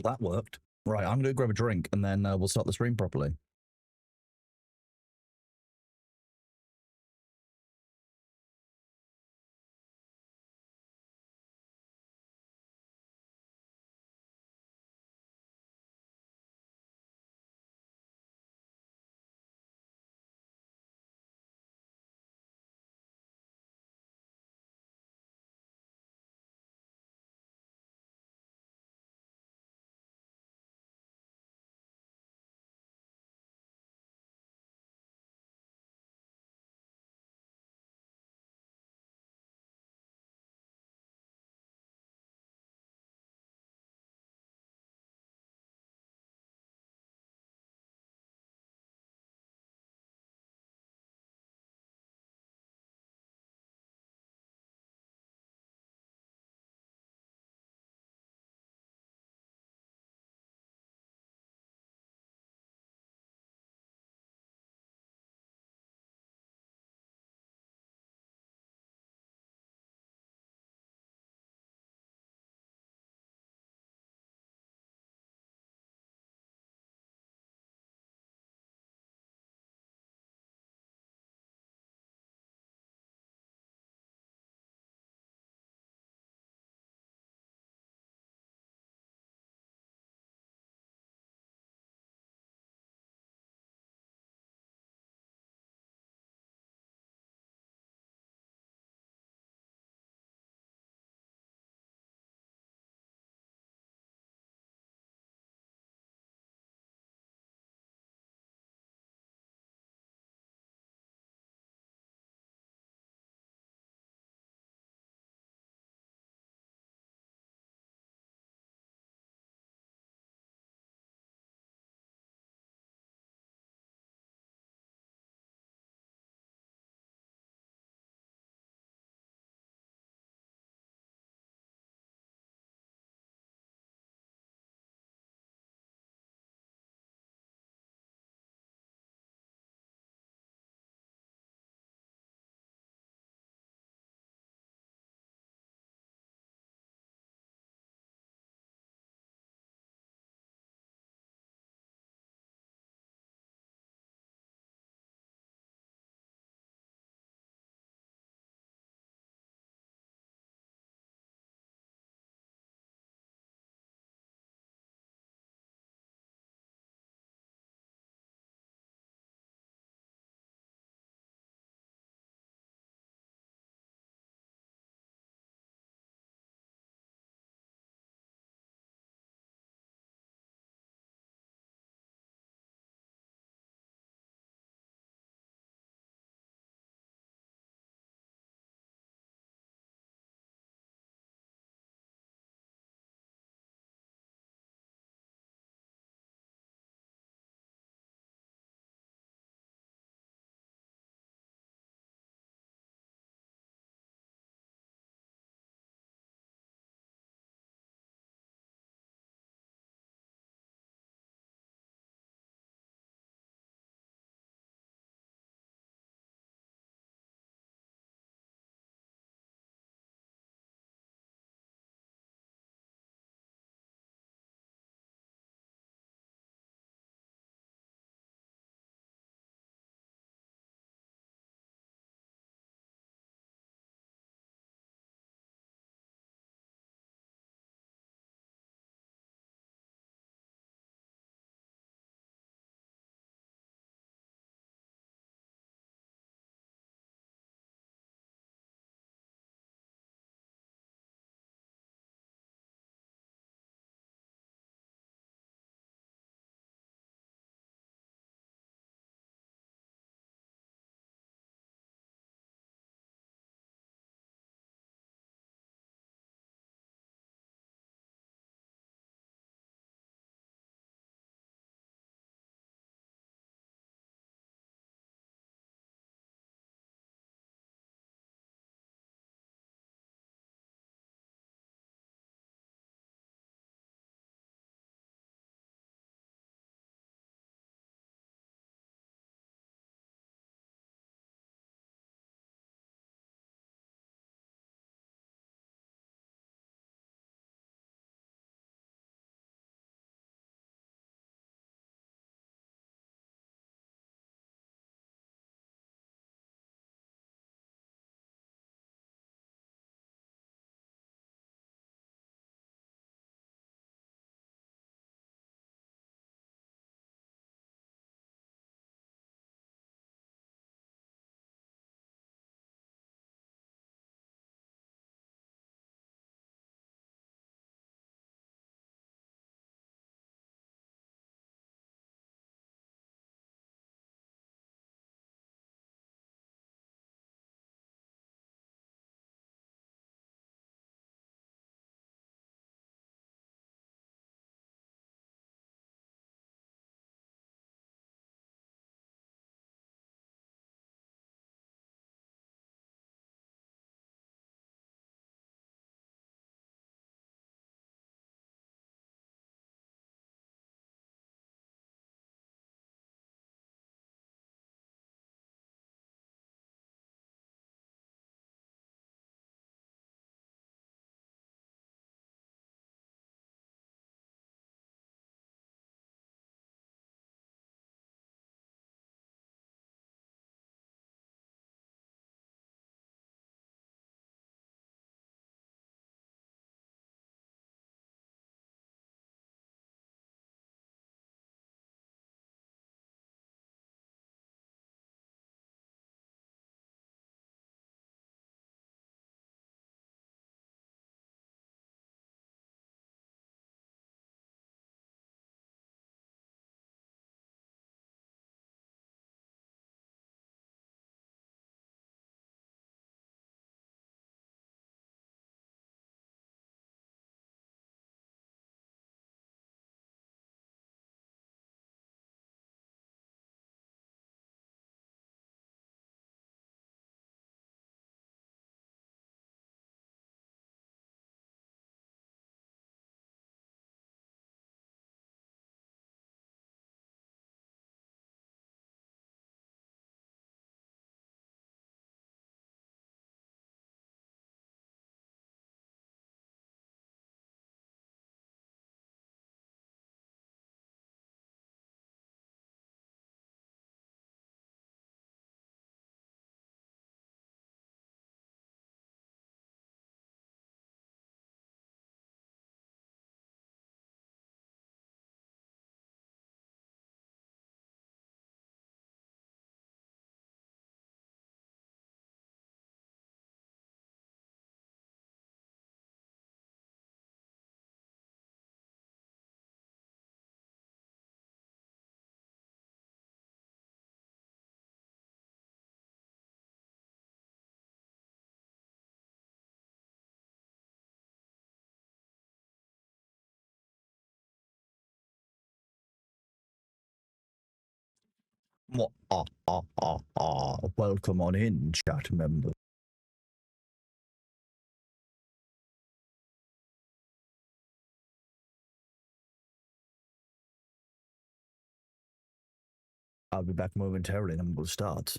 That worked. Right, I'm going to grab a drink and then we'll start the stream properly. Welcome on in, chat member. I'll be back momentarily and we'll start.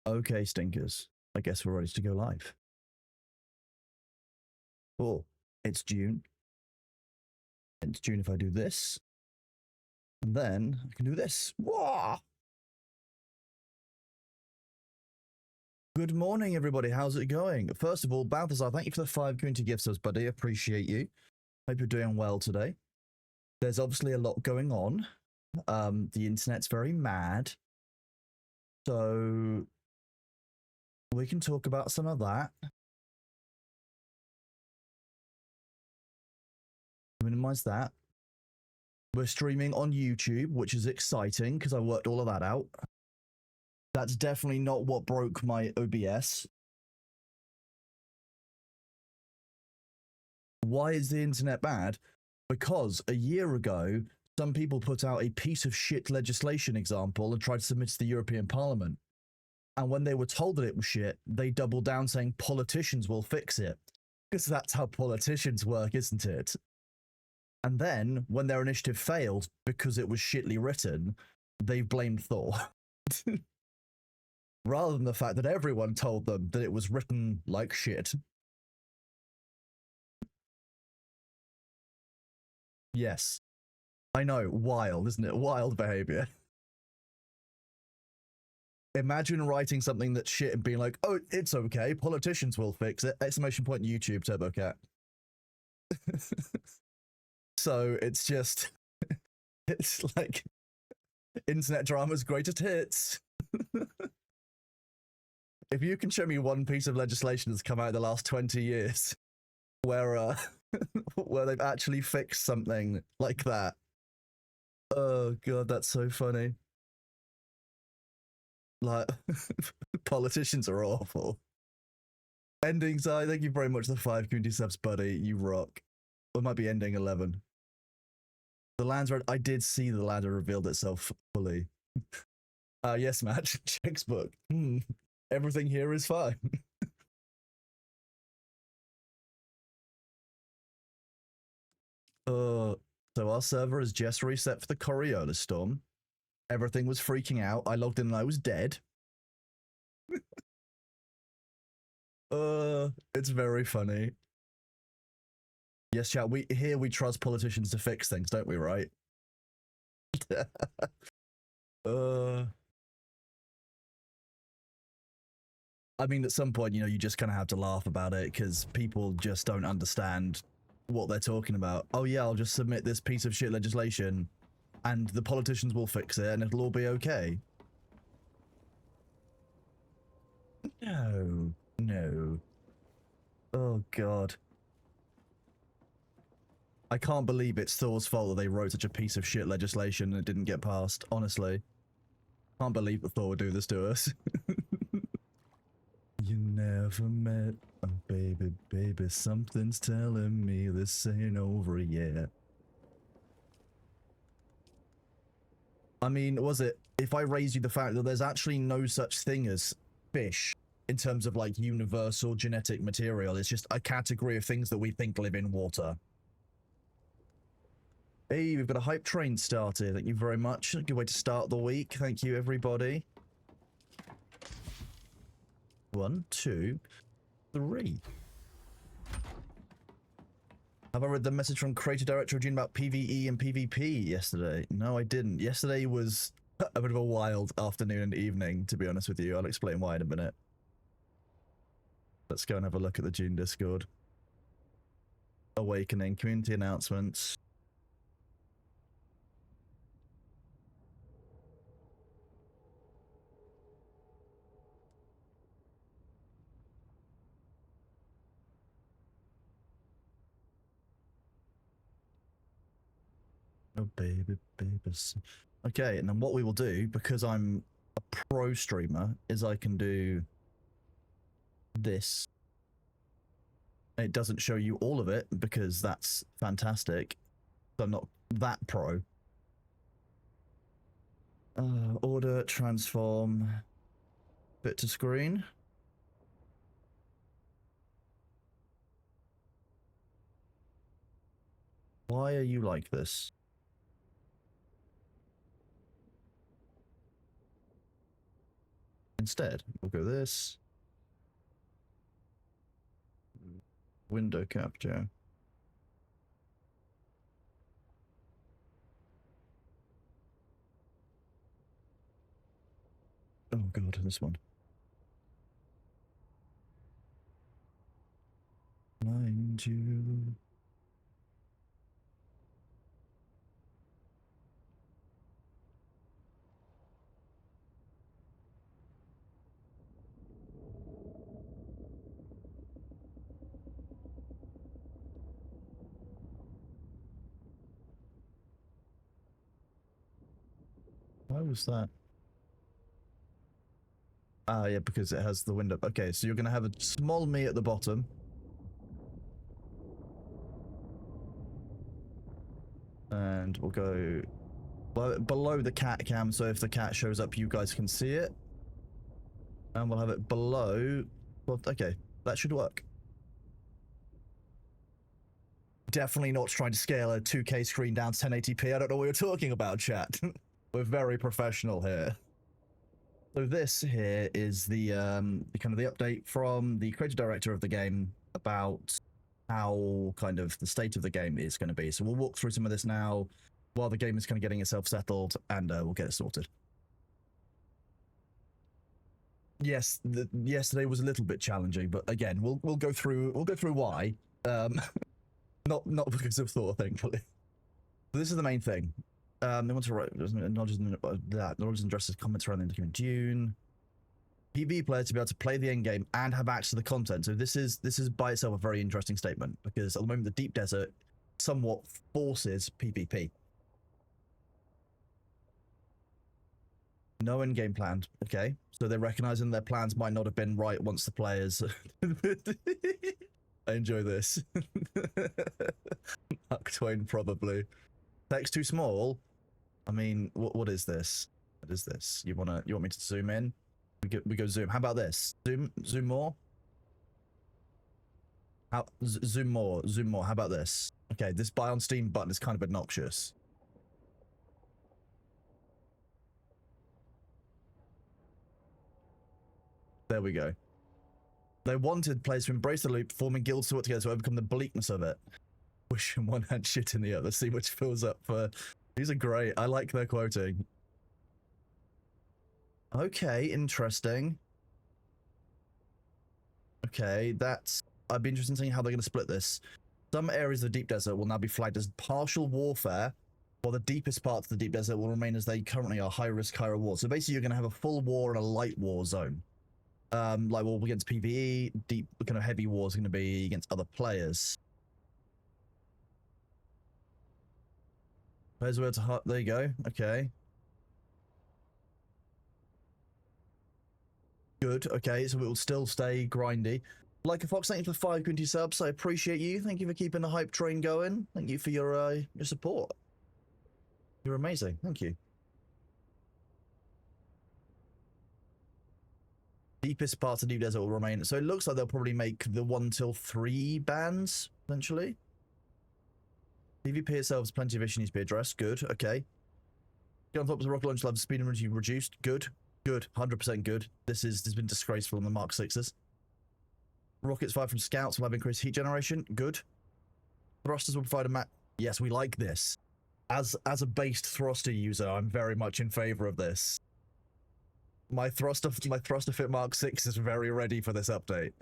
Okay, stinkers. I guess we're ready to go live. Oh, it's June. It's June if I do this. And then I can do this. Whoa! Good morning, everybody. How's it going? First of all, Balthazar, thank you for the 5 community gift subs, buddy. Appreciate you. Hope you're doing well today. There's obviously a lot going on. The internet's very mad. So we can talk about some of that. Minimize that. We're streaming on YouTube, which is exciting because I worked all of that out. That's definitely not what broke my OBS. Why is the internet bad? Because a year ago, some people put out a piece of shit legislation example and tried to submit to the European Parliament. And when they were told that it was shit, they doubled down saying politicians will fix it. Because that's how politicians work, isn't it? And then, when their initiative failed because it was shitly written, they blamed Thor. Rather than the fact that everyone told them that it was written like shit. Yes. I know, wild, isn't it? Wild behavior. Imagine writing something that's shit and being like, oh, it's okay, politicians will fix it. Exclamation point YouTube, TurboCat. So it's just, it's like internet drama's greatest hits. If you can show me one piece of legislation that's come out in the last 20 years where where they've actually fixed something like that. Oh god, that's so funny. Like, politicians are awful. Endings, thank you very much for the 5 community subs, buddy. You rock. It might be ending 11. The lands red. I did see the ladder revealed itself fully. Yes, match. Check's book. Everything here is fine. So our server is just reset for the Coriolis storm. Everything was freaking out. I logged in and I was dead. It's very funny. Yes, chat. We trust politicians to fix things, don't we? Right? I mean, at some point, you know, you just kind of have to laugh about it because people just don't understand what they're talking about. Oh yeah, I'll just submit this piece of shit legislation, and the politicians will fix it, and it'll all be okay. No, no. Oh god. I can't believe it's Thor's fault that they wrote such a piece of shit legislation and it didn't get passed, honestly. Can't believe that Thor would do this to us. You never met a baby, baby, something's telling me this ain't over yet. I mean, was it, if I raise you the fact that there's actually no such thing as fish in terms of like universal genetic material, it's just a category of things that we think live in water. Hey, we've got a hype train started. Thank you very much. Good way to start the week. Thank you, everybody. 1, 2, 3. Have I read the message from creator director of June about PvE and PvP yesterday? No, I didn't. Yesterday was a bit of a wild afternoon and evening, to be honest with you. I'll explain why in a minute. Let's go and have a look at the June Discord. Awakening, community announcements. Oh, baby, babies. Okay, and then what we will do, because I'm a pro streamer, is I can do this. It doesn't show you all of it, because that's fantastic. So I'm not that pro. Order, transform, fit to screen. Why are you like this? Instead, we'll go this. Window capture. Oh god, this one. Mind you. Why was that? Ah, yeah, because it has the window. Okay, so you're going to have a small me at the bottom. And we'll go below the cat cam, so if the cat shows up, you guys can see it. And we'll have it below. Well, okay, that should work. Definitely not trying to scale a 2K screen down to 1080p. I don't know what you're talking about, chat. We're very professional here. So this here is the kind of the update from the creative director of the game about how kind of the state of the game is going to be. So we'll walk through some of this now while the game is kind of getting itself settled, and we'll get it sorted. Yes, yesterday was a little bit challenging, but again, we'll go through why. Not because of Thor, thankfully. But this is the main thing. They want to write knowledge and dresses comments around the end of June. PvE players to be able to play the end game and have access to the content. So this is by itself a very interesting statement, because at the moment the Deep Desert somewhat forces PvP. No end game planned. Okay, so they're recognizing their plans might not have been right once the players. I enjoy this. Mark Twain probably. Text too small. I mean, what is this? What is this? You want me to zoom in? We go zoom. How about this? Zoom more. Zoom more. How about this? Okay, this buy on Steam button is kind of obnoxious. There we go. They wanted players to embrace the loop, forming guilds to work together to overcome the bleakness of it. Wish in one hand, shit in the other. See which fills up for. These are great. I like their quoting. Okay, interesting. Okay, that's. I'd be interested in seeing how they're going to split this. Some areas of the Deep Desert will now be flagged as partial warfare, while the deepest parts of the Deep Desert will remain as they currently are, high risk, high reward. So basically, you're going to have a full war and a light war zone. Like war against PvE, deep kind of heavy war is going to be against other players. Players where to there you go. Okay. Good. Okay, so it will still stay grindy. Like a Fox, thank you for 5 community subs. I appreciate you. Thank you for keeping the hype train going. Thank you for your support. You're amazing. Thank you. Deepest parts of Deep Desert will remain. So it looks like they'll probably make the 1 till 3 bans, eventually. PvP itself has plenty of issues needs to be addressed. Good, okay. Get on top of the rocket launch level, speed and energy reduced. Good, 100% good. This has been disgraceful on the Mark 6s. Rockets fired from scouts will have increased heat generation. Good. Thrusters will provide a map. Yes, we like this. As a based thruster user, I'm very much in favor of this. My thruster fit Mark 6 is very ready for this update.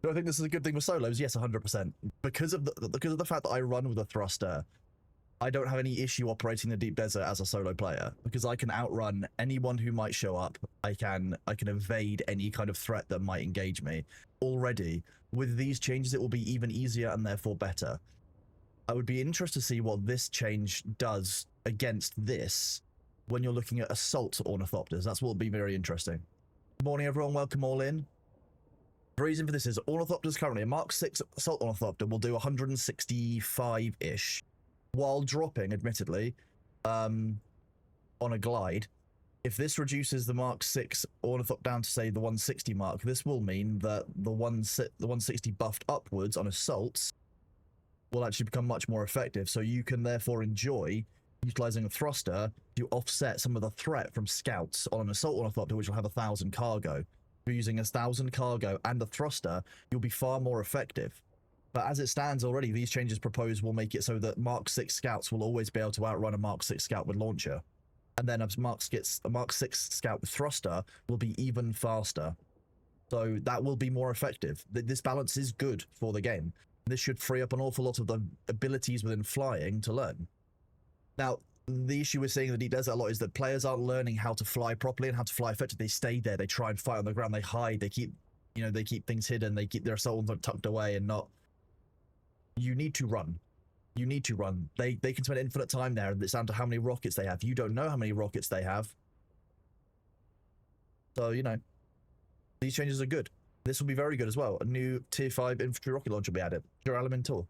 Do I think this is a good thing for solos? Yes, 100%. Because of the fact that I run with a thruster, I don't have any issue operating the deep desert as a solo player because I can outrun anyone who might show up. I can evade any kind of threat that might engage me. Already, with these changes, it will be even easier and therefore better. I would be interested to see what this change does against this when you're looking at assault ornithopters. That's what will be very interesting. Good morning, everyone. Welcome all in. The reason for this is ornithopters currently, a Mark 6 assault ornithopter will do 165-ish. While dropping, admittedly, on a glide. If this reduces the Mark 6 ornithopter down to, say, the 160 mark, this will mean that the 160 buffed upwards on assaults will actually become much more effective. So you can therefore enjoy utilizing a thruster to offset some of the threat from scouts on an assault ornithopter, which will have 1,000 cargo. If you're using 1,000 cargo and a thruster, you'll be far more effective. But as it stands already, these changes proposed will make it so that Mark 6 scouts will always be able to outrun a Mark 6 scout with launcher. And then a Mark 6 scout with thruster will be even faster. So that will be more effective. This balance is good for the game. This should free up an awful lot of the abilities within flying to learn. Now, the issue we're seeing in the deep desert a lot is that players aren't learning how to fly properly and how to fly effectively. They stay there, they try and fight on the ground, they hide, they keep things hidden, they keep their assault tucked away and not... You need to run. You need to run. They can spend infinite time there, and it's down to how many rockets they have. You don't know how many rockets they have. So, you know, these changes are good. This will be very good as well. A new tier 5 infantry rocket launcher will be added. Your Elementor.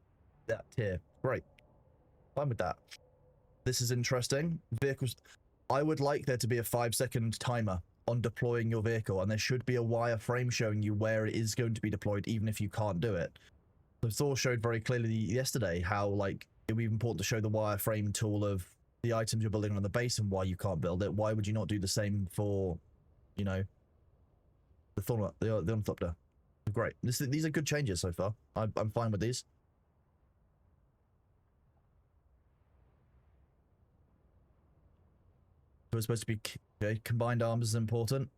That tier. Great. Fine with that. This is interesting. Vehicles. I would like there to be a 5-second timer on deploying your vehicle, and there should be a wireframe showing you where it is going to be deployed, even if you can't do it. So Thor showed very clearly yesterday how, like, it would be important to show the wireframe tool of the items you're building on the base and why you can't build it. Why would you not do the same for, you know, the ornithopter? Great. These are good changes so far. I'm fine with these. So it's supposed to be combined arms is important.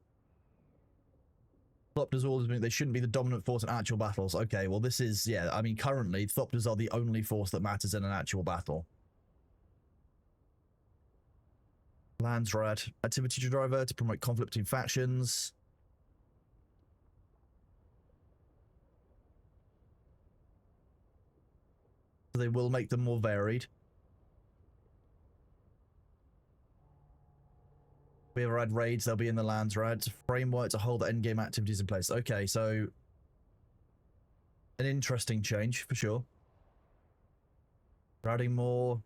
Thopters always mean they shouldn't be the dominant force in actual battles. Okay, well this is, yeah, I mean currently Thopters are the only force that matters in an actual battle. Landsrat activity driver to promote conflict between factions. So they will make them more varied. We ever had raids, they'll be in the Landsrat. Framework to hold endgame activities in place. Okay, so an interesting change for sure. We're adding more.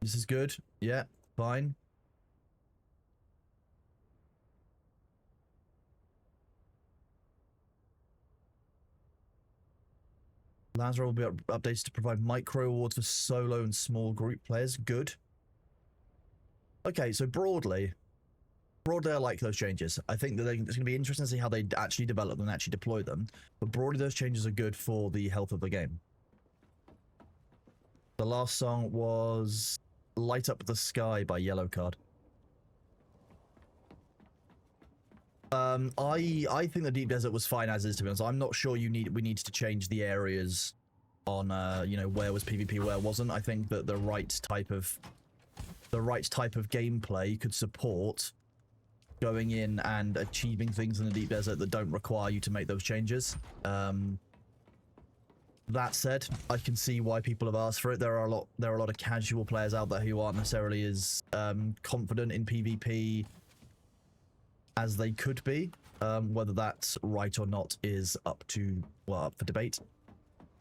This is good. Yeah, fine. Landsrat will be updated to provide micro rewards for solo and small group players. Good. Okay, so broadly I like those changes. I think that it's going to be interesting to see how they actually develop them and actually deploy them. But broadly, those changes are good for the health of the game. The last song was Light Up the Sky by Yellowcard. I think the Deep Desert was fine as is, to be honest. I'm not sure we need to change the areas on, you know, where was PvP, where wasn't. I think that the right type of gameplay could support going in and achieving things in the Deep Desert that don't require you to make those changes. That said, I can see why people have asked for it. There are a lot of casual players out there who aren't necessarily as confident in PvP as they could be. Whether that's right or not is up for debate.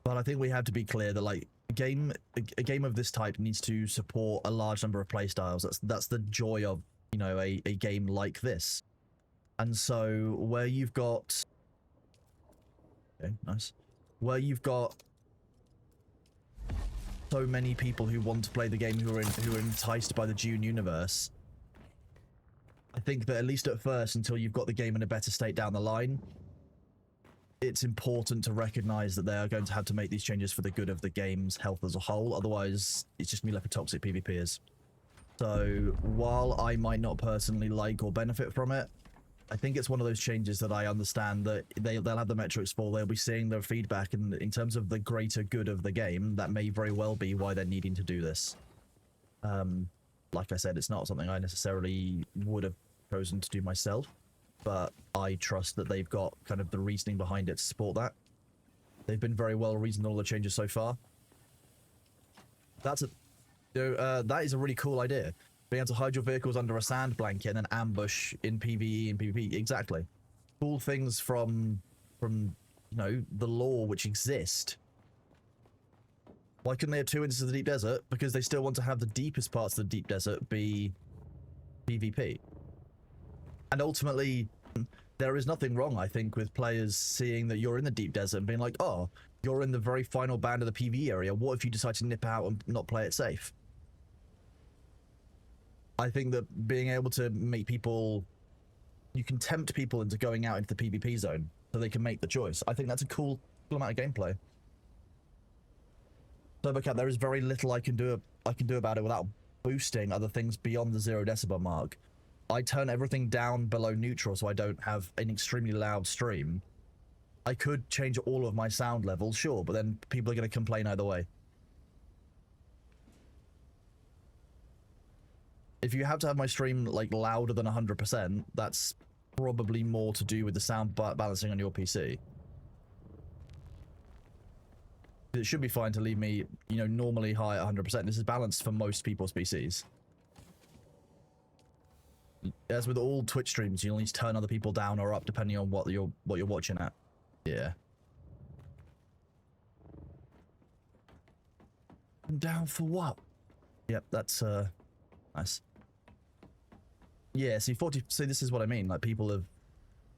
But I think we have to be clear that, like, a game of this type needs to support a large number of playstyles. That's the joy of, you know, a game like this. And so where you've got, okay, nice, where you've got so many people who want to play the game who are enticed by the Dune universe, I think that at least at first, until you've got the game in a better state down the line, it's important to recognize that they are going to have to make these changes for the good of the game's health as a whole. Otherwise, it's just gonna be like a toxic PvPers. So while I might not personally like or benefit from it, I think it's one of those changes that I understand that they'll have the metrics for. They'll be seeing their feedback, and in terms of the greater good of the game, that may very well be why they're needing to do this. Like I said, it's not something I necessarily would have chosen to do myself, but I trust that they've got kind of the reasoning behind it to support that. They've been very well reasoned all the changes so far. That is a really cool idea. Being able to hide your vehicles under a sand blanket and then ambush in PvE and PvP. Exactly. Cool things from you know, the lore which exist. Why couldn't they have 2 instances of the deep desert? Because they still want to have the deepest parts of the deep desert be PvP. And ultimately, there is nothing wrong, I think, with players seeing that you're in the deep desert and being like, oh, you're in the very final band of the PvE area. What if you decide to nip out and not play it safe? I think that being able to make people... You can tempt people into going out into the PvP zone so they can make the choice. I think that's a cool amount of gameplay. Turbocat, there is very little I can do about it without boosting other things beyond the 0 decibel mark. I turn everything down below neutral so I don't have an extremely loud stream. I could change all of my sound levels, sure, but then people are going to complain either way. If you have to have my stream like louder than 100%, that's probably more to do with the sound balancing on your PC. It should be fine to leave me, you know, normally high at 100%. This is balanced for most people's PCs. As with all Twitch streams, you'll need to turn other people down or up depending on what you're watching at. Yeah. I'm down for what? Yep, that's nice. Yeah, see, so this is what I mean. Like, people have...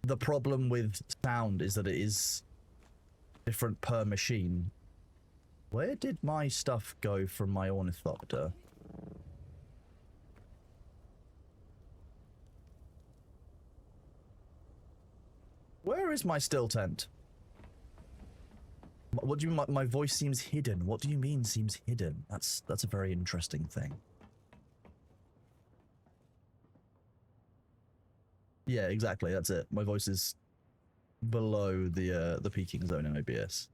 The problem with sound is that it is different per machine. Where did my stuff go from my ornithopter? Where is my still tent? What do you mean my voice seems hidden? What do you mean seems hidden? That's a very interesting thing. Yeah, exactly, that's it. My voice is below the peaking zone in OBS.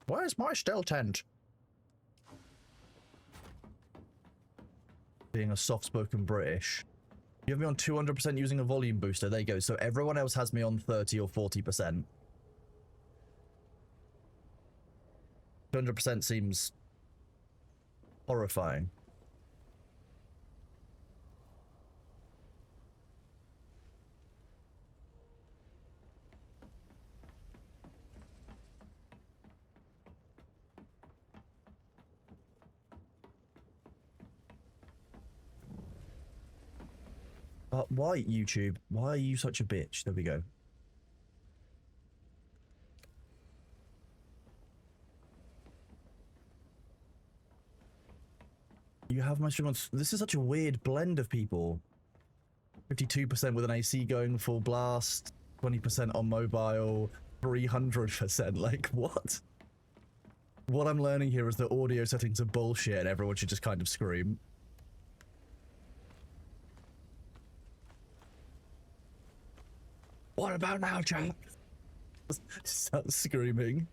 Where's my still tent? Being a soft-spoken British. You have me on 200% using a volume booster. There you go. So everyone else has me on 30 or 40%. 200% seems horrifying. Why, YouTube? Why are you such a bitch? There we go. You have my stream on... This is such a weird blend of people. 52% with an AC going full blast, 20% on mobile, 300%. Like, what? What I'm learning here is that audio settings are bullshit and everyone should just kind of scream. What about now, Jack? Start screaming.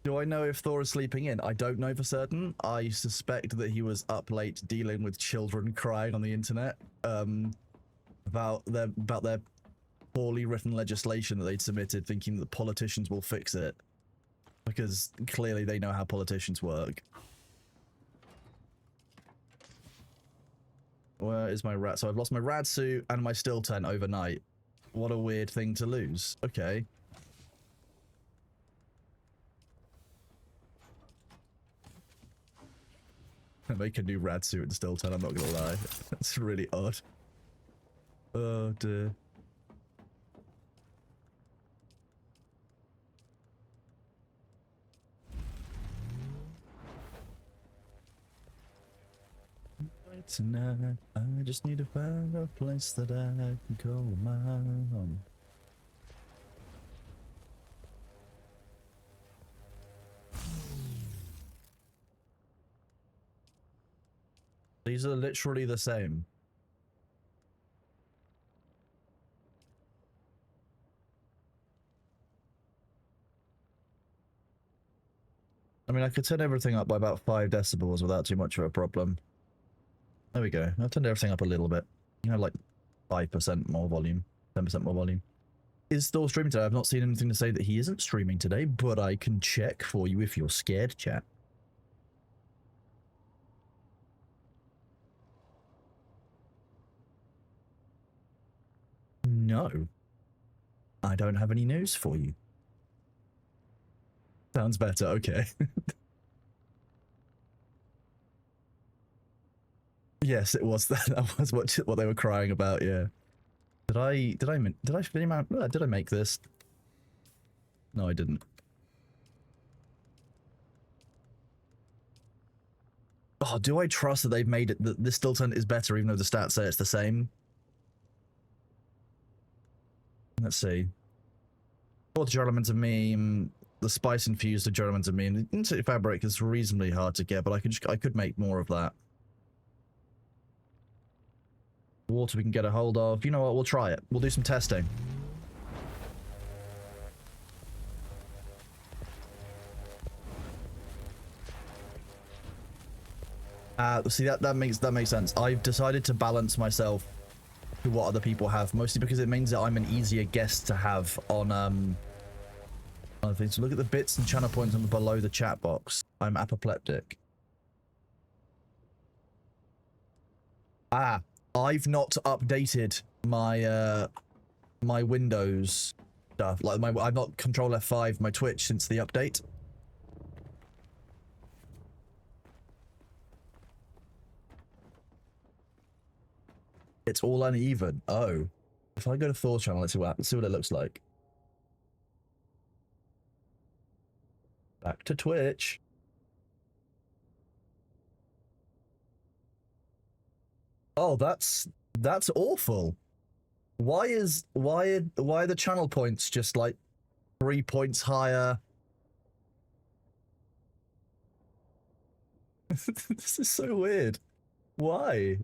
Do I know if Thor is sleeping in? I don't know for certain. I suspect that he was up late dealing with children crying on the internet about their poorly written legislation that they'd submitted, thinking that politicians will fix it. Because clearly they know how politicians work. Where is my rat? So I've lost my rad suit and my still tent overnight. What a weird thing to lose. Okay. Make a new rad suit and still tent, I'm not gonna lie. That's really odd. Oh dear. tonight. I just need to find a place that I can call my home. These are literally the same. I mean, I could turn everything up by about 5 decibels without too much of a problem. There we go. I've turned everything up a little bit. You know, like 5% more volume, 10% more volume. Is still streaming today. I've not seen anything to say that he isn't streaming today, but I can check for you if you're scared, chat. No. I don't have any news for you. Sounds better, okay. Yes, it was that. That was what they were crying about, yeah. Did I make this? No, I didn't. Oh, do I trust that they've made it that this Stilton is better even though the stats say it's the same? Let's see. Water elements of meme, the spice infused elements of meme. The insect fabric is reasonably hard to get, but I could make more of that. Water we can get a hold of. You know what? We'll try it. We'll do some testing. See that makes sense. I've decided to balance myself to what other people have, mostly because it means that I'm an easier guest to have on other things. So look at the bits and channel points on the below the chat box. I'm apoplectic. I've not updated my my Windows stuff. Like I've not Control F5 my Twitch since the update. It's all uneven. Oh. If I go to Thor channel, let's see what it looks like. Back to Twitch. Oh, that's awful. Why are the channel points just like 3 points higher? This is so weird. Why?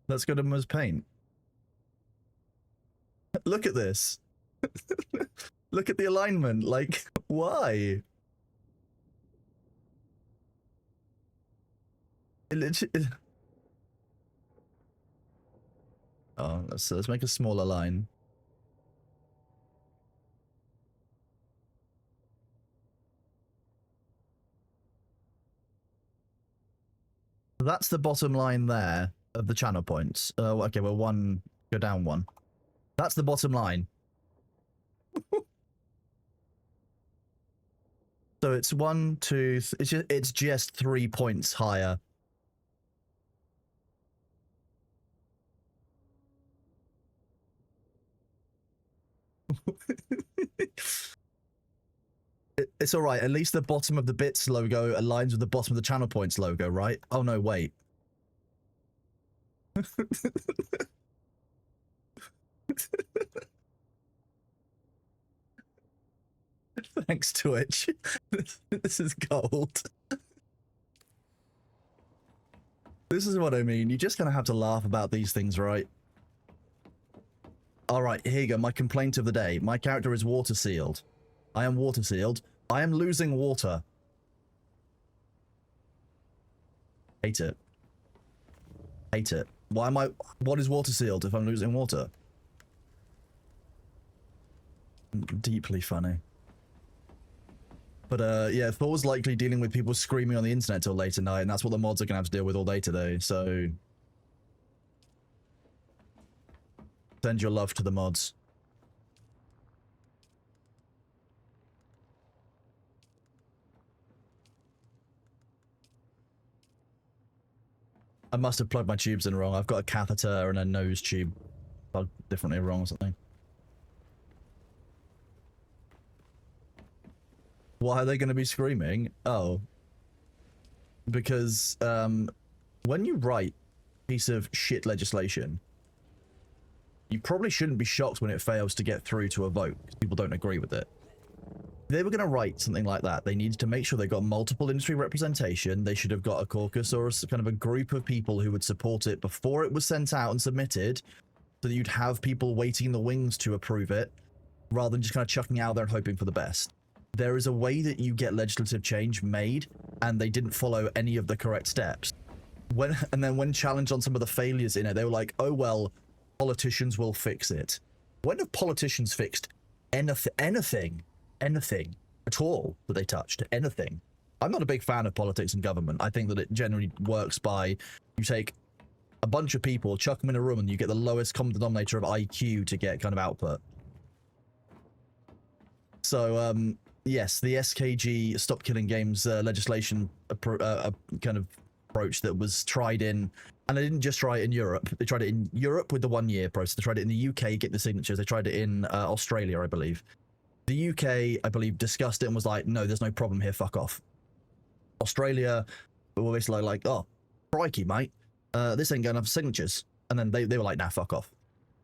Let's go to Muz Paint. Look at this. Look at the alignment. Like, why? Let's make a smaller line. That's the bottom line there of the channel points. Okay, well, go down one. That's the bottom line. So it's 1, 2, it's just 3 points higher. It's all right. At least the bottom of the bits logo aligns with the bottom of the channel points logo, right? Oh no, wait. Thanks, Twitch. This is gold. This is what I mean. You're just gonna have to laugh about these things, right? Alright, here you go. My complaint of the day. My character is water sealed. I am water sealed. I am losing water. Hate it. Hate it. Why am I... What is water sealed if I'm losing water? Deeply funny. But yeah, Thor's likely dealing with people screaming on the internet till late at night, and that's what the mods are gonna have to deal with all day today, so... Send your love to the mods. I must have plugged my tubes in wrong. I've got a catheter and a nose tube plugged differently wrong or something. Why are they going to be screaming? Oh. because when you write a piece of shit legislation, you probably shouldn't be shocked when it fails to get through to a vote because people don't agree with it. If they were going to write something like that, they needed to make sure they got multiple industry representation. They should have got a caucus or a kind of a group of people who would support it before it was sent out and submitted, so that you'd have people waiting in the wings to approve it, rather than just kind of chucking it out there and hoping for the best. There is a way that you get legislative change made, and they didn't follow any of the correct steps. And then when challenged on some of the failures in it, they were like, oh well, politicians will fix it. When have politicians fixed anything at all that they touched? Anything? I'm not a big fan of politics and government. I think that it generally works by, you take a bunch of people, chuck them in a room, and you get the lowest common denominator of IQ to get kind of output. So, yes, the SKG Stop Killing Games legislation kind of approach that was tried in, and they didn't just try it in Europe. They tried it in Europe with the 1 year process. They tried it in the UK, get the signatures. They tried it in Australia, I believe. The UK, I believe, discussed it and was like, no, there's no problem here, fuck off. Australia were basically like, oh, crikey, mate, this ain't got enough signatures. And then they were like, nah, fuck off.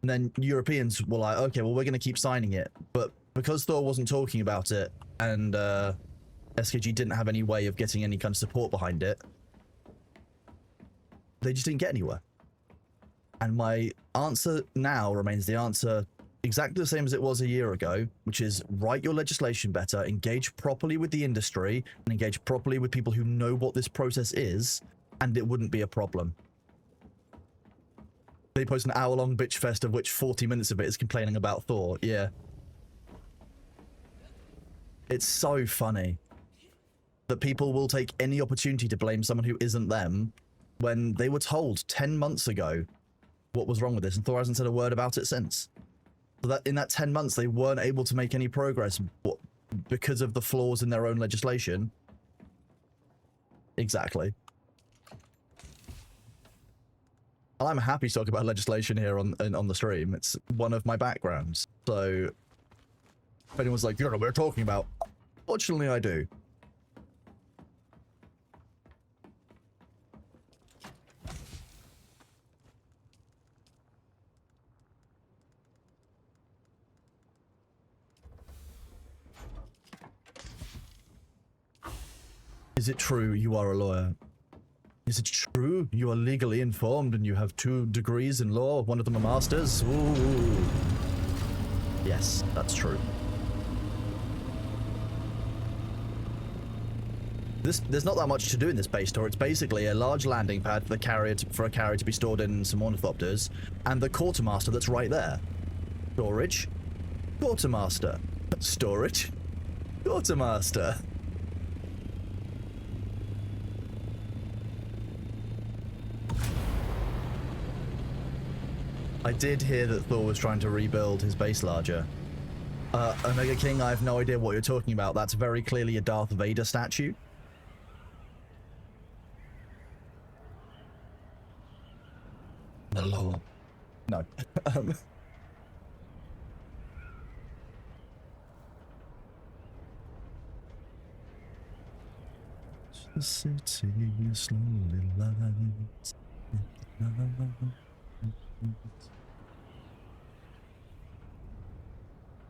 And then Europeans were like, okay, well, we're going to keep signing it. But because Thor wasn't talking about it, and SKG didn't have any way of getting any kind of support behind it, they just didn't get anywhere. And my answer now remains the answer exactly the same as it was a year ago, which is write your legislation better, engage properly with the industry, and engage properly with people who know what this process is, and it wouldn't be a problem. They post an hour-long bitch fest of which 40 minutes of it is complaining about Thor. Yeah. It's so funny that people will take any opportunity to blame someone who isn't them when they were told 10 months ago what was wrong with this, and Thor hasn't said a word about it since. So that in that 10 months, they weren't able to make any progress because of the flaws in their own legislation. Exactly. And I'm happy to talk about legislation here on the stream. It's one of my backgrounds. So if anyone's like, you don't know what we're talking about, fortunately I do. Is it true you are a lawyer? Is it true you are legally informed and you have 2 degrees in law, one of them a master's? Ooh. Yes, that's true. There's not that much to do in this base tour. It's basically a large landing pad for a carrier to be stored in some ornithopters, and the quartermaster that's right there. Storage. Quartermaster. Storage. Quartermaster. I did hear that Thor was trying to rebuild his base larger. Omega King, I have no idea what you're talking about. That's very clearly a Darth Vader statue. The law. No. The city slowly lights.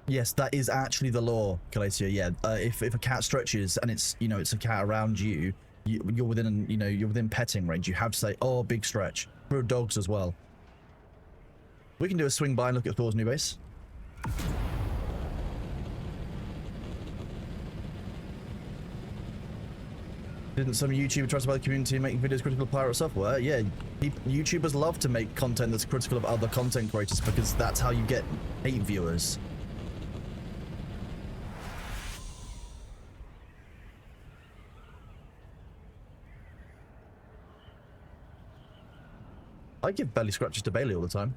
Yes, that is actually the law, Calacia. Yeah, if a cat stretches and it's it's a cat around you, you're within you're within petting range. You have to say, oh, big stretch. For dogs as well. We can do a swing by and look at Thor's new base. Didn't some YouTuber try to buy the community making videos critical of pirate software? Yeah, YouTubers love to make content that's critical of other content creators because that's how you get hate viewers. I give belly scratches to Bailey all the time.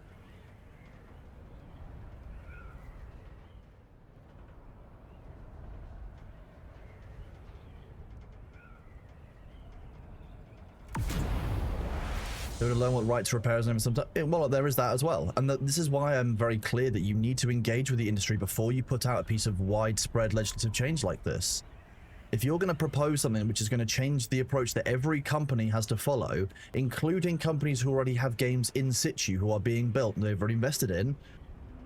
They would learn what right to repair is and sometimes. Well, there is that as well, and this is why I'm very clear that you need to engage with the industry before you put out a piece of widespread legislative change like this. If you're going to propose something which is going to change the approach that every company has to follow, including companies who already have games in situ who are being built and they've already invested in,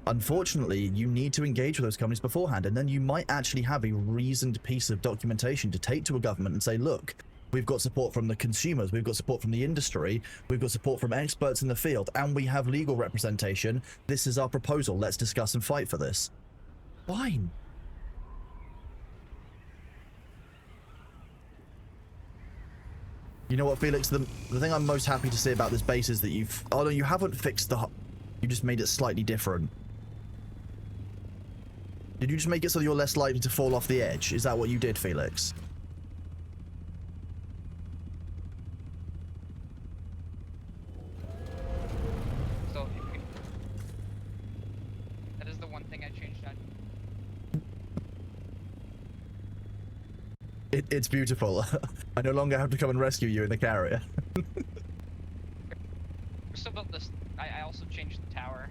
unfortunately, you need to engage with those companies beforehand, and then you might actually have a reasoned piece of documentation to take to a government and say, look, we've got support from the consumers, we've got support from the industry, we've got support from experts in the field, and we have legal representation. This is our proposal. Let's discuss and fight for this. Fine. You know what, Felix? The thing I'm most happy to say about this base is that you've... Oh, no, you haven't fixed the... You just made it slightly different. Did you just make it so that you're less likely to fall off the edge? Is that what you did, Felix? So, that is the one thing I changed on. It's beautiful. I no longer have to come and rescue you in the carrier. We still built this. I also changed the tower,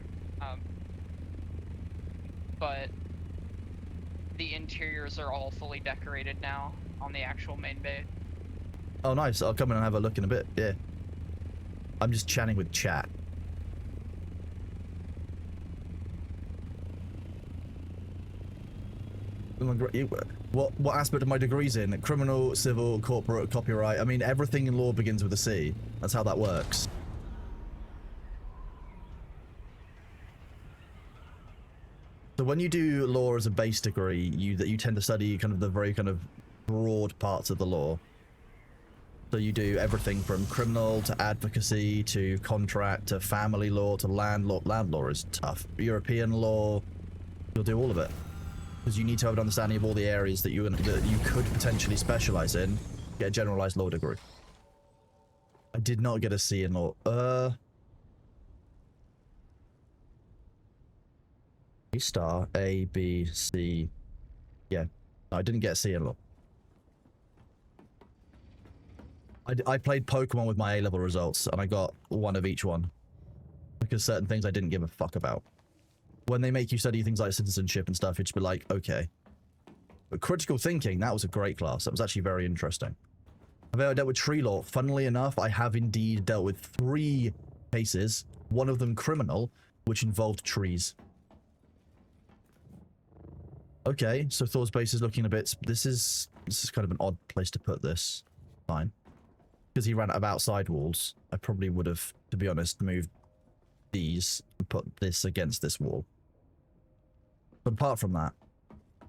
but the interiors are all fully decorated now on the actual main base. Oh, nice. I'll come in and have a look in a bit. Yeah. I'm just chatting with chat. What aspect of my degree's in? Criminal, civil, corporate, copyright. I mean, everything in law begins with a C. That's how that works. So when you do law as a base degree, you tend to study kind of the very kind of broad parts of the law. So you do everything from criminal to advocacy to contract to family law to land law. Land law is tough. European law, you'll do all of it. Because you need to have an understanding of all the areas that you could potentially specialize in. Get a generalized law degree. I did not get a C in law. Star A, B, C. Yeah, no, I didn't get a C in law. I played Pokemon with my A-level results, and I got one of each one. Because certain things I didn't give a fuck about. When they make you study things like citizenship and stuff, you'd just be like, okay. But critical thinking, that was a great class. That was actually very interesting. Have I ever dealt with tree law? Funnily enough, I have indeed dealt with 3 cases, one of them criminal, which involved trees. Okay, so Thor's base is looking a bit... This is kind of an odd place to put this. Fine. Because he ran out of outside walls, I probably would have, to be honest, moved these and put this against this wall. But apart from that,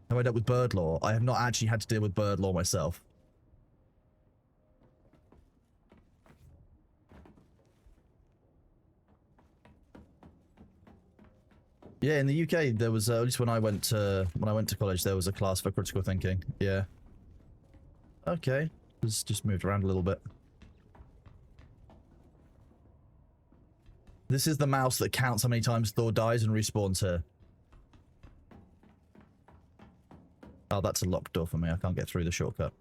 have I dealt with bird law? I have not actually had to deal with bird law myself. Yeah, in the UK, there was at least when I went to college, there was a class for critical thinking. Yeah. Okay, just moved around a little bit. This is the mouse that counts how many times Thor dies and respawns here. Oh, that's a locked door for me. I can't get through the shortcut.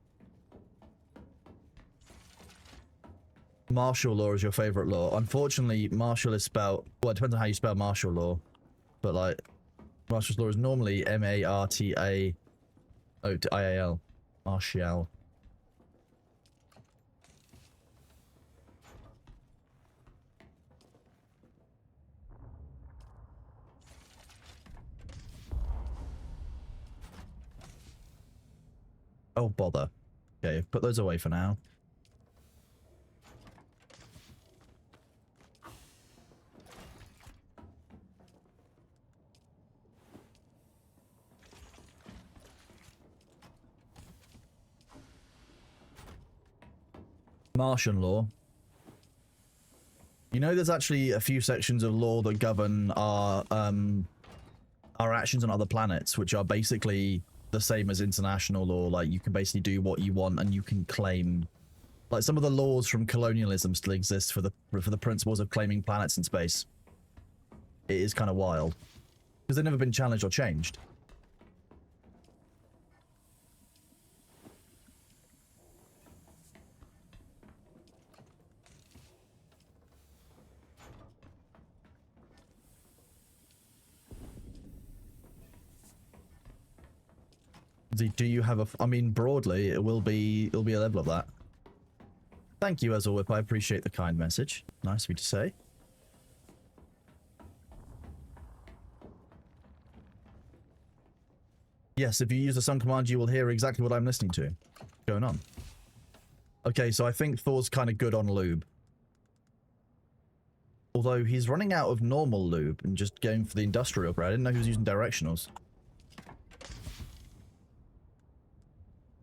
Martial law is your favorite law. Unfortunately, martial is spelled... Well, it depends on how you spell martial law. But, like, martial law is normally M-A-R-T-A... Oh, I-A-L. Martial. Oh, bother. Okay, put those away for now. Martian law. You know, there's actually a few sections of law that govern our actions on other planets, which are basically the same as international law. Like, you can basically do what you want and you can claim... Like, some of the laws from colonialism still exist for the principles of claiming planets in space. It is kind of wild. Because they've never been challenged or changed. Do you have a? I mean, broadly, it'll be a level of that. Thank you, Ezra I appreciate the kind message. Nice of you to say. Yes, if you use the sun command, you will hear exactly what I'm listening to. What's going on? Okay, so I think Thor's kind of good on lube. Although he's running out of normal lube and just going for the industrial grade. I didn't know he was using directionals.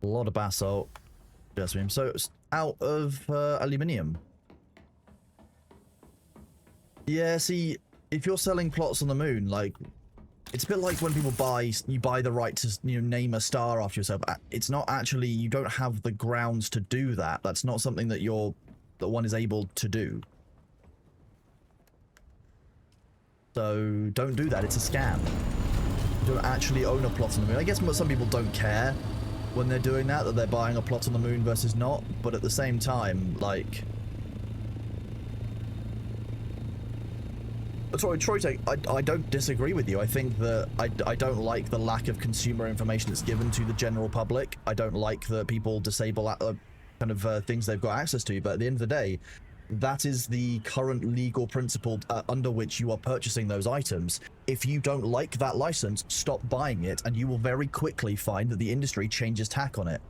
A lot of basalt. Jasmine. So it's out of aluminium. Yeah, see, if you're selling plots on the moon, like, it's a bit like when people you buy the right to, you know, name a star after yourself. It's not actually, you don't have the grounds to do that. That's not something that one is able to do. So don't do that. It's a scam. You don't actually own a plot on the moon. I guess some people don't care when they're doing that they're buying a plot on the moon versus not. But at the same time, like... Sorry, Troy, I don't disagree with you. I think that I don't like the lack of consumer information that's given to the general public. I don't like that people disable kind of things they've got access to. But at the end of the day, that is the current legal principle under which you are purchasing those items. If you don't like that license, stop buying it, and you will very quickly find that the industry changes tack on it.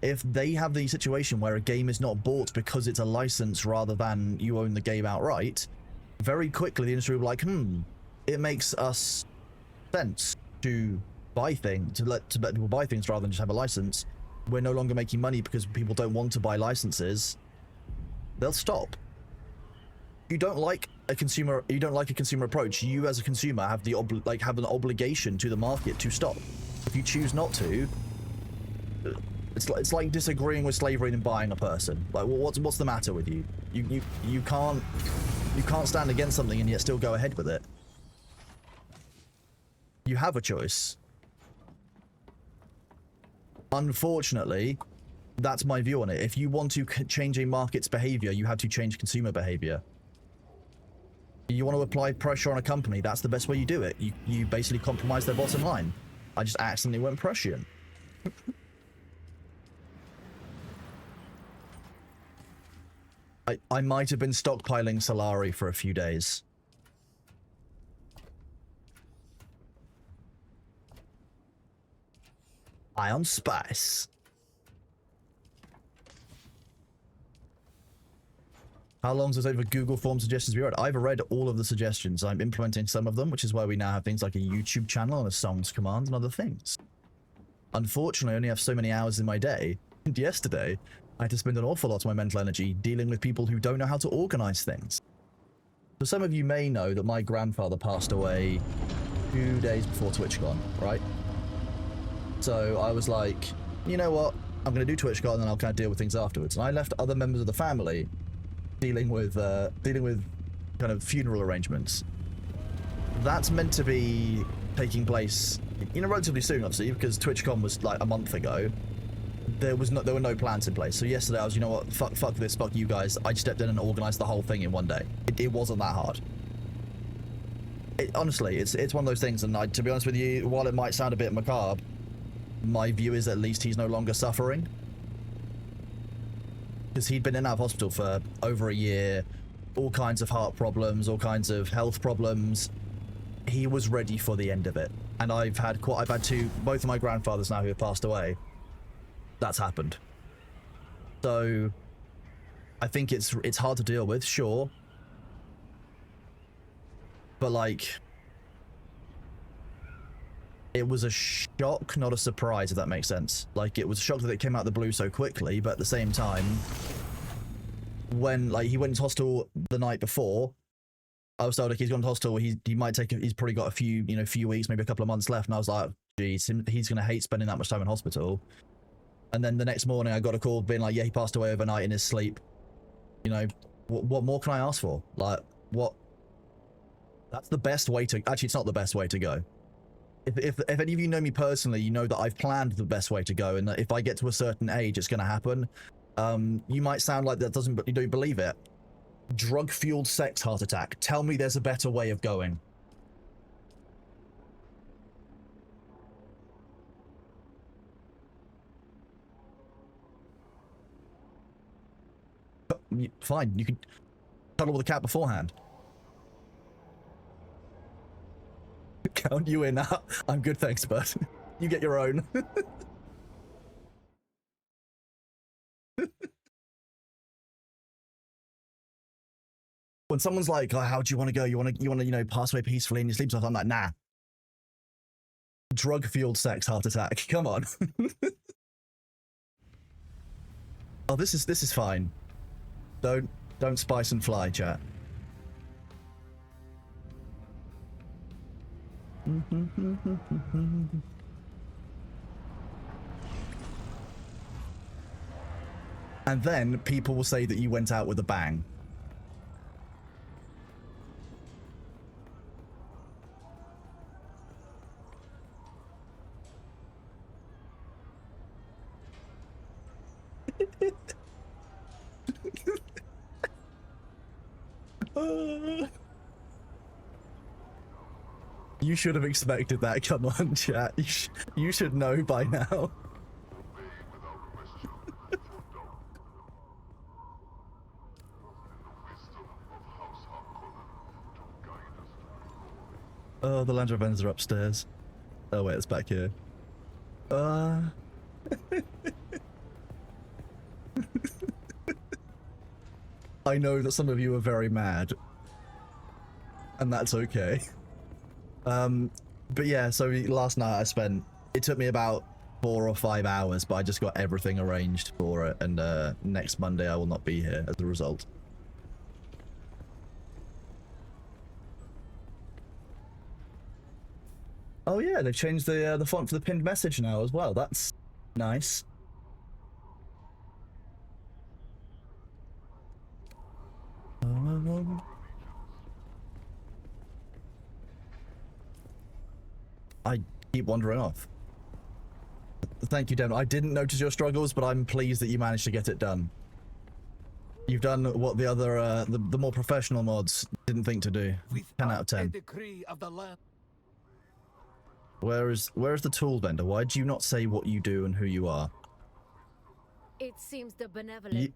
If they have the situation where a game is not bought because it's a license rather than you own the game outright, very quickly the industry will be like, it makes us sense to buy things, to let people buy things rather than just have a license. We're no longer making money because people don't want to buy licenses. They'll stop. You don't like a consumer approach. You as a consumer have the have an obligation to the market to stop. If you choose not to, it's like disagreeing with slavery and buying a person. Like, well, what's the matter with you? You can't stand against something and yet still go ahead with it. You have a choice. Unfortunately, that's my view on it. If you want to change a market's behavior, you have to change consumer behavior. You want to apply pressure on a company, that's the best way you do it. You basically compromise their bottom line. I just accidentally went prescient. I might have been stockpiling Solari for a few days. Ion Spice. How long does it take for Google Form suggestions to be read? I've read all of the suggestions. I'm implementing some of them, which is why we now have things like a YouTube channel and a songs command and other things. Unfortunately, I only have so many hours in my day. And yesterday, I had to spend an awful lot of my mental energy dealing with people who don't know how to organize things. So some of you may know that my grandfather passed away 2 days before TwitchCon, right? So I was like, you know what? I'm going to do TwitchCon and then I'll kind of deal with things afterwards. And I left other members of the family dealing with kind of funeral arrangements. That's meant to be taking place, you know, relatively soon, obviously, because TwitchCon was like a month ago. There were no plans in place. So yesterday I was, you know what, fuck this, fuck you guys. I stepped in and organized the whole thing in one day. It wasn't that hard. Honestly, it's one of those things, and to be honest with you, while it might sound a bit macabre, my view is at least he's no longer suffering. Because he'd been in and out of hospital for over a year, all kinds of heart problems, all kinds of health problems. He was ready for the end of it. And I've had both of my grandfathers now who have passed away. That's happened. So I think it's hard to deal with, sure. But like, it was a shock, not a surprise, if that makes sense. Like, it was a shock that it came out of the blue so quickly, but at the same time, when like he went into hospital the night before, I was told like he's gone to hospital, he might take he's probably got a few weeks, maybe a couple of months left, and I was like, geez, he's gonna hate spending that much time in hospital. And then the next morning I got a call being like, yeah, he passed away overnight in his sleep. You know, what more can I ask for? Like, what? That's the best way to... Actually, it's not the best way to go. If any of you know me personally, you know that I've planned the best way to go, and that if I get to a certain age, it's going to happen. You might sound like that doesn't... You don't believe it. Drug-fueled sex heart attack. Tell me there's a better way of going. fine. You can cuddle with a cat beforehand. Count you in. I'm good, thanks, bud. You get your own. When someone's like, oh, how do you want to go? You want to, you know, pass away peacefully in your sleep? So I'm like, nah. Drug-fueled sex heart attack. Come on. Oh, this is fine. Don't spice and fly, chat. And then people will say that you went out with a bang. You should have expected that. Come on, chat. You should know by now. Oh, the Land Rovers are upstairs. Oh wait, it's back here. I know that some of you are very mad, and that's okay. But yeah, so last night it took me about 4 or 5 hours, but I just got everything arranged for it, and next Monday I will not be here as a result. Oh yeah, they've changed the font for the pinned message now as well. That's nice. I keep wandering off. Thank you, Den. I didn't notice your struggles, but I'm pleased that you managed to get it done. You've done what the other, the more professional mods didn't think to do. 10 out of 10. Where is the tool vendor? Why do you not say what you do and who you are? It seems the benevolence.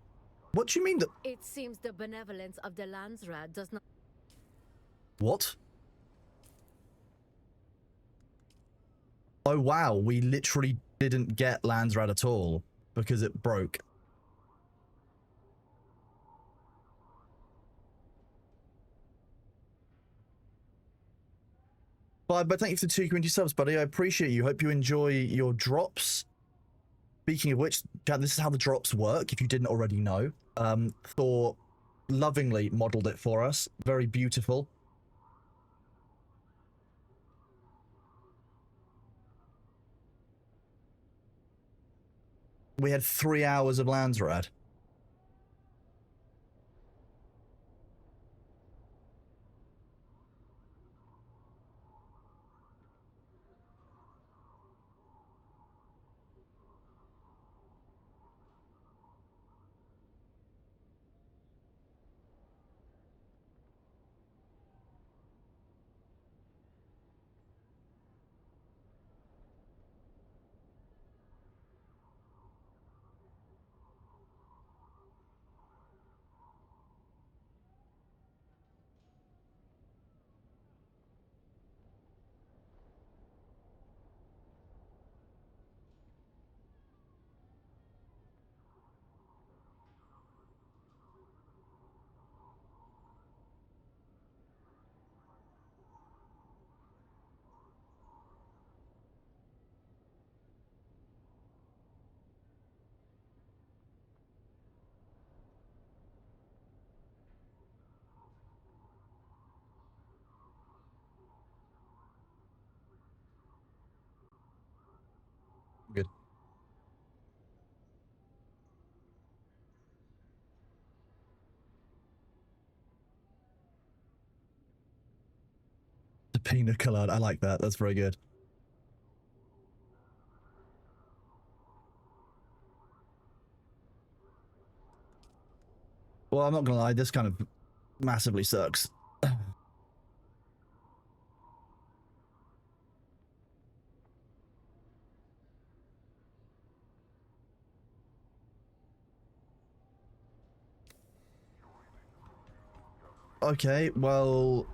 What do you mean that? It seems the benevolence of the Landsrat does not. What? Oh wow, we literally didn't get Landsrat at all because it broke. But thank you for the 2 community subs, buddy. I appreciate you. Hope you enjoy your drops. Speaking of which, chat, this is how the drops work, if you didn't already know. Thor lovingly modeled it for us. Very beautiful. We had 3 hours of Landsrat. Good. The pina colada. I like that. That's very good. Well, I'm not gonna lie. This kind of massively sucks. Okay, well...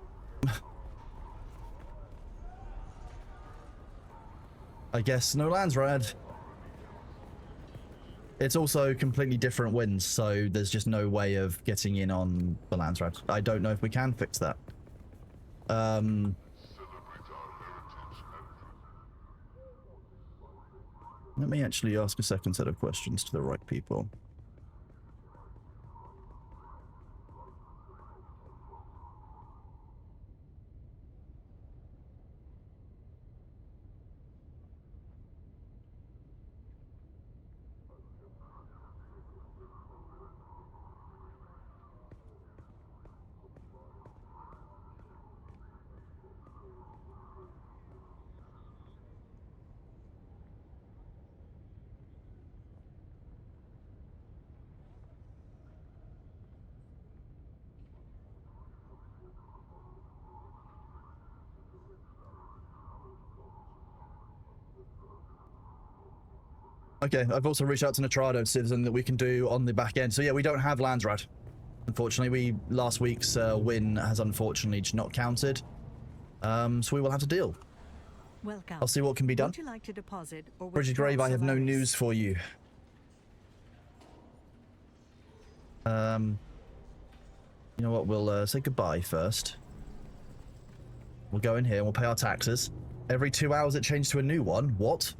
I guess no Landsrad. It's also completely different winds, so there's just no way of getting in on the Landsrad. I don't know if we can fix that. Let me actually ask a second set of questions to the right people. Okay, I've also reached out to Nitrado to see if there's something that we can do on the back end. So yeah, we don't have Landsrad. Unfortunately, last week's win has unfortunately just not counted. So we will have to deal. Welcome. I'll see what can be done. Would you like to deposit or Bridget withdraw Grave, I have no Solaris? news for you. You know what, we'll say goodbye first. We'll go in here and we'll pay our taxes. Every 2 hours it changed to a new one. What?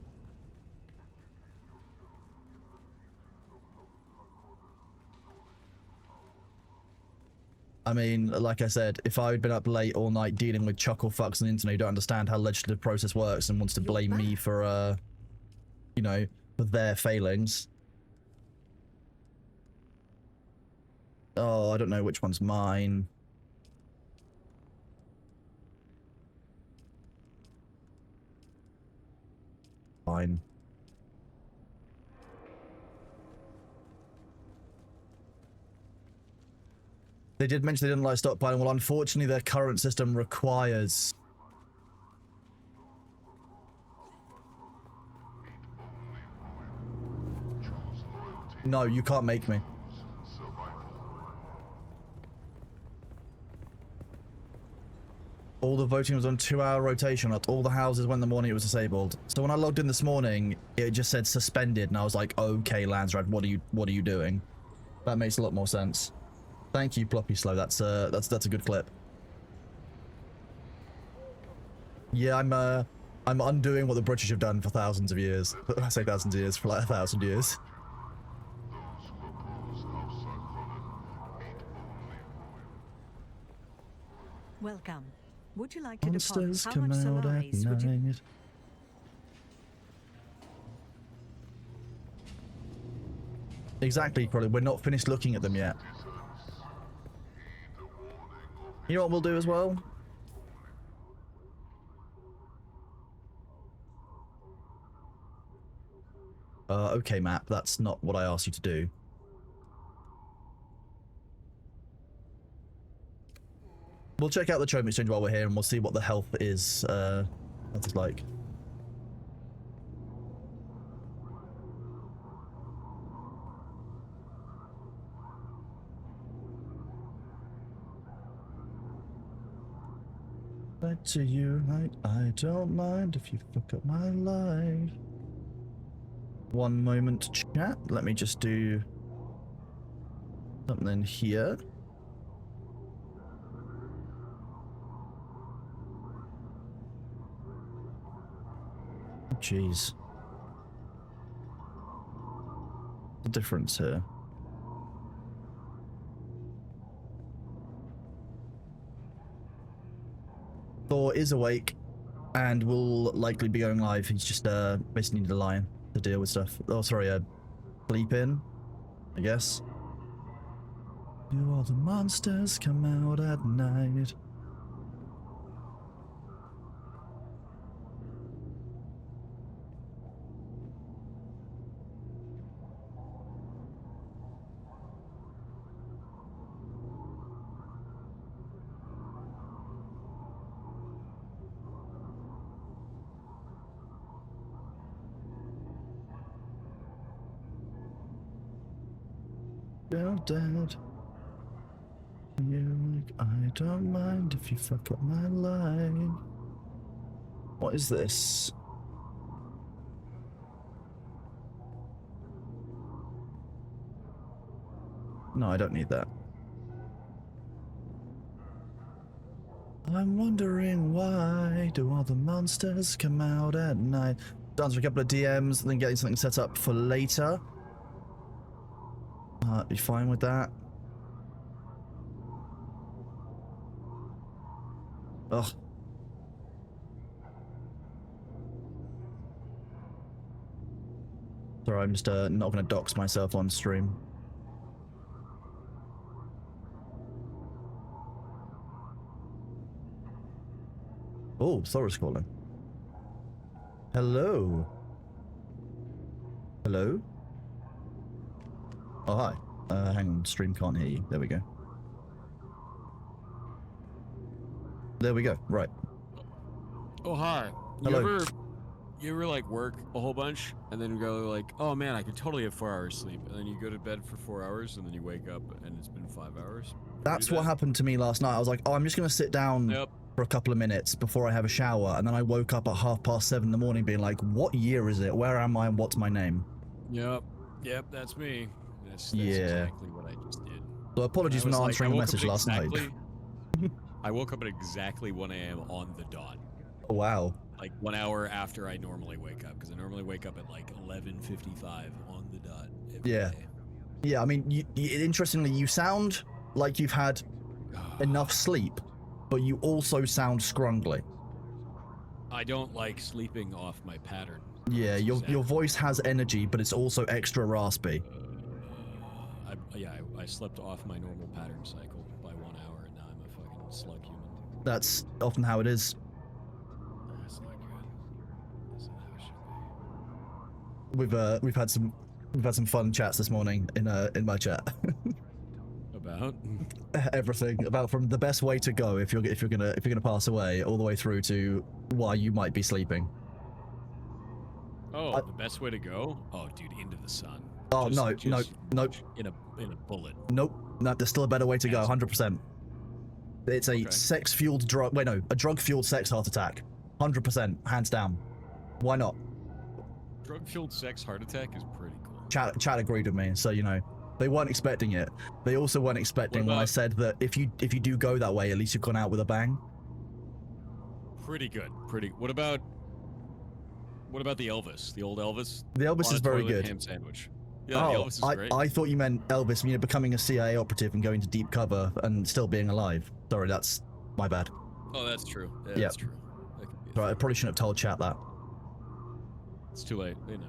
I mean, like I said, if I had been up late all night dealing with chuckle fucks on the internet who don't understand how legislative process works and wants to blame me for, you know, for their failings. Oh, I don't know which one's mine. Fine. They did mention they didn't like stockpiling. Well, unfortunately, their current system requires... No, you can't make me. All the voting was on 2-hour rotation at all the houses when the morning it was disabled. So when I logged in this morning, it just said suspended, and I was like, okay, Landsrad, what are you doing? That makes a lot more sense. Thank you, Ploppy Slow. That's a good clip. Yeah, I'm undoing what the British have done for thousands of years. I say thousands of years, for like 1,000 years. Welcome. Would you like to Monsters deposit? How come much out at Solaris would you... night. Exactly, probably. We're not finished looking at them yet. You know what we'll do as well? Okay, map. That's not what I asked you to do. We'll check out the Chome Exchange while we're here, and we'll see what the health is, what it's like. Back to you, I don't mind if you fuck up my life. One moment, chat. Let me just do something here. Jeez. The difference here. Thor is awake and will likely be going live. He's just basically need a lion to deal with stuff. Oh, sorry, bleep in, I guess. Do all the monsters come out at night? You're dead. You I don't mind if you fuck up my line. What is this? No, I don't need that. I'm wondering why do all the monsters come out at night? Answer a couple of DMs, then getting something set up for later. You fine with that? Ugh. Sorry, I'm just not gonna dox myself on stream. Oh, Thora's calling. Hello. Hello? Oh, hi. Hang on, stream can't hear you. There we go. There we go, right. Oh, hi. Hello. You ever like work a whole bunch and then go like, oh man, I could totally have 4 hours sleep. And then you go to bed for 4 hours and then you wake up and it's been 5 hours? That's what happened to me last night. I was like, oh, I'm just going to sit down for a couple of minutes before I have a shower. And then I woke up at 7:30 in the morning being like, what year is it? Where am I? And what's my name? Yep, that's me. That's Yeah. exactly what I just did. So apologies for not answering the message last night. I woke up at exactly 1 a.m. on the dot. Oh, wow. Like 1 hour after I normally wake up, because I normally wake up at like 11:55 on the dot. Every Yeah. day. Yeah, I mean, interestingly, you sound like you've had enough sleep, but you also sound scrungly. I don't like sleeping off my pattern. Yeah, That's your exactly voice has energy, but it's also extra raspy. I slept off my normal pattern cycle by 1 hour, and now I'm a fucking slug human. That's often how it is. That's not good. That's not how it should be. We've had some fun chats this morning in my chat. About Everything about from the best way to go if you're gonna pass away, all the way through to why you might be sleeping. the best way to go? Oh, dude, into the sun. Oh, no, nope. In a bullet. Nope. No, there's still a better way to go. 100%. It's a sex-fueled drug. Wait, no, a drug-fueled sex heart attack. 100%, hands down. Why not? Drug-fueled sex heart attack is pretty cool. Chat agreed with me, so you know they weren't expecting it. They also weren't expecting when I said that if you do go that way, at least you've gone out with a bang. Pretty good. What about the Elvis? The old Elvis? The Elvis On is a very toilet good. ham sandwich. Yeah, the Elvis is great. I thought you meant Elvis, becoming a CIA operative and going to deep cover and still being alive. Sorry, that's my bad. Oh, that's true. Yeah, Yep. that's true. That could be a Right, I thing. probably shouldn't have told chat that. It's too late. They know.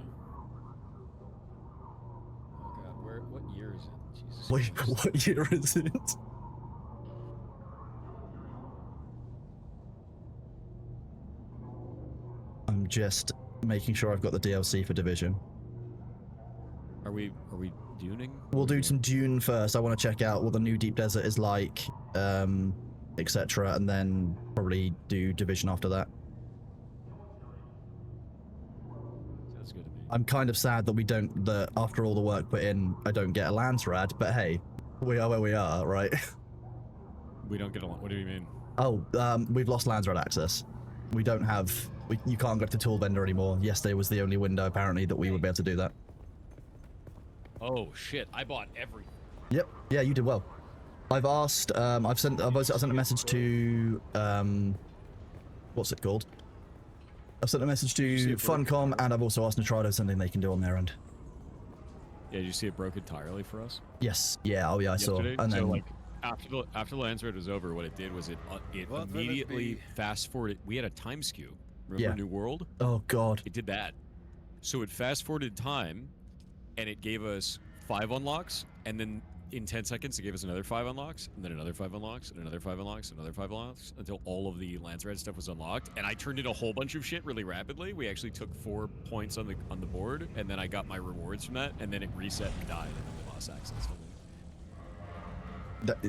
Oh god, what year is it? Jesus Wait, Christ. what year is it? I'm just making sure I've got the DLC for Division. Are we duning? We'll do some Dune first. I want to check out what the new Deep Desert is like, etc., and then probably do Division after that. Sounds good to me. I'm kind of sad that after all the work put in, I don't get a Lance Rad, but hey, we are where we are, right? We don't get along. What do you mean? Oh, we've lost Lance Rad access. We don't have. You can't go to Tool Vendor anymore. Yesterday was the only window apparently that we would be able to do that. Oh shit! I bought everything. Yep. Yeah, you did well. I've asked. I sent a message to. What's it called? I've sent a message to Funcom, and I've also asked Nitrado something they can do on their end. Yeah, did you see it broke entirely for us? Yes. Yeah. Oh yeah, I saw. Yesterday? And so then like after the Lance Raid was over, what it did was it immediately fast forwarded. We had a time skew. Remember New World? Oh god. It did that. So it fast forwarded time, and it gave us 5 unlocks, and then in 10 seconds it gave us another 5 unlocks, and then another 5 unlocks, and another 5 unlocks, and another 5 unlocks, until all of the Lance Red stuff was unlocked. And I turned in a whole bunch of shit really rapidly. We actually took 4 points on the board, and then I got my rewards from that, and then it reset and died, and then we lost access to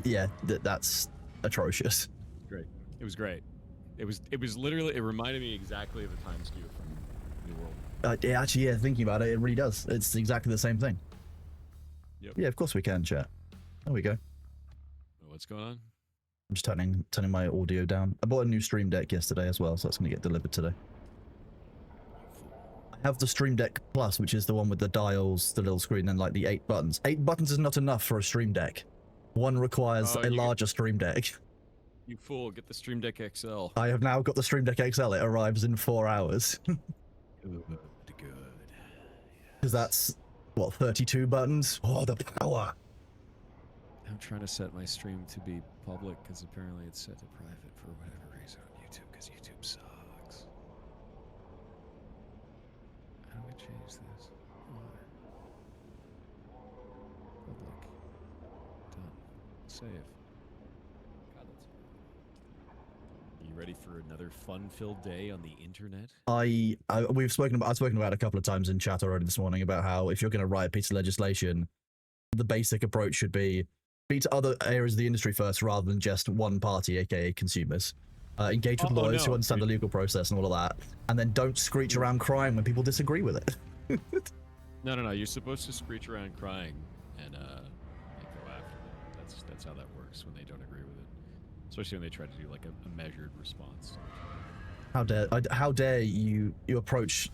it. That's atrocious. Great. It was great. It was literally, it reminded me exactly of the time skew from New World. Yeah, thinking about it, it really does. It's exactly the same thing. Yep. Yeah, of course we can, chat. There we go. What's going on? I'm just turning my audio down. I bought a new Stream Deck yesterday as well, so that's going to get delivered today. I have the Stream Deck Plus, which is the one with the dials, the little screen, and like the 8 buttons. 8 buttons is not enough for a Stream Deck. One requires a larger Stream Deck. You fool, get the Stream Deck XL. I have now got the Stream Deck XL. It arrives in 4 hours. Good. Because that's, what, 32 buttons? Oh, the power. I'm trying to set my stream to be public because apparently it's set to private for whatever reason on YouTube because YouTube sucks. How do I change this? Why? Public. Done. Save. God, that's... Are you ready for another fun-filled day on the internet? I've spoken about it a couple of times in chat already this morning about how if you're going to write a piece of legislation, the basic approach should be speak to other areas of the industry first rather than just one party, aka consumers. Engage with lawyers who understand the legal process and all of that, and then don't screech around crying when people disagree with it. No. You're supposed to screech around crying and go after them. That's how that works when they don't agree with it. Especially when they try to do like a measured response. How dare you approach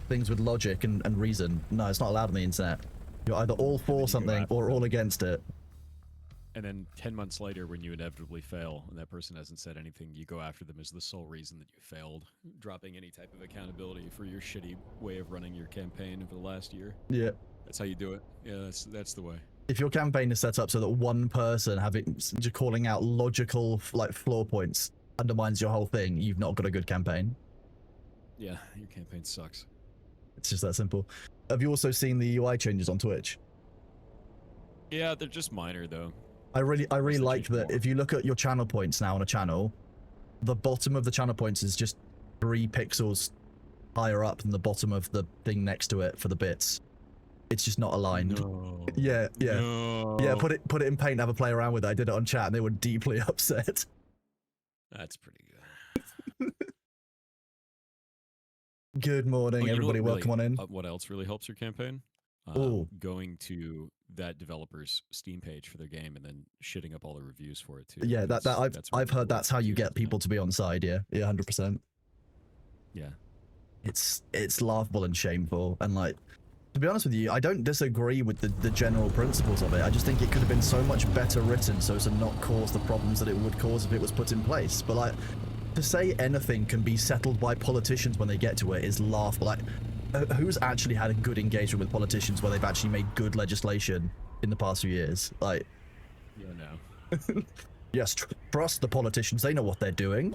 things with logic and reason? No, it's not allowed on the internet. You're either all for something or all against it. And then 10 months later, when you inevitably fail and that person hasn't said anything, you go after them as the sole reason that you failed, dropping any type of accountability for your shitty way of running your campaign over the last year. Yeah. That's how you do it. Yeah, that's the way. If your campaign is set up so that one person just calling out logical like flaw points undermines your whole thing, you've not got a good campaign. Yeah, your campaign sucks. It's just that simple. Have you also seen the UI changes on Twitch? Yeah, they're just minor though. I really like that if you look at your channel points now on a channel, the bottom of the channel points is just 3 pixels higher up than the bottom of the thing next to it for the bits. It's just not aligned. No. Yeah. No. Yeah, put it in Paint, have a play around with it. I did it on chat and they were deeply upset. That's pretty good. Good morning, everybody. Welcome on in. What else really helps your campaign? Going to that developer's Steam page for their game and then shitting up all the reviews for it too. Yeah, I've heard that's how you get people to be on side. Yeah, 100%. Yeah, it's laughable and shameful, and like, to be honest with you, I don't disagree with the general principles of it. I just think it could have been so much better written so as to not cause the problems that it would cause if it was put in place. But like, to say anything can be settled by politicians when they get to it is laughable. Like, who's actually had a good engagement with politicians where they've actually made good legislation in the past few years? Like, yeah, no. Yes, trust the politicians. They know what they're doing.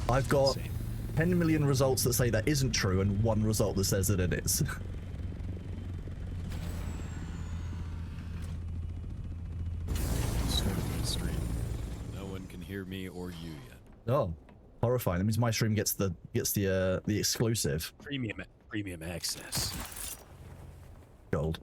I've got 10 million results that say that isn't true and 1 result that says that it is. Started my stream. No one can hear me or you yet. Oh, horrifying. That means my stream gets the exclusive Premium access. gold.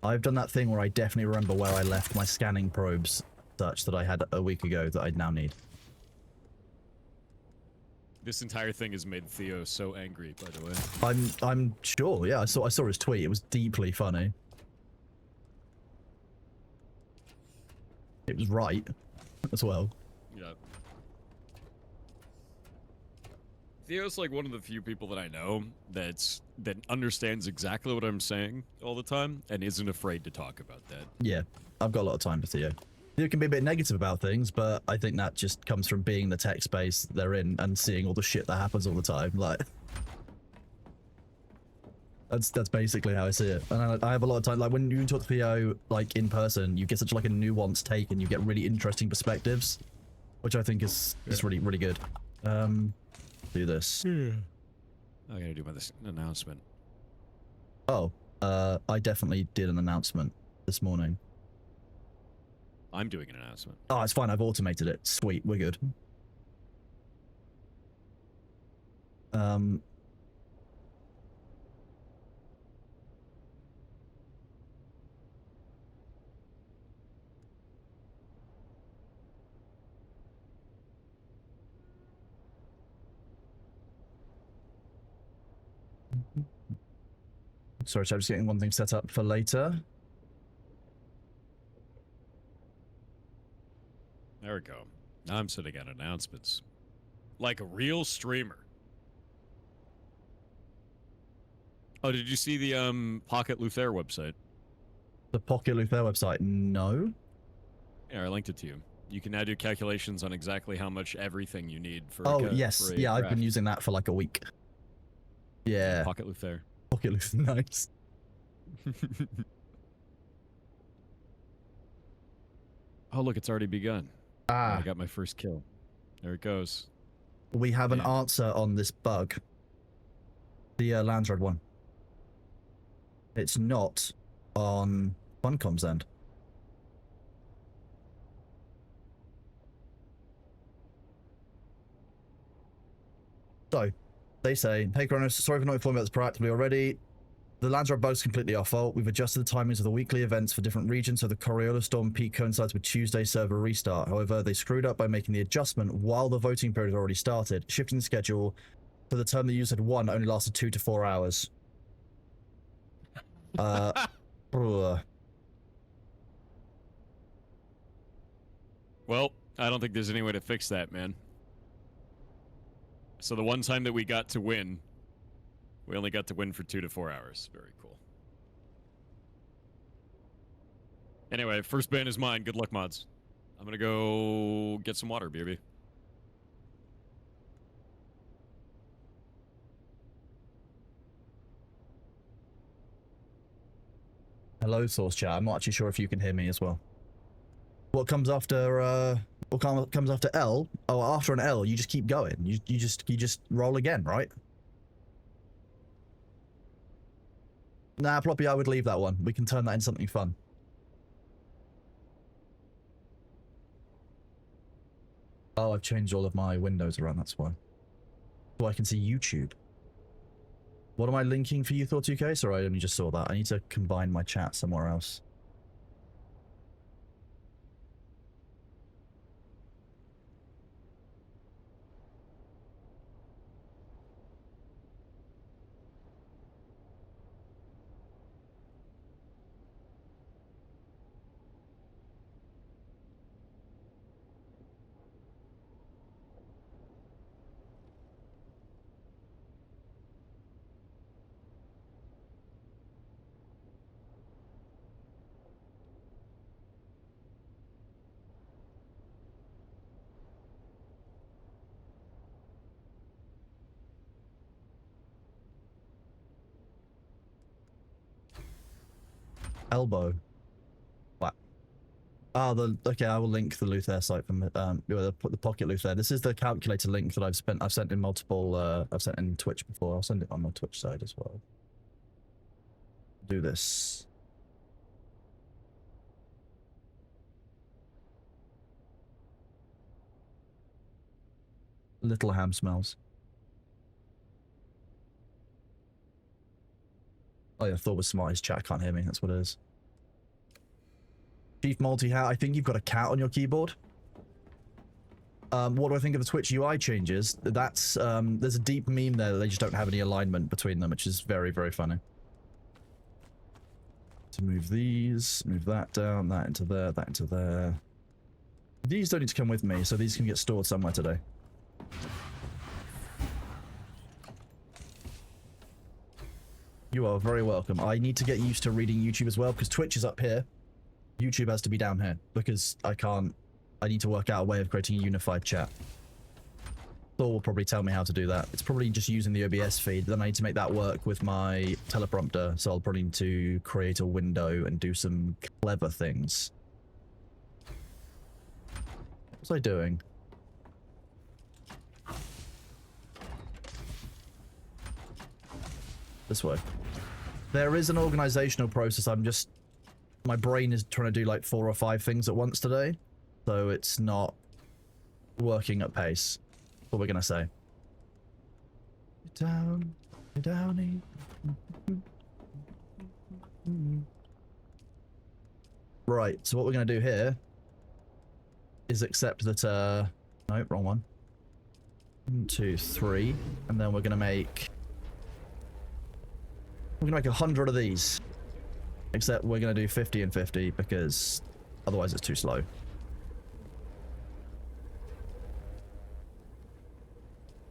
I've done that thing where I definitely remember where I left my scanning probes, such that I had a week ago that I now need. This entire thing has made Theo so angry, by the way. I'm sure. Yeah, I saw his tweet. It was deeply funny. It was right as well. Yeah. Theo's like one of the few people that I know that understands exactly what I'm saying all the time and isn't afraid to talk about that. Yeah, I've got a lot of time for Theo. Theo can be a bit negative about things, but I think that just comes from being the tech space they're in and seeing all the shit that happens all the time. Like, that's basically how I see it. And I have a lot of time, like when you talk to Theo like in person, you get such like a nuanced take and you get really interesting perspectives, which I think is really good. Do this. I gotta do this announcement. Oh, I definitely did an announcement this morning. I'm doing an announcement. Oh, it's fine. I've automated it. Sweet. We're good. Sorry, I'm just getting one thing set up for later. There we go. Now I'm sitting at announcements. Like a real streamer. Oh, did you see the Pocket Luther website? The Pocket Luther website? No. Yeah, I linked it to you. You can now do calculations on exactly how much everything you need for Oh, a yes. for a Yeah, I've been craft. using that for like a week. Yeah. Pocket Luther. Pocket Luther, nice. Oh, look, it's already begun. Ah. I got my first kill. There it goes. We have an Man. answer on this bug. The Landsred one. It's not on Funcom's end. So, they say, hey Kronos, sorry for not informing about this proactively already. The Landsred bug is completely our fault. We've adjusted the timings of the weekly events for different regions so the Coriolis Storm peak coincides with Tuesday server restart. However, they screwed up by making the adjustment while the voting period had already started, shifting the schedule so the term the user had won only lasted 2 to 4 hours. Ugh. Well, I don't think there's any way to fix that, man. So the one time that we got to win, we only got to win for 2 to 4 hours. Very cool. Anyway, first ban is mine. Good luck, mods. I'm gonna go get some water, BRB. Hello, Source Chat. I'm not actually sure if you can hear me as well. What comes after, what comes after L? Oh, after an L, you just keep going. You just roll again, right? Nah, Ploppy, I would leave that one. We can turn that into something fun. Oh, I've changed all of my windows around, that's why. So I can see YouTube. What am I linking for you, Thor2K? Sorry, I only just saw that. I need to combine my chat somewhere else. Elbow. What? Ah, okay. I will link the Luther site from the Pocket Luther. This is the calculator link that I've sent in multiple. I've sent in Twitch before. I'll send it on my Twitch side as well. Do this. Little ham smells. Oh yeah, Thor was smart. His chat can't hear me. That's what it is. Chief Multi-Hat, I think you've got a cat on your keyboard. What do I think of the Twitch UI changes? That's, there's a deep meme there that they just don't have any alignment between them, which is very, very funny. To move these, move that down, that into there, that into there. These don't need to come with me, so these can get stored somewhere today. You are very welcome. I need to get used to reading YouTube as well, because Twitch is up here. YouTube has to be down here, because I need to work out a way of creating a unified chat. Thor will probably tell me how to do that. It's probably just using the OBS feed, then I need to make that work with my teleprompter, so I'll probably need to create a window and do some clever things. What was I doing? This way. There is an organizational process. My brain is trying to do like 4 or 5 things at once today, so it's not working at pace. That's what we're gonna say. Down, downy. Right. So what we're gonna do here is accept that. No, wrong one. 1, 2, 3, and then we're gonna make We're gonna make 100 of these. Except we're gonna do 50 and 50 because otherwise it's too slow.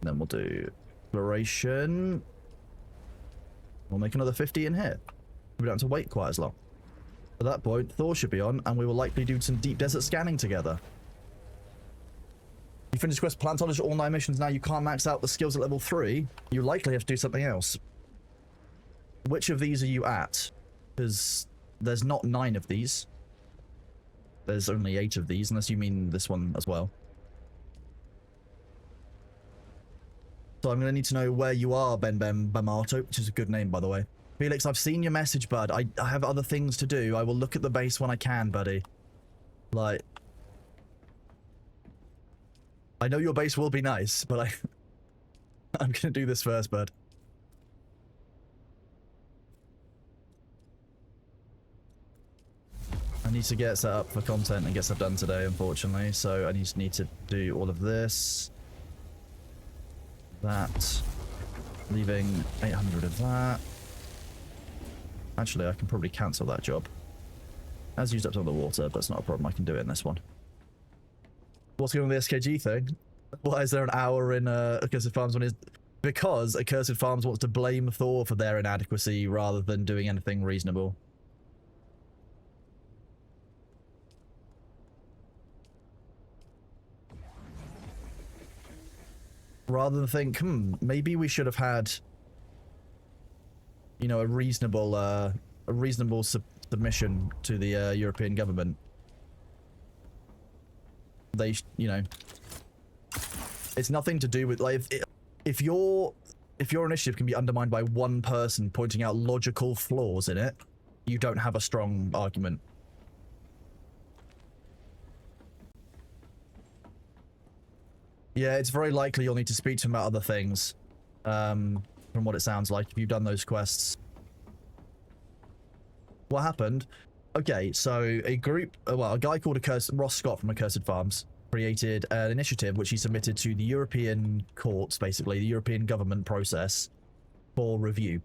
Then we'll do exploration. We'll make another 50 in here. We don't have to wait quite as long. At that point, Thor should be on, and we will likely do some deep desert scanning together. You finish quest paleontologist all 9 missions now. You can't max out the skills at level 3. You likely have to do something else. Which of these are you at? Because there's not 9 of these. There's only 8 of these, unless you mean this one as well. So I'm going to need to know where you are, Ben Bamato, which is a good name, by the way. Felix, I've seen your message, bud. I have other things to do. I will look at the base when I can, buddy. Like... I know your base will be nice, but I'm going to do this first, bud. I need to get set up for content and get stuff done today, unfortunately. So I just need to do all of this. That. Leaving 800 of that. Actually, I can probably cancel that job. Has used up some of the water, but that's not a problem. I can do it in this one. What's going on with the SKG thing? Why is there an hour in Accursed Farms when it's... Because Accursed Farms wants to blame Thor for their inadequacy rather than doing anything reasonable. Rather than think, maybe we should have had, you know, a reasonable submission to the European government. They, you know, it's nothing to do with, like, if your initiative can be undermined by one person pointing out logical flaws in it, you don't have a strong argument. Yeah, it's very likely you'll need to speak to him about other things, from what it sounds like, if you've done those quests. What happened? Okay, so a group, well, a guy called Ross Scott from Accursed Farms created an initiative which he submitted to the European courts, basically, the European government process, for review.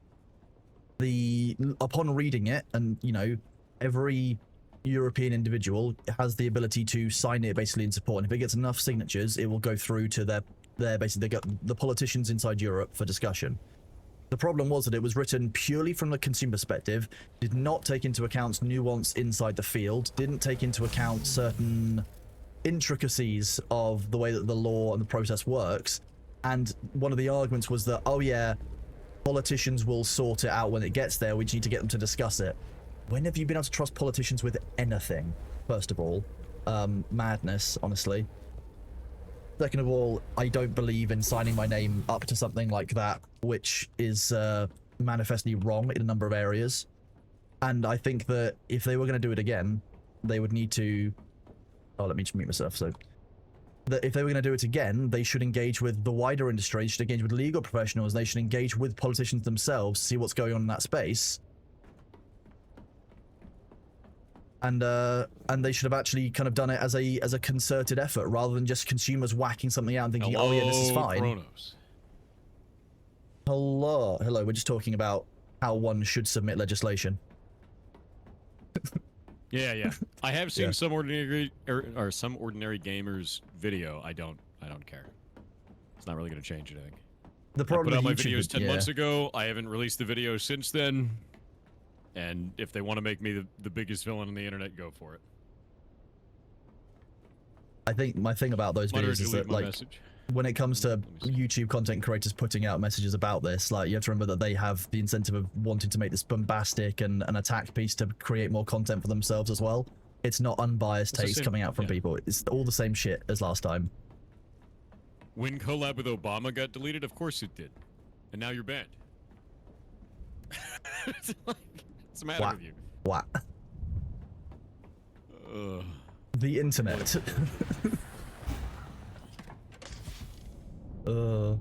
Upon reading it, and, you know, every European individual has the ability to sign it basically in support, and if it gets enough signatures, it will go through to their basically the politicians inside Europe for discussion. The problem was that it was written purely from the consumer perspective, did not take into account nuance inside the field, didn't take into account certain intricacies of the way that the law and the process works, and one of the arguments was that, oh yeah, politicians will sort it out when it gets there, we just need to get them to discuss it. When have you been able to trust politicians with anything, first of all? Madness, honestly. Second of all, I don't believe in signing my name up to something like that, which is manifestly wrong in a number of areas. And I think that if they were going to do it again, they would need to... Oh, let me just mute myself. So, that if they were going to do it again, they should engage with the wider industry, they should engage with legal professionals, they should engage with politicians themselves to see what's going on in that space. And they should have actually kind of done it as a concerted effort, rather than just consumers whacking something out and thinking, oh yeah, this is fine. Chronos. Hello. We're just talking about how one should submit legislation. Yeah. I have seen some ordinary or some ordinary gamers video. I don't care. It's not really going to change anything. The problem I put out my YouTube, videos 10 months ago. I haven't released the video since then. And if they want to make me the biggest villain on the internet, go for it. I think my thing about those videos is that, like, when it comes to YouTube content creators putting out messages about this, like, you have to remember that they have the incentive of wanting to make this bombastic and an attack piece to create more content for themselves as well. It's not unbiased taste coming out from people. It's all the same shit as last time. When collab with Obama got deleted, of course it did. And now you're banned. It's like, what's the matter with you? What? The internet. You're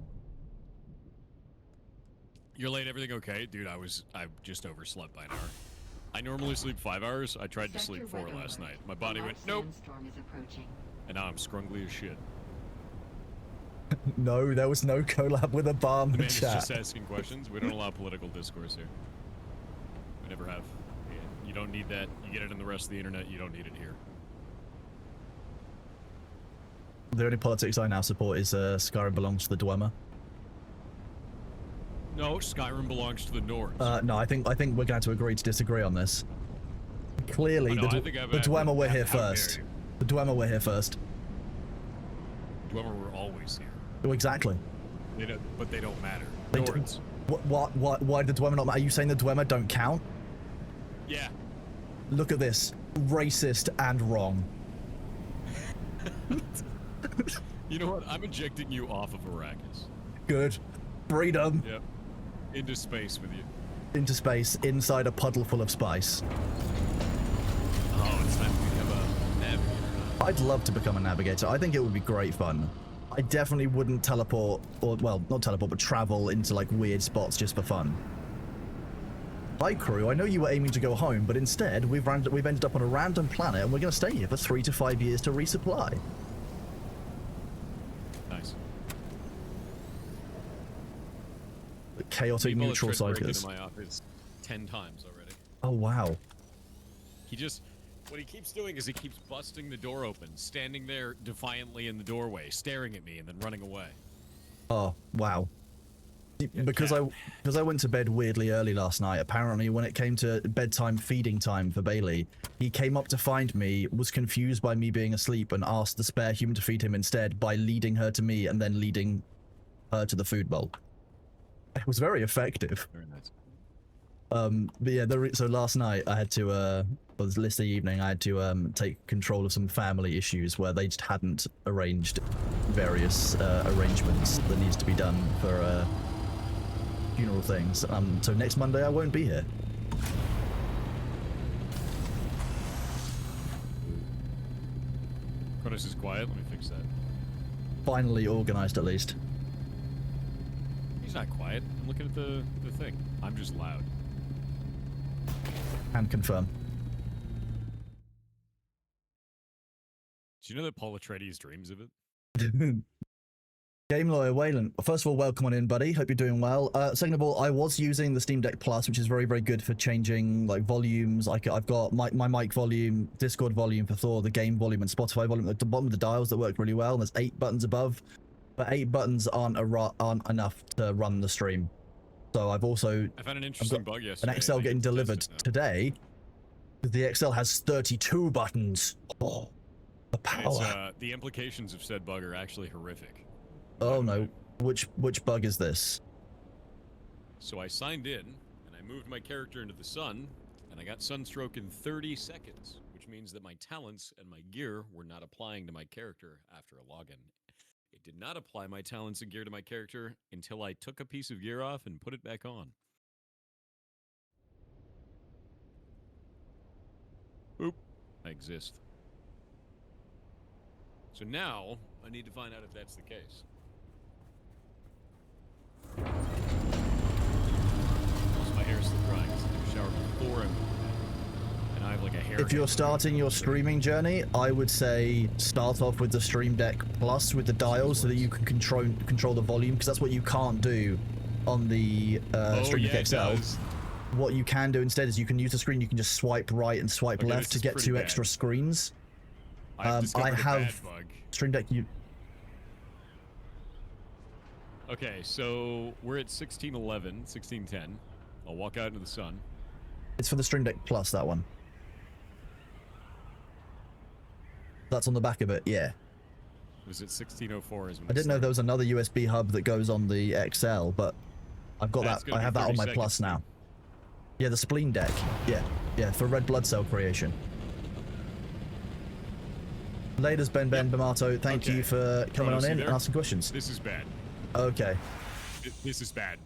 late, everything okay? Dude, I just overslept by an hour. I normally sleep 5 hours. I tried to sleep 4 last night. My body went, nope. And now I'm scrungly as shit. No, there was no collab with Obama The man is chat. just asking questions. We don't allow political discourse here. never have. Yeah, you don't need that. You get it on the rest of the internet. You don't need it here. The only politics I now support is Skyrim belongs to the Dwemer. No, Skyrim belongs to the Nords. No, I think we're going to have to agree to disagree on this. Clearly, the Dwemer were here first. The Dwemer were here first. Dwemer were always here. Oh, exactly. But they don't matter. They Nords. Why did the Dwemer not matter? Are you saying the Dwemer don't count? Yeah. Look at this. Racist and wrong. You know what? I'm ejecting you off of Arrakis. Good. Freedom. Yep. Into space with you. Into space, inside a puddle full of spice. Oh, it's time to become a navigator. I'd love to become a navigator. I think it would be great fun. I definitely wouldn't teleport, or, well, not teleport, but travel into, like, weird spots just for fun. Hi, crew. I know you were aiming to go home, but instead, we've ended up on a random planet, and we're going to stay here for 3 to 5 years to resupply. Nice. The chaotic People neutral have tried to break cycles. into my office 10 times already. Oh, wow. What he keeps doing is he keeps busting the door open, standing there defiantly in the doorway, staring at me, and then running away. Oh, wow. Because I went to bed weirdly early last night, apparently when it came to bedtime feeding time for Bailey, he came up to find me, was confused by me being asleep, and asked the spare human to feed him instead by leading her to me and then leading her to the food bowl. It was very effective. Very nice. But yeah, so last night I had to, well, this list of the evening, I had to take control of some family issues where they just hadn't arranged various arrangements that needs to be done for funeral things. So next Monday I won't be here. Cronus is quiet. Let me fix that. Finally organized, at least. He's not quiet. I'm looking at the thing. I'm just loud. And confirm. Do you know that Paul Atreides dreams of it? Game Lawyer Wayland. First of all, welcome on in, buddy. Hope you're doing well. Second of all, I was using the Steam Deck Plus, which is very, very good for changing like volumes. Like I've got my mic volume, Discord volume for Thor, the game volume, and Spotify volume at the bottom of the dials that work really well. And there's 8 buttons above, but 8 buttons aren't enough to run the stream. So I found an interesting bug yesterday. An XL getting delivered today. The XL has 32 buttons. Oh, the power. The implications of said bug are actually horrific. Oh no, which bug is this? So I signed in, and I moved my character into the sun, and I got sunstroke in 30 seconds, which means that my talents and my gear were not applying to my character after a login. It did not apply my talents and gear to my character until I took a piece of gear off and put it back on. Oop. I exist. So now, I need to find out if that's the case. Also, my hair is still drying because I took a shower before I moved. And I have like a hair. If you're starting your streaming journey, I would say start off with the Stream Deck Plus with the dials so that you can control the volume, because that's what you can't do on the Stream Deck XL. What you can do instead is you can use the screen, you can just swipe right and swipe left to get 2 extra screens. I have Stream Deck. Okay, so we're at 1611, 1610. I'll walk out into the sun. It's for the Stream Deck Plus, that one. That's on the back of it, yeah. It was at 1604 is when I didn't know there was another USB hub that goes on the XL, but I've got that. I have that on my Plus now. Yeah, the spleen deck. Yeah, for red blood cell creation. Ladies, Ben Bamato, thank you for coming on in and asking questions. This is bad. Okay. This is bad,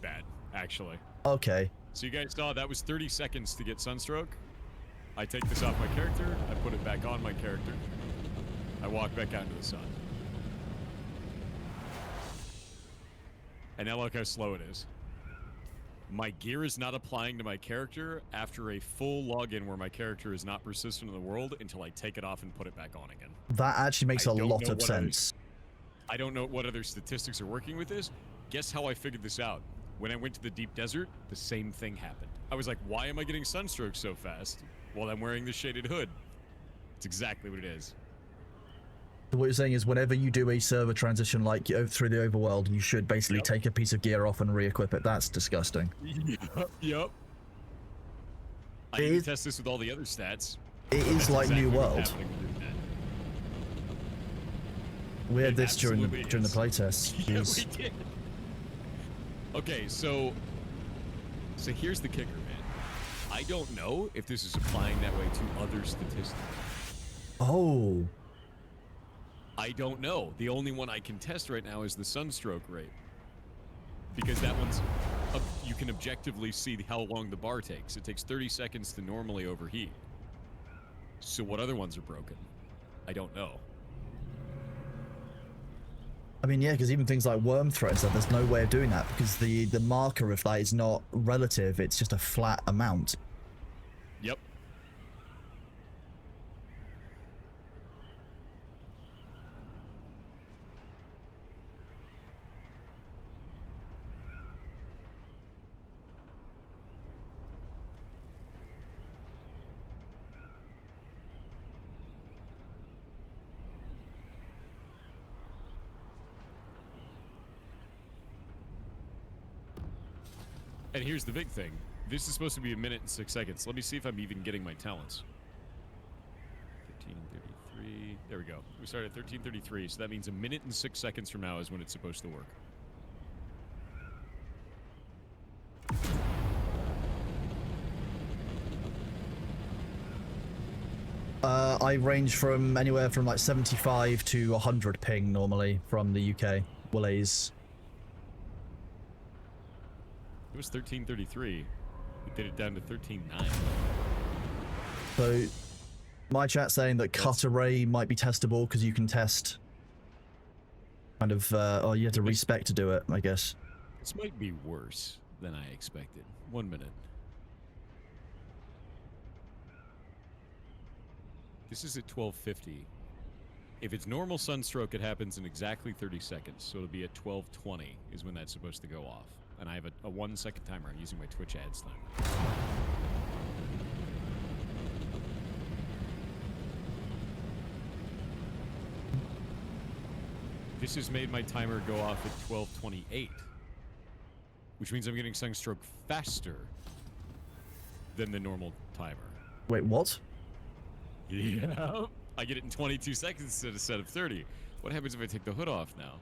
actually. Okay. So you guys saw that was 30 seconds to get sunstroke. I take this off my character, I put it back on my character. I walk back out into the sun. And now look how slow it is. My gear is not applying to my character after a full login where my character is not persistent in the world until I take it off and put it back on again. That actually makes a lot of sense. I don't know what other statistics are working with this. Guess how I figured this out? When I went to the deep desert, the same thing happened. I was like, why am I getting sunstroke so fast? Well, I'm wearing the shaded hood. It's exactly what it is. What you're saying is whenever you do a server transition like through the overworld, you should basically take a piece of gear off and re-equip it. That's disgusting. Yep. I need to test this with all the other stats. It is like exactly New what's World. happening with that. We had It this during the absolutely is. playtest. Yeah, we did. Okay, so here's the kicker, man. I don't know if this is applying that way to other statistics. Oh. I don't know. The only one I can test right now is the sunstroke rate. Because that one's, you can objectively see how long the bar takes. It takes 30 seconds to normally overheat. So what other ones are broken? I don't know. I mean, yeah, because even things like worm threats, there's no way of doing that because the marker of that is not relative. It's just a flat amount. Yep. And here's the big thing. This is supposed to be 1 minute and 6 seconds. Let me see if I'm even getting my talents. 13:33. There we go. We started at 13:33, so that means 1 minute and 6 seconds from now is when it's supposed to work. I range from anywhere from like 75 to 100 ping normally from the UK. Wallays. It was 13:33. We did it down to 13:09. So, my chat saying that cut array might be testable because you can test kind of, oh, you have to respec to do it, I guess. This might be worse than I expected. 1 minute. This is at 12:50. If it's normal sunstroke, it happens in exactly 30 seconds. So it'll be at 12:20 is when that's supposed to go off. And I have a 1 second timer. I'm using my Twitch ads timer. This has made my timer go off at 12:28, which means I'm getting sunstroke faster than the normal timer. Wait, what? Yeah. I get it in 22 seconds instead of 30. What happens if I take the hood off now?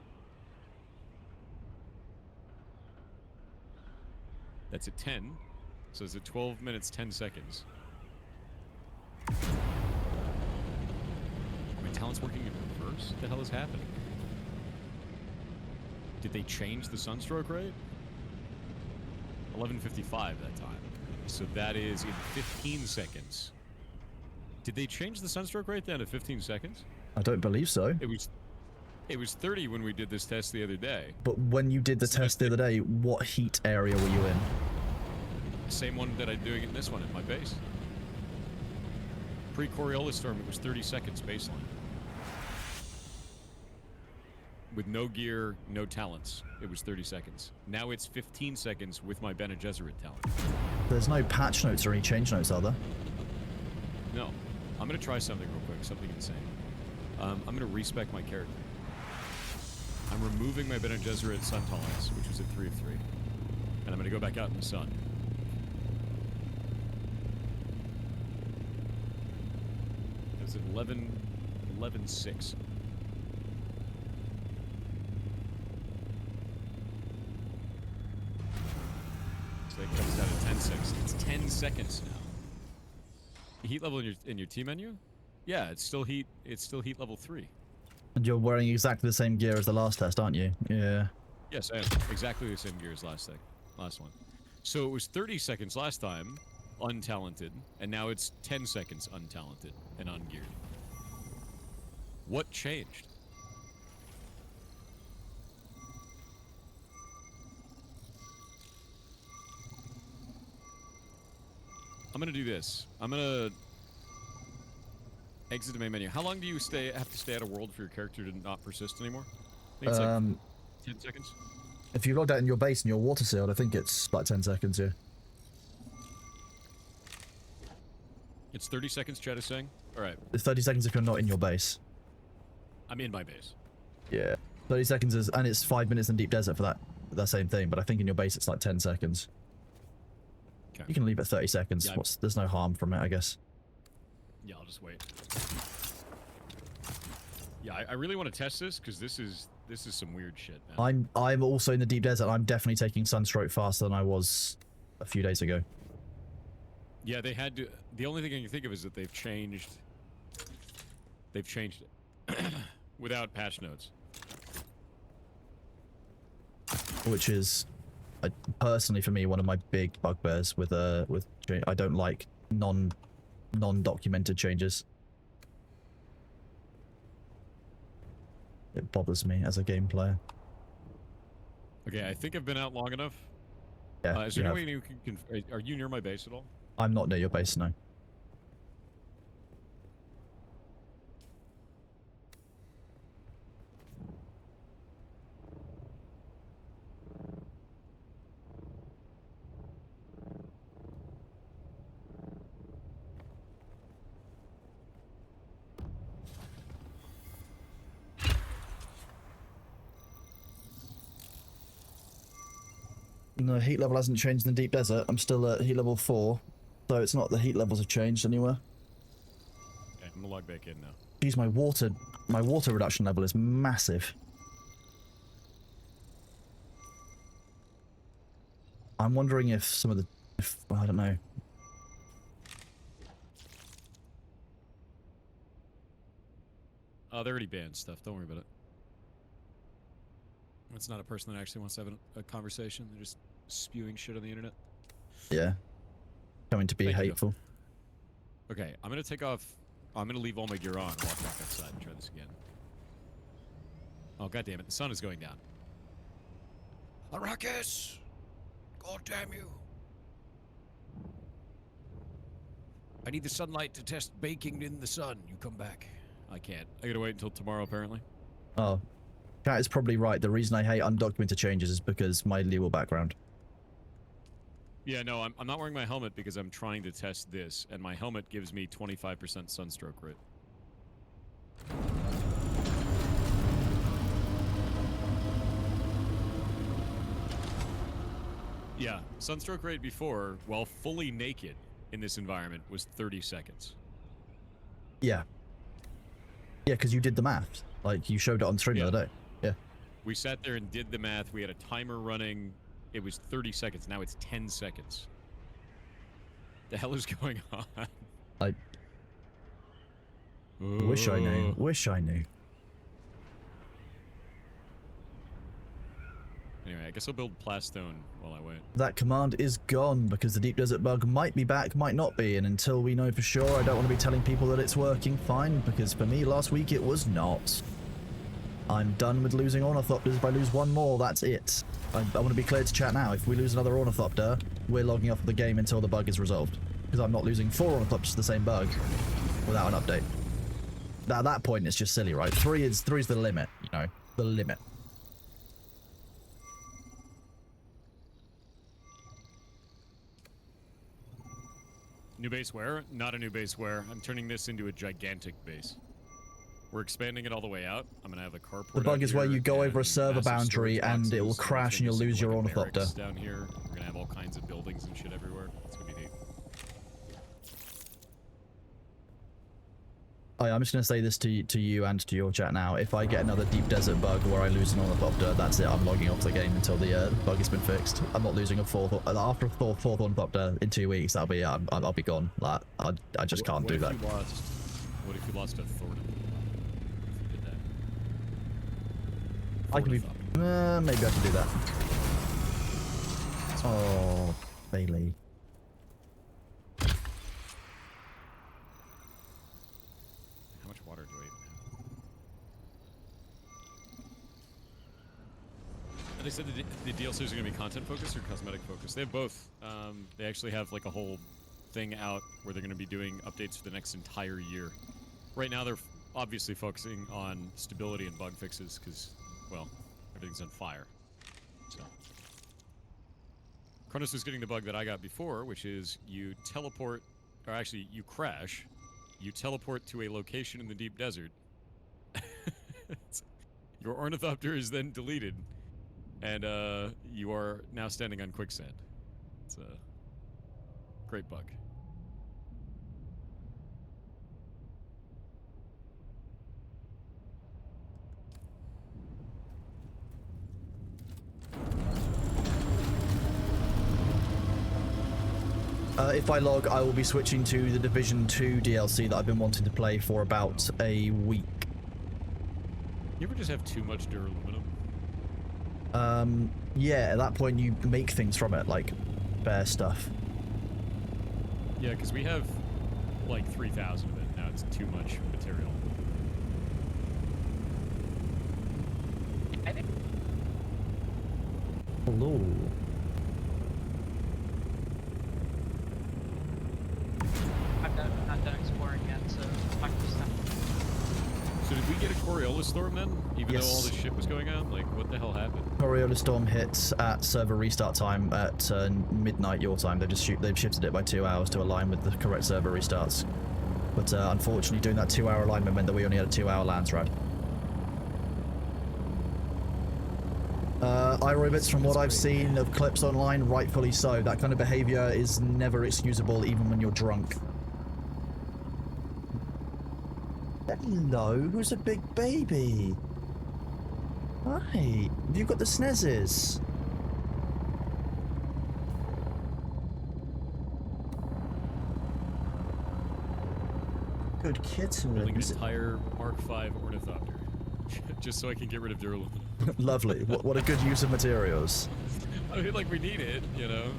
That's at 10. So it's at 12 minutes, 10 seconds. My talent's working in reverse? What the hell is happening? Did they change the sunstroke rate? 11:55 that time. So that is in 15 seconds. Did they change the sunstroke rate down to 15 seconds? I don't believe so. It was 30 when we did this test the other day. But when you did the test the other day, what heat area were you in? Same one that I'm doing in this one at my base. Pre-Coriolis Storm, it was 30 seconds baseline. With no gear, no talents, it was 30 seconds. Now it's 15 seconds with my Bene Gesserit talent. There's no patch notes or any change notes, are there? No. I'm going to try something real quick, something insane. I'm going to respec my character. I'm removing my Bene Gesserit sun tolerance, which was at 3 of 3. And I'm going to go back out in the sun. It was at 11:6. So it comes down to 10 seconds. It's 10 seconds now. The heat level in your T menu? Yeah, it's still heat level 3. And you're wearing exactly the same gear as the last test, aren't you? Yeah. Yes, I am. Exactly the same gear as last one. So it was 30 seconds last time, untalented, and now it's 10 seconds untalented and ungeared. What changed? I'm gonna do this. I'm gonna exit the main menu. How long do you have to stay out of world for your character to not persist anymore? I think it's like 10 seconds. If you logged out in your base and you're water sealed, I think it's like 10 seconds, yeah. It's 30 seconds, Chad is saying. All right, It's 30 seconds if you're not in your base. I'm in my base. Yeah. 30 seconds is, and it's 5 minutes in deep desert for that same thing, but I think in your base it's like 10 seconds. Okay. You can leave it 30 seconds. Yeah, There's no harm from it, I guess. Yeah, I'll just wait. Yeah, I really want to test this because this is some weird shit, man. I'm also in the deep desert. I'm definitely taking sunstroke faster than I was a few days ago. Yeah, they had to. The only thing I can think of is that they've changed. They've changed it without patch notes. Which is, personally for me, one of my big bugbears with I don't like non-documented changes. It bothers me as a game player. Okay, I think I've been out long enough. Yeah, Is there any way you can? Are you near my base at all? I'm not near your base, no. No, heat level hasn't changed in the deep desert. I'm still at heat level 4, so it's not the heat levels have changed anywhere. Okay, I'm gonna log back in now. Geez, my water reduction level is massive. I'm wondering if some of the, I don't know. Oh, they already banned stuff. Don't worry about it. It's not a person that actually wants to have a conversation. They're just spewing shit on the internet. Yeah. Going to be Thank you. hateful. Okay, I'm gonna take off. I'm gonna leave all my gear on and walk back outside and try this again. Oh, god damn it! The sun is going down. Arrakis! God damn you! I need the sunlight to test baking in the sun. You come back. I can't. I gotta wait until tomorrow, apparently. Oh. Cat is probably right. The reason I hate undocumented changes is because my legal background. Yeah, no, I'm not wearing my helmet because I'm trying to test this, and my helmet gives me 25% sunstroke rate. Yeah, sunstroke rate before, while fully naked in this environment, was 30 seconds. Yeah. Yeah, because you did the math. Like, you showed it on stream the other day. Yeah. We sat there and did the math. We had a timer running. It was 30 seconds. Now it's 10 seconds. The hell is going on? I wish I knew. Wish I knew. Anyway, I guess I'll build plastone while I wait. That command is gone because the deep desert bug might be back, might not be, and until we know for sure, I don't want to be telling people that it's working fine, because for me last week it was not. I'm done with losing ornithopters. If I lose one more, that's it. I want to be clear to chat now. If we lose another ornithopter, we're logging off of the game until the bug is resolved, because I'm not losing 4 ornithopters to the same bug without an update. At that point, it's just silly, right? 3 is the limit, you know, the limit. New base where? Not a new base where. I'm turning this into a gigantic base. We're expanding it all the way out. I'm gonna have a carport. The bug is where you go over a server massive boundary storage and it will boxes, crash and you'll lose your like a ornithopter. barracks down here. We're gonna have all kinds of buildings and shit everywhere. It's gonna be neat. I'm just going to say this to you and to your chat now. If I get another deep desert bug where I lose an ornithopter, that's it. I'm logging off the game until the bug has been fixed. I'm not losing a fourth. After a fourth ornithopter in 2 weeks, that'll be I'll be gone. Like, I just can't do that. What if you lost a thorn? If you did that. I can be. Maybe I can do that. Oh, Bailey. How much water do I even have? They said the DLCs are going to be content focused or cosmetic focused. They have both. They actually have like a whole thing out where they're going to be doing updates for the next entire year. Right now they're obviously focusing on stability and bug fixes because, well, everything's on fire. So Cronus was getting the bug that I got before, which is you teleport or actually, you crash, you teleport to a location in the deep desert. Your ornithopter is then deleted, and you are now standing on quicksand. It's a great bug. If I log, I will be switching to the Division 2 DLC that I've been wanting to play for about a week. You ever just have too much duraluminum? Yeah, at that point you make things from it, like bear stuff. Yeah, because we have like 3,000 of it. Now it's too much material. I think Hello. I'm not done exploring yet, so I can just So did we get a Coriolis storm then? Even though all Yes. this shit was going on? Like, what the hell happened? Coriolis Storm hits at server restart time at midnight your time. They've shifted it by 2 hours to align with the correct server restarts. But unfortunately, doing that 2-hour alignment meant that we only had a 2-hour Lance rad. Irobots, from what I've seen of clips online, rightfully so. That kind of behavior is never excusable, even when you're drunk. Hello, who's a big baby? Hi, have you got the snezzes? Good Building an kittens. entire Mark V ornithopter. Just so I can get rid of duraluminum. Lovely. What a good use of materials. I mean, like, we need it, you know?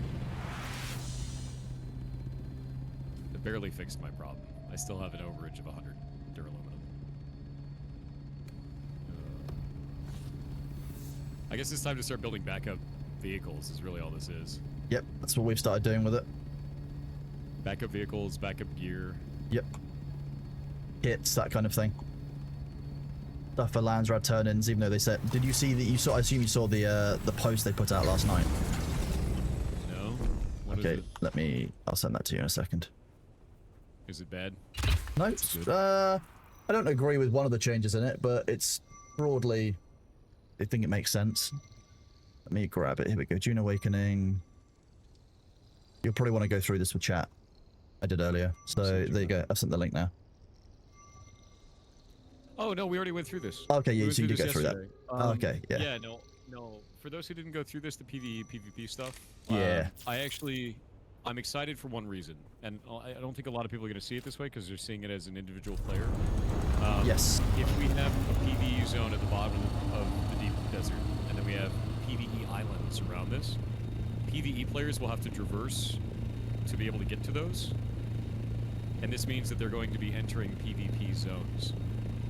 It barely fixed my problem. I still have an overage of 100 duraluminum. I guess it's time to start building backup vehicles is really all this is. Yep, that's what we've started doing with it. Backup vehicles, backup gear. Yep. Kits, that kind of thing. Stuff for Landsrad turn-ins, even though they said... Did you see that you saw... I assume you saw the post they put out last night. No? What is Okay, it? let me... I'll send that to you in a second. Is it bad? No, It's good. I don't agree with one of the changes in it, but it's broadly... I think it makes sense. Let me grab it. Here we go. June Awakening. You'll probably want to go through this with chat. I did earlier. So there you go. I've sent the link now. Oh, no, we already went through this. Okay, We yeah, went so you did this go through that. yesterday. Okay, yeah. Yeah, no. For those who didn't go through this, the PvE, PvP stuff. Yeah. I'm excited for one reason, and I don't think a lot of people are going to see it this way because they're seeing it as an individual player. Yes. If we have a PvE zone at the bottom of the deep desert, and then we have PvE islands around this, PvE players will have to traverse to be able to get to those, and this means that they're going to be entering PvP zones.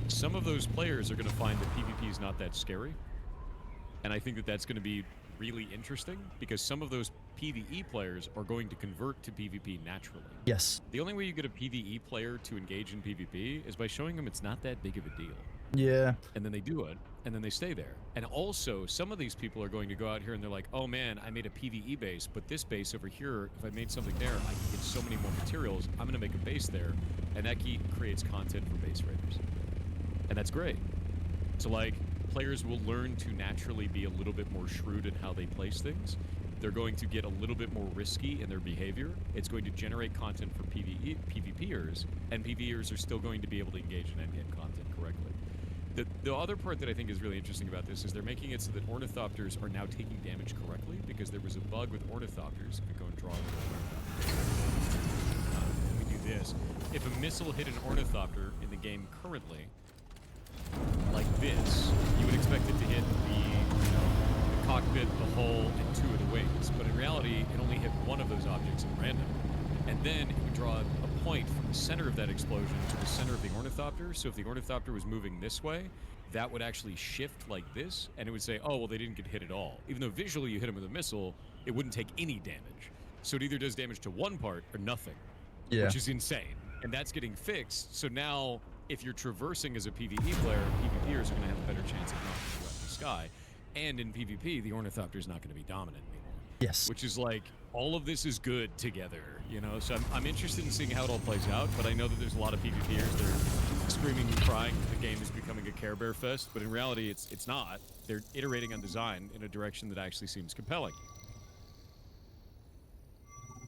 Some of those players are going to find that PvP is not that scary, and I think that that's going to be really interesting because some of those PvE players are going to convert to PvP naturally. Yes. The only way you get a PvE player to engage in PvP is by showing them it's not that big of a deal. Yeah. And then they do it, and then they stay there. And also, some of these people are going to go out here and they're like, oh man, I made a PvE base, but this base over here, if I made something there, I can get so many more materials. I'm going to make a base there, and that creates content for base raiders. And that's great. So, like, players will learn to naturally be a little bit more shrewd in how they place things. They're going to get a little bit more risky in their behavior. It's going to generate content for PvPers, and PvEers are still going to be able to engage in endgame content correctly. The other part that I think is really interesting about this is they're making it so that ornithopters are now taking damage correctly because there was a bug with ornithopters. If we go and draw a little ornithopter. Let me do this. If a missile hit an ornithopter in the game currently, like this, you would expect it to hit the cockpit, the hull, and 2 of the wings. But in reality, it only hit one of those objects at random. And then it would draw a point from the center of that explosion to the center of the ornithopter. So if the ornithopter was moving this way, that would actually shift like this, and it would say, oh, well, they didn't get hit at all. Even though visually you hit them with a missile, it wouldn't take any damage. So it either does damage to one part or nothing, which is insane. And that's getting fixed. So now, if you're traversing as a PvE player, PvPers are going to have a better chance of knocking you out of the sky. And in PvP, the ornithopter is not going to be dominant anymore. Yes. which is like all of this is good together, you know. So I'm interested in seeing how it all plays out. But I know that there's a lot of PvPers that are screaming and crying that the game is becoming a Care Bear fest. But in reality, it's not. They're iterating on design in a direction that actually seems compelling.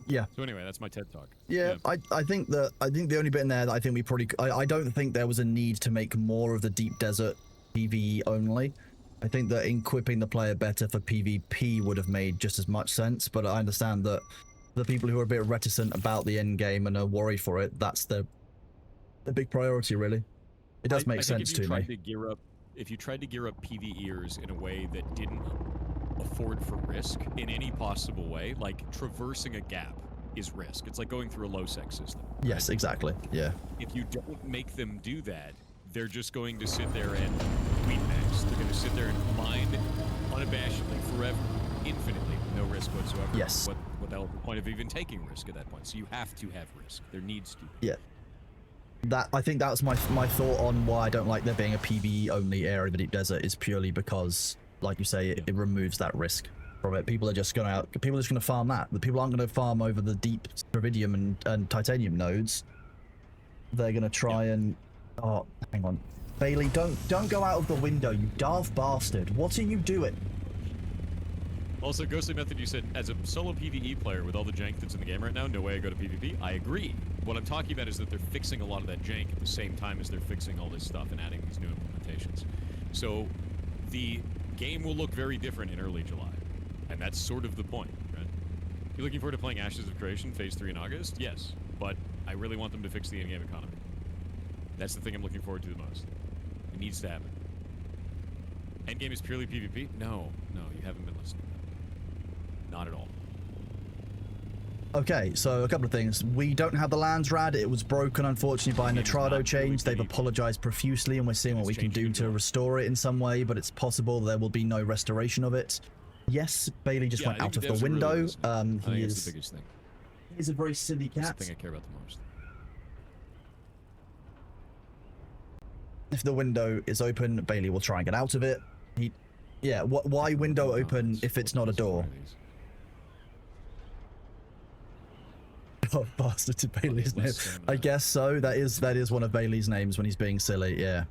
Yeah. So anyway, that's my TED talk. Yeah, I think the only bit in there that I think we probably I don't think there was a need to make more of the Deep Desert PvE only. I think that equipping the player better for PvP would have made just as much sense, but I understand that the people who are a bit reticent about the end game and are worried for it, that's the big priority, really. It does make sense to me. If you tried to gear up PvEers in a way that didn't afford for risk in any possible way, like traversing a gap is risk. It's like going through a low-sec system. Right? Yes, exactly. Yeah. If you don't make them do that, they're just going to sit there and weed max. They're going to sit there and mine unabashedly forever, infinitely, with no risk whatsoever. Yes. What the hell is the point of even taking risk at that point? So you have to have risk. There needs to be. Yeah. I think that was my thought on why I don't like there being a PvE only area of the Deep Desert is purely because, like you say, it removes that risk from it. People are just going to farm that. The people aren't going to farm over the deep Iridium and Titanium nodes. They're going to try and... Oh, hang on. Bailey, don't go out of the window, you daft bastard. What are you doing? Also, Ghostly Method, you said, as a solo PvE player with all the jank that's in the game right now, no way I go to PvP. I agree. What I'm talking about is that they're fixing a lot of that jank at the same time as they're fixing all this stuff and adding these new implementations. So the game will look very different in early July. And that's sort of the point, right? You're looking forward to playing Ashes of Creation Phase 3 in August? Yes. But I really want them to fix the in-game economy. That's the thing I'm looking forward to the most. It needs to happen. Endgame is purely PvP? No, you haven't been listening. Not at all. Okay, so a couple of things. We don't have the lands rad. It was broken, unfortunately, by a Nitrado change. They've apologized profusely, and we're seeing what we can do to restore it in some way, but it's possible there will be no restoration of it. Yes, Bailey just went out of the window. I think it's the biggest thing. He's a very silly cat. That's the thing I care about the most. If the window is open, Bailey will try and get out of it. Yeah, why window open if it's not a door? Oh, bastard to Bailey's name. I guess so. That is one of Bailey's names when he's being silly, yeah.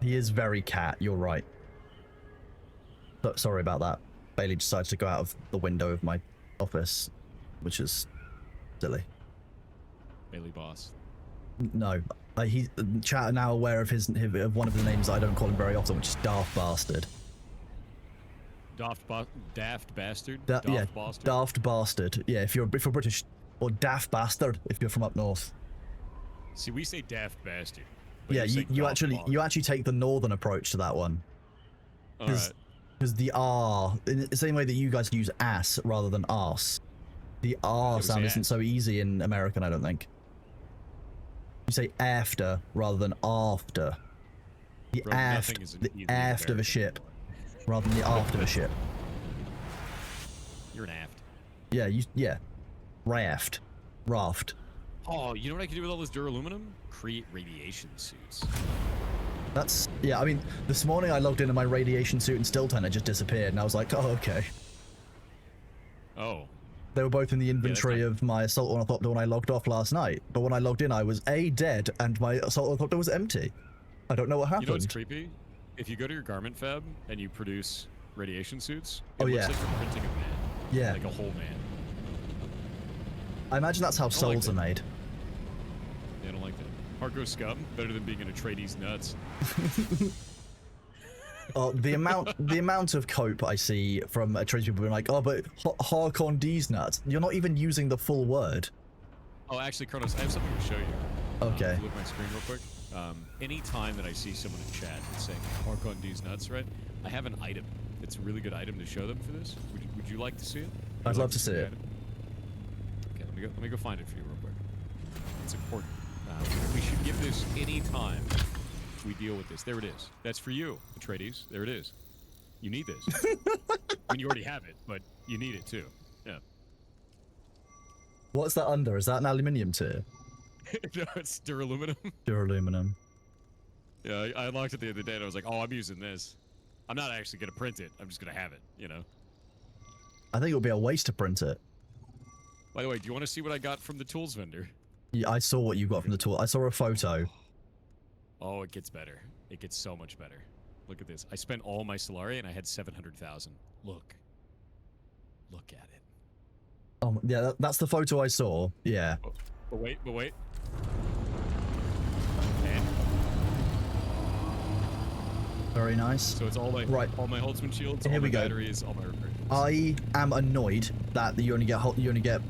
He is very cat, you're right. So, sorry about that. Bailey decides to go out of the window of my office, which is silly. Bailey boss. No. Chat are now aware of one of the names I don't call him very often, which is Daft Bastard. Daft bastard? Yeah, bastard? Daft Bastard. Yeah, if you're British, or Daft Bastard if you're from up north. See, we say daft bastard. Yeah, you actually take the northern approach to that one. Alright. Because the R, in the same way that you guys use ass rather than arse, the R sound isn't so easy in American, I don't think. You say after rather than after. The aft of a ship rather than the aft of a ship. You're an aft. Yeah, yeah. Raft. Oh, you know what I can do with all this duraluminum? Create radiation suits. That's, yeah, I mean, this morning I logged into my radiation suit and still 10 it just disappeared, and I was like, oh, okay. Oh. They were both in the inventory of my assault ornithopter when I logged off last night, but when I logged in I was A, dead, and my assault ornithopter was empty. I don't know what happened. You know what's creepy? If you go to your garment fab and you produce radiation suits, it oh, looks yeah. like you're printing a man. Yeah. Like a whole man. I imagine that's how souls are made. Yeah, I don't like that. Hardcore scum, better than being in Atreides nuts. The amount of cope I see from Atreides people being like, oh, but Harkon D's nuts. You're not even using the full word. Oh, actually, Kronos, I have something to show you. Okay. If you look at my screen real quick. Any time that I see someone in chat that's saying Harkon D's nuts, right? I have an item. It's a really good item to show them for this. Would you like to see it? I'd love to see it. Okay, let me go find it for you real quick. It's important. We should give this any time we deal with this. There it is. That's for you, Atreides. There it is. You need this. I mean, you already have it, but you need it too. Yeah. What's that under? Is that an aluminium tier? No, it's duraluminum. Duraluminum. Yeah, I unlocked it the other day and I was like, oh, I'm using this. I'm not actually gonna print it. I'm just gonna have it. You know. I think it would be a waste to print it. By the way, do you want to see what I got from the tools vendor? Yeah, I saw what you got from the tool. I saw a photo. Oh, it gets better. It gets so much better. Look at this. I spent all my Solari and I had 700,000. Look. Look at it. Oh, yeah, that's the photo I saw. Yeah. But wait. And Very nice. so it's all my all my Holtzman shields, Here all we my go. batteries, all my repair tools. I am annoyed that you only get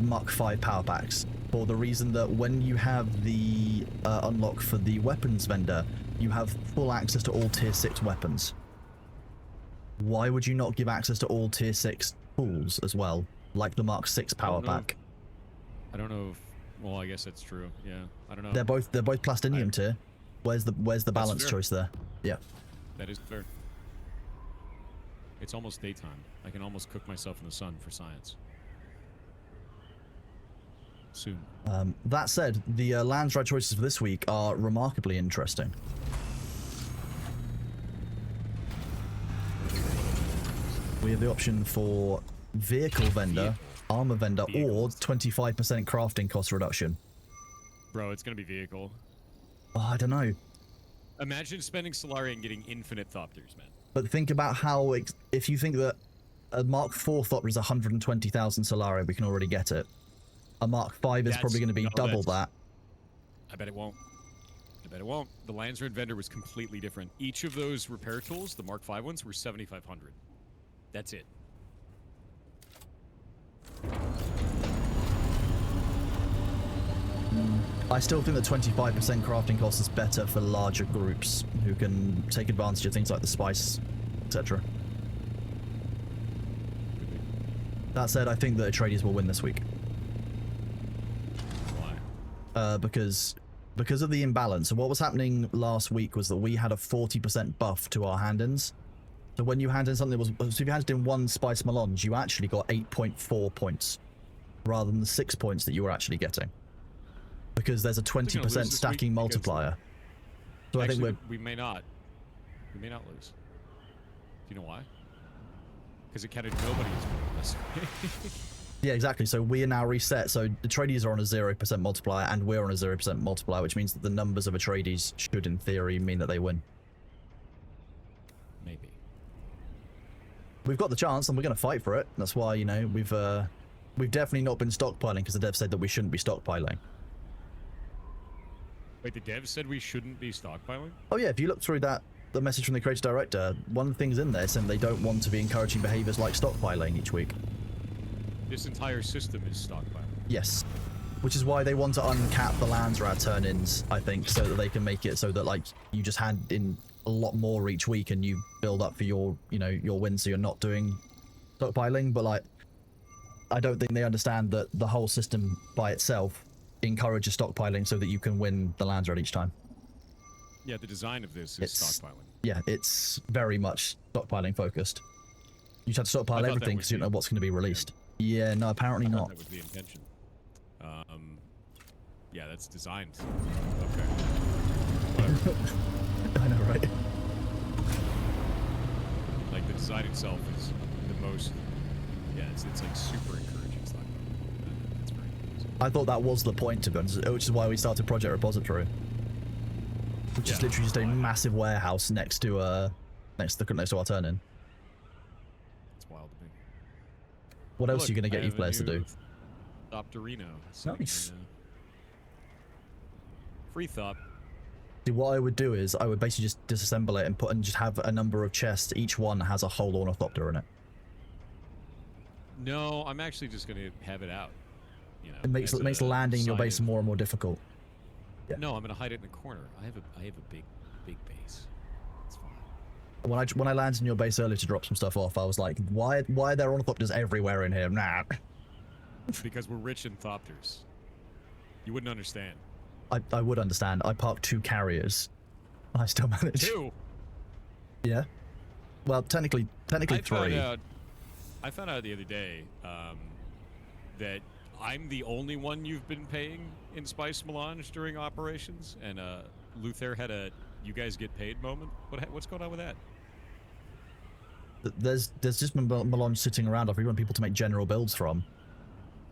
Mark 5 power packs for the reason that when you have the unlock for the weapons vendor, you have full access to all tier 6 weapons. Why would you not give access to all tier 6 tools as well, like the Mark 6 power pack? I don't know if, well, I guess that's true. Yeah, I don't know. They're both plastinium tier. Where's the balance fair. choice there? Yeah. That is fair. It's almost daytime. I can almost cook myself in the sun for science. Soon. That said, the Landsride choices for this week are remarkably interesting. We have the option for vehicle vendor, armor vendor, or 25% crafting cost reduction. Bro, it's gonna be vehicle. Oh, I don't know. Imagine spending Solari and getting infinite Thopters, man. But think about how, if you think that a Mark 4 Thopter is 120,000 Solari, we can already get it. A Mark 5 is probably going to be double that. I bet it won't. I bet it won't. The Landsride vendor was completely different. Each of those repair tools, the Mark 5 ones, were 7,500. That's it. I still think that 25% crafting cost is better for larger groups who can take advantage of things like the spice, etc. That said, I think that Atreides will win this week. Why? Because of the imbalance. So what was happening last week was that we had a 40% buff to our hand-ins. So when you hand in something that was, so if you handed in one spice melange, you actually got 8.4 points rather than the 6 points that you were actually getting. Because there's a 20% stacking multiplier. So actually, I think we may not. We may not lose. Do you know why? Because it counted nobody as one of us. yeah, exactly. So we are now reset. So the Atreides are on a 0% multiplier, and we're on a 0% multiplier, which means that the numbers of Atreides should, in theory, mean that they win. Maybe. We've got the chance, and we're going to fight for it. That's why, you know, we've definitely not been stockpiling because the dev said that we shouldn't be stockpiling. Wait, the devs said we shouldn't be stockpiling? Oh yeah, if you look through the message from the creative director, one of the things in there saying they don't want to be encouraging behaviors like stockpiling each week. This entire system is stockpiling. Yes. Which is why they want to uncap the Landsrat turn-ins, I think, so that they can make it so that, like, you just hand in a lot more each week and you build up for your, you know, your win, so you're not doing stockpiling. But, like, I don't think they understand that the whole system by itself encourages stockpiling so that you can win the Landsrat each time. Yeah, the design of this is stockpiling. Yeah, it's very much stockpiling focused. You just have to stockpile everything because you don't know what's going to be released. Yeah, no, apparently not. That was the intention. Yeah, that's designed. Okay. Whatever. I know, right? Like, the design itself is the most... Yeah, it's like super encouraging stuff. That's very cool. I thought that was the point, to be honest, which is why we started Project Repository. Which is literally just a massive warehouse next to next to our turn-in. It's wild to me. What else are you going to get you players to do? Thopterino. Nice. Free Thop. See, what I would do is I would basically just disassemble it and just have a number of chests. Each one has a whole ornithopter in it. No, I'm actually just going to have it out. You know, It makes landing your base more and more difficult. Yeah. No, I'm going to hide it in the corner. I have a big base. It's fine. When I landed in your base earlier to drop some stuff off, I was like, why are there ornithopters everywhere in here? Nah. Because we're rich in Thopters. You wouldn't understand. I would understand. I parked 2 carriers. I still managed. 2? Yeah. Well, technically 3. I found out the other day that I'm the only one you've been paying in Spice Melange during operations, and Luther had a "you guys get paid" moment. What's going on with that? There's just melange sitting around. We want people to make general builds from.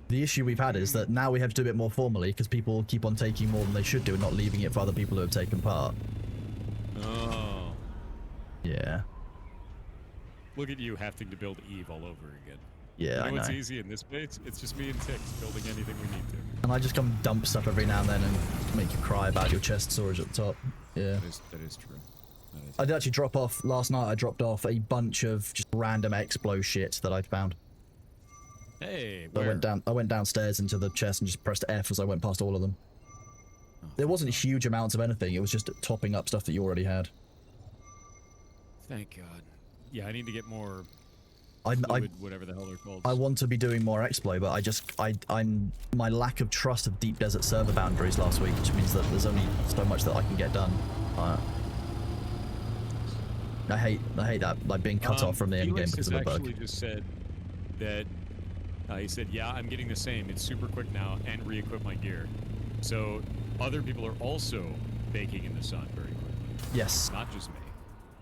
The issue we've had is that now we have to do it more formally because people keep on taking more than they should do and not leaving it for other people who have taken part. Oh. Yeah. Look at you having to build Eve all over again. Yeah, you know what's I know. easy in this base? It's just me and Tix building anything we need to. And I just come dump stuff every now and then and make you cry about your chest storage at the top. Yeah. That is true. I did actually drop off, last night I dropped off a bunch of just random Explo shit that I'd found. Hey, So where? I went downstairs into the chest and just pressed F as I went past all of them. Oh, There wasn't huge amounts of anything, it was just topping up stuff that you already had. Thank God. Yeah, I need to get more I fluid, whatever the hell they're called. I want to be doing more Explo, but I'm my lack of trust of Deep Desert server boundaries last week, which means that there's only so much that I can get done. I hate that, like being cut off from the end game because of a bug. Felix actually just said that he said, yeah, I'm getting the same. It's super quick now, and re-equip my gear. So other people are also baking in the sun very quickly. Yes. Not just me.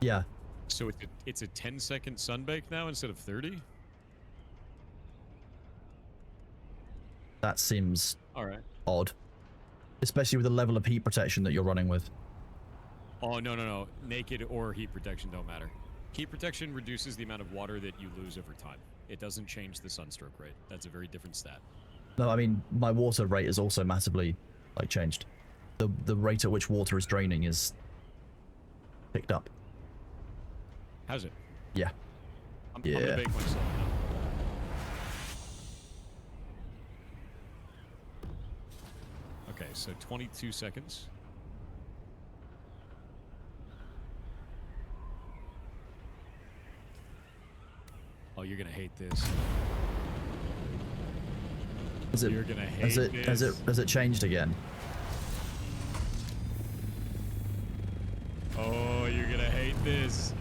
Yeah. So it's a 10-second sun bake now instead of 30? That seems All right. odd. Especially with the level of heat protection that you're running with. Oh, no. Naked or heat protection don't matter. Heat protection reduces the amount of water that you lose over time. It doesn't change the sunstroke rate. That's a very different stat. No, I mean, my water rate is also massively, like, changed. The rate at which water is draining is picked up. How's it? Yeah. I'm gonna bake myself now. Okay, so 22 seconds. Oh, you're gonna hate this. You're gonna hate this. Has it changed again? Oh, you're gonna hate this.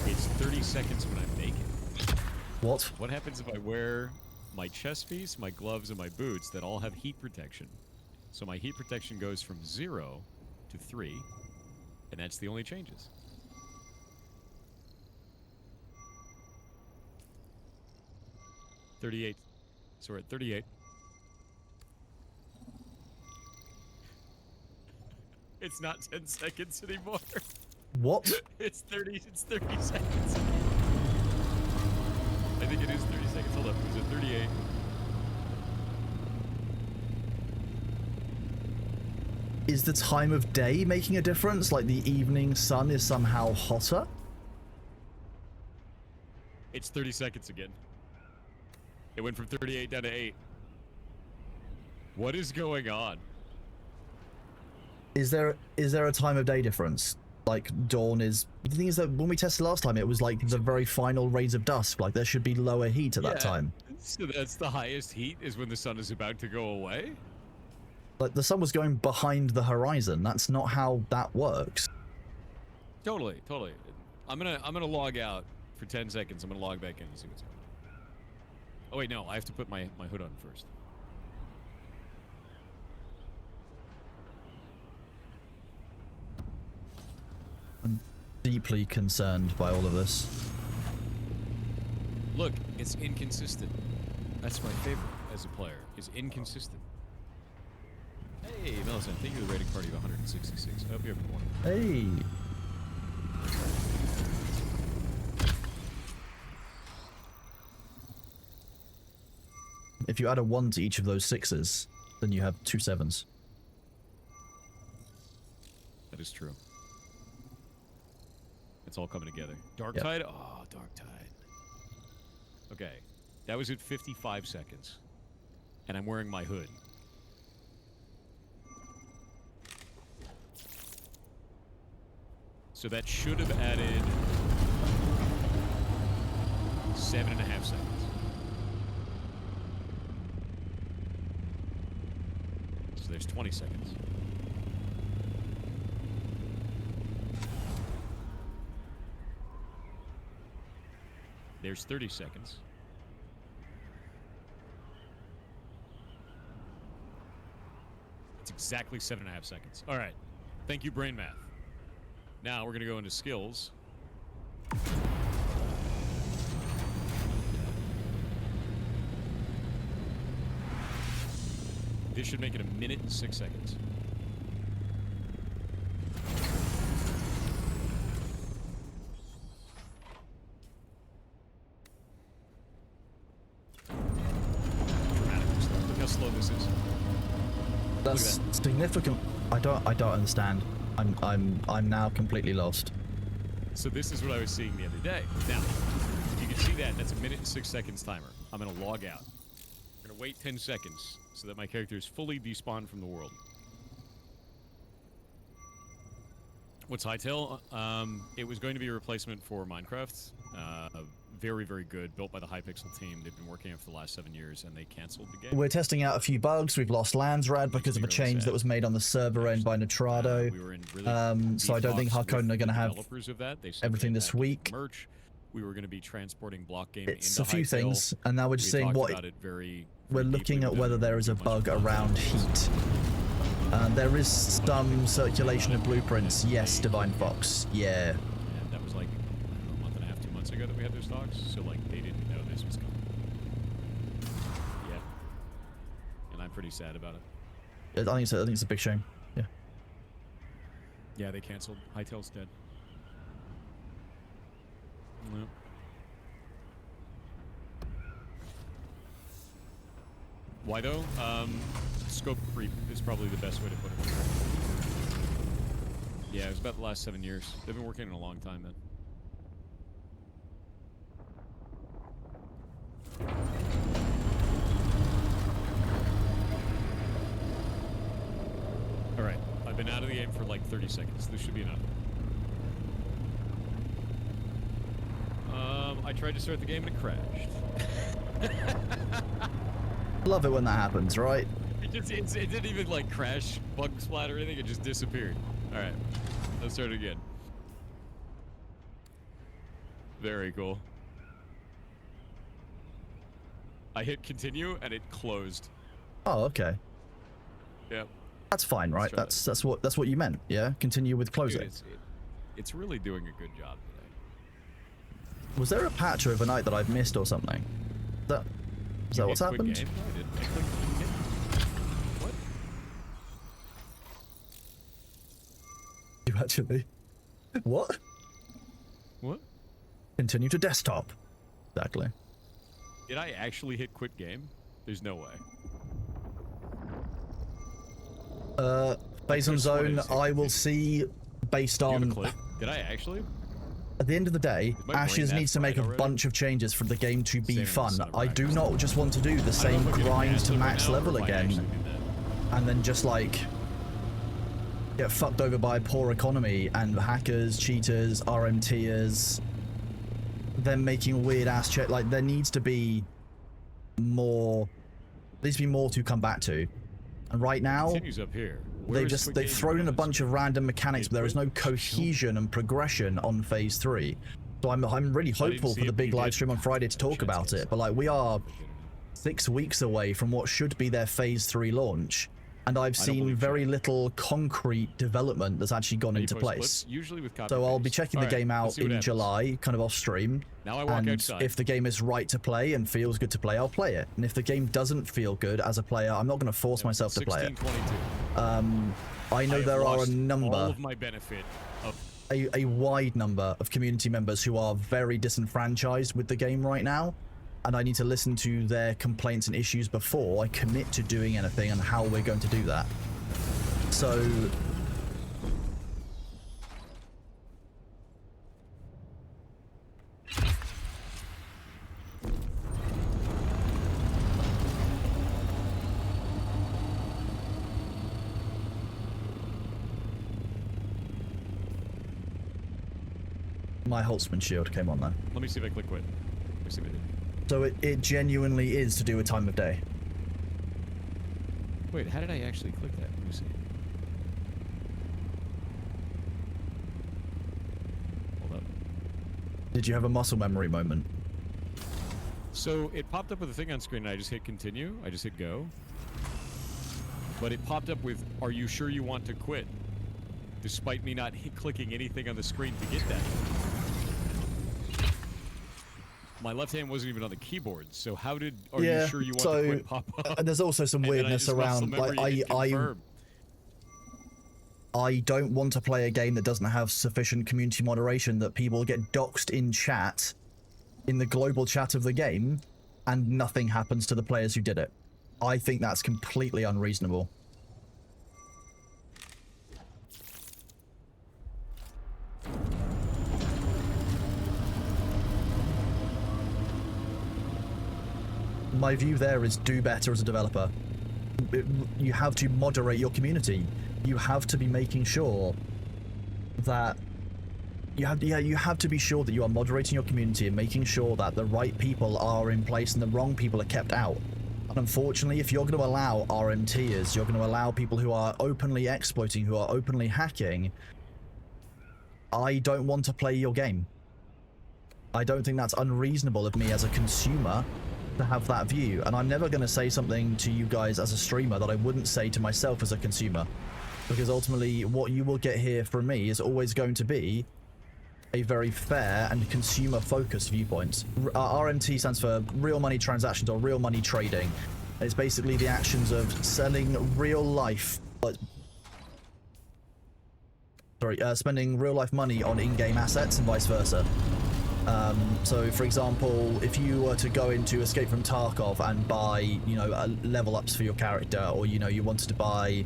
It's 30 seconds when I'm naked. What? What happens if I wear my chest piece, my gloves, and my boots that all have heat protection? So my heat protection goes from 0 to 3, and that's the only changes. $38. So we're at 38. It's not 10 seconds anymore. What? It's 30 seconds. I think it is 30 seconds. Hold up. It was at 38. Is the time of day making a difference? Like the evening sun is somehow hotter? It's 30 seconds again. It went from 38 down to 8. What is going on? Is there a time of day difference? Like dawn is... The thing is that when we tested last time, it was like the very final rays of dusk. Like there should be lower heat at that time. So that's the highest heat is when the sun is about to go away? Like the sun was going behind the horizon. That's not how that works. Totally. I'm gonna log out for 10 seconds. I'm gonna log back in and see what's going on. Oh wait, no, I have to put my hood on first. I'm deeply concerned by all of this. Look, it's inconsistent. That's my favorite as a player, is inconsistent. Hey, Millicent, thank you for the rating party of 166. I hope you have a good morning. Hey! If you add a 1 to each of those 6s, then you have 2 7s. That is true. It's all coming together. Dark Yep. Tide? Oh, Dark Tide. Okay. That was at 55 seconds. And I'm wearing my hood. So that should have added 7.5 seconds. So there's 20 seconds. There's 30 seconds. It's exactly 7.5 seconds. All right. Thank you, Brain Math. Now we're going to go into skills. This should make it 1 minute and 6 seconds. Dramatically slow. Look how slow this is. That's significant. I don't understand. I'm now completely lost. So this is what I was seeing the other day. Now, you can see that. That's a 1 minute and 6 seconds timer. I'm going to log out. I'm going to wait 10 seconds so that my character is fully despawned from the world. What's Hytale? It was going to be a replacement for Minecraft. Very, very good. Built by the Hypixel team. They've been working on it for the last 7 years, and they canceled the game. We're testing out a few bugs. We've lost Landsrad because of a change that was made on the server end by Nitrado. We were in really So I don't think Harkonnen are going to have developers of that. They everything this week. Merch. We were going to be transporting block game It's into a few Hytale. things, and now we're just seeing what we're looking at whether there is a bug around heat. There is some circulation of blueprints. Yes, Divine Fox. Yeah. And that was like, I don't know, a month and a half, 2 months ago that we had those talks. So like they didn't know this was coming. Yeah. And I'm pretty sad about it. I think it's a big shame. Yeah. Yeah, they canceled. Hytale's dead. No. Why though? Scope creep is probably the best way to put it. Yeah, it was about the last 7 years. They've been working in a long time, man. Alright, I've been out of the game for like 30 seconds. This should be enough. I tried to start the game and it crashed. Love it when that happens, right? It didn't even like crash, bug splat or anything. It just disappeared. All right, let's start again. Very cool. I hit continue and it closed. Oh, okay. Yep. That's fine, right? That's what you meant. Yeah. Continue with closing. Dude, it's really doing a good job today. Was there a patch overnight that I've missed or something? Is that what's happened? Game? No, I didn't. I clicked quit game. What? You actually? What? What? Continue to desktop. Exactly. Did I actually hit quit game? There's no way. Phase on zone, I will see based Do you have a on. clip? Did I actually? At the end of the day, my brain Ashes that needs to make a fried already? bunch of changes for the game to be Same fun. as I do not just want to do the I don't same know if I'm getting grind mad to right max now, or level if I actually again, did that. and then just like get fucked over by a poor economy and hackers, cheaters, RMTers, them making weird ass check. Like there needs to be more. There needs to be more to come back to. And right now, Continues up here. Where is quit they've game thrown in a on this? bunch of random mechanics, but there is no Quit? cohesion and progression on phase 3. So I'm really hopeful see for the it, big but you live did. stream on Friday to talk Shit, about yes. it. But like we are 6 weeks away from what should be their phase 3 launch, and I've seen believe very so. little concrete development that's actually gone You into post place. clips, usually with copy So I'll be paste. checking the Alright, game let's out see what in happens. July, kind of off stream. Now I walk And outside. if the game is right to play and feels good to play, I'll play it. And if the game doesn't feel good as a player, I'm not going to force myself to play it. 1622. I know have there are a lost number, all of my benefit of a wide number of community members who are very disenfranchised with the game right now, and I need to listen to their complaints and issues before I commit to doing anything and how we're going to do that. So my Holtzman shield came on there. Let me see if I click quit. Let me see if I did. So it genuinely is to do with time of day. Wait, how did I actually click that? Let me see. Hold up. Did you have a muscle memory moment? So it popped up with a thing on screen and I just hit continue. I just hit go. But it popped up with, are you sure you want to quit? Despite me not clicking anything on the screen to get that. my left hand wasn't even on the keyboard. So how did? Are Yeah, you sure you want so- to quit pop up? And there's also some And then I weirdness just muscle around, like, memory hit confirm. I don't want to play a game that doesn't have sufficient community moderation, that people get doxed in chat, in the global chat of the game, and nothing happens to the players who did it. I think that's completely unreasonable. My view there is do better as a developer. You have to moderate your community. You have to be making sure that you have to be sure that you are moderating your community and making sure that the right people are in place and the wrong people are kept out. And unfortunately, if you're going to allow RMTers, you're going to allow people who are openly exploiting, who are openly hacking, I don't want to play your game. I don't think that's unreasonable of me as a consumer to have that view, and I'm never going to say something to you guys as a streamer that I wouldn't say to myself as a consumer, because ultimately what you will get here from me is always going to be a very fair and consumer focused viewpoint. RMT stands for real money transactions or real money trading. It's basically the actions of selling real life, spending real life money on in-game assets and vice versa. So for example, if you were to go into Escape from Tarkov and buy, you know, level ups for your character, or, you know, you wanted to buy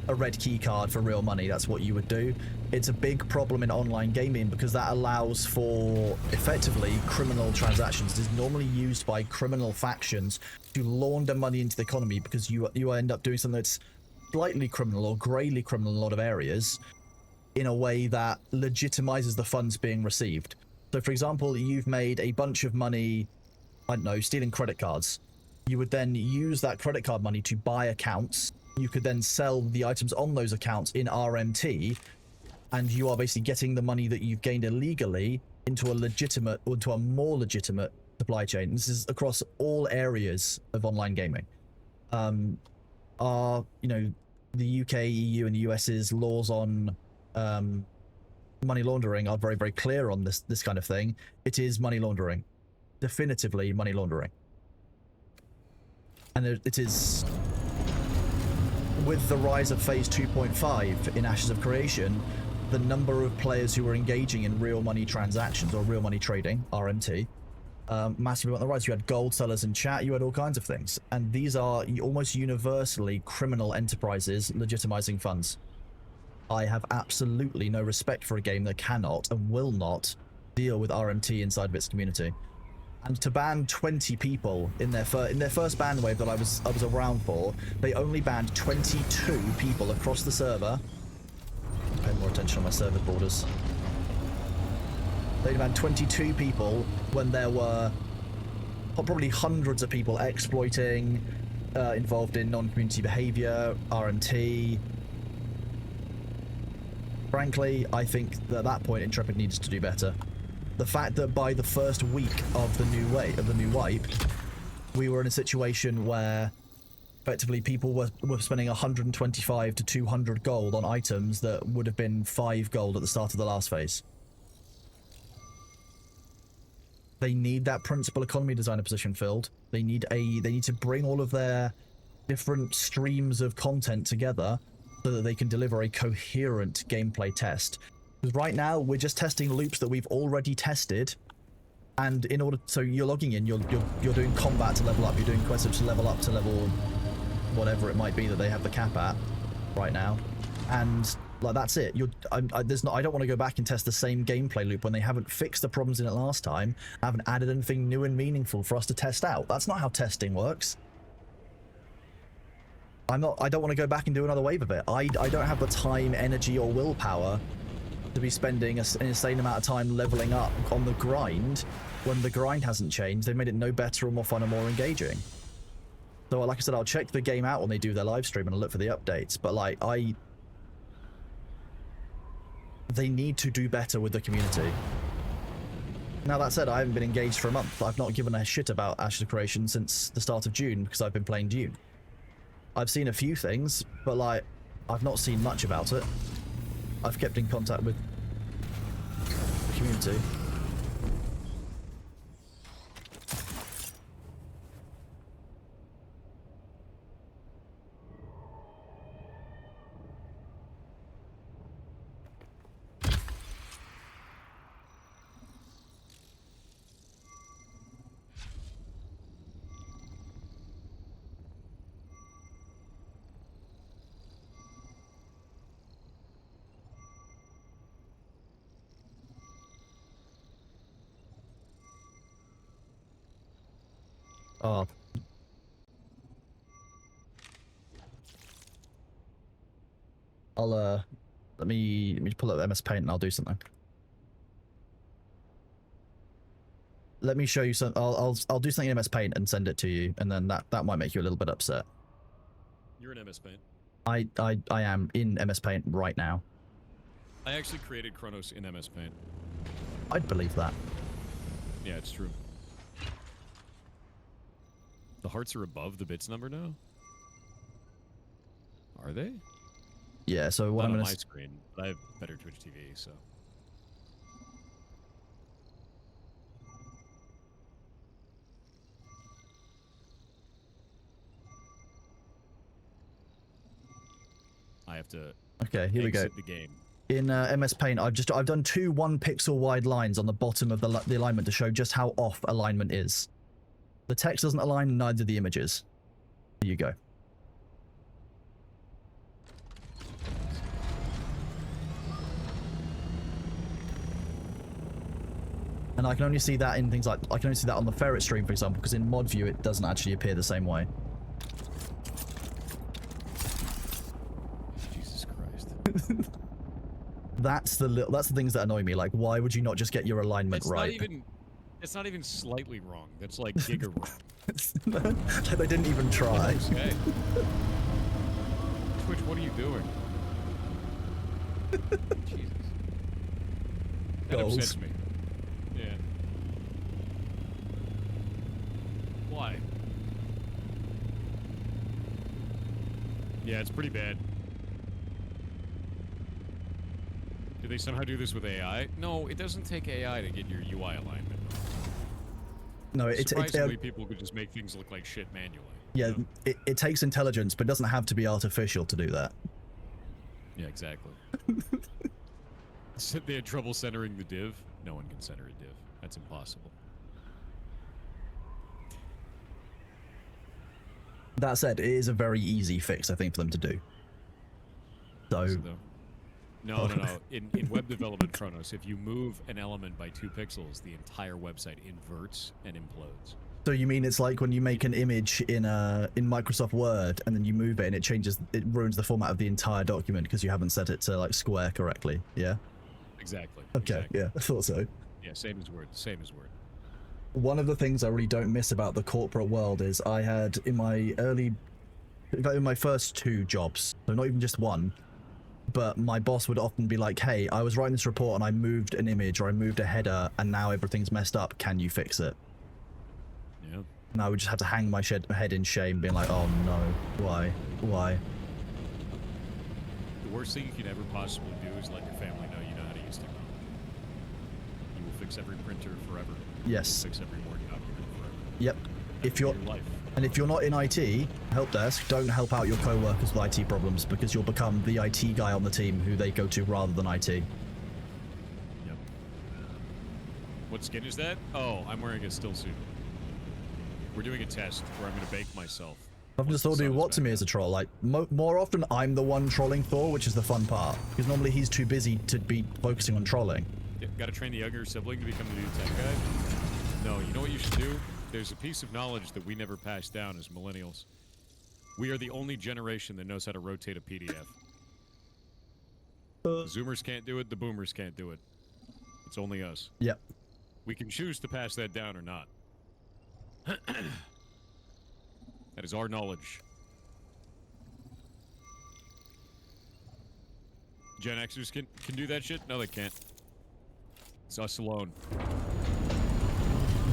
a red key card for real money, that's what you would do. It's a big problem in online gaming because that allows for effectively criminal transactions. It is normally used by criminal factions to launder money into the economy, because you end up doing something that's slightly criminal or greyly criminal in a lot of areas in a way that legitimizes the funds being received. So for example, you've made a bunch of money, I don't know, stealing credit cards. You would then use that credit card money to buy accounts. You could then sell the items on those accounts in RMT, and you are basically getting the money that you've gained illegally into a legitimate, or into a more legitimate supply chain. This is across all areas of online gaming. You know, the UK, EU, and the US's laws on money laundering are very, very clear on this kind of thing. It is money laundering. Definitively money laundering. And it is, with the rise of Phase 2.5 in Ashes of Creation, the number of players who were engaging in real money transactions, or real money trading, RMT, massively went on the rise. You had gold sellers in chat, you had all kinds of things. And these are almost universally criminal enterprises legitimizing funds. I have absolutely no respect for a game that cannot and will not deal with RMT inside of its community. And to ban 20 people in their first ban wave that I was around for, they only banned 22 people across the server. Pay more attention on my server borders. They banned 22 people when there were probably hundreds of people exploiting, involved in non-community behavior, RMT. Frankly, I think that at that point Intrepid needs to do better. The fact that by the first week of the new wipe, we were in a situation where effectively people were spending 125 to 200 gold on items that would have been 5 gold at the start of the last phase. They need that principal economy designer position filled. They need to bring all of their different streams of content together so that they can deliver a coherent gameplay test. Because right now we're just testing loops that we've already tested, and in order, so you're logging in, you're doing combat to level up, you're doing quests to level up to level whatever it might be that they have the cap at right now, and like that's it. I don't want to go back and test the same gameplay loop when they haven't fixed the problems in it last time, haven't added anything new and meaningful for us to test out. That's not how testing works. I don't want to go back and do another wave of it. I don't have the time, energy, or willpower to be spending an insane amount of time leveling up on the grind when the grind hasn't changed. They've made it no better or more fun or more engaging. So like I said, I'll check the game out when they do their live stream and I'll look for the updates, but like they need to do better with the community. Now that said, I haven't been engaged for a month. I've not given a shit about Ashes of Creation since the start of June because I've been playing Dune. I've seen a few things, but like I've not seen much about it. I've kept in contact with the community. Oh. I'll let me pull up MS Paint and I'll do something. Let me show you some. I'll do something in MS Paint and send it to you, and then that might make you a little bit upset. You're in MS Paint. I am in MS Paint right now. I actually created Chronos in MS Paint. I'd believe that. Yeah, it's true. The hearts are above the bits number now? Are they? Yeah, so what Not I'm on gonna my screen, but I have better Twitch TV, so. I have to Okay, here we go. exit the game. In MS Paint, I've done two 1 pixel wide lines on the bottom of the alignment to show just how off alignment is. The text doesn't align, neither do the images. Here you go. And I can only see that in things like, I can only see that on the ferret stream, for example, because in mod view it doesn't actually appear the same way. Jesus Christ. That's the things that annoy me. Like, why would you not just get your alignment right? It's not even slightly wrong. That's like giga wrong. Like they didn't even try. Okay. Twitch, what are you doing? Jesus. That Goals. upsets me. Yeah. Why? Yeah, it's pretty bad. Do they somehow do this with AI? No, it doesn't take AI to get your UI alignment. No, Surprisingly, people could just make things look like shit manually. Yeah, you know? it takes intelligence, but it doesn't have to be artificial to do that. Yeah, exactly. They had trouble centering the div. No one can center a div. That's impossible. That said, it is a very easy fix, I think, for them to do. So, No. In web development Chronos, if you move an element by 2 pixels, the entire website inverts and implodes. so you mean it's like when you make an image in Microsoft Word and then you move it and it ruins the format of the entire document because you haven't set it to like square correctly? Yeah. Exactly. Okay. Exactly. Yeah, I thought so. Yeah, same as Word. Same as Word. One of the things I really don't miss about the corporate world is I had in my first 2 jobs, so not even just one, but my boss would often be like, hey, I was writing this report and I moved an image or I moved a header and now everything's messed up. Can you fix it? Yeah. And I would just have to hang my head in shame being like, oh no, why? Why? The worst thing you can ever possibly do is let your family know you know how to use technology. You will fix every printer forever. Yes. You will fix every Word document forever. Yep. If you're Your life. And if you're not in IT, help desk, don't help out your co-workers with IT problems because you'll become the IT guy on the team who they go to rather than IT. Yep. What skin is that? Oh, I'm wearing a still suit. We're doing a test where I'm going to bake myself. I've just thought, do what to me as a troll? Like, more often I'm the one trolling Thor, which is the fun part. Because normally he's too busy to be focusing on trolling. Yeah, got to train the younger sibling to become the new tech guy? No, you know what you should do? There's a piece of knowledge that we never passed down as millennials. We are the only generation that knows how to rotate a PDF. The Zoomers can't do it, the Boomers can't do it. It's only us. Yep. We can choose to pass that down or not. That is our knowledge. Gen Xers can do that shit? No, they can't. It's us alone.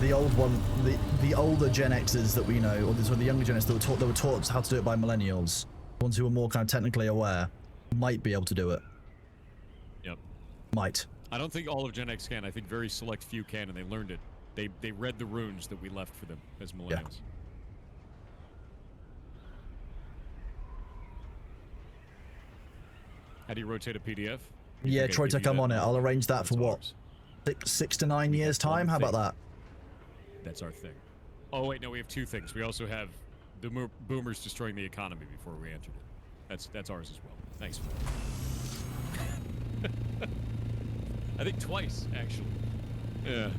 The old one, the older Gen Xers that we know, or the younger Gen Xers that were taught how to do it by millennials, ones who are more kind of technically aware, might be able to do it. Yep. Might. I don't think all of Gen X can. I think very select few can, and they learned it. They read the runes that we left for them as millennials. Yeah. How do you rotate a PDF? Yeah, try to come on it. I'll arrange that for what? 6 to 9 years time? How about that? That's our thing. Oh wait, no, we have 2 things. We also have the boomers destroying the economy before we entered it. That's ours as well. Thanks. I think twice, actually. Yeah.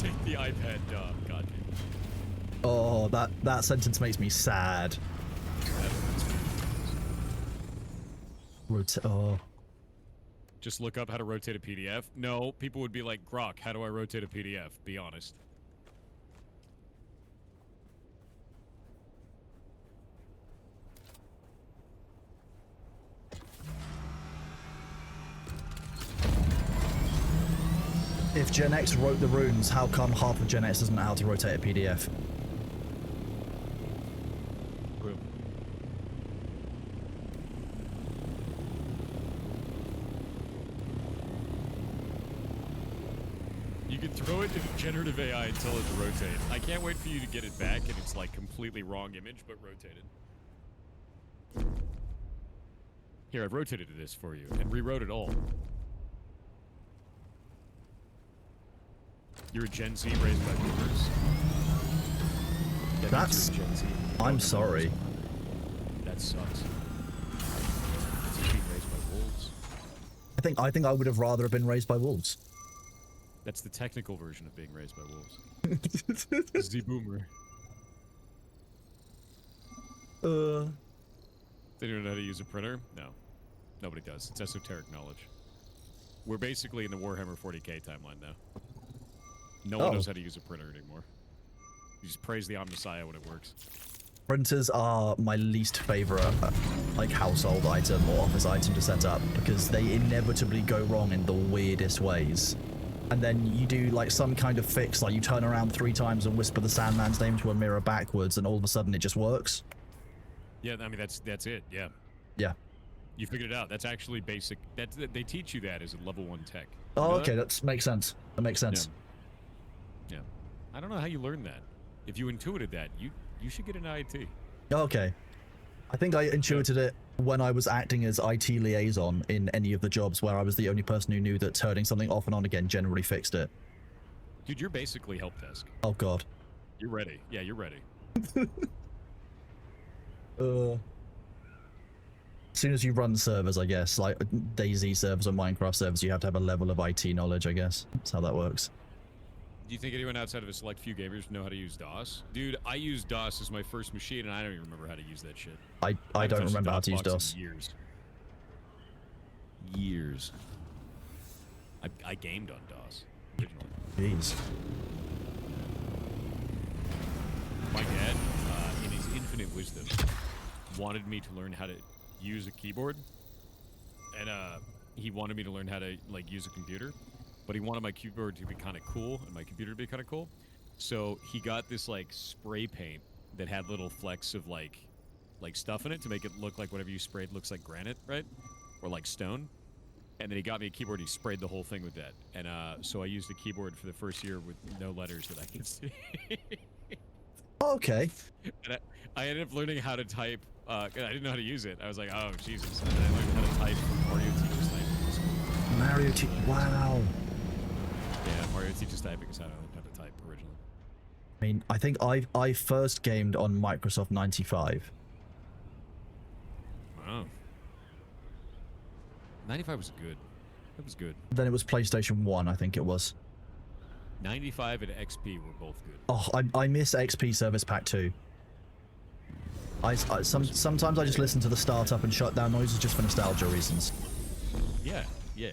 rotate the iPad. God. Oh, that sentence makes me sad. Oh. Just look up how to rotate a PDF. No, people would be like, Grok, how do I rotate a PDF? Be honest. If Gen X wrote the runes, how come half of Gen X doesn't know how to rotate a PDF? You can throw it into generative AI and tell it to rotate. I can't wait for you to get it back and it's like completely wrong image, but rotated. Here, I've rotated this for you and rewrote it all. You're a Gen Z raised by boomers. That's... Gen Z. I'm sorry. That sucks. It's being raised by wolves. I think I would have rather have been raised by wolves. That's the technical version of being raised by wolves. Z boomer. They don't know how to use a printer? No. Nobody does. It's esoteric knowledge. We're basically in the Warhammer 40k timeline now. No one knows how to use a printer anymore. You just praise the Omnissiah when it works. Printers are my least favorite, like, household item or office item to set up because they inevitably go wrong in the weirdest ways. And then you do, like, some kind of fix, like you turn around 3 times and whisper the Sandman's name to a mirror backwards and all of a sudden it just works. Yeah, I mean, that's it, yeah. Yeah. You figured it out. That's actually basic. They teach you that as a level 1 tech. Oh, okay, that makes sense. That makes sense. Yeah. I don't know how you learned that. If you intuited that, you should get an IT. Okay. I think I intuited it when I was acting as IT liaison in any of the jobs where I was the only person who knew that turning something off and on again generally fixed it. Dude, you're basically help desk. Oh, God. You're ready. Yeah, you're ready. As soon as you run servers, I guess, like DayZ servers or Minecraft servers, you have to have a level of IT knowledge, I guess. That's how that works. Do you think anyone outside of a select few gamers know how to use DOS? Dude, I used DOS as my first machine, and I don't even remember how to use that shit. I don't remember how to use DOS. Years. I gamed on DOS originally. Jeez. My dad, in his infinite wisdom, wanted me to learn how to use a keyboard, and he wanted me to learn how to like use a computer. But he wanted my keyboard to be kind of cool and my computer to be kind of cool. So he got this like spray paint that had little flecks of like stuff in it to make it look like whatever you sprayed looks like granite, right? Or like stone. And then he got me a keyboard. He sprayed the whole thing with that. And so I used a keyboard for the first year with no letters that I could see. Okay. And I ended up learning how to type. I didn't know how to use it. I was like, oh, Jesus. And then I learned how to type from Mario Teacher's Typing. Mario wow. Yeah, Mario Teacher's Typing is how I learned how to type originally. I mean, I think I first gamed on Microsoft 95. Wow. 95 was good. That was good. Then it was PlayStation 1, I think it was. 95 and XP were both good. Oh, I miss XP Service Pack 2. Sometimes I just listen to the startup and shutdown noises just for nostalgia reasons. Yeah, yeah.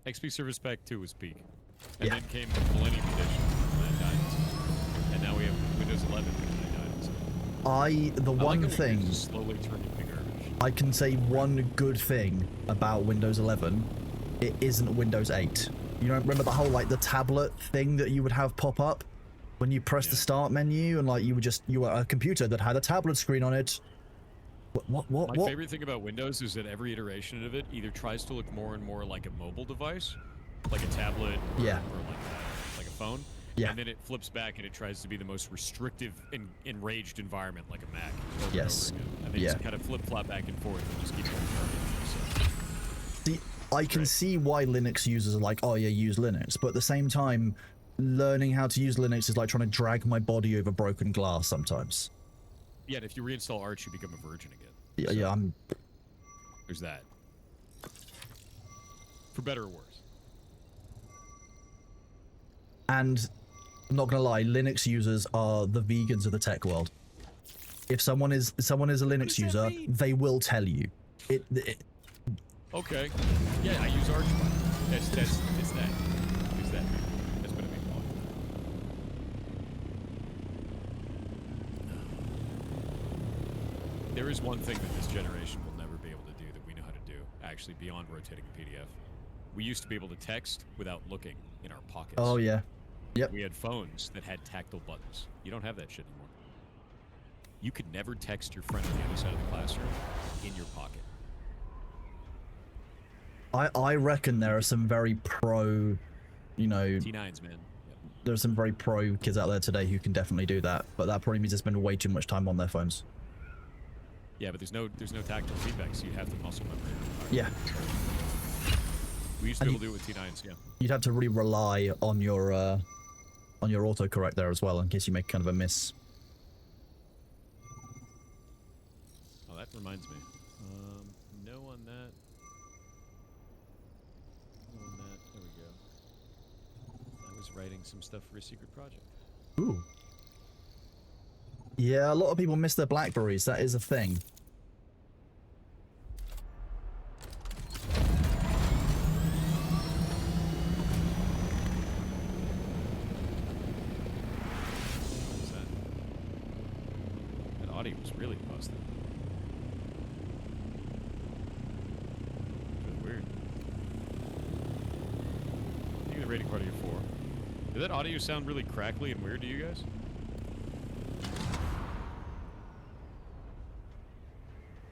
XP Service Pack 2 was peak. And Yeah. then came the Millennium Edition, and that died. And now we have Windows 11, and that died. The one like thing Windows is slowly turning to garbage. I can say one good thing about Windows 11, it isn't Windows 8. You don't remember the whole like the tablet thing that you would have pop up when you press the start menu and like you were a computer that had a tablet screen on it. What? My favorite thing about Windows is that every iteration of it either tries to look more and more like a mobile device, like a tablet, or like a phone, and then it flips back and it tries to be the most restrictive and enraged environment like a Mac. Over and over again. And they just kind of flip-flop back and forth and just keep going. See, I can see why Linux users are like, oh yeah, use Linux, but at the same time, learning how to use Linux is like trying to drag my body over broken glass sometimes. Yeah, and if you reinstall Arch, you become a virgin again. Yeah, so yeah, there's that. For better or worse. And I'm not gonna lie, Linux users are the vegans of the tech world. If someone is a Linux does that user, mean? they will tell you. Okay. Yeah, I use Archway. It's that. It's that. That's been a big one. There is one thing that this generation will never be able to do that we know how to do, actually, beyond rotating a PDF. We used to be able to text without looking in our pockets. Oh yeah. Yep. We had phones that had tactile buttons. You don't have that shit anymore. You could never text your friend on the other side of the classroom in your pocket. I reckon there are some very pro, you know, T9s, man. Yep. there are some very pro kids out there today who can definitely do that, but that probably means they spend way too much time on their phones. Yeah, but there's no tactile feedback, so you have to muscle memory. Yeah. We used to be able to do it with T9s, yeah. You'd have to really rely on your autocorrect there as well in case you make kind of a miss. Oh, that reminds me. No on that. No on that. There we go. I was writing some stuff for a secret project. Ooh. Yeah, a lot of people miss their Blackberries. That is a thing. What was that? That audio was really busted. Really weird. I think the rating part of your 4. Did that audio sound really crackly and weird to you guys?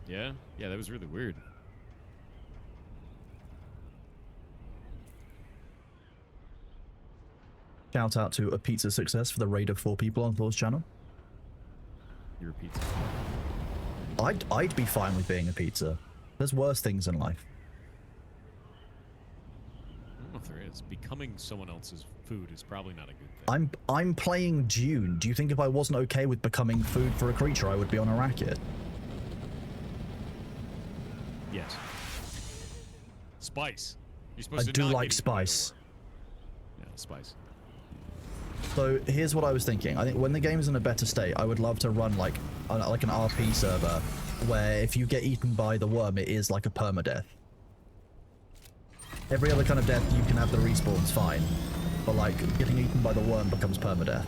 Yeah? Yeah, that was really weird. Shout out to a pizza success for the raid of 4 people on Thor's channel. You're a pizza. I'd be fine with being a pizza. There's worse things in life. I don't know if there is. Becoming someone else's food is probably not a good thing. I'm playing Dune. Do you think if I wasn't okay with becoming food for a creature, I would be on a racket? Yes. Spice. You're supposed I to do not like get spice. Yeah, spice. So here's what I was thinking. I think when the game is in a better state, I would love to run like an RP server where if you get eaten by the worm, it is like a permadeath. Every other kind of death you can have the respawns fine, but like getting eaten by the worm becomes permadeath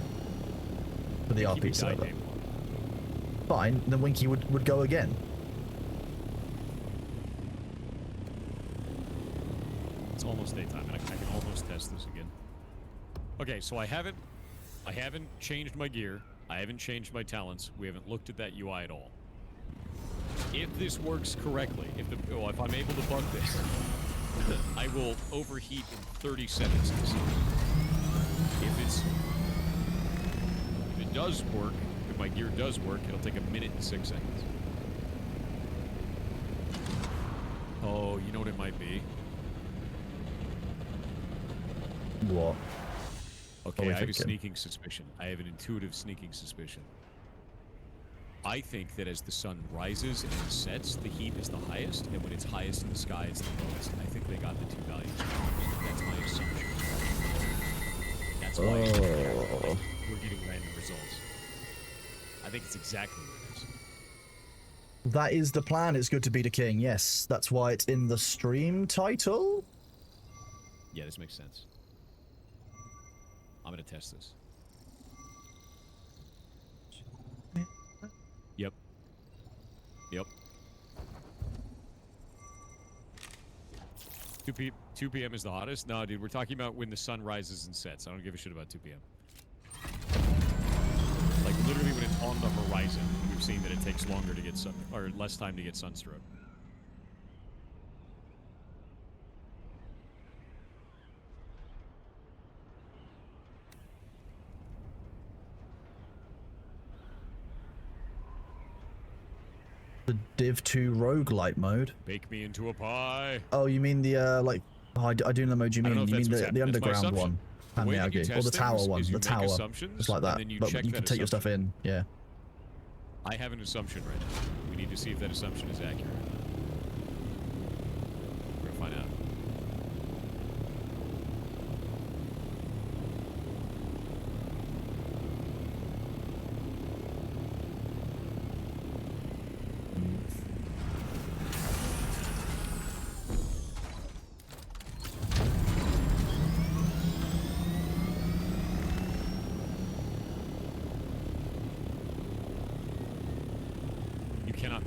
for the Winky RP would die server. day one. Fine, then Winky would go again. It's almost daytime, and I can almost test this again. Okay, so I haven't changed my gear. I haven't changed my talents. We haven't looked at that UI at all. If this works correctly, if I'm able to bug this, I will overheat in 30 seconds. If it does work, if my gear does work, it'll take 1 minute and 6 seconds. Oh, you know what it might be? What? Okay, we I have a thinking? sneaking suspicion. I have an intuitive sneaking suspicion. I think that as the sun rises and sets, the heat is the highest, and when it's highest in the sky, it's the lowest. I think they got the 2 values. That's my assumption. That's why we're getting random results. I think it's exactly what it is. That is the plan. It's good to be the king. Yes, that's why it's in the stream title. Yeah, this makes sense. I'm gonna test this. Yep. Yep. 2 p.m. is the hottest? No, dude, we're talking about when the sun rises and sets. I don't give a shit about 2 p.m. Like, literally when it's on the horizon, we've seen that it takes longer to get sun, or less time to get sunstroke. The Div 2 roguelite mode. Bake me into a pie. Oh, you mean the like? Oh, I do know the mode you I don't mean. know You if mean that's the what's happening. That's my underground assumption. one, The way that you or the test tower things one, is you the make tower, assumptions, just like that. and then you But check you that can take your stuff in. Yeah. I have an assumption right now. We need to see if that assumption is accurate or not. We're gonna find out.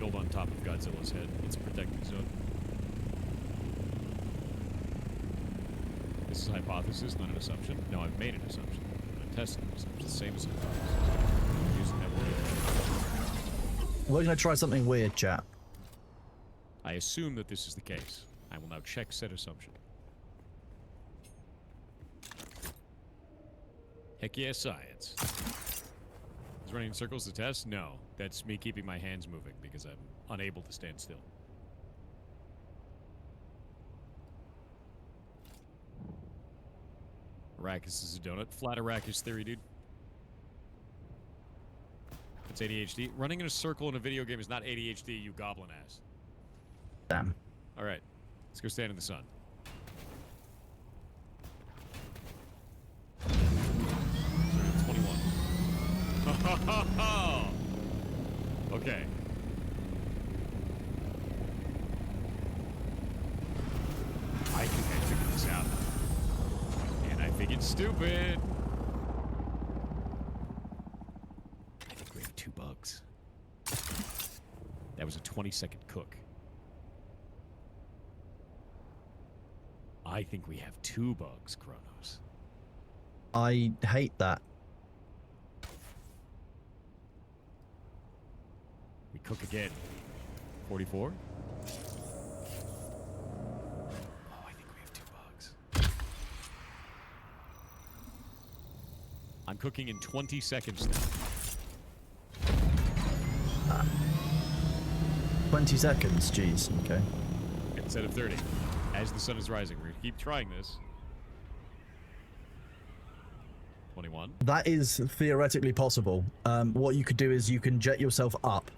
built on top of Godzilla's head. It's a protected zone. This is a hypothesis, not an assumption. No, I've made an assumption. I'm testing an assumption. The same as hypothesis. I'm using that word. We're gonna try something weird, chat. I assume that this is the case. I will now check said assumption. Heck yeah, science. Is running in circles the test? No. That's me keeping my hands moving because I'm unable to stand still. Arrakis is a donut. Flat Arrakis theory, dude. It's ADHD. Running in a circle in a video game is not ADHD, you goblin ass. Damn. Alright. Let's go stand in the sun. So 21. Okay. I think I figured this out. And I think it's stupid. I think we have 2 bugs. That was a 20-second cook. I think we have 2 bugs, Kronos. I hate that. We cook again. 44? Oh, I think we have 2 bugs. I'm cooking in 20 seconds now. 20 seconds, jeez, okay. Instead of 30. As the sun is rising. We're gonna keep trying this. 21. That is theoretically possible. What you could do is you can jet yourself up.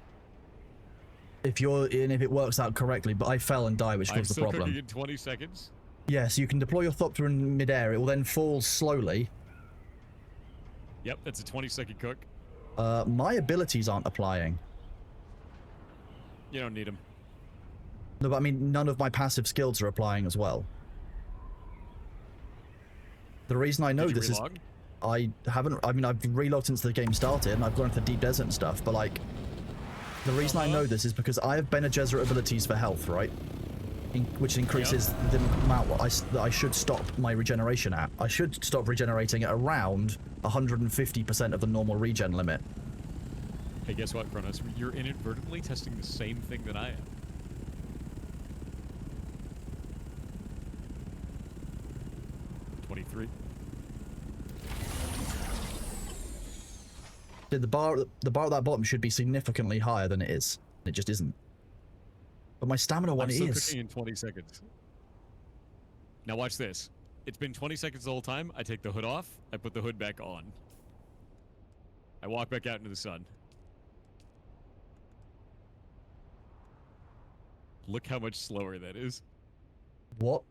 If it works out correctly, but I fell and died, which I'm caused the still problem. cooking in 20 seconds. Yes, you can deploy your Thopter in midair. It will then fall slowly. Yep, that's a 20-second cook. My abilities aren't applying. You don't need them. No, but I mean, none of my passive skills are applying as well. The reason I know Did you this is... relog? I haven't... I mean, I've relogged since the game started, and I've gone into the Deep Desert and stuff, but, like... The reason I know this is because I have Bene Gesserit abilities for health, right? Which increases the amount that I should stop my regeneration at. I should stop regenerating at around 150% of the normal regen limit. Hey, guess what, Kronos? You're inadvertently testing the same thing that I am. The bar at that bottom should be significantly higher than it is. It just isn't. But my stamina one I'm still is. cooking in 20 seconds. Now watch this. It's been 20 seconds the whole time. I take the hood off. I put the hood back on. I walk back out into the sun. Look how much slower that is. What?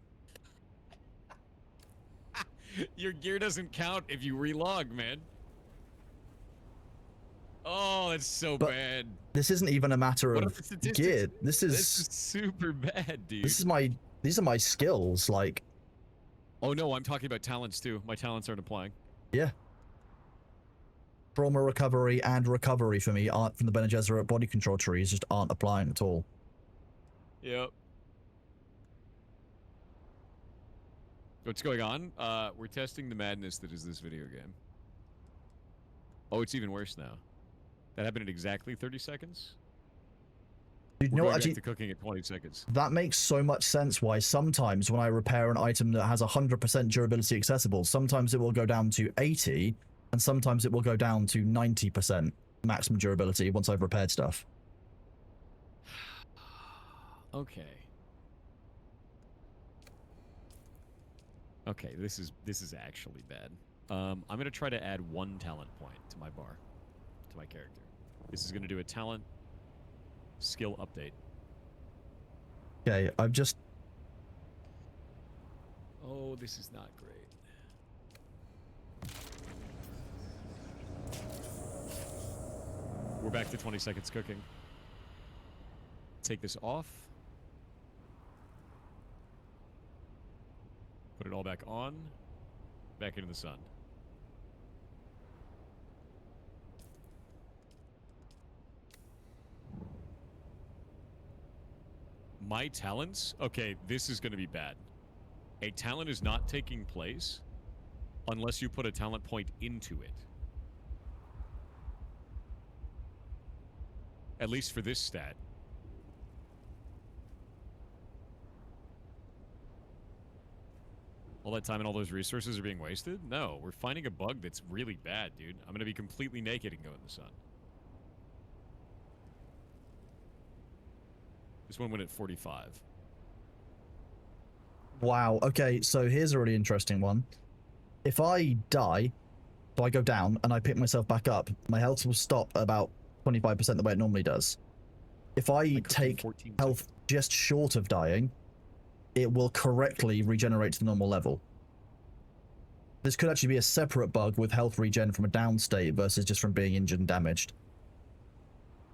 Your gear doesn't count if you relog, man. Oh, that's so bad. This isn't even a matter What of are the statistics? gear. This is super bad, dude. These are my skills, like. Oh no, I'm talking about talents too. My talents aren't applying. Yeah. Trauma recovery and recovery for me aren't from the Bene Gesserit body control trees, just aren't applying at all. Yep. What's going on? We're testing the madness that is this video game. Oh, it's even worse now. That happened in exactly 30 seconds? Dude, We're you know going what, actually, back to cooking at 20 seconds. that makes so much sense why sometimes when I repair an item that has 100% durability accessible, sometimes it will go down to 80, and sometimes it will go down to 90% maximum durability once I've repaired stuff. Okay. Okay, this is actually bad. I'm gonna try to add 1 talent point to my bar, to my character. This is gonna do a talent skill update. Okay, I've just... Oh, this is not great. We're back to 20 seconds cooking. Take this off. Put it all back on. Back into the sun. my talents... Okay, this is going to be bad. A talent is not taking place unless you put a talent point into it. At least for this stat. All that time and all those resources are being wasted? No, we're finding a bug that's really bad, dude. I'm gonna be completely naked and go in the sun. This one went at 45. Wow. Okay, so here's a really interesting one. If I die, so I go down and I pick myself back up, my health will stop about 25% the way it normally does. If I take 14 health seconds. just short of dying, it will correctly regenerate to the normal level. This could actually be a separate bug with health regen from a down state versus just from being injured and damaged.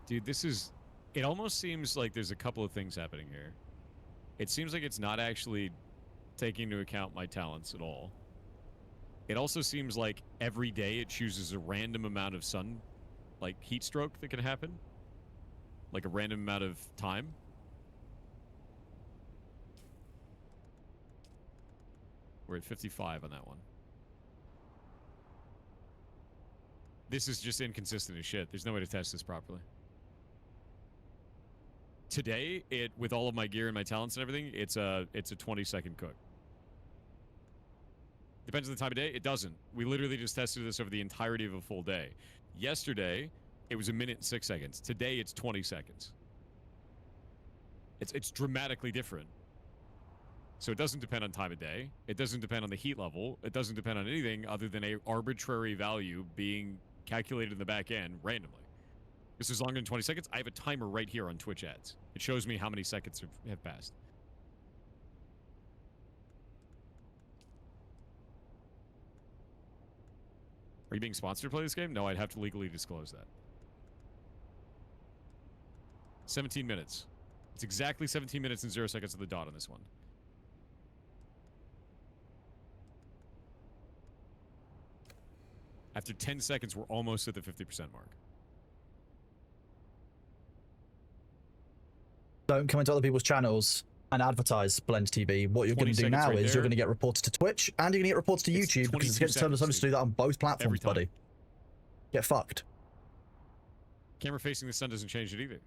Dude, this is... It almost seems like there's a couple of things happening here. It seems like it's not actually taking into account my talents at all. It also seems like every day it chooses a random amount of sun, like heat stroke that can happen. Like a random amount of time. We're at 55 on that one. This is just inconsistent as shit. There's no way to test this properly. Today, with all of my gear and my talents and everything, it's a 20-second cook. Depends on the time of day. It doesn't. We literally just tested this over the entirety of a full day. Yesterday, it was 1 minute and 6 seconds. Today, it's 20 seconds. It's dramatically different. So it doesn't depend on time of day. It doesn't depend on the heat level. It doesn't depend on anything other than a arbitrary value being calculated in the back end randomly. This is longer than 20 seconds. I have a timer right here on Twitch ads. It shows me how many seconds have passed. Are you being sponsored to play this game? No, I'd have to legally disclose that. 17 minutes. It's exactly 17 minutes and 0 seconds of the dot on this one. After 10 seconds, we're almost at the 50% mark. Don't come into other people's channels and advertise Blend TV. What you're going to do now is you're going to get reports to Twitch and you're going to get reports to YouTube because it's against terms of service to do that on both platforms, buddy. Get fucked. Camera facing the sun doesn't change it either.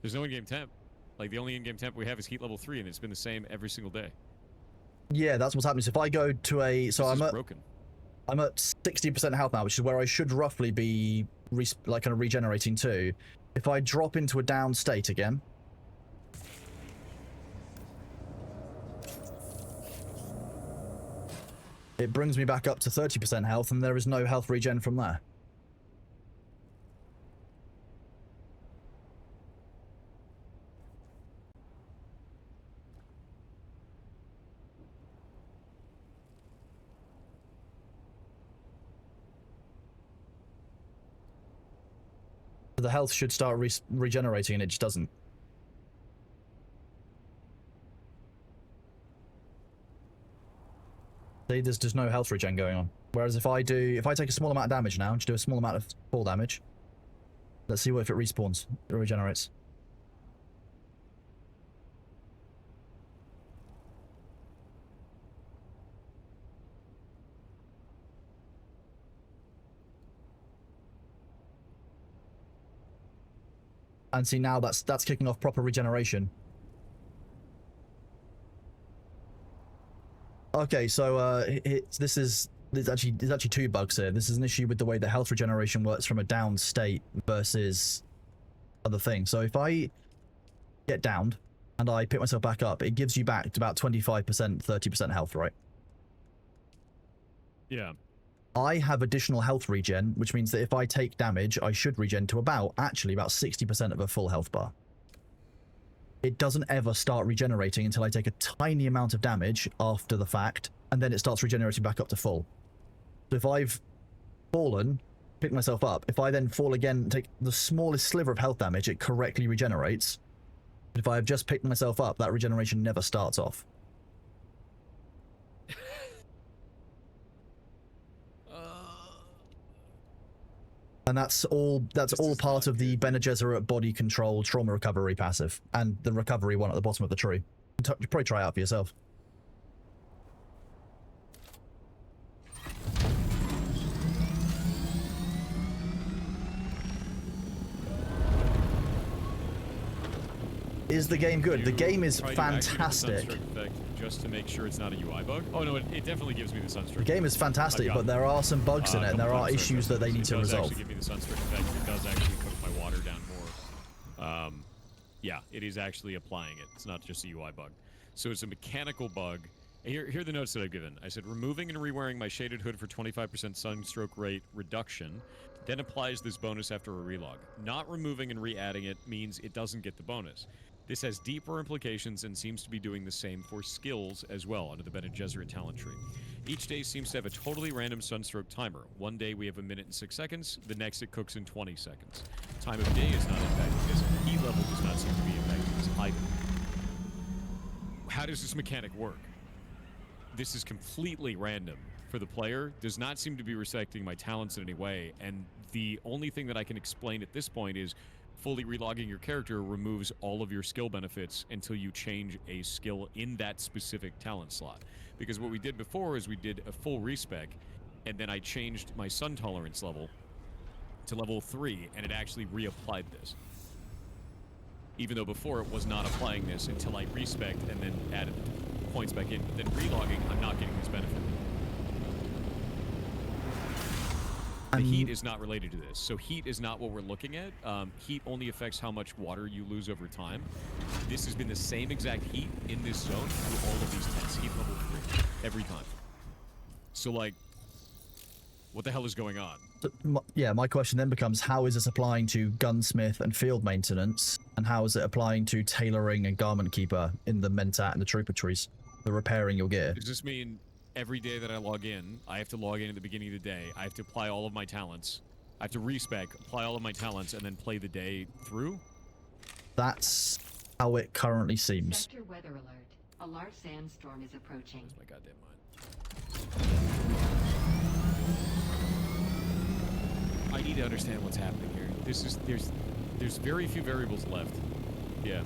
There's no in-game temp. Like, the only in-game temp we have is heat level 3, and it's been the same every single day. Yeah, that's what's happening. So if I go to a... So I'm at 60% health now, which is where I should roughly be like kind of regenerating to. If I drop into a down state again, it brings me back up to 30% health, and there is no health regen from there. The health should start regenerating, and it just doesn't. See, there's just no health regen going on. Whereas if I take a small amount of damage now, just do a small amount of full damage. Let's see what if it respawns, it regenerates. And see, now that's kicking off proper regeneration. Okay, so there's actually two bugs here. This is an issue with the way the health regeneration works from a down state versus other things. So if I get downed and I pick myself back up, it gives you back to about 25%, 30% health, right? Yeah. I have additional health regen, which means that if I take damage, I should regen to about 60% of a full health bar. It doesn't ever start regenerating until I take a tiny amount of damage after the fact, and then it starts regenerating back up to full. So if I've fallen, pick myself up, if I then fall again, take the smallest sliver of health damage, it correctly regenerates. But if I have just picked myself up, that regeneration never starts off. And that's all part of the Bene Gesserit body control trauma recovery passive, and the recovery one at the bottom of the tree. You probably try it out for yourself. Is the game good? The game is fantastic. Just to make sure it's not a UI bug. Oh no, it definitely gives me the sunstroke. The game is fantastic, but there are some bugs in it, and there are issues that they need to resolve. It does actually give me the sunstroke effect. It does actually cook my water down more. Yeah, it is actually applying it. It's not just a UI bug. So it's a mechanical bug. Here are the notes that I've given. I said, removing and rewearing my shaded hood for 25% sunstroke rate reduction, then applies this bonus after a relog. Not removing and re-adding it means it doesn't get the bonus. This has deeper implications and seems to be doing the same for skills as well under the Bene Gesserit talent tree. Each day seems to have a totally random sunstroke timer. One day we have 1 minute and 6 seconds, the next it cooks in 20 seconds. Time of day is not impacted as heat level does not seem to be impacted as either. How does this mechanic work? This is completely random for the player, does not seem to be respecting my talents in any way, and the only thing that I can explain at this point is fully relogging your character removes all of your skill benefits until you change a skill in that specific talent slot. Because what we did before is we did a full respec, and then I changed my sun tolerance level to level 3, and it actually reapplied this. Even though before it was not applying this until I respec'd and then added points back in. But then relogging, I'm not getting this benefit. The heat is not related to this. So heat is not what we're looking at. Heat only affects how much water you lose over time. This has been the same exact heat in this zone through all of these tests. Heat level 3 every time. So like, what the hell is going on? Yeah, my question then becomes, how is this applying to gunsmith and field maintenance? And how is it applying to tailoring and garment keeper in the Mentat and the trooper trees? The repairing your gear. Does this mean every day that I log in, I have to log in at the beginning of the day, I have to apply all of my talents, I have to respec, apply all of my talents, and then play the day through? That's how it currently seems. Sector weather alert. A large sandstorm is approaching. That's my goddamn mind. I need to understand what's happening here. There's very few variables left. Yeah.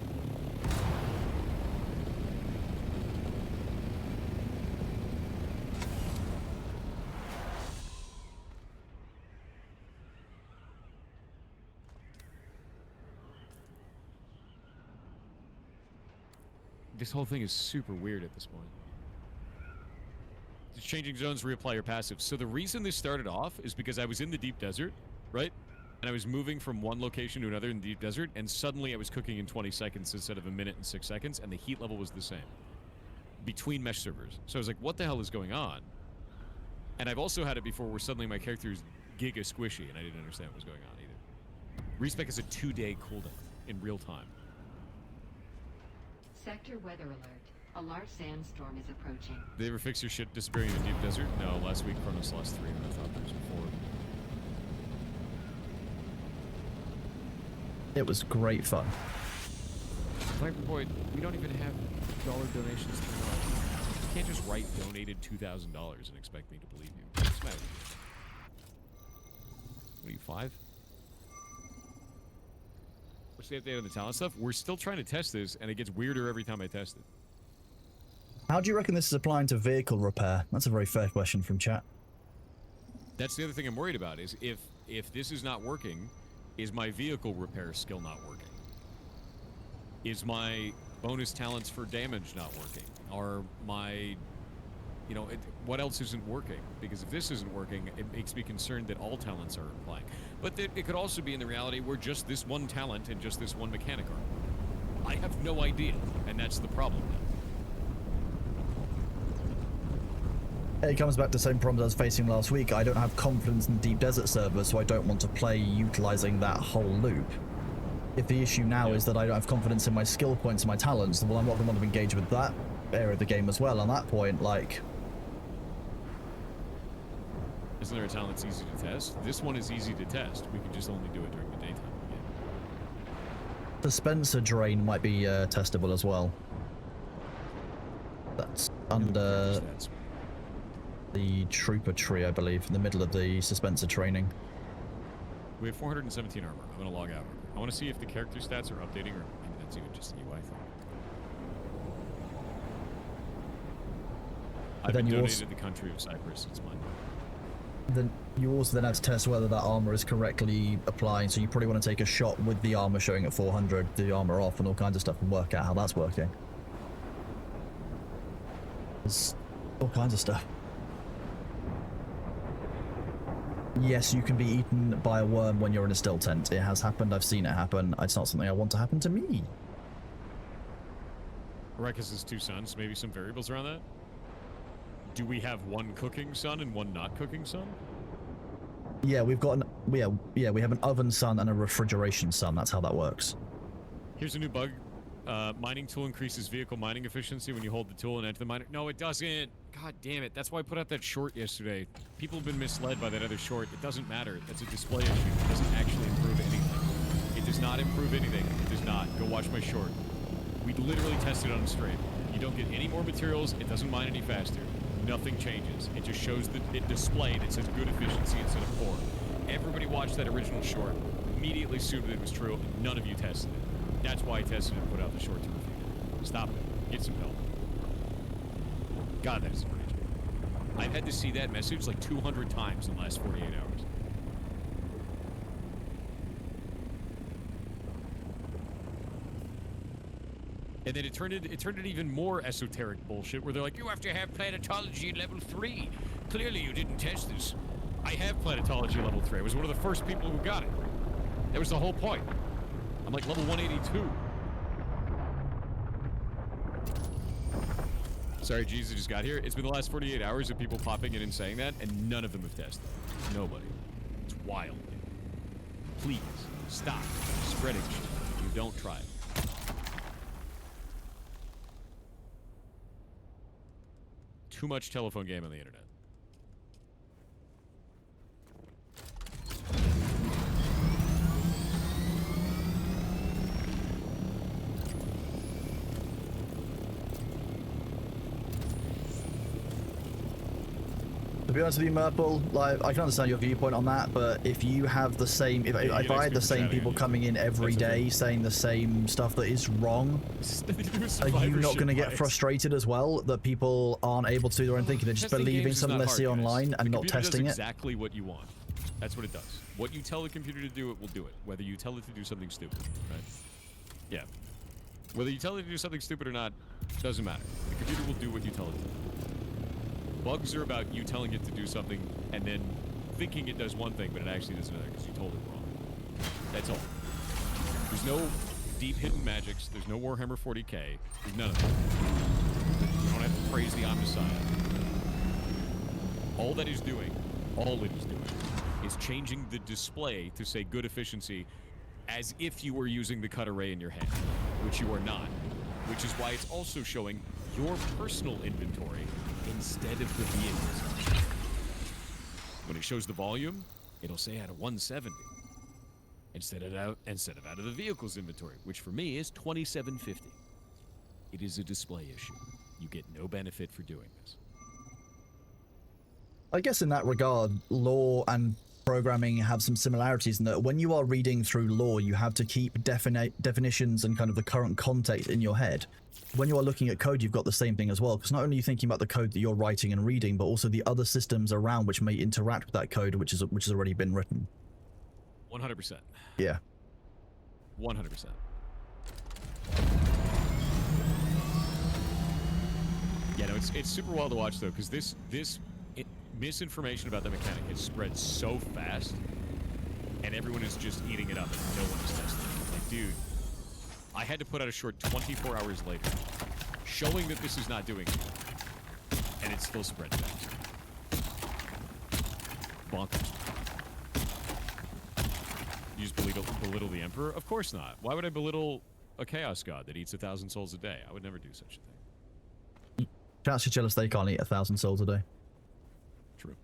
This whole thing is super weird at this point. Just changing zones, reapply your passive. So the reason this started off is because I was in the deep desert, right? And I was moving from one location to another in the deep desert, and suddenly I was cooking in 20 seconds instead of 1 minute and 6 seconds, and the heat level was the same between mesh servers. So I was like, what the hell is going on? And I've also had it before where suddenly my character is giga squishy, and I didn't understand what was going on either. Respec is a 2-day cooldown in real time. Sector weather alert. A large sandstorm is approaching. Did they ever fix your shit disappearing in the deep desert? No, last week Chronos lost 3, and I thought there was before. It was great fun. Viper Boy, we don't even have dollar donations to the You can't just write donated $2,000 and expect me to believe you. What's the matter? What are you, 5? What's the update on the talent stuff? We're still trying to test this, and it gets weirder every time I test it. How do you reckon this is applying to vehicle repair? That's a very fair question from chat. That's the other thing I'm worried about, is if this is not working, is my vehicle repair skill not working? Is my bonus talents for damage not working? Or my, you know, what else isn't working? Because if this isn't working, it makes me concerned that all talents are applying. But it could also be in the reality where just this one talent and just this one mechanic are. I have no idea, and that's the problem now. It comes back to the same problems I was facing last week. I don't have confidence in Deep Desert servers, so I don't want to play utilizing that whole loop. If the issue now is that I don't have confidence in my skill points and my talents, well, I'm not going to want to engage with that area of the game as well. On that point, like... Isn't there a talent that's easy to test? This one is easy to test. We can just only do it during the daytime again. The Spencer drain might be testable as well. That's under the trooper tree, I believe, in the middle of the Suspenser training. We have 417 armor. I'm gonna log out. I want to see if the character stats are updating, or maybe that's even just the UI thing. I've been donated to the country of Cyprus. It's mine. Then you also then have to test whether that armor is correctly applying. So you probably want to take a shot with the armor showing at 400, the armor off, and all kinds of stuff, and work out how that's working. There's all kinds of stuff. Yes, you can be eaten by a worm when you're in a still tent. It has happened. I've seen it happen. It's not something I want to happen to me. Rekus' 2 sons. Maybe some variables around that. Do we have one cooking sun and one not cooking sun? Yeah, we've got an we have an oven sun and a refrigeration sun. That's how that works. Here's a new bug. Mining tool increases vehicle mining efficiency when you hold the tool and enter the miner. No, it doesn't. God damn it. That's why I put out that short yesterday. People have been misled by that other short. It doesn't matter. That's a display issue. It doesn't actually improve anything. It does not improve anything. It does not. Go watch my short. We literally tested it on straight. You don't get any more materials. It doesn't mine any faster. Nothing changes. It just shows that it displayed. It says good efficiency instead of poor. Everybody watched that original short, immediately assumed that it was true, and none of you tested it. That's why I tested it and put out the short to refute it. Stop it. Get some help. God, that is enraging. I've had to see that message like 200 times in the last 48 hours. And then it turned it even more esoteric bullshit where they're like, you have to have planetology level 3. Clearly you didn't test this. I have planetology level 3. I was one of the first people who got it. That was the whole point. I'm like level 182. Sorry, Jesus just got here. It's been the last 48 hours of people popping in and saying that, and none of them have tested. Nobody. It's wild. Please, stop spreading shit. You don't try it. Too much telephone game on the internet. To be honest with you, Murple, like, I can understand your viewpoint on that, but if you have the same, if I had the same people coming in every day saying the same stuff that is wrong, are you not going to get frustrated as well that people aren't able to do their own thinking? They're just believing something they see online and not testing it? Exactly what you want. That's what it does. What you tell the computer to do, it will do it. Whether you tell it to do something stupid, right? Yeah. Whether you tell it to do something stupid or not, doesn't matter. The computer will do what you tell it to do. Bugs are about you telling it to do something and then thinking it does one thing, but it actually does another because you told it wrong. That's all. There's no deep hidden magics. There's no Warhammer 40k. There's none of that. You don't have to praise the Omnissiah. All it is doing, is changing the display to say good efficiency as if you were using the cut array in your hand, which you are not. Which is why it's also showing your personal inventory instead of the vehicles. When it shows the volume, it'll say out of 170 instead of out of the vehicle's inventory, which for me is 2750. It is a display issue. You get no benefit for doing this. I guess in that regard, lore and programming have some similarities in that when you are reading through lore, you have to keep definitions and kind of the current context in your head. When you are looking at code, you've got the same thing as well, because not only are you thinking about the code that you're writing and reading, but also the other systems around which may interact with that code, which has already been written. 100%. Yeah. 100%. Yeah, no, it's super wild to watch though, because this misinformation about the mechanic has spread so fast, and everyone is just eating it up, and no one is testing it. Like, dude, I had to put out a short 24 hours later, showing that this is not doing it, and it's still spread fast. Bonkers. You just belittle the Emperor? Of course not. Why would I belittle a Chaos God that eats 1,000 souls a day? I would never do such a thing. Chat's jealous they can't eat 1,000 souls a day. True.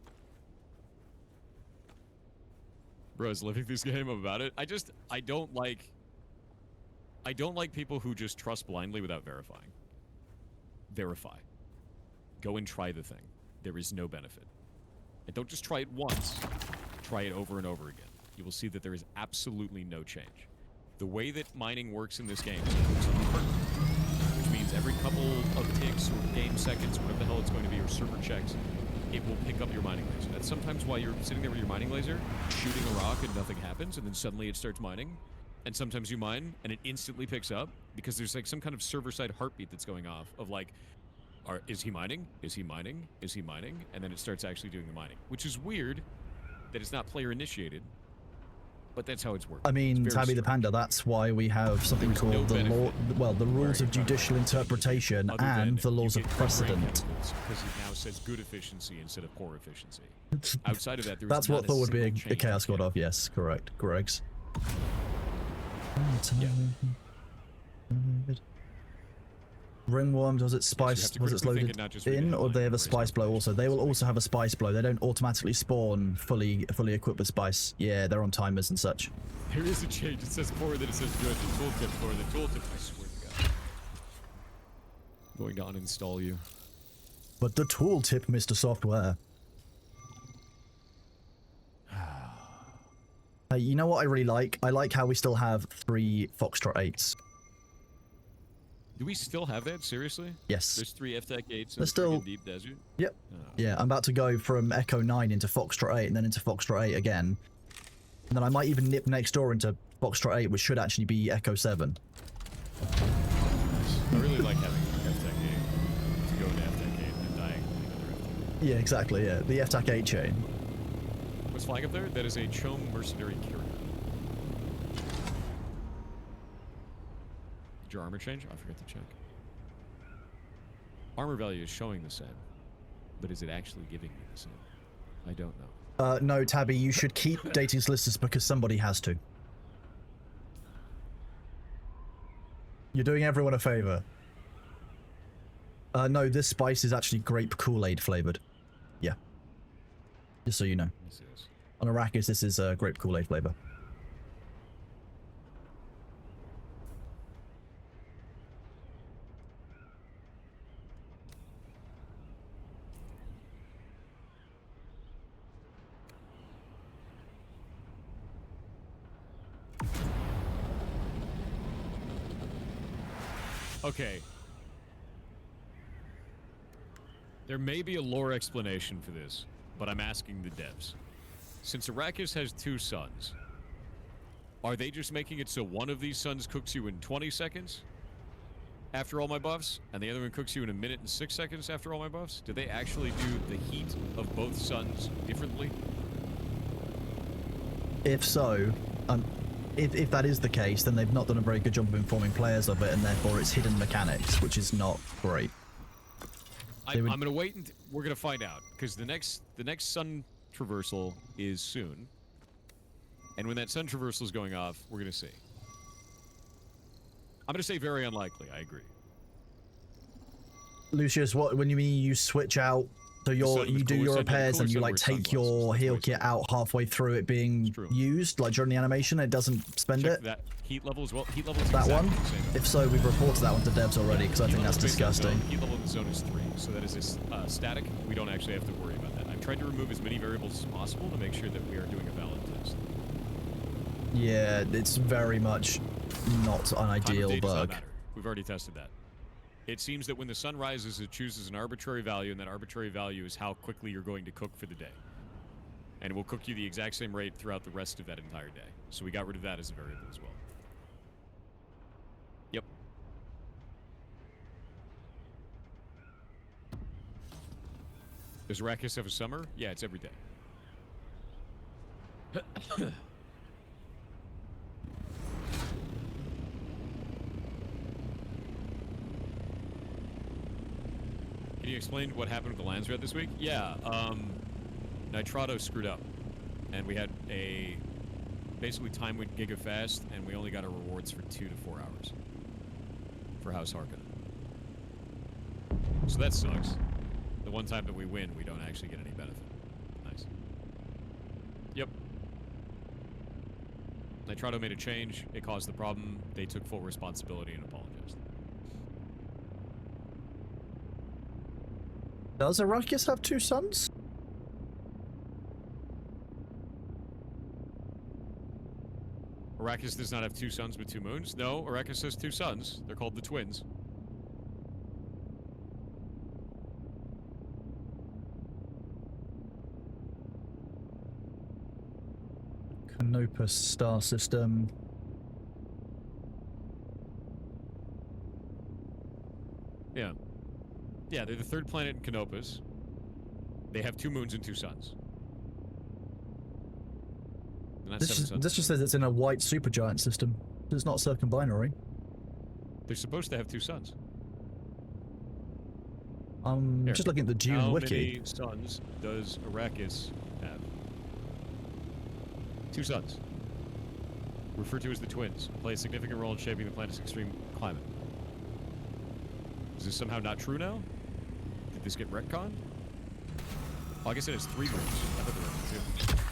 Bro's living this game about it. I don't like people who just trust blindly without verifying. Verify. Go and try the thing. There is no benefit. And don't just try it once. Try it over and over again. you will see that there is absolutely no change. The way that mining works in this game is it works on a curtain, which means every couple of ticks or game seconds, whatever the hell it's going to be, or server checks, it will pick up your mining laser. That's sometimes why you're sitting there with your mining laser, shooting a rock and nothing happens, and then suddenly it starts mining. And sometimes you mine and it instantly picks up because there's like some kind of server-side heartbeat that's going off of like, is he mining? Is he mining? Is he mining? And then it starts actually doing the mining, which is weird that it's not player initiated, but that's how it's working. I mean, It's very Tabby the strange. Panda, that's why we have something There's no called the law, benefit well, the rules of wearing judicial a interpretation other than and the laws you of get great precedent. chemicals, because it now says good efficiency instead of poor efficiency. Outside of that, there is That's not what Thor would be single a change Chaos God yet. of, yes, correct, Greg's. Yeah. Ringworm, does it spice, to was it critically think loaded and not just read the in, or headline they have a and spice blow also? They will also have a spice blow. They don't automatically spawn fully equipped with spice. Yeah, they're on timers and such. There is a change. It says poor, then it says good. The tooltip for the tooltip. I swear to God. I'm going to uninstall you. But the tooltip, Mr. Software. Hey, you know what I really like? I like how we still have 3 Foxtrot 8s. Do we still have that? Seriously? Yes. There's 3 FTAC 8s in There's the still- friggin' deep desert? Yep. Oh. Yeah, I'm about to go from Echo 9 into Foxtrot 8 and then into Foxtrot 8 again. And then I might even nip next door into Foxtrot 8, which should actually be Echo 7. I really like having FTAC 8 to go into FTAC 8 and then diagonally another FTAC 8. Yeah, exactly, yeah. The FTAC 8 chain. What's flying up there? That is a Chom mercenary carrier. Did your armor change? I forgot to check. Armor value is showing the same, but is it actually giving me the same? I don't know. No, Tabby, you should keep dating solicitors because somebody has to. You're doing everyone a favor. No, this spice is actually grape Kool-Aid flavored. Yeah. Just so you know. This is. On Arrakis, this is grape Kool-Aid flavor. Okay. There may be a lore explanation for this, but I'm asking the devs. Since Arrakis has 2 suns, are they just making it so one of these suns cooks you in 20 seconds after all my buffs, and the other one cooks you in 1 minute and 6 seconds after all my buffs? Did they actually do the heat of both suns differently? If so, if that is the case, then they've not done a very good job of informing players of it, and therefore it's hidden mechanics, which is not great. I'm gonna wait and we're gonna find out, because the next sun traversal is soon, and when that sun traversal is going off, we're gonna see. I'm gonna say very unlikely. I agree. Lucius, what when you mean you switch out, so sun you was do cooler your sun- repairs cooler and you sun like wears take sunglasses, your that's heal what I kit said. out halfway through it being It's true. used, like during the animation, it doesn't spend Check it. that heat level as well. Heat level is That exactly one? the same. If so, we've reported that one to devs already because I Heat think level that's based on zone- disgusting. Heat level in the zone is 3, so that is static. We don't actually have to worry about that. I'm trying to remove as many variables as possible to make sure that we are doing a valid test. Yeah, it's very much not an Time of ideal day does not bug. matter. We've already tested that. It seems that when the sun rises, it chooses an arbitrary value, and that arbitrary value is how quickly you're going to cook for the day. And it will cook you the exact same rate throughout the rest of that entire day. So we got rid of that as a variable as well. Yep. Does Arrakis have a summer? Yeah, it's every day. Can you explain what happened with the Landsred this week? Yeah, Nitrato screwed up. And we had a... Basically, time went giga-fast, and we only got our rewards for 2 to 4 hours. For House Harkonnen. So that sucks. The one time that we win, we don't actually get any benefit. Nice. Yep. Nitrato made a change. It caused the problem. They took full responsibility and apologized. Does Arrakis have 2 suns? Arrakis does not have 2 suns but 2 moons. No, Arrakis has 2 suns. They're called the twins. Canopus star system. Yeah. Yeah, they're the 3rd planet in Canopus. They have 2 moons and 2 suns. They're not 7 suns. This just says it's in a white supergiant system. It's not circumbinary. They're supposed to have 2 suns. I'm Here. just looking at the Dune How wiki. many suns does Arrakis have? 2 suns. Referred to as the twins. Play a significant role in shaping the planet's extreme climate. Is this somehow not true now? Did this get retconned? Oh, I guess it has 3 moons. I thought there were 2.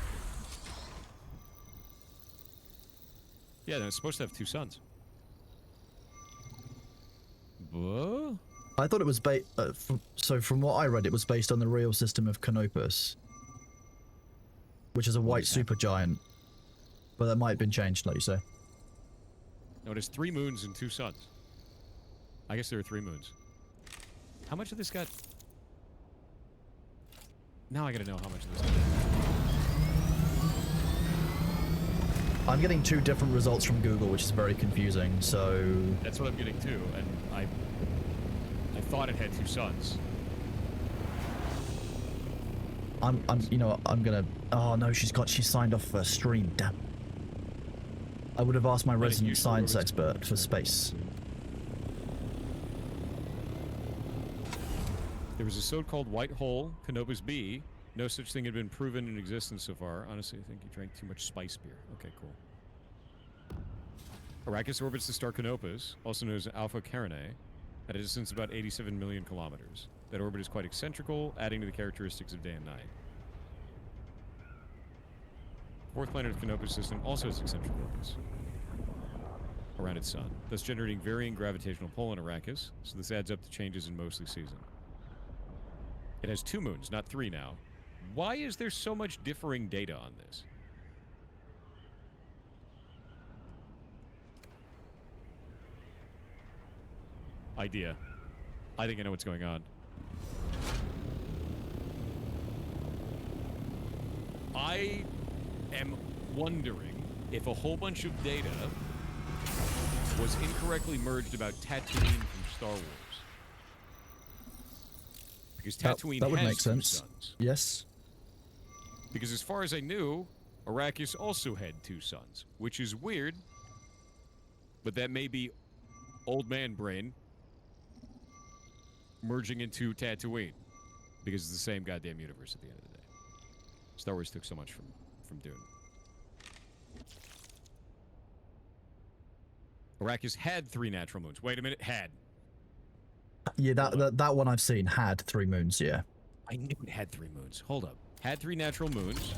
Yeah, then it's supposed to have 2 suns. What? I thought it was so from what I read, it was based on the real system of Canopus, which is a white is that? supergiant. But that might have been changed, like you say. No, it has 3 moons and 2 suns. I guess there are 3 moons. How much of this got... Now I gotta know how much of this got... I'm getting 2 different results from Google, which is very confusing, so... That's what I'm getting too, and I thought it had 2 suns. I'm gonna... Oh no, she's signed off for a stream, damn. I would have asked my resident useful science robots. expert for space. There was a so-called white hole, Canopus B. No such thing had been proven in existence so far. Honestly, I think you drank too much spice beer. Okay, cool. Arrakis orbits the star Canopus, also known as Alpha Carinae, at a distance of about 87 million kilometers. That orbit is quite eccentrical, adding to the characteristics of day and night. 4th planet of the Canopus system also has eccentric orbits around its sun, thus generating varying gravitational pull on Arrakis, so this adds up to changes in mostly season. It has 2 moons, not 3 now. Why is there so much differing data on this? Idea. I think I know what's going on. I am wondering if a whole bunch of data was incorrectly merged about Tatooine from Star Wars. Because Tatooine that would has make 2 sense. suns. Yes. Because as far as I knew, Arrakis also had 2 suns, which is weird, but that may be old man brain merging into Tatooine, because it's the same goddamn universe at the end of the day. Star Wars took so much from Dune. Arrakis had 3 natural moons. Wait a minute, had. Yeah, that one I've seen had 3 moons, yeah. I knew it had 3 moons. Hold up. Had 3 natural moons.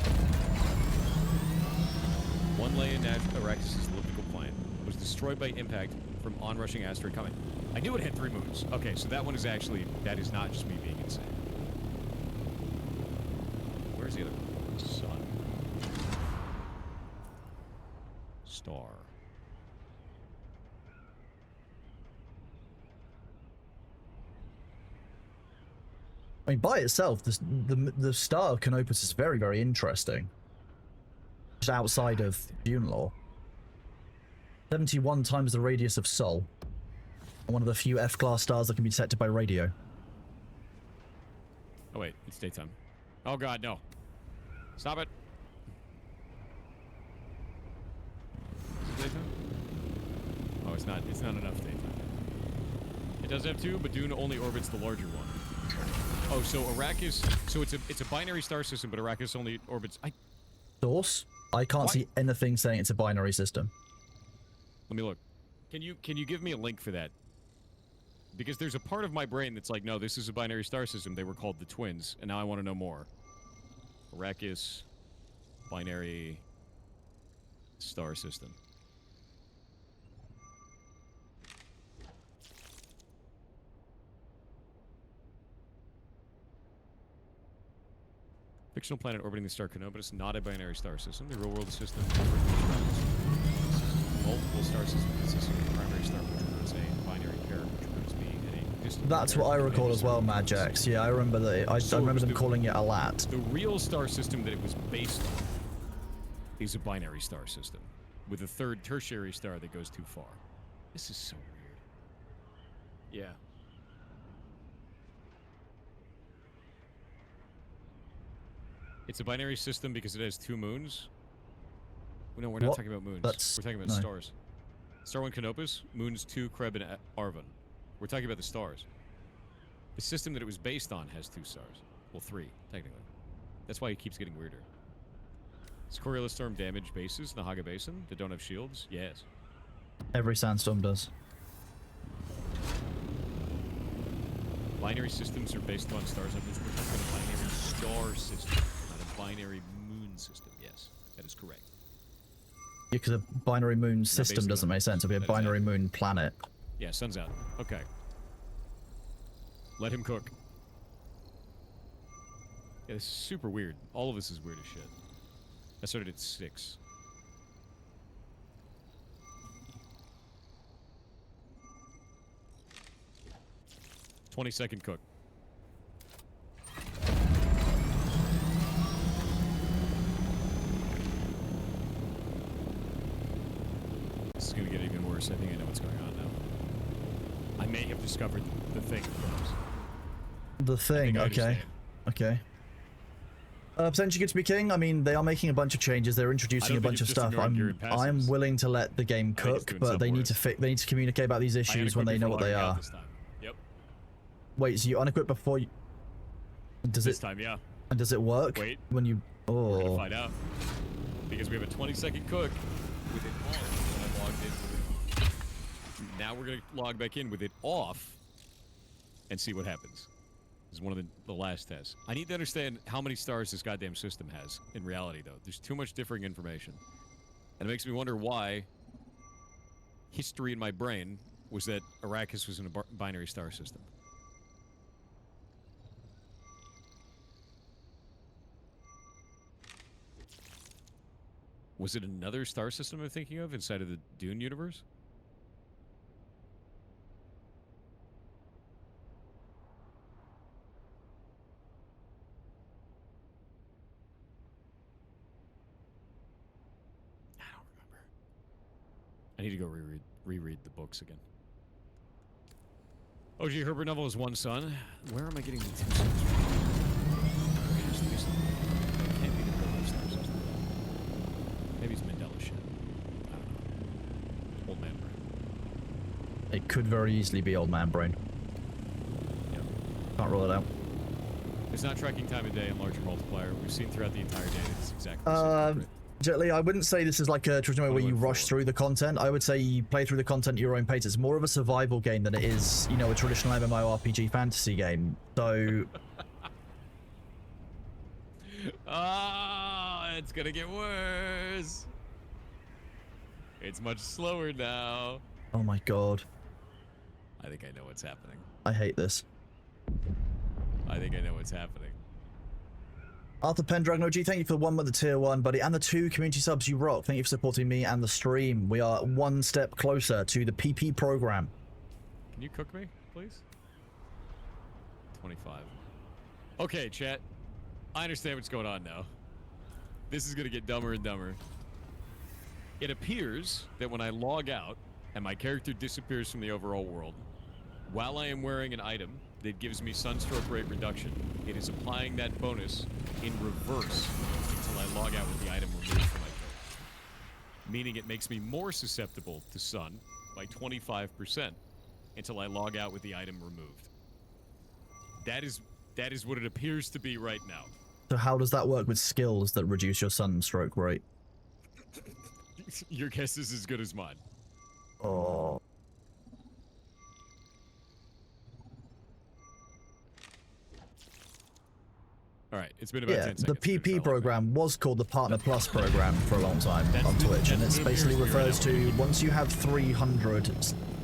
One lay in Arrakis' elliptical plane. Was destroyed by impact from onrushing asteroid coming. I knew it had 3 moons. Okay, so that one is actually... That is not just me being insane. Where's the other one? Sun. Star. I mean, by itself, the star of Canopus is very, very interesting. Just outside of Dune lore. 71 times the radius of Sol. And one of the few F-class stars that can be detected by radio. Oh wait, it's daytime. Oh god, no. Stop it. Is it daytime? Oh, it's not enough daytime. It does have 2, but Dune only orbits the larger one. Oh, so Arrakis, so it's a binary star system, but Arrakis only orbits... Source? I can't What? see anything saying it's a binary system. Let me look. Can you give me a link for that? Because there's a part of my brain that's like, no, this is a binary star system. They were called the twins, and now I want to know more. Arrakis, binary star system. Fictional planet orbiting the star Canopus, not a binary star system. The real-world system. multiple star systems consisting of a primary star, which represents a binary pair, which represents B, and a distant That's pair, what I which recall represents as well, a Mad distant Jax. star. Yeah, I remember that. I So it remember was them the- calling it a lat. The real star system that it was based on is a binary star system with a third tertiary star that goes too far. This is so weird. Yeah. It's a binary system because it has 2 moons. No, we're not What? talking about moons. That's- We're talking about no. stars. Star 1 Canopus, moons 2 Kreb and Arvon. We're talking about the stars. The system that it was based on has 2 stars. Well, 3, technically. That's why it keeps getting weirder. Does Coriolis Storm damage bases in the Haga Basin that don't have shields? Yes. Every sandstorm does. Binary systems are based on stars. We're talking about a binary star system, not a binary moon system. Yes, that is correct. Yeah, because a binary moon system basically doesn't what make it sense. is. It'd be a That is it. binary moon planet. Yeah, sun's out. Okay. Let him cook. Yeah, this is super weird. All of this is weird as shit. I started at 6. "20-second cook. This is gonna get even worse. I think I know what's going on now. I may have discovered the thing. The thing, I okay. understand. Okay. Potentially good to be king. I mean, they are making a bunch of changes. They're introducing a don't think bunch of it's just stuff. ignoring Gear and I'm passives. willing to let the game I think it's cook, doing but some they need worse. to they need to communicate about these issues when they know what they are. This time. Yep. Wait, so you unequip before you? Does This it? time, yeah. And does it work? Wait. When you? We're gonna Oh. find out. Because we have a 20-second cook with it on when I logged in. With it. Now we're gonna log back in with it off and see what happens. This is one of the last tests. I need to understand how many stars this goddamn system has in reality, though. There's too much differing information. And it makes me wonder why history in my brain was that Arrakis was in a binary star system. Was it another star system I'm thinking of inside of the Dune universe? I don't remember. I need to go reread the books again. O.G. Herbert Novel has 1 son. Where am I getting the 2 sons from? There has to be something. It can't be the Coriolis star system. Maybe it's Mandela shit. I don't know. Old man brain. It could very easily be old man brain. Yep. Can't rule it out. It's not tracking time of day in larger multiplier. We've seen throughout the entire day that it's exactly the same. Gently, I wouldn't say this is like a traditional way where you rush through the content. I would say you play through the content at your own pace. It's more of a survival game than it is, you know, a traditional MMORPG fantasy game. So, Ah, it's gonna get worse. It's much slower now. oh my god, I think I know what's happening. I hate this. I think I know what's happening. Arthur Pendragon OG, thank you for the 1 month of tier 1, buddy, and the 2 community subs. You rock. Thank you for supporting me and the stream. We are 1 step closer to the PP program. Can you cook me, please? 25. Okay, chat. I understand what's going on now. This is gonna get dumber and dumber. It appears that when I log out and my character disappears from the overall world, while I am wearing an item that gives me sunstroke rate reduction, it is applying that bonus in reverse until I log out with the item removed from my character. Meaning it makes me more susceptible to sun by 25% until I log out with the item removed. That is what it appears to be right now. So how does that work with skills that reduce your sunstroke rate? Your guess is as good as mine. Oh. All right, it's been about 10 Yeah, seconds. the PP program was called the Partner Plus program for a long time on Twitch, and it's basically refers to once you have 300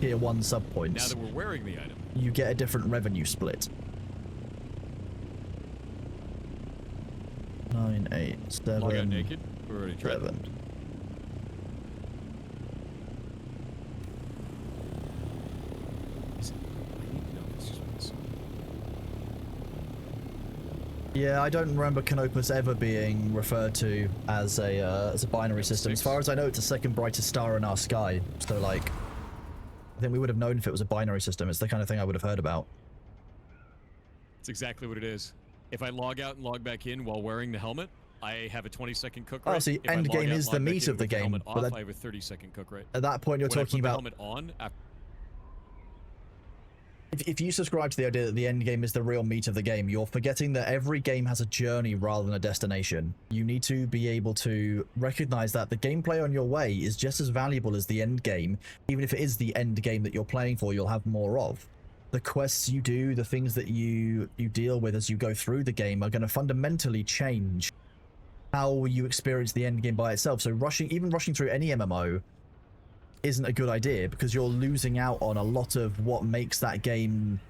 tier 1 sub Now points, that we're wearing the item, you get a different revenue split. 9, 8, 7, log out naked. We're already tried. 7. Yeah, I don't remember Canopus ever being referred to as a binary system. As far as I know, it's the second brightest star in our sky. So, like, I think we would have known if it was a binary system. It's the kind of thing I would have heard about. It's exactly what it is. If I log out and log back in while wearing the helmet, I have a 20-second cook rate. Oh, see, If I end log game out is and the log back meat in of the with the game. helmet But off, that, I have a 30-second cook rate. at that point, you're When I talking put the about... helmet on, If you subscribe to the idea that the end game is the real meat of the game, you're forgetting that every game has a journey rather than a destination. You need to be able to recognize that the gameplay on your way is just as valuable as the end game. Even if it is the end game that you're playing for, you'll have more of. The quests you do, the things that you deal with as you go through the game are going to fundamentally change how you experience the end game by itself. So even rushing through any MMO isn't a good idea, because you're losing out on a lot of what makes that game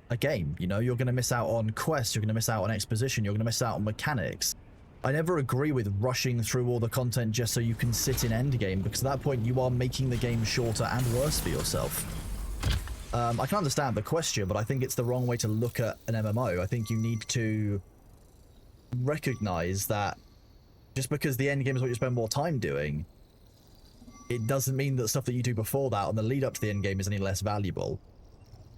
a game. You know, you're going to miss out on quests, you're going to miss out on exposition, you're going to miss out on mechanics. I never agree with rushing through all the content just so you can sit in endgame, because at that point you are making the game shorter and worse for yourself. I can understand the question, but I think it's the wrong way to look at an MMO. I think you need to recognize that just because the end game is what you spend more time doing, it doesn't mean that stuff that you do before that on the lead up to the end game is any less valuable.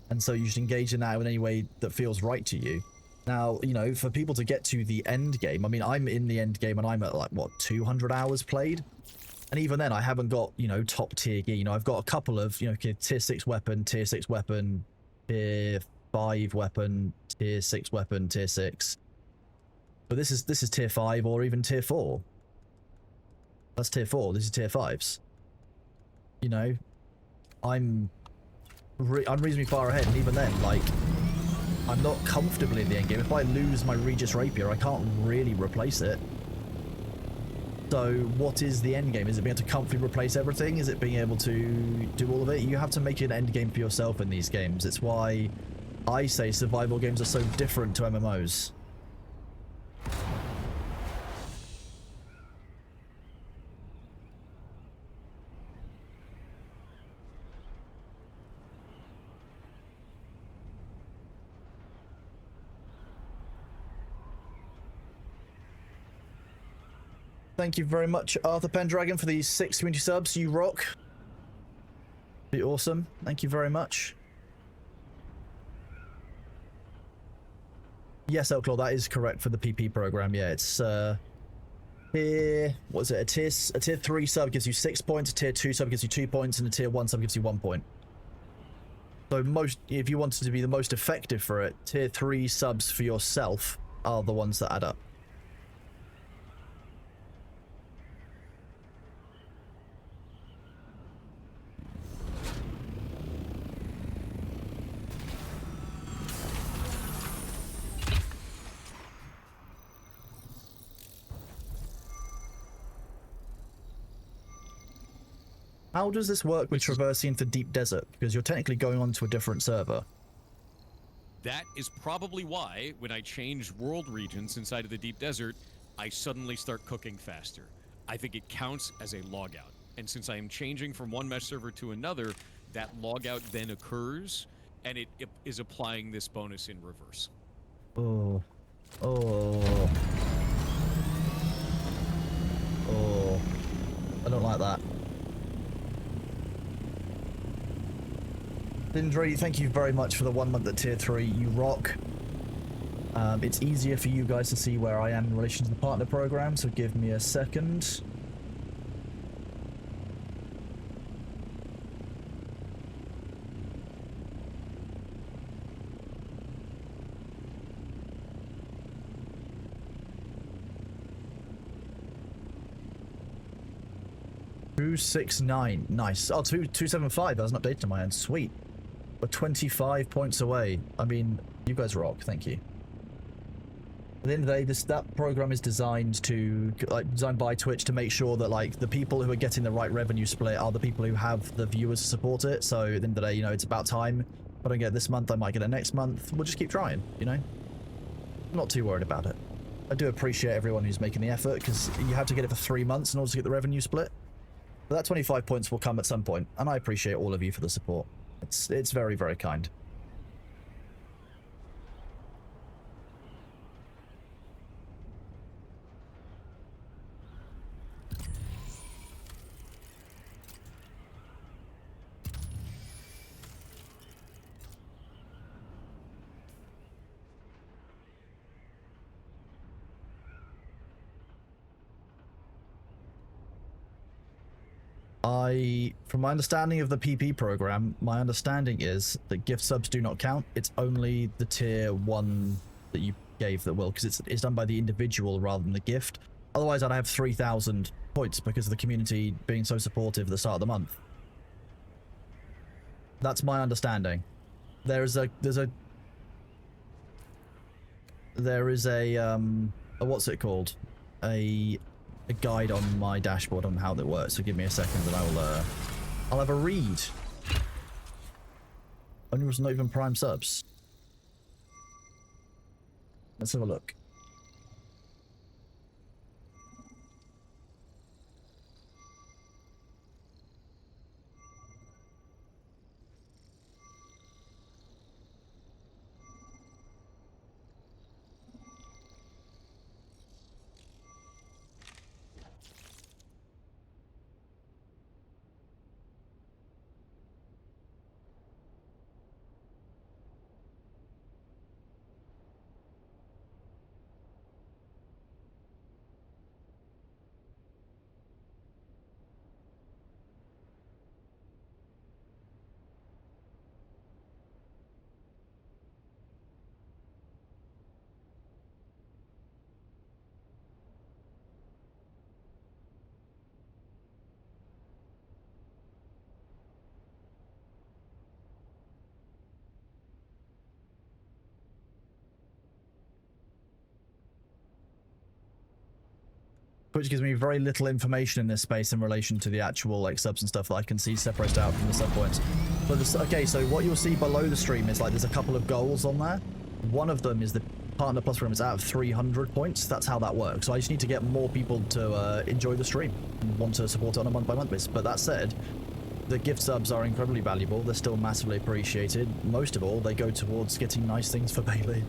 And so you should engage in that in any way that feels right to you. Now, you know, for people to get to the end game, I mean, I'm in the end game and I'm at like, what, 200 hours played? And even then, I haven't got, you know, top tier gear. You know, I've got a couple of, you know, tier 6 weapon, tier 6 weapon, tier 5 weapon, tier 6 weapon, tier 6. But this is tier 5 or even tier 4. That's tier 4. This is tier 5s. You know, I'm reasonably far ahead, and even then, like, I'm not comfortably in the end game. If I lose my Regis Rapier, I can't really replace it. So what is the end game? Is it being able to comfortably replace everything? Is it being able to do all of it? You have to make an end game for yourself in these games. It's why I say survival games are so different to MMOs. Thank you very much, Arthur Pendragon, for these 6 community subs. You rock. Be awesome. Thank you very much. Yes, Elclaw, that is correct for the PP program. Yeah, it's tier, what is it? A tier 3 sub gives you 6 points, a tier 2 sub gives you 2 points, and a tier 1 sub gives you 1 point. So if you wanted to be the most effective for it, tier 3 subs for yourself are the ones that add up. How does this work with traversing the deep desert? Because you're technically going on to a different server. that is probably why, when I change world regions inside of the deep desert, I suddenly start cooking faster. I think it counts as a logout. And since I am changing from one mesh server to another, that logout then occurs, and it is applying this bonus in reverse. Oh. Oh. Oh. I don't like that. Dindri, thank you very much for the 1 month at tier 3. You rock. It's easier for you guys to see where I am in relation to the partner program, so give me a second. $269, nice. Oh, 275. That was an update to my end. Sweet. We're 25 points away. I mean, you guys rock. Thank you. At the end of the day, that program is designed designed by Twitch to make sure that the people who are getting the right revenue split are the people who have the viewers to support it. So at the end of the day, it's about time. If I don't get it this month, I might get it next month. We'll just keep trying. I'm not too worried about it. I do appreciate everyone who's making the effort, because you have to get it for 3 months in order to get the revenue split. But that 25 points will come at some point, and I appreciate all of you for the support. It's very, very kind. From my understanding of the PP program, my understanding is that gift subs do not count. It's only the tier 1 that you gave that will, because it's done by the individual rather than the gift. Otherwise, I'd have 3,000 points because of the community being so supportive at the start of the month. That's my understanding. There is a what's it called? A guide on my dashboard on how that works. So give me a second, and I'll have a read. Only was not even Prime subs. Let's have a look. Which gives me very little information in this space in relation to the actual like subs and stuff that I can see separated out from the sub points. But okay, so what you'll see below the stream is like there's a couple of goals on there. One of them is the Partner Plus program is out of 300 points. That's how that works. So I just need to get more people to enjoy the stream and want to support it on a month-by-month basis. But that said, the gift subs are incredibly valuable. They're still massively appreciated. Most of all, they go towards getting nice things for Bailey,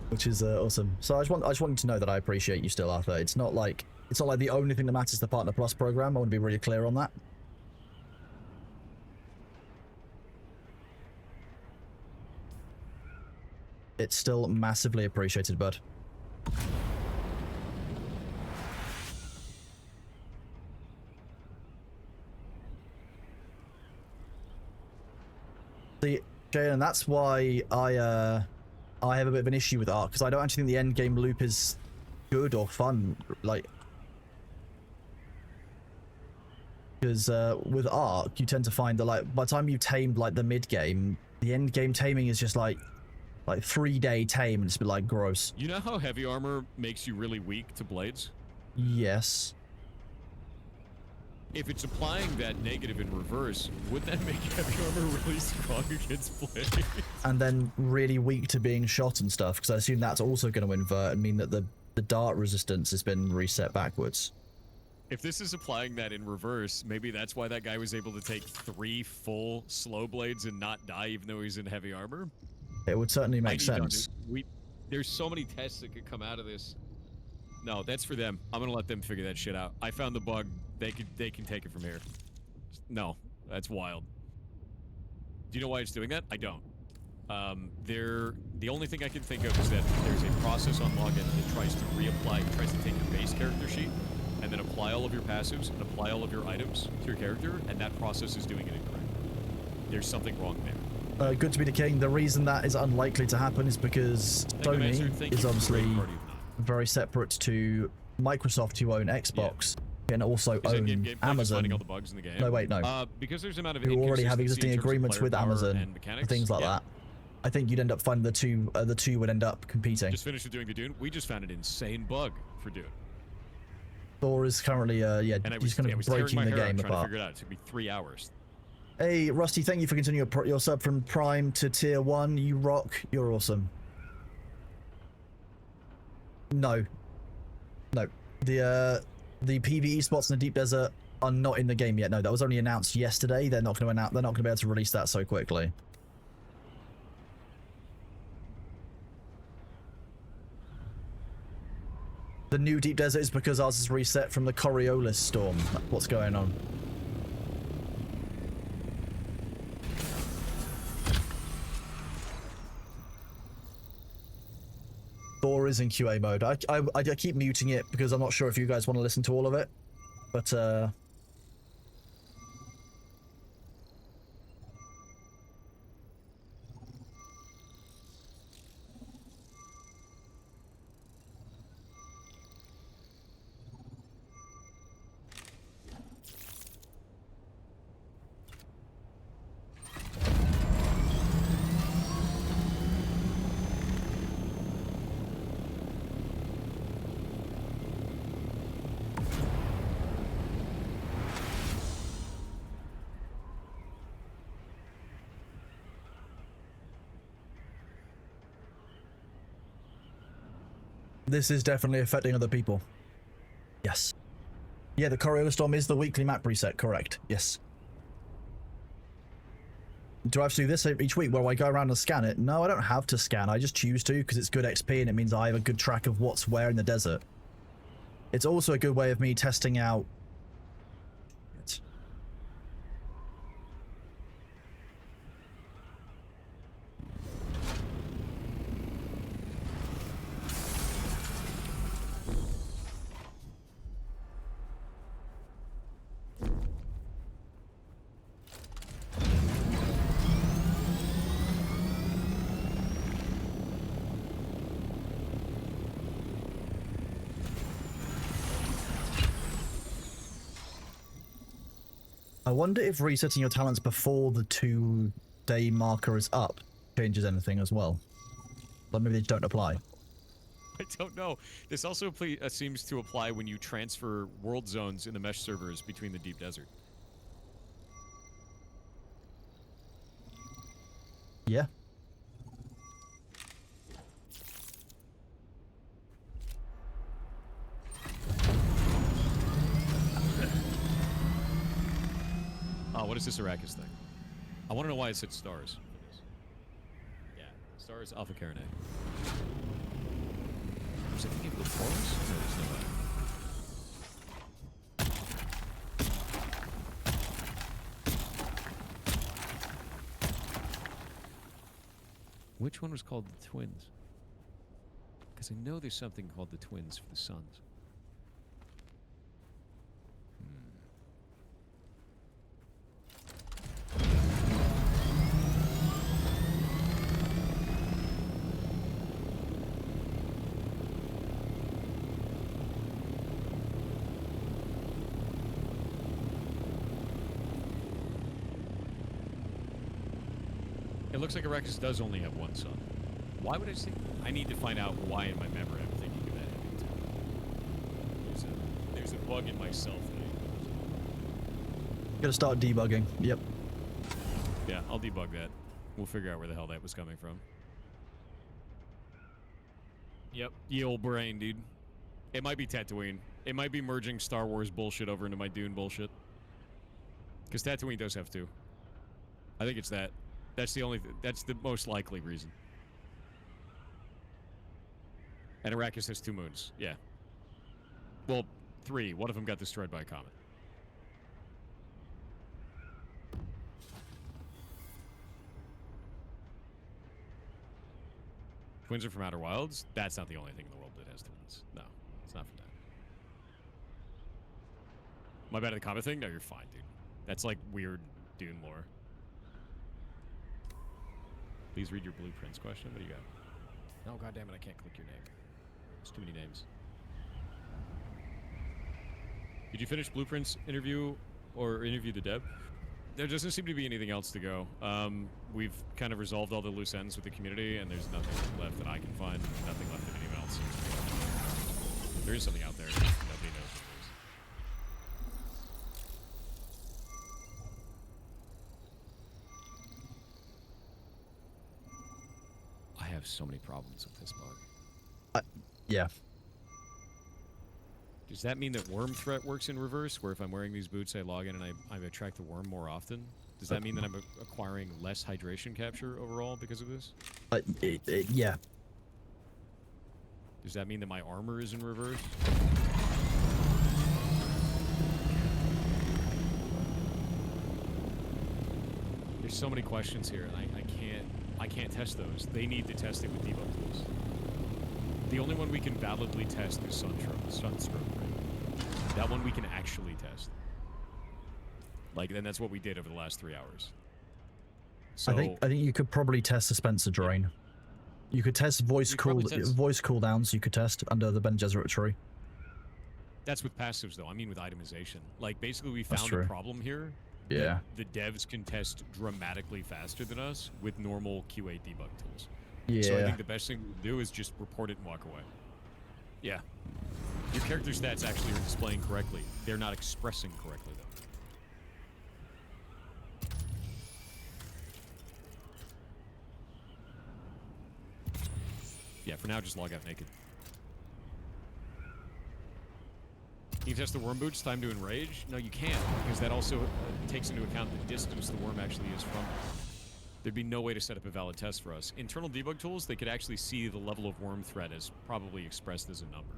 which is awesome. So I just want you to know that I appreciate you still, Arthur. It's not like the only thing that matters is the Partner Plus program. I want to be really clear on that. It's still massively appreciated, bud. See, Jay, and that's why I have a bit of an issue with Ark, because I don't actually think the end game loop is good or fun. Like, because with Ark, you tend to find that like by the time you've tamed like the mid game, the end game taming is just like 3-day tame, and it's been like gross. You know how heavy armor makes you really weak to blades? Yes. If it's applying that negative in reverse, would that make heavy armor really strong against blades? And then really weak to being shot and stuff, because I assume that's also going to invert and mean that the dart resistance has been reset backwards. If this is applying that in reverse, maybe that's why that guy was able to take 3 full slow blades and not die even though he's in heavy armor. It would certainly make sense. There's so many tests that could come out of this. No, that's for them. I'm gonna let them figure that shit out. I found the bug. They can take it from here. No, that's wild. Do you know why it's doing that? I don't. The only thing I can think of is that there's a process on login that tries to tries to take your base character sheet and then apply all of your passives and apply all of your items to your character, and that process is doing it incorrect. There's something wrong there. Good to be the king. The reason that is unlikely to happen is because Sony is obviously very separate to Microsoft, who own Xbox, and also own Amazon. All the bugs in the game. No, wait, no. Because there's an amount of who already have existing agreements with Amazon and things like that. I think you'd end up finding the two would end up competing. Just finished doing the Dune. We just found an insane bug for Dune. Thor is currently he's kind of breaking the game apart. To figure it out. It took me 3 hours. Hey, Rusty, thank you for continuing your sub from Prime to Tier 1. You rock. You're awesome. No. The PvE spots in the Deep Desert are not in the game yet. No, that was only announced yesterday. They're not going to be able to release that so quickly. The new Deep Desert is because ours is reset from the Coriolis storm. That's what's going on. Thor is in QA mode. I keep muting it because I'm not sure if you guys want to listen to all of it, but This is definitely affecting other people. Yes. Yeah, the Coriolis Storm is the weekly map reset, correct. Yes. Do I have to do this each week where I go around and scan it? No, I don't have to scan. I just choose to because it's good XP and it means I have a good track of what's where in the desert. It's also a good way of me testing out... I wonder if resetting your talents before the 2-day marker is up changes anything as well. But maybe they don't apply. I don't know. This also seems to apply when you transfer world zones in the mesh servers between the deep desert. Yeah. Oh, what is this Arrakis thing? I want to know why it said stars. Yeah, stars Alpha Carinae. Was I thinking of the forest? No, there's no way. Which one was called the twins? Because I know there's something called the twins for the suns. It looks like Arrakis does only have one sun. Why would I say? I need to find out why in my memory I'm thinking of that ending too. There's a bug in myself. Gotta start debugging. Yep. Yeah, I'll debug that. We'll figure out where the hell that was coming from. Yep, ye old brain, dude. It might be Tatooine. It might be merging Star Wars bullshit over into my Dune bullshit. Because Tatooine does have two. I think it's that. That's the only. That's the most likely reason. And Arrakis has 2 moons. Yeah. Well, 3. One of them got destroyed by a comet. Twins are from Outer Wilds? That's not the only thing in the world that has twins. No, it's not from that. My bad at the comet thing? No, you're fine, dude. That's like weird Dune lore. Please read your blueprints question. What do you got? Oh, goddammit, I can't click your name. There's too many names. Did you finish blueprints interview or interview the dev? There doesn't seem to be anything else to go. We've kind of resolved all the loose ends with the community, and there's nothing left that I can find. Nothing left that anyone else seems to be. There is something out there. Nobody knows what it is. I have so many problems with this bug. Yeah. Does that mean that worm threat works in reverse, where if I'm wearing these boots, I log in and I attract the worm more often? Does that mean that I'm acquiring less hydration capture overall because of this? Yeah. Does that mean that my armor is in reverse? There's so many questions here, and I can't test those. They need to test it with debug tools. The only one we can validly test is Sunstroke, right? That one we can actually test. Like, and that's what we did over the last 3 hours. So, I think you could probably test dispenser drain. Yeah. You could test voice cooldowns. You could test under the Ben Gesserit tree. That's with passives, though. I mean with itemization. Like, basically, we found a problem here. Yeah. The devs can test dramatically faster than us with normal QA debug tools. Yeah. So I think the best thing to do is just report it and walk away. Yeah. Your character stats actually are displaying correctly. They're not expressing correctly, though. Yeah, for now, just log out naked. test the worm boots, time to enrage? No, you can't, because that also takes into account the distance the worm actually is from you. There'd be no way to set up a valid test for us. Internal debug tools, they could actually see the level of worm threat as probably expressed as a number.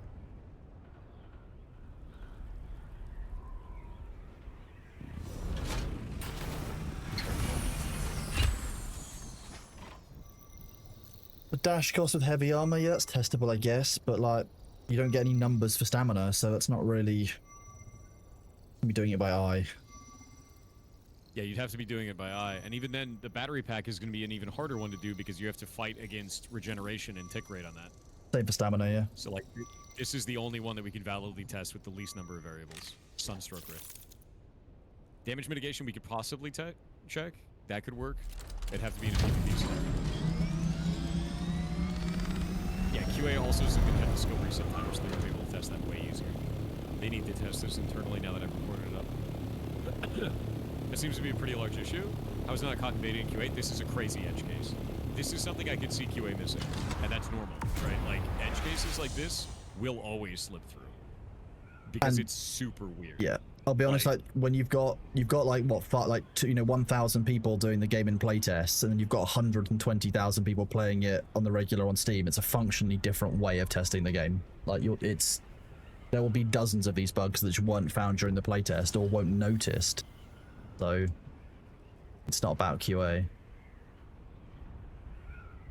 The dash cost with heavy armor, yeah, that's testable, I guess, but like, you don't get any numbers for stamina, so that's not really be doing it by eye. Yeah, you'd have to be doing it by eye, and even then, the battery pack is going to be an even harder one to do because you have to fight against regeneration and tick rate on that. Same for stamina, yeah. So, like, this is the only one that we can validly test with the least number of variables. Sunstroke rate. Damage mitigation we could possibly check. That could work. It'd have to be in a PvP scenario. Yeah, QA also is going to have the skill reset timer, so they're able to test that way easier. They need to test this internally now that I've reported it up. That seems to be a pretty large issue. I was not cotton baiting in QA. This is a crazy edge case. This is something I could see QA missing, and that's normal, right? Like, edge cases like this will always slip through because it's super weird. Yeah, I'll be honest. Like when you've got like what, 1,000 people doing the game in playtests, and then you've got 120,000 people playing it on the regular on Steam. It's a functionally different way of testing the game. Like there will be dozens of these bugs that weren't found during the playtest or weren't noticed. So it's not about QA.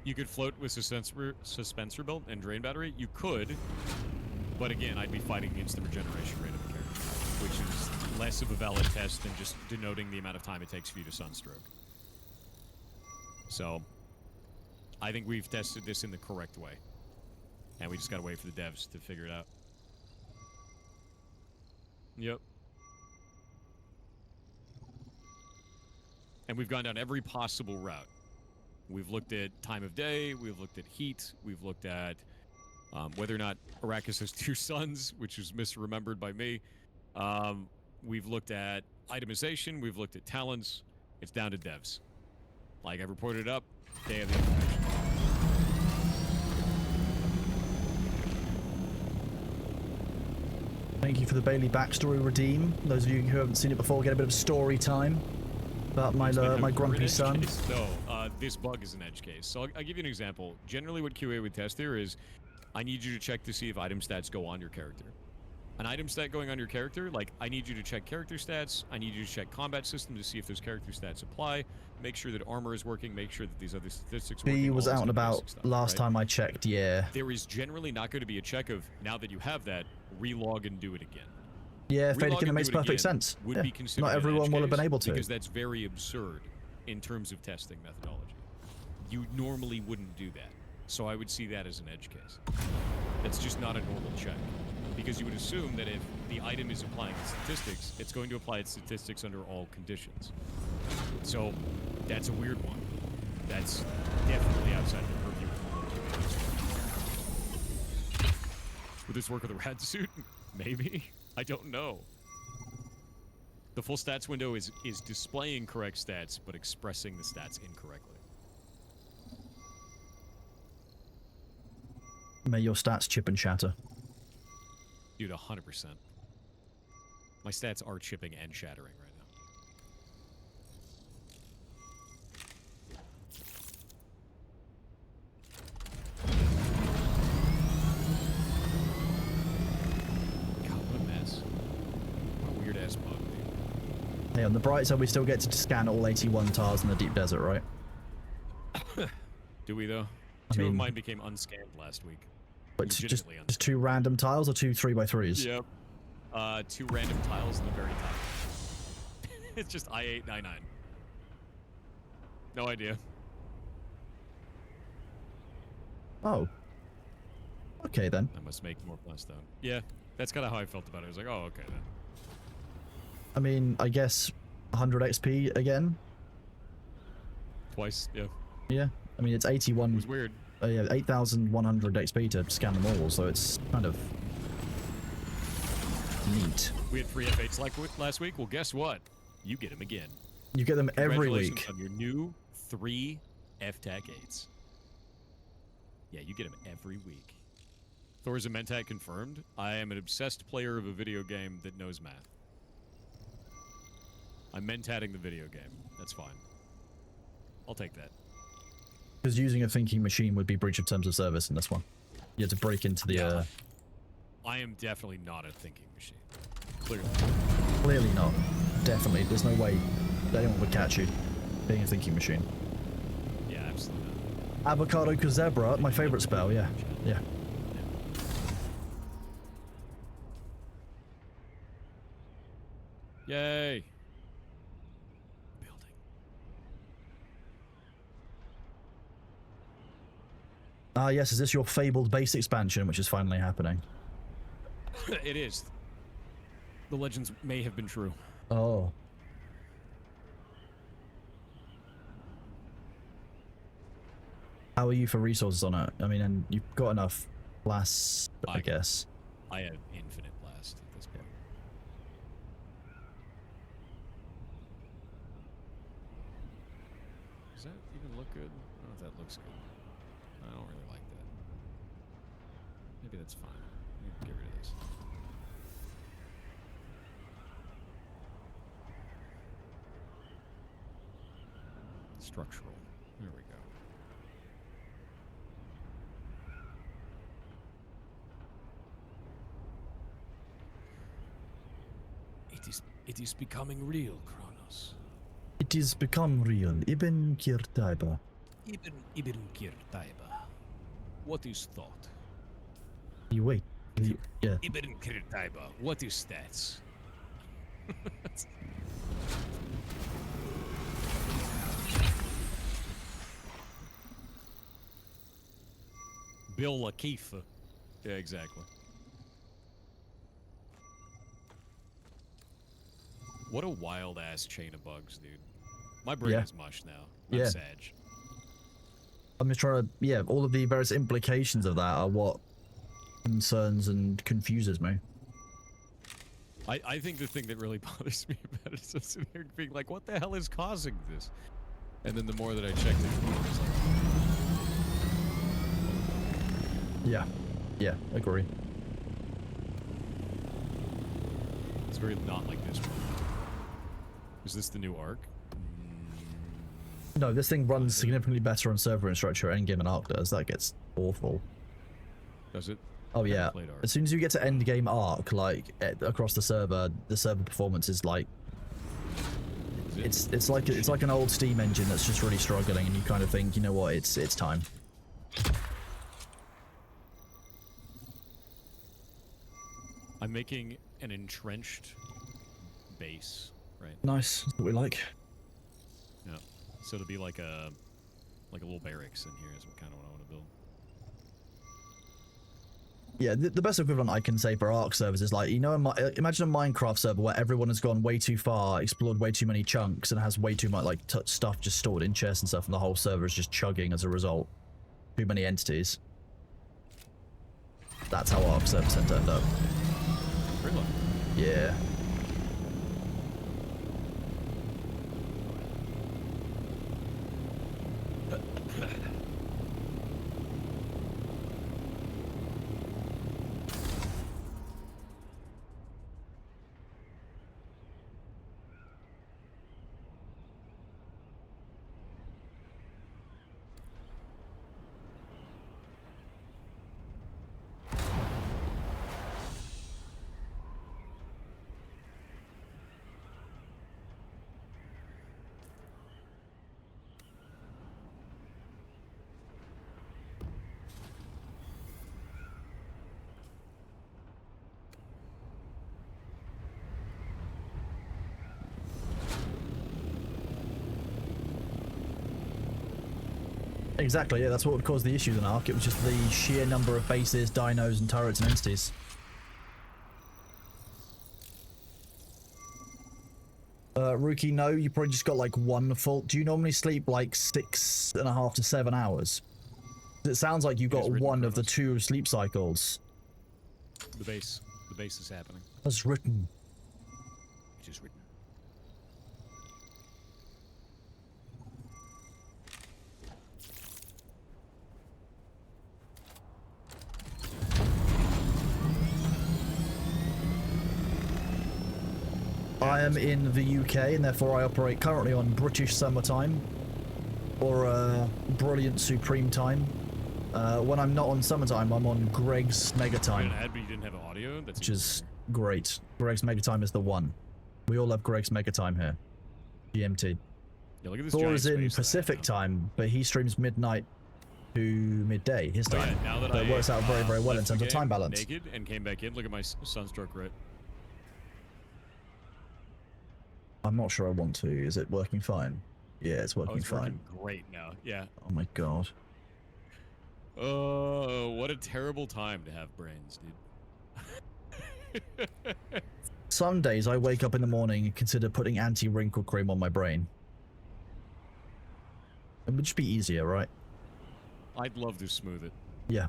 You could float with suspensor belt and drain battery. You could, but again, I'd be fighting against the regeneration rate of the character, which is less of a valid test than just denoting the amount of time it takes for you to sunstroke. So, I think we've tested this in the correct way, and we just gotta wait for the devs to figure it out. Yep. And we've gone down every possible route. We've looked at time of day, we've looked at heat, we've looked at whether or not Arrakis has 2 suns, which is misremembered by me. We've looked at itemization, we've looked at talents. It's down to devs. Like, I reported it up, they have the information. Thank you for the Bailey backstory redeem. Those of you who haven't seen it before get a bit of story time about my grumpy son. No, this bug is an edge case. So I'll give you an example. Generally what QA would test here is, I need you to check to see if item stats go on your character. An item stat going on your character, like, I need you to check character stats, I need you to check combat system to see if those character stats apply, make sure that armor is working, make sure that these other statistics are working. B was out and about stuff, last time I checked, yeah. There is generally not going to be a check of, now that you have that, relog and do it again. Yeah, Fadekin, it makes perfect sense. Would be considered not everyone will have been able to. Because that's very absurd in terms of testing methodology. You normally wouldn't do that. So I would see that as an edge case. That's just not a normal check. Because you would assume that if the item is applying its statistics, it's going to apply its statistics under all conditions. So that's a weird one. That's definitely outside the purview of normal QA. Would this work with a rad suit? Maybe. I don't know. The full stats window is displaying correct stats, but expressing the stats incorrectly. May your stats chip and shatter. Dude, 100%. My stats are chipping and shattering right now. God, what a mess. What a weird-ass bug, dude. Hey, on the bright side, we still get to scan all 81 tars in the deep desert, right? Do we, though? I Two of mean, mine became unscanned last week. But just Legitimately 2 random tiles or 2 3x3s? Yep. 2 random tiles in the very top. It's just I-899. No idea. Oh. Okay, then. I must make more plasstone. Yeah, that's kind of how I felt about it. I was like, oh, okay then. I mean, I guess 100 XP again? Twice, yeah. Yeah. I mean, it's 81. It was weird. Yeah, 8,100 XP to scan them all, so it's kind of neat. We had 3 F8s like last week. Well, guess what? You get them again. You get them every Congratulations week. on your new 3 FTAC 8s. Yeah, you get them every week. Thor's a Mentat confirmed. I am an obsessed player of a video game that knows math. I'm Mentatting the video game. That's fine. I'll take that. Because using a thinking machine would be breach of terms of service in this one. You had to break into the, I am definitely not a thinking machine. Clearly. Clearly not. Definitely. There's no way anyone would catch you being a thinking machine. Yeah, absolutely not. Avocado Kazebra, my favorite spell, yeah. Yeah. Yay! Building. Ah, yes, is this your fabled base expansion, which is finally happening? It is. The legends may have been true. Oh. How are you for resources on it? I mean, and you've got enough blasts, I guess. I have infinite blast at this point. Does that even look good? I don't know if that looks good. I don't really like that. Maybe that's fine. Let me get rid of this. Structural. There we go. It is becoming real, Kronos. It is become real. Ibn Kirtaiba. Ibn Kirtaiba. What is thought? You wait. Yeah. Ibn Kirtaiba. What is stats? Bill Lakeith. Yeah, exactly. What a wild ass chain of bugs, dude. My brain Yeah. is mush now. I'm Yeah. sad. I'm just trying to, yeah, all of the various implications of that are what concerns and confuses me. I think the thing that really bothers me about it is I'm sitting here being like, what the hell is causing this? And then the more that I checked it, I was like, Yeah. Yeah, agree. it's very not like this one. Is this the new arc? No, this thing runs significantly better on server infrastructure endgame and Arc does. That gets awful. Does it? Oh I haven't yeah. played Arc. As soon as you get to endgame Arc, like across the server performance is like Is it? it's like an old Steam engine that's just really struggling, and you kind of think, you know what, it's time. I'm making an entrenched base, right? Nice. That's what we like. Yeah. So it'll be like a little barracks in here is kind of what I want to build. Yeah, the best equivalent I can say for Arc servers is like, you know, imagine a Minecraft server where everyone has gone way too far, explored way too many chunks, and has way too much like stuff just stored in chests and stuff, and the whole server is just chugging as a result. Too many entities. That's how Arc servers tend to end up. Really? Yeah. Exactly, yeah, that's what would cause the issues in Ark. It was just the sheer number of bases, dinos, and turrets and entities. Rookie, no, you probably just got like one full... Do you normally sleep like 6.5 to 7 hours? It sounds like you It is got written, one of the Kronos. 2 sleep cycles. The base is happening. That's written. It is written. I am in the UK, and therefore I operate currently on British summertime, or brilliant supreme time. When I'm not on summertime, I'm on Greg's You Megatime, had an ad, but you didn't have audio. That's which even is better. great. Greg's Megatime is the one. We all love Greg's Megatime here. GMT. Yeah, look at this Thor giant is in space that I have Pacific now. time, but he streams midnight to midday, his Oh, time. yeah, now that So I it works out very, very well in left the terms of time game balance. naked and came back in, look at my sunstroke rate. I'm not sure I want to. Is it working fine? Yeah, it's Oh, working it's fine. working great now. Yeah. Oh my god. Oh, what a terrible time to have brains, dude. Some days I wake up in the morning and consider putting anti-wrinkle cream on my brain. It would just be easier, right? I'd love to smooth it. Yeah.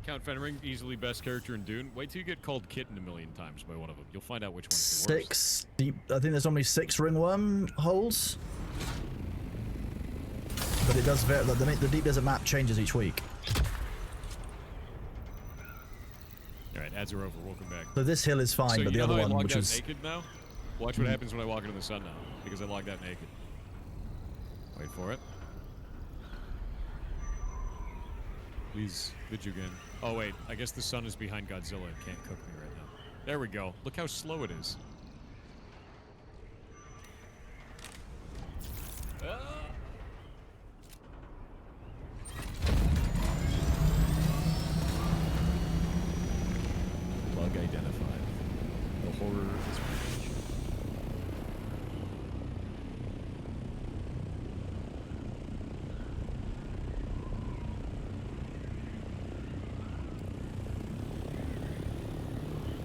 Count Fenring, easily best character in Dune. Wait till you get called Kitten a million times by one of them. You'll find out which one's the worst. 6 deep. I think there's only 6 ringworm holes. But it does vary. The deep desert map changes each week. Alright, ads are over. Welcome back. So this hill is fine, So but you the know other how I one, logged which out is naked now? Watch what happens when I walk into the sun now, because I logged out naked. Wait for it. Please, did you again? Oh wait, I guess the sun is behind Godzilla and can't cook me right now. There we go. Look how slow it is. Ah! Bug identified. The horror is revenge.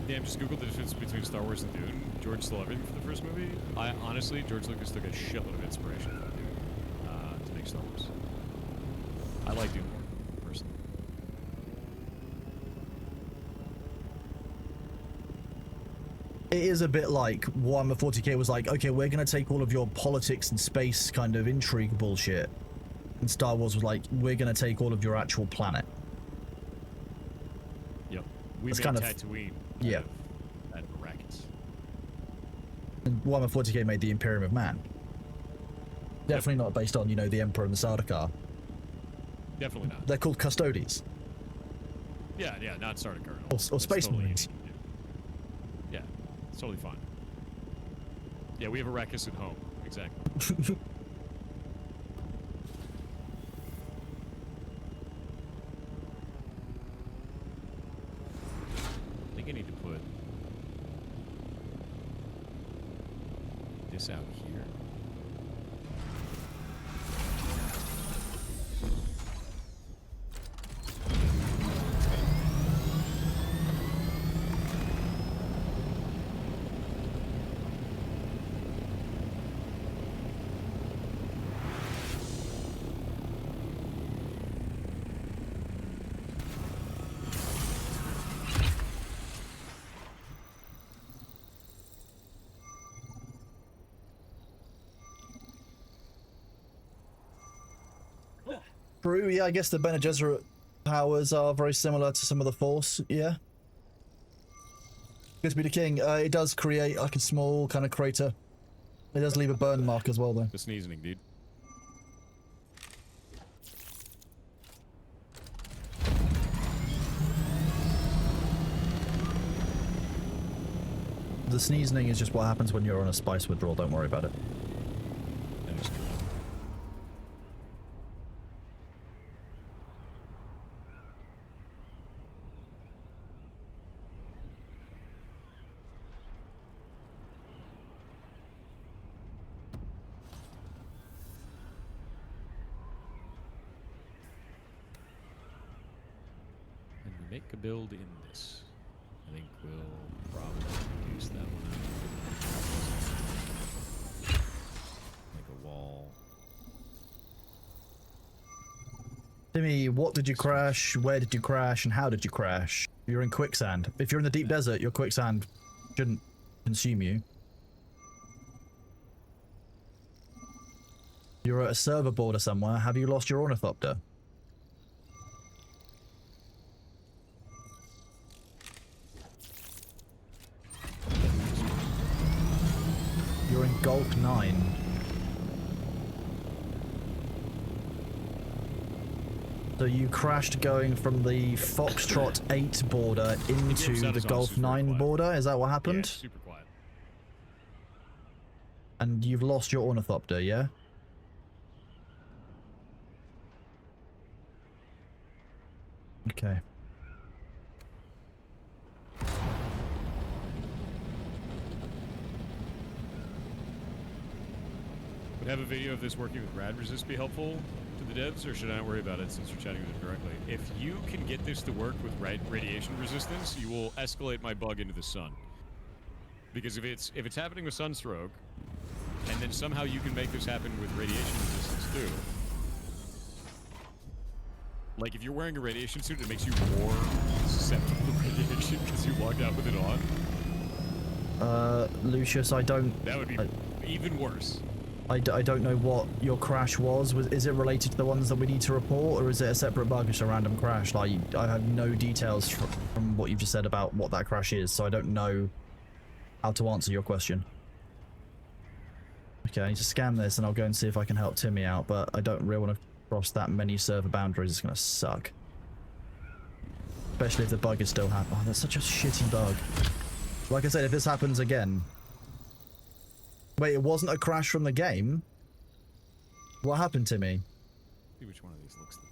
Damn, just Googled the difference between Star Wars and Dune. George stole everything for the first movie. Honestly, George Lucas took a shitload of inspiration from Dune to make Star Wars. I like Dune more, personally. it is a bit like Warhammer 40k was like, okay, we're gonna take all of your politics and space kind of intrigue bullshit, and Star Wars was like, we're gonna take all of your actual planet. Yep. We That's made kind of- Tatooine. yeah. Out of Arrakis. And Warhammer 40k made the Imperium of Man. Definitely not based on, you know, the Emperor and the Sardaukar. Definitely not. They're called custodies. Yeah, not Sardaukar. Or Space Marines. Yeah, it's totally fine. Yeah, we have Arrakis at home. Exactly. I think I need to put this out here. True, yeah, I guess the Bene Gesserit powers are very similar to some of the Force, yeah. Good to be the king. It does create like a small kind of crater. It does leave a burn mark as well, though. The sneezing, dude. The sneezing is just what happens when you're on a spice withdrawal, don't worry about it. That is true. And we make a build in this. I think we'll probably reduce that one out. Like a wall. Timmy, what did you crash? Where did you crash? And how did you crash? You're in quicksand. If you're in the deep desert, your quicksand shouldn't consume you. You're at a server border somewhere. Have you lost your ornithopter? in Golf 9. So you crashed going from the Foxtrot 8 border into the Golf 9 border? Is that what happened? Yeah, super quiet. And you've lost your ornithopter, yeah? Okay. Would have a video of this working with rad resist be helpful to the devs, or should I not worry about it since you're chatting with them directly? If you can get this to work with radiation resistance, you will escalate my bug into the sun. Because if it's happening with sunstroke, and then somehow you can make this happen with radiation resistance too. Like if you're wearing a radiation suit, it makes you more susceptible to radiation because you logged out with it on. Lucius, I don't... That would be even worse. I don't know what your crash was. Is it related to the ones that we need to report, or is it a separate bug, just a random crash? Like, I have no details from what you've just said about what that crash is, so I don't know how to answer your question. Okay, I need to scan this and I'll go and see if I can help Timmy out, but I don't really want to cross that many server boundaries. It's going to suck. Especially if the bug is still happening. Oh, that's such a shitty bug. Like I said, if this happens again... Wait, it wasn't a crash from the game? What happened to me? See which one of these looks the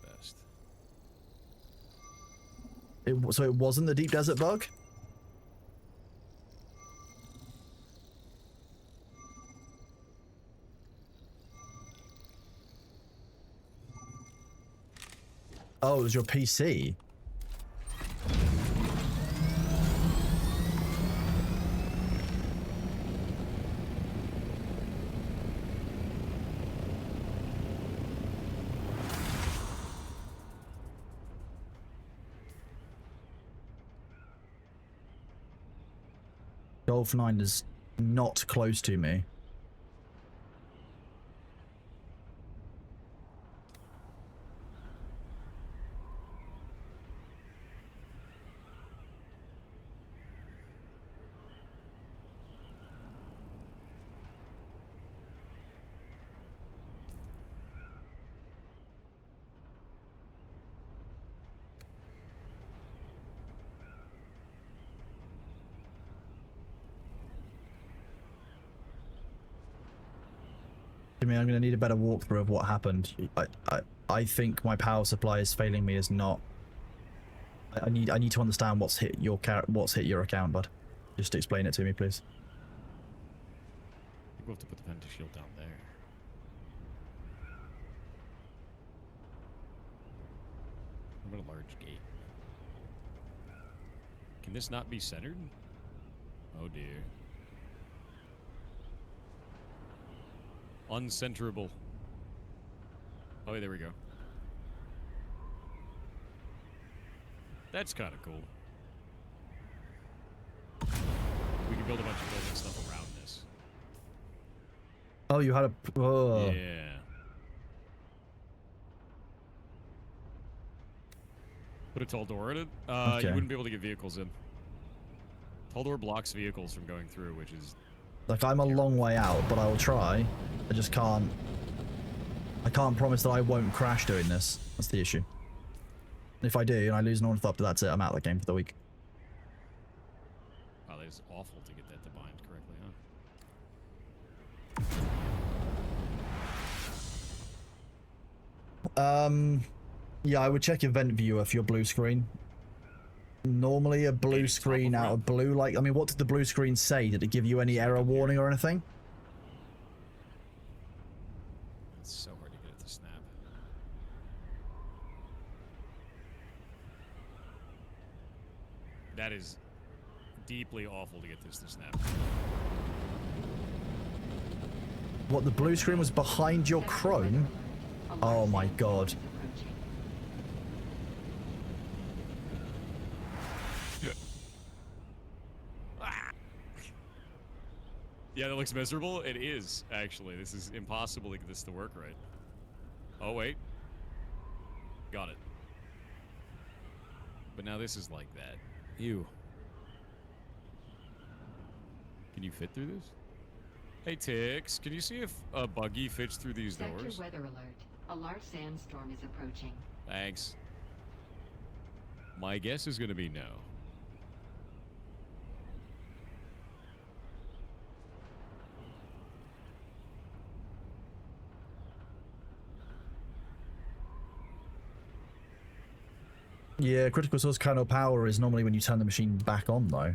best. So it wasn't the deep desert bug? Oh, it was your PC. Golf 9 is not close to me. I mean, I'm going to need a better walkthrough of what happened. I think my power supply is failing me. Is not. I need to understand what's hit your account, bud. Just explain it to me, please. I think we'll have to put the Venta shield down there. What about a large gate? Can this not be centered? Oh dear. Uncenterable. Oh, there we go. That's kind of cool. We can build a bunch of building stuff around this. Oh, you had a... Oh. Yeah. Put a tall door in it? Okay. You wouldn't be able to get vehicles in. Tall door blocks vehicles from going through, which is... Like, I'm a long way out, but I will try. I just can't... I can't promise that I won't crash doing this. That's the issue. If I do, and I lose an ornithopter, that's it. I'm out of the game for the week. Wow, that is awful to get that to bind correctly, huh? Yeah, I would check event viewer for your blue screen. Normally a blue screen out of blue, like, I mean, what did the blue screen say? Did it give you any error warning or anything? It's so hard to get it to snap. That is deeply awful to get this to snap. What, the blue screen was behind your Chrome? Oh my god. Yeah, that looks miserable. It is, actually. This is impossible to get this to work right. Oh, wait. Got it. But now this is like that. Ew. Can you fit through this? Hey Tix, can you see if a buggy fits through these Sector doors? weather alert. A large sandstorm is approaching. Thanks. My guess is gonna be no. Yeah, critical source kernel power is normally when you turn the machine back on, though.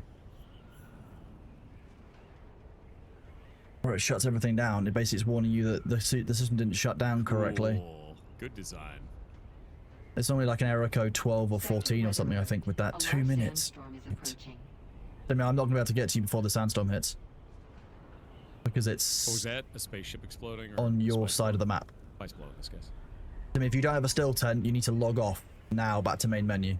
Or it shuts everything down. It basically is warning you that the system didn't shut down correctly. Cool. Good design. It's normally like an error code 12 or 14 or something, I think, with that. 2 minutes. I mean, I'm not going to be able to get to you before the sandstorm hits. Because it's What was that? A spaceship exploding? Or on your spice side of the blow? map. Spice blow in this case. I mean, if you don't have a still tent, you need to log off now back to main menu.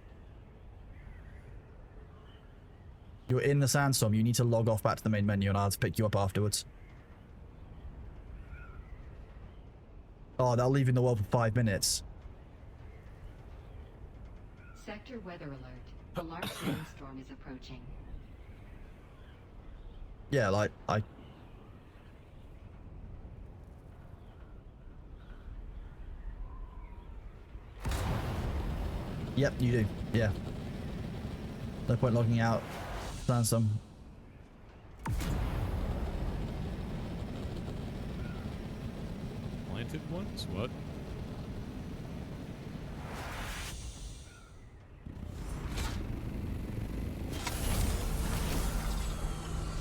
You're in the sandstorm, you need to log off back to the main menu and I'll have to pick you up afterwards. Oh, they'll leave you in the world for 5 minutes. Sector weather alert. A large sandstorm is approaching. Yeah, like, Yep, you do. Yeah. No point logging out. Sandstorm. Planted ones? What?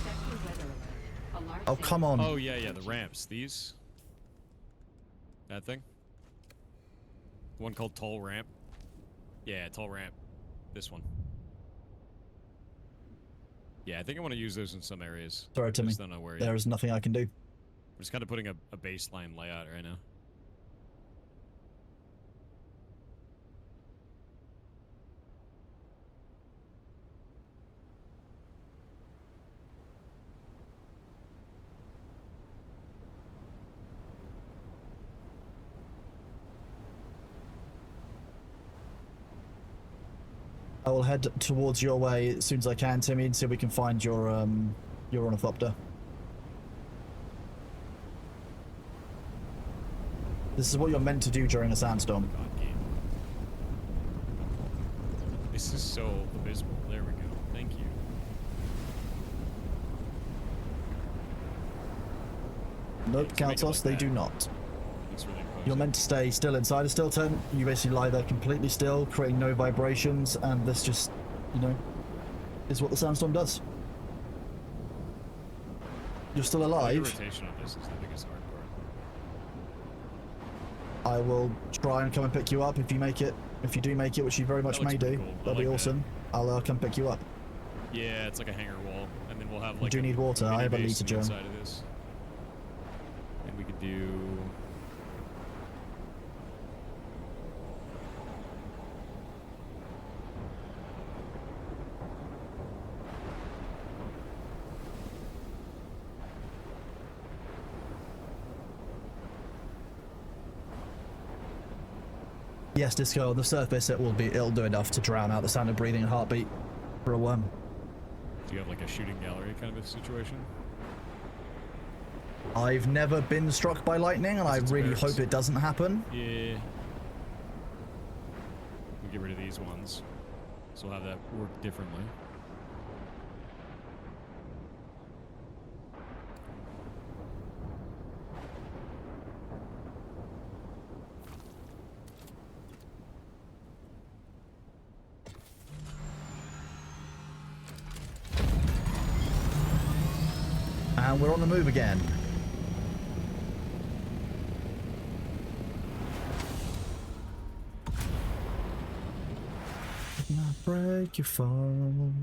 Sector weather alert. A large Oh, come on. Oh, yeah, the ramps. These? That thing? The one called Tall Ramp? Yeah, Tall Ramp. This one. Yeah, I think I want to use those in some areas. Sorry, Timmy. Just don't know where yet. There is nothing I can do. I'm just kind of putting a baseline layout right now. I will head towards your way as soon as I can, Timmy, and see if we can find your ornithopter. This is what you're meant to do during a sandstorm. God, game. This is so abysmal. There we go. Thank you. Nope, Yeah, let's make it Kaltos, like they that. do not. Looks really You're imposing. meant to stay still inside a still tent. You basically lie there completely still, creating no vibrations, and this just, you know, is what the sandstorm does. You're still The alive. rotation of this is the biggest hard part. I will try and come and pick you up if you make it. If you do make it, which you very much That looks may pretty do, cool. I that'll be like that. awesome. I'll come pick you up. Yeah, it's like a hanger wall, and then we'll have You like do need water. I have a mini base liter on the jar. inside of this. And we could do. Yes, Disco, on the surface it'll do enough to drown out the sound of breathing and heartbeat for a worm. Do you have like a shooting gallery kind of a situation? I've never been struck by lightning, and I It's really barracks. hope it doesn't happen. Yeah. We get rid of these ones, so we'll have that work differently. And we're on the move again. Not break your fall.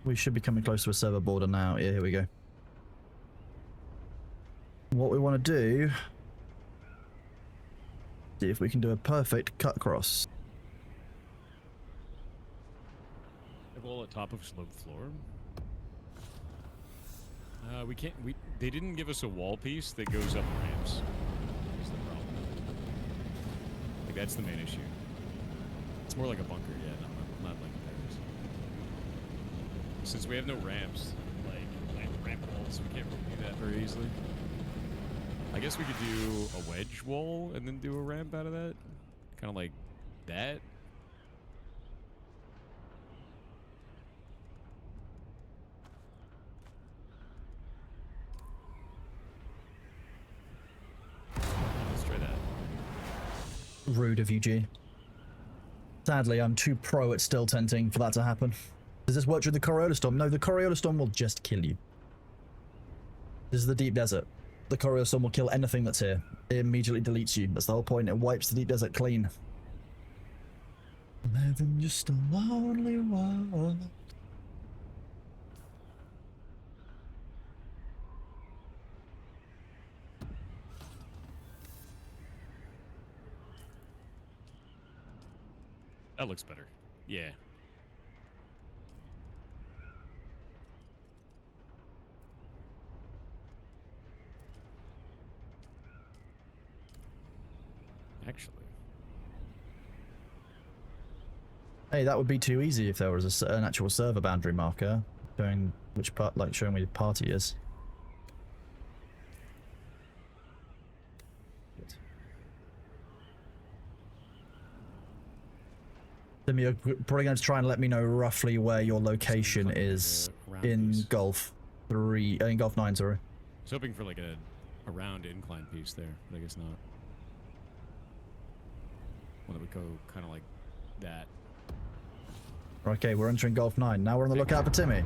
We should be coming close to a server border now. Yeah, here we go. What we want to do, see if we can do a perfect cut cross. Have all at top of sloped floor. We can't. They didn't give us a wall piece that goes up ramps. That's the problem. Like that's the main issue. It's more like a bunker, yeah. Not a not like Paris. Since we have no ramps, like ramp walls, we can't really do that very easily. I guess we could do a wedge wall and then do a ramp out of that. Kind of like that. Let's try that. Rude of you, G. Sadly, I'm too pro at still tenting for that to happen. Does this work through the Coriolis Storm? No, the Coriolis Storm will just kill you. This is the deep desert. The Coriolis Storm will kill anything that's here. It immediately deletes you. That's the whole point. It wipes the deep desert clean. Living just a lonely world. That looks better. Yeah. Actually. Hey, that would be too easy if there was an actual server boundary marker showing which part, like showing where the party is. Timmy, you're probably going to try and let me know roughly where your location is in Gulf 3, in Gulf 9, sorry. I was hoping for like a round incline piece there, but I guess not. One that would go kind of like that. Okay, we're entering Gulf 9. Now we're on the lookout for Timmy.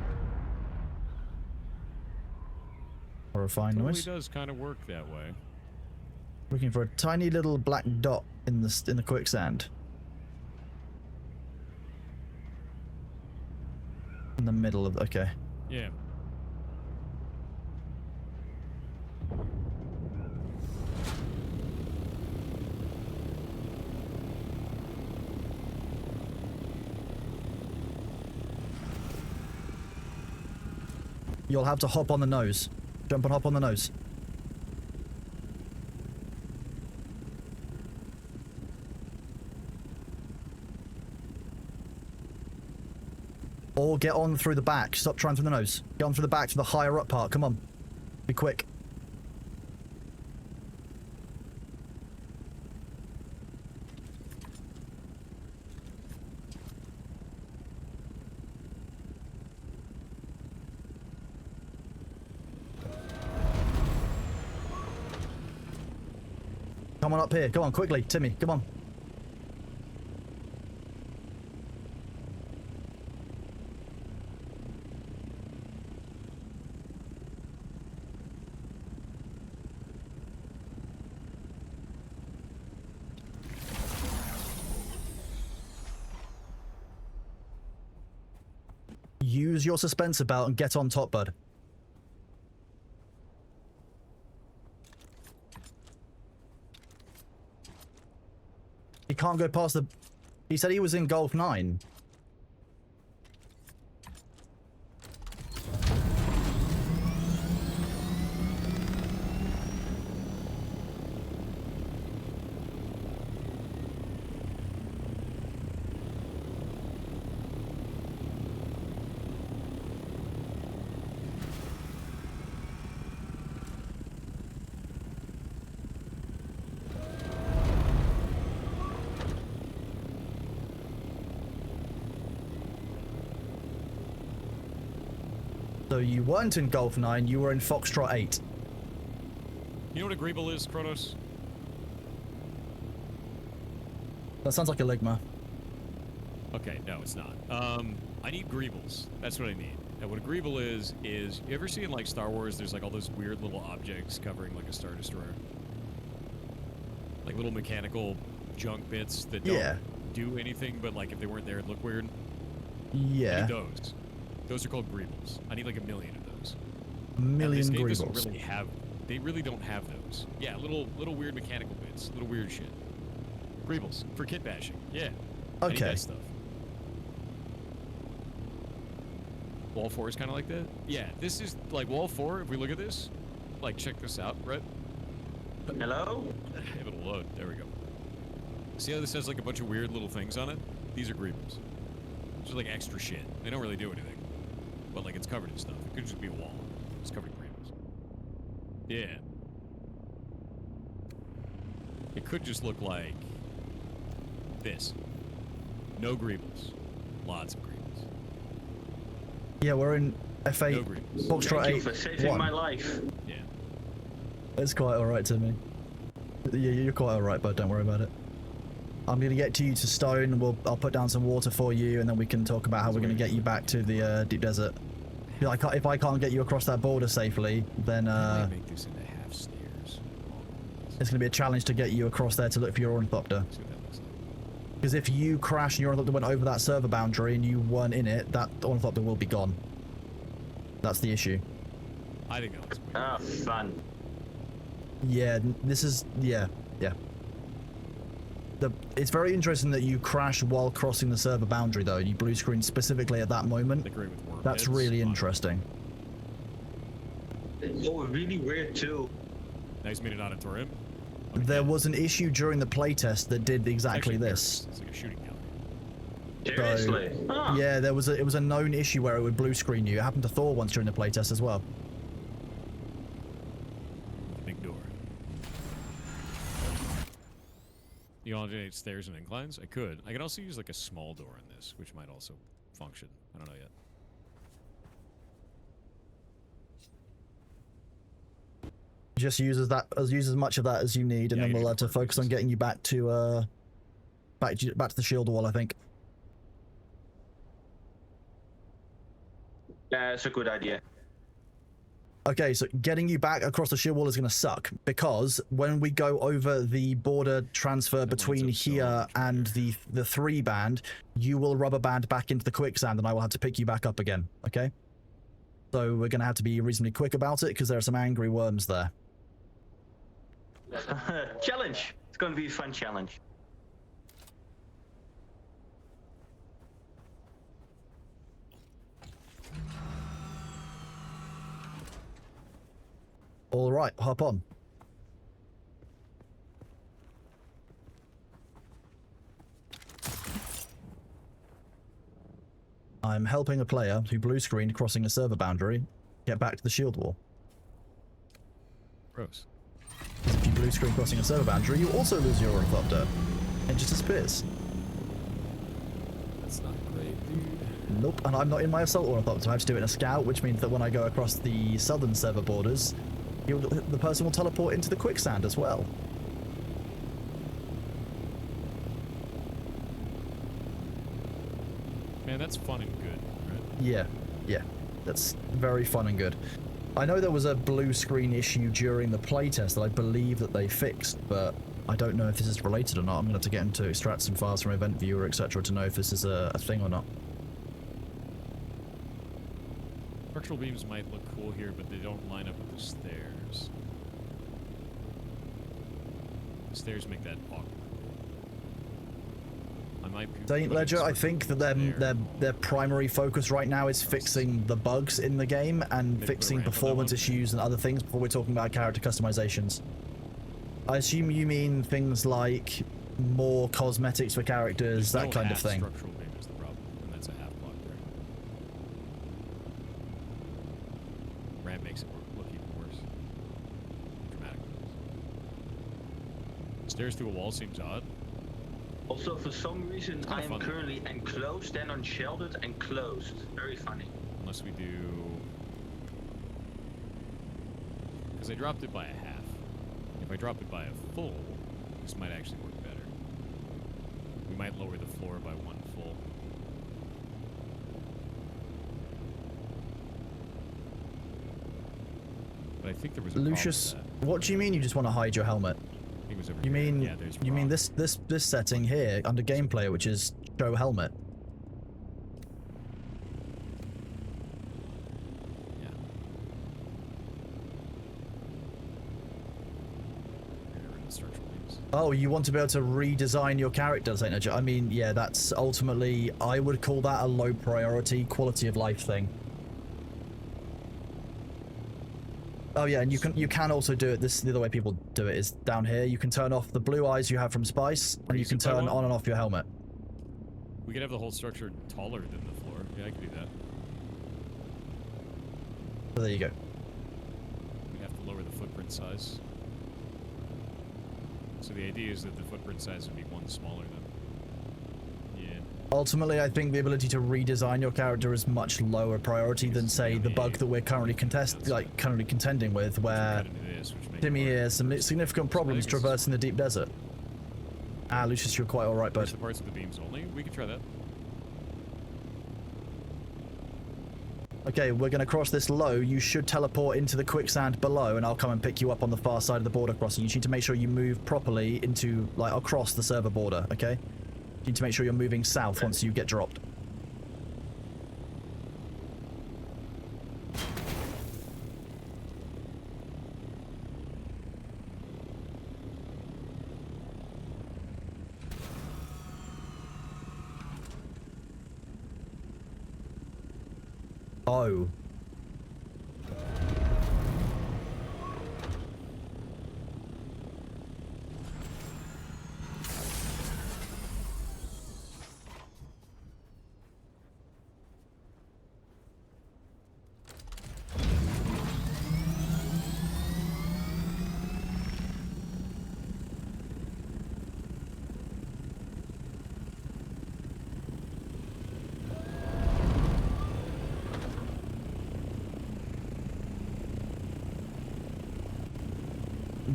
Or a fine noise. It does kind of work that way. Looking for a tiny little black dot in the quicksand. In the middle of okay. Yeah. You'll have to hop on the nose. Jump and hop on the nose. Or get on through the back. Stop trying through the nose. Get on through the back to the higher up part. Come on. Be quick. Come on up here. Come on, quickly. Timmy, come on. Use your suspensor belt and get on top, bud. He can't go past the... He said he was in Gulf 9. So you weren't in Gulf 9, you were in Foxtrot 8. You know what a greeble is, Kronos? That sounds like a Ligma. Okay, no, it's not. I need greebles. That's what I need. And what a greeble is you ever see in like Star Wars, there's like all those weird little objects covering like a Star Destroyer? Like little mechanical junk bits that don't do anything, but like if they weren't there, it'd look weird. Yeah. I need those. Those are called greebles. I need like 1 million of those. A million and this game greebles. doesn't really have. They really don't have those. Yeah, little weird mechanical bits, little weird shit. Greebles for kit bashing. Yeah. I need Okay. that stuff. Wall 4 is kind of like that. Yeah, this is like Wall 4. If we look at this, like check this out, Brett. Hello? If it'll load. There we go. See how this has like a bunch of weird little things on it? These are greebles. It's just like extra shit. They don't really do anything. But like it's covered in stuff. It could just be a wall. It's covered in greebles. Yeah. It could just look like this. No greebles. Lots of greebles. Yeah, we're in F8. No greebles. Foxtrot Thank you for saving 8-1. my life. Yeah. It's quite alright to me. Yeah, you're quite alright, but don't worry about it. I'm gonna get to you to stone. I'll put down some water for you, and then we can talk about how we're gonna get you back to the deep desert. If I can't get you across that border safely, then Make this into half stairs. it's gonna be a challenge to get you across there to look for your ornithopter. See what that looks like. Because if you crash and your ornithopter went over that server boundary and you weren't in it, that ornithopter will be gone. That's the issue. I think that looks weird. Ah, fun. Yeah, this is yeah. It's very interesting that you crash while crossing the server boundary, though. You blue screen specifically at that moment. They agree with worm That's heads. really Fun. interesting. Oh, really weird too. Nice made an auditorium. There was an issue during the playtest that did exactly this. It's like a shooting gallery. Seriously? Ah. Yeah, it was a known issue where it would blue screen you. It happened to Thor once during the playtest as well. Big door. You alternate stairs and inclines? I could. I could also use like a small door in this, which might also function. I don't know yet. Just use as much of that as you need, and Yeah, then you we'll can have to convert focus on pieces. getting you back to back to the shield wall, I think. Yeah, it's a good idea. Okay, so getting you back across the shield wall is going to suck, because when we go over the border transfer between winds up so here much and the 3 band, you will rubber band back into the quicksand, and I will have to pick you back up again. Okay, so we're going to have to be reasonably quick about it, because there are some angry worms there. Challenge. It's going to be a fun challenge. All right, hop on. I'm helping a player who blue screened crossing a server boundary get back to the shield wall. Gross. If you blue screen crossing a server boundary, you also lose your ornithopter. It just disappears. That's not great, dude. Nope, and I'm not in my assault ornithopter. I have to do it in a scout, which means that when I go across the southern server borders, the person will teleport into the quicksand as well. Man, that's fun and good, right? Yeah, that's very fun and good. I know there was a blue screen issue during the playtest that I believe that they fixed, but I don't know if this is related or not. I'm going to have to get into extract some files from Event Viewer, etc. to know if this is a thing or not. Structural beams might look cool here, but they don't line up with the stairs. The stairs make that awkward. I might be Saint putting Ledger, I structural think that beams there. their primary focus right now is fixing the bugs in the game and Maybe put a fixing ramp on that performance one. issues and other things before we're talking about character customizations. I assume you mean things like more cosmetics for characters, There's that no kind of half thing. Structural beam is the problem, and that's a half block there. Ramp makes it look even worse. Dramatic. Stairs through a wall seems odd. Also, for some reason, kinda I am fun, though. currently enclosed and unsheltered and closed. Very funny. Unless we do... Because I dropped it by a half. If I drop it by a full, this might actually work better. We might lower the floor by 1 full. But I think there was a problem with Lucius, that. what do you mean you just want to hide your helmet? I think it was over You here. mean Yeah, there's you mean rock. this setting here under gameplay, which is show helmet? Yeah. Get rid of the structural beams. Oh, you want to be able to redesign your character, Saint Ledger? I mean, yeah, that's ultimately, I would call that a low priority quality of life thing. Oh yeah, and you can also do it. This is the other way people do it is down here. You can turn off the blue eyes you have from Spice, and you can Resupply turn one? on and off your helmet. We could have the whole structure taller than the floor. Yeah, I could do that. So there you go. We have to lower the footprint size. So the idea is that the footprint size would be one smaller than. Yeah. Ultimately, I think the ability to redesign your character is much lower priority than, say, the bug that we're currently contending with, where Timmy has some significant problems traversing the deep desert. Ah, Lucius, you're quite alright, bud. The parts of the beams only? We could try that. Okay, we're going to cross this low. You should teleport into the quicksand below, and I'll come and pick you up on the far side of the border crossing. You need to make sure you move properly into, like, across the server border, okay? You need to make sure you're moving south once you get dropped. Oh.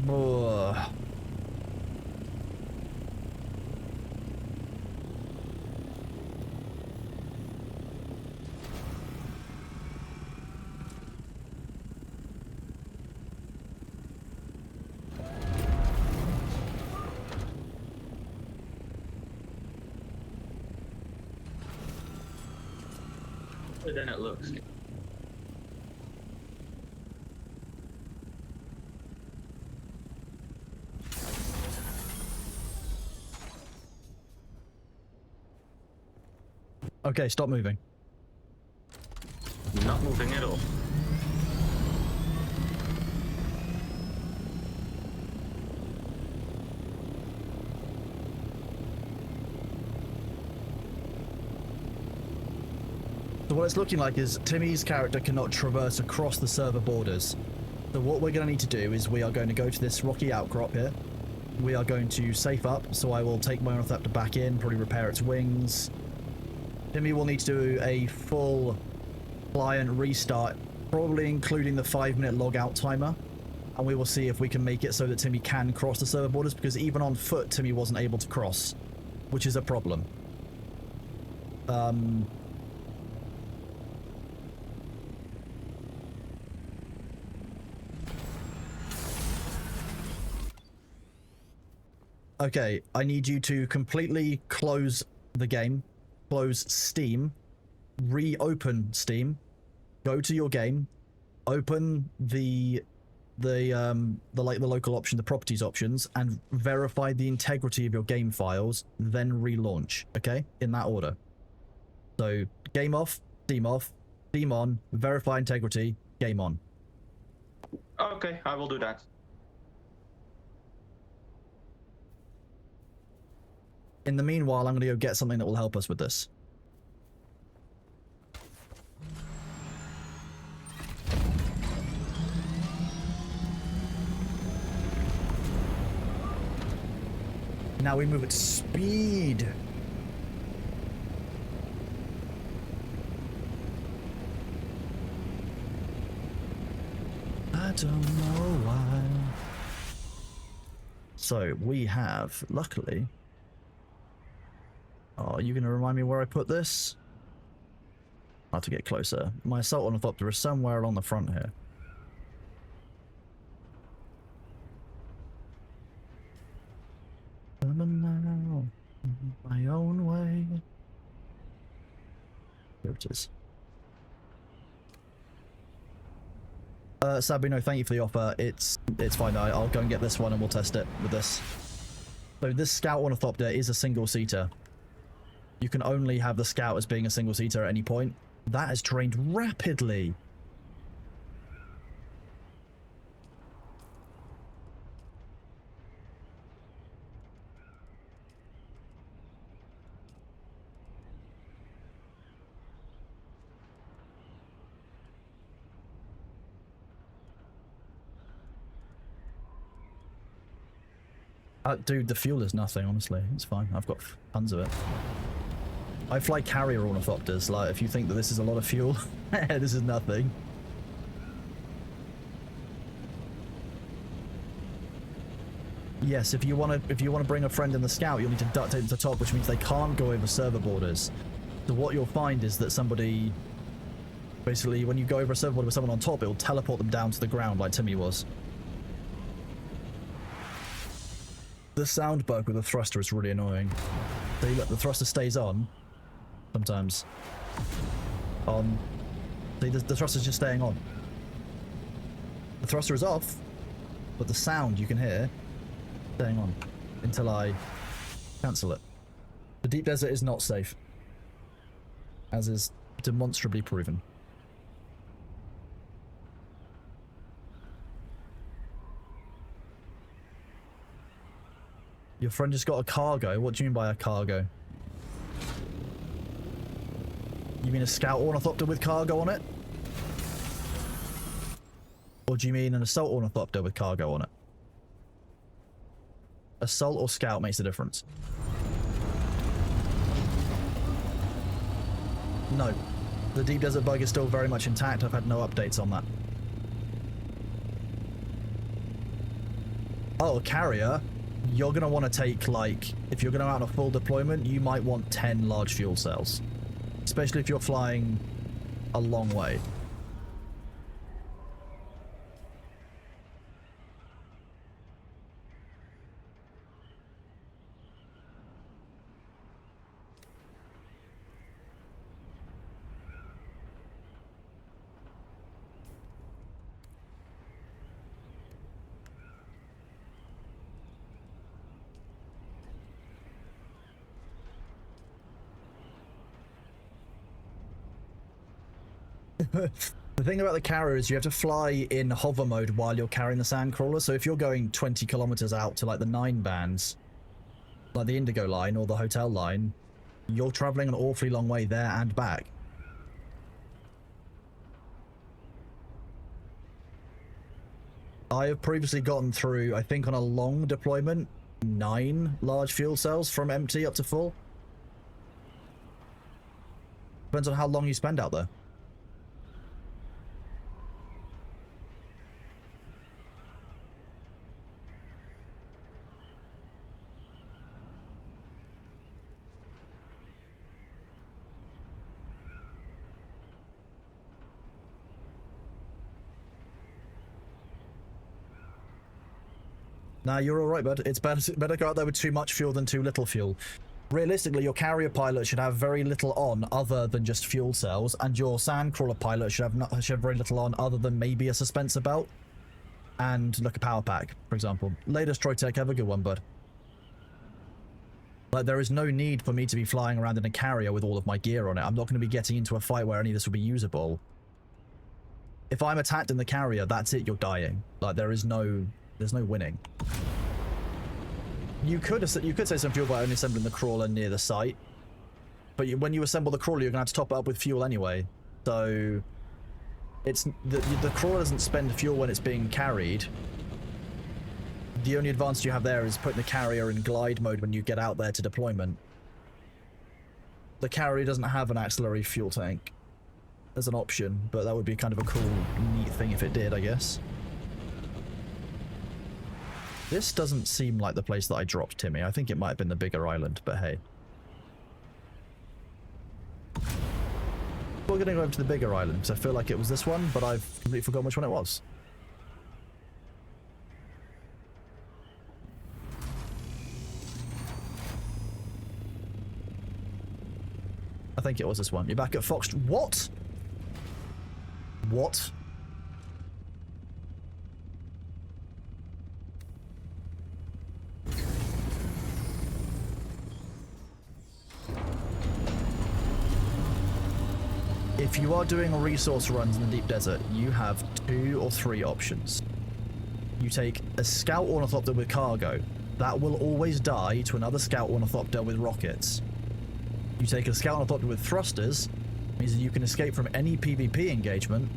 Ugh. Then it looks. Okay, stop moving. Not moving at all. So what it's looking like is Timmy's character cannot traverse across the server borders. So what we're going to need to do is we are going to go to this rocky outcrop here. We are going to safe up, so I will take my Ornithopter back in, probably repair its wings. Timmy will need to do a full client restart, probably including the 5-minute logout timer. And we will see if we can make it so that Timmy can cross the server borders, because even on foot, Timmy wasn't able to cross, which is a problem. Okay, I need you to completely close the game, close Steam, reopen Steam, go to your game, open the local option, the properties options, and verify the integrity of your game files, then relaunch, okay? In that order. So, game off, Steam on, verify integrity, game on. Okay, I will do that. In the meanwhile, I'm going to go get something that will help us with this. Now we move at speed. I don't know why. So we have, luckily... Oh, are you going to remind me where I put this? I'll have to get closer. My assault ornithopter is somewhere along the front here. Now, my own way. Here it is. Sabino, thank you for the offer. It's fine. I'll go and get this one and we'll test it with this. So this scout ornithopter is a single-seater. You can only have the scout as being a single-seater at any point. That has trained rapidly. Dude, the fuel is nothing, honestly. It's fine. I've got tons of it. I fly carrier ornithopters. Like, if you think that this is a lot of fuel, this is nothing. Yes, if you want to bring a friend in the scout, you'll need to duct tape them to the top, which means they can't go over server borders. So what you'll find is that somebody, basically, when you go over a server border with someone on top, it will teleport them down to the ground like Timmy was. The sound bug with the thruster is really annoying. So look, the thruster stays on sometimes. See, the thruster's just staying on. The thruster is off, but the sound you can hear staying on until I cancel it. The deep desert is not safe, as is demonstrably proven. Your friend just got a cargo? What do you mean by a cargo? You mean a scout ornithopter with cargo on it? Or do you mean an assault ornithopter with cargo on it? Assault or scout makes a difference. No. The deep desert bug is still very much intact. I've had no updates on that. Oh, carrier. You're going to want to take, like, if you're going to out on a full deployment, you might want 10 large fuel cells. Especially if you're flying a long way. The thing about the carrier is you have to fly in hover mode while you're carrying the sandcrawler. So if you're going 20 kilometers out to like the 9 bands, like the Indigo line or the hotel line, you're traveling an awfully long way there and back. I have previously gotten through, I think on a long deployment, 9 large fuel cells from empty up to full. Depends on how long you spend out there. Nah, you're alright, bud. It's better go out there with too much fuel than too little fuel. Realistically, your carrier pilot should have very little on other than just fuel cells, and your sandcrawler pilot should have very little on other than maybe a suspensor belt and like a power pack, for example. Latest Troytech, have a good one, bud. Like, there is no need for me to be flying around in a carrier with all of my gear on it. I'm not going to be getting into a fight where any of this will be usable. If I'm attacked in the carrier, that's it, you're dying. Like, there's no winning. You could save some fuel by only assembling the crawler near the site, but when you assemble the crawler, you're gonna have to top it up with fuel anyway. So it's the crawler doesn't spend fuel when it's being carried. The only advantage you have there is putting the carrier in glide mode when you get out there to deployment. The carrier doesn't have an auxiliary fuel tank as an option, but that would be kind of a cool, neat thing if it did, I guess. This doesn't seem like the place that I dropped Timmy. I think it might have been the bigger island, but hey. We're going to go over to the bigger island, because I feel like it was this one, but I've completely forgotten which one it was. I think it was this one. You're back at Fox... What? What? If you are doing resource runs in the deep desert, you have 2 or 3 options. You take a scout ornithopter with cargo. That will always die to another scout ornithopter with rockets. You take a scout ornithopter with thrusters, means that you can escape from any PvP engagement.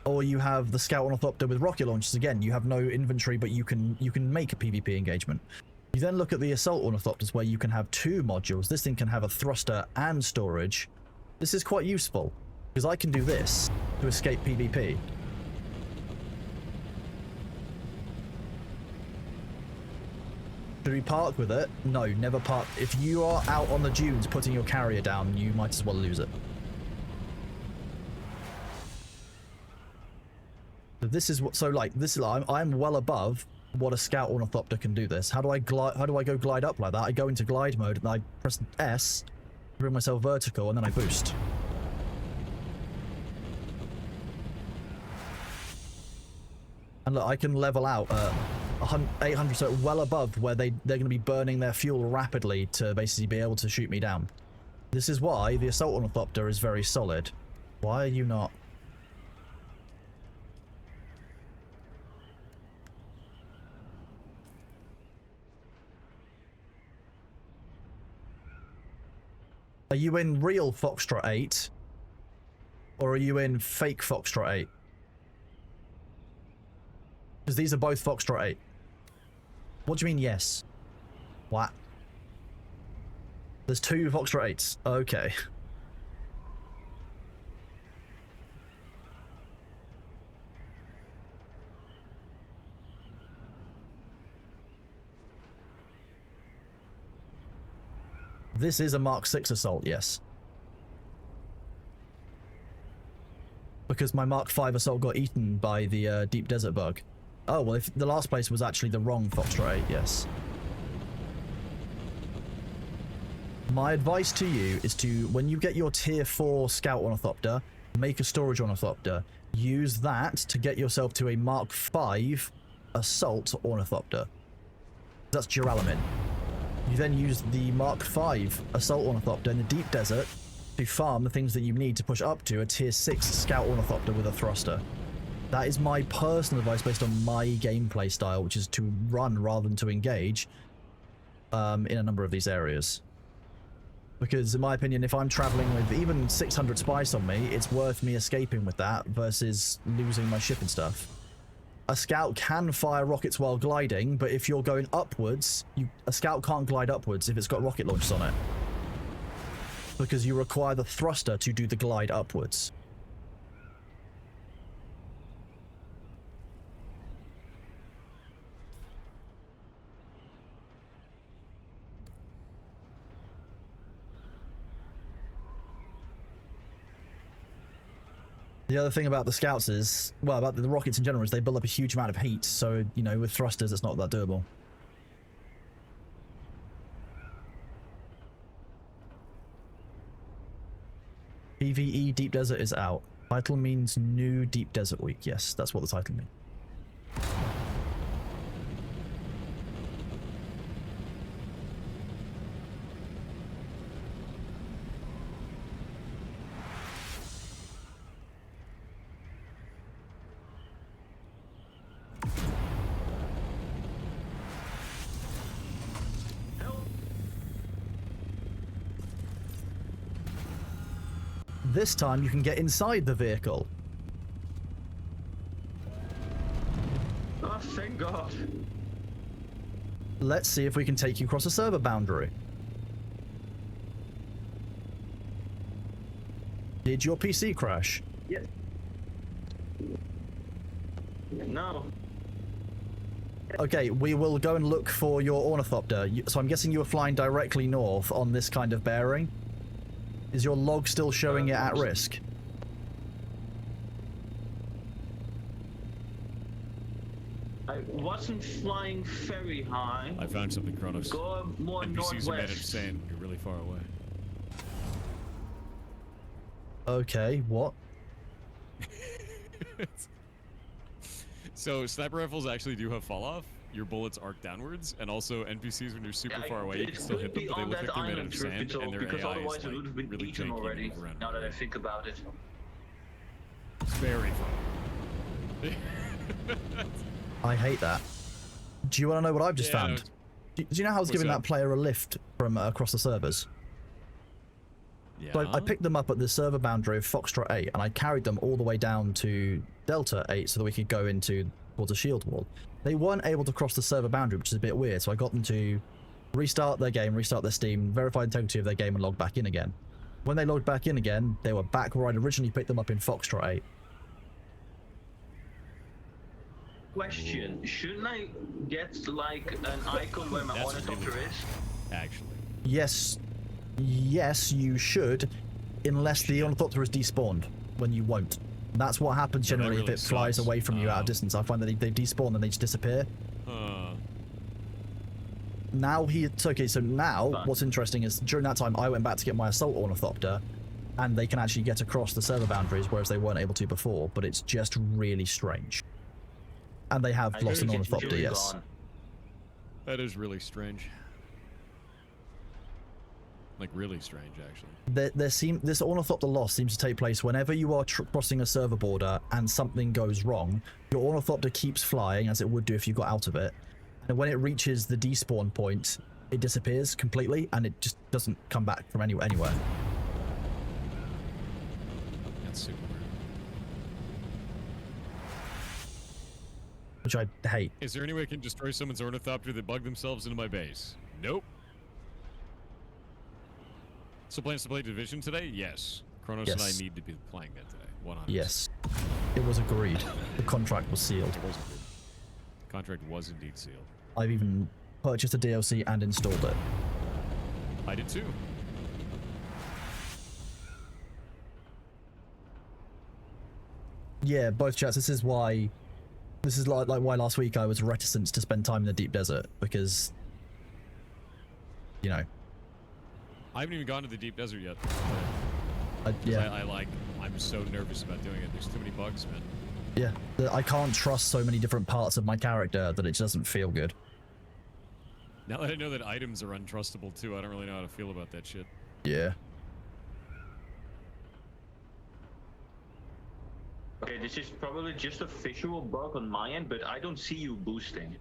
or you have the Scout Ornithopter with rocket launchers. Again, you have no inventory, but you can make a PvP engagement. You then look at the Assault Ornithopters, where you can have 2 modules. This thing can have a thruster and storage. This is quite useful, because I can do this to escape PvP. Should we park with it? No, never park. If you are out on the dunes putting your carrier down, you might as well lose it. This is what, so like, this is, I'm well above what a Scout Ornithopter can do this. How do I go glide up like that? I go into glide mode and I press S, bring myself vertical, and then I boost. And look, I can level out 800, so well above where they're going to be burning their fuel rapidly to basically be able to shoot me down. This is why the Assault Ornithopter is very solid. Why are you not? Are you in real Foxtrot 8? Or are you in fake Foxtrot 8? Because these are both Foxtrot 8. What do you mean, yes? What? There's 2 Foxtrot 8s. Okay. This is a Mark 6 assault, yes. Because my Mark 5 assault got eaten by the deep desert bug. Oh, well, if the last place was actually the wrong Foxtrot 8, yes. My advice to you is to, when you get your tier 4 Scout Ornithopter, make a storage Ornithopter. Use that to get yourself to a Mark 5 Assault Ornithopter. That's duralumin. You then use the Mark 5 Assault Ornithopter in the deep desert to farm the things that you need to push up to a tier 6 Scout Ornithopter with a thruster. That is my personal advice based on my gameplay style, which is to run rather than to engage in a number of these areas. Because in my opinion, if I'm traveling with even 600 spice on me, it's worth me escaping with that versus losing my ship and stuff. A Scout can fire rockets while gliding, but if you're going upwards, a Scout can't glide upwards if it's got rocket launchers on it. Because you require the thruster to do the glide upwards. The other thing about the Scouts is, well, about the rockets in general, is they build up a huge amount of heat, so, you know, with thrusters it's not that doable. PvE Deep Desert is out. Title means New Deep Desert Week. Yes, that's what the title means. This time you can get inside the vehicle. Oh, thank God. Let's see if we can take you across a server boundary. Did your PC crash? Yeah. No. Okay, we will go and look for your Ornithopter. So I'm guessing you were flying directly north on this kind of bearing? Is your log still showing it at risk? I wasn't flying very high. I found something, Kronos. Go more NPCs northwest. are made of sand. You're really far away. Okay, what? So sniper rifles actually do have fall off. Your bullets arc downwards, and also NPCs when you're super far away, you can still hit them, but they look like they're made out of sand, and their because AI otherwise is it like would have been really eaten janky already. and move around. Now that I think about it. It's very fun. I hate that. Do you want to know what I've just Yeah, found? Do you know how I was what's giving up? that player a lift from across the servers? Yeah. So I picked them up at the server boundary of Foxtrot 8, and I carried them all the way down to Delta 8 so that we could go into towards a shield wall. They weren't able to cross the server boundary, which is a bit weird, so I got them to restart their game, restart their Steam, verify the integrity of their game, and log back in again. When they logged back in again, they were back where I'd originally picked them up in Foxtrot 8. Question: shouldn't I get like an icon where my That's ornithopter really is? Actually. Yes, you should, unless the ornithopter is despawned, when you won't. That's what happens Yeah, that generally if really it flies sucks. away from you out of distance. I find that they despawn and they just disappear. Now so now what's interesting is during that time I went back to get my assault ornithopter, and they can actually get across the server boundaries, whereas they weren't able to before, but it's just really strange. And they have I lost an think it's ornithopter, really yes. gone. That is really strange. Like, really strange, actually. This ornithopter loss seems to take place whenever you are crossing a server border and something goes wrong. Your ornithopter keeps flying, as it would do if you got out of it. And when it reaches the despawn point, it disappears completely, and it just doesn't come back from anywhere. That's super weird. Which I hate. Is there any way I can destroy someone's ornithopter that bugged themselves into my base? Nope. So plans to play Division today? Yes. Kronos and I Yes. need to be playing that today. 100%. Yes. It was agreed. The contract was sealed. It was agreed. The contract was indeed sealed. I've even purchased a DLC and installed it. I did too. Yeah, both chats. This is why why last week I was reticent to spend time in the deep desert, because, you know, I haven't even gone to the deep desert yet. yeah. I'm so nervous about doing it. There's too many bugs, man. Yeah, I can't trust so many different parts of my character that it doesn't feel good. Now that I know that items are untrustable too, I don't really know how to feel about that shit. Yeah. Okay, this is probably just a visual bug on my end, but I don't see you boosting.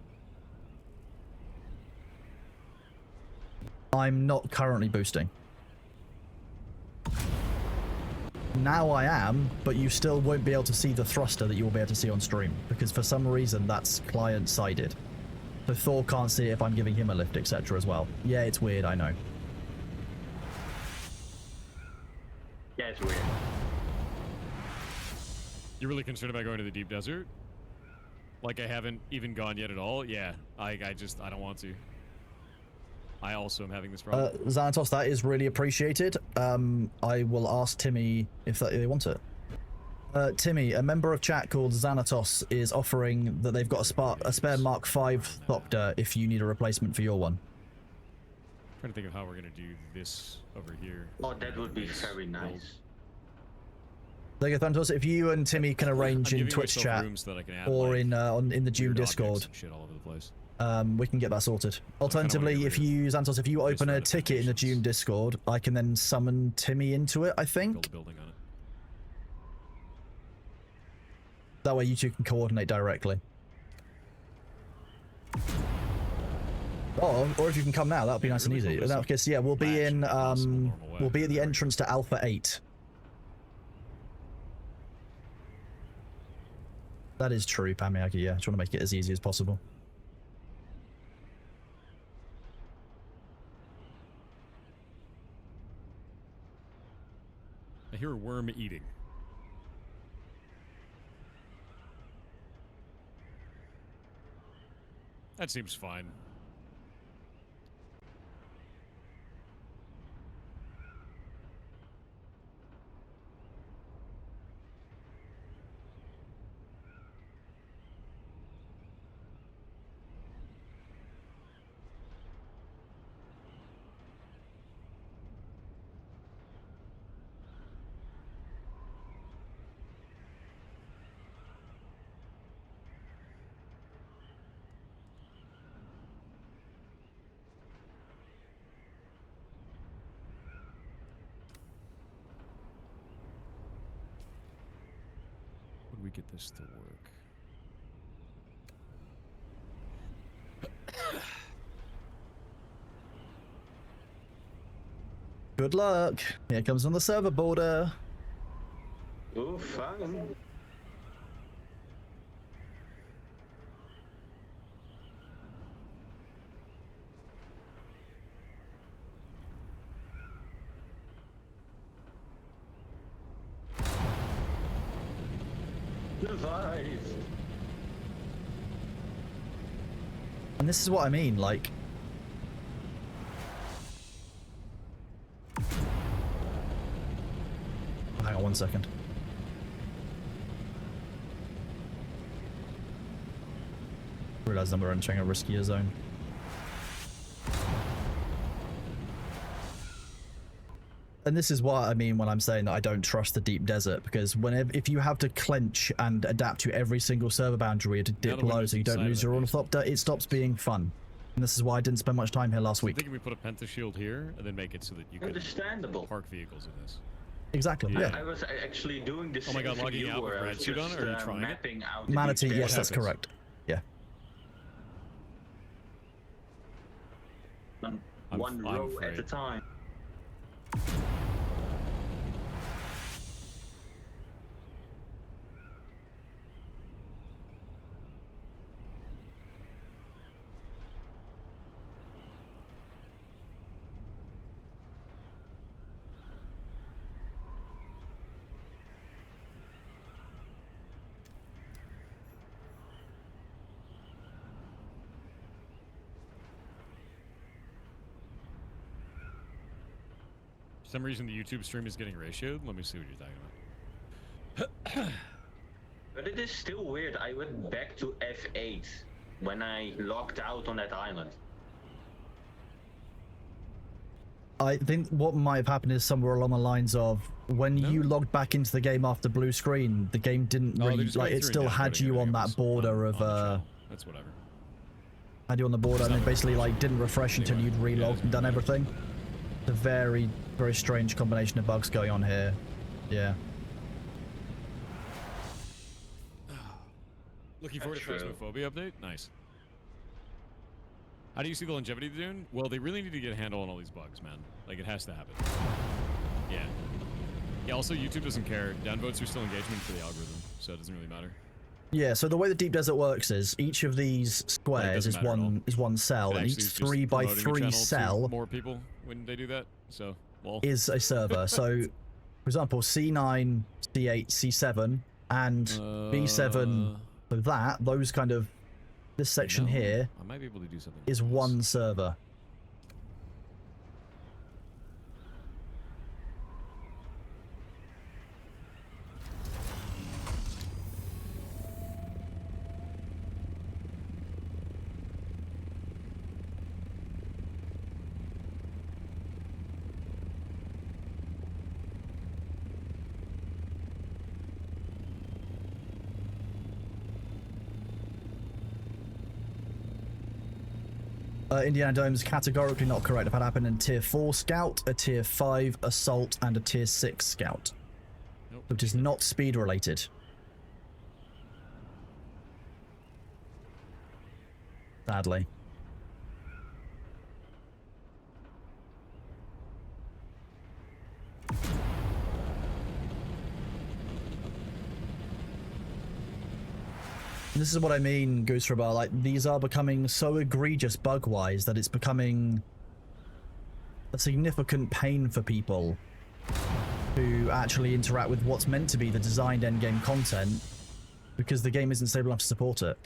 I'm not currently boosting. Now I am, but you still won't be able to see the thruster that you will be able to see on stream, because for some reason that's client-sided. So Thor can't see it if I'm giving him a lift, etc. as well. Yeah, it's weird, I know. Yeah, it's weird. You're really concerned about going to the deep desert? Like I haven't even gone yet at all? Yeah, I don't want to. I also am having this problem. Xanatos, that is really appreciated. I will ask Timmy if they want it. Timmy, a member of chat called Xanatos is offering that they've got a spare Mark V Thopter if you need a replacement for your one. I'm trying to think of how we're gonna do this over here. Oh, that would be Base very build. nice. There you go, Thanatos. If you and Timmy can arrange I'm in giving Twitch myself chat rooms that I can add, or like, in the June weird objects Discord, and shit all over the place. we can get that sorted. wanna get Alternatively, rid if of you, Xanatos, if you this open a ticket in the notifications. June Discord, I can then summon Timmy into it, I Build think. a building on it. That way you two can coordinate directly. Oh, or if you can come now, that would be Yeah, nice and really easy. In focus that on case, yeah, we'll be Flash in, in a possible normal way. we'll be at the entrance to Alpha 8. That is true, Pamiaki, yeah. Just want to make it as easy as possible. I hear a worm eating. That seems fine. Would we get this to work? Good luck. Here comes on the server border. Oh, fine. Survive. And this is what I mean, like... Hang on 1 second. Realize that we're entering a riskier zone. And this is what I mean when I'm saying that I don't trust the deep desert, because if you have to clench and adapt to every single server boundary to dip low so you don't lose your ornithopter, it stops being fun. And this is why I didn't spend much time here last week. I think we put a pentashield here and then make it so that you can Understandable. park vehicles in this. Exactly, yeah. I was actually doing this. Oh my god, logging out with red suit on, or are you trying it? mapping out the Manatee, deep yes, desert. that's correct. Yeah. One row at a afraid. time. For some reason, the YouTube stream is getting ratioed. Let me see what you're talking about. But it is still weird. I went back to F8 when I logged out on that island. I think what might have happened is somewhere along the lines of when you logged back into the game after blue screen, the game didn't No, they're really, just like, going it through still and had downloading you on everything that else border on of, the channel. That's whatever. had you on the border and not then very basically, like, didn't refresh until Anyway, you'd yeah, relogged it's and done fine. everything. It's a very, very strange combination of bugs going on here. Yeah. Looking forward to That's true. Phasmophobia update? Nice. How do you see the longevity of the Dune? Well, they really need to get a handle on all these bugs, man. Like, it has to happen. Yeah. Yeah, also, YouTube doesn't care. Downvotes are still engagement for the algorithm, so it doesn't really matter. Yeah, so the way the deep desert works is each of these squares doesn't is matter at all. one cell, It and actually each is just 3 by promoting the 3 channel to cell more people when they do that, so, well. is a server. So, for example, C9, C8, C7, and B7, so those kind of, this section here I might be able to do something. is with this. one server. Indiana Dome's categorically not correct. If that happened in Tier 4 Scout, a Tier 5 Assault, and a Tier 6 Scout. Nope. Which is not speed related. Sadly. This is what I mean, Goose Bar. Like, these are becoming so egregious bug-wise that it's becoming a significant pain for people who actually interact with what's meant to be the designed endgame content, because the game isn't stable enough to support it.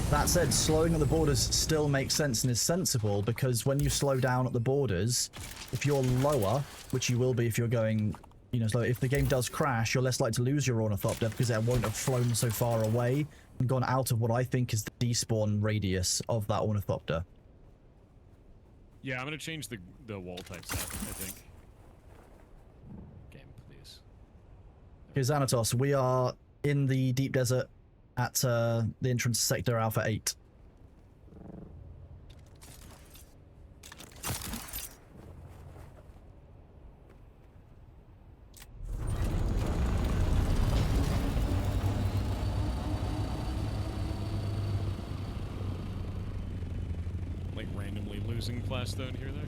That said, slowing at the borders still makes sense and is sensible, because when you slow down at the borders, if you're lower, which you will be if you're going, you know, so if the game does crash, you're less likely to lose your ornithopter because it won't have flown so far away and gone out of what I think is the despawn radius of that ornithopter. Yeah, I'm gonna change the wall type stuff, I think. Game, please. Okay, Xanatos, we are in the deep desert at the entrance to Sector Alpha 8. losing class stone here or there.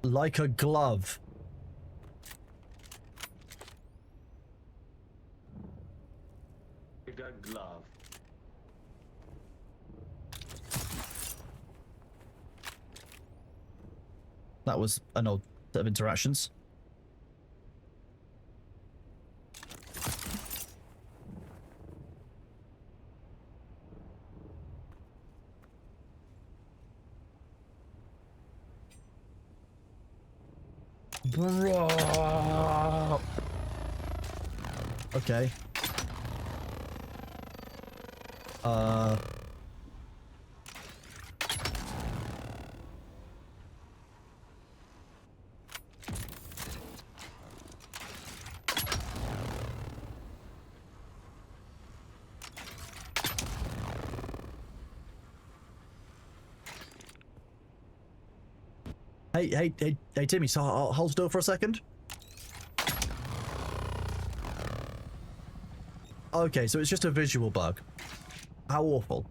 Like a glove. You got glove. That was an odd set of interactions. Bro. Okay. Hey, Timmy, so I'll hold still for a second. Okay, so it's just a visual bug. How awful.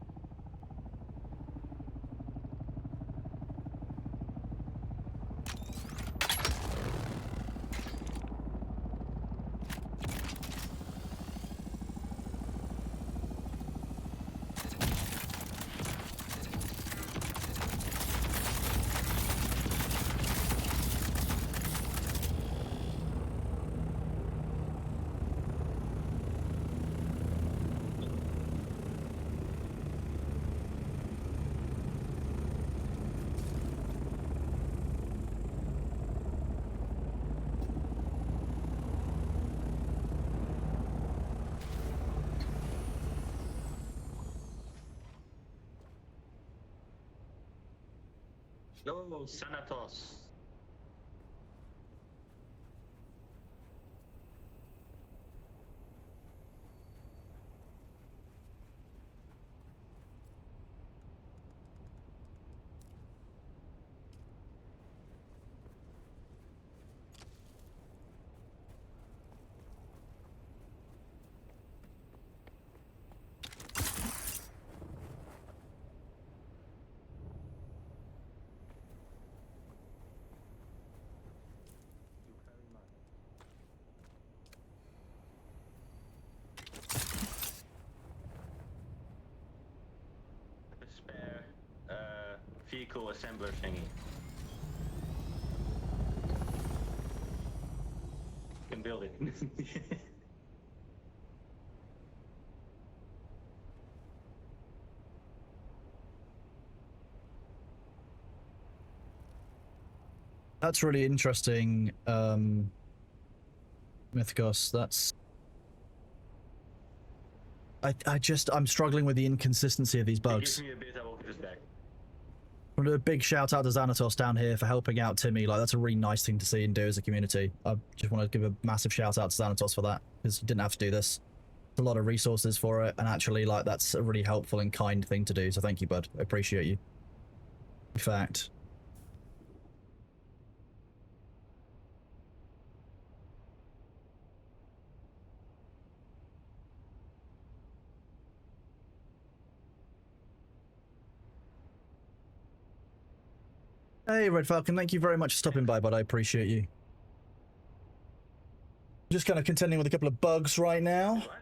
Go, Sanatos. Spare vehicle assembler thingy. You can build it. That's really interesting, Mythos. That's... I'm struggling with the inconsistency of these bugs. Give me a bit, I will put this back. A big shout out to Xanatos down here for helping out Timmy. Like, that's a really nice thing to see and do as a community. I just want to give a massive shout out to Xanatos for that, because you didn't have to do this. There's a lot of resources for it, and actually, like, that's a really helpful and kind thing to do, so thank you, bud. I appreciate you. In fact... Hey, Red Falcon, thank you very much for stopping by, bud. I appreciate you. Just kind of contending with a couple of bugs right now. What?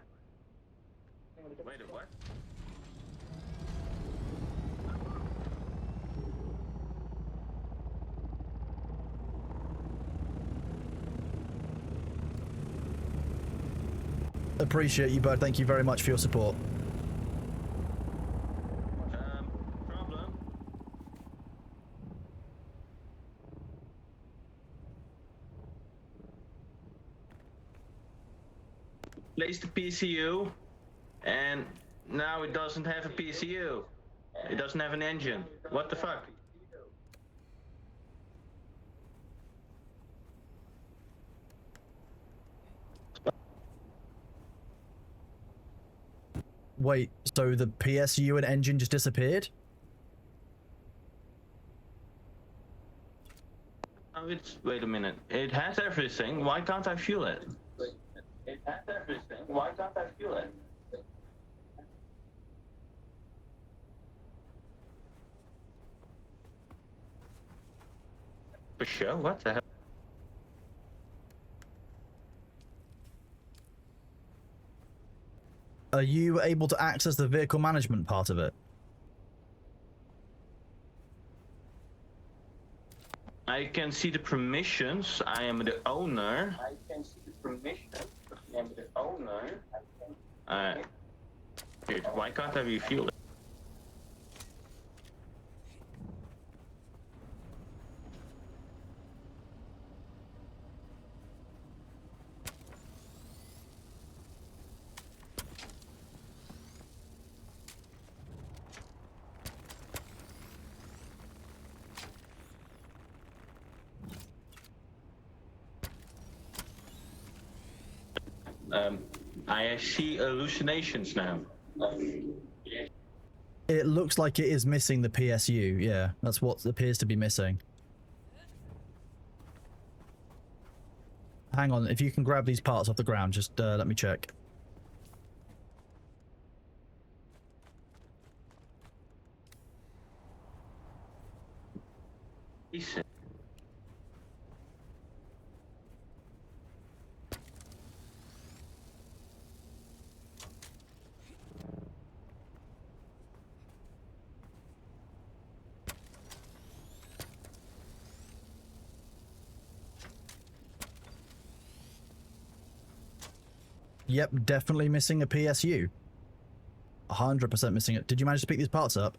Wait, what? Appreciate you, bud. Thank you very much for your support. Problem? Placed the PCU, and now it doesn't have a PCU. It doesn't have an engine. What the fuck? Wait, so the PSU and engine just disappeared? Oh, wait a minute. It has everything. Why can't I fuel it? It has everything. Why can't I fuel it? For sure. What the hell? Are you able to access the vehicle management part of it? I can see the permissions. I am the owner. I can see the permissions. I am the owner. Dude, why can't I refuel it? I see hallucinations now. It looks like it is missing the PSU, yeah. That's what appears to be missing. Hang on, if you can grab these parts off the ground, just let me check. Yep, definitely missing a PSU. 100% missing it. Did you manage to pick these parts up?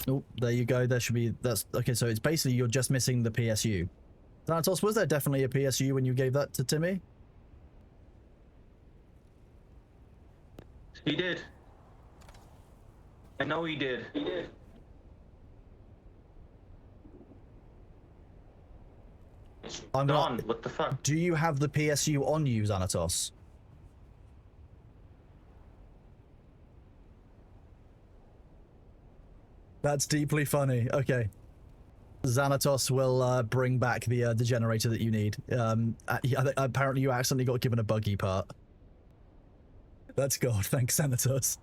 Oh, there you go. There should be... That's... Okay, so it's basically you're just missing the PSU. Thanatos, was there definitely a PSU when you gave that to Timmy? He did. I know he did. He did. It's I'm gone. not... What the fuck? Do you have the PSU on you, Xanatos? That's deeply funny. Okay. Xanatos will bring back the generator that you need. Apparently you accidentally got given a buggy part. That's God. Thanks, Xanatos.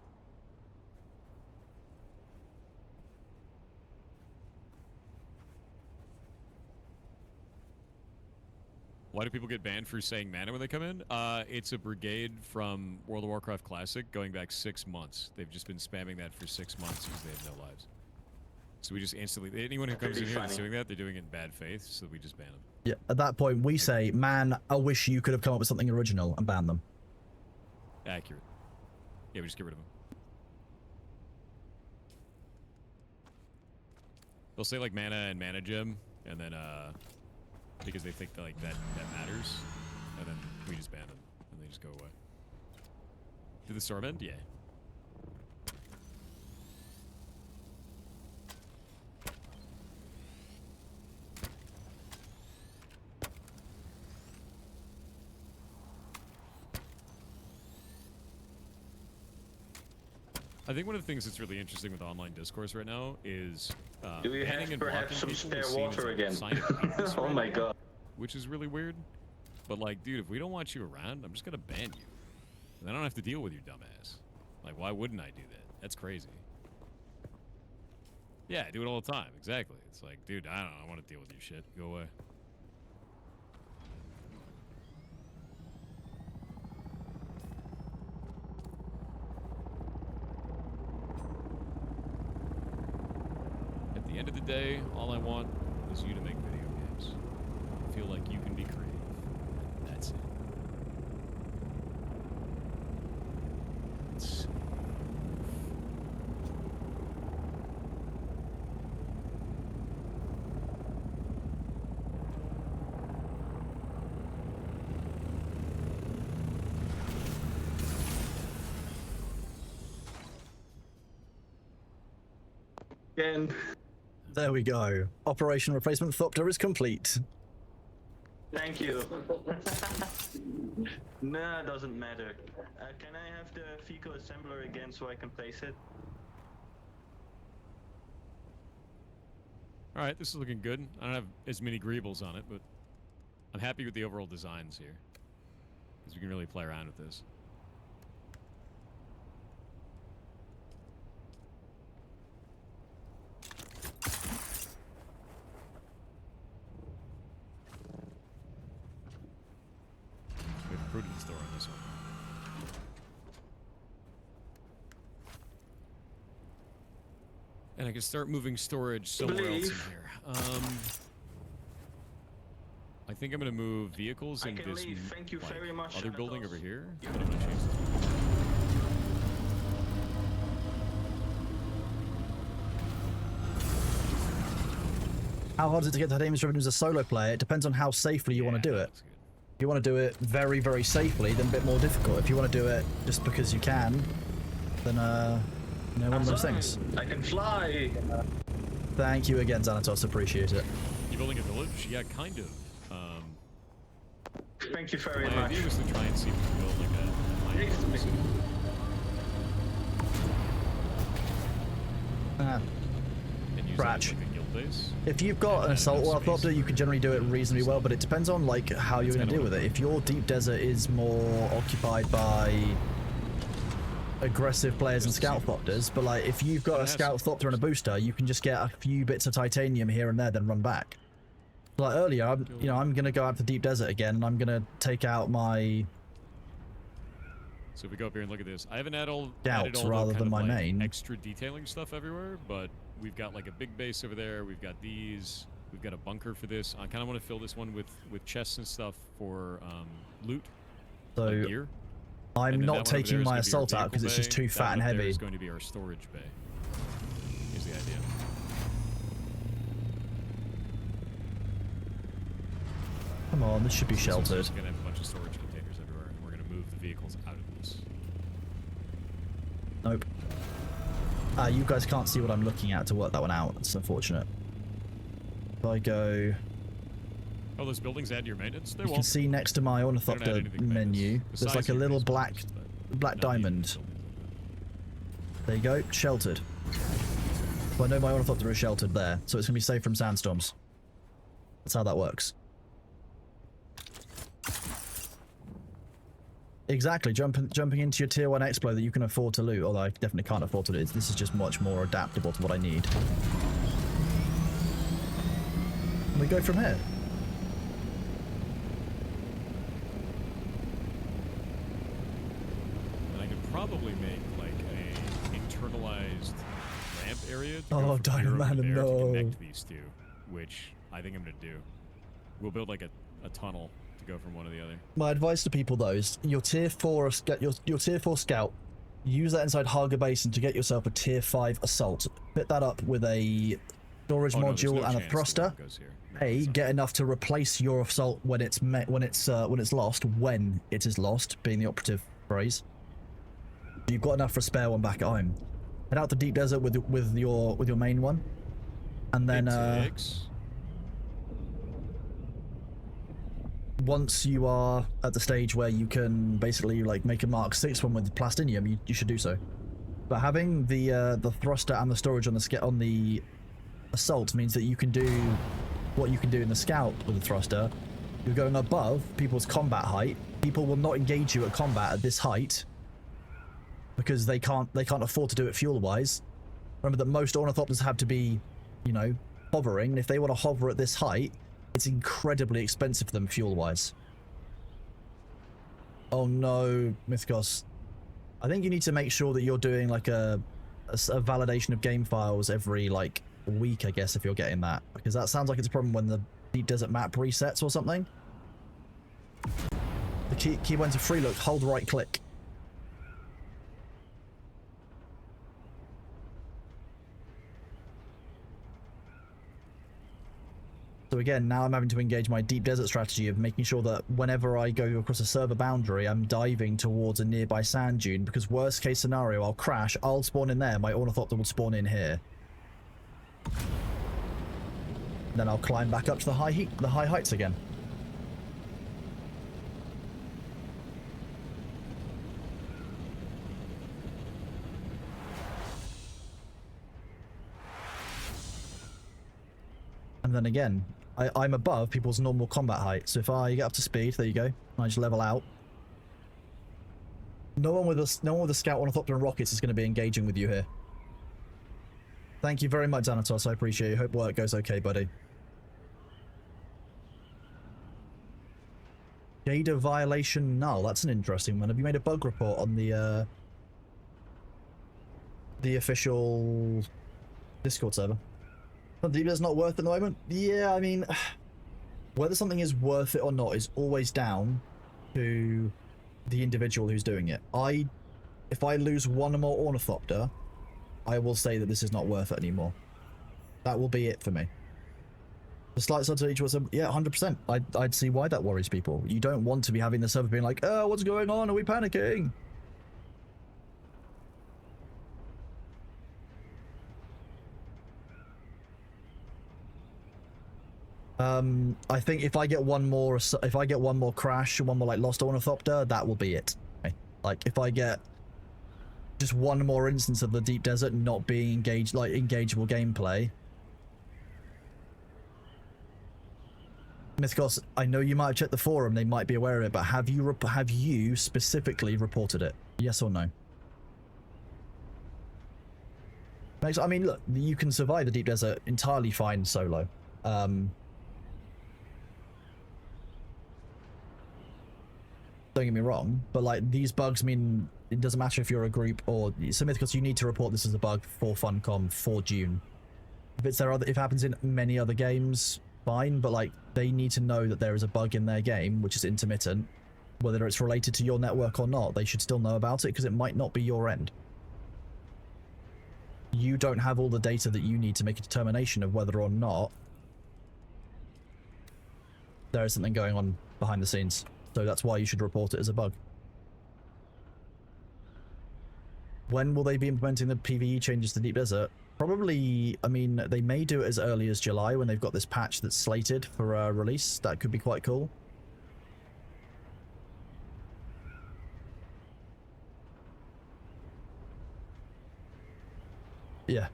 Why do people get banned for saying mana when they come in? It's a brigade from World of Warcraft Classic going back 6 months. They've just been spamming that for 6 months because they have no lives. So we just instantly... Anyone who comes in here that's doing that, they're doing it in bad faith, so we just ban them. Yeah, at that point we say, man, I wish you could have come up with something original, and ban them. Accurate. Yeah, we just get rid of them. They'll say like mana and mana gem, and then because they think that, like that matters, and then we just ban them, and they just go away. Did the storm end? Yeah. I think one of the things that's really interesting with online discourse right now is do we banning have and perhaps some blocking people spare water again? Oh my god. Which is really weird. But like, dude, if we don't want you around, I'm just gonna ban you. And I don't have to deal with your dumbass. Like, why wouldn't I do that? That's crazy. Yeah, I do it all the time. Exactly. It's like, dude, I don't know. I want to deal with your shit. Go away. At the end of the day, all I want is you to make video games. Feel like you can be creative. And that's it. It's... in. There we go. Operation Replacement Thopter is complete. Thank you. No, it doesn't matter. Can I have the vehicle assembler again so I can place it? All right, this is looking good. I don't have as many greebles on it, but I'm happy with the overall designs here. Because we can really play around with this. We have a prudent store on this one. And I can start moving storage somewhere else in here. I think I'm gonna move vehicles I in can this leave. Thank you very much, other building Santos. over here. But I'm gonna change this. How hard is it to get titanium revenue as a solo player? It depends on how safely you want to do it. That's good. If you want to do it very, very safely, then a bit more difficult. If you want to do it just because you can, then, you know, one of those things. I can fly. Thank you again, Xanatos. Appreciate it. You building a village? Yeah, kind of. Thank you very My much. idea was to try and see if we can build like a Next to me. city. Ah. And use Scratch. that as like a guild base. If you've got an assault ornithopter, you can generally do it reasonably well, but it depends on like how you're going to deal with it. If your deep desert is more occupied by aggressive players and scout thopters, but like if you've got a scout thopter and a booster, you can just get a few bits of titanium here and there, then run back. Like earlier, I'm going to go out to deep desert again, and I'm going to take out my So if we go up here and look at this, I haven't added all Scouts the rather kind than of, my like, main. extra detailing stuff everywhere, but we've got like a big base over there. We've got these. We've got a bunker for this. I kind of want to fill this one with chests and stuff for loot. So like gear. I'm And then that not one over taking there is my gonna be our assault out because vehicle it's just bay. too That fat one and up there heavy. is going to be our storage bay. Is the idea. Come on, this should be So this one's sheltered. just gonna have a bunch of storage containers everywhere, and we're gonna move the vehicles out of this. Nope. You guys can't see what I'm looking at to work that one out. It's unfortunate. If I go... Oh, those buildings add to your maintenance? They You can won't. see next to my They don't add ornithopter anything to maintenance. menu, The there's size like a of your little base black matters, but black not the diamond. buildings of it. There you go, sheltered. So I know my ornithopter is sheltered there, so it's going to be safe from sandstorms. That's how that works. Exactly, jumping into your tier 1 Explo that you can afford to loot, although I definitely can't afford to loot. This is just much more adaptable to what I need. And we go from here. And I could probably make like a internalized ramp area to Oh, go from here over Dynamite, there no. to connect these two, which I think I'm gonna do. We'll build like a tunnel to go from one to the other. My advice to people though is your tier 4 your tier 4 scout, use that inside Harga Basin to get yourself a tier 5 assault. Fit that up with a storage Oh, no, there's module no and a chance the thruster. one goes here. No, A, it's not. get enough to replace your assault when it's lost, when it is lost, being the operative phrase. You've got enough for a spare one back at home. Head out to deep desert with your main one, and then It takes. once you are at the stage where you can basically like make a Mark 6 one with plastinium, you should do so. But having the thruster and the storage on the assault means that you can do what you can do in the scout with the thruster. You're going above people's combat height. People will not engage you at combat at this height because they can't afford to do it fuel wise. Remember that most ornithopters have to be, you know, hovering, and if they want to hover at this height, it's incredibly expensive for them fuel wise. Oh no, Mythgos. I think you need to make sure that you're doing like a validation of game files every like week, I guess, if you're getting that, because that sounds like it's a problem when the deep desert map resets or something. The key went to free look, hold right click. So again, now I'm having to engage my deep desert strategy of making sure that whenever I go across a server boundary, I'm diving towards a nearby sand dune, because worst case scenario, I'll crash, I'll spawn in there, my ornithopter will spawn in here. Then I'll climb back up to the high heights again. And then again, I'm above people's normal combat height. So if I get up to speed, there you go. I just level out. No one with a scout, ornithopter, and rockets is going to be engaging with you here. Thank you very much, Xanatos. I appreciate it. Hope work goes okay, buddy. Data violation null. That's an interesting one. Have you made a bug report on the official Discord server? It's not worth it at the moment. Yeah, I mean, whether something is worth it or not is always down to the individual who's doing it. If I lose one more ornithopter, I will say that this is not worth it anymore. That will be it for me. The slight side to each was, yeah, 100%. I'd see why that worries people. You don't want to be having the server being like, oh, what's going on? Are we panicking? I think if I get one more crash, one more like lost ornithopter, that will be it. Okay. Like if I get just one more instance of the deep desert not being engaged, like engageable gameplay. Mythos, I know you might have checked the forum, they might be aware of it, but have you specifically reported it? Yes or no? I mean, look, you can survive the deep desert entirely fine solo. Don't get me wrong, but like these bugs mean it doesn't matter if you're a group or so Mythicus, you need to report this as a bug for Funcom for June. If it happens in many other games, fine, but like they need to know that there is a bug in their game which is intermittent, whether it's related to your network or not. They should still know about it because it might not be your end. You don't have all the data that you need to make a determination of whether or not there is something going on behind the scenes. So that's why you should report it as a bug. When will they be implementing the PvE changes to Deep Desert? Probably, I mean, they may do it as early as July when they've got this patch that's slated for release. That could be quite cool. Yeah.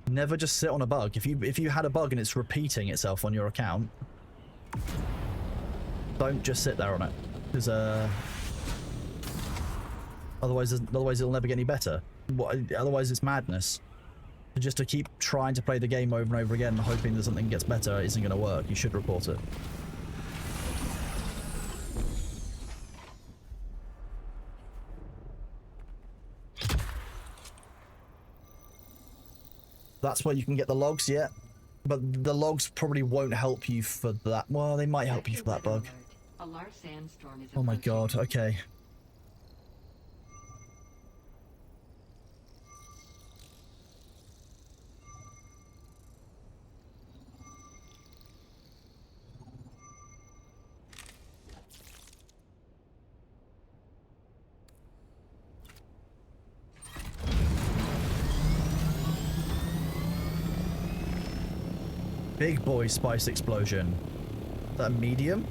Never just sit on a bug. If you had a bug and it's repeating itself on your account, don't just sit there on it, because otherwise it'll never get any better. Otherwise it's madness. Just to keep trying to play the game over and over again, hoping that something gets better, isn't going to work. You should report it. That's where you can get the logs, yeah. But the logs probably won't help you for that. Well, they might help you for that bug. A large sandstorm is Oh my god, okay. Big boy spice explosion. Is that a medium?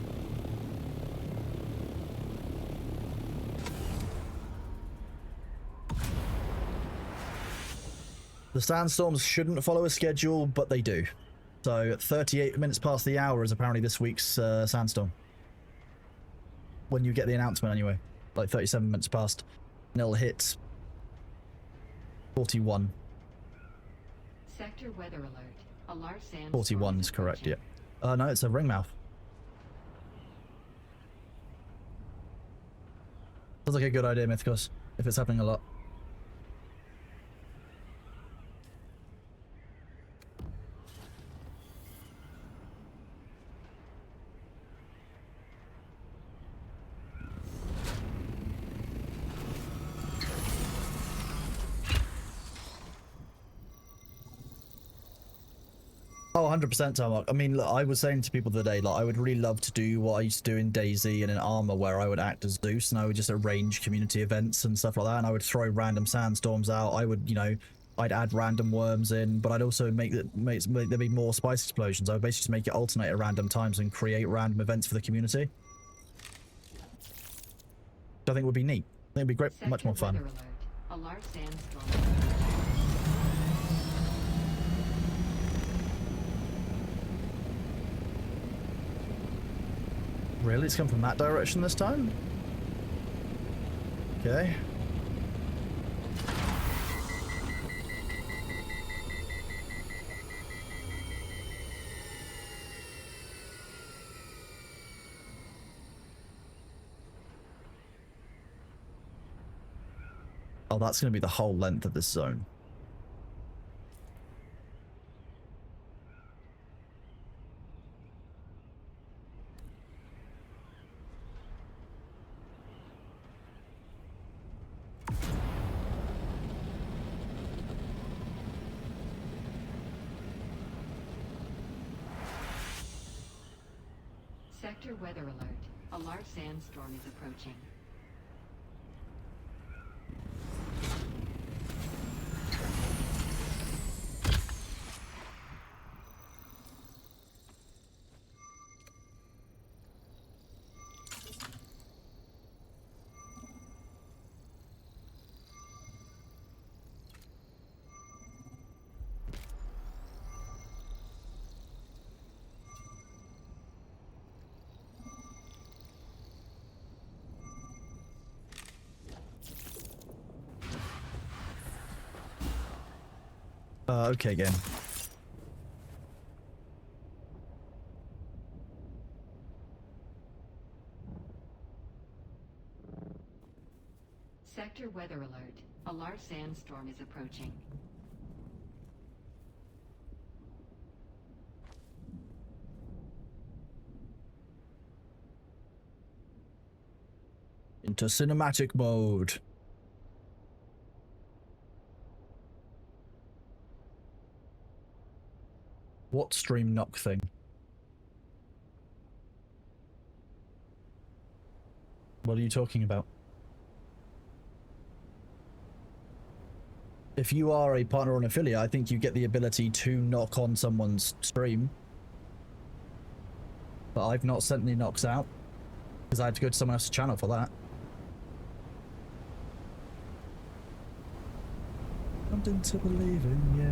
The sandstorms shouldn't follow a schedule, but they do. So 38 minutes past the hour is apparently this week's sandstorm. When you get the announcement anyway. Like 37 minutes past. And it'll hit 41. Sector weather alert. A large sandstorm 41 is correct, yeah. No, it's a ringmouth. Sounds like a good idea, Mythicus, if it's happening a lot. Oh, 100% Tarmark. I mean, look, I was saying to people the other day, like, I would really love to do what I used to do in DayZ and in Armor, where I would act as Zeus and I would just arrange community events and stuff like that, and I would throw random sandstorms out. I would, you know, I'd add random worms in, but I'd also make there be more spice explosions. I would basically just make it alternate at random times and create random events for the community. Which I think would be neat. I think it'd be great, much more fun. Weather alert. A large sandstorm. Really? It's come from that direction this time? Okay. Oh, that's going to be the whole length of this zone. Sector weather alert. A large sandstorm is approaching. Okay, game. Sector weather alert. A large sandstorm is approaching. Into cinematic mode. What stream knock thing? What are you talking about? If you are a partner or an affiliate, I think you get the ability to knock on someone's stream. But I've not sent any knocks out, because I had to go to someone else's channel for that. Something to believe in, yeah.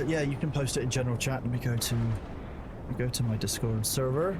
Yeah, you can post it in general chat. Let me go to my Discord server.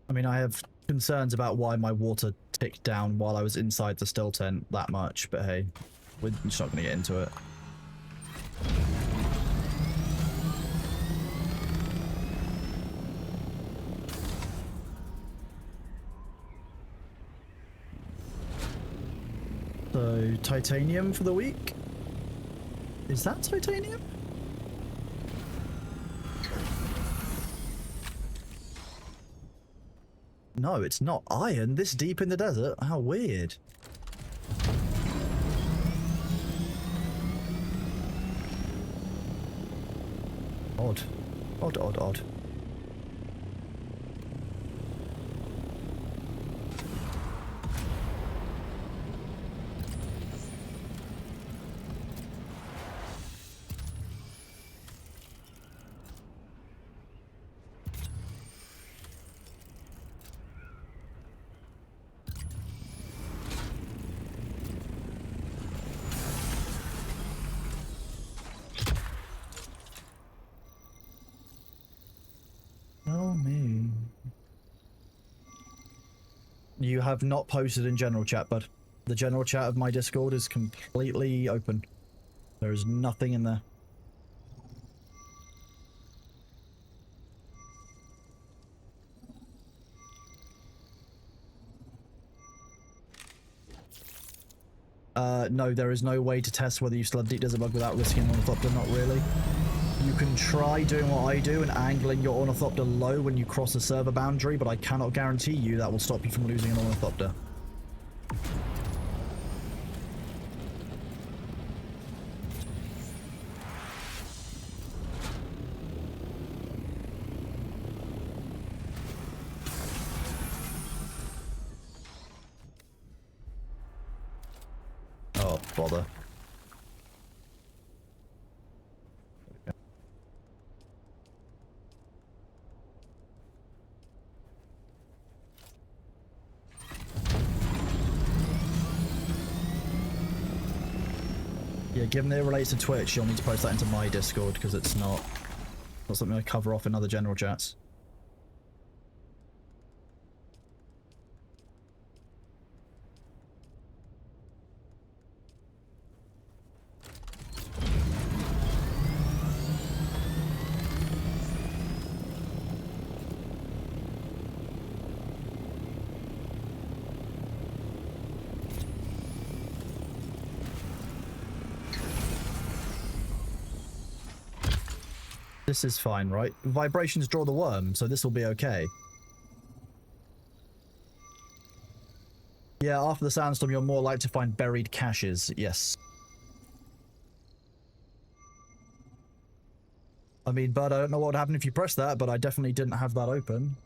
I mean, I have concerns about why my water ticked down while I was inside the still tent that much, but hey, we're just not going to get into it. So, titanium for the week? Is that titanium? No, it's not iron this deep in the desert. How weird. Odd. Odd, odd, odd. Oh, me. You have not posted in general chat, bud. The general chat of my Discord is completely open. There is nothing in there. No, there is no way to test whether you still have Deep Desert Bug without risking an Ornithopter, not really. You can try doing what I do and angling your Ornithopter low when you cross a server boundary, but I cannot guarantee you that will stop you from losing an Ornithopter. Oh, bother. Yeah, given that it relates to Twitch, you'll need to post that into my Discord because it's not something I cover off in other general chats. This is fine, right? Vibrations draw the worm, so this will be okay. Yeah, after the sandstorm, you're more likely to find buried caches. Yes. I mean, but I don't know what would happen if you press that, but I definitely didn't have that open.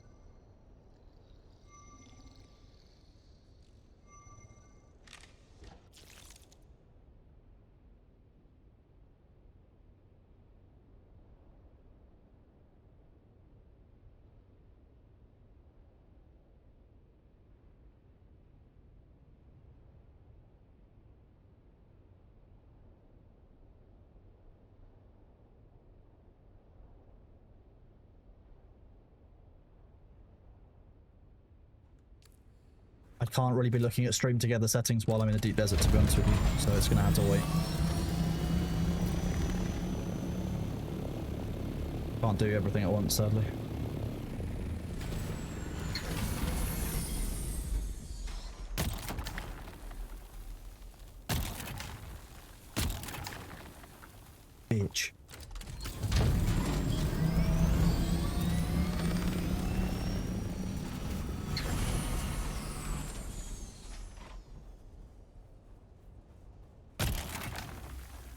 I can't really be looking at stream together settings while I'm in the deep desert, to be honest with you, so it's gonna have to wait. Can't do everything at once, sadly. Bitch.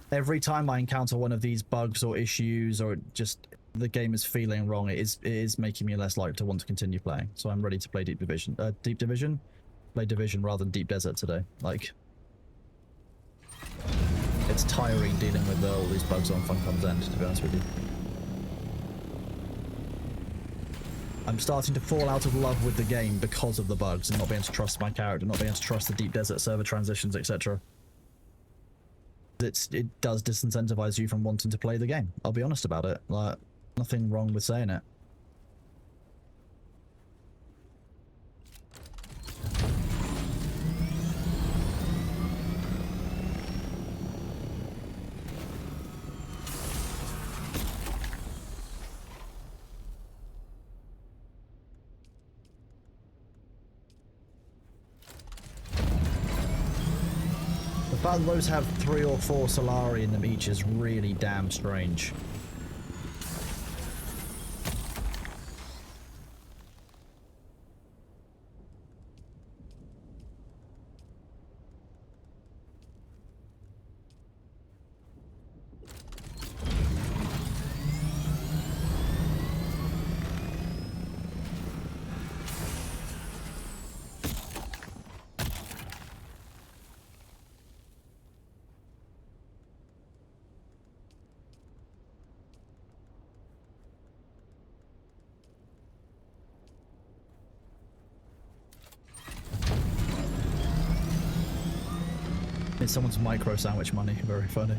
Every time I encounter one of these bugs or issues, or just the game is feeling wrong, it is making me less likely to want to continue playing. So I'm ready to play Deep Division. Play Division rather than Deep Desert today. Like, it's tiring dealing with all these bugs on Funcom's end, to be honest with you. I'm starting to fall out of love with the game because of the bugs and not being able to trust my character, not being able to trust the Deep Desert server transitions, etc. It does disincentivize you from wanting to play the game. I'll be honest about it. Like, nothing wrong with saying it. The fact that those have 3 or 4 Solari in them each is really damn strange. It's someone's micro sandwich money. Very funny.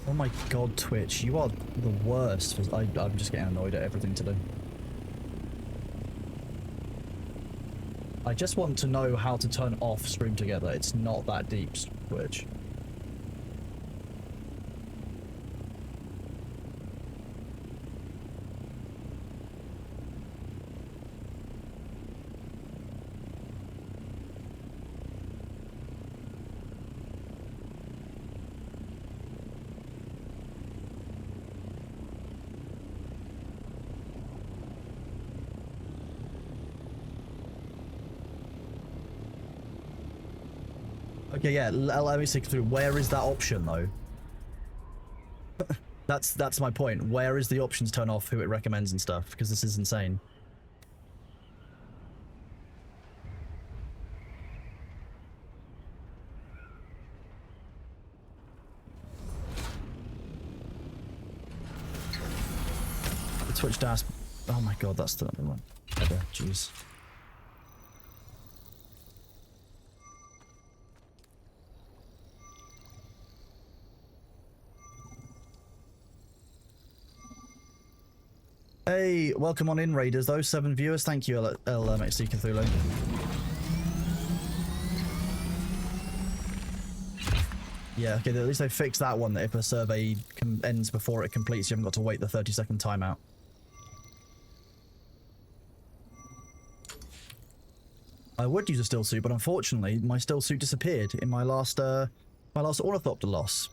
Oh my god, Twitch, you are the worst. I'm just getting annoyed at everything today. I just want to know how to turn off stream together. It's not that deep, Twitch. Okay, yeah, let me stick through. Where is that option, though? That's my point. Where is the option to turn off who it recommends and stuff? Because this is insane. The Twitch dash. Oh my god, that's the other one. Okay, jeez. Hey, welcome on in, Raiders. Those 7 viewers, thank you, LMXC Cthulhu. Yeah, okay, at least they fixed that one, that if a survey ends before it completes, you haven't got to wait the 30-second timeout. I would use a still suit, but unfortunately, my still suit disappeared in my last Ornithopter loss.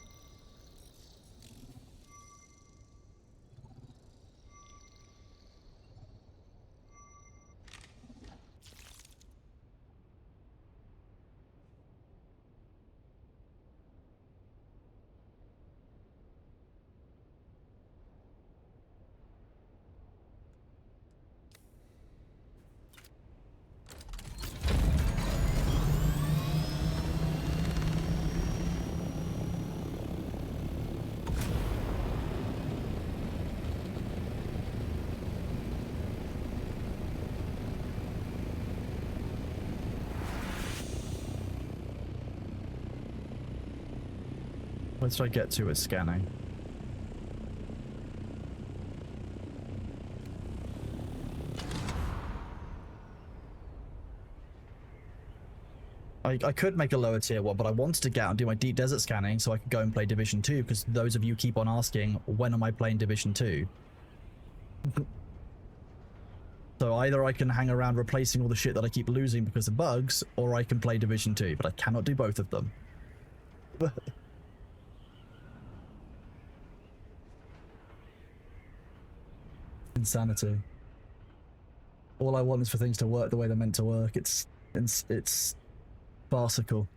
Where should I get to with scanning? I could make a lower tier one, but I wanted to get out and do my deep desert scanning so I could go and play Division 2, because those of you keep on asking, when am I playing Division 2? So either I can hang around replacing all the shit that I keep losing because of bugs, or I can play Division 2, but I cannot do both of them. Insanity. All I want is for things to work the way they're meant to work. It's farcical.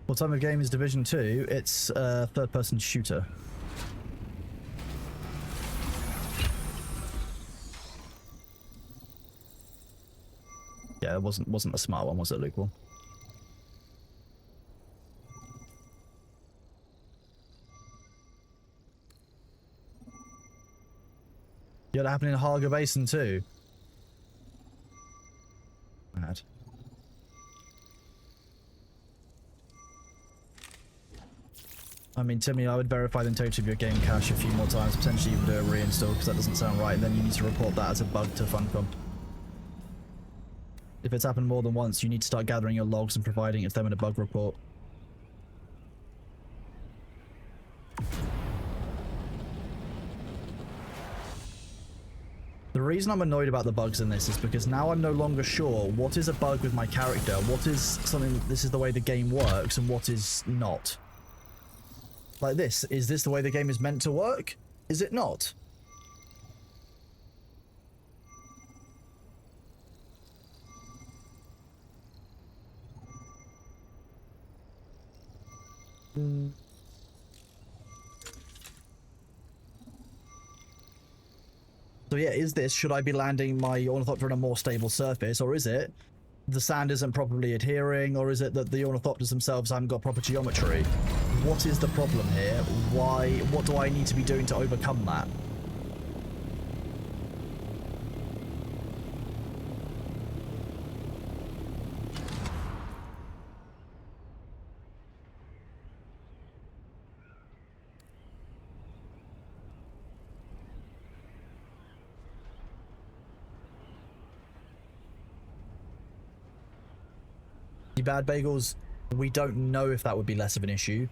What type of game is Division 2? It's a third-person shooter. Yeah, it wasn't a smart one, was it, Luke? Yeah, that happened in Haga Basin too. Mad. I mean, Timmy, I would verify the integrity of your game cache a few more times, potentially even do a reinstall, because that doesn't sound right, and then you need to report that as a bug to Funcom. If it's happened more than once, you need to start gathering your logs and providing it to them in a bug report. The reason I'm annoyed about the bugs in this is because now I'm no longer sure what is a bug with my character, what is something this is the way the game works, and what is not. Like this, is this the way the game is meant to work? Is it not? So yeah, is this, should I be landing my ornithopter on a more stable surface, or is it the sand isn't properly adhering, or is it that the ornithopters themselves haven't got proper geometry? What is the problem here? Why, what do I need to be doing to overcome that? Bad bagels, we don't know if that would be less of an issue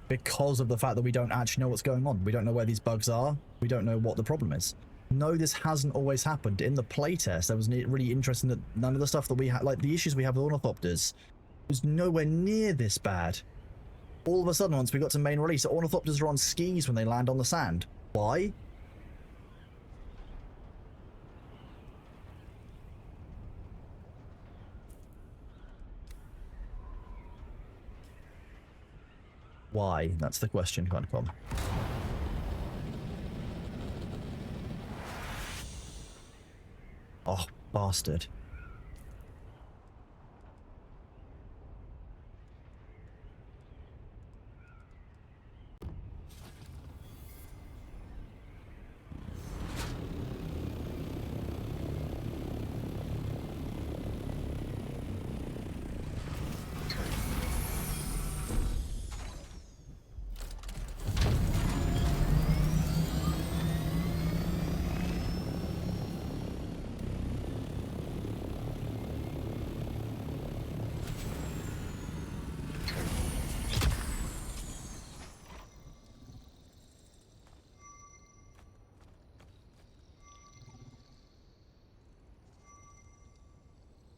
because of the fact that we don't actually know what's going on. We don't know where these bugs are. We don't know what the problem is. No, this hasn't always happened. In the playtest, that was really interesting that none of the stuff that we had, like the issues we have with ornithopters, was nowhere near this bad. All of a sudden, once we got to main release, ornithopters are on skis when they land on the sand. Why? Why? That's the question, Funcom. Oh, bastard.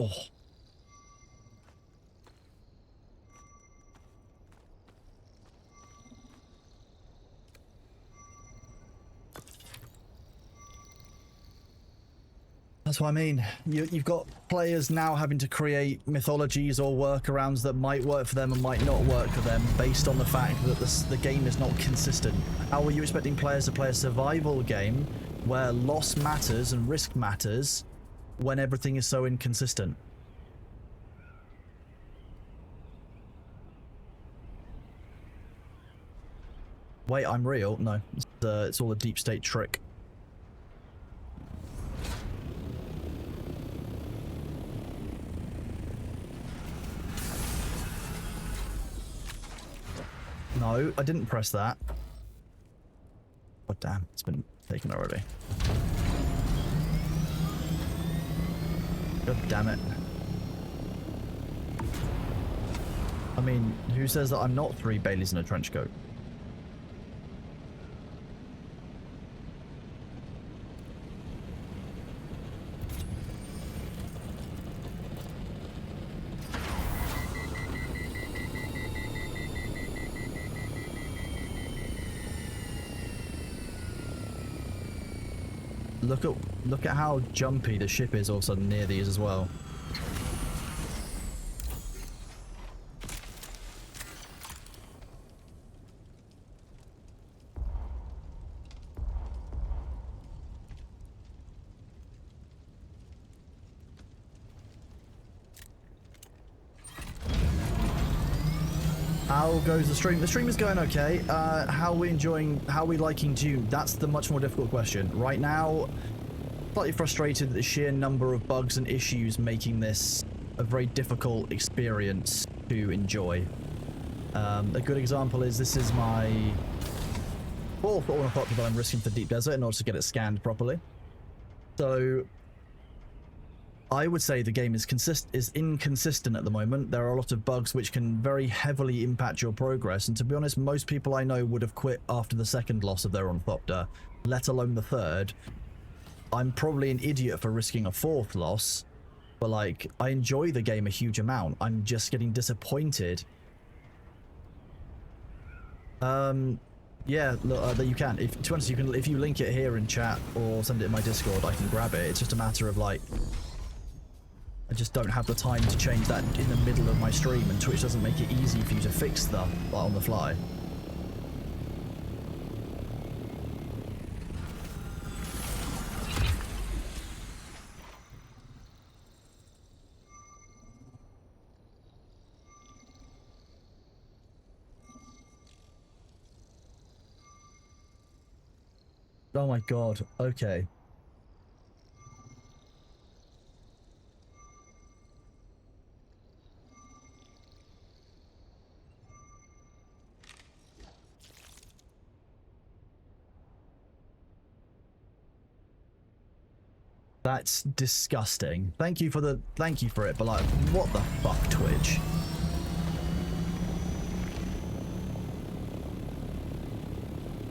Oh. That's what I mean. You've got players now having to create mythologies or workarounds that might work for them and might not work for them based on the fact that the game is not consistent. How are you expecting players to play a survival game where loss matters and risk matters when everything is so inconsistent? Wait, I'm real? No, it's all a deep state trick. No, I didn't press that. Oh damn, it's been taken already. God damn it. I mean, who says that I'm not 3 Baileys in a trench coat? Look at how jumpy the ship is all of a sudden near these as well. How goes the stream? The stream is going okay. How are we enjoying, how are we liking Dune? That's the much more difficult question. Right now, slightly frustrated at the sheer number of bugs and issues making this a very difficult experience to enjoy. A good example is this is my 4th ornithopter that I'm risking for Deep Desert in order to get it scanned properly. So I would say the game is inconsistent at the moment. There are a lot of bugs which can very heavily impact your progress, and to be honest, most people I know would have quit after the second loss of their Ornithopter, let alone the third. I'm probably an idiot for risking a fourth loss, but like, I enjoy the game a huge amount. I'm just getting disappointed. Yeah, look, that you can. If to be honest, you can, if you link it here in chat or send it in my Discord, I can grab it. It's just a matter of like, I just don't have the time to change that in the middle of my stream, and Twitch doesn't make it easy for you to fix stuff like, on the fly. Oh my god, okay. That's disgusting. Thank you for it, but like, what the fuck, Twitch?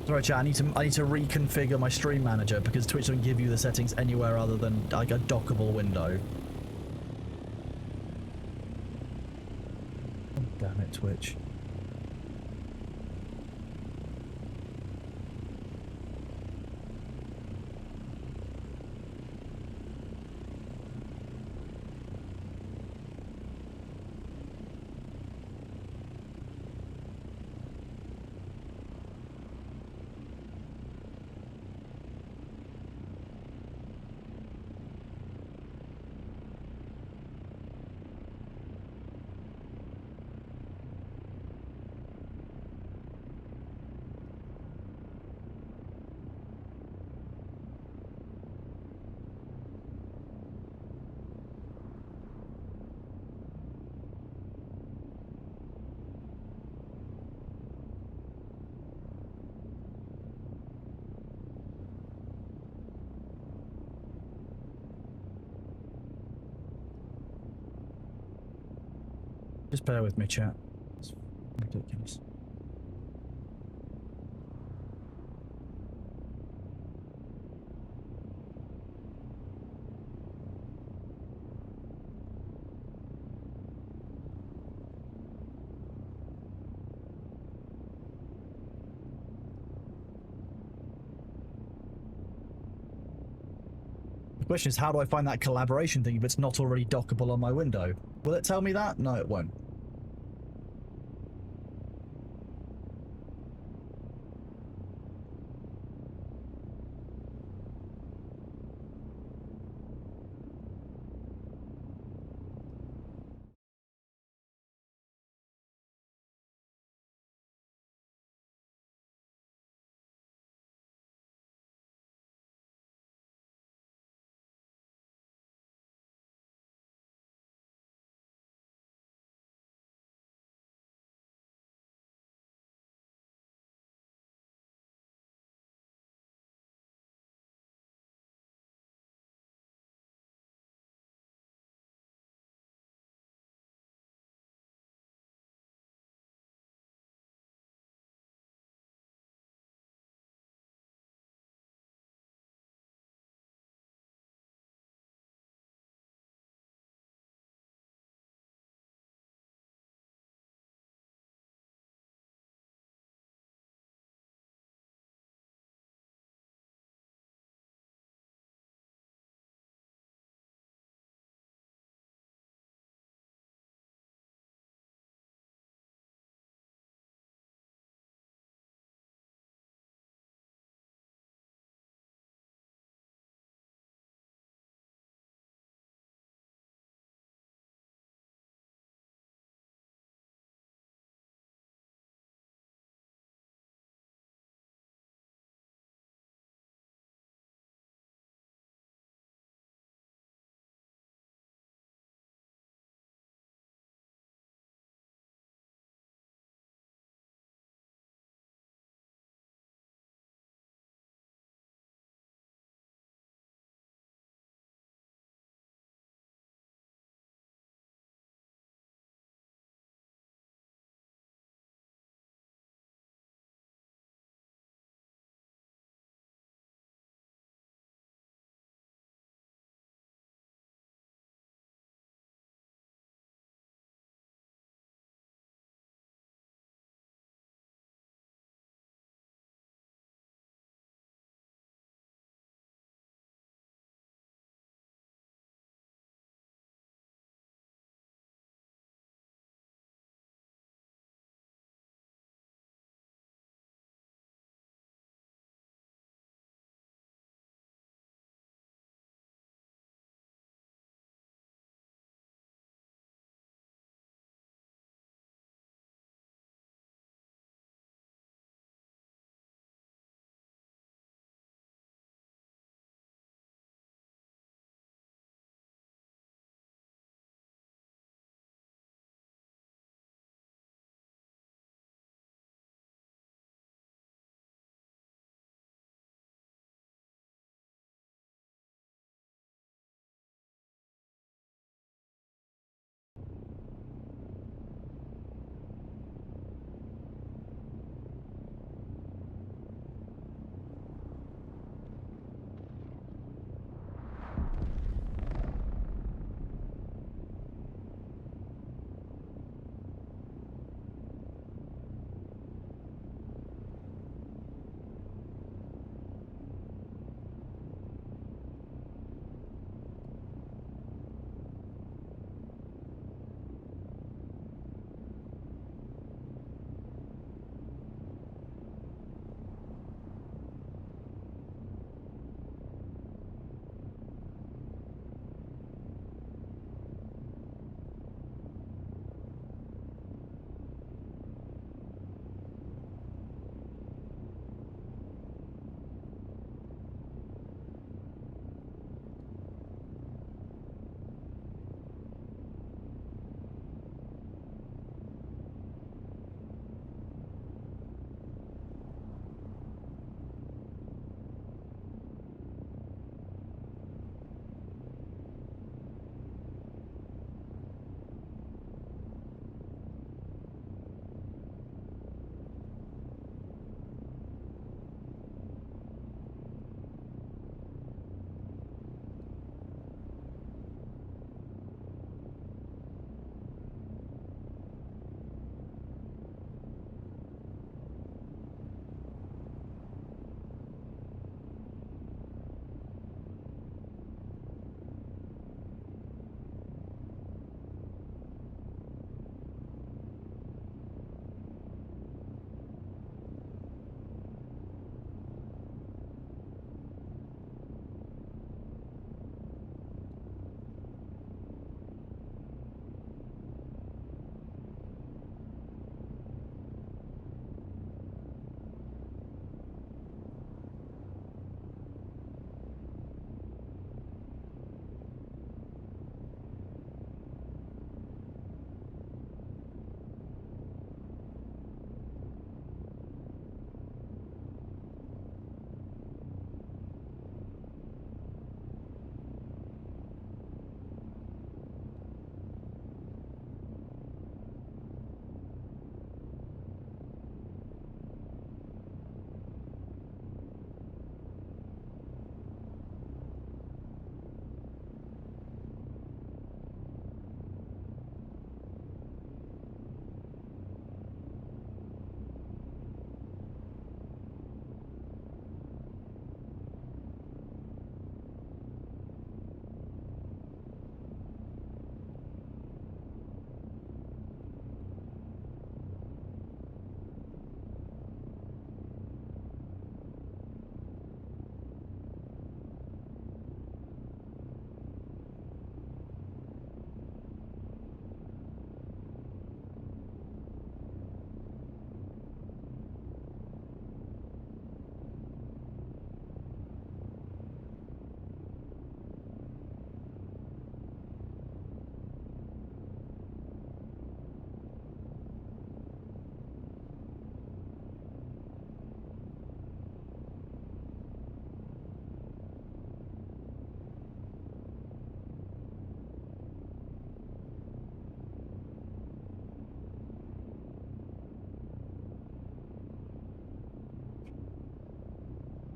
Sorry, chat. I need to reconfigure my stream manager because Twitch don't give you the settings anywhere other than like a dockable window. Oh, damn it, Twitch. Just bear with me, chat. It's ridiculous. The question is, how do I find that collaboration thing if it's not already dockable on my window? Will it tell me that? No, it won't.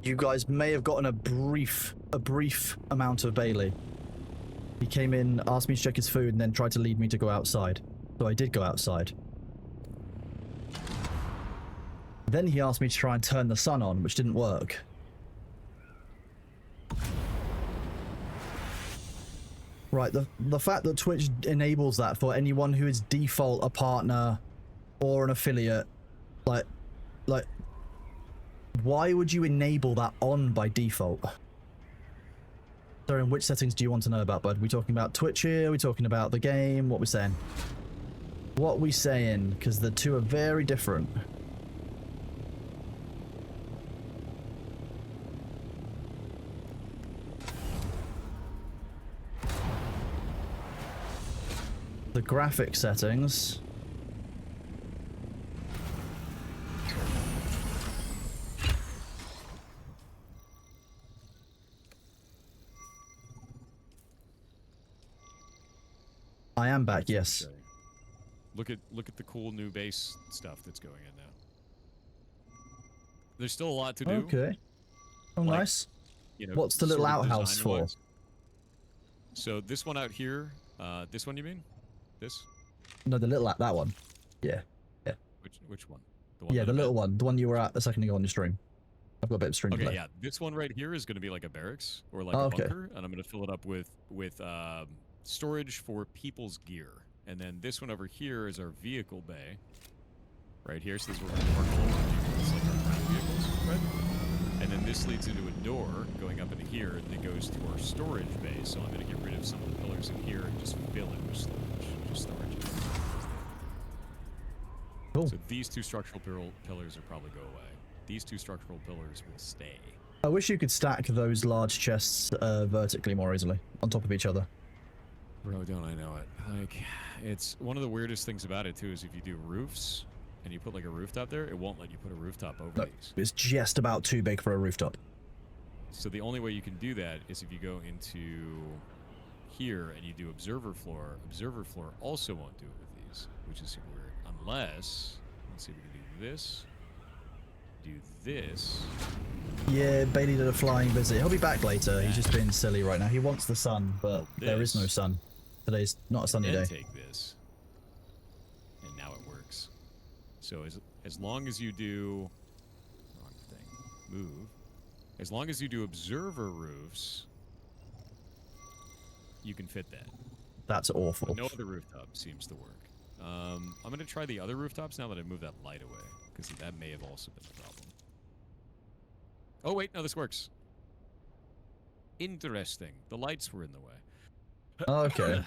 you guys may have gotten a brief amount of Bailey. He came in, asked me to check his food, and then tried to lead me to go outside. So I did go outside. Then he asked me to try and turn the sun on, which didn't work. Right, the fact that Twitch enables that for anyone who is default a partner or an affiliate, like, why would you enable that on by default? Sorry, in which settings do you want to know about, bud? We talking about Twitch here? We talking about the game? What we saying? What we saying? Because the two are very different. The graphic settings. I am back, yes. Okay. Look at the cool new base stuff that's going in now. There's still a lot to do. Okay. Oh, like, nice. You know, What's the little sort of outhouse for? design-wise. So this one out here, this one you mean? This? No, the little that one. Yeah. Yeah. Which one? Yeah, by the little bed? one. The one you were at a second ago on your stream. I've got a bit of stream Okay, delay. yeah. This one right here is going to be like a barracks or like Oh, a okay. bunker, and I'm going to fill it up with storage for people's gear. And then this one over here is our vehicle bay. Right here, so this is where we're going to park all of our vehicles, like our private vehicles, right? And then this leads into a door going up into here that goes to our storage bay. So I'm going to get rid of some of the pillars in here and just fill it with storage. Just storage. Cool. So these two structural pillars will probably go away. These two structural pillars will stay. I wish you could stack those large chests vertically more easily on top of each other. Bro, don't I know it? Like, it's one of the weirdest things about it too is if you do roofs and you put like a rooftop there, it won't let you put a rooftop over No, these. it's just about too big for a rooftop. So the only way you can do that is if you go into here and you do observer floor. Observer floor also won't do it with these, which is super weird. Unless, let's see if we can do this. Do this. Yeah, Bailey did a flying visit. He'll be back later. He's just being silly right now. He wants the sun, but there is no This. sun. Today's not a sunny Then day. take this. And now it works. So as long as you do wrong thing. Move. As long as you do observer roofs, you can fit that. That's awful. But no other rooftop seems to work. I'm going to try the other rooftops now that I moved that light away, because that may have also been the problem. Oh, wait, no, this works. Interesting. The lights were in the way. Okay.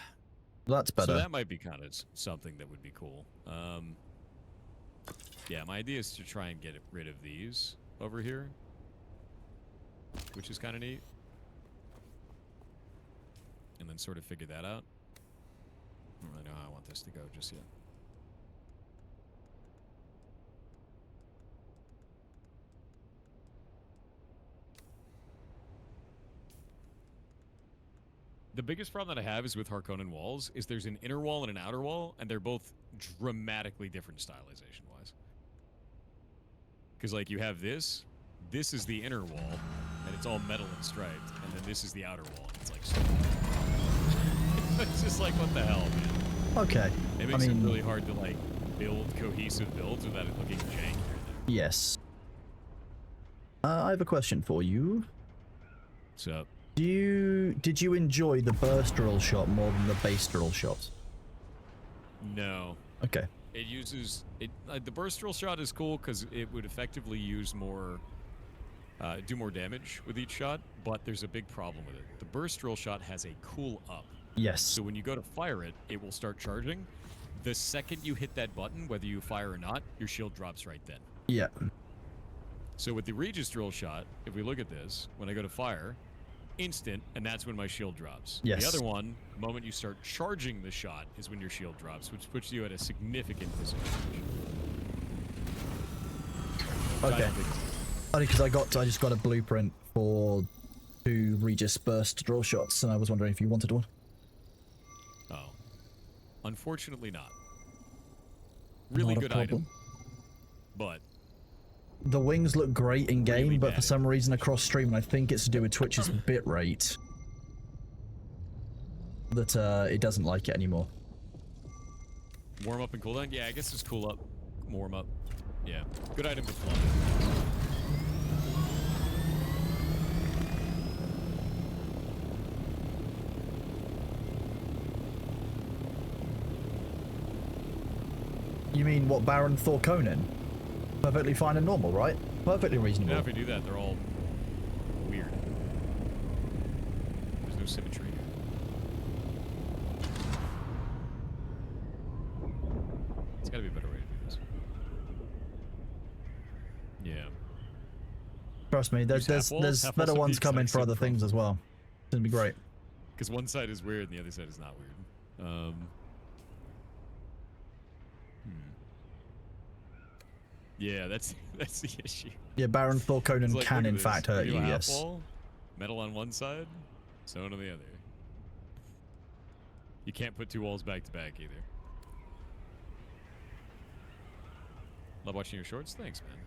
That's better. So that might be kind of something that would be cool. Yeah, my idea is to try and get rid of these over here, which is kind of neat. And then sort of figure that out. I don't really know how I want this to go just yet. The biggest problem that I have is with Harkonnen walls is there's an inner wall and an outer wall, and they're both dramatically different stylization-wise. Because, like, you have this is the inner wall, and it's all metal and striped, and then this is the outer wall, and it's like... It's just like, what the hell, man? Okay. It makes it really hard to, like, build cohesive builds without it looking janky. Yes. I have a question for you. What's up? Did you enjoy the burst drill shot more than the base drill shot? No. Okay. It uses... the burst drill shot is cool because it would effectively use more... do more damage with each shot, but there's a big problem with it. The burst drill shot has a cool up. Yes. So when you go to fire it, it will start charging. The second you hit that button, whether you fire or not, your shield drops right then. Yeah. So with the Regis drill shot, if we look at this, when I go to fire, instant, and that's when my shield drops. Yes. The other one, the moment you start charging the shot, is when your shield drops, which puts you at a significant disadvantage. Okay. Only because I just got a blueprint for 2 Regis burst drill shots, and I was wondering if you wanted one. Oh. Unfortunately not. Really Not a good problem. item. But The wings look great in game, Really but for bad. some reason across stream, and I think it's to do with Twitch's bitrate, that it doesn't like it anymore. Warm up and cool down? Yeah, I guess it's cool up, warm up. Yeah, good item to fly. You mean what, Baron Thorconin? Perfectly fine and normal, right? Perfectly reasonable. Yeah, if we do that, they're all weird. There's no symmetry. It's gotta be a better way to do this. Yeah. Trust me, there's half walls. there's Half better walls are the ones coming exact for same other things as well. It's gonna be great. Because one side is weird and the other side is not weird. Yeah, that's the issue. Yeah, Baron Thorconin It's like, can look at in this. fact hurt do you, a half yes. wall, metal on one side, stone on the other. You can't put two walls back to back either. Love watching your shorts? Thanks, man.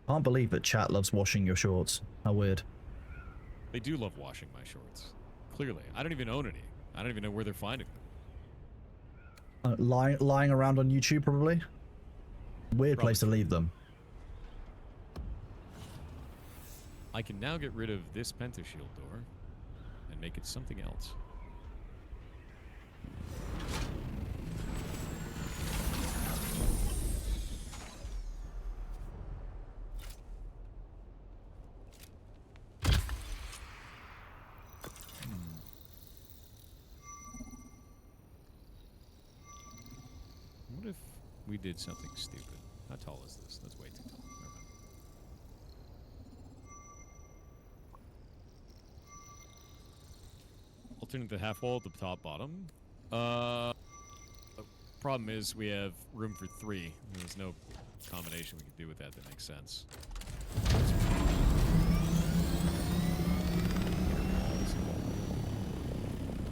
Can't believe that chat loves washing your shorts. How weird. They do love washing my shorts. Clearly. I don't even own any. I don't even know where they're finding them. Lying around on YouTube, probably? Weird place to Probably. leave them. I can now get rid of this pentashield door and make it something else. What if we did something stupid? How tall is this? That's way too tall. Never mind. Alternate the half wall at the top bottom. Problem is we have room for 3. There's no combination we could do with that that makes sense.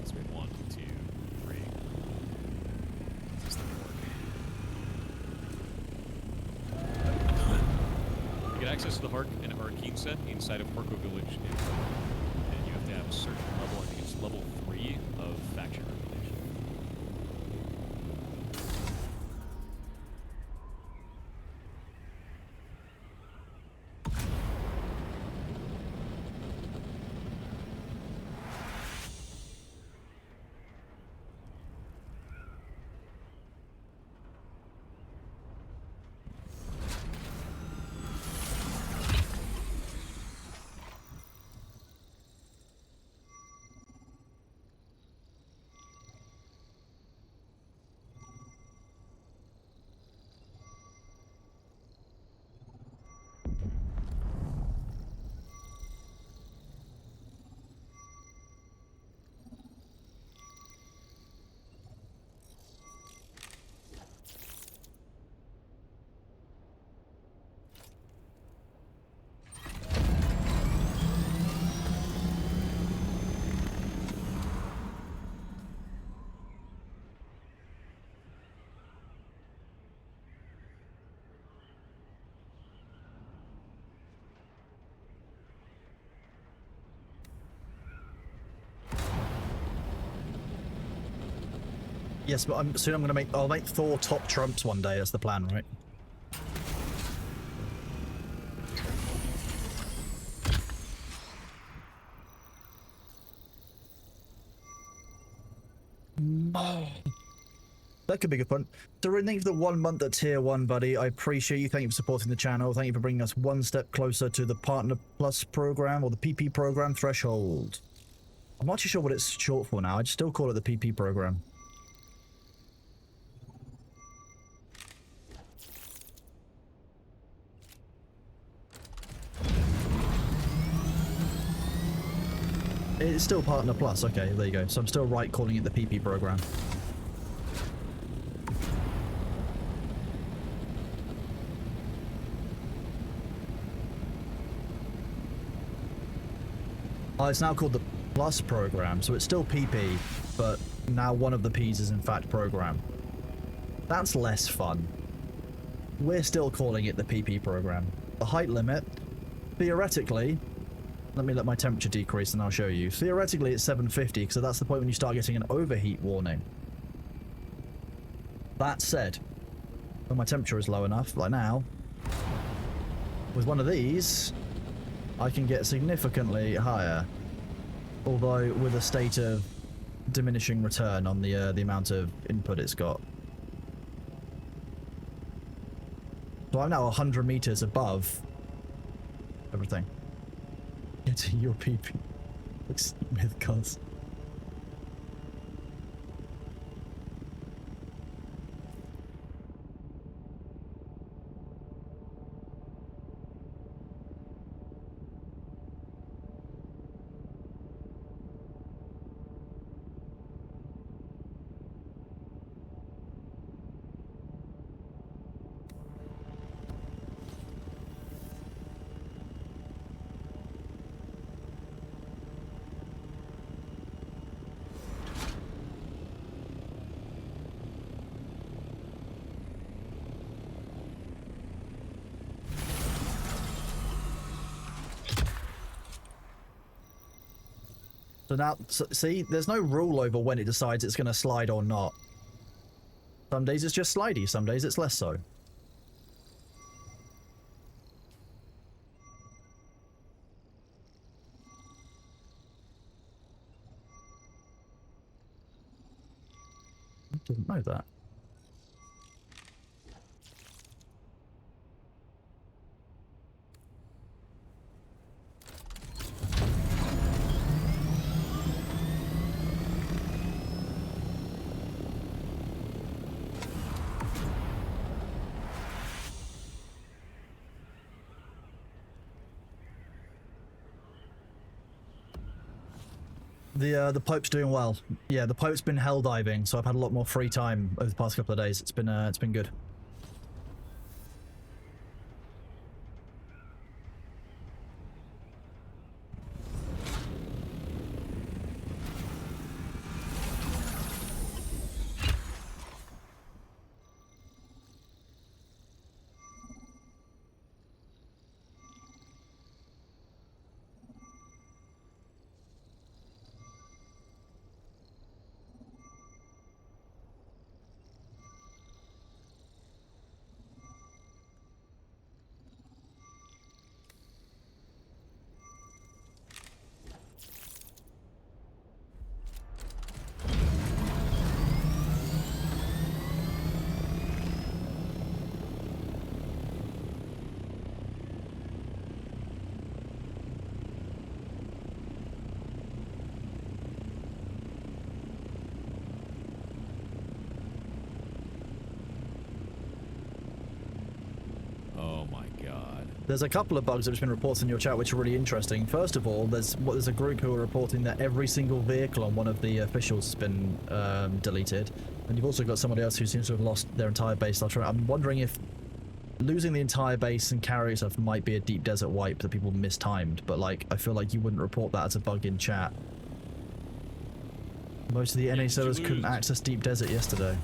So we have 1, 2, 3. Does this thing work? You get access to the Hark and Arcane set inside of Harko Village, and you have to have a certain level. I think it's level 3 of faction revelation. Yes, but soon I'm gonna I'll make Thor top trumps one day. That's the plan, right? That could be good fun. So, thank you for the 1 month at tier 1, buddy. I appreciate you. Thank you for supporting the channel. Thank you for bringing us one step closer to the Partner Plus program, or the PP program threshold. I'm not too sure what it's short for now. I'd still call it the PP program. It's still Partner Plus. Okay, there you go. So I'm still right calling it the PP program. It's now called the Plus program, so it's still PP, but now one of the P's is in fact program. That's less fun. we're still calling it the PP program. The height limit, theoretically, let me let my temperature decrease and I'll show you. Theoretically, it's 750, so that's the point when you start getting an overheat warning. That said, when my temperature is low enough, like now, with one of these, I can get significantly higher. Although with a state of diminishing return on the amount of input it's got. So I'm now 100 meters above everything. Getting your PP. Looks with cuz. So now, see, there's no rule over when it decides it's going to slide or not. Some days it's just slidey, some days it's less so. I didn't know that. The Pope's doing well. Yeah, the Pope's been hell diving, so I've had a lot more free time over the past couple of days. It's been good. There's a couple of bugs that have been reported in your chat which are really interesting. First of all, there's a group who are reporting that every single vehicle on one of the officials has been deleted. And you've also got somebody else who seems to have lost their entire base. I'm wondering if losing the entire base and carrier stuff might be a deep desert wipe that people mistimed. But like, I feel like you wouldn't report that as a bug in chat. Most of the NA servers couldn't access deep desert yesterday.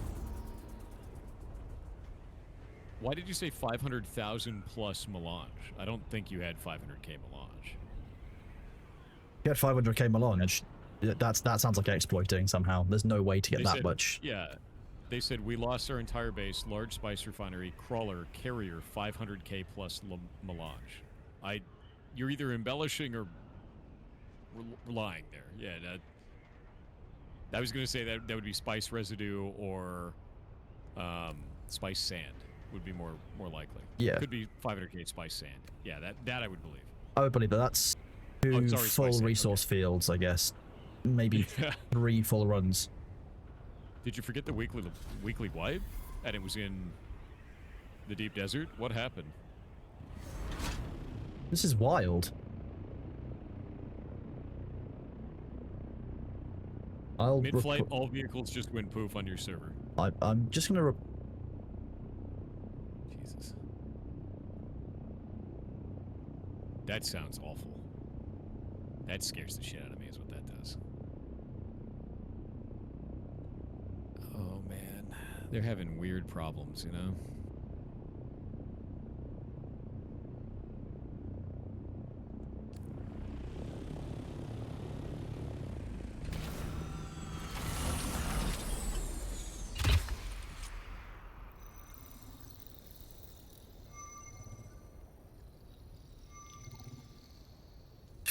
Why did you say 500,000 plus melange? I don't think you had 500k melange. You had 500k melange. That sounds like exploiting somehow. There's no way to get that much. Yeah. They said we lost our entire base, large spice refinery, crawler, carrier, 500k plus melange. You're either embellishing or lying there. Yeah, I was going to say that would be spice residue or spice sand. Would be more likely. Yeah. Could be 500k spice sand. Yeah, that I would believe. I would believe that. That's two full resource fields, I guess. Maybe 3 full runs. Did you forget the weekly wipe? And it was in the deep desert? What happened? This is wild. Mid-flight, all vehicles just went poof on your server. I'm just gonna. Jesus. That sounds awful. That scares the shit out of me, is what that does. Oh man, they're having weird problems, you know.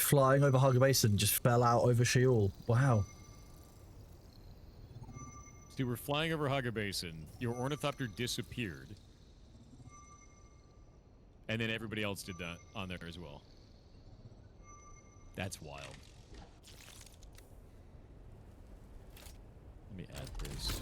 flying over Hugger Basin, just fell out over Sheol. Wow. So you were flying over Hugger Basin, your ornithopter disappeared, and then everybody else did that on there as well. That's wild. Let me add this.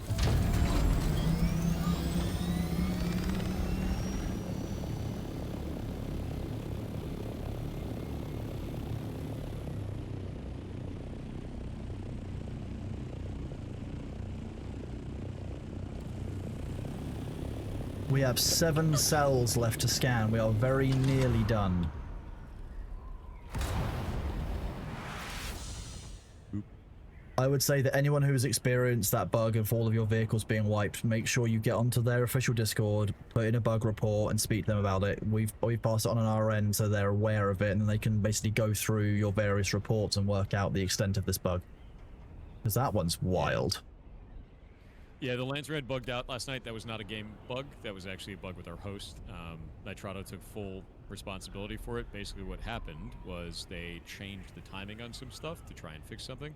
We have 7 cells left to scan. We are very nearly done. I would say that anyone who's experienced that bug of all of your vehicles being wiped, make sure you get onto their official Discord, put in a bug report, and speak to them about it. We've passed it on our end so they're aware of it, and then they can basically go through your various reports and work out the extent of this bug. Because that one's wild. Yeah, the Lance Red bugged out last night. That was not a game bug. That was actually a bug with our host. Nitrado took full responsibility for it. Basically what happened was they changed the timing on some stuff to try and fix something.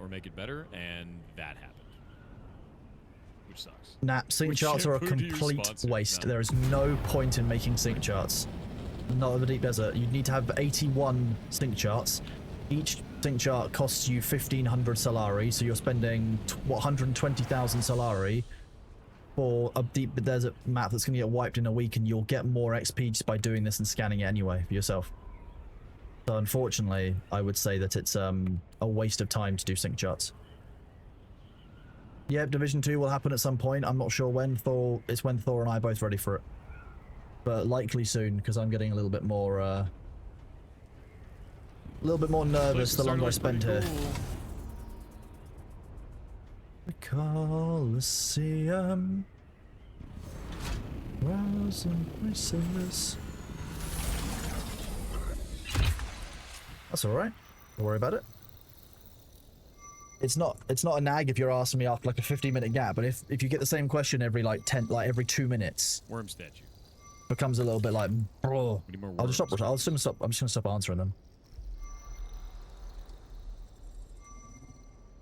Or make it better, and that happened. Which sucks. Nah, sync charts are a complete waste. There is no point in making sync charts. Not in the deep desert. You need to have 81 sync charts. Each sync chart costs you 1,500 Solari, so you're spending 120,000 Solari for a deep desert map that's going to get wiped in a week, and you'll get more XP just by doing this and scanning it anyway for yourself. So unfortunately, I would say that it's a waste of time to do sync charts. Yep, Division 2 will happen at some point. I'm not sure when. It's when Thor and I are both ready for it. But likely soon, because I'm getting a little bit more nervous the longer I spend here. The Colosseum. Rousing voices. That's alright. Don't worry about it. It's not a nag if you're asking me after like a 15-minute gap, but if you get the same question every every 2 minutes, Worm statue. becomes a little bit like, bro. We need more I'm just worms. gonna stop answering them.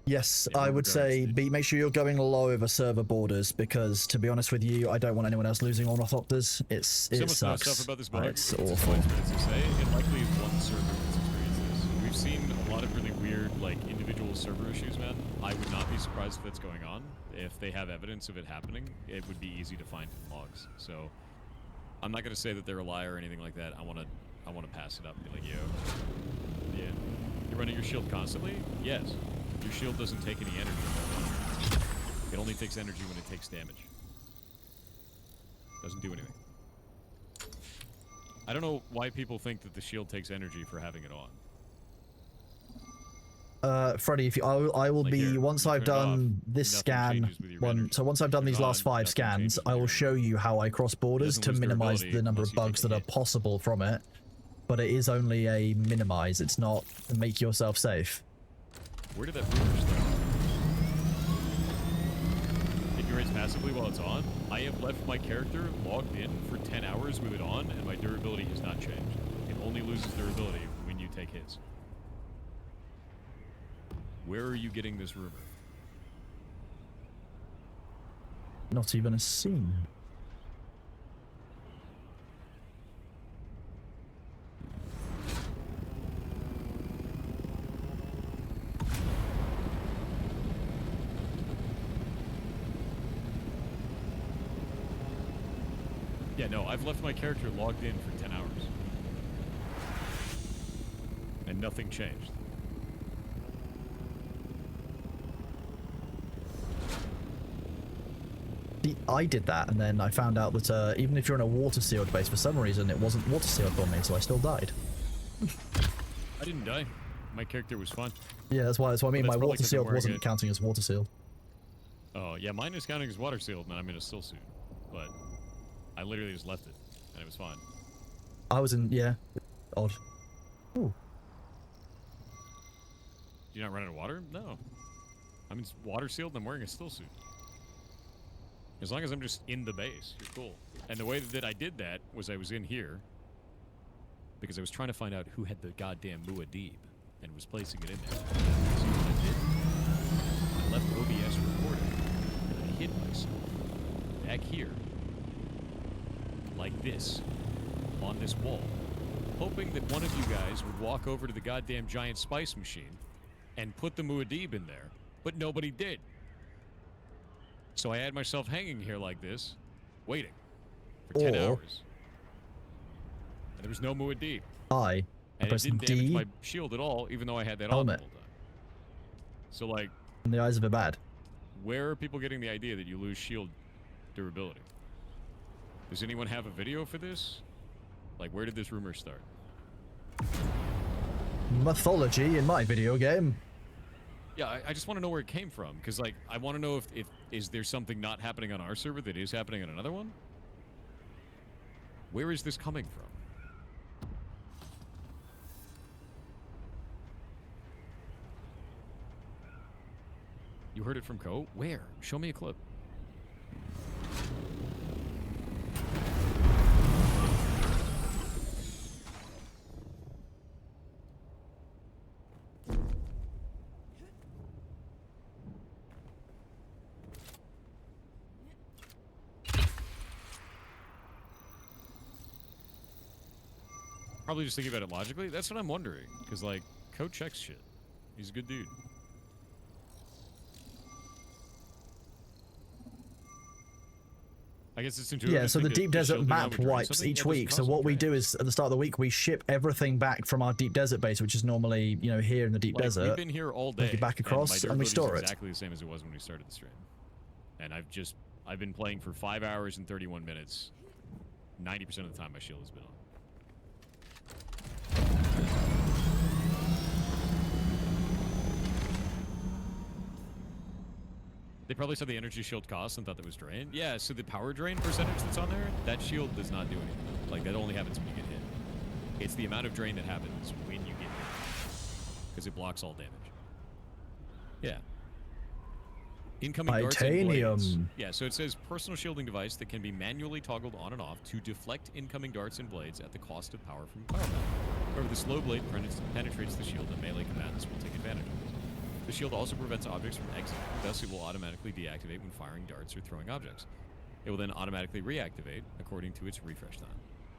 Yes, Yeah, I would say regards make sure you're going low over server borders, because to be honest with you, I don't want anyone else losing ornithopters. It Some of the sucks. stuff about this bug, It's a awful. slight bit to say, it likely is one server that's experienced this. We've seen a lot of really weird, like, individual server issues, man. I would not be surprised if that's going on. If they have evidence of it happening, it would be easy to find in logs. So, I'm not going to say that they're a liar or anything like that. I want to pass it up and be like, yo, yeah, you're running your shield constantly? Yes. Your shield doesn't take any energy. It only takes energy when it takes damage. Doesn't do anything. I don't know why people think that the shield takes energy for having it on. Freddy, if you, I will Like be here, once you I've turn it done off, this nothing scan, changes with your energy. so once I've done Turn these it last on, 5 nothing scans, changes with I your will energy. show you how I cross borders Doesn't to lose minimize durability the number unless of you take bugs a that are hit. possible from it. But it is only a minimize. It's not to make yourself safe. Where did that rumor start? It generates passively while it's on. I have left my character logged in for 10 hours with it on, and my durability has not changed. It only loses durability when you take hits. Where are you getting this rumor? Not even a scene. Yeah, no, I've left my character logged in for 10 hours. And nothing changed. I did that, and then I found out that even if you're in a water-sealed base, for some reason it wasn't water-sealed for me, so I still died. I didn't die. My character was fine. Yeah, that's why I mean. that's My probably 'cause I'm water-sealed wearing wasn't it. counting as water-sealed. Oh, yeah, mine is counting as water sealed, and I'm in a still suit. But I literally just left it, and it was fine. I was in, yeah, odd. Ooh. Do you not run out of water? No. I'm water sealed and I'm wearing a still suit. As long as I'm just in the base, you're cool. And the way that I did that was I was in here, because I was trying to find out who had the goddamn Muad'Dib and was placing it in there. See what I did? I left OBS recording, and I hid myself back here, like this, on this wall, hoping that one of you guys would walk over to the goddamn giant spice machine and put the Muad'Dib in there, but nobody did. So I had myself hanging here like this, waiting for 10 hours. And there was no Muad'Dib. I And it press didn't damage D my shield at all, even though I had that on the helmet. whole time. So, like, in the eyes of a bad. where are people getting the idea that you lose shield durability? Does anyone have a video for this? Like, where did this rumor start? Mythology in my video game. Yeah, I just want to know where it came from, because, like, I want to know if is there something not happening on our server that is happening on another one? Where is this coming from? You heard it from Ko? Where? Show me a clip. Probably just thinking about it logically. That's what I'm wondering. Because, like, Ko checks shit. He's a good dude. I guess it's intuitive. Yeah, so the Deep Desert map wipes something. each Yeah, it week. doesn't So cause what them we drain. do is at the start of the week we ship everything back from our Deep Desert base, which is normally, you know, here in the Deep Like, Desert. we've been here all Take day. it back across, and we my store durability it. is exactly the same as it was when we started the stream. And I've been playing for 5 hours and 31 minutes. 90% of the time my shield has been on. They probably saw the energy shield cost and thought that was drained. Yeah, so the power drain percentage that's on there, that shield does not do anything. Like, that only happens when you get hit. It's the amount of drain that happens when you get hit. Because it blocks all damage. Yeah. Incoming darts and blades. Titanium. Yeah, so it says personal shielding device that can be manually toggled on and off to deflect incoming darts and blades at the cost of power from power bank. However, the slow blade penetrates the shield and melee combatants will take advantage of it. The shield also prevents objects from exiting, thus it will automatically deactivate when firing darts or throwing objects. It will then automatically reactivate according to its refresh time.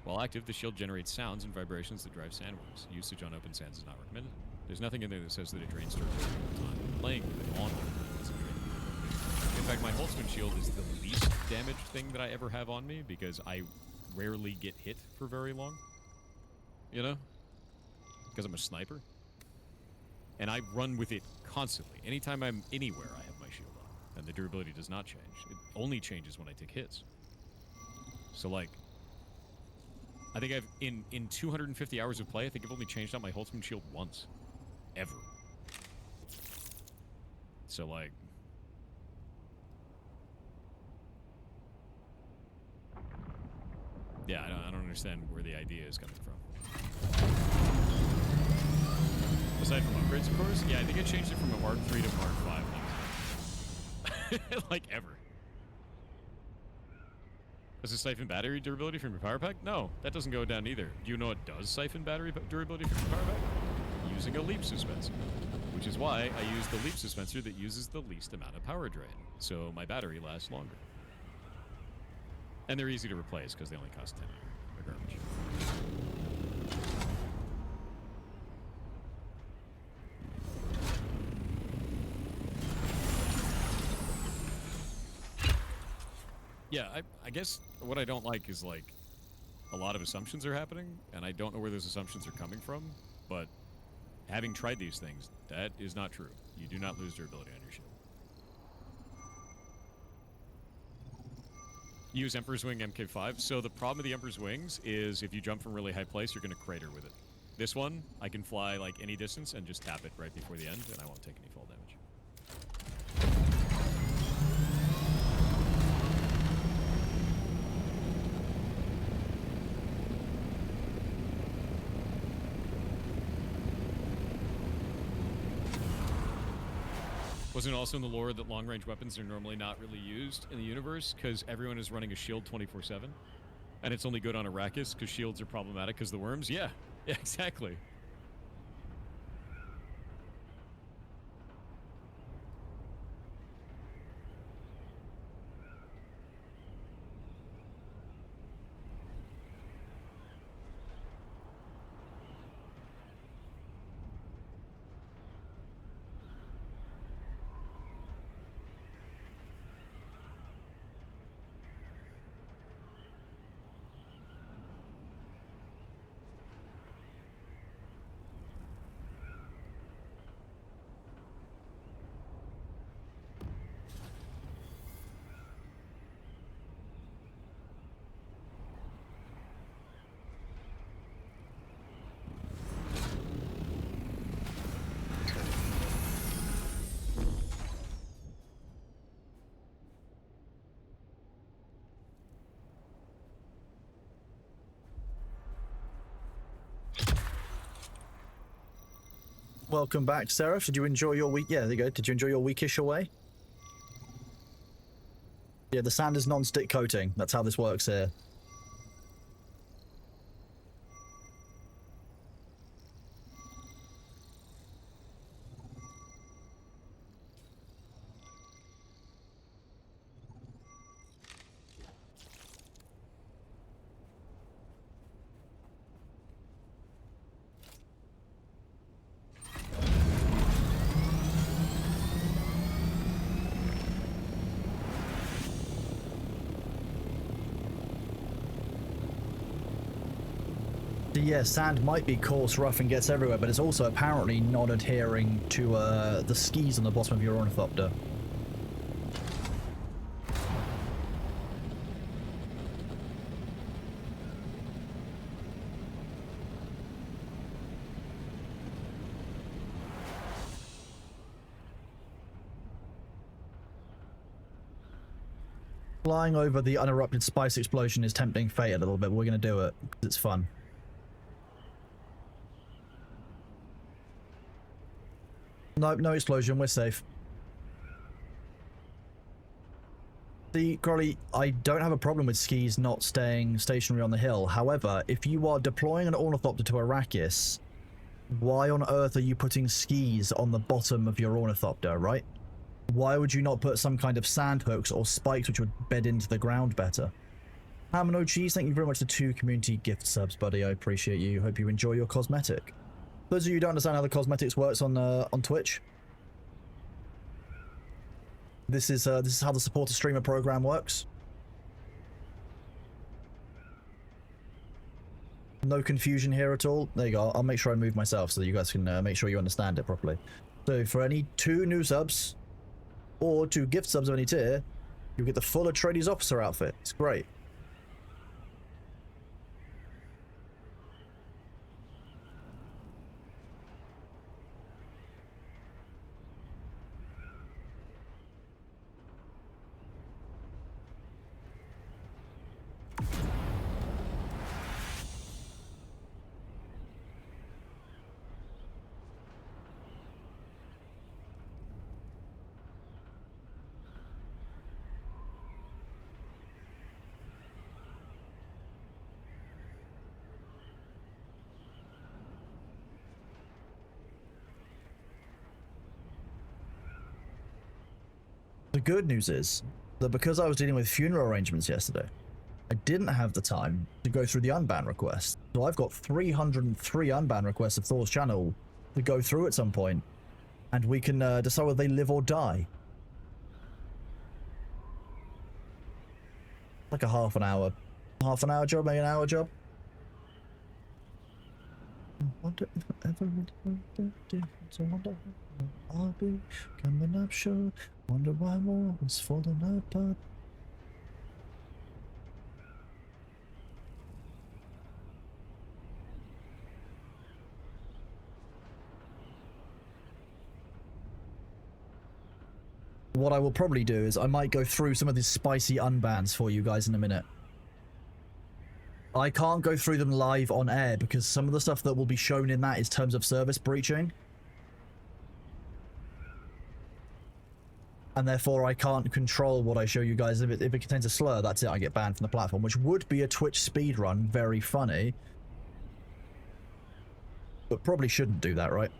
While active, the shield generates sounds and vibrations that drive sandworms. Usage on open sands is not recommended. There's nothing in there that says that it drains durability over time. Playing with it on doesn't drain it. In fact, my Holtzman shield is the least damaged thing that I ever have on me because I rarely get hit for very long. You know? Because I'm a sniper. And I run with it constantly. Anytime I'm anywhere, I have my shield on. And the durability does not change. It only changes when I take hits. So, like, I think I've, in 250 hours of play, I think I've only changed out my Holtzman shield once. Ever. So, like... Yeah, I don't understand where the idea is coming from. Aside from upgrades, of course. Yeah, I think I changed it from a Mark 3 to Mark 5. Like, ever. Does it siphon battery durability from your power pack? No, that doesn't go down either. Do you know what does siphon battery durability from your power pack? Using a leap suspenser. Which is why I use the leap suspenser that uses the least amount of power drain. So my battery lasts longer. And they're easy to replace because they only cost 10 a garbage. Yeah, I guess what I don't like is, like, a lot of assumptions are happening, and I don't know where those assumptions are coming from, but having tried these things, that is not true. You do not lose durability on your shield. Use Emperor's Wing MK5. So the problem with the Emperor's Wings is if you jump from a really high place, you're going to crater with it. This one, I can fly, like, any distance and just tap it right before the end, and I won't take any fall damage. Wasn't it also in the lore that long-range weapons are normally not really used in the universe because everyone is running a shield 24/7? And it's only good on Arrakis because shields are problematic because the worms? Yeah. Yeah, exactly. Welcome back, Seraph. Did you enjoy your week? Yeah, there you go. Did you enjoy your weekish away? Yeah, the sand is non-stick coating. That's how this works here. So yeah, sand might be coarse, rough, and gets everywhere, but it's also apparently not adhering to the skis on the bottom of your ornithopter. Flying over the unerupted spice explosion is tempting fate a little bit, but we're going to do it because it's fun. Nope, no explosion, we're safe. See, Crowley, I don't have a problem with skis not staying stationary on the hill. However, if you are deploying an ornithopter to Arrakis, why on earth are you putting skis on the bottom of your ornithopter, right? Why would you not put some kind of sand hooks or spikes which would bed into the ground better? Ham and Cheese, thank you very much for 2 community gift subs, buddy. I appreciate you. Hope you enjoy your cosmetic. Those of you who don't understand how the cosmetics works on Twitch, this is how the supporter streamer program works. No confusion here at all. There you go. I'll make sure I move myself so that you guys can make sure you understand it properly. So for any 2 new subs or 2 gift subs of any tier, you get the full Atreides officer outfit. It's great. The good news is that because I was dealing with funeral arrangements yesterday, I didn't have the time to go through the unban requests. So I've got 303 unban requests of Thor's channel to go through at some point, and we can decide whether they live or die. Like a half an hour job, maybe an hour job. I wonder if I ever really make a difference. I wonder how I'll be coming up short. Wonder why more was falling apart. What I will probably do is I might go through some of these spicy unbans for you guys in a minute. I can't go through them live on air because some of the stuff that will be shown in that is terms of service breaching. And therefore I can't control what I show you guys. If it contains a slur, that's it, I get banned from the platform, which would be a Twitch speedrun, very funny. but probably shouldn't do that, right?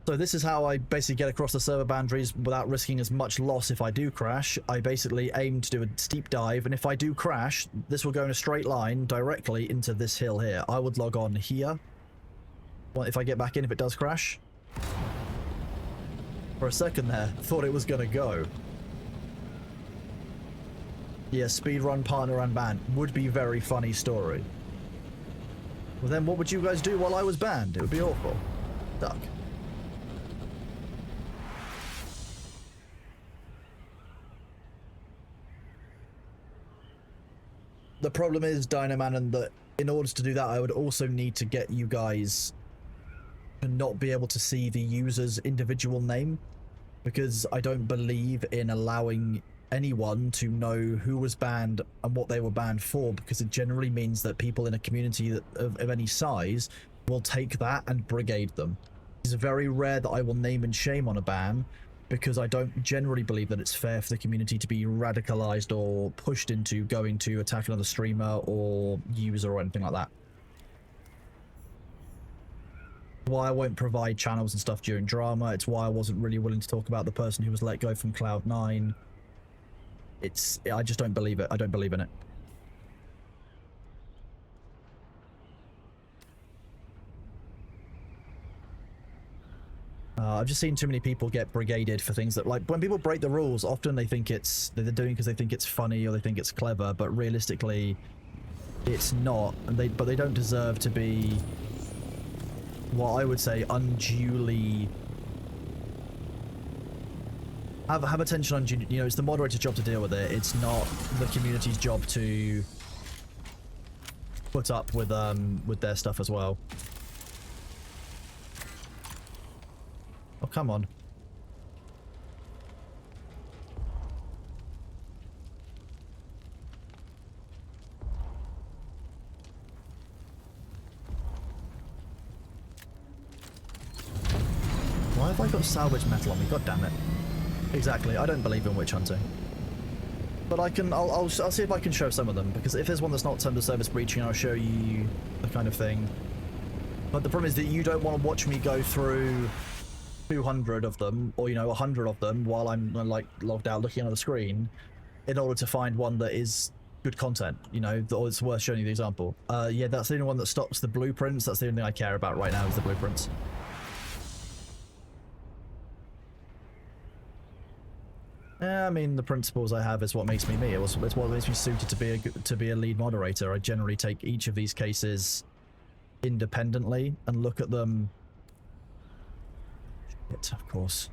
So this is how I basically get across the server boundaries without risking as much loss if I do crash. I basically aim to do a steep dive, and if I do crash, this will go in a straight line directly into this hill here. I would log on here. Well, if I get back in, if it does crash. For a second there, thought it was gonna go. Yeah, speedrun, partner, and ban. Would be very funny story. Well then, what would you guys do while I was banned? It would be awful. Duck. The problem is, Dynaman, and that in order to do that, I would also need to get you guys to not be able to see the user's individual name, because I don't believe in allowing anyone to know who was banned and what they were banned for, because it generally means that people in a community that, of any size will take that and brigade them. It's very rare that I will name and shame on a ban, because I don't generally believe that it's fair for the community to be radicalized or pushed into going to attack another streamer or user or anything like that. Why I won't provide channels and stuff during drama. It's why I wasn't really willing to talk about the person who was let go from Cloud9. I just don't believe it. I don't believe in it. I've just seen too many people get brigaded for things that, like, when people break the rules, often they think they're doing because they think it's funny or they think it's clever, but realistically, it's not. And but they don't deserve to be, what I would say, unduly have attention on. You know, it's the moderator's job to deal with it. It's not the community's job to put up with their stuff as well. Oh, come on. Why have I got salvage metal on me? God damn it. Exactly, I don't believe in witch hunting. But I'll see if I can show some of them, because if there's one that's not termed as service breaching, I'll show you the kind of thing. But the problem is that you don't want to watch me go through 200 of them, or, you know, 100 of them while I'm, like, logged out looking at the screen in order to find one that is good content, you know, or it's worth showing you the example. Yeah, that's the only one that stops the blueprints. That's the only thing I care about right now is the blueprints. I mean, the principles I have is what makes me me. It's what makes me suited to be a lead moderator. I generally take each of these cases independently and look at them. Shit, of course.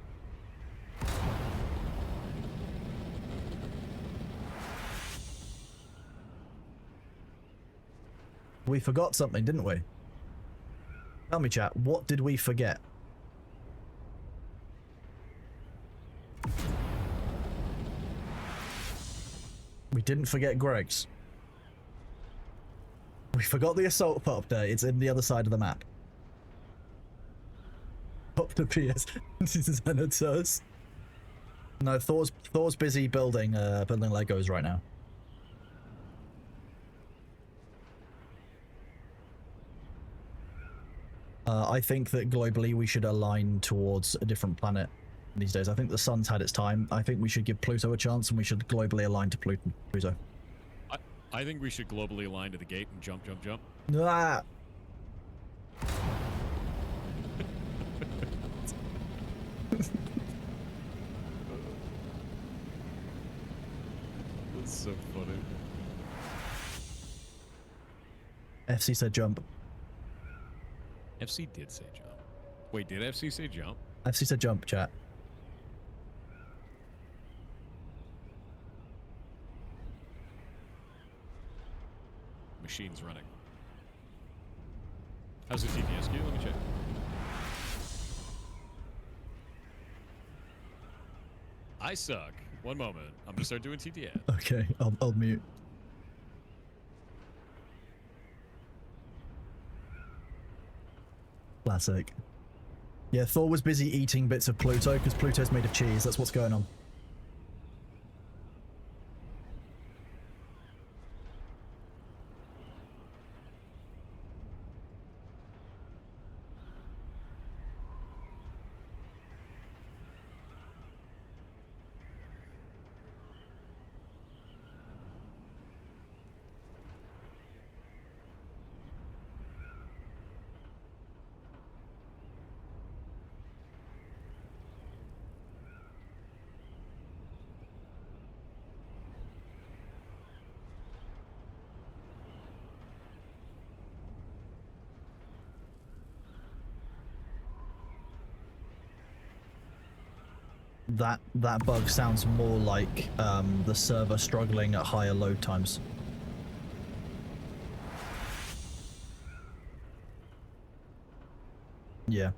We forgot something, didn't we? Tell me, chat, what did we forget? We didn't forget Greg's. We forgot the assault update. It's in the other side of the map. Up the PS senators. No, Thor's busy building Legos right now. I think that globally we should align towards a different planet these days. I think the sun's had its time. I think we should give Pluto a chance, and we should globally align to Pluto. I think we should globally align to the gate and jump. Ah. That's so funny. FC said jump. FC did say jump. Wait, did FC say jump? FC said jump, chat. Machine's running. How's the TPS queue? Let me check. I suck. One moment. I'm gonna start doing TTS. Okay, I'll mute. Classic. Yeah, Thor was busy eating bits of Pluto because Pluto's made of cheese. That's what's going on. that bug sounds more like the server struggling at higher load times. Yeah.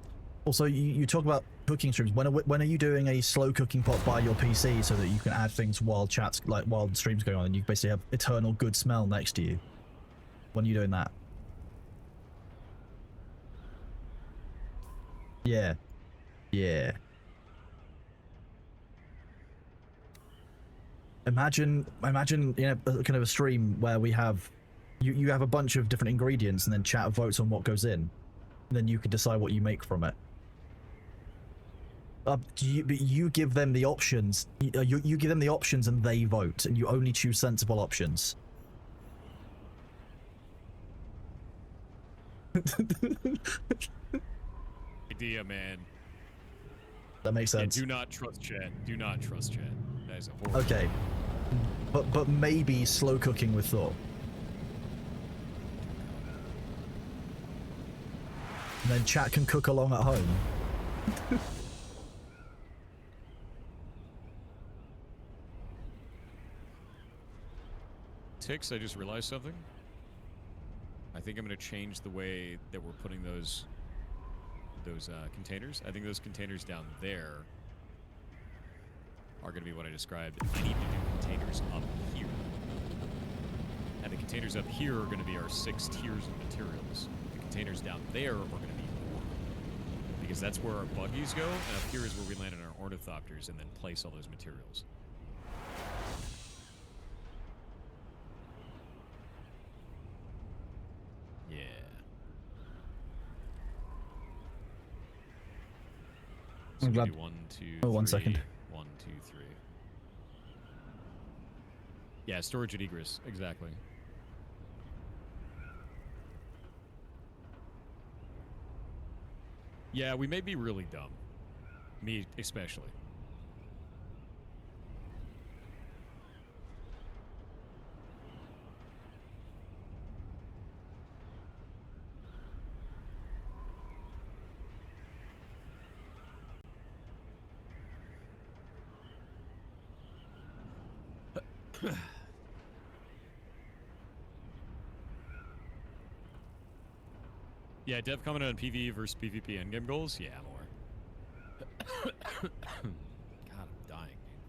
Also, you talk about cooking streams. When are you doing a slow cooking pot by your PC so that you can add things while chats, like while the stream's going on, and you basically have eternal good smell next to you? When are you doing that? Yeah. Yeah. Imagine, you know, kind of a stream where we have, you have a bunch of different ingredients, and then chat votes on what goes in, and then you can decide what you make from it. But you give them the options. You give them the options, and they vote, and you only choose sensible options. Idea, man. That makes sense. Yeah, do not trust chat. Do not trust chat. That is a horrible. Okay, but maybe slow cooking with thought. And then chat can cook along at home. Tix, I just realized something. I think I'm going to change the way that we're putting those containers. I think those containers down there are going to be what I described. I need to do containers up here. And the containers up here are going to be our 6 tiers of materials. The containers down there are going to be ore. Because that's where our buggies go, and up here is where we land in our ornithopters and then place all those materials. Yeah. So I'm glad. 1, 2, Oh, 1 3, second. 1, 2, 3. Yeah, storage at egress, exactly. Yeah, we may be really dumb. Me especially. Yeah, Dev commented on PvE versus PvP endgame goals. Yeah, more. God, I'm dying, dude.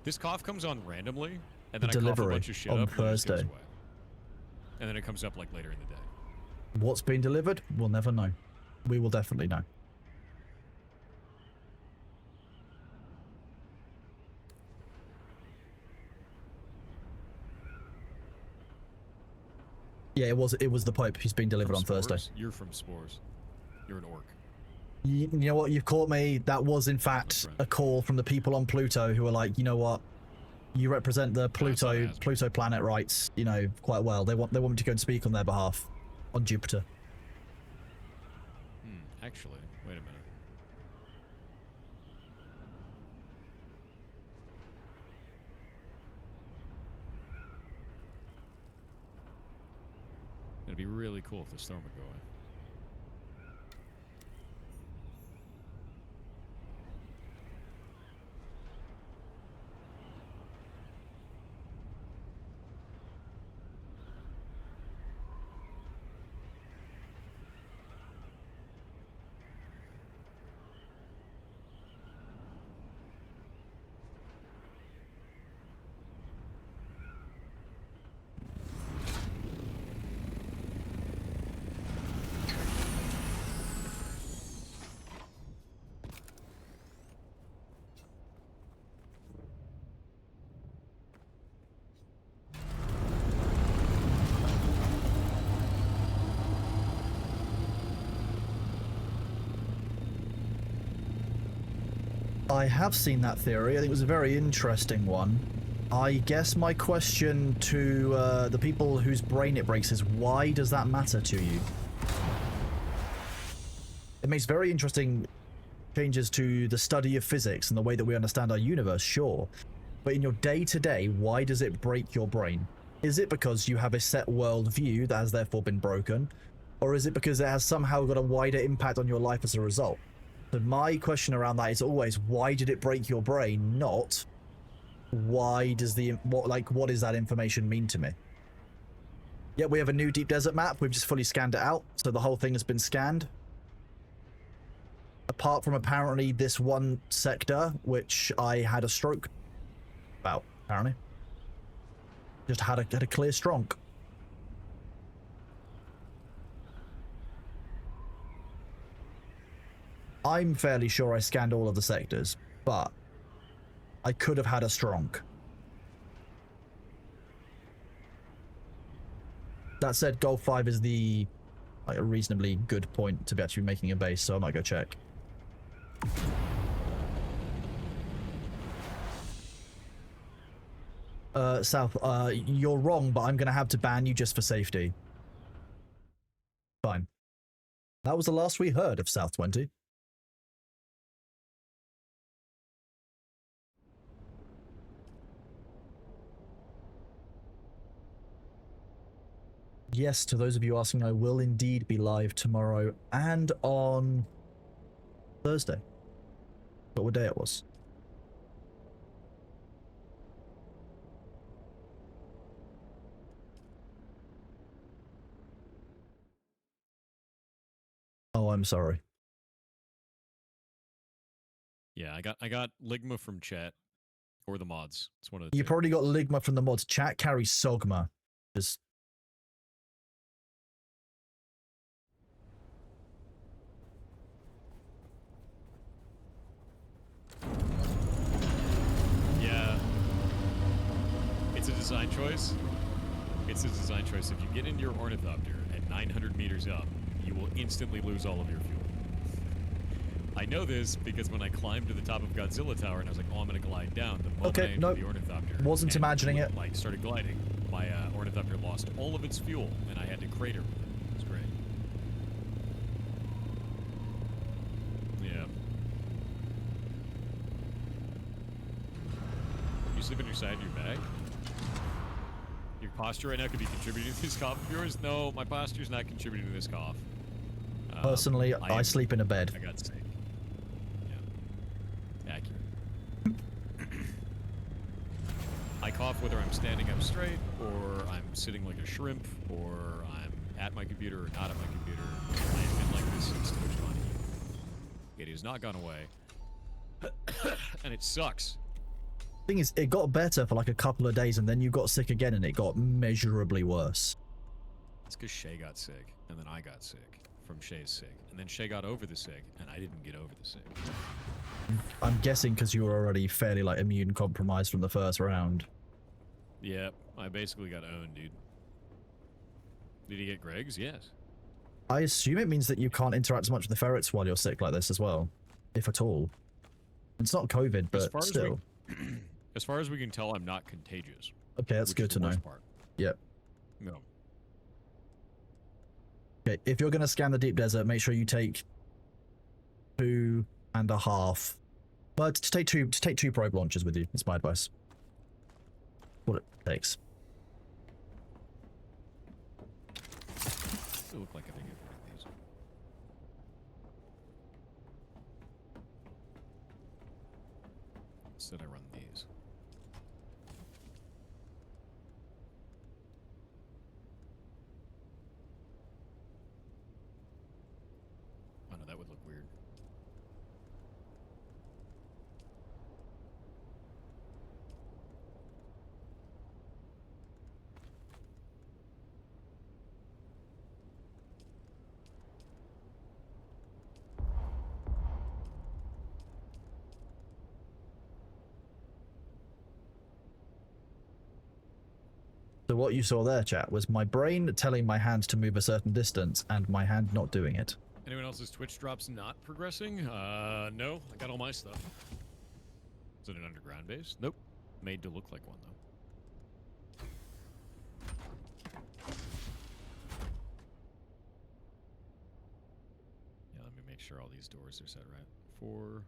This cough comes on randomly, and then I cough a Delivery bunch of shit on up, and then it just goes Thursday. away. And then it comes up like later in the day. What's been delivered? We'll never know. We will definitely know. Yeah, it was the Pope. He's been delivered From on Thursday. Spores? You're from Spores. You're an orc. You know what? You've caught me. That was in fact a call from the people on Pluto who were like, you know what? You represent the Pluto planet rights, you know, quite well. They want me to go and speak on their behalf on Jupiter. Actually, wait a minute. It'd be really cool if the storm would go away. I have seen that theory. I think it was a very interesting one. I guess my question to the people whose brain it breaks is, why does that matter to you? It makes very interesting changes to the study of physics and the way that we understand our universe, sure. But in your day-to-day, why does it break your brain? Is it because you have a set worldview that has therefore been broken? Or is it because it has somehow got a wider impact on your life as a result? But my question around that is always, why did it break your brain? Not why does what does that information mean to me? Yeah, we have a new deep desert map. We've just fully scanned it out, so the whole thing has been scanned. Apart from apparently this one sector, which I had a stroke about, apparently. Just had a clear stronk. I'm fairly sure I scanned all of the sectors, but I could have had a stronk. That said, Golf 5 is a reasonably good point to be actually making a base, so I might go check. South, you're wrong, but I'm gonna have to ban you just for safety. Fine. That was the last we heard of South 20. Yes, to those of you asking, I will indeed be live tomorrow and on Thursday. But what day it was? Oh, I'm sorry. Yeah, I got Ligma from chat or the mods. It's one of the You two. probably got Ligma from the mods. Chat carries Sogma. Just Yeah. It's a design choice. It's a design choice. If you get into your ornithopter at 900 meters up, you will instantly lose all of your fuel. I know this because when I climbed to the top of Godzilla Tower and I was like, oh, I'm going to glide down, the moment I Okay, entered nope. the ornithopter... Wasn't and imagining it. Like, started gliding, my ornithopter lost all of its fuel, and I had to crater. It was great. Yeah. You sleep on your side of your bag? Your posture right now could be contributing to this cough of yours? No, my posture's not contributing to this cough. personally, I sleep in a bed. I got sick. Yeah. Accurate. I cough whether I'm standing up straight, or I'm sitting like a shrimp, or I'm at my computer or not at my computer. I have been like this since Twitch 20. It has not gone away. And it sucks. Thing is, it got better for like a couple of days, and then you got sick again, and it got measurably worse. It's because Shay got sick, and then I got sick from Shay's sick, and then Shay got over the sick, and I didn't get over the sick. I'm guessing because you were already fairly like immune compromised from the first round. Yep, I basically got owned, dude. Did he get Greg's? Yes. I assume it means that you can't interact as much with the ferrets while you're sick like this as well, if at all. It's not COVID, but still. As far as we can tell, I'm not contagious. Okay, that's good to know. Part. Yep. No. Okay, if you're gonna scan the deep desert, make sure you take 2.5. But to take two probe launchers with you. It's my advice. What it takes. It look like I didn't get one of these. Instead, I run these. Oh no, that would look weird. So what you saw there, chat, was my brain telling my hand to move a certain distance and my hand not doing it. Anyone else's Twitch drops not progressing? No. I got all my stuff. Is it an underground base? Nope. Made to look like one, though. Yeah, let me make sure all these doors are set right. 4.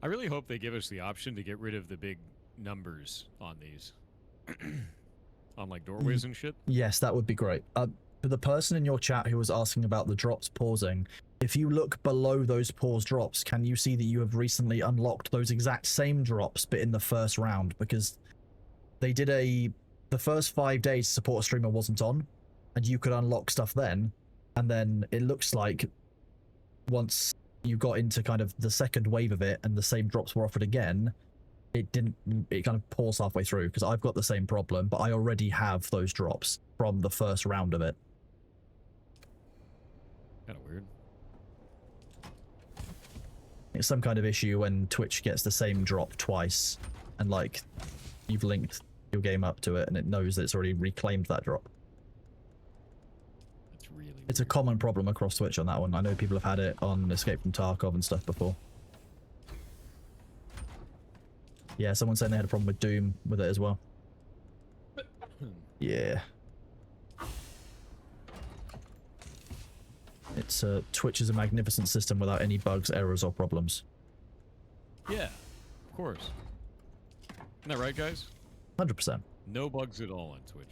I really hope they give us the option to get rid of the big numbers on these. On, like, doorways and shit. Yes, that would be great. to the person in your chat who was asking about the drops pausing, if you look below those pause drops, can you see that you have recently unlocked those exact same drops, but in the first round? Because they did the first 5 days support a streamer wasn't on, and you could unlock stuff then, and then it looks like once you got into kind of the second wave of it and the same drops were offered again, it kind of paused halfway through, because I've got the same problem, but I already have those drops from the first round of it. Kind of weird. It's some kind of issue when Twitch gets the same drop twice, and like you've linked your game up to it and it knows that it's already reclaimed that drop. That's really It's a weird. common problem across Twitch on that one. I know people have had it on Escape from Tarkov and stuff before. Yeah, someone saying they had a problem with Doom with it as well. Yeah. It's Twitch is a magnificent system without any bugs, errors, or problems. Yeah, of course. Isn't that right, guys? 100%. No bugs at all on Twitch.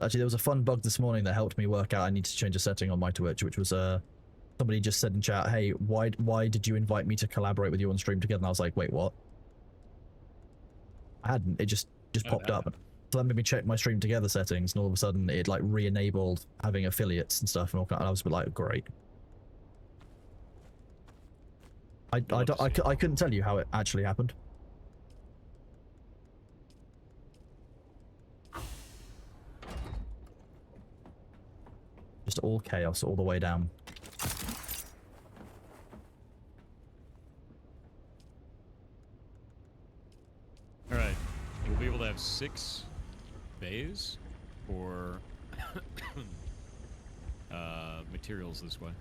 Actually, there was a fun bug this morning that helped me work out I need to change a setting on my Twitch, which was somebody just said in chat, hey, why did you invite me to collaborate with you on stream together? And I was like, wait, what? I hadn't. It just popped up. So that made me check my stream together settings, and all of a sudden it like re-enabled having affiliates and stuff, and all kind. And I was a bit like, great. I couldn't tell you how it actually happened. Just all chaos all the way down. All right, we'll be able to have 6 bays for materials this way,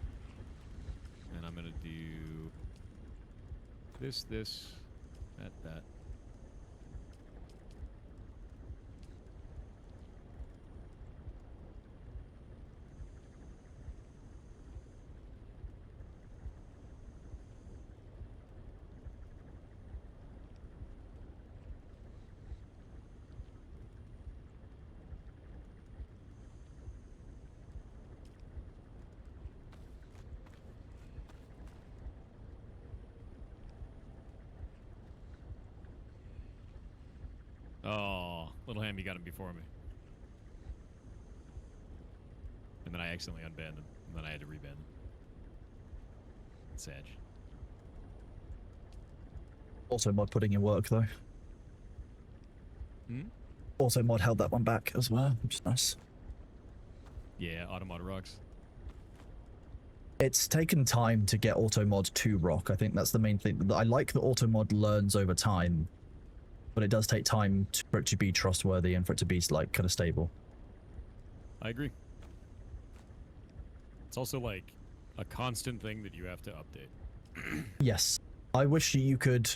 and I'm gonna do this, that. Oh, little Hammy got him before me. And then I accidentally unbanned him. And then I had to reban him. Sag. Also mod putting in work though. Hmm? Also mod held that one back as well, which is nice. Yeah, Automod rocks. It's taken time to get Automod to rock. I think that's the main thing. I like that Automod learns over time, but it does take time for it to be trustworthy and for it to be like kind of stable. I agree. It's also like a constant thing that you have to update. Yes. I wish you could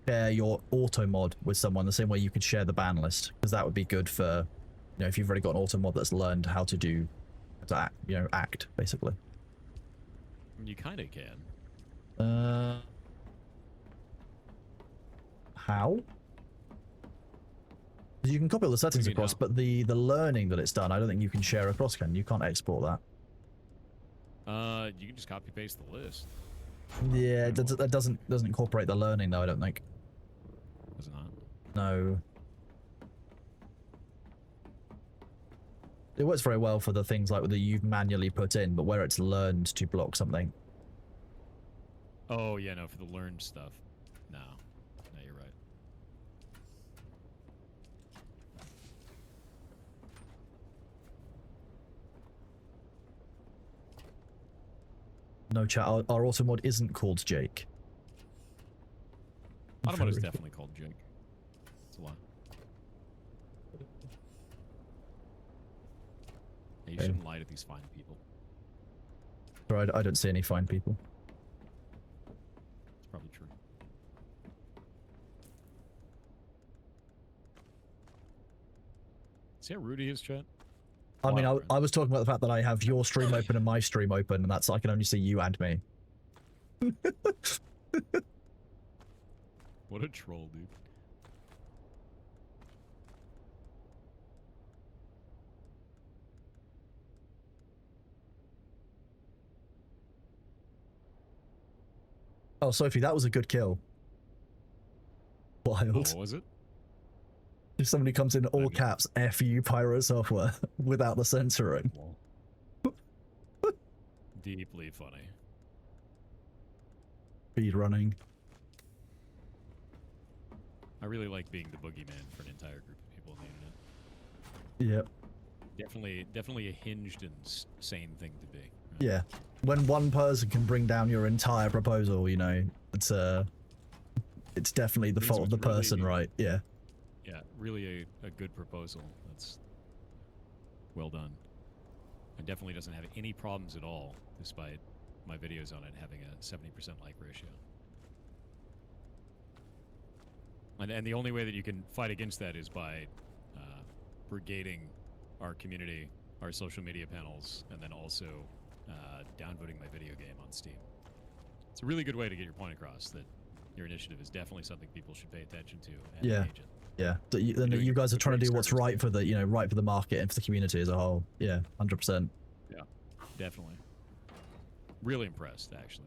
share your Automod with someone the same way you could share the ban list, because that would be good for, you know, if you've already got an Automod that's learned how to do, to act, you know, act basically. You kind of can. How? You can copy all the settings mean across, how? but the learning that it's done, I don't think you can share across, can you? You can't export that. You can just copy paste the list. Yeah, that doesn't incorporate the learning though, I don't think. Does it not? No. It works very well for the things like that you've manually put in, but where it's learned to block something. Oh, yeah, no, for the learned stuff. No. No, you're right. No chat, our Automod isn't called Jake. Automod is Very- definitely called Jake. It's a lie. Yeah, you shouldn't lie to these fine people. Sorry, I don't see any fine people. It's probably true. See how rude he is, chat? I mean, Wow, I was talking about the fact that I have your stream open and my stream open, and that's I can only see you and me. What a troll, dude. Oh, Sophie, that was a good kill. Oh, Wild. what was it? If somebody comes in all mean- caps, F you, Pyro Software, without the censoring. Deeply funny. Speed running. I really like being the boogeyman for an entire group of people on the internet. Yep. Definitely a hinged and sane thing to be. Yeah. When one person can bring down your entire proposal, you know, it's definitely the Means fault of the it's really- person, right? Yeah. Yeah, really a good proposal. That's well done. It definitely doesn't have any problems at all, despite my videos on it having a 70% like ratio. And the only way that you can fight against that is by brigading our community, our social media panels, and then also downvoting my video game on Steam. It's a really good way to get your point across that your initiative is definitely something people should pay attention to and Yeah. engage in. Yeah. So you, You're doing you guys are a trying to great do what's service. right for the, you know, right for the market and for the community as a whole. Yeah, 100%. Yeah, definitely. Really impressed, actually.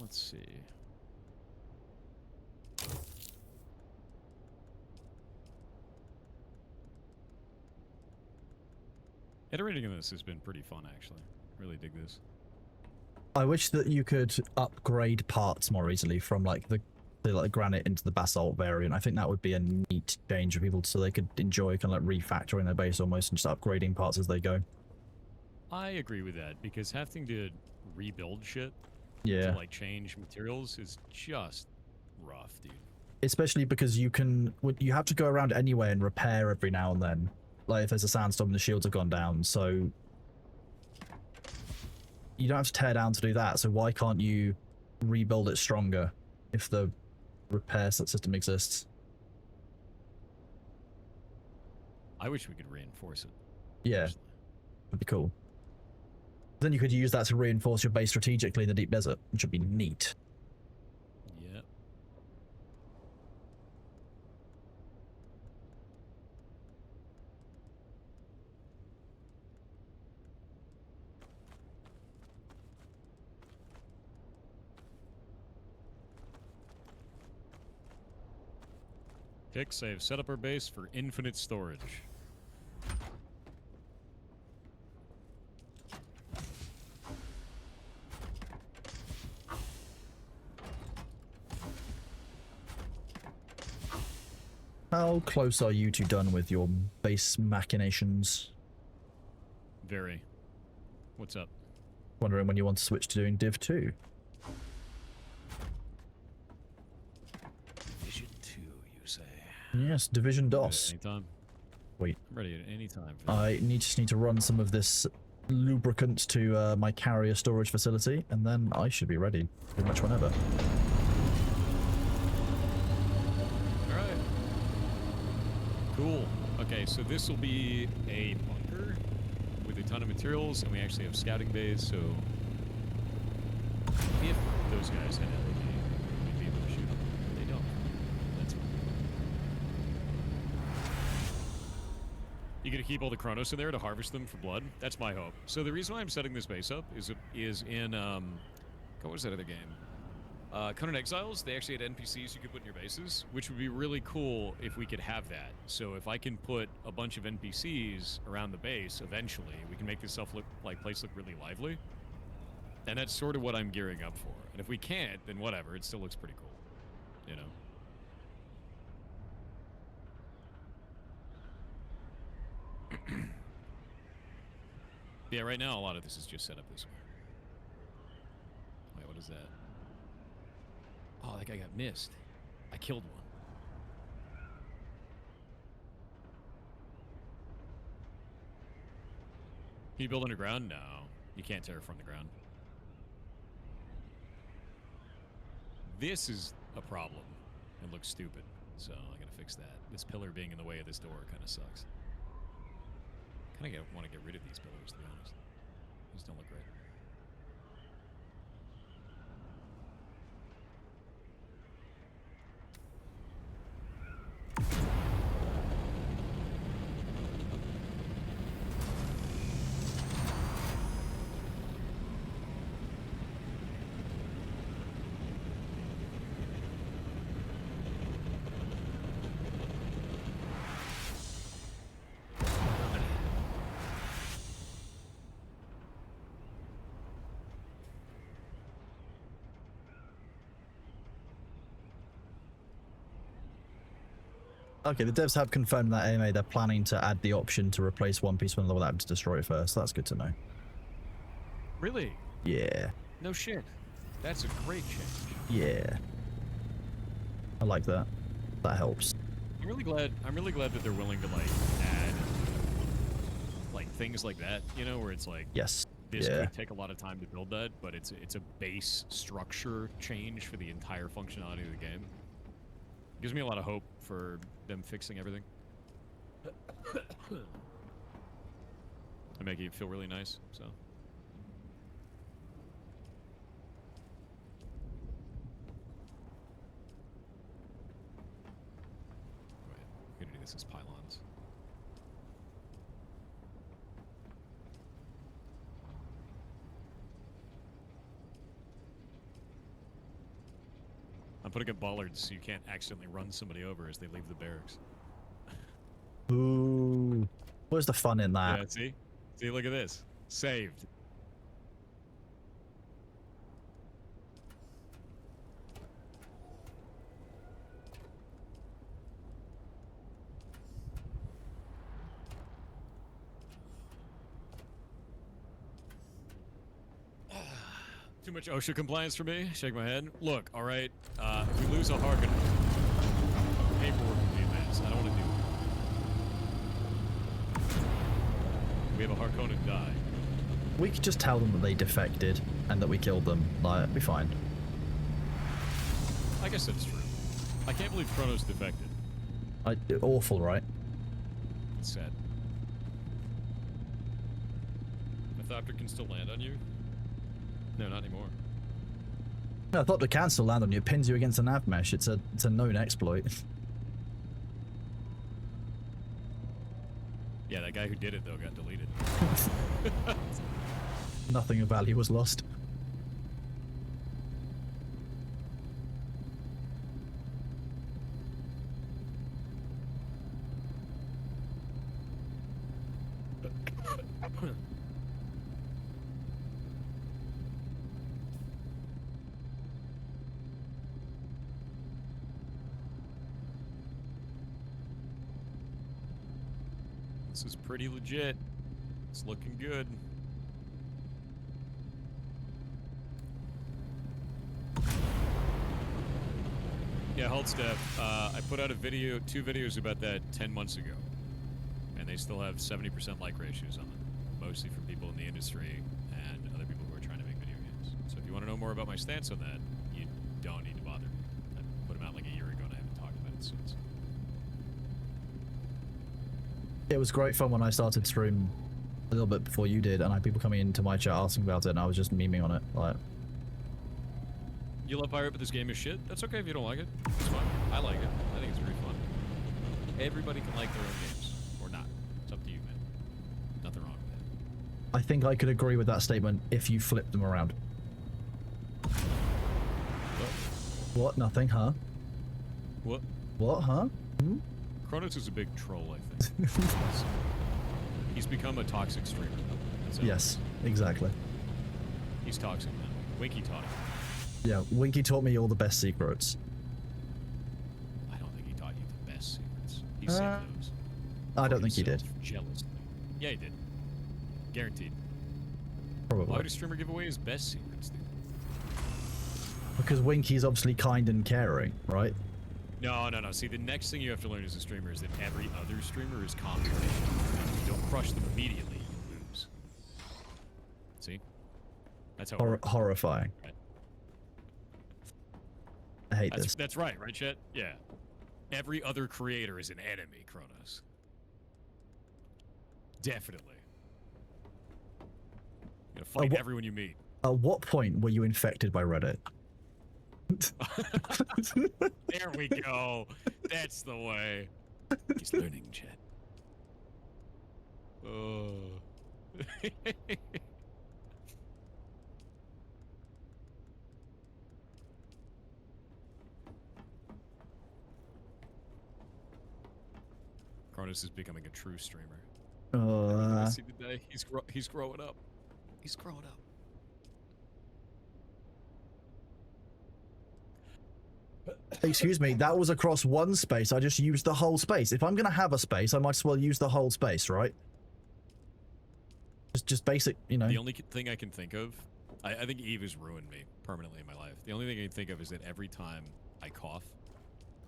Let's see. Iterating on this has been pretty fun, actually. Really dig this. I wish that you could upgrade parts more easily from like the like granite into the basalt variant. I think that would be a neat change for people so they could enjoy kind of like refactoring their base almost and just upgrading parts as they go. I agree with that, because having to rebuild shit Yeah. to like change materials is just rough, dude. Especially because you have to go around anyway and repair every now and then. Like if there's a sandstorm and the shields have gone down, so you don't have to tear down to do that. So why can't you rebuild it stronger if the repair system exists? I wish we could reinforce it. Yeah, personally. that'd be cool. Then you could use that to reinforce your base strategically in the deep desert, which would be neat. Yep. Hicks, I have set up our base for infinite storage. How close are you to done with your base machinations? Very. What's up? Wondering when you want to switch to doing Div 2. Division 2, you say? Yes, Division DOS. Anytime. Wait. I'm ready at any time. For that. I just need to run some of this lubricant to my carrier storage facility, and then I should be ready pretty much whenever. Alright. Cool. Okay, so this will be a bunker with a ton of materials, and we actually have scouting bays, so if those guys had LED, we'd be able to shoot them. They don't. That's fine. You gonna keep all the Chronos in there to harvest them for blood? That's my hope. So the reason why I'm setting this base up is in what was that other game? Conan Exiles, they actually had NPCs you could put in your bases, which would be really cool if we could have that. So if I can put a bunch of NPCs around the base, eventually, we can make this place look really lively. And that's sort of what I'm gearing up for. And if we can't, then whatever, it still looks pretty cool. You know? Yeah, right now a lot of this is just set up this way. Wait, what is that? Oh, that guy got missed. I killed one. Can you build underground? No. You can't terraform the ground. This is a problem. It looks stupid. So I gotta fix that. This pillar being in the way of this door kind of sucks. Kind of want to get rid of these pillars, to be honest. These don't look great. Okay, the devs have confirmed that anyway. They're planning to add the option to replace One Piece when level having to destroy it first. That's good to know. Really? Yeah. No shit. That's a great change. Yeah. I like that. That helps. I'm really glad that they're willing to like add like things like that, you know, where it's like Yes. this Yeah. could take a lot of time to build that, but it's a base structure change for the entire functionality of the game. Gives me a lot of hope for them fixing everything. And making it feel really nice, so. Wait, I'm gonna do this as pylons. I'm putting up bollards so you can't accidentally run somebody over as they leave the barracks. Ooh. Where's the fun in that? Yeah, see? See, look at this. Saved. Too much OSHA compliance for me? Shake my head. Look, alright, if we lose a Harkonnen, paperwork will be a mess. I don't want to do it. We have a Harkonnen die. We could just tell them that they defected and that we killed them. Like, it'd be fine. I guess that's true. I can't believe Kronos defected. Awful, right? It's sad. The Thopter can still land on you? No, not anymore. No, I thought the can still land on you. It pins you against a nav mesh. It's a known exploit. Yeah, that guy who did it, though, got deleted. Nothing of value was lost. This is pretty legit. It's looking good. Yeah, hold step. I put out a video, 2 videos about that 10 months ago, and they still have 70% like ratios on them, mostly from people in the industry and other people who are trying to make video games. So if you want to know more about my stance on that, you don't need to bother me. I put them out like a year ago, and I haven't talked about it since. It was great fun when I started stream a little bit before you did, and I had people coming into my chat asking about it, and I was just memeing on it. Like, You love Pirate, but this game is shit? That's okay if you don't like it. It's fine. I like it. I think it's very fun. Everybody can like their own games. Or not. It's up to you, man. Nothing wrong with that. I think I could agree with that statement if you flip them around. What? Nothing, huh? What? What, huh? Hmm? Kronos is a big troll, I think. He's become a toxic streamer. That's it. Yes, exactly. He's toxic now. Winky taught him. Yeah, Winky taught me all the best secrets. I don't think he taught you the best secrets. He saved those. I don't for think he did. himself Jealously. Yeah, he did. Guaranteed. Why Probably. would a streamer give away his best secrets, dude? Because Winky's obviously kind and caring, right? No. See, the next thing you have to learn as a streamer is that every other streamer is competition. If you don't crush them immediately, you lose. See? That's how it works. Horrifying. Right. I hate this. That's right, Chet? Yeah. Every other creator is an enemy, Kronos. Definitely. You're gonna fight everyone you meet. At what point were you infected by Reddit? There we go. That's the way. He's learning, Chet. Oh. Kronos is becoming a true streamer. See today, he's growing up. He's growing up. Excuse me, that was across one space. I just used the whole space. If I'm going to have a space, I might as well use the whole space, right? Just basic, you know. The only thing I can think of, I think Eve has ruined me permanently in my life. The only thing I can think of is that every time I cough,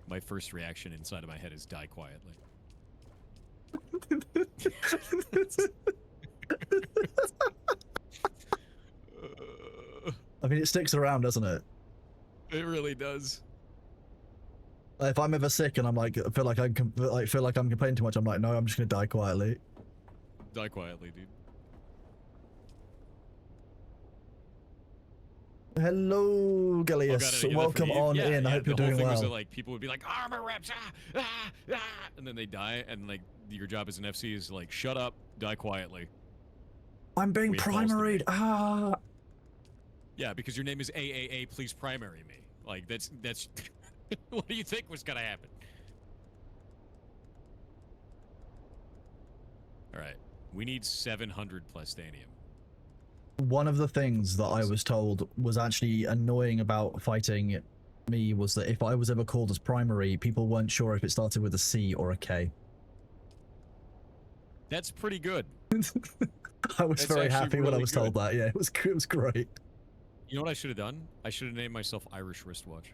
my first reaction inside of my head is die quietly. I mean, it sticks around, doesn't it? It really does. If I'm ever sick and I'm like, I feel like I'm complaining too much, I'm like, no, I'm just gonna die quietly. Die quietly, dude. Hello, Gilius. Welcome on in. I hope you're doing well. Was that, like, people would be like, armor reps, and then they die, and like your job as an FC is like, shut up, die quietly. I'm being primaried. Yeah, because your name is AAA. Please primary me. Like that's. What do you think was gonna happen? All right, we need 700 plastanium. One of the things that I was told was actually annoying about fighting me was that if I was ever called as primary, people weren't sure if it started with a C or a K. That's pretty good. I was very happy when I was told that. Yeah, it was great. You know what I should have done? I should have named myself Irish Wristwatch.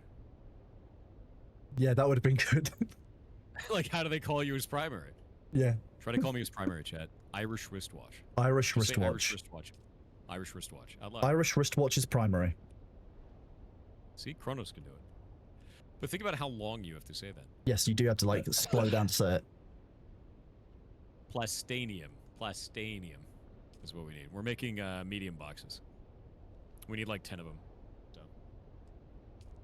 Yeah, that would have been good. Like, how do they call you as primary? Yeah. Try to call me as primary, chat. Irish Wristwatch. Irish Just say Wristwatch. Irish Wristwatch. Irish Wristwatch. Out loud. Irish Wristwatch is primary. See, Kronos can do it. But think about how long you have to say that. Yes, you do have to, like, slow down to say it. Plastanium. Plastanium is what we need. We're making medium boxes. We need like 10 of them.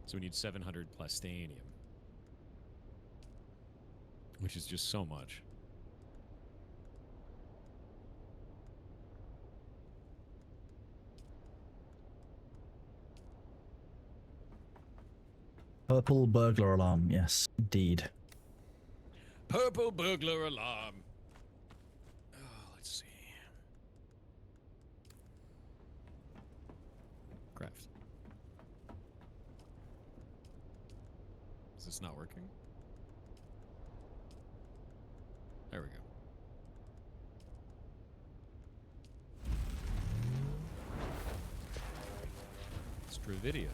So we need 700 plastanium. Which is just so much. Purple burglar alarm, yes, indeed. Purple burglar alarm. Oh, let's see. Craft. Is this not working? There we go. Extra videos.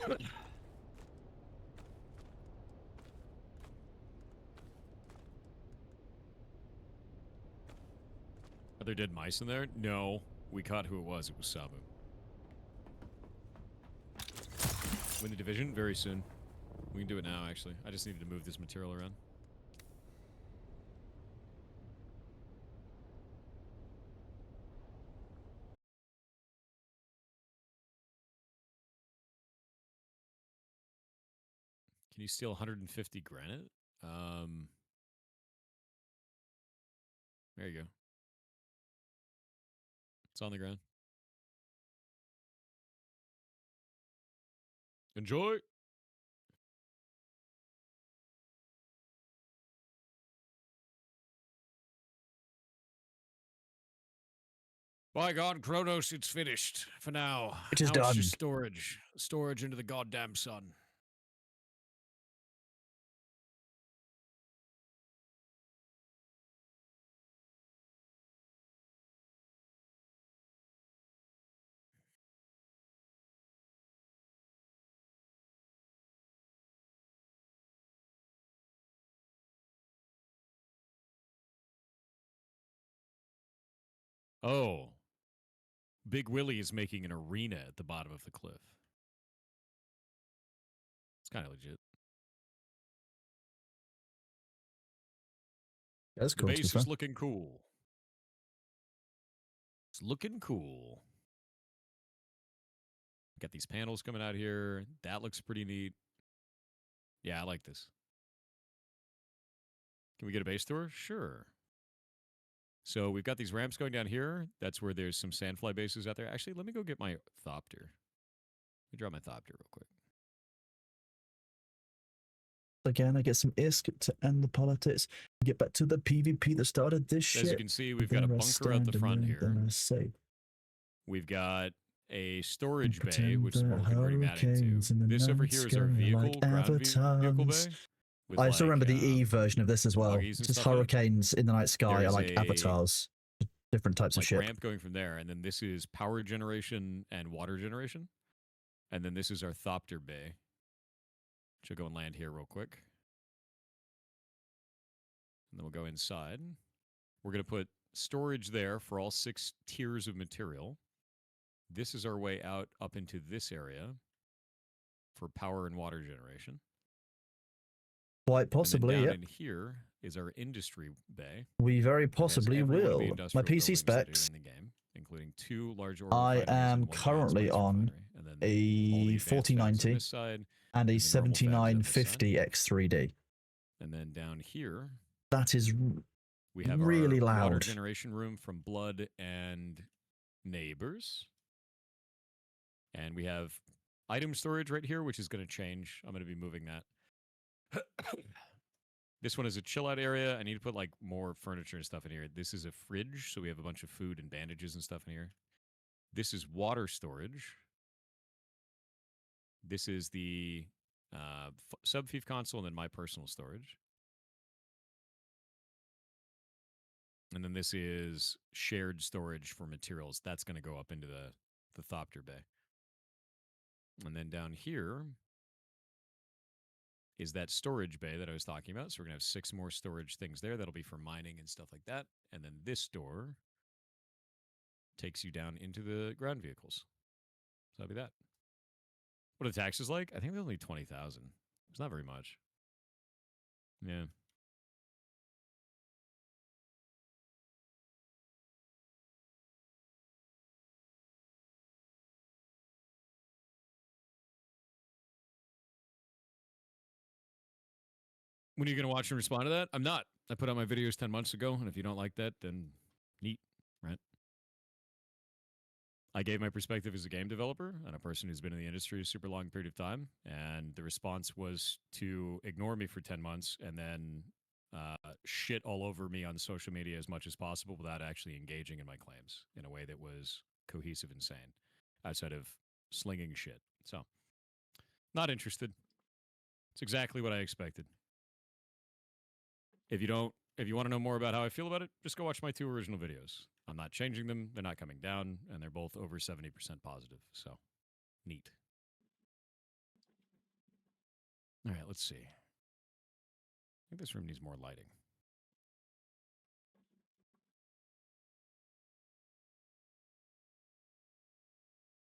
Are there dead mice in there? No. We caught who it was. It was Sabu. Win the division? Very soon. We can do it now, actually. I just needed to move this material around. Can you steal 150 granite? There you go. It's on the ground. Enjoy. By God, Kronos, it's finished for now. It is now done. It's just storage. Storage into the goddamn sun. Oh. Big Willie is making an arena at the bottom of the cliff. It's kind of legit. That's cool. The base is looking cool. It's looking cool. Got these panels coming out here. That looks pretty neat. Yeah, I like this. Can we get a base tour? Sure. So we've got these ramps going down here. That's where there's some sandfly bases out there. Actually, let me go get my Thopter. Let me drop my Thopter real quick. Again, I get some ISK to end the politics. Get back to the PvP that started this shit. As you can see, we've got a bunker out the front here. We've got a storage bay, Pretend which is what the we're converting that into. hurricanes in the This over night here is our sky vehicle, like ground vehicle avatars. bay. With I still like, remember the E version of this as well. buggies and Just stuff in it. hurricanes in the night sky There's are like a, avatars. Different types of like shit. ramp going from there, and then this is power generation and water generation, and then this is our Thopter bay. Should go and land here real quick, and then we'll go inside. We're gonna put storage there for all 6 tiers of material. This is our way out up into this area for power and water generation. Quite possibly, and then yeah. down in here is our industry bay. We very It has possibly every one of the will. My industrial PC buildings that are specs. in the game, including 2 large ore I refineries and am 1 giant currently spice on refinery, and then all the a advanced fabs on 4090 this side, and a and the normal fabs on this side. 7950 X3D. And then down here, That is we have really our water loud. generation room from Blood and Neighbors. And we have item storage right here, which is going to change. I'm going to be moving that. This one is a chill out area. I need to put like more furniture and stuff in here. This is a fridge, so we have a bunch of food and bandages and stuff in here. This is water storage. This is the sub-fief console and then my personal storage. And then this is shared storage for materials. That's going to go up into the Thopter bay. And then down here is that storage bay that I was talking about. So we're going to have 6 more storage things there. That'll be for mining and stuff like that. And then this door takes you down into the ground vehicles. So that'll be that. What are the taxes like? I think they're only 20,000. It's not very much. Yeah. When are you going to watch and respond to that? I'm not. I put out my videos 10 months ago, and if you don't like that, then neat, right? I gave my perspective as a game developer and a person who's been in the industry a super long period of time, and the response was to ignore me for 10 months and then shit all over me on social media as much as possible without actually engaging in my claims in a way that was cohesive and sane, outside of slinging shit. So, not interested. It's exactly what I expected. If you want to know more about how I feel about it, just go watch my 2 original videos. I'm not changing them. They're not coming down, and they're both over 70% positive. So, neat. All right, let's see. I think this room needs more lighting.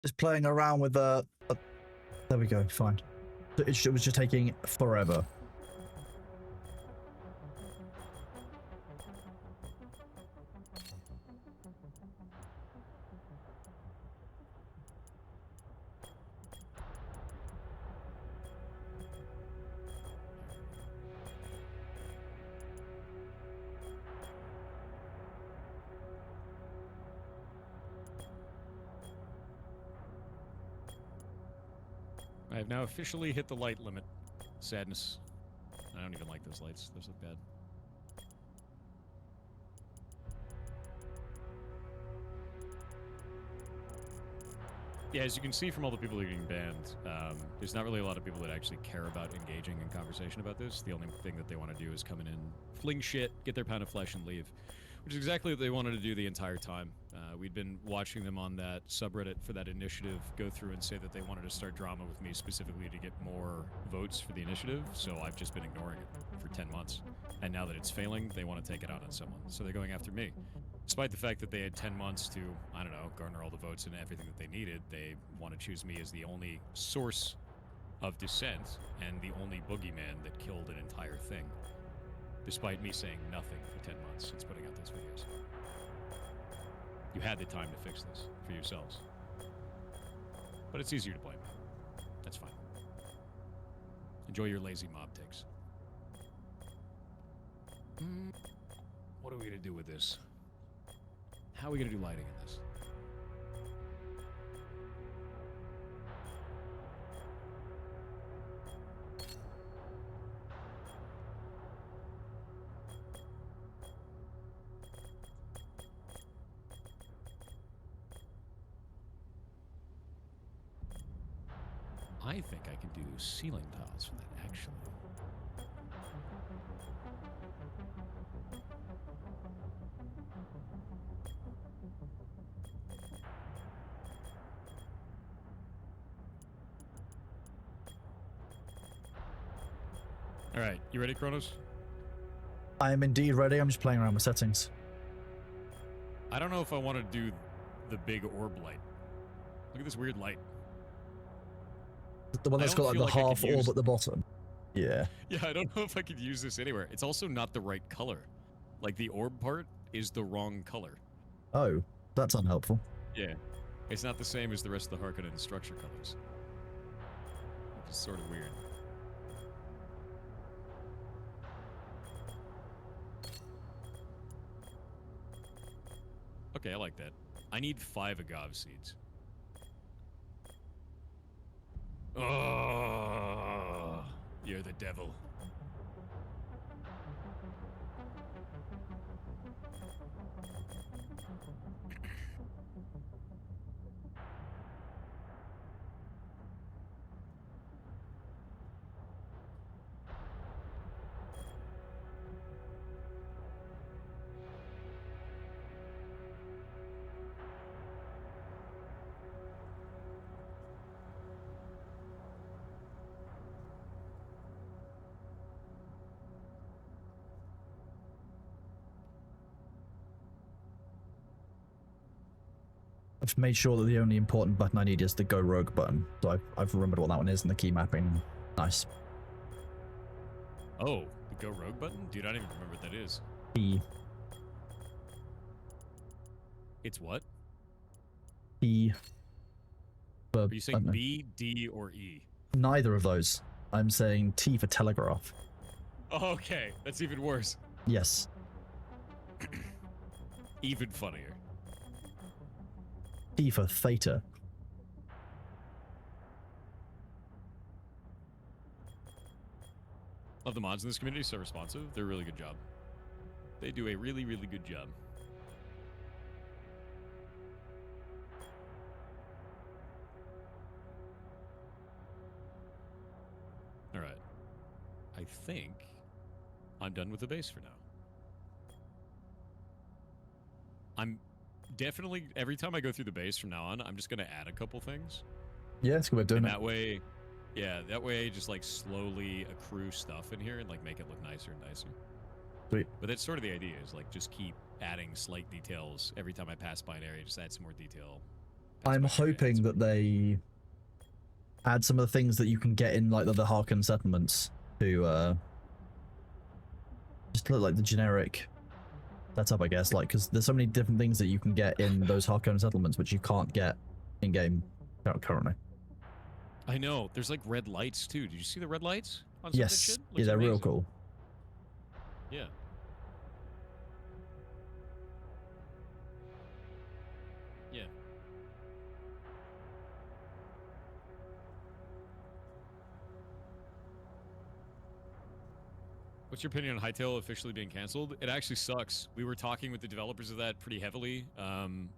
Just playing around with the. There we go. Fine. It was just taking forever. I have now officially hit the light limit. Sadness. I don't even like those lights. Those look bad. Yeah, as you can see from all the people that are getting banned, there's not really a lot of people that actually care about engaging in conversation about this. The only thing that they want to do is come in and fling shit, get their pound of flesh, and leave. Which is exactly what they wanted to do the entire time. We'd been watching them on that subreddit for that initiative go through and say that they wanted to start drama with me specifically to get more votes for the initiative, so I've just been ignoring it for 10 months. And now that it's failing, they want to take it out on someone, so they're going after me. Despite the fact that they had 10 months to, I don't know, garner all the votes and everything that they needed, they want to choose me as the only source of dissent and the only boogeyman that killed an entire thing. Despite me saying nothing for 10 months since putting out those videos. You had the time to fix this for yourselves. But it's easier to blame me. That's fine. Enjoy your lazy mob takes. What are we going to do with this? How are we going to do lighting in this? I think I can do ceiling tiles for that, actually. All right, you ready, Kronos? I am indeed ready. I'm just playing around with settings. I don't know if I want to do the big orb light. Look at this weird light. The one I that's don't got like feel the like I half could orb use- at the bottom. Yeah. Yeah, I don't know if I could use this anywhere. It's also not the right color. Like, the orb part is the wrong color. Oh, that's unhelpful. Yeah. It's not the same as the rest of the Harkonnen structure colors. Which is sort of weird. Okay, I like that. I need 5 agave seeds. Oh, you're the devil. I've made sure that the only important button I need is the Go Rogue button. So I've remembered what that one is and the key mapping. Nice. Oh, the Go Rogue button? Dude, I don't even remember what that is. E. It's what? E. Are you saying B, D, or E? Neither of those. I'm saying T for telegraph. Oh, okay, that's even worse. Yes. Even funnier. T for theta. Love the mods in this community, so responsive. They're a really good job. They do a really, really good job. Alright. I think I'm done with the base for now. I'm definitely, every time I go through the base from now on, I'm just going to add a couple things. Yeah, that's a good way of doing And it. that way, yeah, that way I just like slowly accrue stuff in here and like make it look nicer and nicer. Sweet. But that's sort of the idea, is like just keep adding slight details every time I pass by an area, just add some more detail. Pass I'm by an area, add hoping some that more- they add some of the things that you can get in like the Harkonnen settlements to just look like the generic setup, I guess. Like, because there's so many different things that you can get in those Harkonnen settlements which you can't get in game currently. I know, there's like red lights too. Did you see the red lights on some of that Yes. shit? Yeah, Looks they're real amazing. cool. Yeah. Yeah. What's your opinion on Hytale officially being canceled? It actually sucks. We were talking with the developers of that pretty heavily.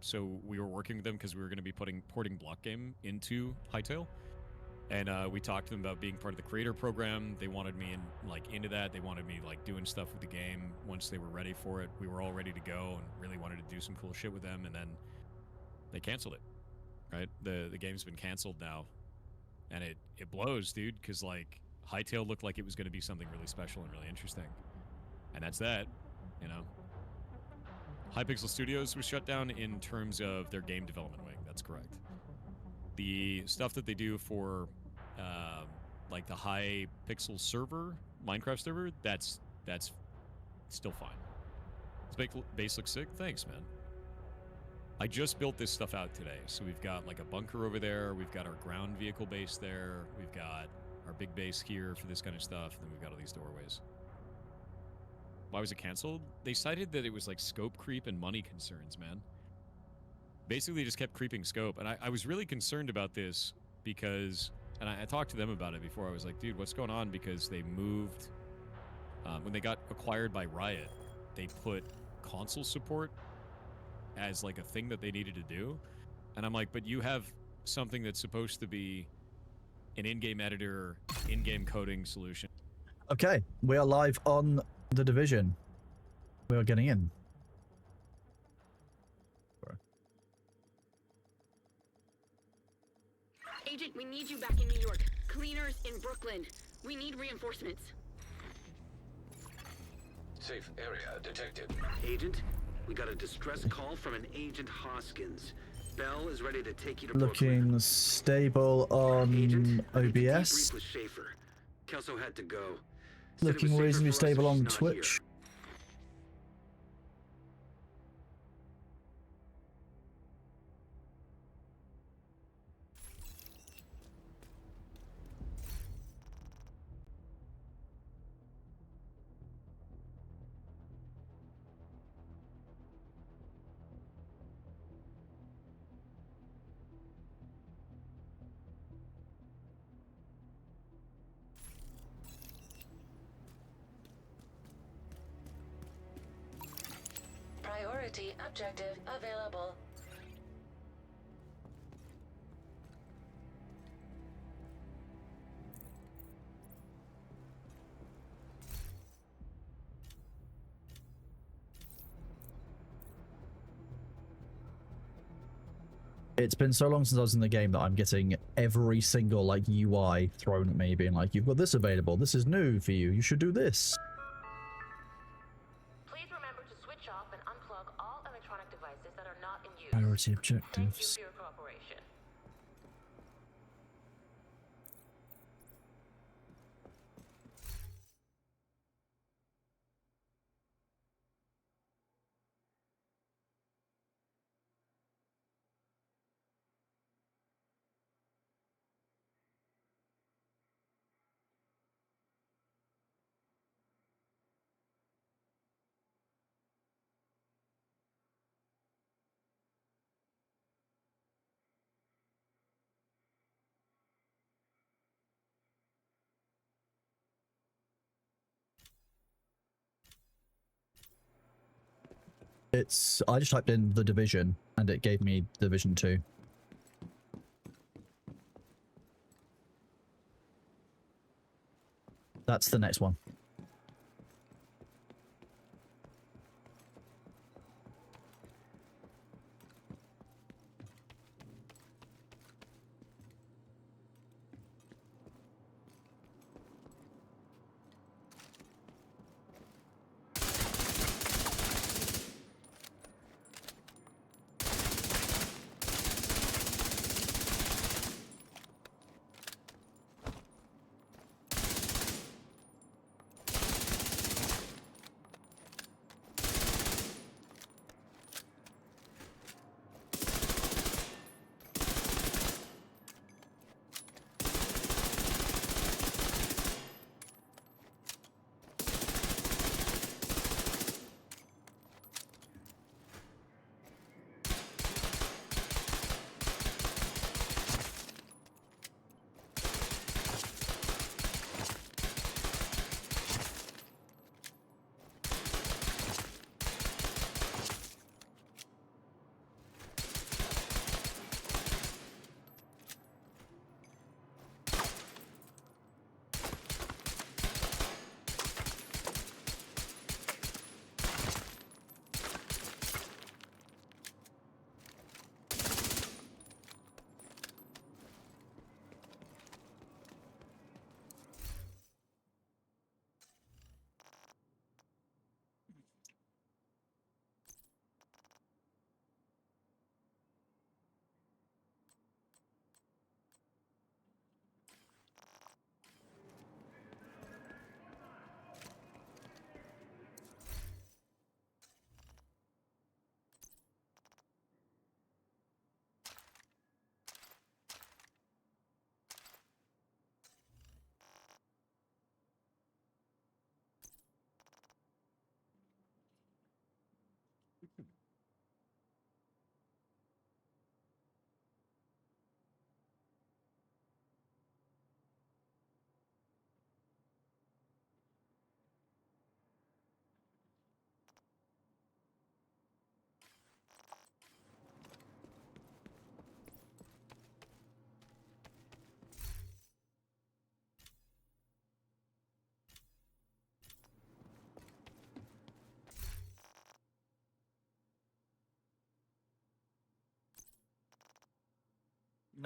So we were working with them because we were going to be porting Block Game into Hytale. And we talked to them about being part of the creator program. They wanted me into that. They wanted me doing stuff with the game once they were ready for it. We were all ready to go and really wanted to do some cool shit with them. And then they canceled it. Right? The game's been canceled now, and it blows, dude. Because Hytale looked like it was going to be something really special and really interesting, and that's that. You know, Hypixel Studios was shut down in terms of their game development wing. That's correct. The stuff that they do for, the Hypixel server, Minecraft server, that's still fine. This base looks sick. Thanks, man. I just built this stuff out today, so we've got a bunker over there. We've got our ground vehicle base there. We've got our big base here for this kind of stuff. And then we've got all these doorways. Why was it canceled? They cited that it was scope creep and money concerns, man. Basically, just kept creeping scope. And I was really concerned about this because, and I talked to them about it before. I was like, dude, what's going on? Because they moved, when they got acquired by Riot, they put console support as a thing that they needed to do. And I'm like, but you have something that's supposed to be an in-game editor, in-game coding solution. Okay, we are live on The Division. We are getting in. Agent, we need you back in New York. Cleaners in Brooklyn. We need reinforcements. Safe area detected. Agent, we got a distress call from an Agent Hoskins. Bell is ready to take you to Looking Brooklyn. stable on Agent, I need to OBS. debrief with Schaefer. Kelso had to go. Said it was Looking safer reasonably for us if stable she's on not Twitch. here. Priority objective available. It's been so long since I was in the game that I'm getting every single like UI thrown at me, being like, "You've got this available. This is new for you. You should do this." Please remember to switch off and unplug all electronic devices that are not in use. Priority Thank you objectives. for your cooperation. I just typed in The Division and it gave me Division 2. That's the next one.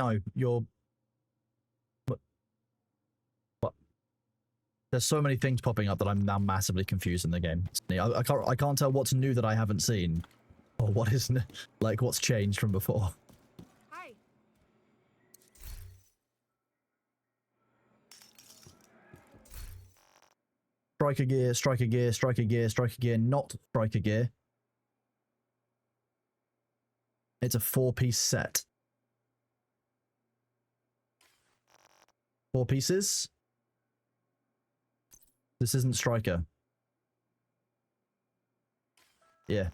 No, you're... What? There's so many things popping up that I'm now massively confused in the game. I can't tell what's new that I haven't seen. Or what is... Like, what's changed from before. Hi. Striker gear, striker gear, striker gear, striker gear, not striker gear. It's a 4-piece set. 4 pieces. This isn't striker. Yeah.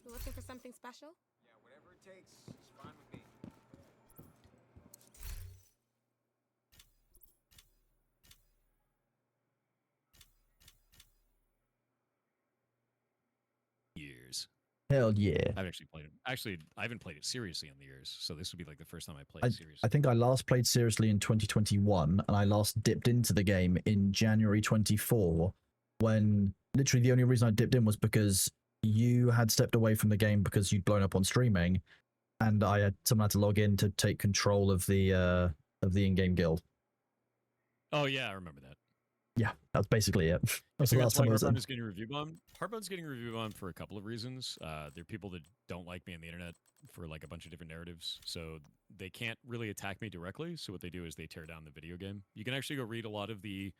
You looking for something special? Yeah, whatever it takes is fine with me. Years. Hell yeah. I've actually played it. Actually, I haven't played it seriously in the years, so this would be like the first time I played it seriously. I think I last played seriously in 2021, and I last dipped into the game in January 24, when literally the only reason I dipped in was because you had stepped away from the game because you'd blown up on streaming, and someone had to log in to take control of the in-game guild. Oh yeah, I remember that. Yeah, that's basically it. That's the last time I was Heartburn is getting review bombed. Heartburn's getting review bombed for a couple of reasons. There are people that don't like me on the internet for like a bunch of different narratives, so they can't really attack me directly. So what they do is they tear down the video game. You can actually go read a lot of the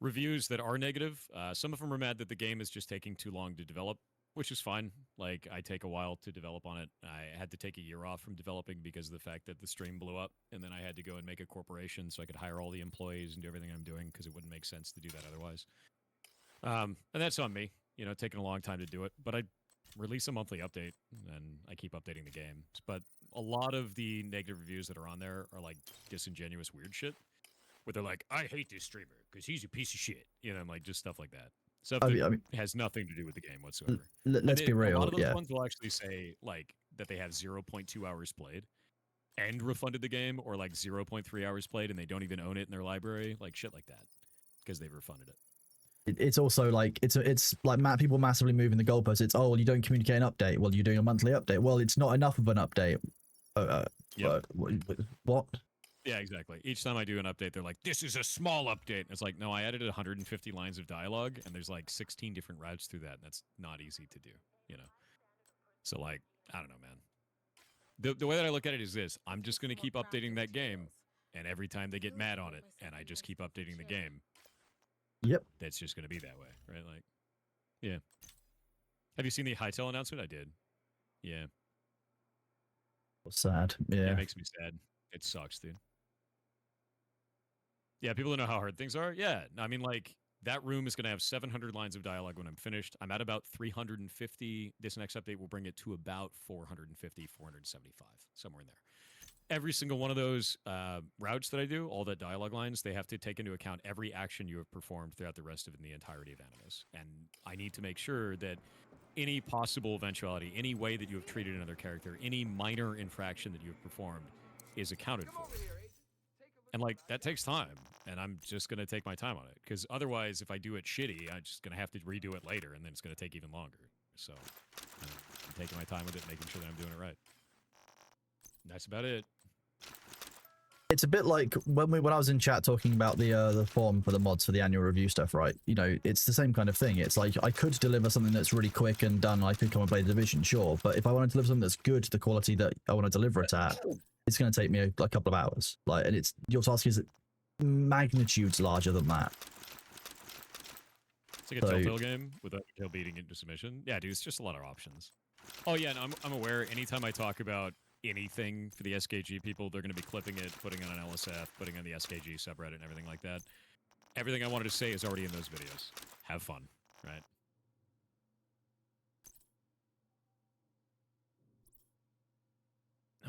reviews that are negative. Some of them are mad that the game is just taking too long to develop, which is fine. Like, I take a while to develop on it. I had to take a year off from developing because of the fact that the stream blew up, and then I had to go and make a corporation so I could hire all the employees and do everything I'm doing because it wouldn't make sense to do that otherwise. And that's on me, you know, taking a long time to do it. But I release a monthly update, and I keep updating the game. But a lot of the negative reviews that are on there are like disingenuous weird shit, where they're like, I hate this streamer because he's a piece of shit. You know, like just stuff like that. Stuff that has nothing to do with the game whatsoever. Let's be real. A lot of those yeah. ones will actually say like that they have 0.2 hours played and refunded the game, or like 0.3 hours played and they don't even own it in their library, like shit like that, because they've refunded it. It's also like it's like people massively moving the goalposts. It's well, you don't communicate an update. Well, you're doing a monthly update. Well, it's not enough of an update. What? Yeah, exactly. Each time I do an update, they're like, "This is a small update." And it's like, no, I added 150 lines of dialogue, and there's like 16 different routes through that, and that's not easy to do, you know. So like, I don't know, man. The way that I look at it is this: I'm just gonna keep updating that game, and every time they get mad on it, and I just keep updating the game. Yep. That's just gonna be that way, right? Like, yeah. Have you seen the Hytale announcement? I did. Yeah. Sad. Yeah. It makes me sad. It sucks, dude. Yeah, people don't know how hard things are. Yeah, I mean, like, that room is going to have 700 lines of dialogue when I'm finished. I'm at about 350. This next update will bring it to about 450, 475, somewhere in there. Every single one of those routes that I do, all the dialogue lines, they have to take into account every action you have performed throughout the rest of the entirety of Animus. And I need to make sure that any possible eventuality, any way that you have treated another character, any minor infraction that you have performed is accounted for. And, like, that takes time, and I'm just going to take my time on it, because otherwise, if I do it shitty, I'm just going to have to redo it later, and then it's going to take even longer. So, I'm taking my time with it, making sure that I'm doing it right. And that's about it. It's a bit like when I was in chat talking about the form for the mods for the annual review stuff, right? You know, it's the same kind of thing. It's like I could deliver something that's really quick and done. I could come and play the Division, sure, but if I want to deliver something that's good to the quality that I want to deliver it at, it's going to take me a couple of hours. Like, and your task is magnitudes larger than that. It's like a Telltale game with a kill beating into submission. Yeah, dude, it's just a lot of options. Oh yeah, and I'm aware. Anytime I talk about anything for the SKG people, they're going to be clipping it, putting it on LSF, putting it on the SKG subreddit, and everything like that. Everything I wanted to say is already in those videos. Have fun, right?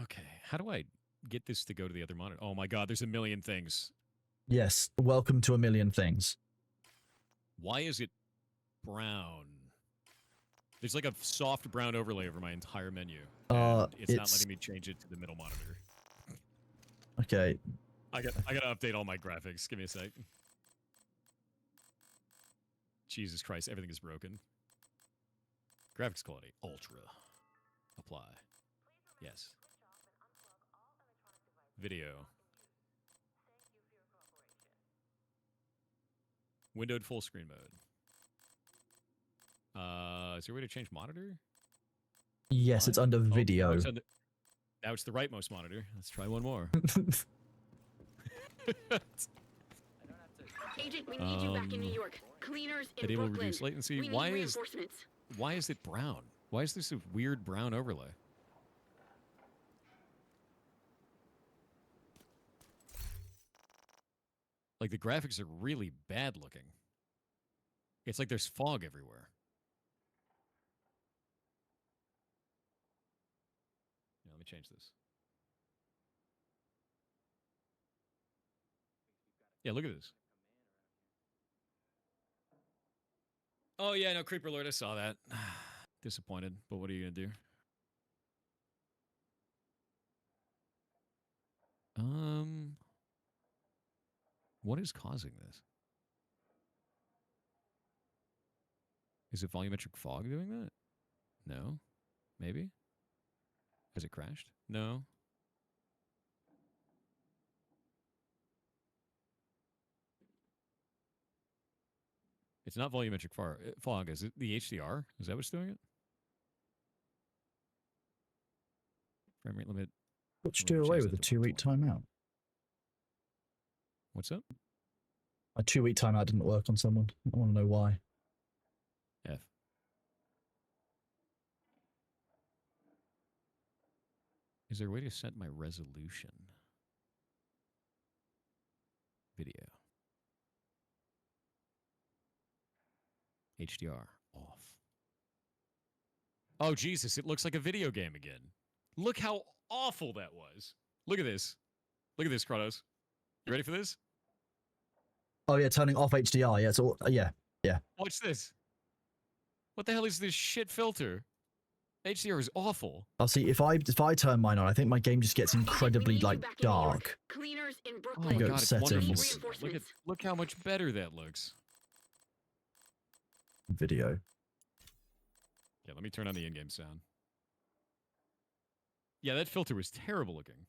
Okay, how do I get this to go to the other monitor? Oh my god, there's a million things. Yes, welcome to a million things. Why is it brown? There's like a soft brown overlay over my entire menu. And it's not letting me change it to the middle monitor. Okay. I gotta update all my graphics. Give me a sec. Jesus Christ, everything is broken. Graphics quality, ultra. Apply. Yes. Video. Windowed full screen mode. Is there a way to change monitor? Yes, it's under video. Now it's the rightmost monitor. Let's try one more. Agent, we need you back in New York. Cleaners in Enable Brooklyn. reduce latency. We need reinforcements. Why is it brown? Why is this a weird brown overlay? Like the graphics are really bad looking. It's like there's fog everywhere. Yeah, let me change this. Yeah, look at this. Oh yeah, no, Creeper Lord, I saw that. Disappointed, but what are you gonna do? What is causing this? Is it volumetric fog doing that? No. Maybe? Has it crashed? No. It's not volumetric fog. Is it the HDR? Is that what's doing it? Frame rate limit. What'd you do away with the 2-week timeout? What's up? A 2-week timeout didn't work on someone. I want to know why. F. Is there a way to set my resolution? Video. HDR off. Oh, Jesus, it looks like a video game again. Look how awful that was. Look at this. Look at this, Kratos. You ready for this? Oh yeah, turning off HDR. Yeah, so yeah. Watch this. What the hell is this shit filter? HDR is awful. I'll see if I turn mine on. I think my game just gets incredibly like dark. Cleaners in Oh Brooklyn. my Go God, it's settings. wonderful. Look how much better that looks. Video. Yeah, let me turn on the in-game sound. Yeah, that filter was terrible looking.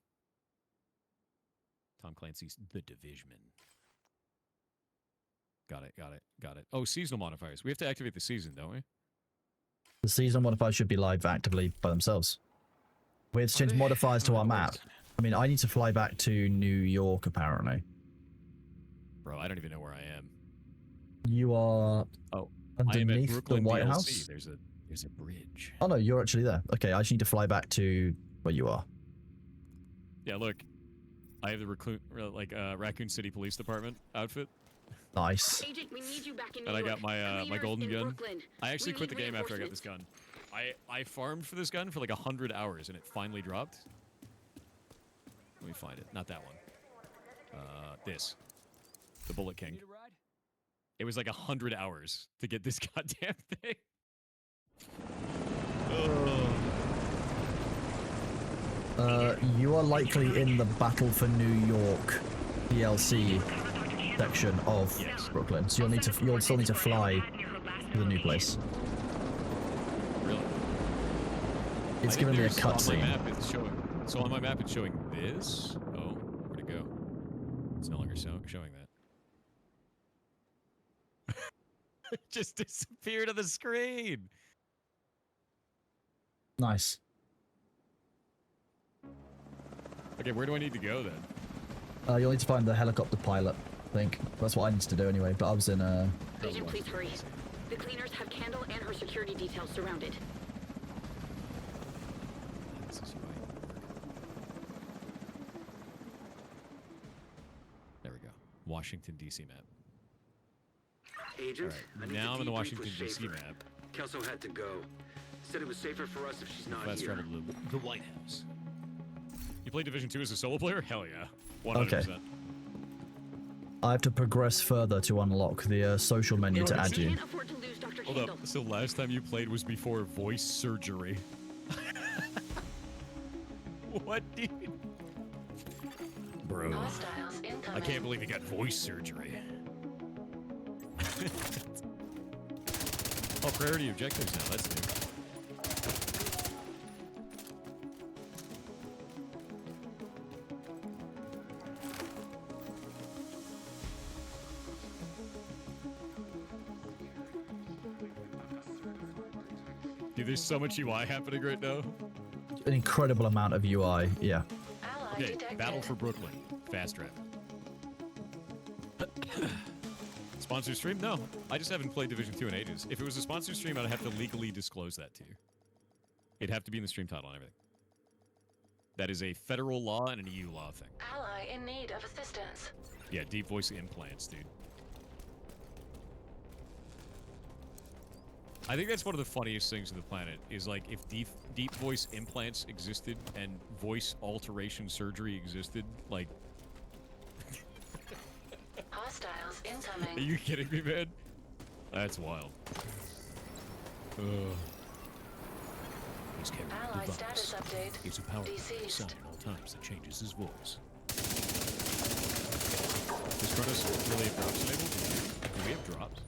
Tom Clancy's The Division. Got it. Oh, seasonal modifiers. We have to activate the season, don't we? The season modifiers should be live actively by themselves. We have to change modifiers to our map. I mean, I need to fly back to New York, apparently. Bro, I don't even know where I am. You are underneath the White DLC. House? There's a bridge. Oh no, you're actually there. Okay, I just need to fly back to where you are. Yeah, look. I have the Raccoon City Police Department outfit. Nice. Agent, we need you back in New And I York. got my Cleaners golden in gun. Brooklyn. I actually We quit the need game after I got this gun. I farmed for this gun for like 100 hours and it finally dropped. Let me find it. Not that one. This. The Bullet King. Need a ride? It was like 100 hours to get this goddamn thing. You are likely in the Battle for New York DLC section of Brooklyn, so you'll still need to fly to the new place. Really? It's giving me a cutscene. So on my map it's showing this. Oh, where'd it go? It's no longer showing that. It just disappeared on the screen. Nice. Okay, where do I need to go then? You'll need to find the helicopter pilot, I think. That's what I need to do anyway, but I was in Agent, please hurry. The cleaners have Candle and her security details surrounded. There we go. Washington, D.C. map. Agent, All I right, need now to I'm in the debrief Washington, with D.C. Schaefer. map. Kelso had to go. Said it was safer for us if she's not Fast here. travel to the White House. You played Division 2 as a solo player? Hell yeah. 100%. Okay. I have to progress further to unlock the social menu to add you. Hold up. So last time you played was before voice surgery. What, dude? bro. Hostiles incoming. I can't believe he got voice surgery. Oh, priority objectives now. That's new. Dude, there's so much UI happening right now. An incredible amount of UI, yeah. Okay, Battle for Brooklyn. Fast trap. Sponsor stream? No. I just haven't played Division 2 in ages. If it was a sponsor stream, I'd have to legally disclose that to you. It'd have to be in the stream title and everything. That is a federal law and an EU law thing. Ally in need of assistance. Yeah, deep voice implants, dude. I think that's one of the funniest things on the planet, is like if deep voice implants existed and voice alteration surgery existed, like... Hostiles incoming. Are you kidding me, man? That's wild. This Ally status update. It's a powerful Deceased. sound at all times that changes his voice. Does Kronos really have drops enabled? Do we have drops?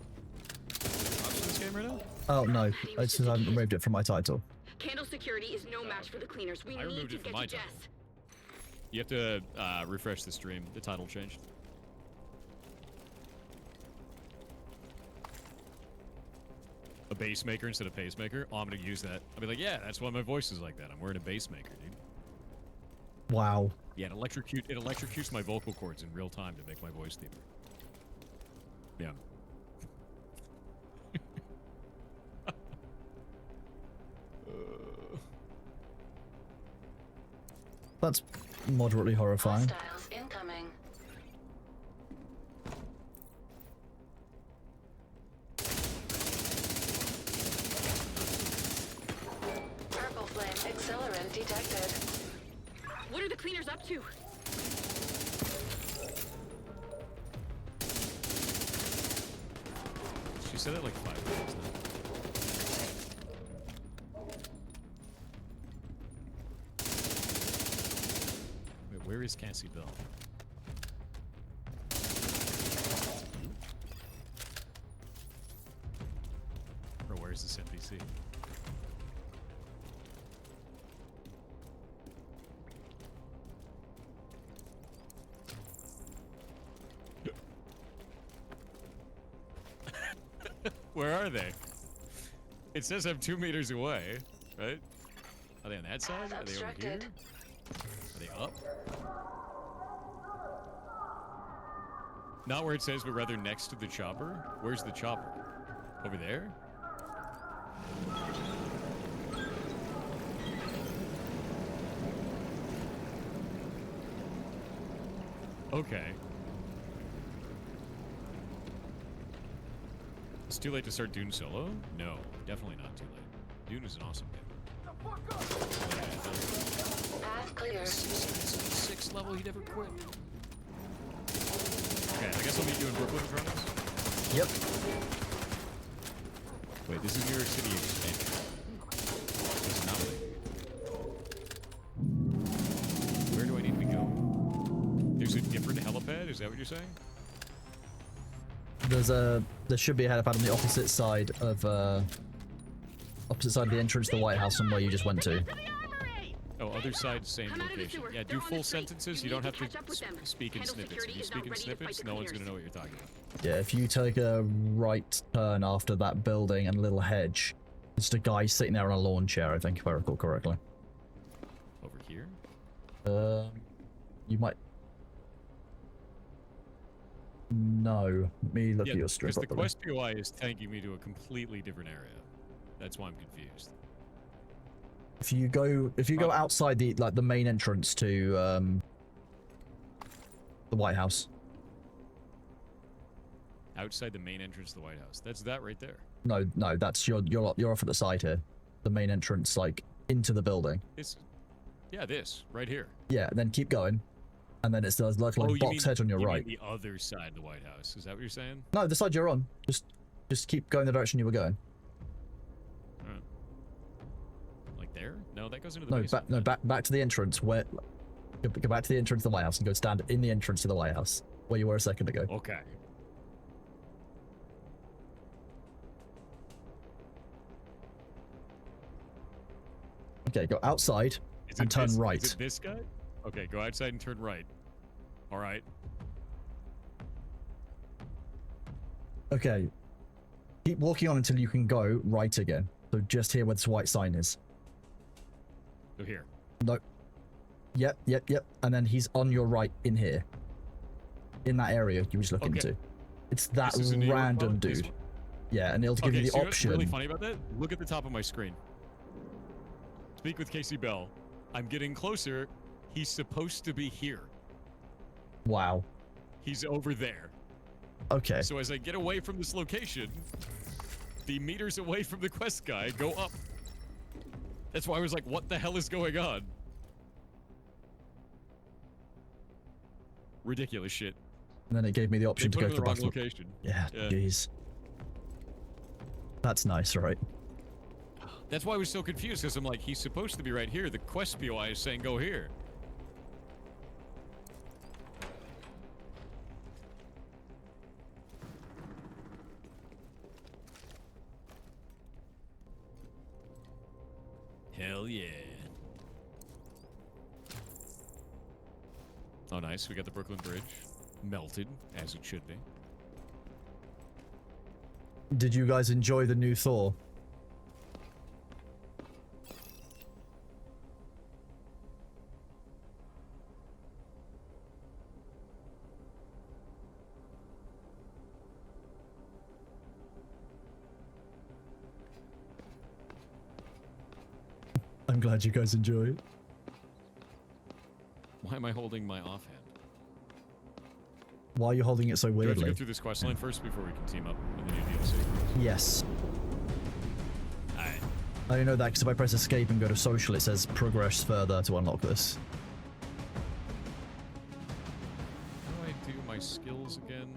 Drops in this game right now? Oh no, it's because I haven't removed it from my title. Candle security is no match for the cleaners. We I need removed to it from get my to Jess. title. You have to refresh the stream. The title changed. A bass maker instead of pacemaker? Oh, I'm gonna use that. I'll be like, yeah, that's why my voice is like that. I'm wearing a bass maker, dude. Wow. Yeah, it electrocutes my vocal cords in real time to make my voice deeper. Yeah. That's moderately horrifying. Hostiles incoming. Purple flame accelerant detected. What are the cleaners up to? She said it like 5 times now. Wait, where is Cassie Bell? Or where's this NPC? Where are they? It says I'm 2 meters away, right? Are they on that side? Are they over here? Are they up? Not where it says, but rather next to the chopper? Where's the chopper? Over there? Okay. It's too late to start Dune solo? No, definitely not too late. Dune is an awesome game. Path clear. 6 level, he never quit. Okay, I guess I'll meet you in Brooklyn, Kronos. Yep. Wait, this is New York City expansion. This is not like... Where do I need to go? There's a different helipad? Is that what you're saying? There should be a helipad on the opposite side of the entrance to the White House from where you just went to. Oh, other side, same Come out of the location. sewer. Yeah, They're do on full the street. sentences. You You don't need have to to catch up with them. speak in Candle snippets. If security you is speak not in ready to fight snippets, the no one's going to cleaners. know what you're talking about. Yeah, if you take a right turn after that building and a little hedge, there's just a guy sitting there on a lawn chair, I think, if I recall correctly. Over here? You might... No. Let me look at your stream because the properly. quest UI is taking me to a completely different area. That's why I'm confused. If you go outside the main entrance to the White House. Outside the main entrance to the White House. That's that right there. No, that's you're off at the side here. The main entrance, like into the building. This, yeah, this right here. Yeah, and then keep going, and then it's the like box hedge on your right. Mean the other side of the White House. Is that what you're saying? No, the side you're on. Just keep going the direction you were going. Like there? No, that goes into the No, back to the entrance where. Go back to the entrance to the White House and go stand in the entrance to the White House where you were a second ago. Okay. Okay, go outside and turn right. Is it this guy? Okay, go outside and turn right. All right. Okay. Keep walking on until you can go right again. So just here where this white sign is. Go here. No. Yep. And then he's on your right in here. In that area you were just looking into. It's that This is a New York random one? This dude. one? Yeah, and it'll give you the so you know what's option. really funny about that? Look at the top of my screen. Speak with Casey Bell. I'm getting closer. He's supposed to be here. Wow. He's over there. Okay. So as I get away from this location, the meters away from the quest guy go up. That's why I was like, what the hell is going on? Ridiculous shit. And then it gave me the option to put go him to in the the wrong bus. location. Yeah, Yeah. jeez. That's nice, right? That's why I was so confused, because I'm like, he's supposed to be right here. The quest POI is saying go here. Hell yeah. Oh, nice. We got the Brooklyn Bridge. Melted, as it should be. Did you guys enjoy the new Thor? I'm glad you guys enjoy it. Why am I holding my offhand? Why are you holding it so Do we have to weirdly? go through this quest line first before we can team up in the new DLC? Yes. Alright. I only know that because if I press escape and go to social, it says progress further to unlock this. How do I do my skills again?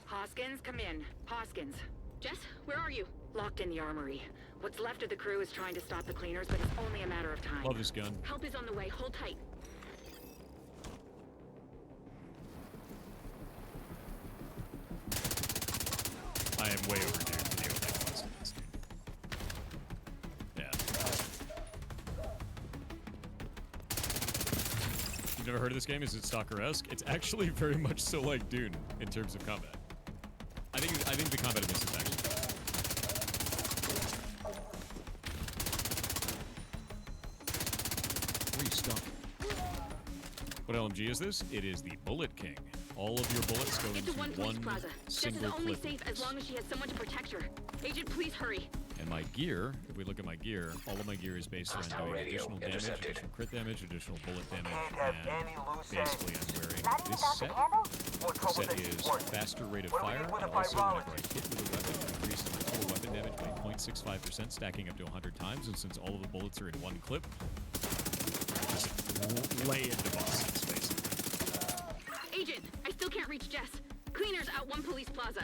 Hoskins, come in. Hoskins. Jess, where are you? Locked in the armory. What's left of the crew is trying to stop the cleaners, but it's only a matter of time. Love this gun. Help is on the way. Hold tight. I am way overdue for the opening quest in this, dude. Yeah. You've never heard of this game? Is it Stalker-esque? It's actually very much so like Dune in terms of combat. I think the combat in this is actually Where are you stuck? What LMG is this? It is the Bullet King. All of your bullets go Get to into one police plaza. Jess is single only clip. safe as long as she has someone to protect her. Agent, please hurry. And my gear, if we look at my gear, all of my gear is based around doing additional damage, additional crit damage, additional bullet damage, and basically I'm wearing this set. The set is faster rate of fire, and also whenever I hit with a weapon, increase my total weapon damage by 0.65%, stacking up to 100 times, and since all of the bullets are in one clip, just lay into bosses, basically. Agent, I still can't reach Jess. Cleaners out one police plaza.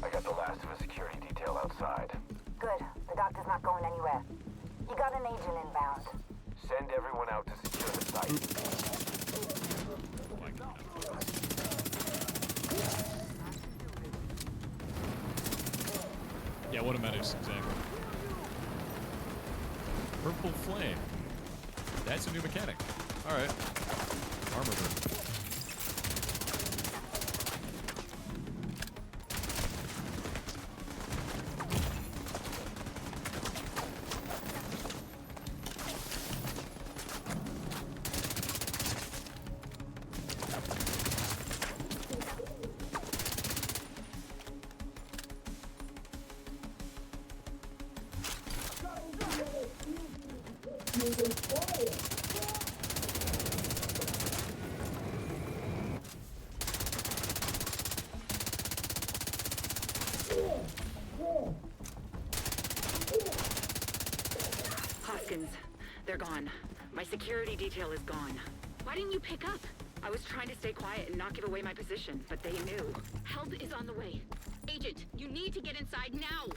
I got the last of a security detail outside. Good. The doctor's not going anywhere. You got an agent inbound. Send everyone out to secure the site. Oh my God. Yeah, what a menace, exactly. Purple Flame. That's a new mechanic. Alright. Armor burn. Hoskins, they're gone. My security detail is gone. Why didn't you pick up? I was trying to stay quiet and not give away my position, but they knew. Help is on the way. Agent, you need to get inside now!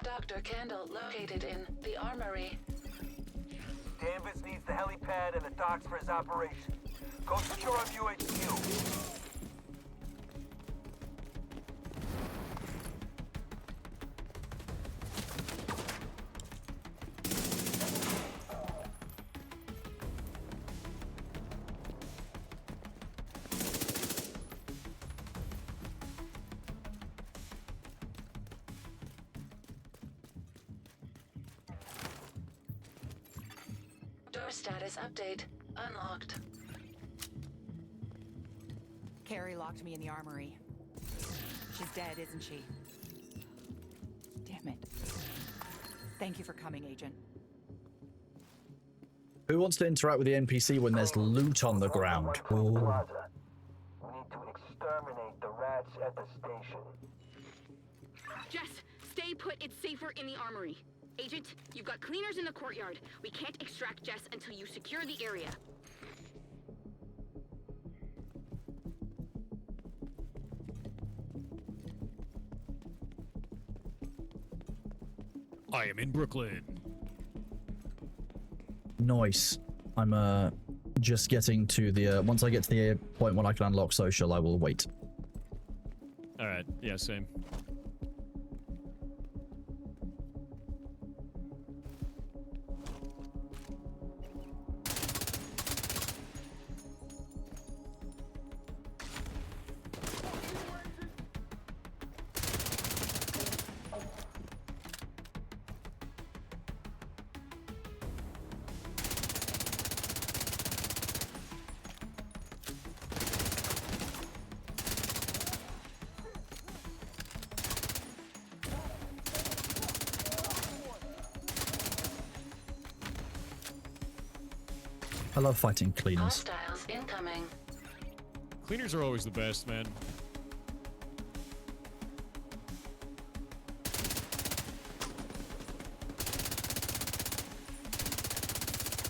Dr. Candle located in the armory. Danvers needs the helipad and the docks for his operation. Go secure on UHQ. Door status update unlocked. Carrie locked me in the armory. She's dead, isn't she? Damn it. Thank you for coming, Agent. Who wants to interact with the NPC when there's loot on the ground? Ooh. We need to exterminate the rats at the station. Jess, stay put. It's safer in the armory. Agent, you've got cleaners in the courtyard. We can't extract Jess until you secure the area. I am in Brooklyn. Nice. I'm just getting to the once I get to the point when I can unlock social, I will wait. All right. Yeah, same. I love fighting cleaners. Hostiles incoming. Cleaners are always the best, man.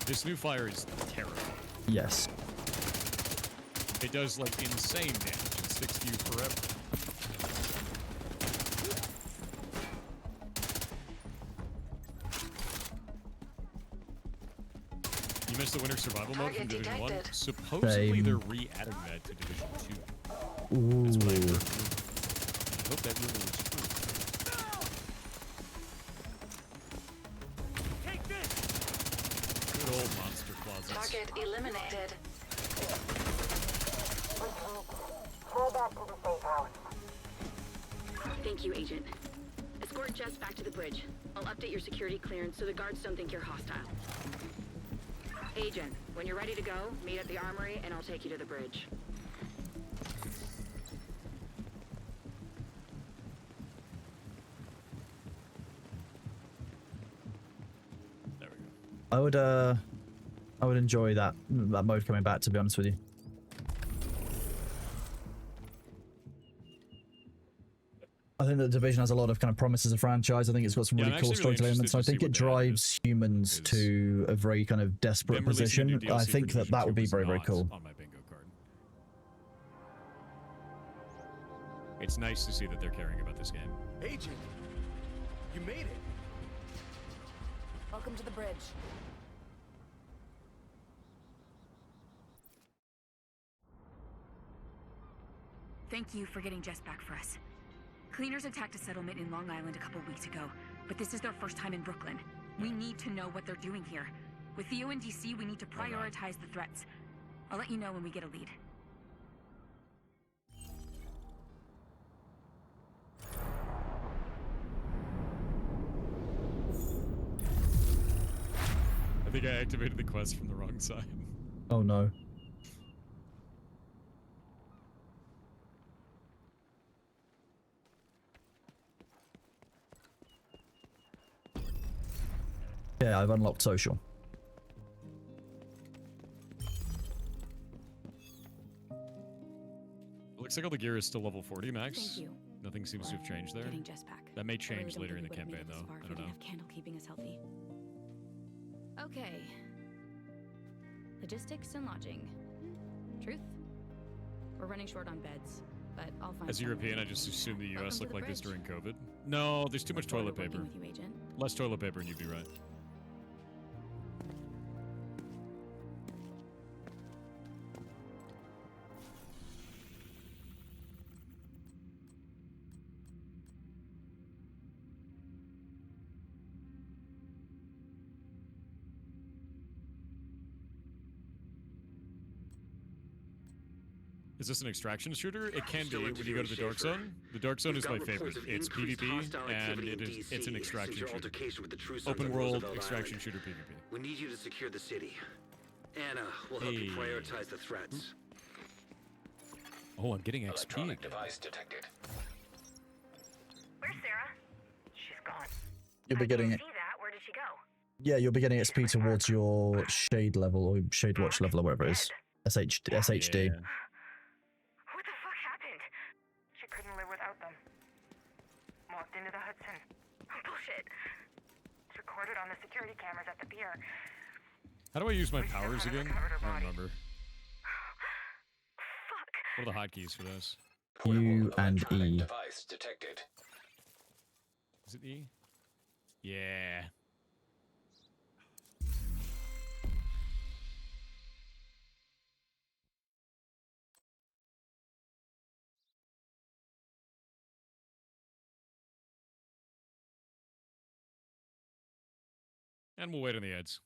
This new fire is terrible. Yes. It does like insane damage and sticks to you forever. You missed the winter survival mode from Division 1? Supposedly they're re-adding that to Division 2. Ooh. That's what I heard. I hope that rumor was true. Take this! Good old monster closets. Target eliminated. Fall back to the safe house. Thank you, Agent. Escort Jess back to the bridge. I'll update your security clearance so the guards don't think you're hostile. Agent, when you're ready to go, meet at the armory and I'll take you to the bridge. There we go. I would enjoy that mode coming back, to be honest with you. I think that Division has a lot of kind of promise as a franchise. I think it's got some really cool storytelling elements. I think it drives humans to a very kind of desperate position. I think that that would be very, very cool. On my bingo card. It's nice to see that they're caring about this game. Agent, you made it. Welcome to the bridge. Thank you for getting Jess back for us. Cleaners attacked a settlement in Long Island a couple weeks ago, but this is their first time in Brooklyn. We need to know what they're doing here. With Theo and DC, we need to prioritize the threats. I'll let you know when we get a lead. I think I activated the quest from the wrong side. Oh no. Yeah, I've unlocked social. It looks like all the gear is still level 40 max. Thank you. Nothing seems to have changed there. Getting Jess back. That may I change really don't later in think the we would've campaign, made it this though. far if I we don't didn't know. have Candle keeping us healthy. Okay. Logistics and lodging. Truth? We're running short on beds. but I'll find As a someone. European, I just assumed the Welcome U.S. to looked the like this bridge. during COVID. No, there's too much Look forward toilet to working paper. with you, Agent. Less toilet paper, and you'd be right. Is this an extraction shooter? It can be Still when you go to the interviewing Dark Schaefer. Zone. The Dark Zone We've is my got favorite. reports of It's increased PvP, hostile and activity in it's an DC extraction since your shooter. altercation with the True Sons Open on world Roosevelt extraction Island. shooter PvP. We need you to secure the city. Anna will help you Hey. prioritize the threats. Oh, I'm getting XP Electronic again. device detected. Where's Sarah? She's gone. You'll be getting it. See that? Where did she go? Yeah, you'll be getting XP towards your shade level or shade watch level or whatever it is. SHD. Yeah. What the fuck happened? She couldn't live without them. Walked into the Hudson. Bullshit. It's recorded on the security cameras at the pier. How do I use my We still powers haven't again? recovered her I don't body. remember. Fuck. What are the hotkeys for this? U and Electronic E. device detected. Is it E? Yeah. And we'll wait on the ads.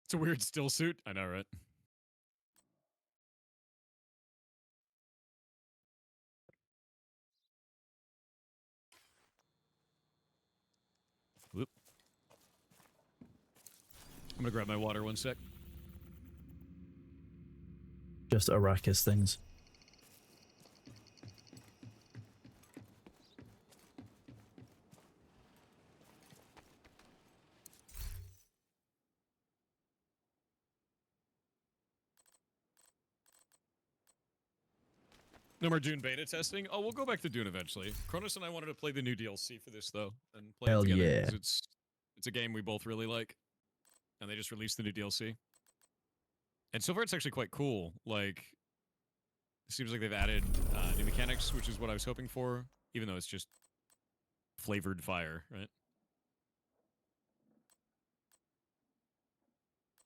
It's a weird still suit. I know, right? Whoop. I'm gonna grab my water 1 sec. Just Arrakis things. No more Dune beta testing. Oh, we'll go back to Dune eventually. Kronos and I wanted to play the new DLC for this though, and play Hell it together. yeah. 'Cause it's a game we both really like, and they just released the new DLC. And so far, it's actually quite cool. Like, it seems like they've added new mechanics, which is what I was hoping for, even though it's just flavored fire, right?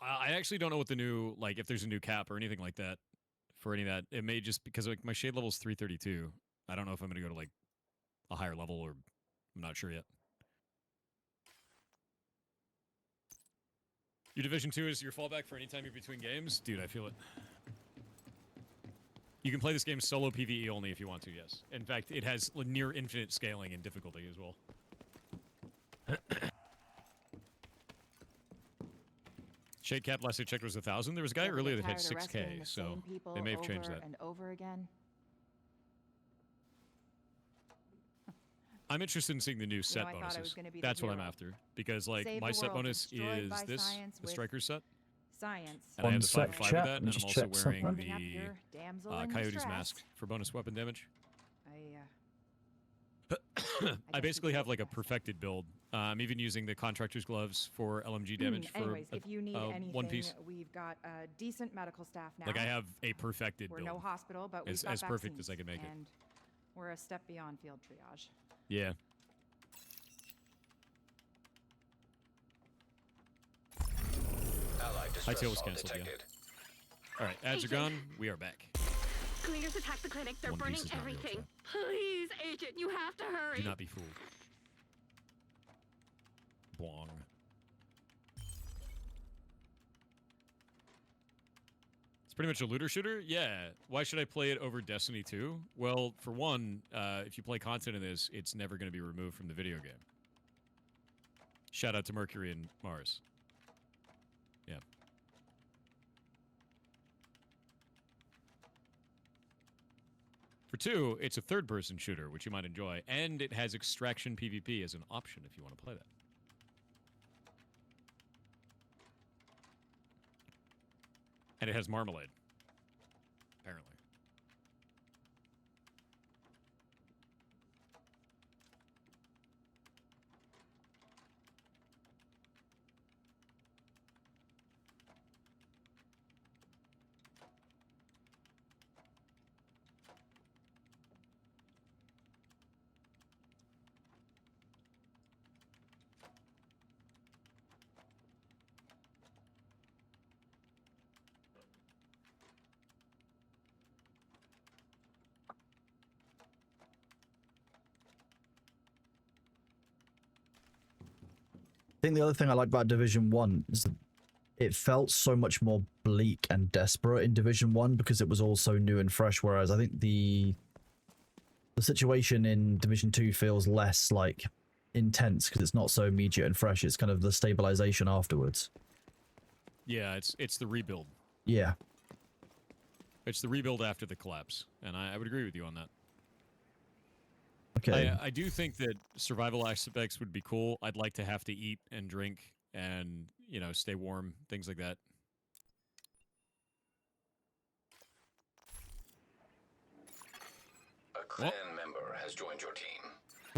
I actually don't know what the new, like, if there's a new cap or anything like that for any of that. It may just, because like my shade level is 332. I don't know if I'm going to go to like a higher level, or I'm not sure yet. Your Division 2 is your fallback for any time you're between games? Dude, I feel it. You can play this game solo PvE only if you want to, yes. In fact, it has near infinite scaling and difficulty as well. Shade cap last I checked was 1,000. There was a guy earlier that had 6K, so they may have changed that. And over again. I'm interested in seeing the new set I thought I bonuses. was gonna be the That's what I'm hero. after. Because, like, Save my the set world, bonus destroyed is by this, science the with Striker set. Science. And I One have the sec, 5/5 chat, of that, let and me I'm just also check wearing something. Up the your damsel in Coyote's distress. mask for bonus weapon damage. I I basically have like a perfected build. I'm even using the contractor's gloves for LMG damage for Anyways, if you need anything, one piece. we've got decent medical staff now. Like I have a perfected We're build. no hospital, but we've as, got as perfect as I vaccines, can make it. and we're a step beyond field triage. Yeah. Allied High distress tail was call cancelled, yeah. detected. Alright, ads are gone. We are back. Cleaners attacked the clinic. They're One burning Piece is not real, everything. Please, Agent, you have to hurry. Do not be fooled. Blong. It's pretty much a looter shooter? Yeah. Why should I play it over Destiny 2? Well, for one, if you play content in this, it's never going to be removed from the video game. Shout out to Mercury and Mars. Yeah. For 2, it's a third-person shooter, which you might enjoy, and it has extraction PvP as an option if you want to play that. And it has Marmalade. Apparently. think the other thing I like about Division 1 is that it felt so much more bleak and desperate in Division 1 because it was all so new and fresh, whereas I think the situation in Division 2 feels less like intense because it's not so immediate and fresh. It's kind of the stabilization afterwards. Yeah, it's the rebuild. Yeah. It's the rebuild after the collapse, and I would agree with you on that. Okay. I do think that survival aspects would be cool. I'd like to have to eat and drink and, you know, stay warm, things like that. A clan member has joined your team.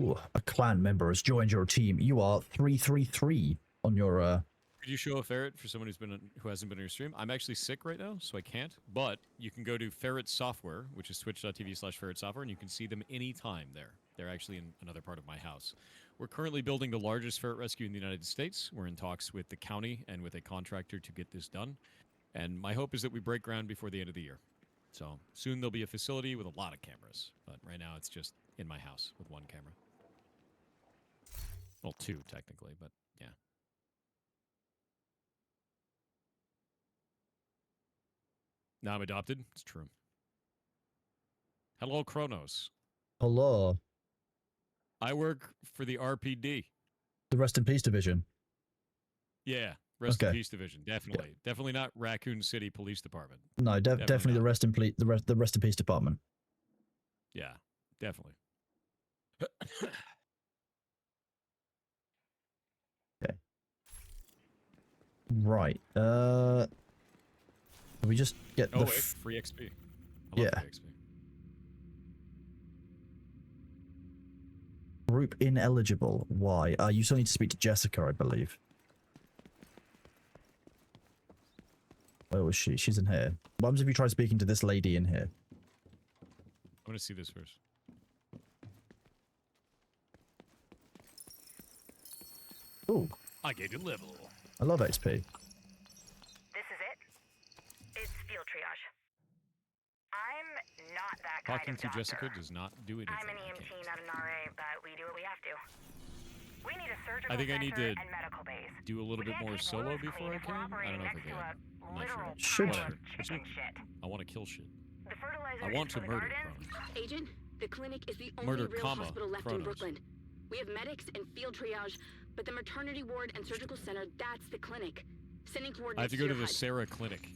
Ooh, a clan member has joined your team. You are 333 on your Could you show a ferret for someone who hasn't been on your stream? I'm actually sick right now, so I can't. But you can go to PirateSoftware, which is twitch.tv/PirateSoftware, and you can see them anytime there. They're actually in another part of my house. We're currently building the largest ferret rescue in the United States. We're in talks with the county and with a contractor to get this done. And my hope is that we break ground before the end of the year. So soon there'll be a facility with a lot of cameras. But right now it's just in my house with one camera. Well, two, technically, but yeah. Now I'm adopted. It's true. Hello, Kronos. hello. I work for the RPD. The Rest in Peace Division. Yeah, Rest Okay. in Peace Division. Definitely. Yeah. Definitely not Raccoon City Police Department. No, definitely the Rest in Peace Department. Yeah, definitely. Okay. Right. We just get oh, the wait, free XP. I love yeah. free XP. Group ineligible. Why? You still need to speak to Jessica, I believe. Where was she? She's in here. What happens if you try speaking to this lady in here? I'm going to see this first. Ooh. I gave you level. I love XP. This is it. It's field triage. I'm not that Talking kind of to doctor. Jessica does not do anything. I'm an EMT, not an RA, but we do what we have to. We need a surgical I think I need center to and medical base. do a little bit more solo before I can. I don't know if I can. I'm not sure. Should. Whatever. I want to kill shit. The fertilizer I want is to for the murder garden. Kronos. Agent, the clinic is the only Murder, real comma, hospital left in Kronos. Brooklyn. We have medics and field triage, but the maternity ward and surgical center, that's the clinic. Sending coordinates I have to go to your the hut. Sarah Clinic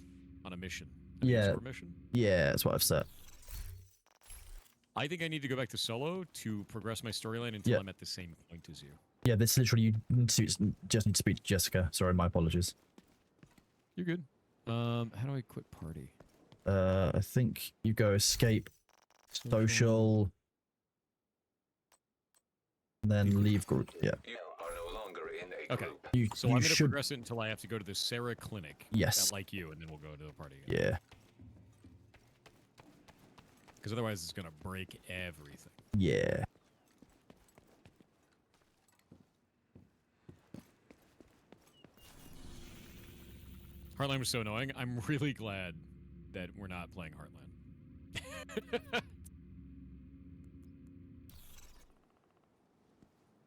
on a mission. Yeah. Mission? Yeah, that's what I've said. I think I need to go back to solo to progress my storyline until I'm at the same point as you. Yeah, this literally you need to, just need to speak to Jessica. Sorry, my apologies. You're good. How do I quit party? I think you go escape, social, and then leave group. Yeah. You are no longer in a Okay. group. So I'm going to progress it until I have to go to the Sarah Clinic. Yes. Like you, and then we'll go to the party again. Yeah. Because otherwise it's going to break everything. Yeah. Heartland was so annoying. I'm really glad that we're not playing Heartland.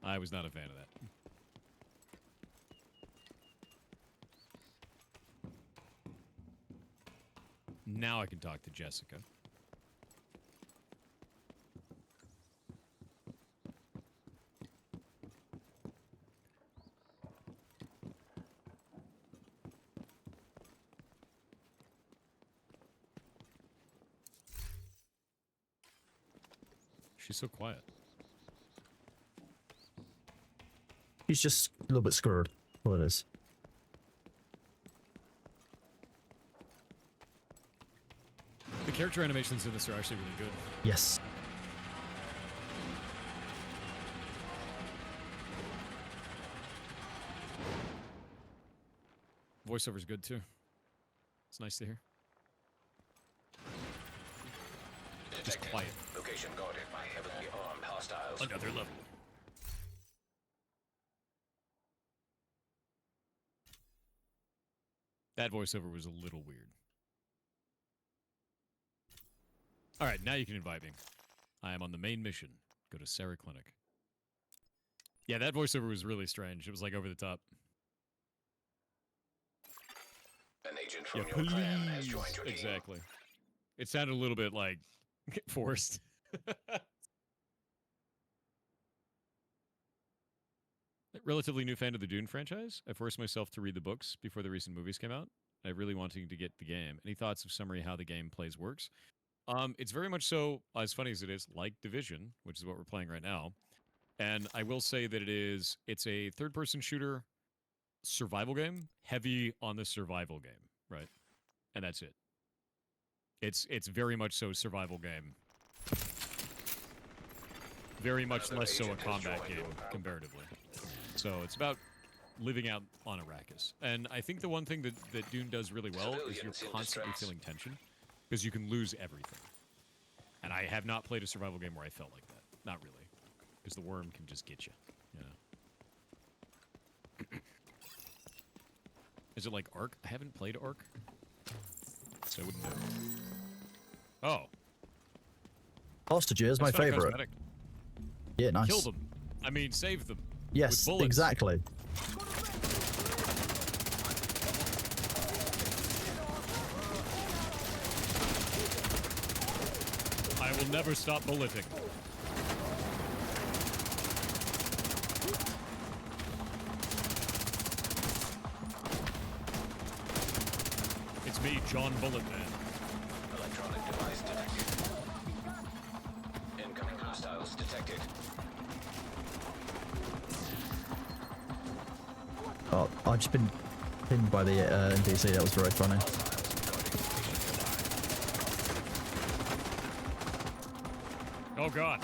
I was not a fan of that. Now I can talk to Jessica. She's so quiet. He's just a little bit screwed. What it is. The character animations in this are actually really good. Yes. Voiceover's good too. It's nice to hear. Just quiet. Location guarded by heavily armed hostiles. Another level. That voiceover was a little weird. Alright, now you can invite me. I am on the main mission. Go to Sarah Clinic. Yeah, that voiceover was really strange. It was like over the top. An agent from your clan has joined your team. Exactly. It sounded a little bit like forced. Relatively new fan of the Dune franchise. I forced myself to read the books before the recent movies came out. I really wanting to get the game. Any thoughts of summary how the game plays works? It's very much so, as funny as it is, like Division, which is what we're playing right now. And I will say that it's a third-person shooter survival game, heavy on the survival game, right? And that's it. It's very much so survival game. Very much less so a combat game, comparatively. So it's about living out on Arrakis. And I think the one thing that Dune does really well is you're constantly feeling tension, because you can lose everything. And I have not played a survival game where I felt like that. Not really. Because the worm can just get you, you know? Is it like Ark? I haven't played Ark, so I wouldn't know. Oh. Hostages, my That's not favorite. cosmetic. Yeah, nice. Kill them. I mean, save them. Yes, with bullets. exactly. I will never stop bulleting. It's me, John Bulletman. Electronic device detected. Incoming hostiles detected. Oh, I've just been pinned by the NPC. That was very funny. Oh god.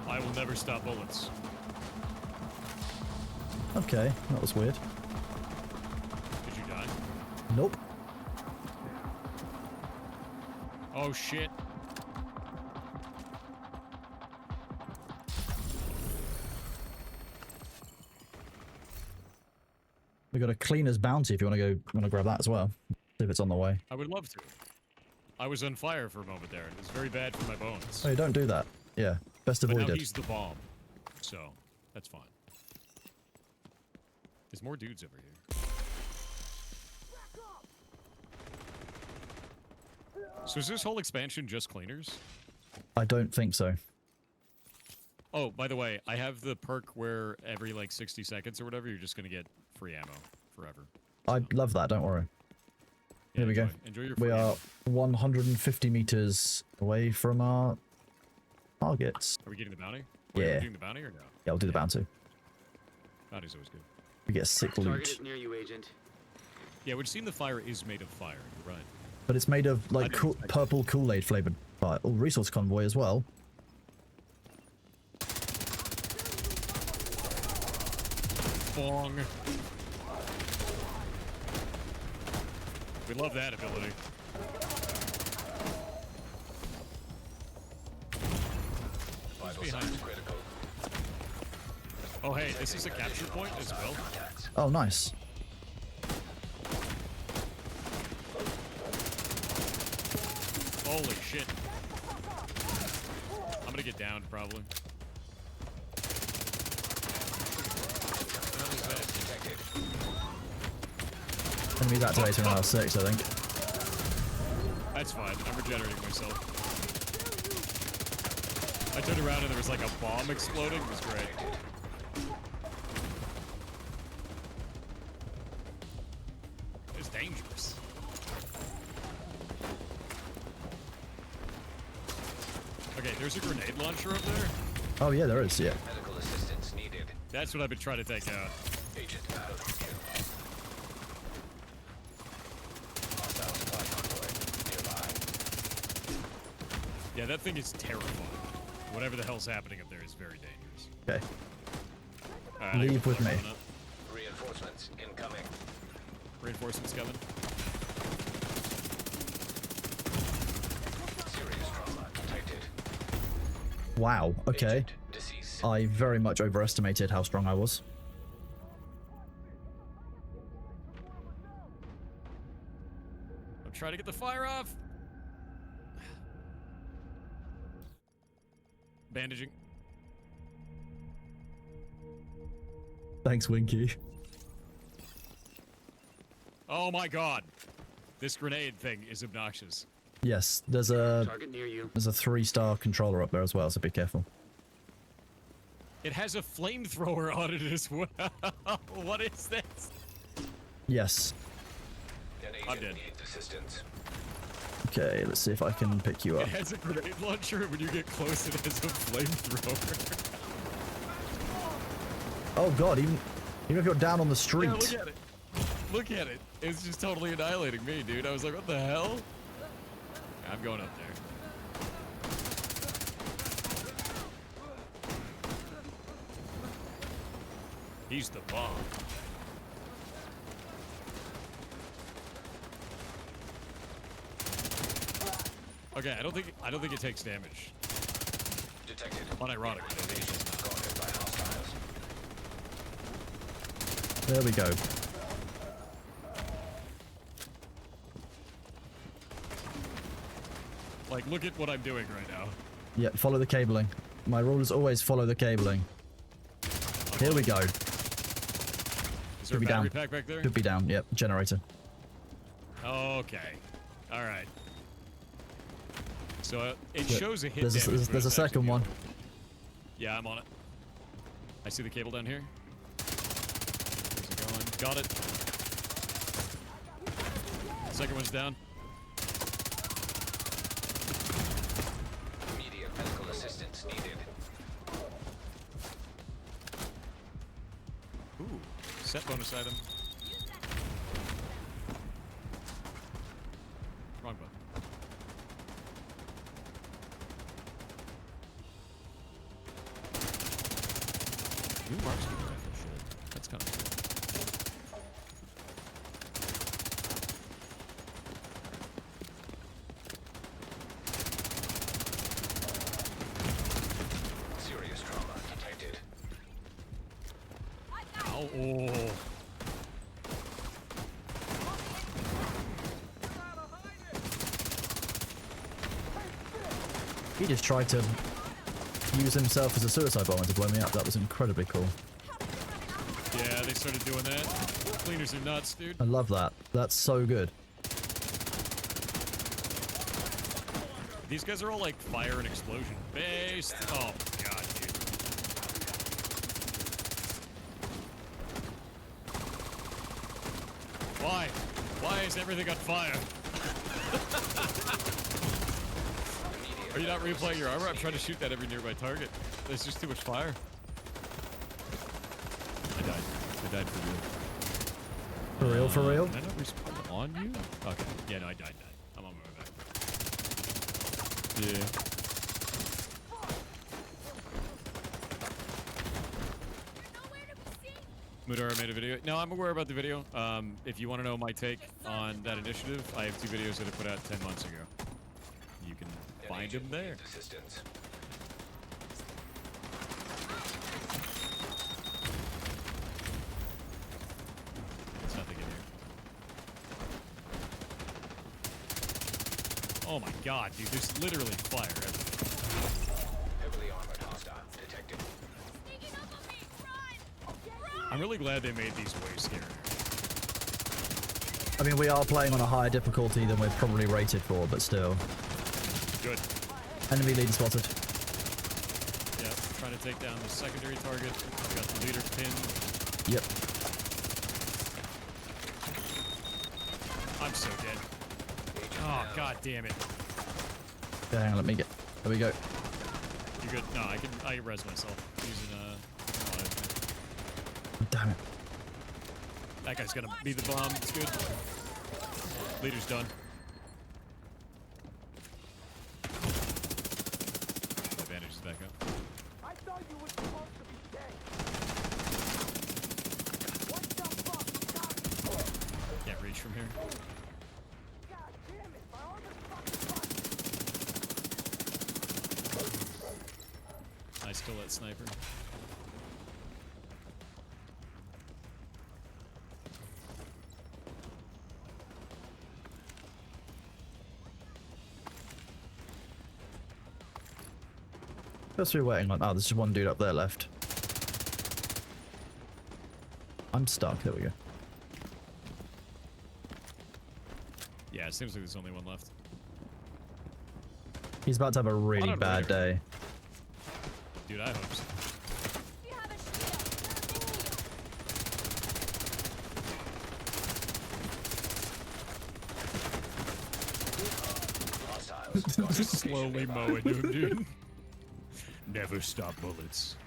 I will never stop bullets. Okay, that was weird. Did you die? Nope. Oh shit. We got a cleaner's bounty if you want to grab that as well. See if it's on the way. I would love to. I was on fire for a moment there, and it was very bad for my bones. Oh, don't do that. Yeah, best But now avoided. he's the bomb, so that's fine. There's more dudes over here. So is this whole expansion just cleaners? I don't think so. Oh, by the way, I have the perk where every like 60 seconds or whatever, you're just gonna get free ammo forever. I love that, don't worry. Here we go. Enjoy your We free are ammo. 150 meters away from our targets. Are we getting the bounty? Wait, Are Yeah. we doing the bounty or no? Yeah, I'll do the bounty. Bounty's always good. We get sick Target loot. is near you, Agent. Yeah, it would seem the fire is made of fire. You're right. But it's made of like didn't expect purple Kool-Aid flavored fire. Oh, resource convoy as well. Bong. We love that ability. Vital Behind. signs critical. Oh hey, this is a capture point as well. Oh, nice. Holy shit. I'm gonna get downed probably. Enemies activating on R6, I think. That's fine. I'm regenerating myself. I turned around and there was like a bomb exploding. It was great. It's dangerous. Okay, there's a grenade launcher up there. Oh yeah, there is. Yeah. Medical assistance needed. That's what I've been trying to take out. Agent out of view. Hostile supply convoy nearby. Yeah, that thing is terrifying. Whatever the hell's happening up there is very dangerous. Okay. Alright, I Leave got with me. one up. Reinforcements incoming. Reinforcements coming. Serious trauma detected. Wow. Okay. Agent deceased. I very much overestimated how strong I was. I'm trying to get the fire off. bandaging. Thanks, Winky. Oh my god. This grenade thing is obnoxious. Yes, there's a Target near you. 3-star controller up there as well, so be careful. It has a flamethrower on it as well. What is this? Yes. I'm dead. Assistance. Okay, let's see if I can pick you It up. has a grenade launcher, and when you get close, it has a flamethrower. Oh god, even if you're down on the street. Yeah, look at it. Look at it. It's just totally annihilating me, dude. I was like, what the hell? I'm going up there. He's the bomb. Okay, I don't think it takes damage. Detected. Unironically, I think it does not. Got hit by hostiles. There we go. Like, look at what I'm doing right now. Yeah, follow the cabling. My rule is always follow the cabling. Here we go. Is there Could a be battery down. pack back there? Could be down. Yep, generator. Okay. All right. So it Yeah, shows a hit There's damage, but a it's second actually one. Yeah, I'm on it. I see the cable down here. Where's it going? Got it. Second one's down. Immediate medical assistance needed. Ooh, set bonus item. Wrong button. New marksman rifle shit. That's kind of cool. Serious trauma detected. Ow. Oh. He just tried to use himself as a suicide bomber to blow me up. That was incredibly cool. Yeah, they started doing that. Cleaners are nuts, dude. I love that. That's so good. These guys are all like fire and explosion based. Oh my god, dude. Why? Why is everything on fire? Are you not replaying your armor? I'm trying to shoot that every nearby target. There's just too much fire. I died. I died for real. For real, for real? Did I not respawn on you? Okay. Yeah, no, I died. I'm on my way back. Yeah. Mudara made a video. No, I'm aware about the video. If you want to know my take on that initiative, I have 2 videos that I put out 10 months ago. You can find them there. Assistance. There's nothing in here. Oh my god, dude, there's literally fire everywhere. Heavily armored hostile detected. I'm really glad they made these way scarier. I mean, we are playing on a higher difficulty than we're probably rated for, but still. Good. Enemy leader spotted. Yep, trying to take down the secondary target. Got the leader pinned. Yep. I'm so dead. Oh, god damn it. Okay, hang on, let me get... There we go. You good? No, I can res myself using Damn it. that guy's gonna be the bomb. It's good. Leader's done. My bandage is back up. I thought you were supposed to be dead. What the fuck? Can't reach from here. God damn it! My arm is fucking I still that sniper. Guess we're waiting on. Oh, there's just one dude up there left. I'm stuck. There we go. Yeah, it seems like there's only one left. He's about to have a really bad day. Dude, I hope so. Slowly mowing him, dude. Never stop bullets.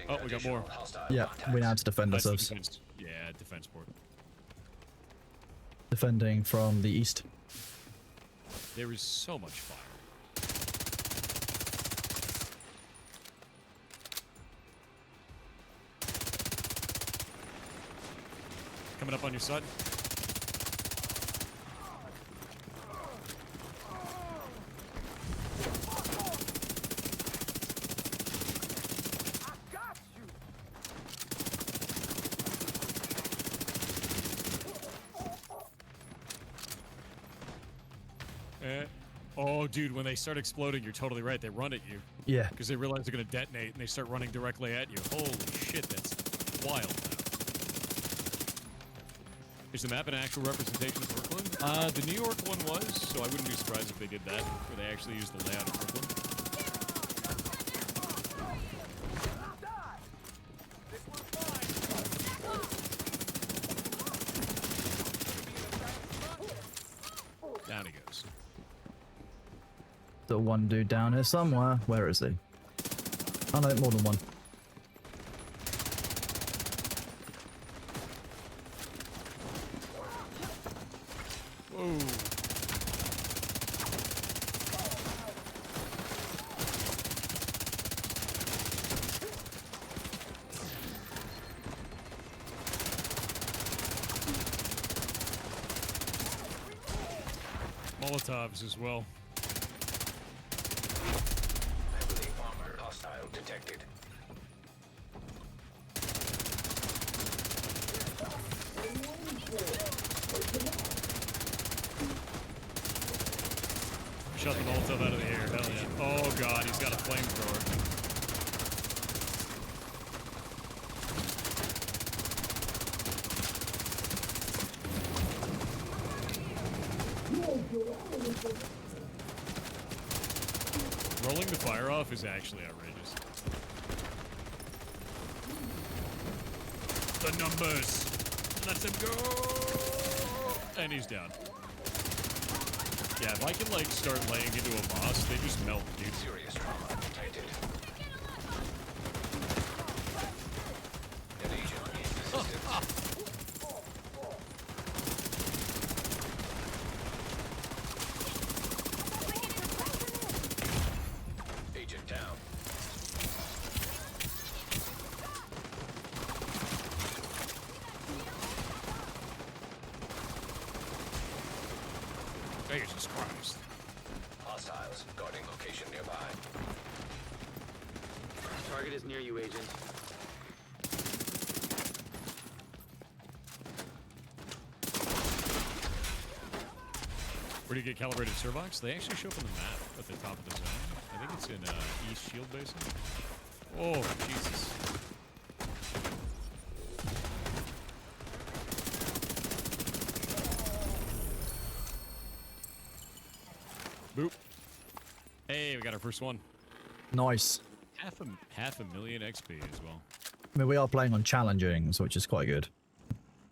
Oh, we got more. Yeah, we now have to defend That's the ourselves. defense. Yeah, defense port. Defending from the east. There is so much fire. Coming up on your side. Oh, dude, when they start exploding, you're totally right. They run at you. Yeah. Because they realize they're going to detonate, and they start running directly at you. Holy shit, that's wild. Is the map an actual representation of Brooklyn? The New York one was, so I wouldn't be surprised if they did that, where they actually used the layout of Brooklyn. Down he goes. The one dude down here somewhere. Where is he? Oh no, more than one. Whoa. Molotovs as well. Heavily armored hostile detected. Shot the Molotov out of the air. Hell yeah. Oh god, he's got a flamethrower. Rolling the fire off is actually outrageous. The numbers! Let him go! And he's down. Yeah, if I can, like, start laying into a boss, they just melt, dude. Serious trauma detected. An agent needs assistance. Agent down. Jesus Christ. Hostiles guarding location nearby. Target is near you, Agent. Where do you get calibrated servox? They actually show up on the map at the top of the zone. I think it's in East Shield Basin. Oh, Jesus. Boop. Hey, we got our first one. Nice. Half a million XP as well. I mean, we are playing on challengings, which is quite good.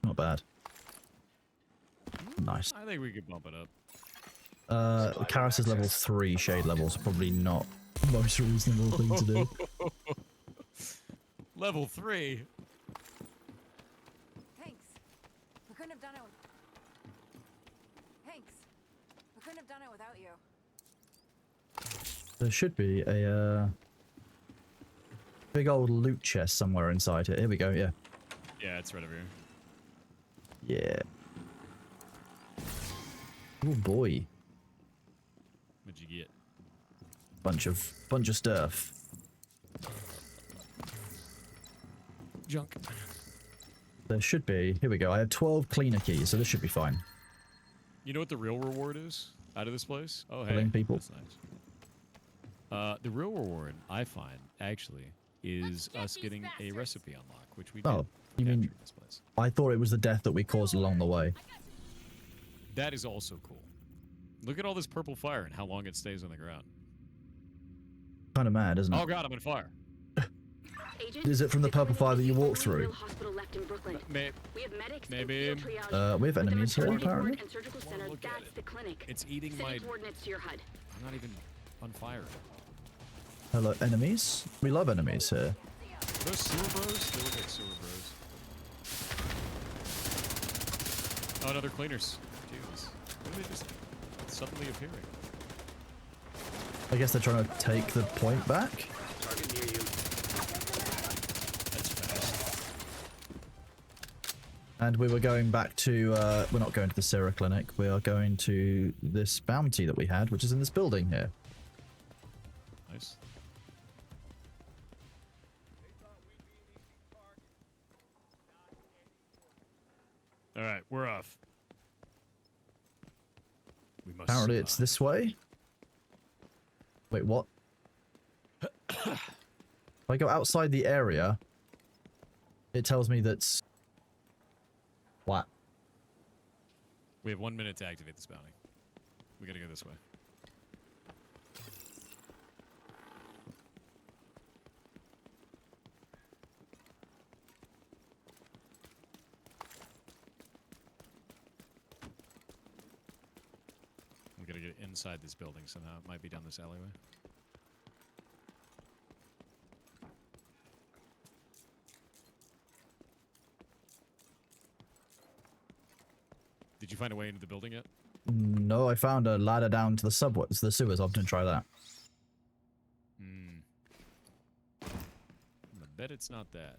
Not bad. Nice. I think we could bump it up. Karis is level 3, shade levels probably not the most reasonable thing to do. Level 3? Thanks. We couldn't have done it. Thanks. We couldn't have done it without you. There should be a big old loot chest somewhere inside it. Here we go, yeah. Yeah, it's right over here. Yeah. Oh boy. What'd you get? Bunch of stuff. Junk. There should be. Here we go. I have 12 cleaner keys, so this should be fine. You know what the real reward is out of this place? Oh, hey. Killing people. That's nice. The real reward, I find, actually, is us getting a recipe unlock, which we Oh, did you mean capturing this place. I thought it was the death that we caused along the way. That is also cool. Look at all this purple fire and how long it stays on the ground. Kind of mad, isn't it? Oh god, I'm on fire. Is it from the purple fire that you walked through? Maybe. We have enemies here, apparently. It's eating my... I'm not even on fire. Hello, enemies. We love enemies here. Are those sewer bros? They look like sewer bros. Oh, no, they're cleaners. Jesus. When are they just suddenly appearing? I guess they're trying to take the point back. Target near you. That's fast. And we were going back to, we're not going to the Sarah Clinic. We are going to this bounty that we had, which is in this building here. Nice. Alright, we're off. We must Apparently survive. it's this way. Wait, what? If I go outside the area, it tells me that's... What? We have 1 minute to activate this bounty. We gotta go this way. We gotta get inside this building somehow. It might be down this alleyway. Did you find a way into the building yet? No, I found a ladder down to the subway, to the sewers. I'm gonna try that. I bet it's not that.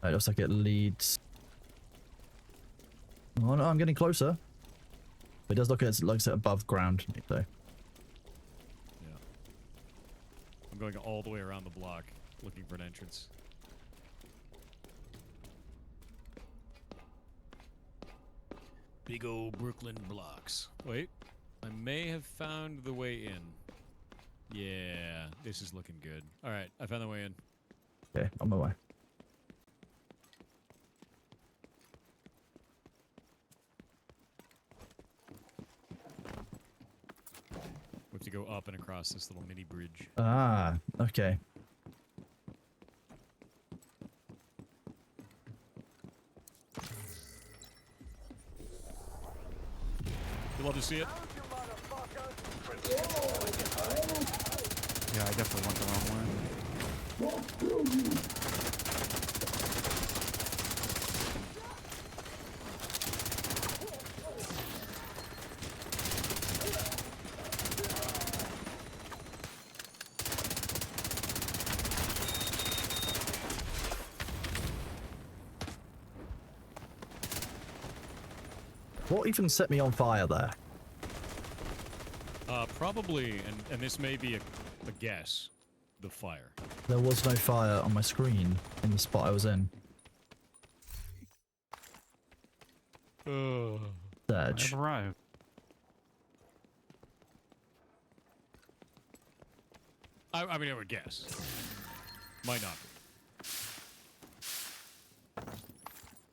It looks like it leads... Oh no, I'm getting closer. It does look at it looks at above ground, though. Yeah. I'm going all the way around the block, looking for an entrance. Big old Brooklyn blocks. Wait, I may have found the way in. Yeah, this is looking good. All right, I found the way in. Okay, on my way. We have to go up and across this little mini bridge. Ah, okay. You love to see it? Yeah, I definitely went the wrong way. What even set me on fire there? Probably, and this may be a guess, the fire. There was no fire on my screen in the spot I was in. Surge. I've arrived. I mean, I would guess. Might not be.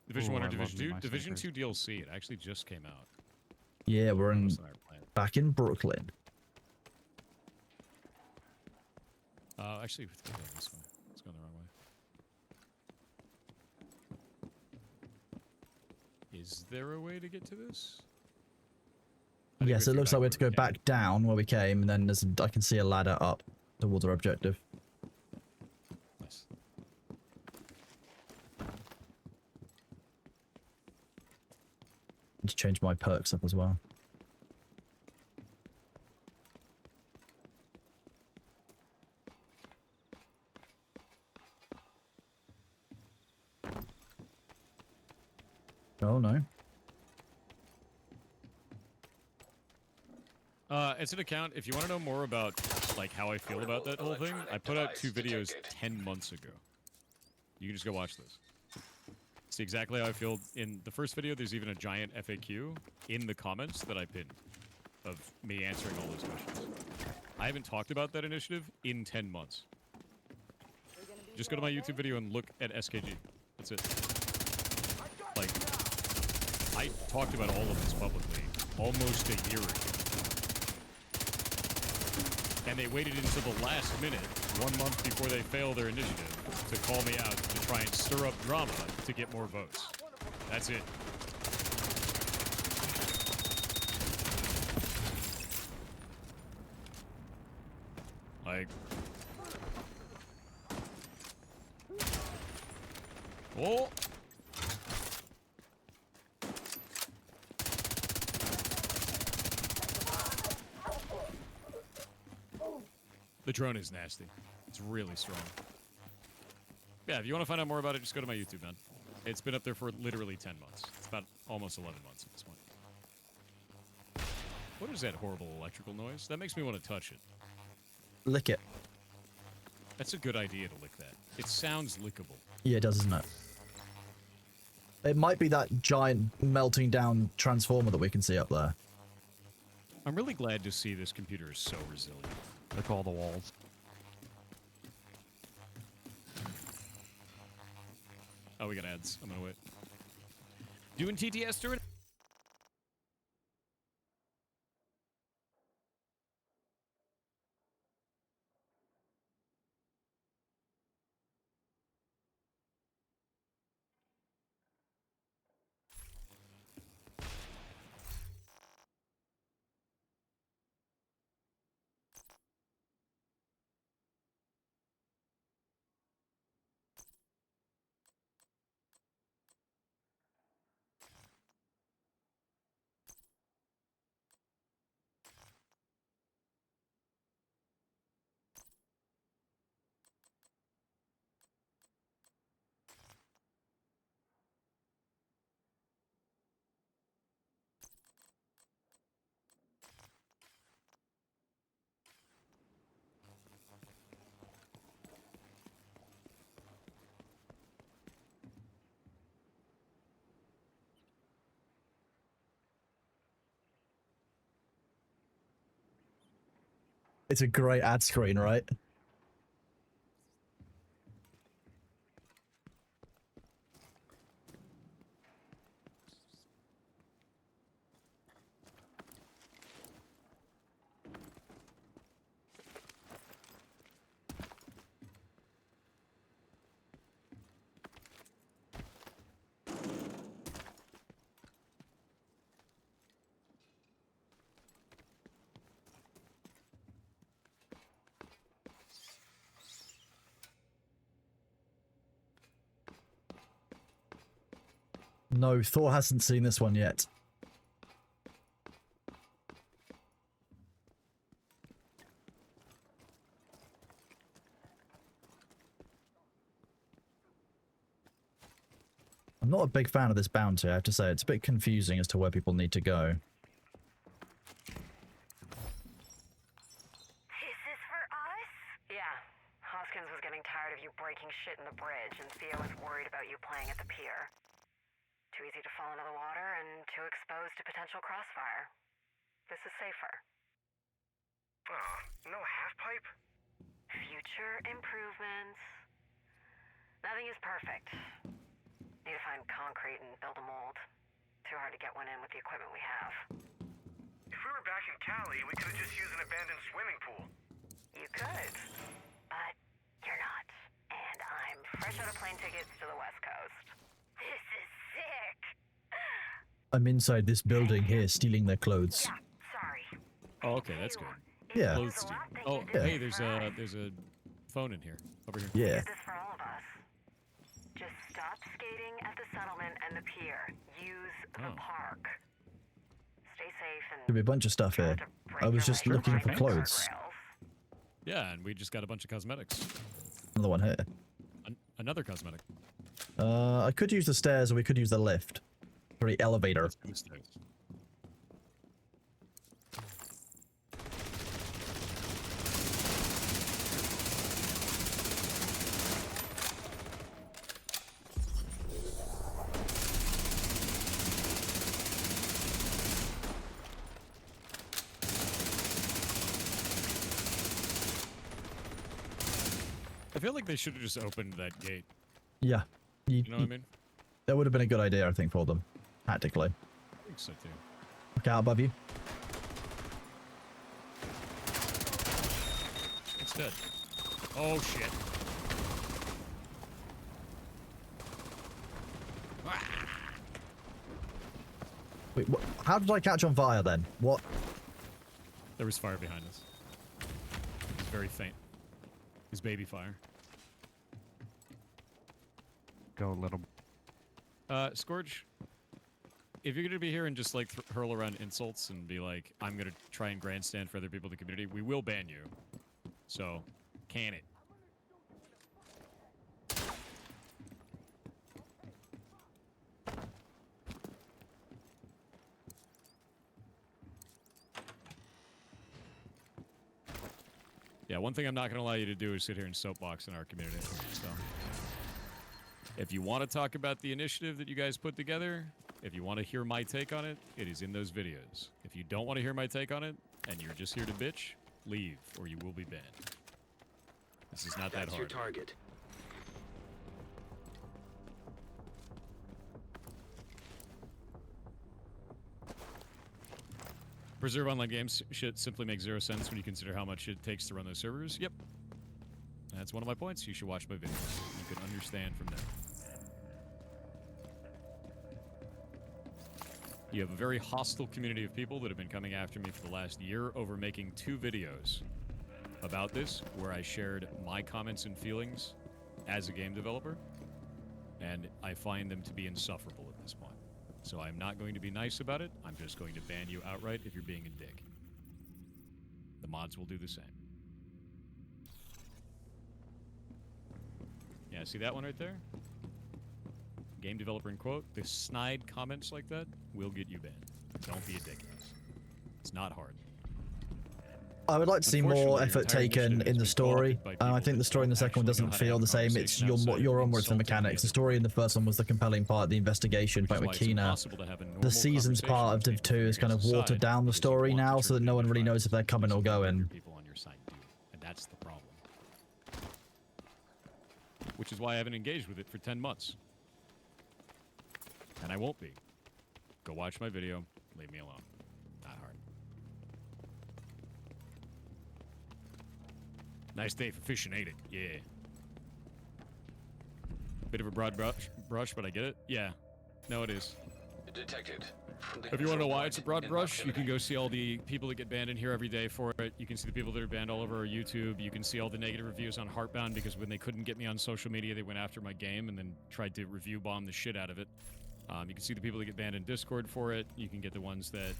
Division 1 or Division 2? Division 2 DLC, it actually just came out. Yeah, we're in Almost on our plan. back in Brooklyn. Actually, we have to go this way. It's going the wrong way. Is there a way to get to this? Yes, it looks like we have to go back down where we came, and then there's I can see a ladder up towards our objective. Nice. Need to change my perks up as well. Oh no. It's an account. If you want to know more about like how I feel about that whole thing, I put out 2 videos 10 months ago. You can just go watch this. See exactly how I feel. In the first video, there's even a giant FAQ in the comments that I pinned. of me answering all those questions. I haven't talked about that initiative in 10 months. Just go to my YouTube video and look at SKG. That's it. Like, I talked about all of this publicly almost a year ago. And they waited until the last minute, 1 month before they fail their initiative, to call me out to try and stir up drama to get more votes. That's it. Like... Oh! The drone is nasty. It's really strong. Yeah, if you want to find out more about it, just go to my YouTube, man. It's been up there for literally 10 months. It's about almost 11 months at this point. What is that horrible electrical noise? That makes me want to touch it. Lick it. That's a good idea to lick that. It sounds lickable. Yeah, it does, doesn't it? It might be that giant melting down transformer that we can see up there. I'm really glad to see this computer is so resilient. Like all the walls. Oh, we got ads. I'm gonna wait. Doing TTS to it? It's a great ad screen, right? No, Thor hasn't seen this one yet. I'm not a big fan of this bounty, I have to say. It's a bit confusing as to where people need to go. Is this for us? Yeah. Hoskins was getting tired of you breaking shit in the bridge, and Theo was worried about you playing at the pier. Too easy to fall into the water and too exposed to potential crossfire. This is safer. Aw, no half-pipe? Future improvements. Nothing is perfect. Need to find concrete and build a mold. Too hard to get one in with the equipment we have. If we were back in Cali, we could have just used an abandoned swimming pool. You could, but you're not. And I'm fresh out of plane tickets to the West Coast. This is sick! I'm inside this building here, stealing their clothes. Yeah, sorry. Oh, okay, that's good. Yeah. Clothes steal. Oh, Yeah. hey, there's a phone in here. Over here. Yeah. This is for all of us. Just stop skating at the settlement and the pier. Use the park. Stay safe and... Could be a bunch of stuff here. I was just looking for clothes. Yeah, and we just got a bunch of cosmetics. Another one here. Another cosmetic. I could use the stairs or we could use the lift. Or the elevator. Let's do the stairs. I feel like they should have just opened that gate. Yeah. You know what I mean? That would have been a good idea, I think, for them. Tactically. I think so too. Look out above you. It's dead. Oh shit. Wait, how did I catch on fire then? What? There was fire behind us. It was very faint. It was baby fire. Go a little. Scourge, if you're gonna be here and just like hurl around insults and be like, I'm gonna try and grandstand for other people in the community, we will ban you. So, can it? Yeah, one thing I'm not going to allow you to do is sit here and soapbox in our community. So, if you want to talk about the initiative that you guys put together, if you want to hear my take on it, it is in those videos. If you don't want to hear my take on it, and you're just here to bitch, leave, or you will be banned. This is not that hard. That's your target. Preserve online games shit simply makes 0 sense when you consider how much it takes to run those servers. Yep. That's one of my points. You should watch my videos. You can understand from there. You have a very hostile community of people that have been coming after me for the last year over making 2 videos about this, where I shared my comments and feelings as a game developer, and I find them to be insufferable at this point. So I'm not going to be nice about it. I'm just going to ban you outright if you're being a dick. The mods will do the same. Yeah, see that one right there? Game developer in quote. The snide comments like that will get you banned. Don't be a dickhead. It's not hard. I would like to see more effort taken in the story. I think the story in the second one doesn't feel the same. It's you're on with the mechanics. The story in the first one was the compelling part, the investigation fight with Kina. The seasons part of Div 2 is kind of watered down the story now, so that no one really knows if they're coming or going. People on your side do, and that's the problem. Which is why I haven't engaged with it for 10 months. And I won't be. Go watch my video. Leave me alone. Not hard. Nice day for fishing, ain't it? Yeah. Bit of a broad brush, but I get it. Yeah. No, it is. Detected. If you want to know why it's a broad brush, you can go see all the people that get banned in here every day for it. You can see the people that are banned all over our YouTube. You can see all the negative reviews on Heartbound, because when they couldn't get me on social media, they went after my game and then tried to review bomb the shit out of it. You can see the people that get banned in Discord for it. You can get the ones that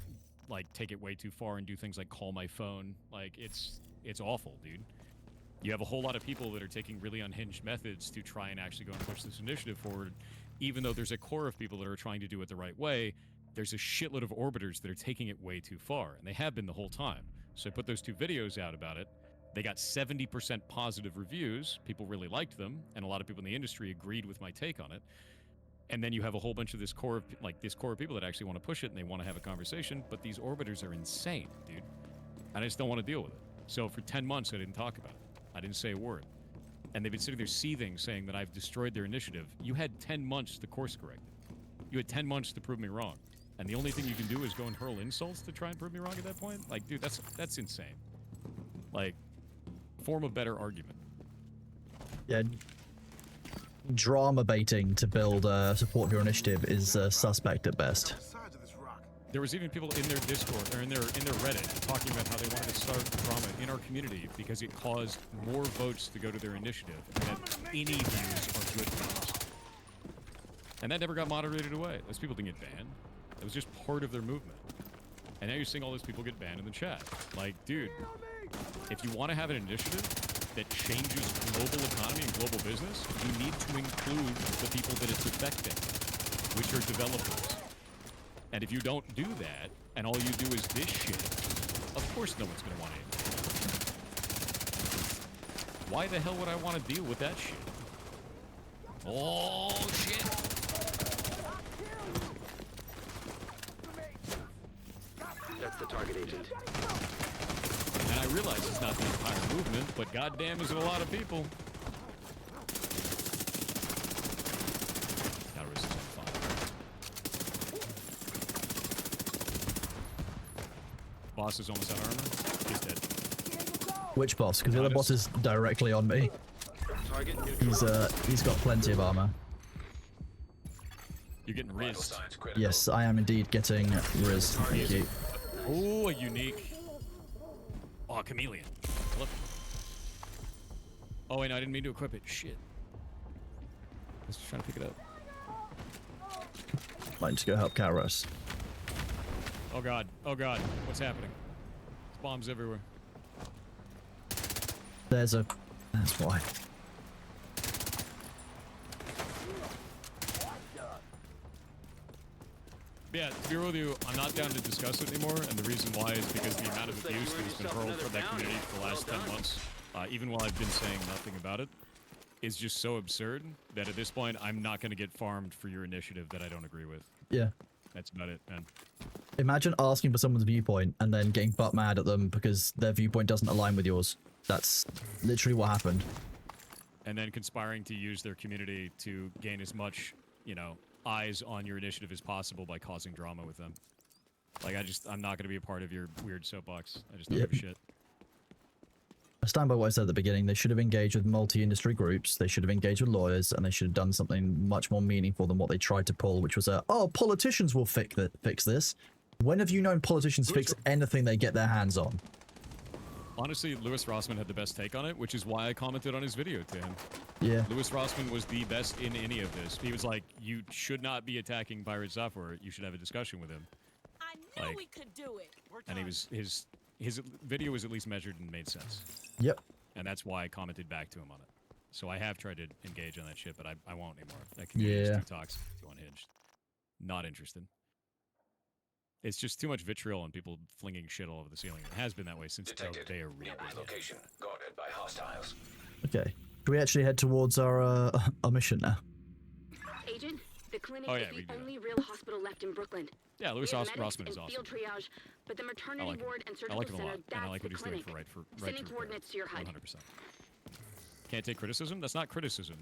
like take it way too far and do things like call my phone. Like it's awful, dude. You have a whole lot of people that are taking really unhinged methods to try and actually go and push this initiative forward. Even though there's a core of people that are trying to do it the right way, there's a shitload of orbiters that are taking it way too far, and they have been the whole time. So I put those 2 videos out about it. They got 70% positive reviews. People really liked them, and a lot of people in the industry agreed with my take on it. And then you have a whole bunch of this core of people that actually want to push it, and they want to have a conversation, but these orbiters are insane, dude. And I just don't want to deal with it. So for 10 months, I didn't talk about it. I didn't say a word. And they've been sitting there seething, saying that I've destroyed their initiative. You had 10 months to course correct it. You had 10 months to prove me wrong. And the only thing you can do is go and hurl insults to try and prove me wrong at that point? Like, dude, that's insane. Like, form a better argument. Yeah. Drama baiting to build support for your initiative is suspect at best. There was even people in their Discord or in their Reddit talking about how they wanted to start drama in our community because it caused more votes to go to their initiative, and that any views are good views. And that never got moderated away. Those people didn't get banned. It was just part of their movement. And now you're seeing all those people get banned in the chat. Like, dude, if you want to have an initiative that changes global economy and global business, you need to include the people that it's affecting, which are developers. And if you don't do that, and all you do is this shit, of course no one's going to want it. Why the hell would I want to deal with that shit? Oh, shit! That's the target agent. And I realize it's not the entire movement, but goddamn is it a lot of people. boss is almost out of armor. He's dead. Which boss? Because the other boss is directly on me. He's got plenty of armor. You're getting rizzed. Yes, I am indeed getting rizzed. Thank you. Oh, a unique. Oh, a chameleon. Look. Oh wait, no, I didn't mean to equip it. Shit. I was just trying to pick it up. Might just go help Kairos. Oh god. Oh god. What's happening? There's bombs everywhere. That's why. Yeah, to be real with you, I'm not down to discuss it anymore, and the reason why is because the amount of abuse that has been hurled from that community for the last 10 months, even while I've been saying nothing about it, is just so absurd that at this point, I'm not going to get farmed for your initiative that I don't agree with. Yeah. That's about it, man. Imagine asking for someone's viewpoint and then getting butt mad at them because their viewpoint doesn't align with yours. That's literally what happened. And then conspiring to use their community to gain as much, you know, eyes on your initiative as possible by causing drama with them. Like, I'm not going to be a part of your weird soapbox. I just don't give a shit. I stand by what I said at the beginning. They should have engaged with multi-industry groups. They should have engaged with lawyers, and they should have done something much more meaningful than what they tried to pull, which was oh, politicians will fix this. When have you known politicians fix anything they get their hands on? Honestly, Louis Rossmann had the best take on it, which is why I commented on his video to him. Yeah. Louis Rossmann was the best in any of this. He was like, you should not be attacking PirateSoftware. You should have a discussion with him. I knew we could do it. And his video was at least measured and made sense. Yep. And that's why I commented back to him on it. So I have tried to engage on that shit, but I won't anymore. That community is too toxic, too unhinged. Not interested. It's just too much vitriol and people flinging shit all over the ceiling. It has been that way since the day of location guarded by hostiles. Okay. Can we actually head towards our mission now? Agent, the clinic Oh, is yeah, the only real hospital left in Brooklyn. Yeah, Louis We have medics Rossmann is and awesome. field triage, but the maternity like him. ward and I surgical like him a center, lot, that's and I like the what he's doing clinic. for Sending coordinates to your HUD. 100%. Can't take criticism? That's not criticism.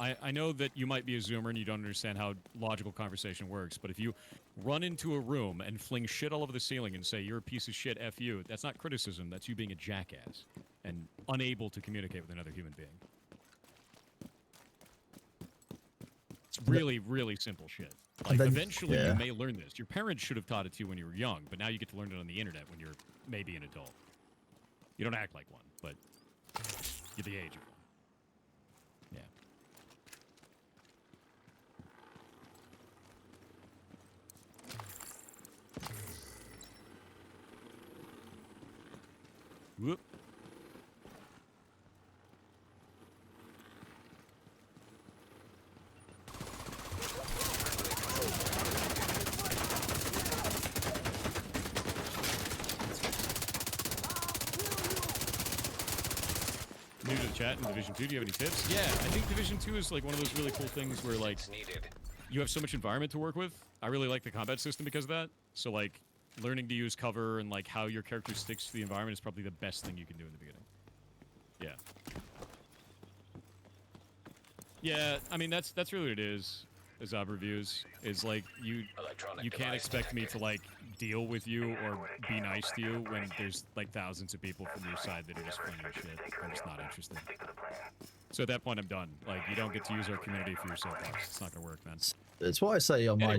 I know that you might be a Zoomer and you don't understand how logical conversation works, but if you run into a room and fling shit all over the ceiling and say, you're a piece of shit, F you, that's not criticism, that's you being a jackass and unable to communicate with another human being. It's really, really simple shit. Like, eventually you may learn this. Your parents should have taught it to you when you were young, but now you get to learn it on the internet when you're maybe an adult. You don't act like one, but you're the age of one. Yeah. Whoop. New to the chat in Division 2, do you have any tips? Yeah, I think Division 2 is like one of those really cool things where like you have so much environment to work with. I really like the combat system because of that. So like learning to use cover and like how your character sticks to the environment is probably the best thing you can do in the beginning. Yeah. Yeah, I mean that's really what it is. As Zob reviews is like you can't expect me to like deal with you or be nice to you when there's like thousands of people from your side that are just flinging shit. I'm just not interested. So at that point, I'm done. Like you don't get to use our community for your soapbox. It's not gonna work, man. It's what I say on my.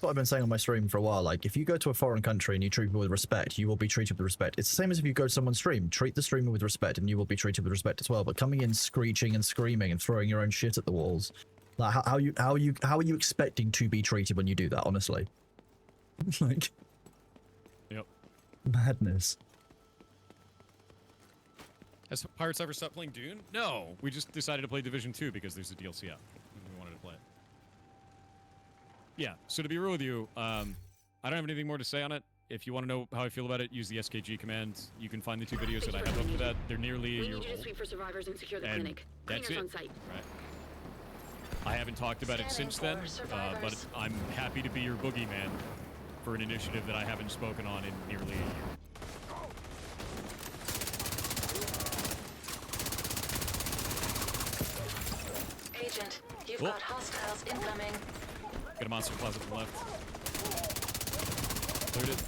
What I've been saying on my stream for a while. Like if you go to a foreign country and you treat people with respect, you will be treated with respect. It's the same as if you go to someone's stream. Treat the streamer with respect, and you will be treated with respect as well. But coming in screeching and screaming and throwing your own shit at the walls. Like how are you expecting to be treated when you do that? Honestly, like, yep, madness. Has Pirates ever stopped playing Dune? No, we just decided to play Division 2 because there's a DLC out and we wanted to play it. Yeah, so to be real with you, I don't have anything more to say on it. If you want to know how I feel about it, use the SKG command. You can find the 2 videos that I have up for that. They're nearly a year old. We need you to sweep for survivors and secure the clinic. That's Cleaners it. on site. Right. I haven't talked about it since then, but I'm happy to be your boogeyman for an initiative that I haven't spoken on in nearly a year. Agent, you've got hostiles incoming. Got a monster closet to the left. Cleared it.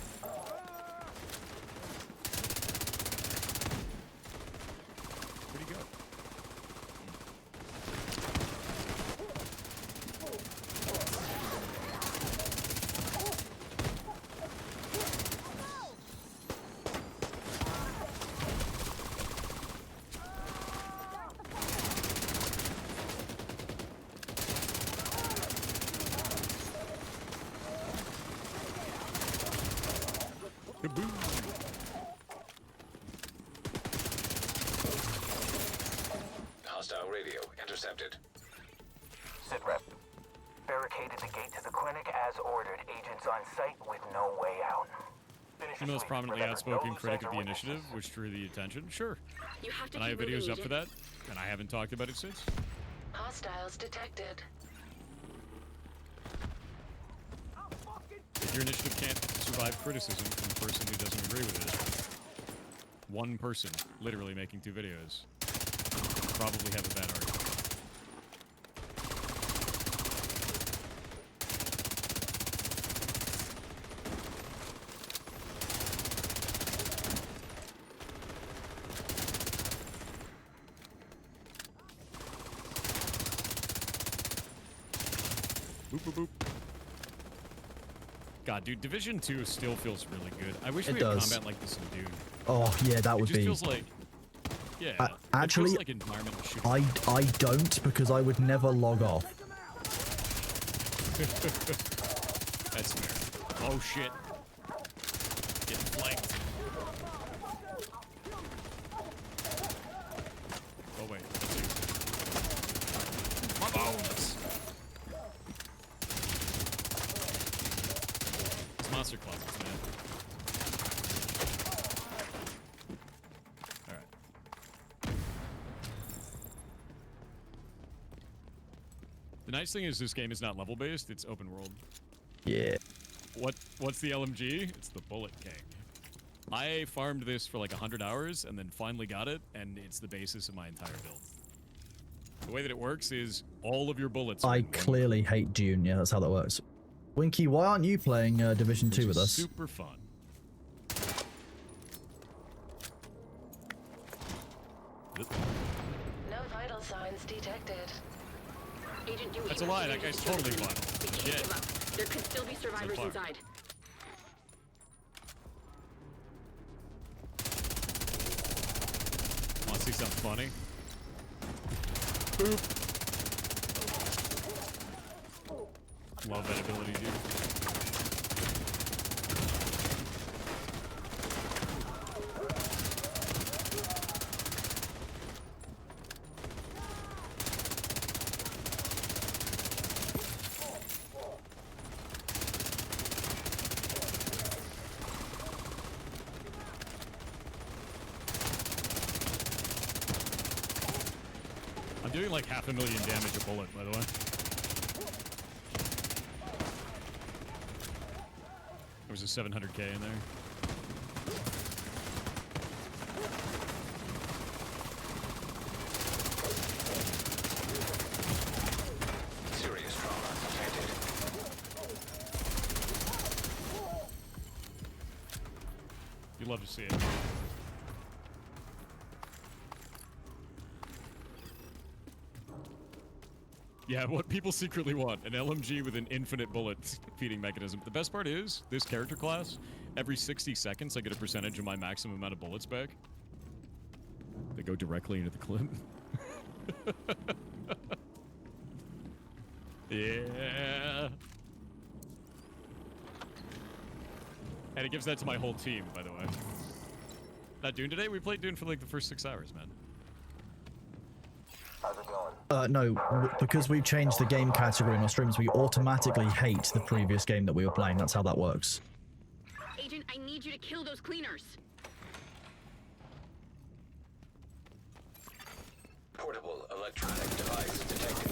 Kaboom! Hostile radio intercepted. Sitrep. Barricaded the gate to the clinic as ordered. Agents on site with no way out. The most prominently outspoken critic of the initiative, which drew the attention. Sure. You have to And I have keep videos moving, up for that, and I haven't talked about it since. Hostiles detected. If your initiative can't survive criticism from the person who doesn't agree with it, one person literally making 2 videos, probably have a bad argument. Boop, boop, boop. God, dude, Division 2 still feels really good. I wish we had combat like this in Dune. Oh, yeah, that would It just be... feels like... Yeah, actually, it feels like environmental shooting. I don't, because I would never log off. That's fair. Oh, shit. Getting flanked. Oh, wait. My bones! It's monster closets, man. Alright. The nice thing is this game is not level-based, it's open world. Yeah. What's the LMG? It's the Bullet King. I farmed this for like 100 hours and then finally got it, and it's the basis of my entire build. The way that it works is all of your bullets... I clearly hate Dune, yeah, that's how that works. Winky, why aren't you playing Division 2 with us? Super fun. No vital signs detected. Agent Dewey. That's a lie, that guy's totally vital. Shit. There could still be survivors far. inside. Want to see something funny? Boop. Love that ability, dude. I'm doing like 500,000 damage a bullet, by the way. There was a 700k in there. Serious trauma detected. You'd love to see it. Yeah, what people secretly want, an LMG with an infinite bullet feeding mechanism. The best part is, this character class, every 60 seconds I get a percentage of my maximum amount of bullets back. They go directly into the clip. Yeah. And it gives that to my whole team, by the way. Not Dune today? We played Dune for like the first 6 hours, man. How's it going? No, because we've changed the game category in our streams, we automatically hate the previous game that we were playing. That's how that works. Agent, I need you to kill those cleaners. Portable electronic device detected.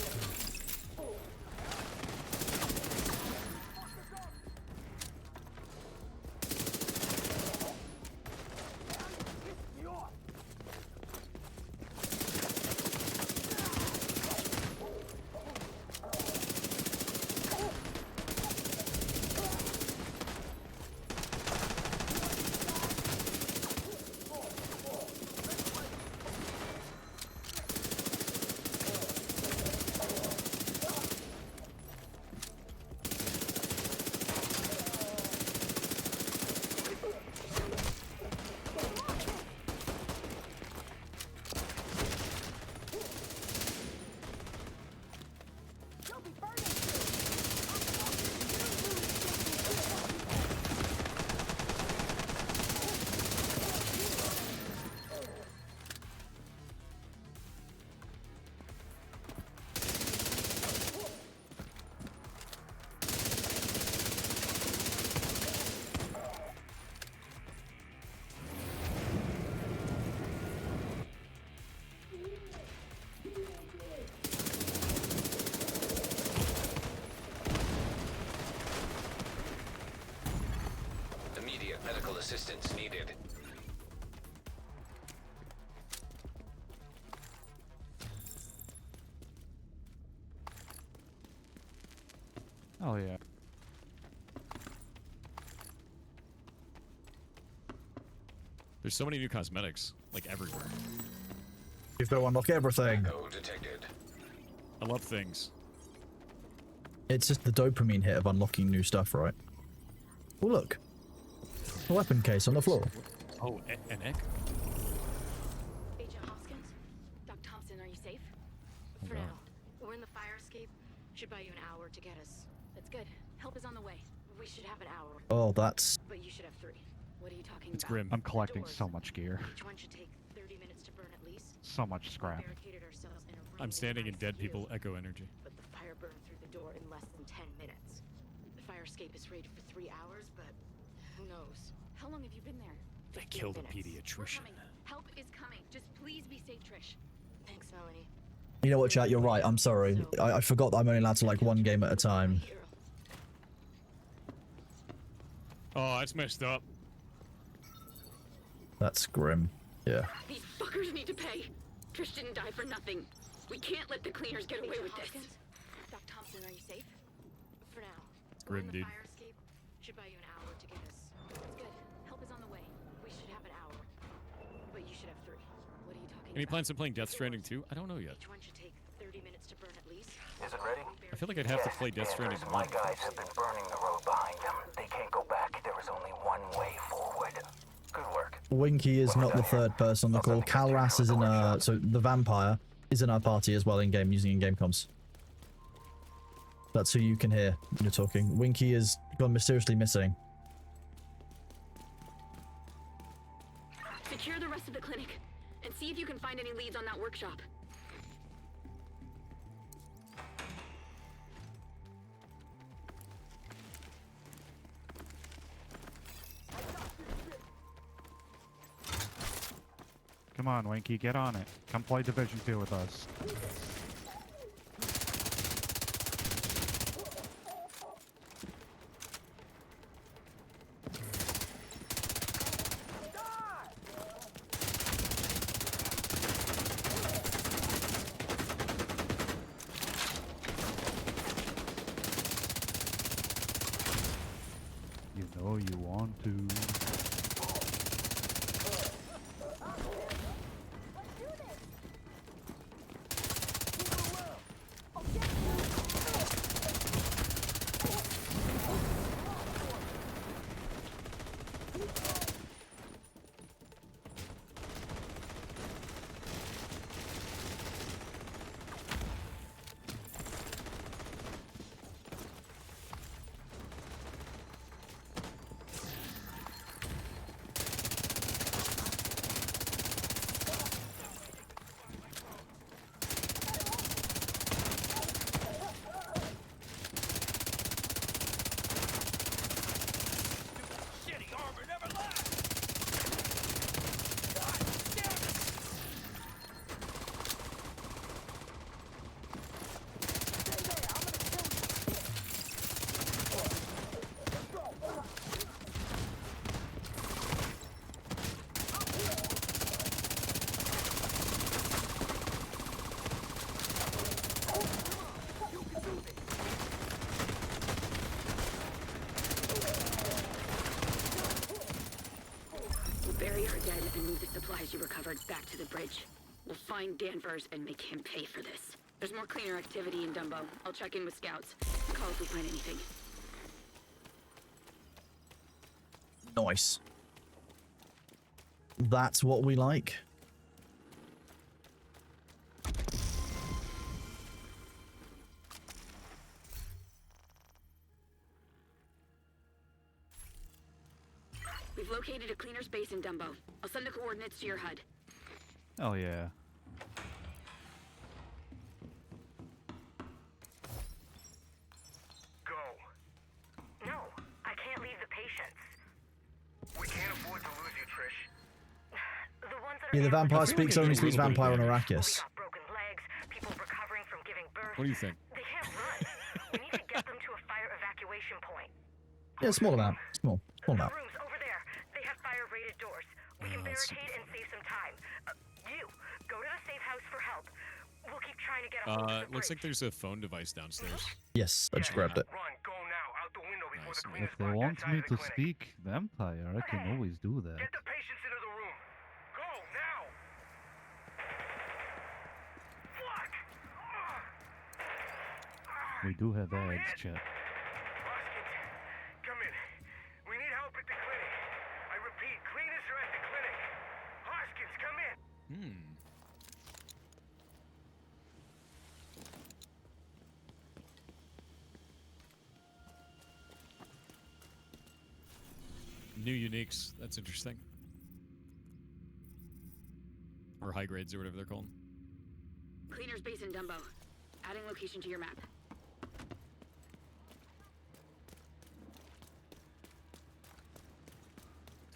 Medical assistance needed. Oh yeah. There's so many new cosmetics, like everywhere. You've got to unlock everything. Echo detected. I love things. It's just the dopamine hit of unlocking new stuff, right? Oh look, a weapon case on the floor. Oh, an echo. Agent Hoskins? Doc Thompson, are you safe? For now. We're in the fire escape. Should buy you an hour to get us. That's good. Help is on the way. We should have an hour. Oh, that's... But you should have 3. What are you talking It's about? grim. I'm collecting so much gear. Each one should take 30 minutes to burn at least. So much scrap. Barricaded ourselves in a room I'm standing in dead ICU, people echo energy. But the fire burned through the door in less than 10 minutes. The fire escape is rated for 3 hours, but who knows? How long have you been there? They killed a minutes. pediatrician. Help is coming. Just please be safe, Trish. Thanks, Melanie. You know what, chat? You're right. I'm sorry. I forgot that I'm only allowed to like one game at a time. Oh, that's messed up. That's grim. Yeah. These fuckers need to pay. Trish didn't die for nothing. We can't let the cleaners get away with this. Doc Thompson, are you safe? For now. Grim, We're in the dude. fire escape. Should buy you an hour to get us. That's good. Help is on the way. We should have an hour. But you should have 3. What are you talking Any about? plans on playing Death Stranding 2? I don't know yet. Each one should take 30 minutes to burn at least. Is it ready? I feel like I'd have to play Death Stranding 1. My guys have been burning the road behind them. They can't go back. There is only one way forward. Good work. Winky is not the third person on the call. Calras is in so the vampire is in our party as well in game, using in game comms. That's who you can hear when you're talking. Winky is gone mysteriously missing. Secure the rest of the clinic and see if you can find any leads on that workshop. Come on, Winky, get on it. Come play Division 2 with us. You know you want to. Bury her dead and move the supplies you recovered back to the bridge. We'll find Danvers and make him pay for this. There's more cleaner activity in Dumbo. I'll check in with scouts. Call if we find anything. Nice. That's what we like. We've located a cleaner's base in Dumbo. I'll send the coordinates to your HUD. Oh yeah. Go. No, I can't leave the patients. We can't afford to lose you, Trish. The ones that are Yeah, the vampire speaks only speaks vampire on We Arrakis. got broken legs, people recovering from giving birth. What do you think? They can't run. We need to get them to a fire evacuation point. Yeah, small amount. Small The amount. rooms over there. crated doors. We can barricade and save some time. You, go to the safe house for help. We'll keep trying to get a hold of the Looks like there's a phone device downstairs. Yes, I just grabbed it. Run, go now, out the window before the cleaners If they block want that side me of the to clinic. speak vampire, I can always do that. Get the patients into the room. Go now. Fuck! We do have ads, chat. Hoskins, come in. We need help at the clinic. I repeat, cleaners are at the clinic. Hoskins, come in. New uniques. That's interesting. Or high grades or whatever they're called. Cleaner's base in Dumbo. Adding location to your map.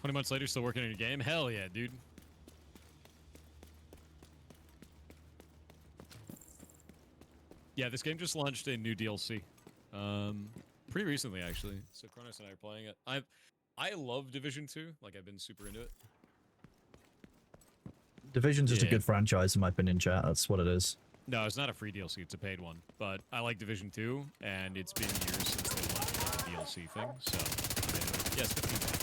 $20 later, still working on your game? Hell yeah, dude. Yeah, this game just launched a new DLC. Pretty recently, actually. So Kronos and I are playing it. I love Division 2. Like, I've been super into it. Division's just a good franchise, in my opinion, chat. That's what it is. No, it's not a free DLC. It's a paid one. But I like Division 2, and it's been years since they launched the DLC thing. So, yes, $15.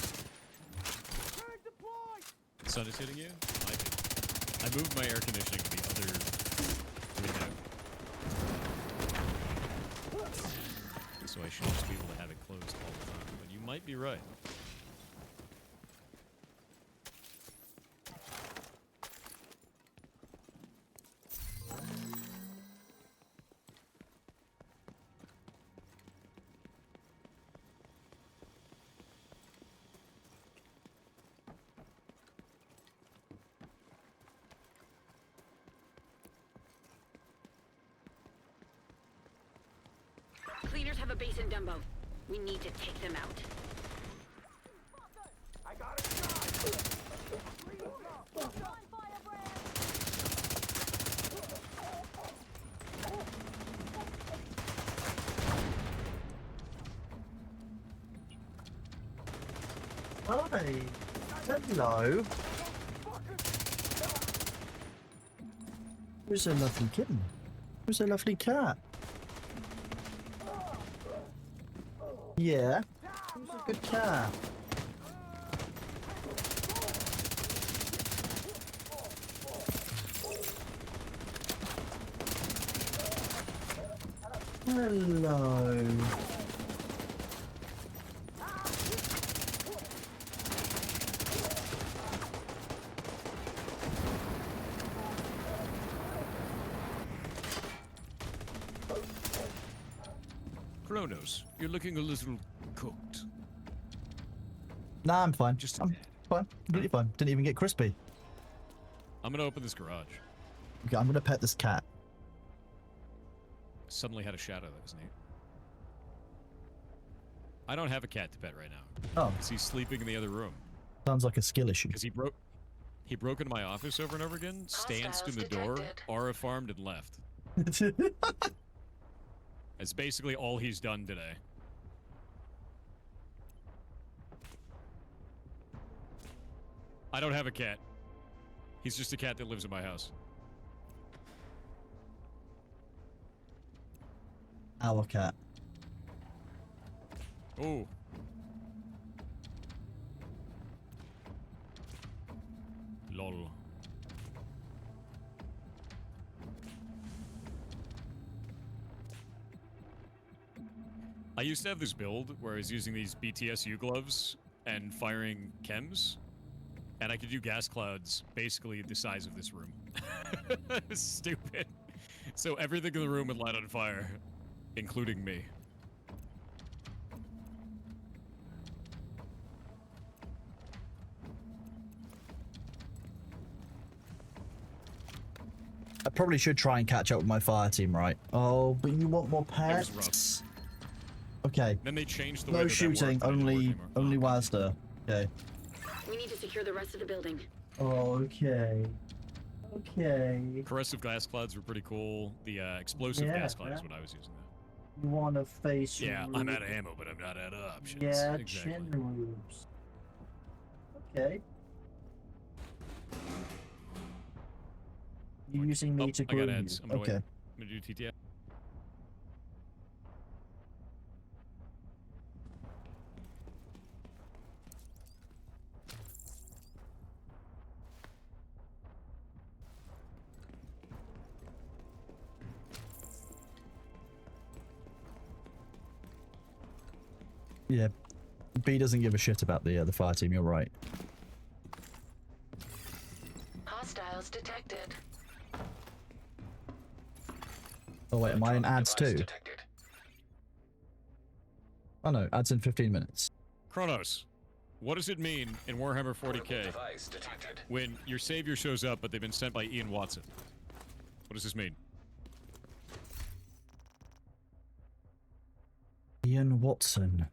The sun is hitting you? I moved my air conditioning to the other window. So I should just be able to have it closed all the time. But you might be right. Cleaners have a base in Dumbo. We need to take them out. I got a shot! Hi. Hello. Who's a lovely kitten? Who's a lovely cat? Yeah. Who's a good cat? Hello. Kronos, you're looking a little cooked. Nah, I'm fine. I'm fine. Completely fine. Didn't even get crispy. I'm gonna open this garage. Okay, I'm gonna pet this cat. Suddenly had a shadow that was neat. I don't have a cat to pet right now. Oh. Because he's sleeping in the other room. Sounds like a skill issue. Because he broke into my office over and over again, stanced in the door, aura farmed, and left. That's basically all he's done today. I don't have a cat. He's just a cat that lives in my house. Our cat. Oh. Lol. I used to have this build where I was using these BTSU gloves and firing chems, and I could do gas clouds basically the size of this room. Stupid. So everything in the room would light on fire, including me. I probably should try and catch up with my fire team, right? Oh, but you want more It was pets? Okay. Then they changed the way No that shooting, that worked, only Wazda. Okay. We need to secure the rest of the building. Oh, okay. Okay. Corrosive gas clouds were pretty cool. The explosive gas cloud is what I was using. You want to face Yeah, I'm out of ammo, but I'm not out of options. Yeah, exactly. chin moves. Okay. You're using me to I got groom ads. you. I'm gonna Okay. wait. I'm gonna do TTF. Yeah. B doesn't give a shit about the fire team. You're right. Hostiles detected. Oh wait, am I in ads too? Detected. Oh no, ads in 15 minutes. Kronos, what does it mean in Warhammer 40k Device detected. when your savior shows up but they've been sent by Ian Watson? What does this mean? Ian Watson.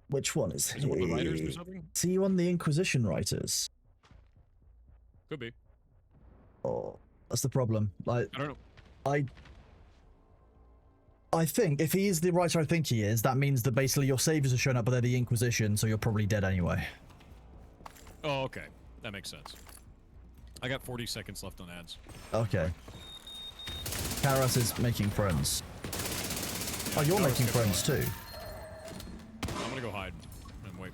Which one is Is it one of the writers or he? something? Is he one of the Inquisition writers? Could be. Oh, that's the problem. Like, I don't know. I think if he is the writer I think he is, that means that basically your saviors are showing up, but they're the Inquisition, so you're probably dead anyway. Oh, okay. That makes sense. I got 40 seconds left on ads. Okay. Karas is making friends. Yeah, Oh, you're Karas making kept friends going. too. I'm gonna go hide and wait.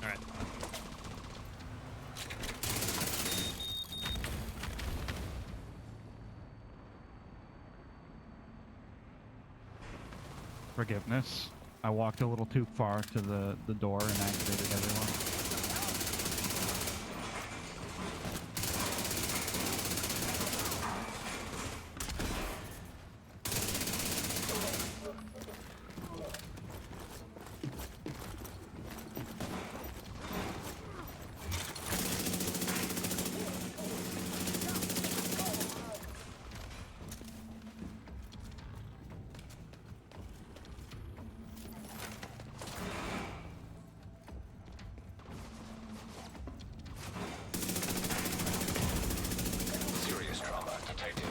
Alright. Forgiveness. I walked a little too far to the door and activated everyone. Serious trauma detected.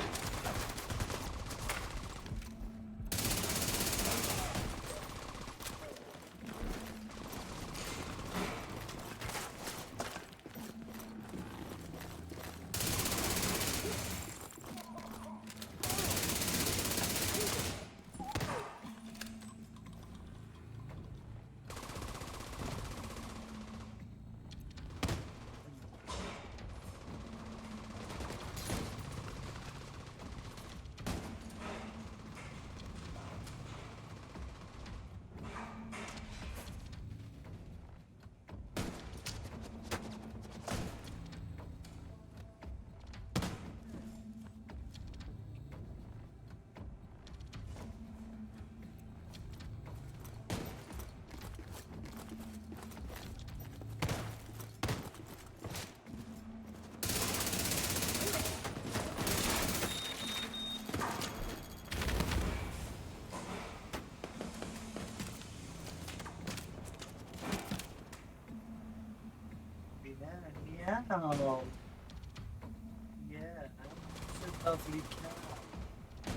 Yeah, it's a lovely cow.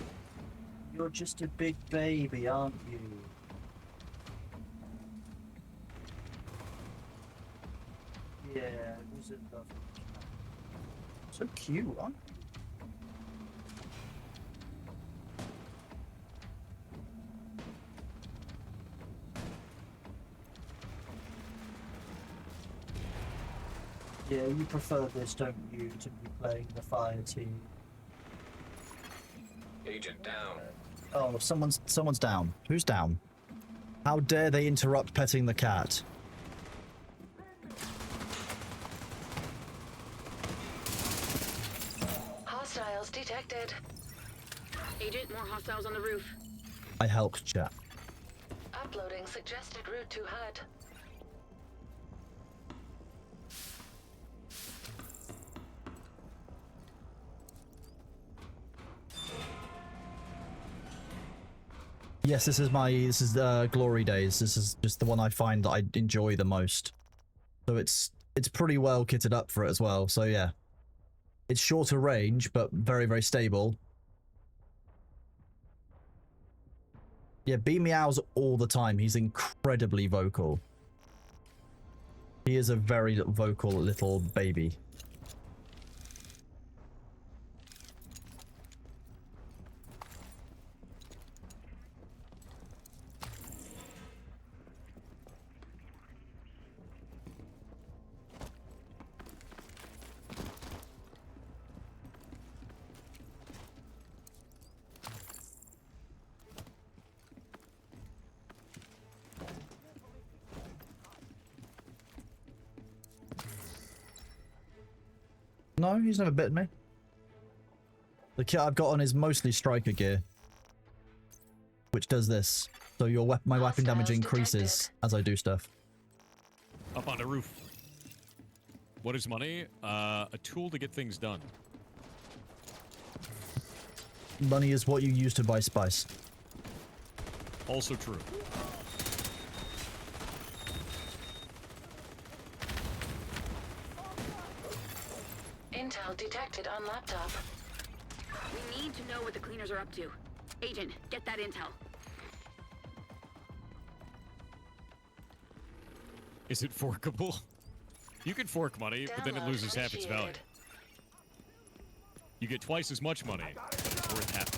You're just a big baby, aren't you? Yeah, it was a lovely cow. So cute, aren't you? Yeah, you prefer this, don't you, to be playing the fire team? Agent down. Oh, someone's down. Who's down? How dare they interrupt petting the cat? Hostiles detected. Agent, more hostiles on the roof. I helped, chat. Uploading suggested route to HUD. Yes, this is glory days. This is just the one I find that I enjoy the most. So it's pretty well kitted up for it as well. So yeah, it's shorter range but very, very stable. Yeah, B meows all the time. He's incredibly vocal. He is a very vocal little baby. No, he's never bitten me. The kit I've got on is mostly striker gear, which does this. So your my weapon damage increases as I do stuff. Up on the roof. What is money? A tool to get things done. Money is what you use to buy spice. Also true. Intel detected on laptop. We need to know what the cleaners are up to. Agent, get that intel. Is it forkable? You can fork money, but then it loses half its value. You get twice as much money, but it's worth half.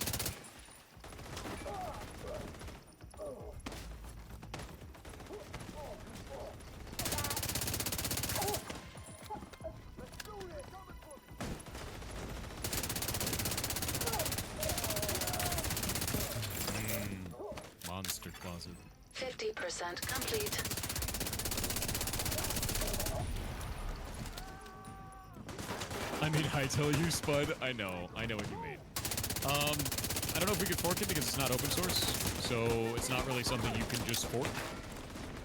Monster closet. 50% complete. I mean, I tell you, Spud, I know what you mean. I don't know if we could fork it because it's not open source, so it's not really something you can just fork.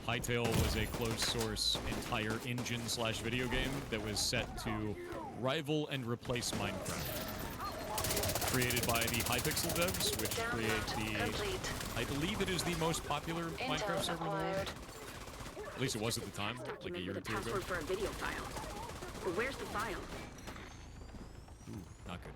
Hightail was a closed source entire engine/video game that was set to rival and replace Minecraft. Created by the Hypixel devs, which create the... I believe it is the most popular Minecraft server in the world. At least it was at the time, like a year or two ago. Password for a video file. But where's the file? Ooh, not good.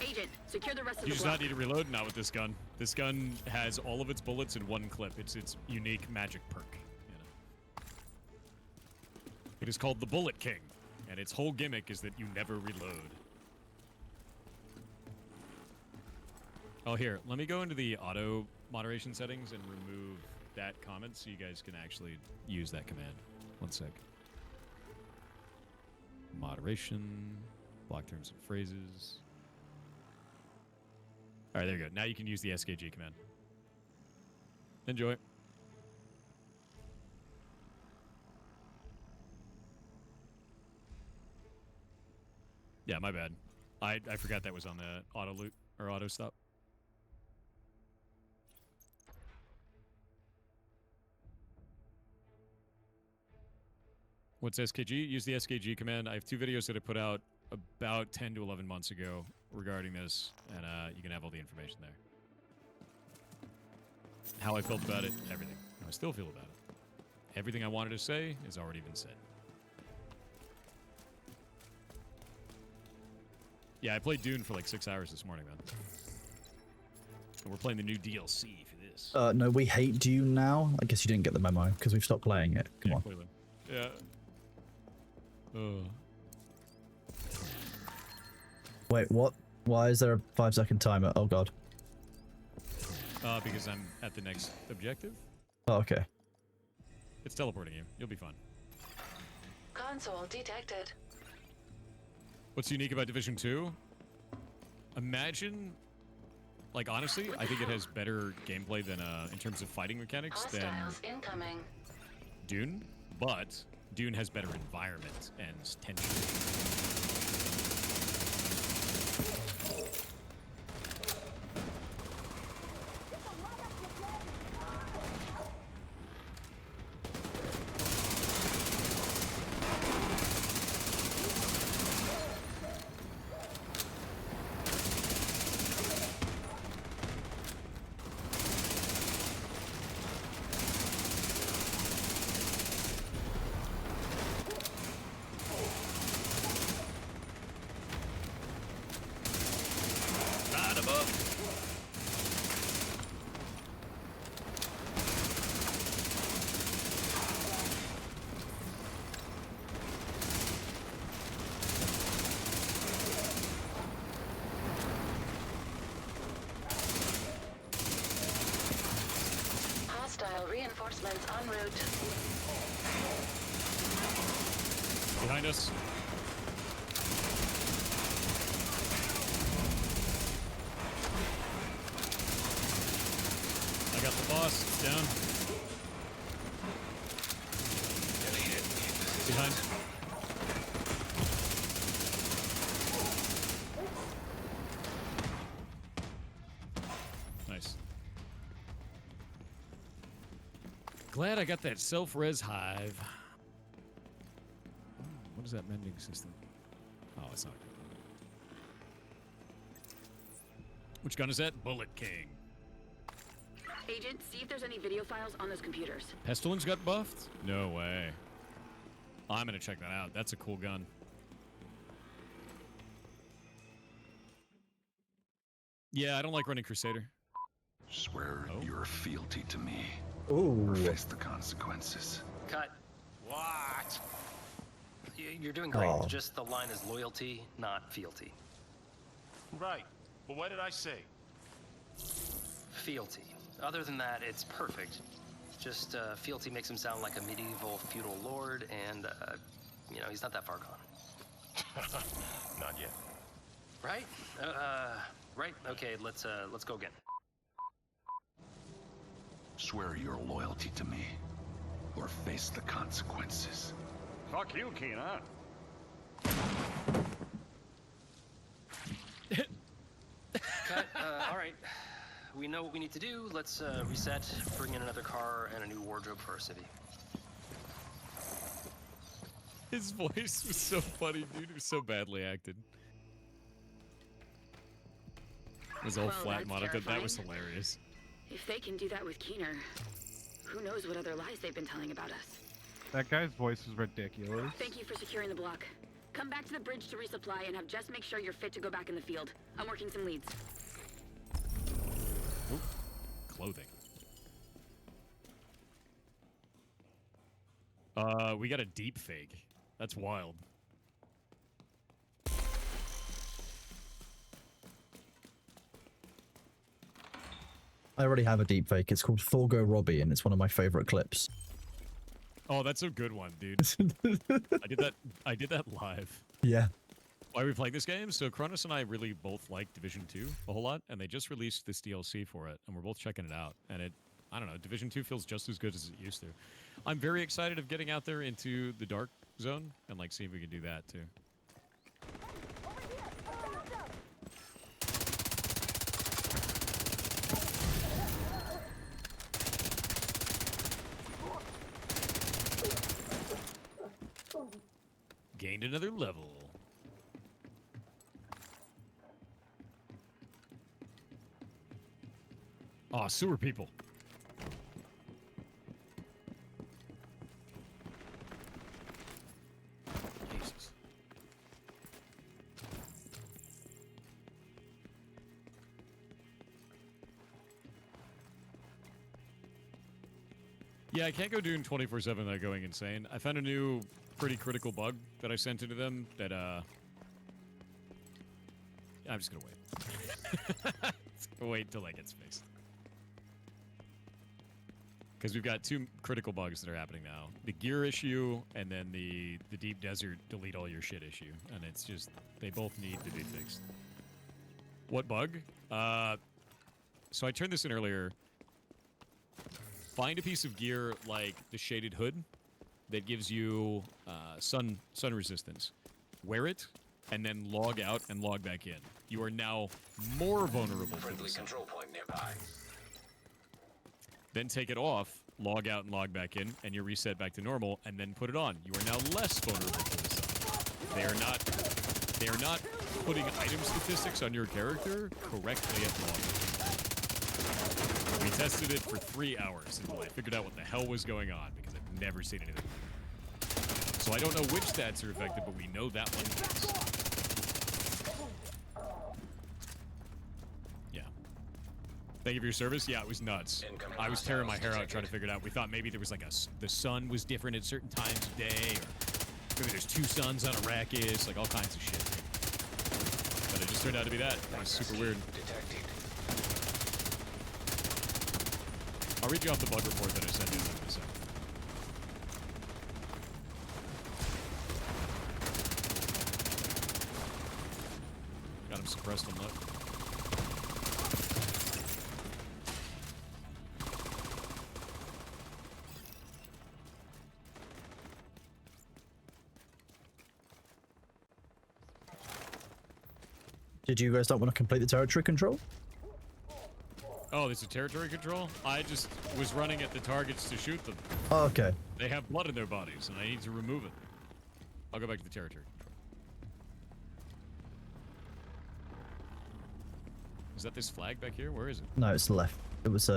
Agent, secure the rest of You the just block. not need to reload now with this gun. This gun has all of its bullets in one clip. It's its unique magic perk. You know? It is called the Bullet King, and its whole gimmick is that you never reload. Oh, here, let me go into the auto moderation settings and remove that comment so you guys can actually use that command. One sec. Moderation, block terms and phrases. All right, there you go. Now you can use the SKG command. Enjoy. Yeah, my bad. I forgot that was on the auto loot or auto stop. What's SKG? Use the SKG command. I have 2 videos that I put out about 10 to 11 months ago regarding this, and you can have all the information there. How I felt about it, everything. How I still feel about it. Everything I wanted to say has already been said. Yeah, I played Dune for like 6 hours this morning, man. And we're playing the new DLC for this. No, we hate Dune now. I guess you didn't get the memo because we've stopped playing it. Come on. Clearly. Yeah. Wait, what? Why is there a 5-second timer? Oh god. Because I'm at the next objective. Oh, okay. It's teleporting you. You'll be fine. Console detected. What's unique about Division 2? Imagine, like honestly, I think it has better gameplay than in terms of fighting mechanics Hostiles than incoming. Dune, but Dune has better environment and tension. Lens en route. Behind us. I got the boss. It's down. Behind. Nice. Glad I got that self-res hive. What is that mending system? Oh, it's not good. Which gun is that? Bullet King. Agent, see if there's any video files on those computers. Pestilence got buffed? No way. I'm gonna check that out. That's a cool gun. Yeah, I don't like running Crusader. Swear your fealty to me. Ooh. Or face the consequences. Cut. What? You're doing great. Oh. Just the line is loyalty, not fealty. Right. But what did I say? Fealty. Other than that, it's perfect. Just fealty makes him sound like a medieval feudal lord, and you know, he's not that far gone. Not yet. Right? Right. Okay. Let's go again. Swear your loyalty to me, or face the consequences. Fuck you, Keenan. Cut. All right. We know what we need to do. Let's reset, bring in another car, and a new wardrobe for our city. His voice was so funny, dude. It was so badly acted. His old flat monitor. That was hilarious. If they can do that with Keener, who knows what other lies they've been telling about us. That guy's voice is ridiculous. Thank you for securing the block. Come back to the bridge to resupply and have Jess make sure you're fit to go back in the field. I'm working some leads. Ooh, clothing. We got a deep fake. That's wild. I already have a deepfake. It's called Thorgo Robbie, and it's one of my favorite clips. Oh, that's a good one, dude. I did that live. Yeah. Why are we playing this game? So Cronus and I really both like Division 2 a whole lot, and they just released this DLC for it, and we're both checking it out. And I don't know, Division 2 feels just as good as it used to. I'm very excited of getting out there into the dark zone and like see if we can do that too. Gained another level. Aw, sewer people. Jesus. Yeah, I can't go doing 24/7 without going insane. I found a new pretty critical bug that I sent into them that, I'm just gonna wait. Just gonna wait until that gets fixed. Because we've got two critical bugs that are happening now. The gear issue, and then the deep desert delete all your shit issue. And it's just, they both need to be fixed. What bug? So I turned this in earlier. Find a piece of gear like the shaded hood that gives you sun resistance. Wear it, and then log out and log back in. You are now more vulnerable to the sun. Control point nearby. Then take it off, log out and log back in, and you're reset back to normal, and then put it on. You are now less vulnerable to the sun. They are not putting item statistics on your character correctly at all. We tested it for 3 hours until I figured out what the hell was going on, because I've never seen anything. So I don't know which stats are affected, but we know that one is. Yeah. Thank you for your service. Yeah, it was nuts. I was tearing my hair out trying to figure it out. We thought maybe there was like the sun was different at certain times of day, or maybe there's two suns on Arrakis, like all kinds of shit. But it just turned out to be that. It was super weird. I'll read you off the bug report that I sent in a second. Got him suppressed on left. Did you guys not want to complete the territory control? Oh, this is territory control? I just was running at the targets to shoot them. Oh, okay. They have blood in their bodies, and I need to remove it. I'll go back to the territory control. Is that this flag back here? Where is it? No, it's the left. It was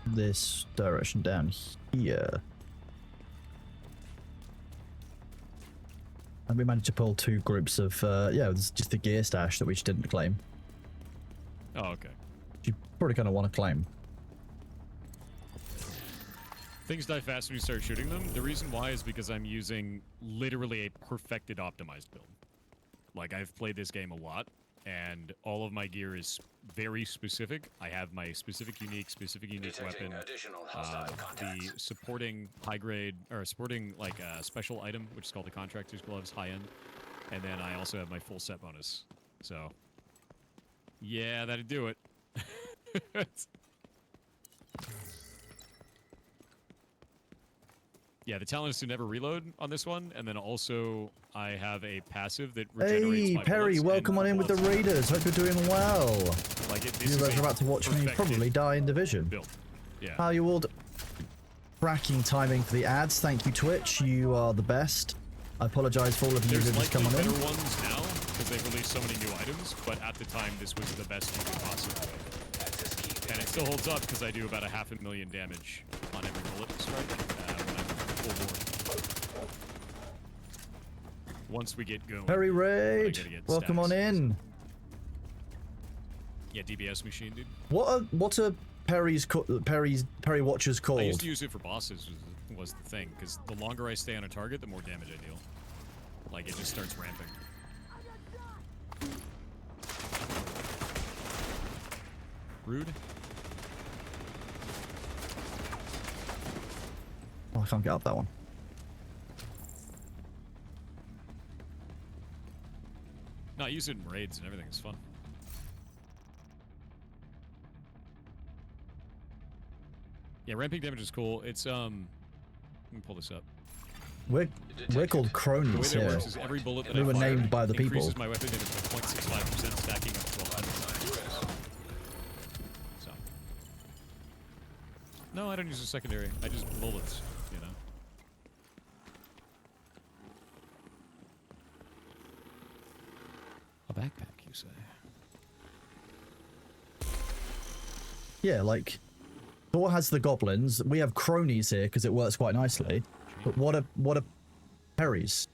this direction down here. And we managed to pull 2 groups of, yeah, it was just the gear stash that we just didn't claim. Oh, okay. You probably kind of want to claim. Things die fast when you start shooting them. The reason why is because I'm using literally a perfected optimized build. Like, I've played this game a lot, and all of my gear is very specific. I have my specific unique weapon. The supporting high grade, or supporting like a special item, which is called the Contractor's Gloves, high end. And then I also have my full set bonus. So, yeah, that'd do it. Yeah, the talent is to never reload on this one, and then also I have a passive that regenerates Hey, my Perry, welcome on in with the Raiders. Hope you're doing well. Like You guys are about to watch me probably die in Division. Build. Yeah. How are you all? Tracking timing for the ads. Thank you, Twitch. You are the best. I apologize for all of you who just come on in. There's likely better ones now, because they've released so many new items, but at the time, this was the best you could possibly do. And it still holds up, because I do about 500,000 damage on every bullet strike when I'm full board. Once we get going. Perry Raid, welcome on in. Yeah, DBS machine, dude. What are Perry watchers called? I used to use it for bosses was the thing, because the longer I stay on a target, the more damage I deal. Like, it just starts ramping. Rude. Oh, I can't get up that one. No, I use it in raids and everything. It's fun. Yeah, ramping damage is cool. It's let me pull this up. We're called cronies the way that here. works is every bullet that We I were fire named by the people. increases my weapon damage by 0.65%, stacking up to 100. So. No, I don't use a secondary. I just bullets, you know. A backpack, you say? Yeah, like Thor has the goblins. We have cronies here because it works quite nicely. But what are Perrys?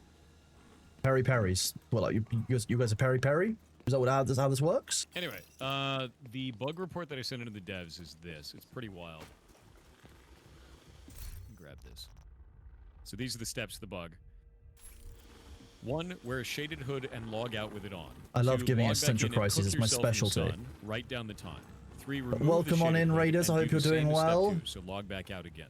Perrys. Well, like you guys are Perry? Is that how this works? Anyway, the bug report that I sent into the devs is this. It's pretty wild. Grab this. So these are the steps to the bug. 1, wear a shaded hood and log out with it on. I love 2, giving log existential back in and crises. cook It's my yourself in the specialty. sun, write down the time. 3, remove Welcome the on shaded in, hood Raiders. I and hope do you're the doing same as step well. 2, so log back out again.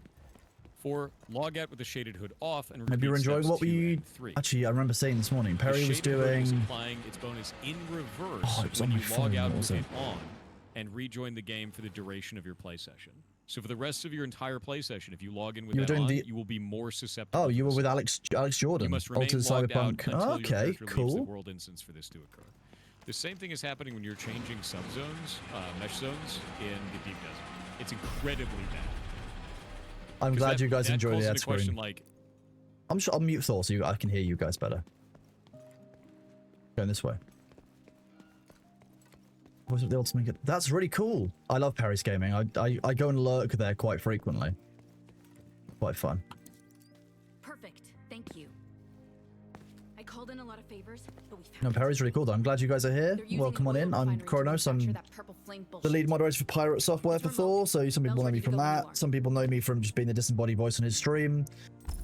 4, log out with the shaded hood off and Maybe you're repeat enjoying steps what 2 we... and 3. Actually, I remember saying this morning. Perry was doing... is applying its bonus in reverse Oh, it was when on you my log phone, out what was with it? it on and rejoin the game for the duration of your play session. So for the rest of your entire play session, if you log in with You were that doing on, the- you will be more susceptible. Oh, you were with Alex Jordan. You must remain Altered logged out Cyberpunk. until Okay, your character leaves the cool. world instance for this to occur. The same thing is happening when you're changing subzones, mesh zones in the deep desert. It's incredibly bad. I'm 'Cause glad that- you guys that enjoyed calls the ad into question, screen. like, I'm sure I'll mute Thor so I can hear you guys better. Going this way. Was it the ultimate? That's really cool. I love Paris Gaming. I go and lurk there quite frequently. Quite fun. Perfect. Thank you. I called in a lot of favors, but we found No, Perry's really cool though. I'm glad you guys are here. They're using Welcome on oil in. I'm refinery to Kronos. I'm manufacture that purple flame the bullshit. lead moderator for Pirate Software for Thor, so some people know me from that. Some people know me from just being the disembodied voice on his stream.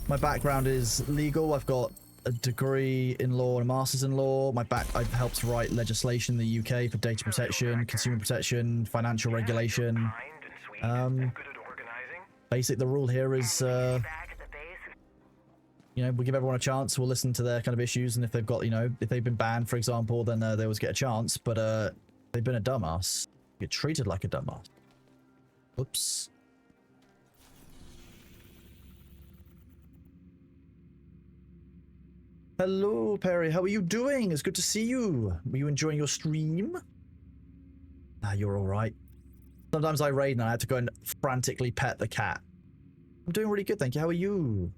My background is legal. I've got a degree in law and a master's in law. I've helped write legislation in the UK for data protection, consumer protection, financial regulation. The rule here is, you know, we give everyone a chance. We'll listen to their kind of issues, and if they've got, you know, if they've been banned, for example, then they always get a chance. But they've been a dumbass. Get treated like a dumbass. Oops. Hello, Perry. How are you doing? It's good to see you. Were you enjoying your stream? Ah, you're all right. Sometimes I raid and I have to go and frantically pet the cat. I'm doing really good, thank you. How are you?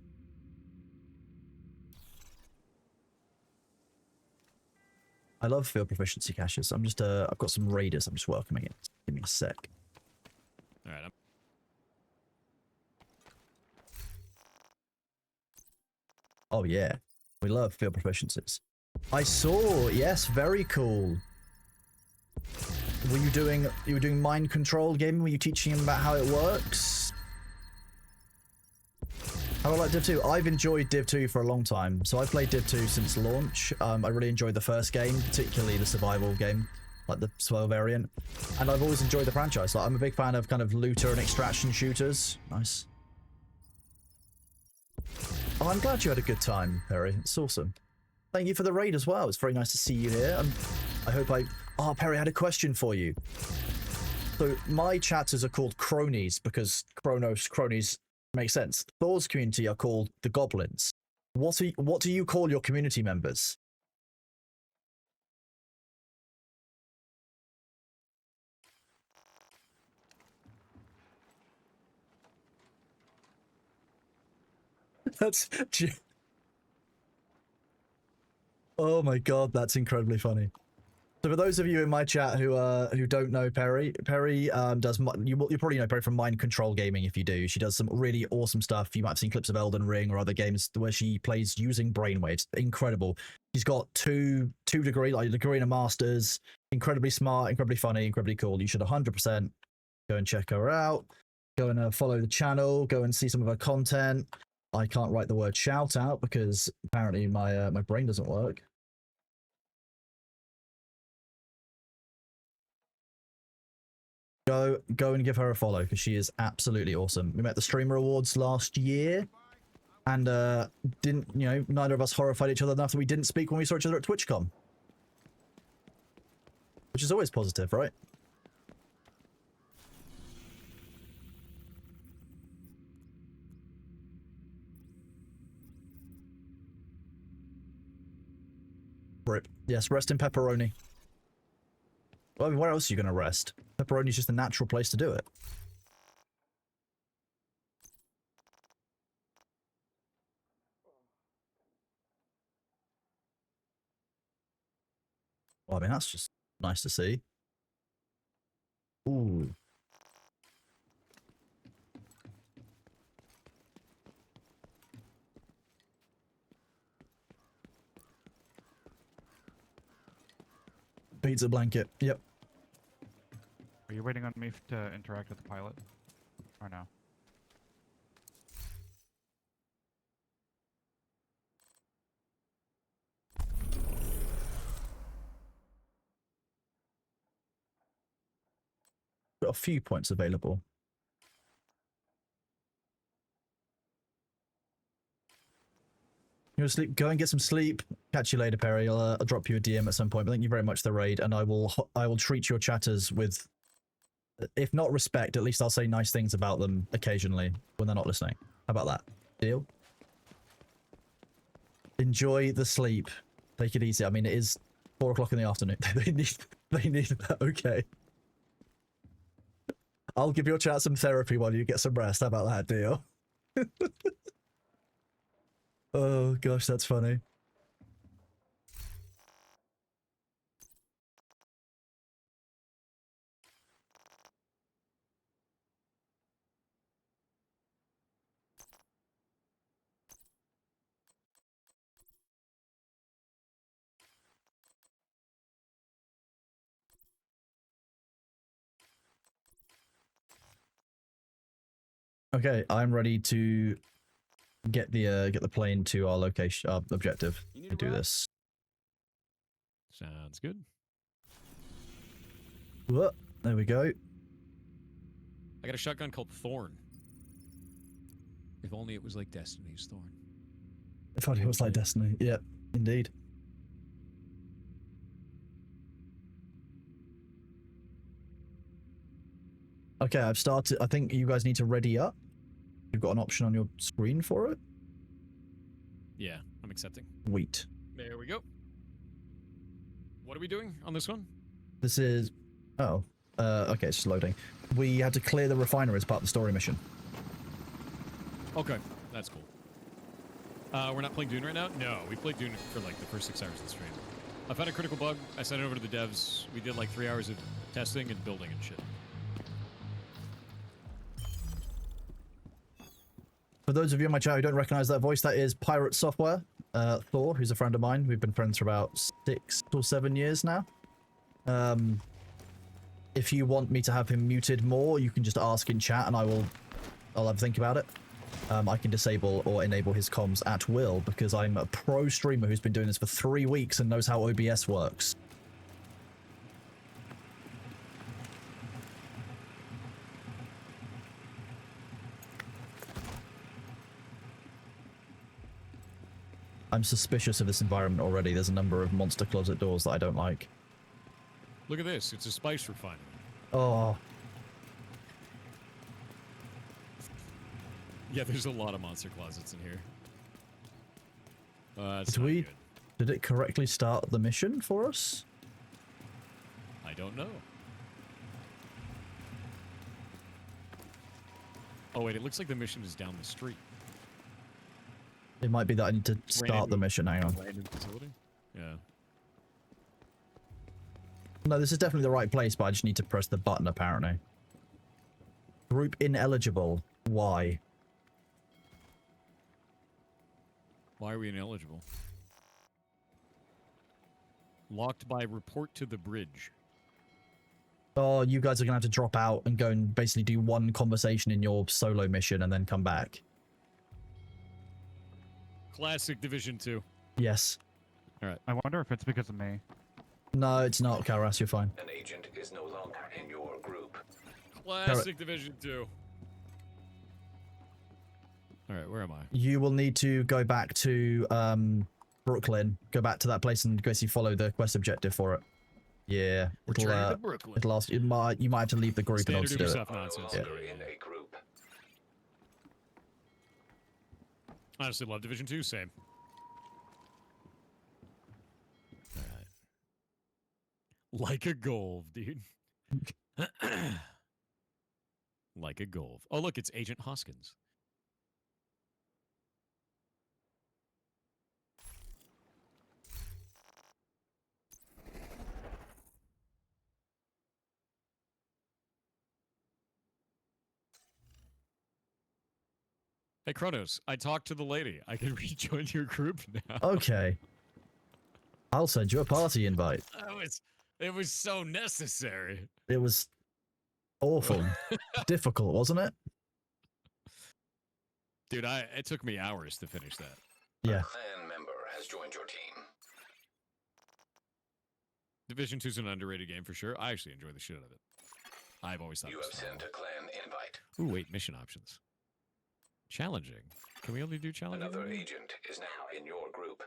I love field proficiency caches. I'm just, I've got some raiders. I'm just welcoming it. Give me a sec. All right. Oh yeah, we love field proficiencies. I saw. Yes, very cool. You were doing mind control gaming? Were you teaching him about how it works? How about Div 2? I've enjoyed Div 2 for a long time. So I've played Div 2 since launch. I really enjoyed the first game, particularly the survival game, like the survival variant. And I've always enjoyed the franchise. Like, I'm a big fan of kind of looter and extraction shooters. Nice. Oh, I'm glad you had a good time, Perry. It's awesome. Thank you for the raid as well. It's very nice to see you here. I hope I... Oh, Perry, I had a question for you. So my chatters are called cronies because cronies make sense. Thor's community are called the goblins. What do you call your community members? That's... Oh my god, that's incredibly funny. So for those of you in my chat who don't know Perry does... You probably know Perry from Mind Control Gaming if you do. She does some really awesome stuff. You might have seen clips of Elden Ring or other games where she plays using brainwaves. Incredible. She's got two degrees, like a degree and a master's. Incredibly smart, incredibly funny, incredibly cool. You should 100% go and check her out. Go and follow the channel. Go and see some of her content. I can't write the word shout out because apparently my brain doesn't work. Go and give her a follow because she is absolutely awesome. We met the Streamer Awards last year and neither of us horrified each other enough that we didn't speak when we saw each other at TwitchCon. Which is always positive, right? Rip. Yes, rest in pepperoni. Well, I mean, where else are you going to rest? Pepperoni's just a natural place to do it. Well, I mean, that's just nice to see. Ooh. Pizza blanket. Yep. Are you waiting on me to interact with the pilot? Or no? Got a few points available. You want to sleep? Go and get some sleep. Catch you later, Perry. I'll drop you a DM at some point. But thank you very much for the raid, and I will treat your chatters with, if not respect, at least I'll say nice things about them occasionally when they're not listening. How about that? Deal? Enjoy the sleep. Take it easy. I mean, it is 4 o'clock in the afternoon. They need that. Okay. I'll give your chat some therapy while you get some rest. How about that? Deal? Oh gosh, that's funny. Okay, I'm ready to get the plane to our location, objective. To do this. Sounds good. Whoa, there we go. I got a shotgun called Thorn. If only it was like Destiny's Thorn. If only it was like Destiny. Yeah, indeed. Okay, I've started. I think you guys need to ready up. You've got an option on your screen for it. Yeah, I'm accepting. Wheat. There we go. What are we doing on this one? This is... Oh. Okay, it's just loading. We had to clear the refinery as part of the story mission. Okay, that's cool. We're not playing Dune right now? No, we played Dune for like the first 6 hours of the stream. I found a critical bug. I sent it over to the devs. We did like 3 hours of testing and building and shit. For those of you in my chat who don't recognize that voice, that is PirateSoftware, Thor, who's a friend of mine. We've been friends for about 6 or 7 years now. If you want me to have him muted more, you can just ask in chat and I'll have a think about it. I can disable or enable his comms at will because I'm a pro streamer who's been doing this for 3 weeks and knows how OBS works. I'm suspicious of this environment already. There's a number of monster closet doors that I don't like. Look at this. It's a spice refinery. Oh. Yeah, there's a lot of monster closets in here. Did it correctly start the mission for us? I don't know. Oh wait, it looks like the mission is down the street. It might be that I need to start the mission. Hang on. Yeah. No, this is definitely the right place, but I just need to press the button, apparently. Group ineligible. Why? Why are we ineligible? Locked by report to the bridge. Oh, you guys are going to have to drop out and go and basically do one conversation in your solo mission and then come back. Classic Division 2. Yes. Alright. I wonder if it's because of me. No, it's not, Karas. You're fine. An agent is no longer in your group. Classic Division 2. Alright, where am I? You will need to go back to Brooklyn. Go back to that place and basically follow the quest objective for it. Yeah. Return to Brooklyn. It'll ask, you might have to leave the group in order to do it. Nonsense. Yeah. In a group. Honestly, love Division 2, same. Alright. Like a Golf, dude. Like a Golf. Oh, look, it's Agent Hoskins. Hey, Kronos, I talked to the lady. I can rejoin your group now. Okay. I'll send you a party invite. It was so necessary. It was awful. Difficult, wasn't it? Dude, it took me hours to finish that. Yeah. A clan member has joined your team. Division 2's an underrated game for sure. I actually enjoy the shit out of it. I've always thought You it have was sent a clan invite. Ooh, wait, mission options. Challenging. Can we only do challenging? Another agent is now in your group.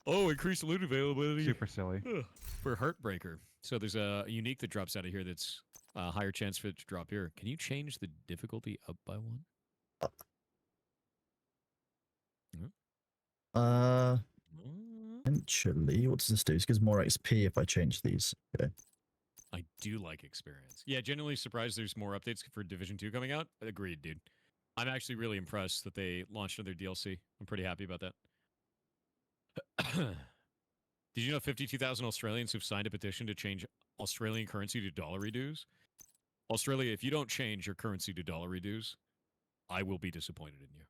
Oh, increased loot availability. Super silly. For Heartbreaker. So there's a unique that drops out of here that's a higher chance for it to drop here. Can you change the difficulty up by 1? Eventually, what does this do? This gives more XP if I change these. Okay. I do like experience. Yeah, genuinely surprised there's more updates for Division 2 coming out. Agreed, dude. I'm actually really impressed that they launched another DLC. I'm pretty happy about that. Did you know 52,000 Australians have signed a petition to change Australian currency to dollar dues? Australia, if you don't change your currency to dollar dues, I will be disappointed in you.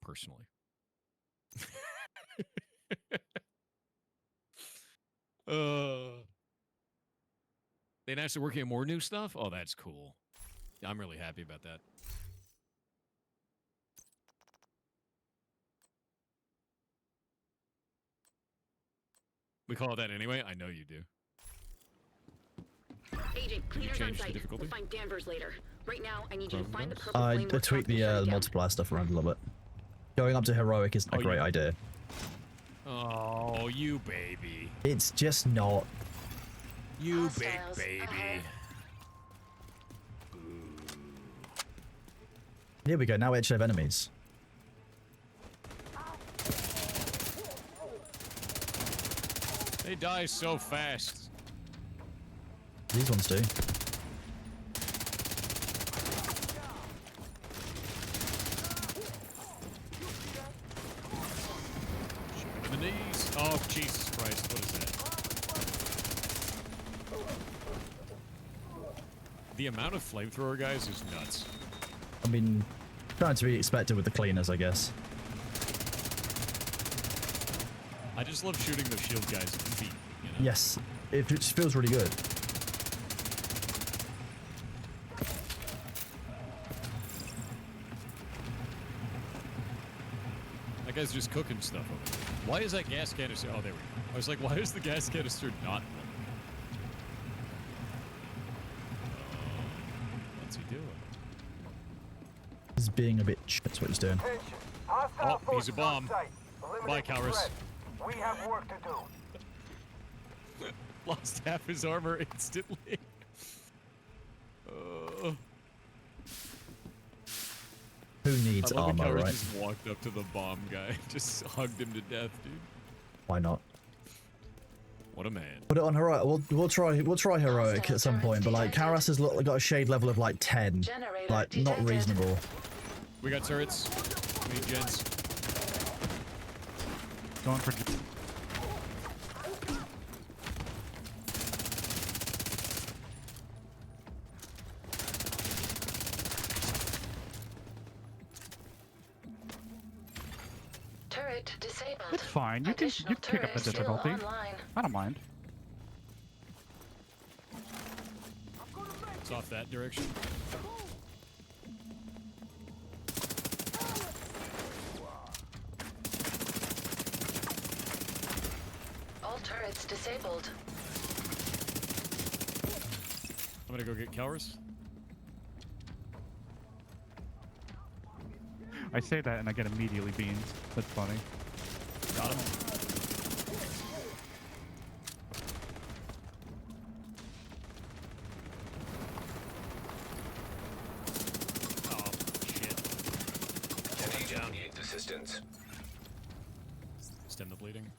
Personally. They actually working on more new stuff? Oh, that's cool. I'm really happy about that. We call it that anyway? I know you do. Agent Okay, cleaners on change the site. difficulty? We'll find Danvers later. Right now, I need you to find the purple I flame workshop tweaked and shut the it down. multiplier stuff around a little bit. Going up to heroic isn't a great idea. Oh, you baby. It's just not. You big baby. Here we go. Now we actually have enemies. They die so fast. These ones do. The knees. Oh, Jesus Christ. What is that? The amount of flamethrower guys is nuts. I mean, trying to be expected with the cleaners, I guess. I just love shooting the shield guys at the feet. You know? Yes, it just feels really good. That guy's just cooking stuff over there. Why is that gas canister? Oh, there we go. I was like, why is the gas canister not? What's he doing? He's being a bitch. That's what he's doing. Oh, he's a bomb. Bye, Cowris. We have work to do. Lost half his armor instantly. Who needs I love armor, how right? just walked up to the bomb guy, just hugged him to death, dude. Why not? What a man. Put it on heroic. We'll try heroic at some point, but like Karas has got a shade level of like 10, like not reasonable. We got turrets. We need gens. Going for. Turret disabled. It's fine. You can pick up the difficulty. I don't mind. It's off that direction. All turrets disabled. I'm gonna go get Cowris. I say that and I get immediately beamed. That's funny. Got him. Oh, shit. Down needs assistance. Stem the bleeding.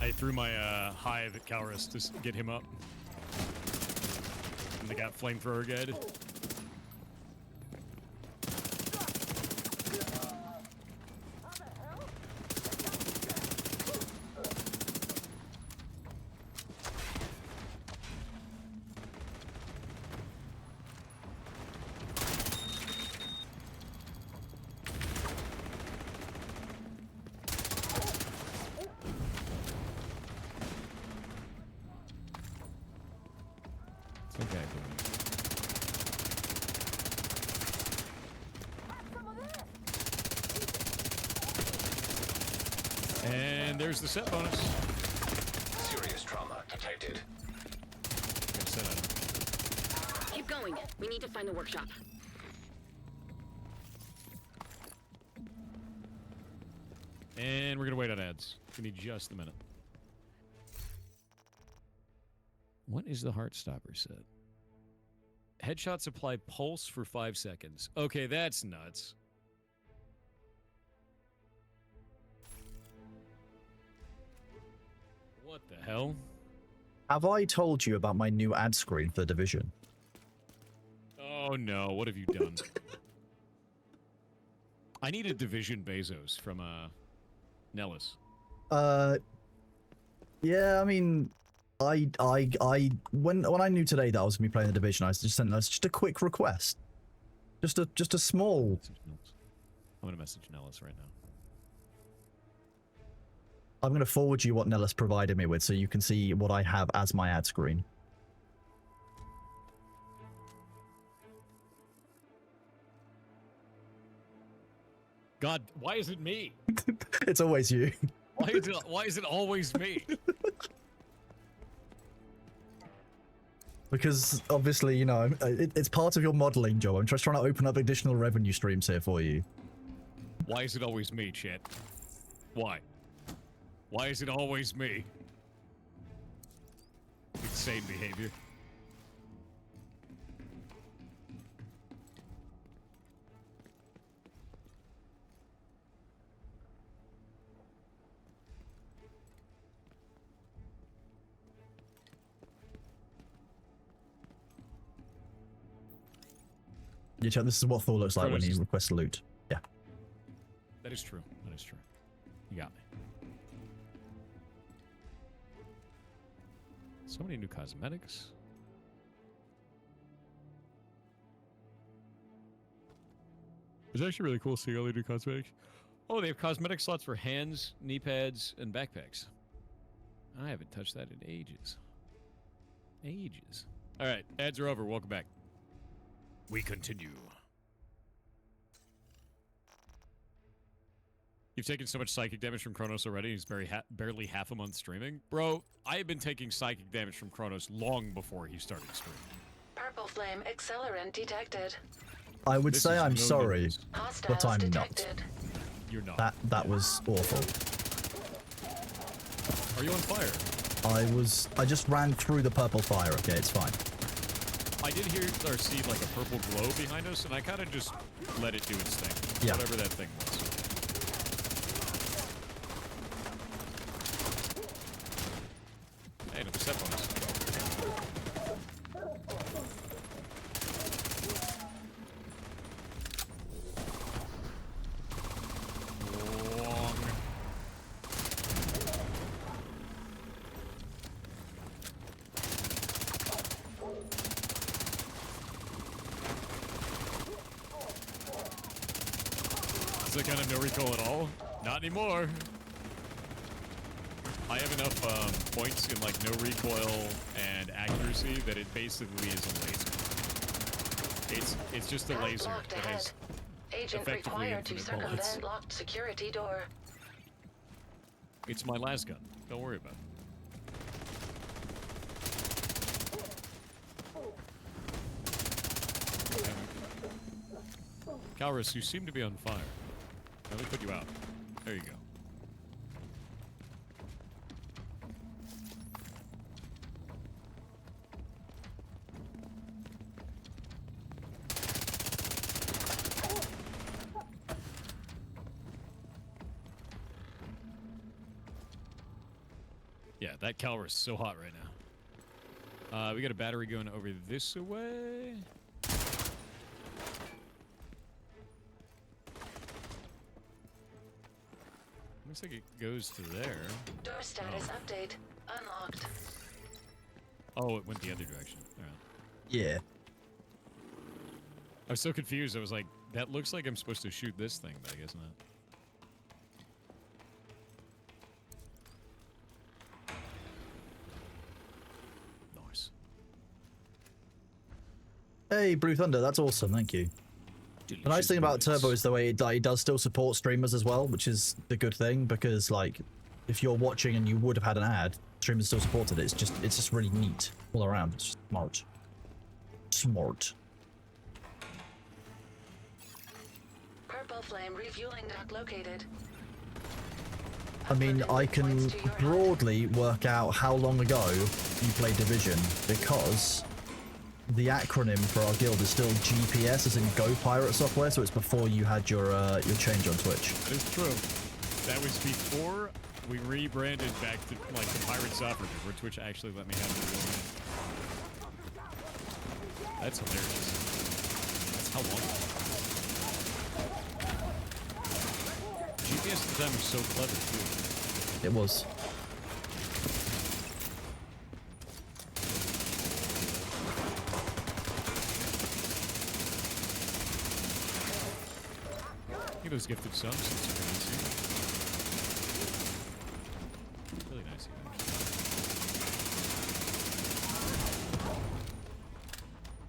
I threw my hive at Cowris to get him up. And they got flamethrower guide. Okay. And there's the set bonus. Serious trauma detected. Keep going. We need to find the workshop. And we're gonna wait on ads. Give me just a minute. What is the Heartstopper set? Headshots apply pulse for 5 seconds. Okay, that's nuts. What the hell? Have I told you about my new ad screen for The Division? Oh no, what have you done? I need a Division Bezos from Nellis. Yeah, I mean, when I knew today that I was gonna be playing The Division, I just sent us just a quick request. Just a small. I'm gonna message Nellis right now. I'm going to forward you what Nellis provided me with so you can see what I have as my ad screen. God, why is it me? It's always you. Why is it always me? Because obviously, you know, it's part of your modeling job. I'm just trying to open up additional revenue streams here for you. Why is it always me, chat? Why? Why is it always me? Insane behavior. Yeah, chat, this is what Thor looks like when he requests loot. Yeah. That is true. That is true. You got me. So many new cosmetics. It's actually really cool seeing all the new cosmetics. Oh, they have cosmetic slots for hands, knee pads, and backpacks. I haven't touched that in ages. Ages. All right, ads are over. Welcome back. We continue. You've taken so much psychic damage from Kronos already. He's barely half a month streaming. Bro, I have been taking psychic damage from Kronos long before he started streaming. Purple flame accelerant detected. I would say I'm sorry, but I'm detected. not. You're not. That was awful. Are you on fire? I just ran through the purple fire. Okay, it's fine. I did hear or see like a purple glow behind us, and I kind of just let it do its thing. Yeah. Whatever that thing was. Hey, don't step on us. Is it kind of no recoil at all? Not anymore. I have enough points in like no recoil and accuracy that it basically is a laser. It's just a laser that has Agent effectively required to infinite bullets. circumvent locked security door. It's my last gun. Don't worry about it. Calrus, you seem to be on fire. Let me put you out. There you go. Yeah, that Calrus is so hot right now. We got a battery going over this way. Looks like it goes to there. Door status update unlocked. Oh, it went the other direction. All right. Yeah. I was so confused. I was like, that looks like I'm supposed to shoot this thing, but I guess not. Nice. Hey, Blue Thunder, that's awesome. Thank you. The nice thing about Turbo is the way it does still support streamers as well, which is the good thing, because like if you're watching and you would have had an ad, streamers still supported it. It's just really neat all around. It's smart. Smart. Purple flame refueling dock located. I mean, I can broadly work out how long ago you played Division, because the acronym for our guild is still GPS, as in Go PirateSoftware, so it's before you had your change on Twitch. That is true. That was before we rebranded back to like the PirateSoftware, where Twitch actually let me have the real name. That's hilarious. That's how long. GPS at the time was so clever too. It was. Those gifted subs, it's super nice. Really nice.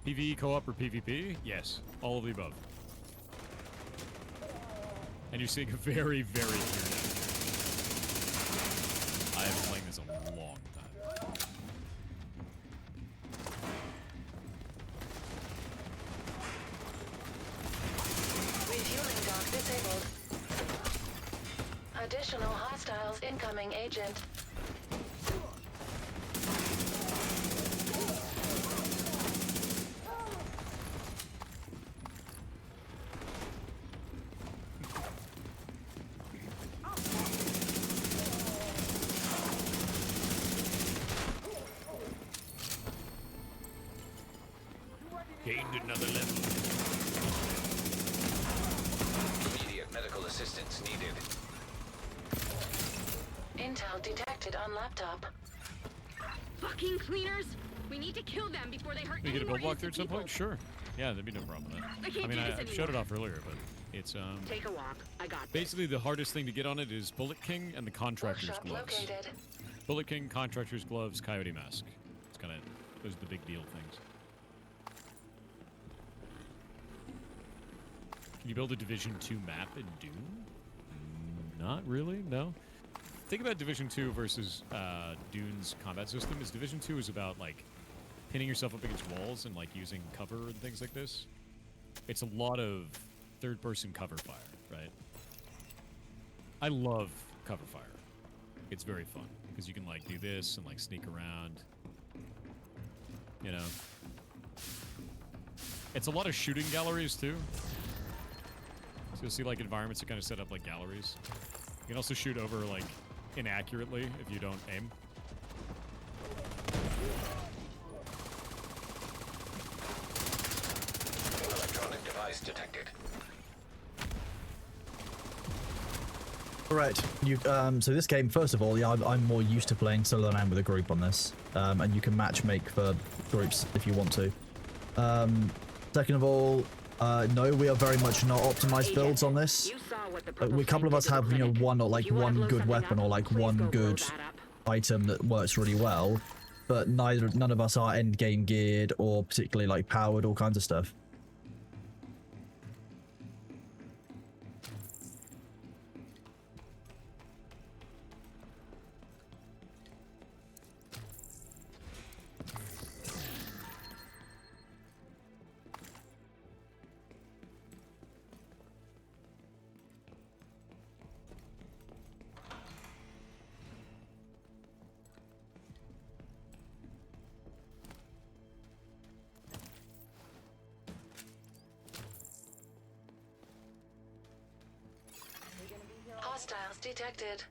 PvE co-op or PvP? Yes, all of the above. And you're seeing a very, very clear down here. I have been playing this a long time. Additional hostiles incoming, Agent. Gained another level. Immediate medical assistance needed. Intel detected on laptop. Fucking cleaners! We need to kill them before they hurt We any get a more build walkthrough at some innocent point? Sure. Yeah, there'd be no problem with that. I can't mean, do this I showed it anymore. off earlier, but it's Take a walk. I got this. basically the hardest thing to get on it is Bullet King and the Contractor's Workshop gloves. located. Bullet King, Contractor's gloves, Coyote mask. It's kind of those are the big deal things. Can you build a Division 2 map in Dune? Not really, no. Think about Division 2 versus Dune's combat system. Is Division 2 is about like pinning yourself up against walls and like using cover and things like this. It's a lot of third-person cover fire, right? I love cover fire. It's very fun because you can like do this and like sneak around. You know, it's a lot of shooting galleries too. So you'll see like environments that kind of set up like galleries. You can also shoot over like inaccurately if you don't aim. Electronic device detected. Right. You so this game, first of all, yeah, I'm more used to playing solo than I am with a group on this, and you can match make for groups if you want to. Second of all, no, we are very much not optimized builds on this. A couple of us have, you know, one or like one good weapon or like one good item that works really well, but none of us are end game geared or particularly like powered, all kinds of stuff. Hostiles detected.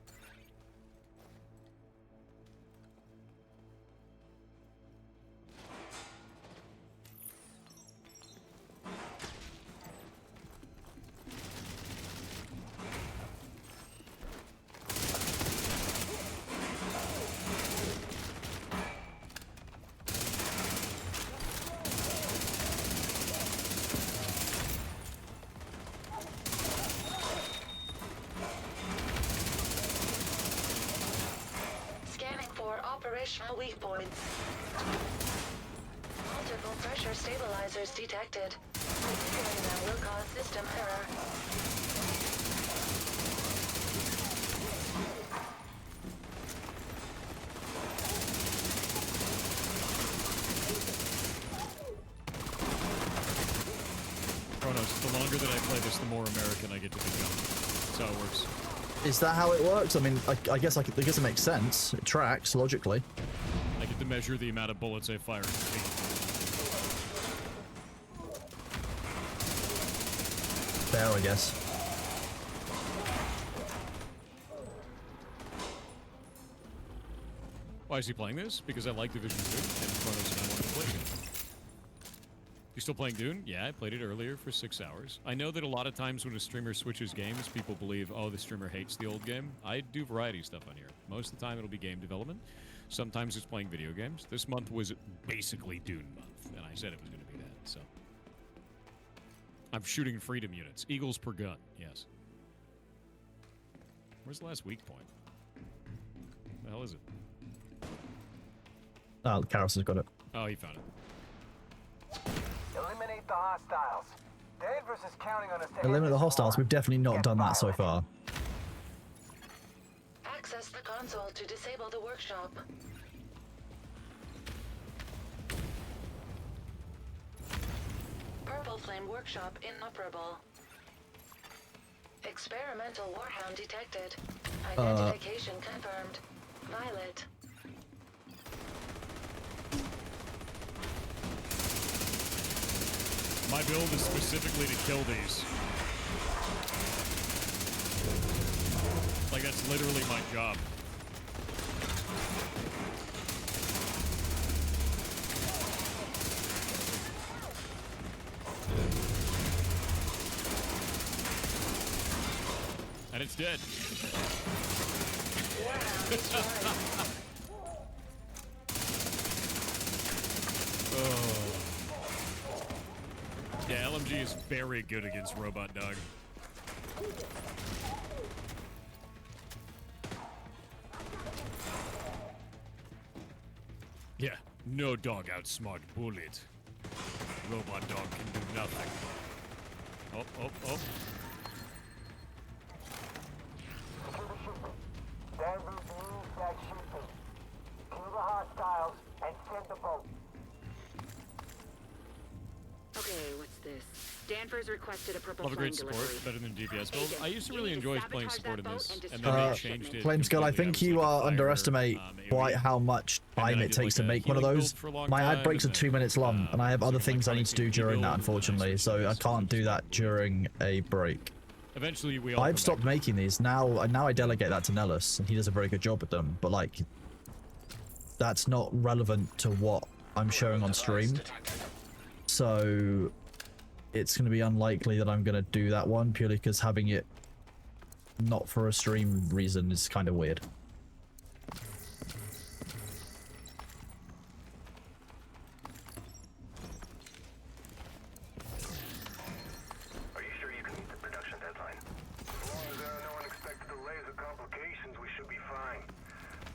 Operational weak points. Multiple pressure stabilizers detected. Reviewing them will cause system error. Chronos, the longer that I play this, the more American I get to become. That's how it works. Is that how it works? I mean, I guess it makes sense. It tracks logically. I get to measure the amount of bullets I fire. Fair, I guess. Why is he playing this? Because I like Division 2 and Chronos and I want to play Dune. You still playing Dune? Yeah, I played it earlier for 6 hours. I know that a lot of times when a streamer switches games, people believe, oh, the streamer hates the old game. I do variety stuff on here. Most of the time it'll be game development. Sometimes it's playing video games. This month was basically Dune month, and I said it was going to be that, so. I'm shooting freedom units. Eagles per gun, yes. Where's the last weak point? The hell is it? Oh, Karos has got it. Oh, he found it. Eliminate the hostiles. Danvers is counting on us to Eliminate the hostiles. We've definitely not done that so far. Access the console to disable the workshop. Purple Flame workshop inoperable. Experimental warhound detected. Identification confirmed. Violet. My build is specifically to kill these. Like, that's literally my job. And it's dead. Oh. Yeah, LMG is very good against Robot Dog. Yeah, no dog outsmart bullet. Robot Dog can do nothing. Oh, oh, oh. Danvers needs that shooting. Kill the hostiles and send the boat. Okay, what's this? Danvers requested a purple Love a flame great support, delivery. better than DPS build. I used to really enjoy playing support in this, and then they changed it. Flames Girl, I think you underestimate quite how much time it takes to make one of those. My ad breaks are 2 minutes long, and I have other things I need to do during that, unfortunately, so I can't do that during a break. Eventually, we all I've stopped making these. Now I delegate that to Nellis, and he does a very good job with them, but, like, that's not relevant to what I'm showing on stream. So it's going to be unlikely that I'm going to do that one, purely because having it not for a stream reason is kind of weird. Are you sure you can meet the production deadline? As long as there are no unexpected delays or complications, we should be fine.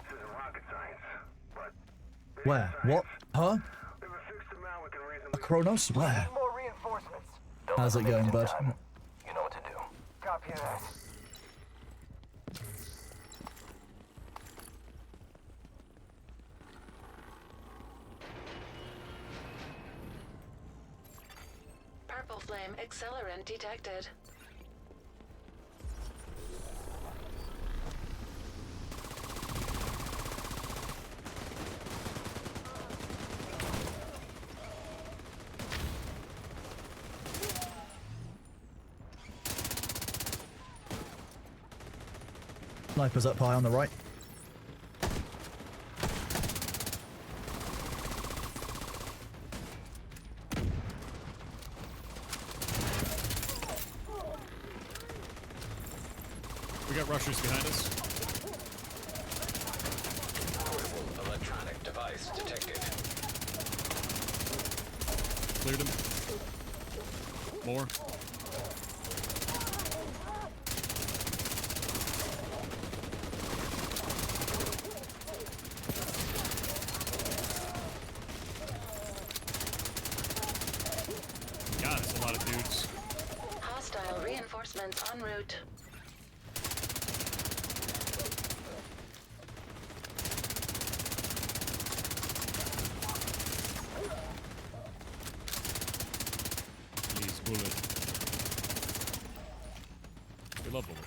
This isn't rocket science, but... Where? What? Huh? Kronos? Where? More reinforcements. How's it going, bud? You know what to do. Copy that. Purple flame accelerant detected. Sniper's up high on the right. We got rushers behind us. Electronic device detected. Cleared him. More. God, it's a lot of dudes. Hostile reinforcements en route. Please, bullet. We love bullet.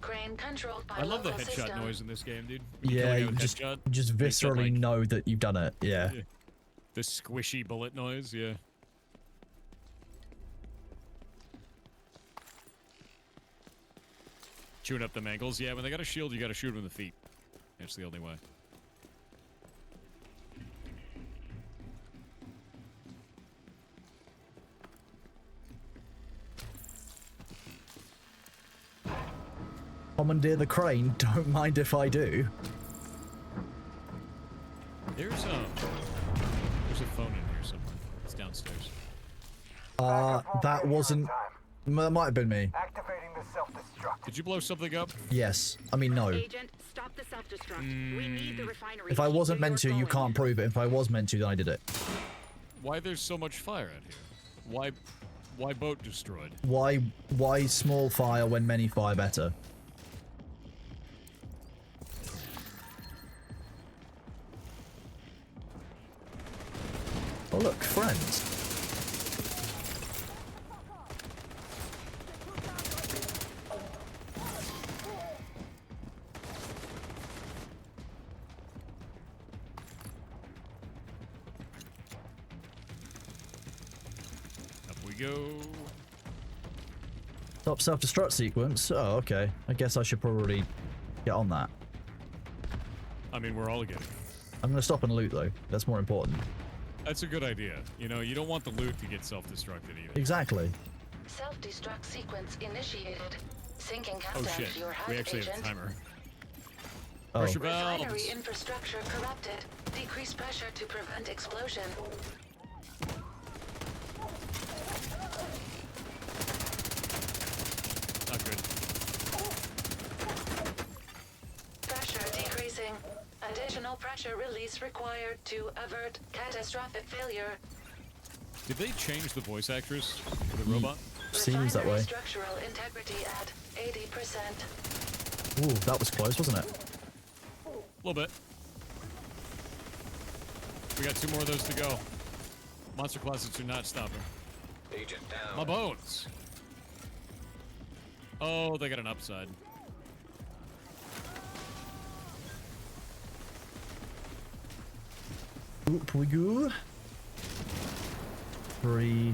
Crane controlled by I love the local headshot system. noise in this game, dude. When you Yeah, kill a guy you with just headshot, just it makes that, viscerally like, know that you've done it. Yeah. the squishy bullet noise, yeah. Chewing up them ankles. Yeah, when they got a shield, you gotta shoot them in the feet. That's the only way. Commandeer the crane. Don't mind if I do. There's a phone in here somewhere. It's downstairs. That wasn't. That might have been me. Activating the self-destruct. Did you blow something up? Yes. I mean, no. Agent, stop the self-destruct. We need the refinery. If I wasn't meant to, you can't prove it. If I was meant to, then I did it. Why there's so much fire out here? Why boat destroyed? Why small fire when many fire better? Oh look, friends. go. Stop self-destruct sequence. Oh, okay. I guess I should probably get on that. I mean, we're all getting. I'm gonna stop and loot though. That's more important. That's a good idea. You know, you don't want the loot to get self-destructed either. Exactly. Self-destruct sequence initiated. Syncing Oh countdown shit. to your hack We actually agent. have a timer. Oh. Pressure valves. Refinery infrastructure corrupted. Decrease pressure to prevent explosion. Not good. Pressure decreasing. Additional pressure release required to avert catastrophic failure. Did they change the voice actress for the robot? Seems that way. Structural integrity at 80%. Ooh, that was close, wasn't it? A little bit. We got 2 more of those to go. Monster closets do not stop him. Agent down. My bones. Oh, they got an upside. Oop, we go. 3.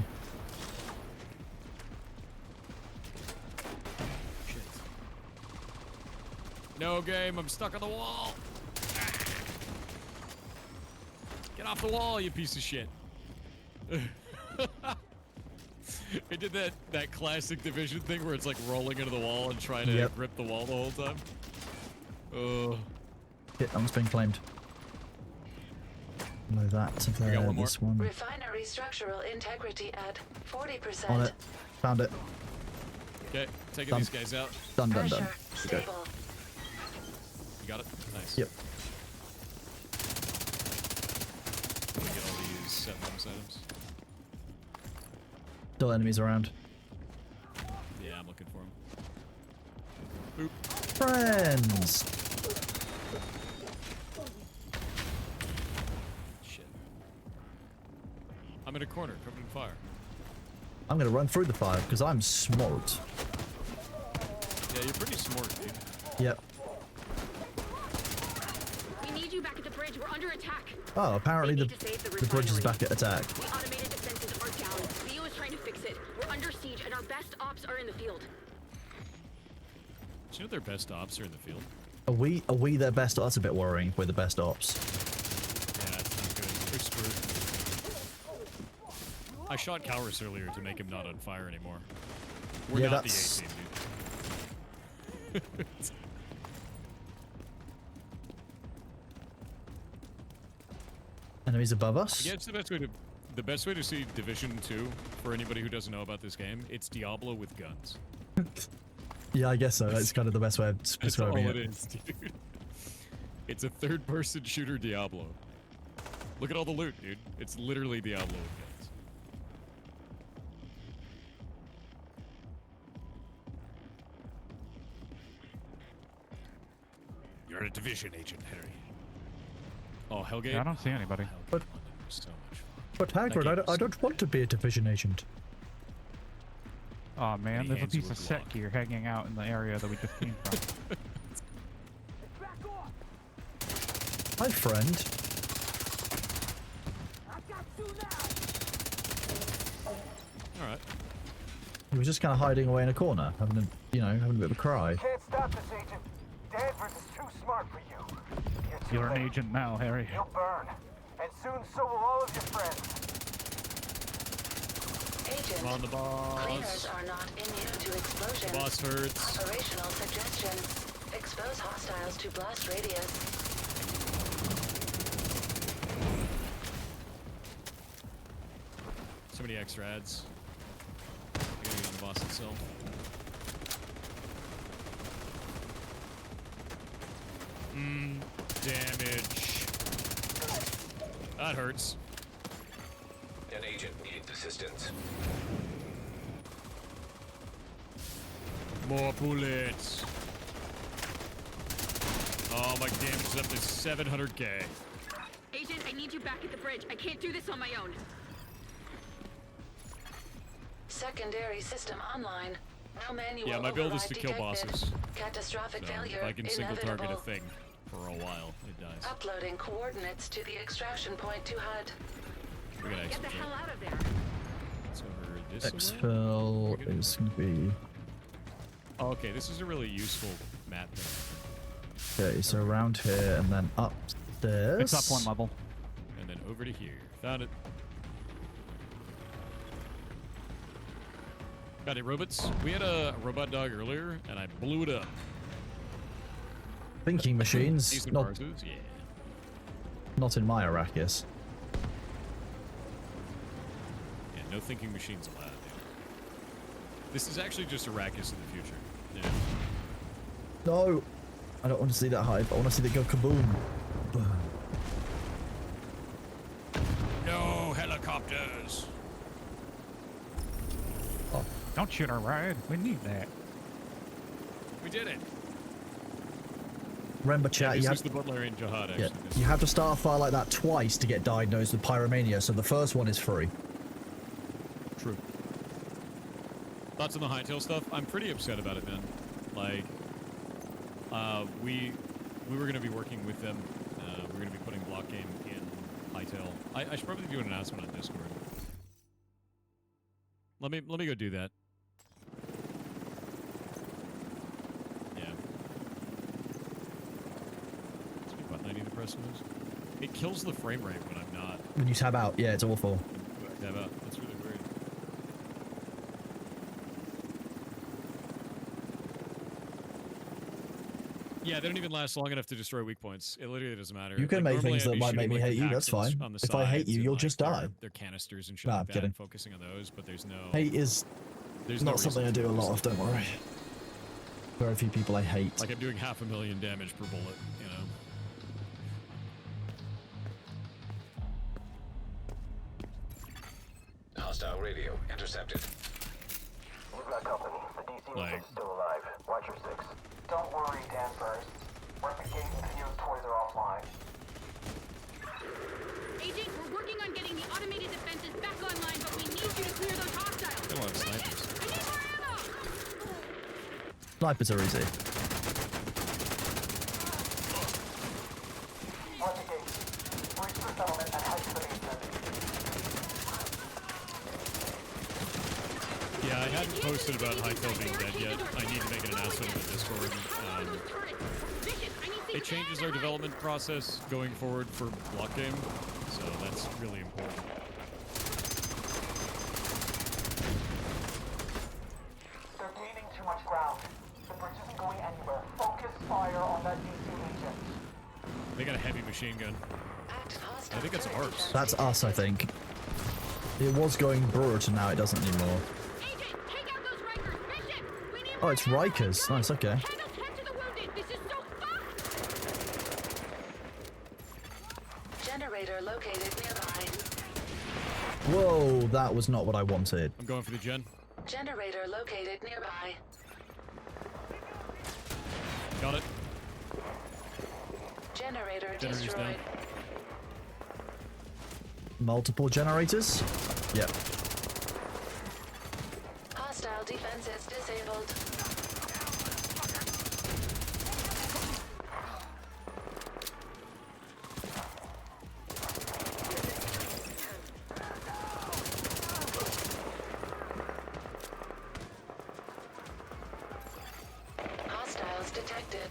Shit. No game, I'm stuck on the wall. Get off the wall, you piece of shit. It did that classic Division thing where it's like rolling into the wall and trying to grip the wall the whole time. Oh. Shit, that one's been claimed. No, that's there, this one. Refinery structural integrity at 40%. On it. Found it. Okay, taking Done. these guys out. Done. Pressure Okay. stable. You got it? Nice. Yep. Get all these set bonus items. Still enemies around. Yeah, I'm looking for them. Boop. Friends! Shit. I'm in a corner, covered in fire. I'm gonna run through the fire, because I'm smart. Yeah, you're pretty smart, dude. Yep. We need you back at the bridge. We're under attack. Oh, apparently the bridge is back at attack. The automated defenses are down. Leo is trying to fix it. We're under siege, and our best ops are in the field. Do you know their best ops are in the field? Are we their best? That's a bit worrying if we're the best ops. Yeah, it's not good. They're screwed. I shot Cowris earlier to make him not on fire anymore. We're Yeah, not that's- the A-team, dude. Enemies above us? Yeah, it's the best way to see Division 2 for anybody who doesn't know about this game. It's Diablo with guns. Yeah, I guess so. That's kind of the best way of That's all describing it is, dude. It's a third-person shooter Diablo. Look at all the loot, dude. It's literally Diablo with guns. You're a Division agent, Henry. Oh, Hellgate? Yeah, I don't see anybody. But, So much fun. but Hagrid, I don't want to be a division agent. Oh man, Any there's a hands piece would of set gear hanging out in the area that we just came from. Hi, friend. Alright. He was just kind of hiding away in a corner, having a, having a bit of a cry. Can't stop this, Agent. Danvers is too smart for you. You're an agent now, Harry. You'll burn. And soon so will all of your friends. Agent, Come on, the boss. cleaners are not immune to explosions. The boss hurts. Operational suggestions. Expose hostiles to blast radius. So many extra ads. I gotta get on the boss itself. Damage. That hurts. An agent needs assistance. More bullets. Oh, my damage is up to 700k. Agent, I need you back at the bridge. I can't do this on my own. Secondary system online. No manual Yeah, my build is override to kill detected. bosses. Catastrophic So failure if I can single target a inevitable. thing for a while, it dies. Uploading coordinates to the extraction point to HUD. We gotta Get the exfiltrate. hell out of there. It's over this away? Exfil is going to be... Oh, okay, this is a really useful map thing. Okay, so around here and then upstairs. It's up one level. And then over to here. Found it. Got it, robots. We had a robot dog earlier, and I blew it up. Thinking machines. Decent Not, Barzoos, yeah. not in my Arrakis. Yeah, no thinking machines allowed, dude. This is actually just Arrakis in the future. Yeah. No! I don't want to see that hype. I want to see that go kaboom. No helicopters! Oh. Don't shoot our ride. We need that. We did it! Remember, chat, this is the Butlerian Jihad, actually. Yeah, you have to start a fire like that twice to get diagnosed with pyromania, so the first one is free. True. Thoughts on the Hightail stuff? I'm pretty upset about it, man. Like, we were going to be working with them. We're going to be putting block game in Hightail. I should probably do an announcement on Discord. Let me go do that. Yeah. What's my button I need to press on this? It kills the frame rate when I'm not. When you tab out, yeah, it's awful. Tab out. That's really weird. Yeah, they don't even last long enough to destroy weak points. It literally doesn't matter. You can Like, make normally things I'd that be might make shooting, me like, hate you, that's packs on fine. the If I hate sides you, and, you'll like, just die. Their canisters and shit Nah, like I'm that, kidding. and focusing on those, but there's no... Hate is There's not no something I reason do a to lot of, don't worry. Very few people I hate. Like, I'm doing 500,000 damage per bullet, you know? Hostile radio intercepted. We've got company. The DC Like- agent's still alive. Watch your six. Don't worry, Danvers. Weapon gate and fuse toys are offline. Agent, we're working on getting the automated defenses back online, but we need you to clear those hostiles. Got a lot of snipers. I need more ammo! Snipers are easy. Weapon gate. Breach the settlement and head to the basement. Yeah, I hadn't posted about Hightail being dead yet. I need to make an announcement in the Discord. It changes our development process going forward for block game, so that's really important. They're gaining too much ground. The bridge isn't going anywhere. Focus fire on that DC agent. They got a heavy machine gun. I think it's ours. That's us, I think. It was going Brewer to now, it doesn't anymore. Oh, it's Rikers. Nice, okay. Generator located nearby. Whoa, that was not what I wanted. I'm going for the gen. Generator located nearby. Got it. Generator Generator's destroyed. down. Multiple generators? Yep. Hostile defenses disabled. Hostiles detected.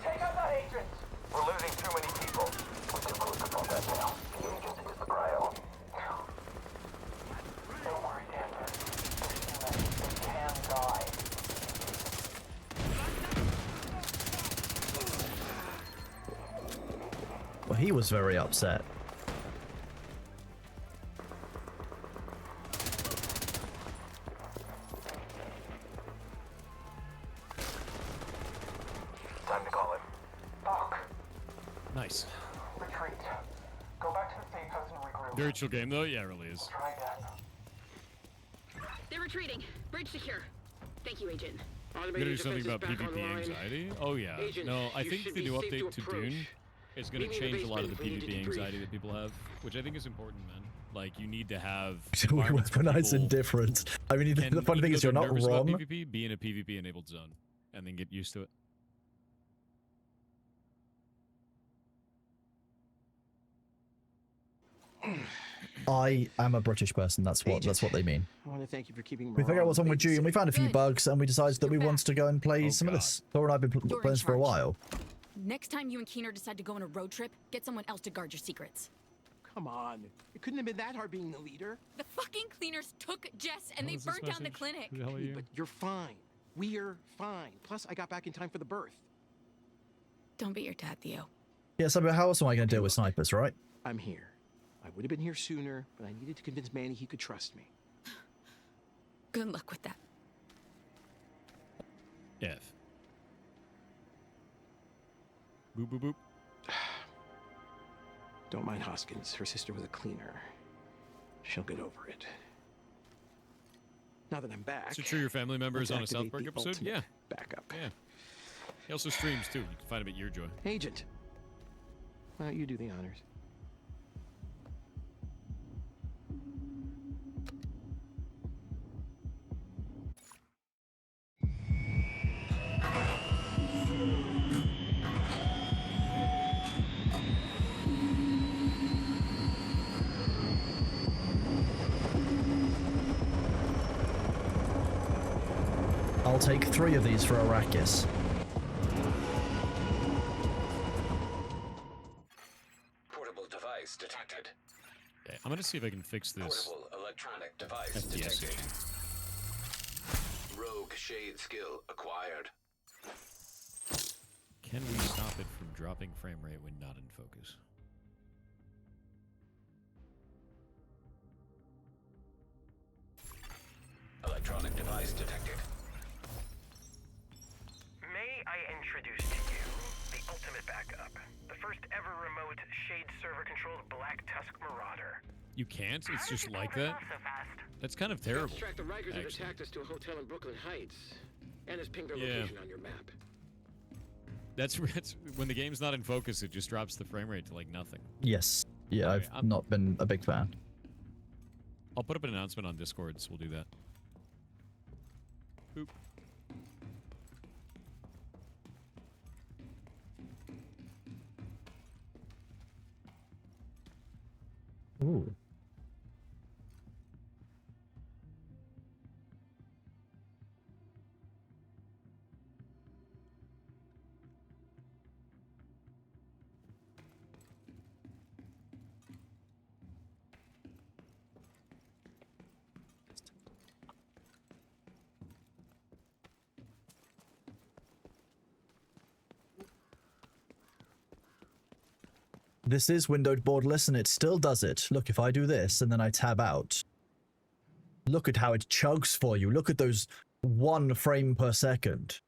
Take out that agent! We're losing too many people. We're too close to pull that now. The agent is the prio. Don't worry, Danvers. They can die. Well, he was very upset. Time to call it. Doc, Nice. retreat. Go back to the safe house and regroup. Very chill game, though. Yeah, it really is. Try again. They're retreating. Bridge secure. Thank you, Agent. We're gonna do something about PvP anxiety. Oh yeah. No, I think the new update to Dune is gonna change a lot of the PvP anxiety that people have, which I think is important, man. Like, you need to have. We weaponize people indifference. I mean, can, the funny thing even is, though you're they're not nervous about wrong. PvP, be in a PvP enabled zone, and then get used to it. I am a British person. That's what they mean. I want to thank you for keeping We figured out what's wrong with you, and we found a few bugs, and we decided that we wanted to go and play some of this. Thor and I've been You're playing in this for a charge. while. Next time you and Keener decide to go on a road trip, get someone else to guard your secrets. Come on. It couldn't have been that hard being the leader. The fucking cleaners took Jess and they burnt down the clinic. Who the hell are you? But you're fine. We're fine. Plus, I got back in time for the birth. Don't beat your dad, Theo. Yeah, so how else am I going to deal with snipers, right? I'm here. I would have been here sooner, but I needed to convince Manny he could trust me. Good luck with that. F. Boop, boop, boop. Don't mind Hoskins. Her sister was a cleaner. She'll get over it. Now that I'm back... So true your family member is on a South activate Park the episode? ultimate Yeah. Backup. Yeah. He also streams too. You can find him at Your Joy. Agent. Why don't you do the honors? I'll take 3 of these for Arrakis. Portable device detected. Okay, I'm gonna see if I can fix this. Portable electronic device FPS detected. issue. Rogue shade skill acquired. Can we stop it from dropping frame rate when not in focus? Electronic device detected. May I introduce to you the ultimate backup? The first ever remote shade server controlled Black Tusk Marauder. You can't? It's just like that? That's kind of terrible. Track the Rikers have actually. attacked us to a hotel in Brooklyn Heights, and has pinged their Yeah. location on your map. That's when the game's not in focus, it just drops the frame rate to like nothing. Yes. Yeah, Okay, I've not been a big fan. I'll put up an announcement on Discord, so we'll do that. Boop. Ooh. This is windowed borderless and it still does it. Look, if I do this and then I tab out, look at how it chugs for you. Look at those 1 frame per second.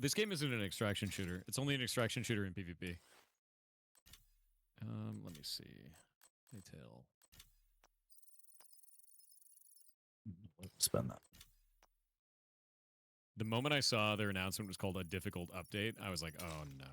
This game isn't an extraction shooter. It's only an extraction shooter in PvP. Let me see. Detail. Spend that. The moment I saw their announcement was called a difficult update, I was like, oh no.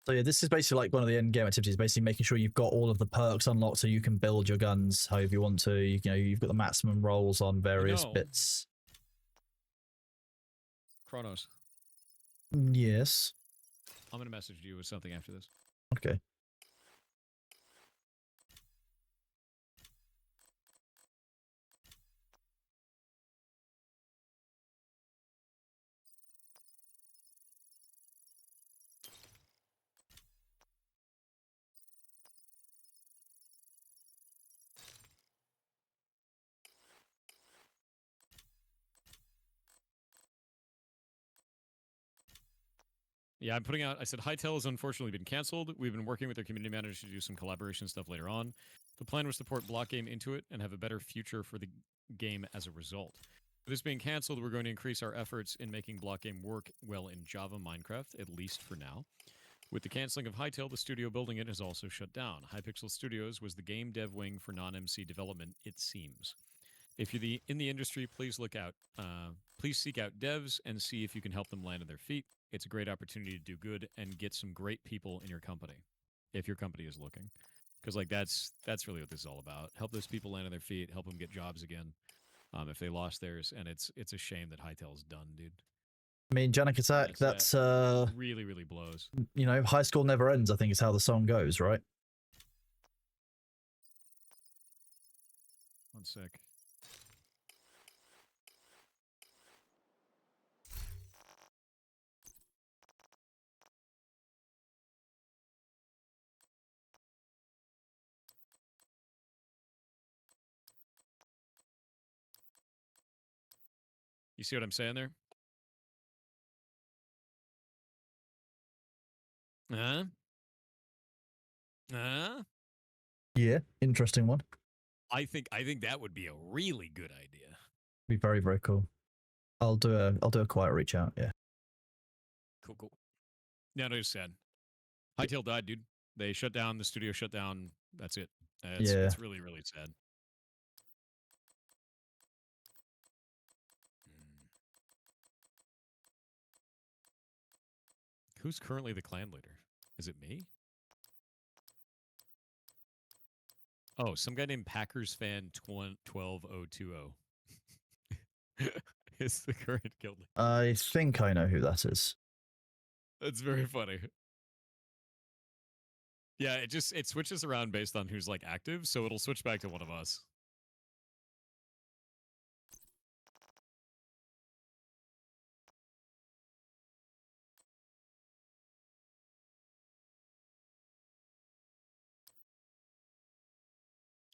So yeah, this is basically like one of the end game activities, basically making sure you've got all of the perks unlocked so you can build your guns however you want to. You know, you've got the maximum rolls on various know. bits. Kronos. Yes. I'm gonna message you with something after this. Okay. Yeah, I'm putting out. I said Hightail has unfortunately been canceled. We've been working with their community manager to do some collaboration stuff later on. The plan was to port Block Game into it and have a better future for the game as a result. With this being canceled, we're going to increase our efforts in making Block Game work well in Java Minecraft, at least for now. With the canceling of Hightail, the studio building it has also shut down. Hypixel Studios was the game dev wing for non-MC development, it seems. If you're in the industry, please look out. Please seek out devs and see if you can help them land on their feet. It's a great opportunity to do good and get some great people in your company, if your company is looking. Because like that's really what this is all about. Help those people land on their feet. Help them get jobs again, if they lost theirs. And it's a shame that Hightail's done, dude. I mean, Janik Attack, that's really, really blows. You know, high school never ends, I think is how the song goes, right? One sec. You see what I'm saying there? Yeah, interesting one. I think that would be a really good idea. Be very, very cool. I'll do a quiet reach out, yeah. Cool. Yeah, no, it's sad. Hightail died, dude. They shut down, the studio shut down. That's it. It's really, really sad. Who's currently the clan leader? Is it me? Oh, some guy named Packers fan 12020 is the current guild leader. I think I know who that is. That's very funny. Yeah, it switches around based on who's like active, so it'll switch back to one of us.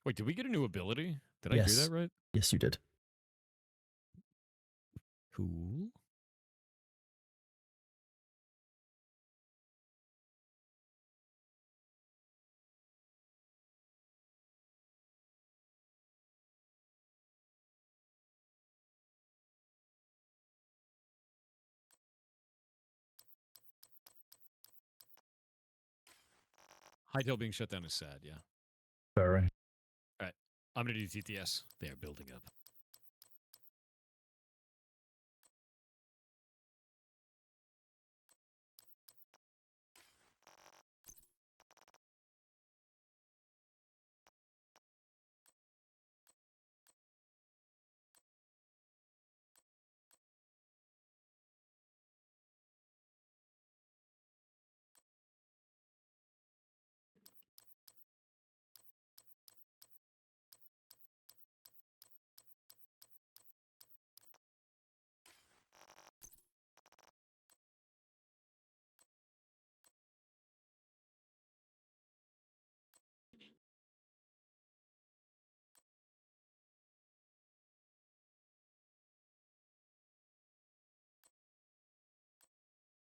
Wait, did we get a new ability? Did I hear that right? Yes, you did. Cool. Hightail being shut down is sad, yeah. Very. All right, I'm gonna do TTS. They are building up.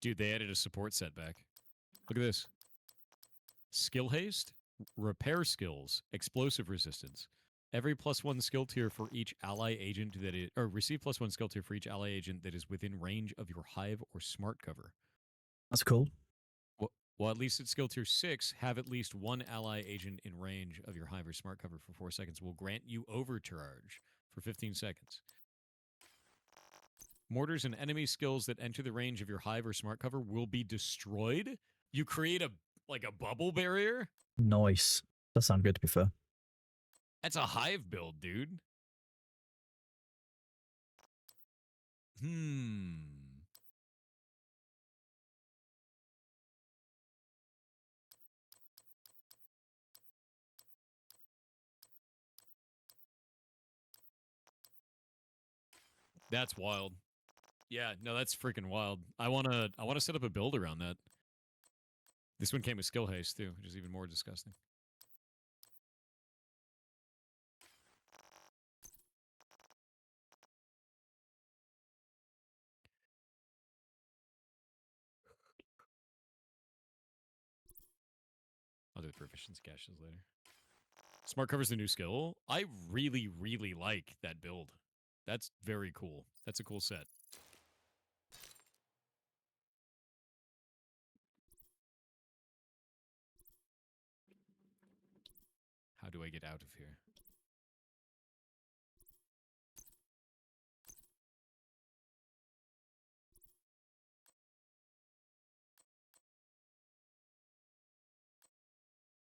Dude, they added a support setback. Look at this. Skill haste, repair skills, explosive resistance. Every +1 skill tier for each ally agent that is, or receive +1 skill tier for each ally agent that is within range of your hive or smart cover. That's cool. Well, at least at skill tier 6, have at least one ally agent in range of your hive or smart cover for 4 seconds will grant you overcharge for 15 seconds. Mortars and enemy skills that enter the range of your hive or smart cover will be destroyed. You create a bubble barrier. Nice. That sounds good, to be fair. That's a hive build, dude. That's wild. Yeah, no, that's freaking wild. I wanna set up a build around that. This one came with skill haste too, which is even more disgusting. I'll do the proficiency caches later. Smart cover's the new skill. I really, really like that build. That's very cool. That's a cool set. How do I get out of here?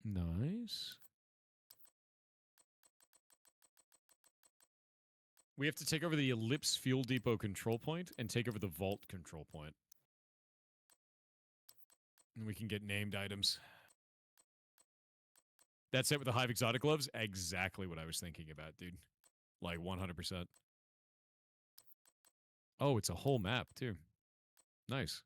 Nice. We have to take over the Ellipse Fuel Depot control point and take over the Vault control point. And we can get named items. That's it with the Hive Exotic Gloves? Exactly what I was thinking about, dude. Like, 100%. Oh, it's a whole map, too. Nice.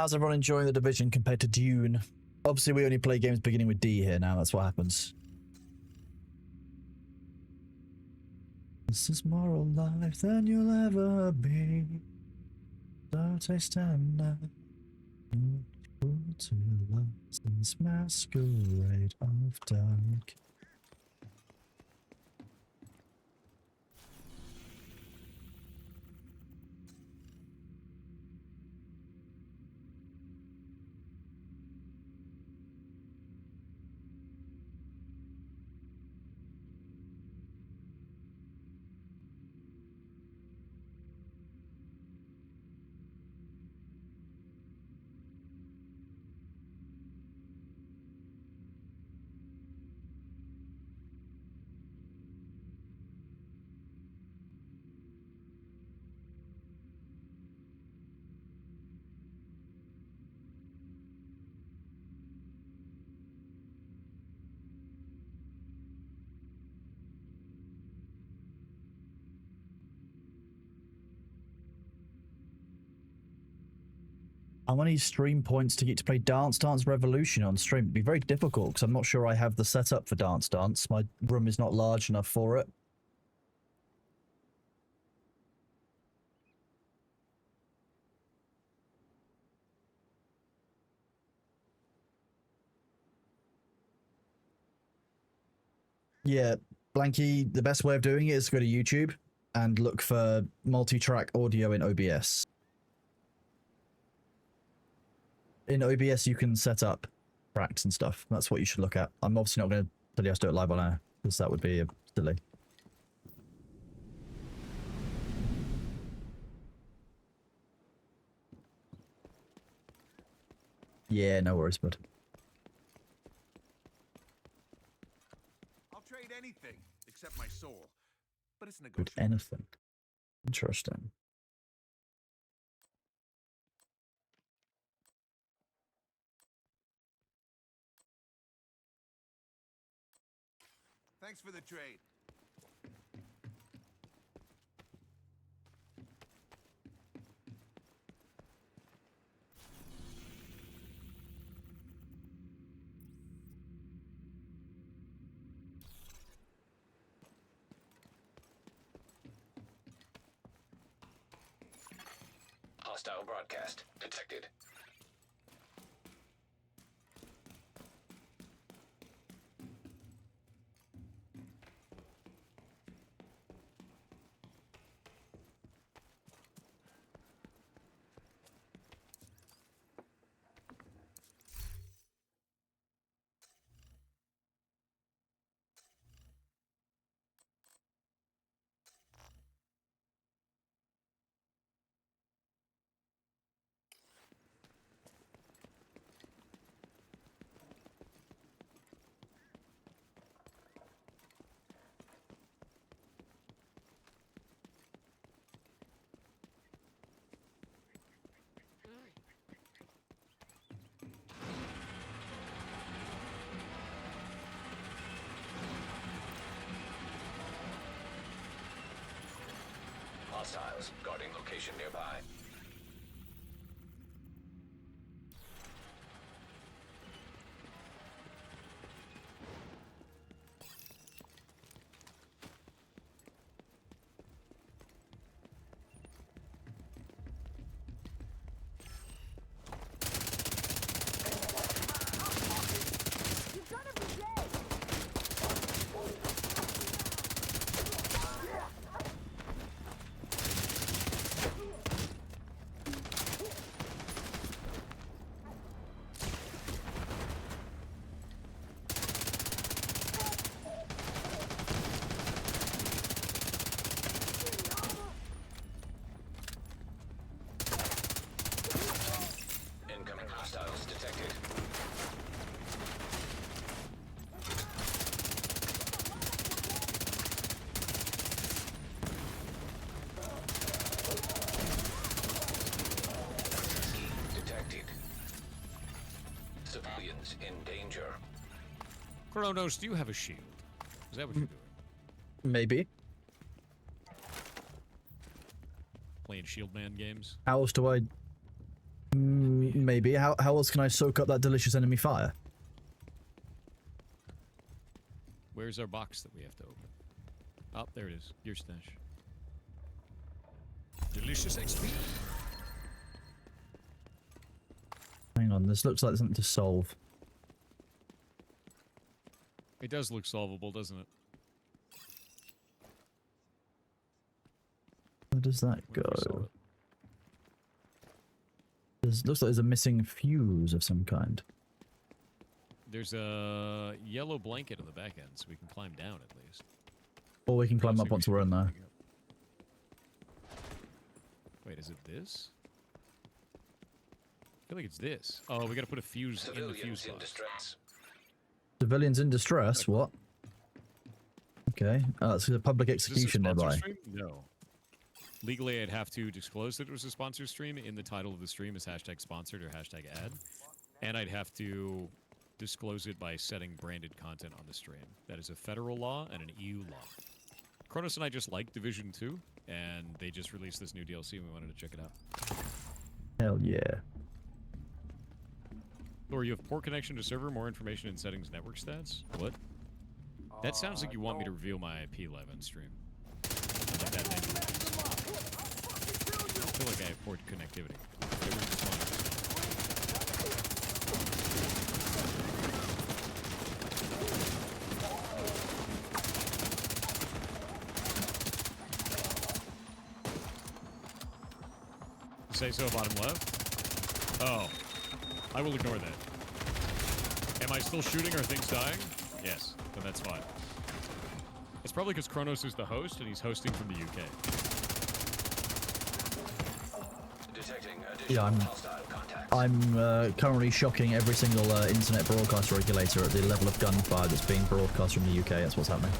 How's everyone enjoying The Division compared to Dune? Obviously, we only play games beginning with D here now. That's what happens. This is more alive than you'll ever be. So taste and now. To last this masquerade of dark. I want to use stream points to get to play Dance Dance Revolution on stream. It'd be very difficult because I'm not sure I have the setup for Dance Dance. My room is not large enough for it. Yeah, Blanky, the best way of doing it is to go to YouTube and look for multi-track audio in OBS. In OBS, you can set up tracks and stuff. That's what you should look at. I'm obviously not going to tell you how to do it live on air, because that would be silly. Yeah, no worries, bud. I'll trade anything except my soul, but it's Good negotiable. anything. Interesting. Thanks for the trade. Hostile broadcast detected. Hostiles guarding location nearby. Incoming hostiles detected. Detected. Civilians in danger. Kronos, do you have a shield? Is that what you're doing? Maybe. Playing Shield Man games? How else do I... Maybe. How else can I soak up that delicious enemy fire? Where's our box that we have to open? Oh, there it is. Your stash. Delicious XP. Hang on, this looks like something to solve. It does look solvable, doesn't it? Where does that go? Looks like there's a missing fuse of some kind. There's a yellow blanket on the back end, so we can climb down at least. Or we can climb up once we're in there. Wait, is it this? I feel like it's this. Oh, we gotta put a fuse in the fuse box. Civilians in distress? What? Okay. It's a public Is this a execution sponsor nearby. stream? No. Legally, I'd have to disclose that it was a sponsor stream in the title of the stream as #sponsored or #ad. And I'd have to disclose it by setting branded content on the stream. That is a federal law and an EU law. Kronos and I just like Division 2, and they just released this new DLC and we wanted to check it out. Hell yeah. Or you have poor connection to server, more information in settings, network stats? What? That sounds like you want me to reveal my IP live on stream. I'd like that name. I feel like I have poor connectivity. Everyone just wanted to- Say so, bottom left? Oh. I will ignore that. Am I still shooting? Are things dying? Yes, then that's fine. It's probably because Kronos is the host and he's hosting from the UK. Yeah, I'm currently shocking every single internet broadcast regulator at the level of gunfire that's being broadcast from the UK. That's what's happening.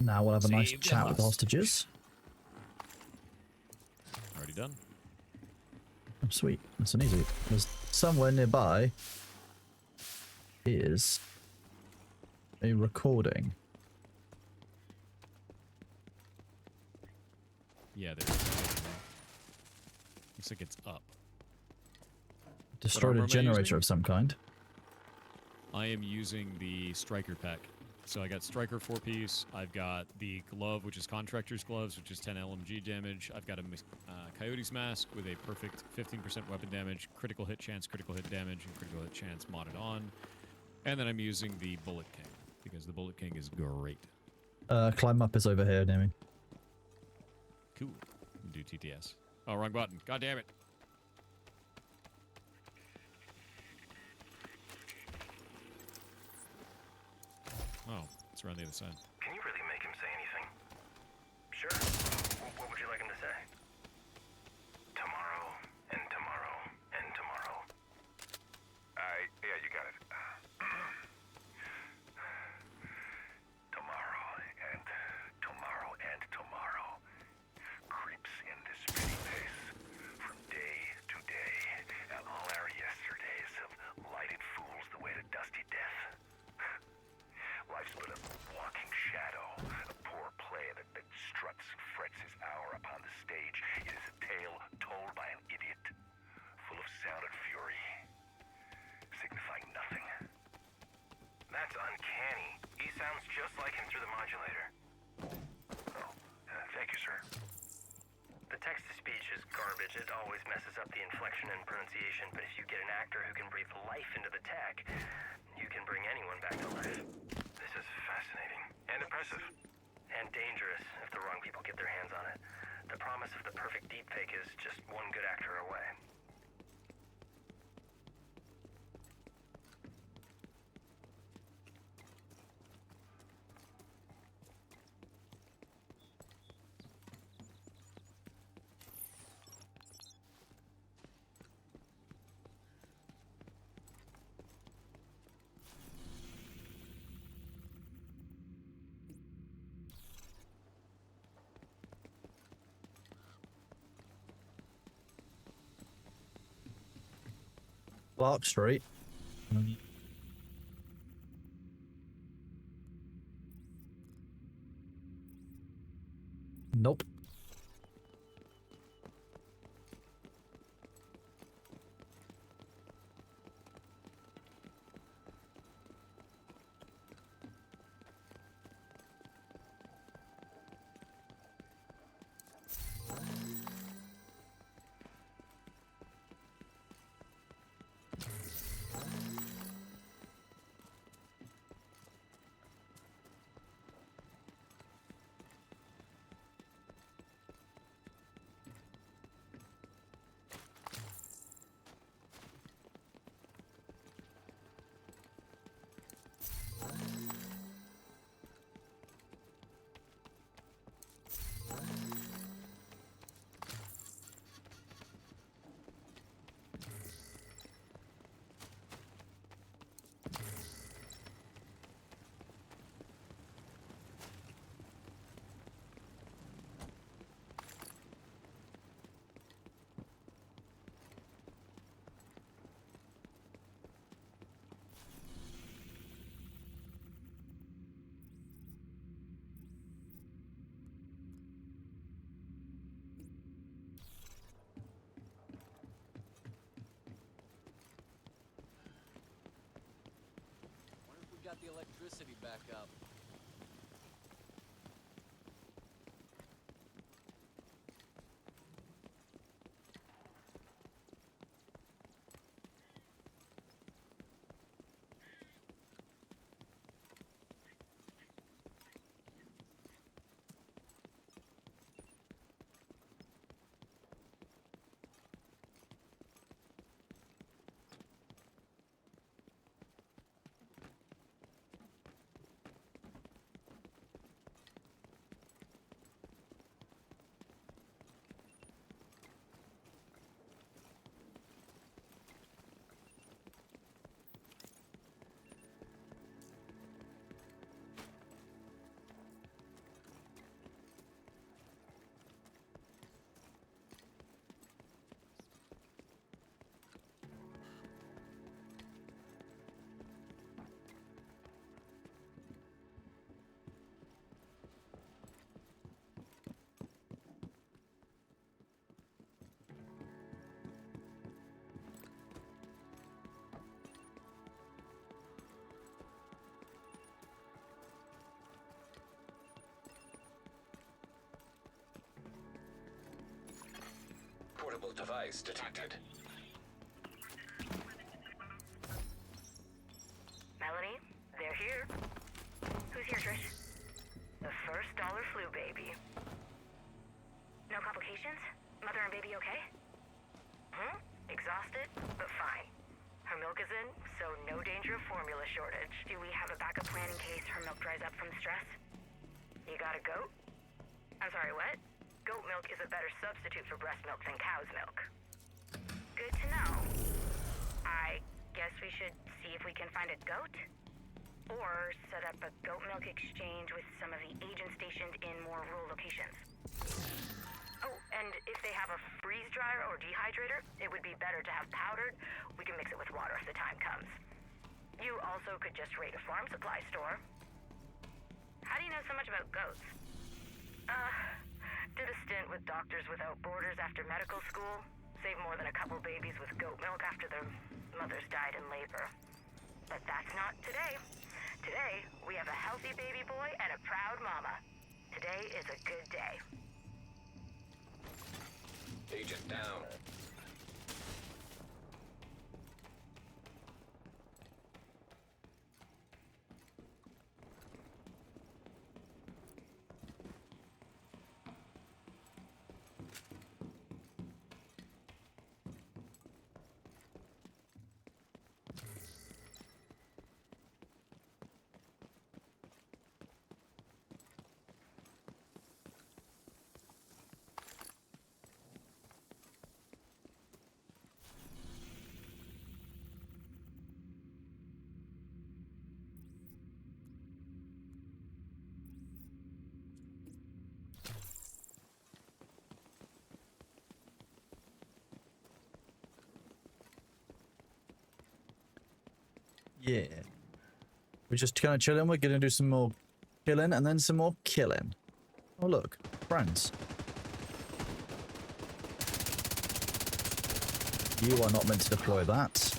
Now we'll have a nice chat with the hostages. Already done. Oh, sweet. That's an easy. There's somewhere nearby is a recording. Yeah, there. Looks like it's up. Destroyed a generator of some kind. I am using the Striker pack. So I got Striker 4-piece, I've got the glove, which is Contractor's Gloves, which is 10 LMG damage, I've got a Coyote's Mask with a perfect 15% weapon damage, critical hit chance, critical hit damage, and critical hit chance modded on. And then I'm using the Bullet King, because the Bullet King is great. Climb up is over here, Naming. Cool. Do TTS. Oh, wrong button. God damn it. Oh, it's around the other side. Can you really make him say anything? Sure. What would you like him to say? Tomorrow, and tomorrow, and tomorrow. Yeah, you got it. Tomorrow, and tomorrow, and tomorrow. Creeps in this speedy pace. From day to day, and all our yesterdays have lighted fools the way to dusty death. Life's but a walking shadow, a poor play that struts and frets his hour upon the stage. It is a tale told by an idiot, full of sound and fury, signifying nothing. That's uncanny. He sounds just like him through the modulator. Oh, thank you, sir. The text-to-speech is garbage. It always messes up the inflection and pronunciation, but if you get an actor who can breathe life into the tech, you can bring anyone back to life. This is fascinating and impressive. And dangerous if the wrong people get their hands on it. The promise of the perfect deepfake is just one good actor away. Clark Street. Nope. Got the electricity back up. Portable device detected. Melanie, they're here. Who's here, Trish? The first dollar flu baby. No complications? Mother and baby okay? Exhausted, but fine. Her milk is in, so no danger of formula shortage. Do we have a backup plan in case her milk dries up from stress? You got a goat? I'm sorry, what? Goat milk is a better substitute for breast milk than cow's milk. Good to know. I guess we should see if we can find a goat? Or set up a goat milk exchange with some of the agents stationed in more rural locations. Oh, and if they have a freeze dryer or dehydrator, it would be better to have powdered. We can mix it with water if the time comes. You also could just raid a farm supply store. How do you know so much about goats? Did a stint with Doctors Without Borders after medical school. Saved more than a couple babies with goat milk after their mothers died in labor. But that's not today. Today, we have a healthy baby boy and a proud mama. Today is a good day. Agent down. Yeah. We're just kind of chilling. We're going to do some more killing and then some more killing. Oh, look. Friends. You are not meant to deploy that.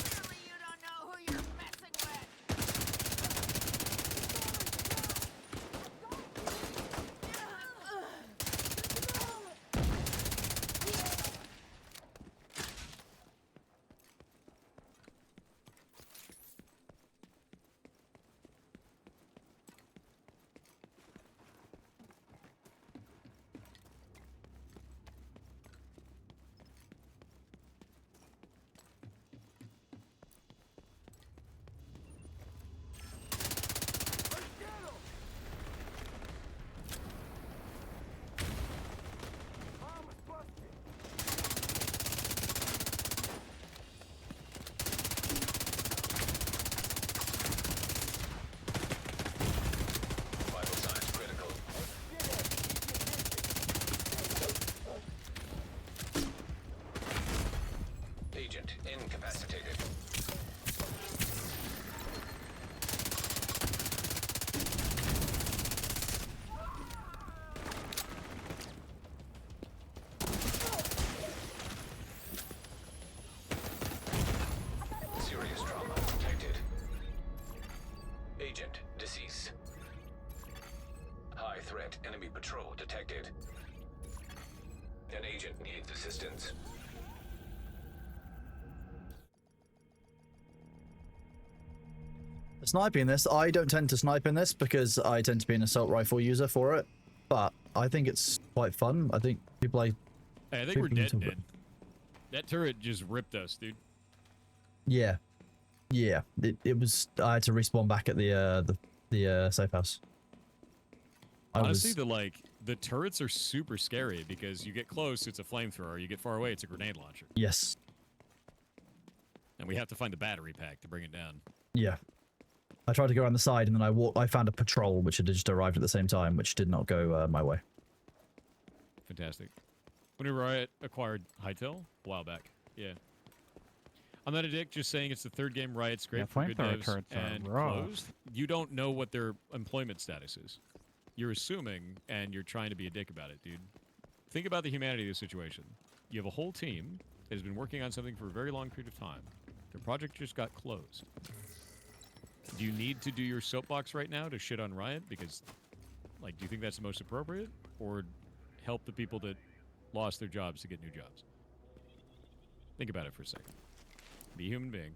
Agent incapacitated. Serious trauma detected. Agent deceased. High threat enemy patrol detected. An agent needs assistance. Sniping this, I don't tend to snipe in this because I tend to be an assault rifle user for it, but I think it's quite fun. I think people Hey, I think we're dead. That turret just ripped us, dude. Yeah. Yeah. It was, I had to respawn back at the safe house. Honestly, the turrets are super scary because you get close, it's a flamethrower. You get far away, it's a grenade launcher. Yes. And we have to find the battery pack to bring it down. Yeah. I tried to go around the side and then I found a patrol which had just arrived at the same time, which did not go my way. Fantastic. Whenever Riot acquired Hytale a while back. Yeah. I'm not a dick, just saying it's the third game Riot scraped for good devs and closed. You don't know what their employment status is. You're assuming, and you're trying to be a dick about it, dude. Think about the humanity of the situation. You have a whole team that has been working on something for a very long period of time. Their project just got closed. Do you need to do your soapbox right now to shit on Riot? Because, like, do you think that's the most appropriate? Or help the people that lost their jobs to get new jobs? Think about it for a second. Be a human being.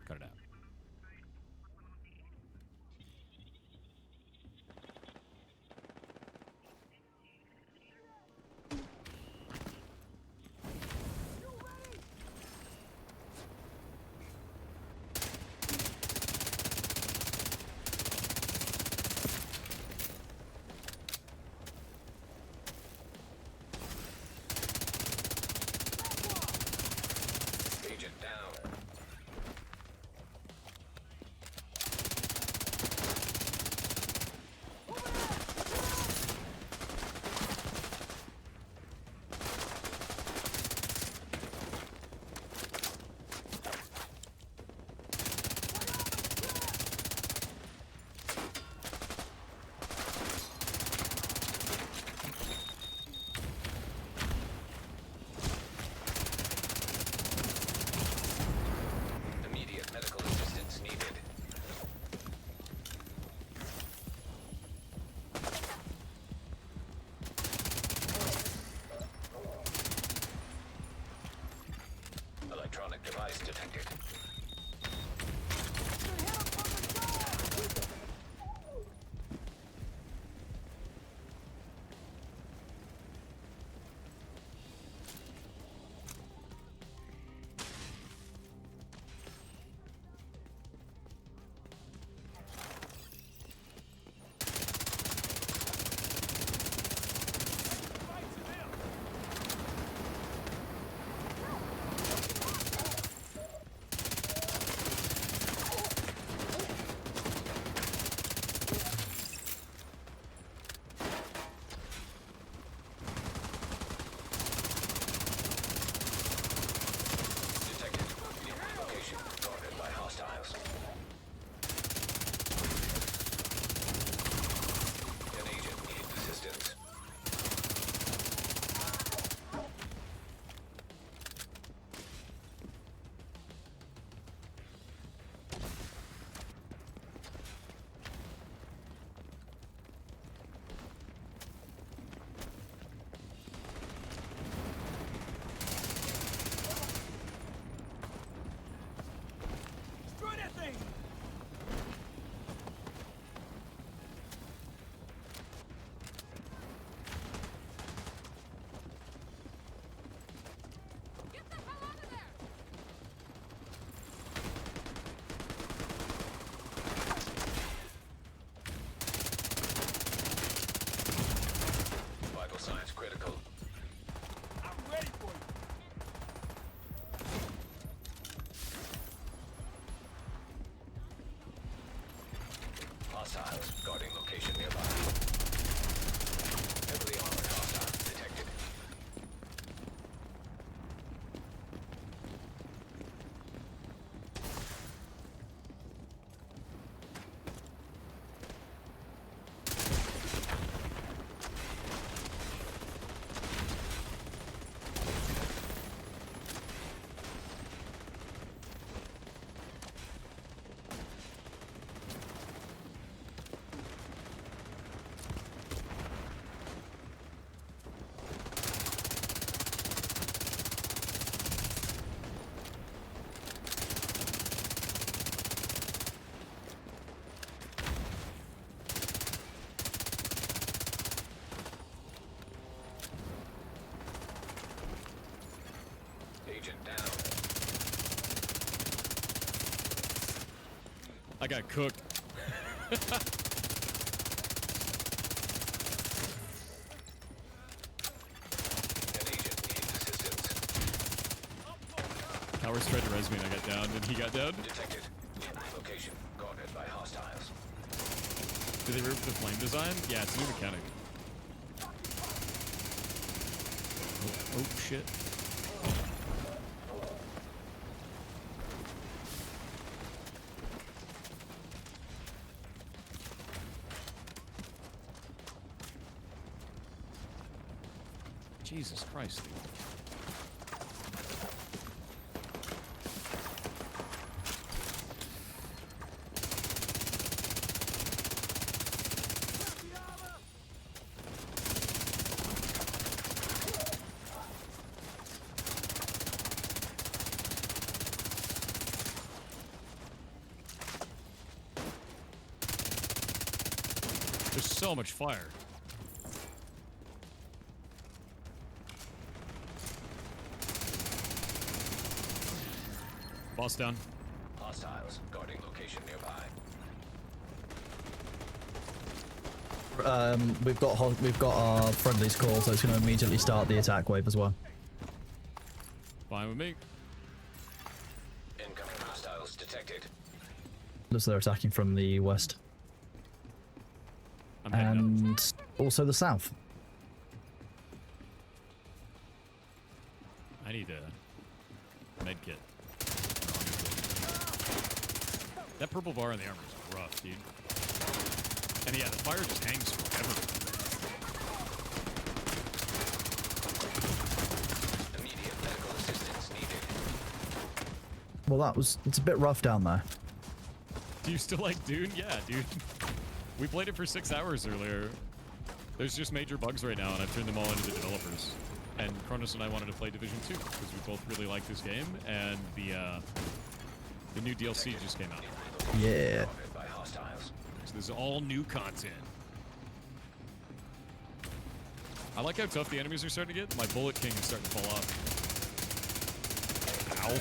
Cut it out. Agent down. Hostiles guarding location nearby. Heavily armored hostiles detected. Agent down. I got cooked. Towers tried to res me and I got downed, and he got down. Detected. Location guarded by hostiles. Did they remove the flame design? Yeah, it's a new mechanic. Oh shit. Jesus Christ, dude. There's so much fire. Boss down. Hostiles guarding location nearby. We've got our friendlies call, so it's going to immediately start the attack wave as well. Fine with me. Incoming hostiles detected. Looks like they're attacking from the west. And also the south. I need a med kit. That purple bar on the armor is rough, dude. And yeah, the fire just hangs forever. Immediate medical assistance needed. Well, it's a bit rough down there. Do you still like Dune? Yeah, dude. We played it for 6 hours earlier. There's just major bugs right now, and I've turned them all into the developers. And Kronos and I wanted to play Division 2 because we both really like this game, and the new DLC just came out. Yeah. So there's all new content. I like how tough the enemies are starting to get. My Bullet King is starting to fall off. Ow.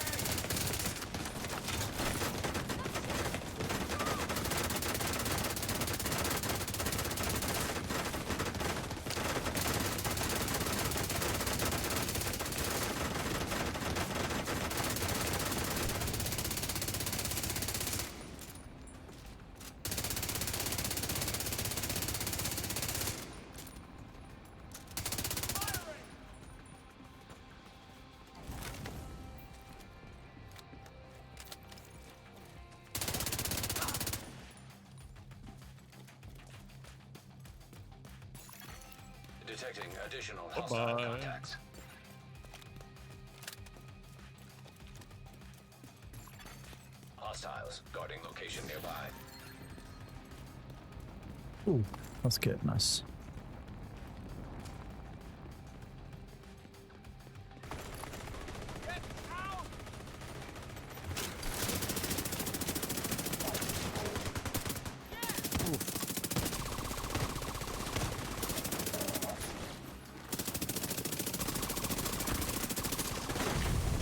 Detecting additional hostile contacts. Hostiles guarding location nearby. Ooh, that's good. Nice.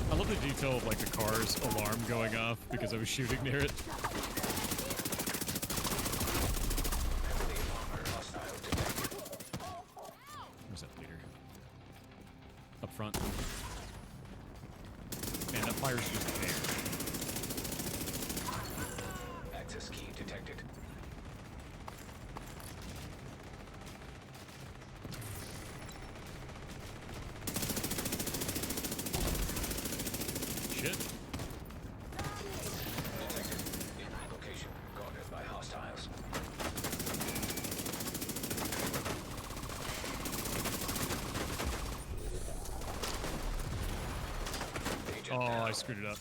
I love the detail of like the car's alarm going off because I was shooting near it. Where's that leader? Up front. Man, that fire's just there. Access key detected. I screwed it up.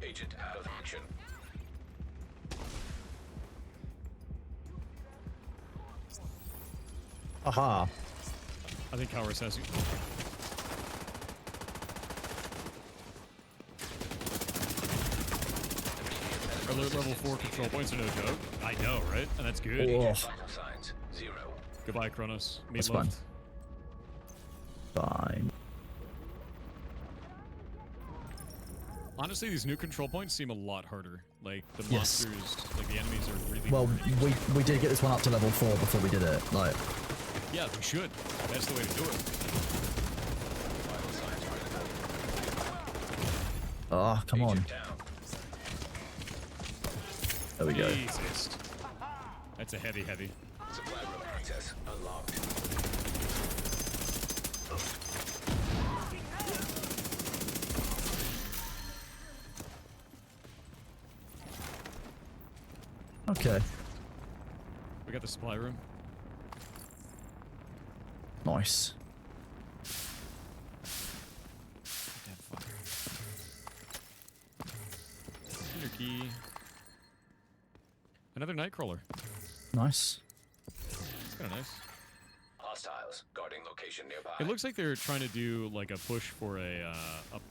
Agent out of action. Aha. I think Cowers has you. Alert level 4 control points are no joke. I know, right? And that's good. Oh. Signs 0. Goodbye, Kronos. Meat That's left. Fine. Honestly, these new control points seem a lot harder. Like, the Yes. monsters, like, the enemies are really Well, hard. we did get this one up to level 4 before we did it. Like, Yeah, we should. That's the way to do it. ah, come on. There we go. Jesus. That's a heavy. Supply room access unlocked. Okay. We got the supply room. Nice. Inner key. Another Nightcrawler. Nice. It's kind of nice. Hostiles guarding location nearby. It looks like they're trying to do like a push for a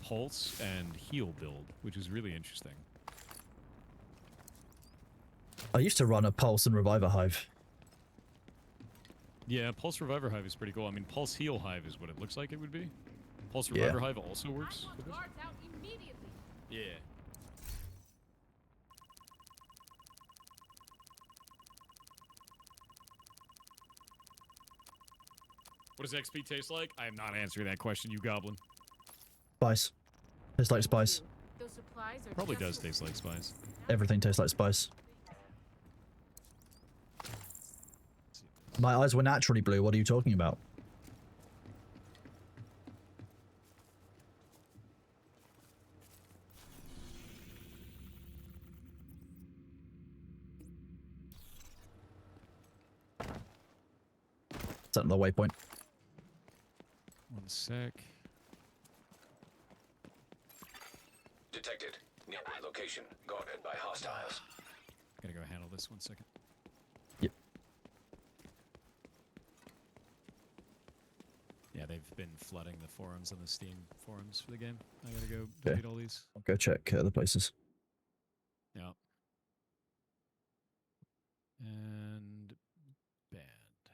pulse and heal build, which is really interesting. I used to run a Pulse and Reviver Hive. Yeah, Pulse Reviver Hive is pretty cool. I mean, Pulse Heal Hive is what it looks like it would be. Pulse Yeah. Reviver Hive also works with it. Yeah. What does XP taste like? I am not answering that question, you goblin. Spice. Tastes like spice. Those supplies are Probably just does taste like spice. Everything tastes like spice. My eyes were naturally blue. What are you talking about? Set another waypoint. One sec. Detected. Nearby location guarded by hostiles. Gotta go handle this 1 second. Yep. Yeah, they've been flooding the forums and the Steam forums for the game. I gotta go Okay. delete all these. I'll go check other places. Yeah. And banned.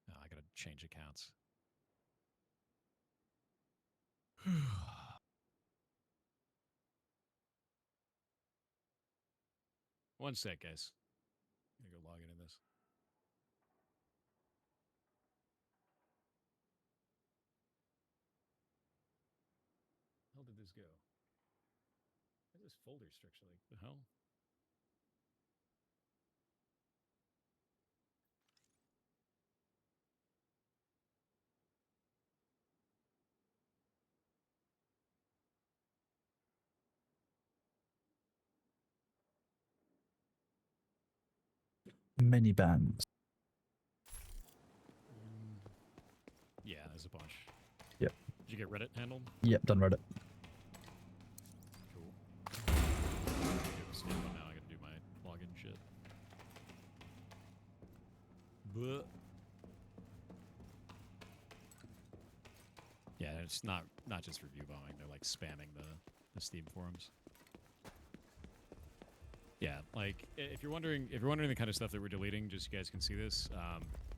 No, I gotta change accounts. One sec, guys. I'm gonna go log into this. How did this go? Why is this folder structure like the hell? Many bands. Yeah, there's a bunch. Yep. Did you get Reddit handled? Yep, done Reddit. Cool. Now I gotta do my login shit. But yeah, it's not just review bombing. They're like spamming the Steam forums. Yeah, like if you're wondering the kind of stuff that we're deleting, just so you guys can see this.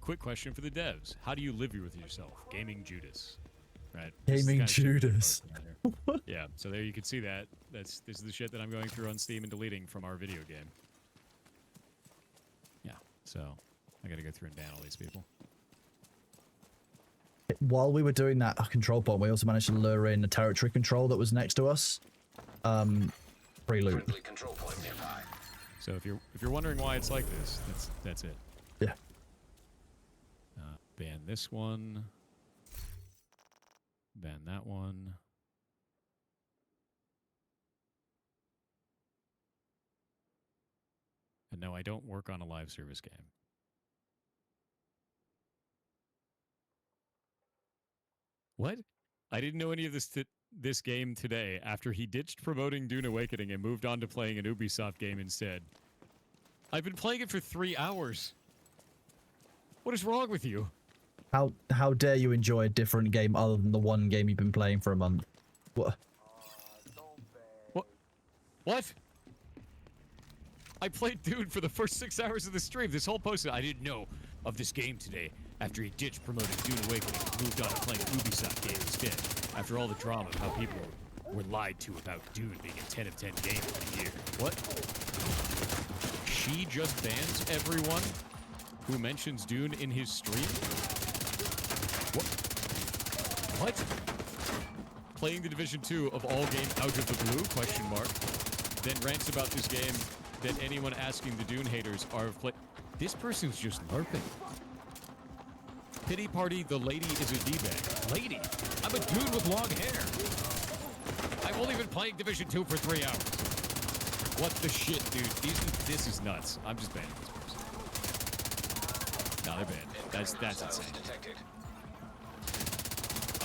Quick question for the devs: how do you live with yourself? Gaming Judas, right? This is the Gaming kind of shit we're Judas. posting right here. Yeah, so there you can see that. This is the shit that I'm going through on Steam and deleting from our video game. Yeah, so I gotta go through and ban all these people. While we were doing that control point, we also managed to lure in a territory control that was next to us. Free loot. Friendly control point nearby. So if you're wondering why it's like this, that's it. Yeah. Ban this one. Ban that one. And no, I don't work on a live service game. What? I didn't know any of this game today after he ditched promoting Dune Awakening and moved on to playing an Ubisoft game instead. I've been playing it for 3 hours. What is wrong with you? How dare you enjoy a different game other than the one game you've been playing for a month? What? What? I played Dune for the first 6 hours of the stream. This whole post, I didn't know of this game today after he ditched promoting Dune Awakening and moved on to playing an Ubisoft game instead. After all the drama of how people were lied to about Dune being a 10 of 10 game of the year. What? She just bans everyone who mentions Dune in his stream? What? Playing the Division 2 of all game out of the blue, question mark. Then rants about this game that anyone asking the Dune haters are play. This person's just LARPing. Pity party, the lady is a D-bag. Lady? I'm a dude with long hair. I've only been playing Division 2 for 3 hours. What the shit, dude? This is nuts. I'm just banning this person. No, they're banned. That's insane.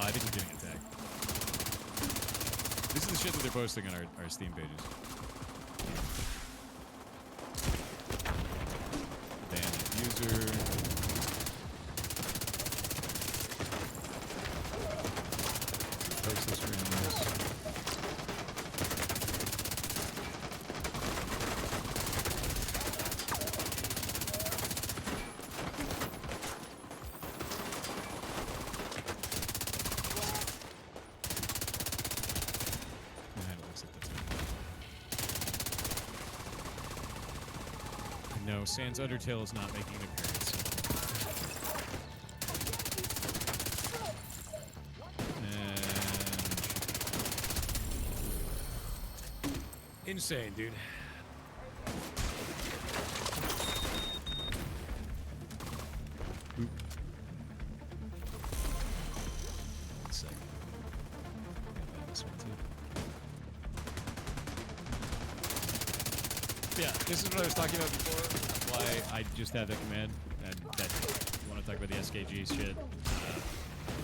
I think we're getting attacked. This is the shit that they're posting on our Steam pages. Ban user. Post this stream this. No, Sans Undertale is not making an appearance. And... insane, dude. Oop. 1 second. This one too. Yeah, this is what I was talking about before. That's why I just have that command. And that you want to talk about the SKG shit.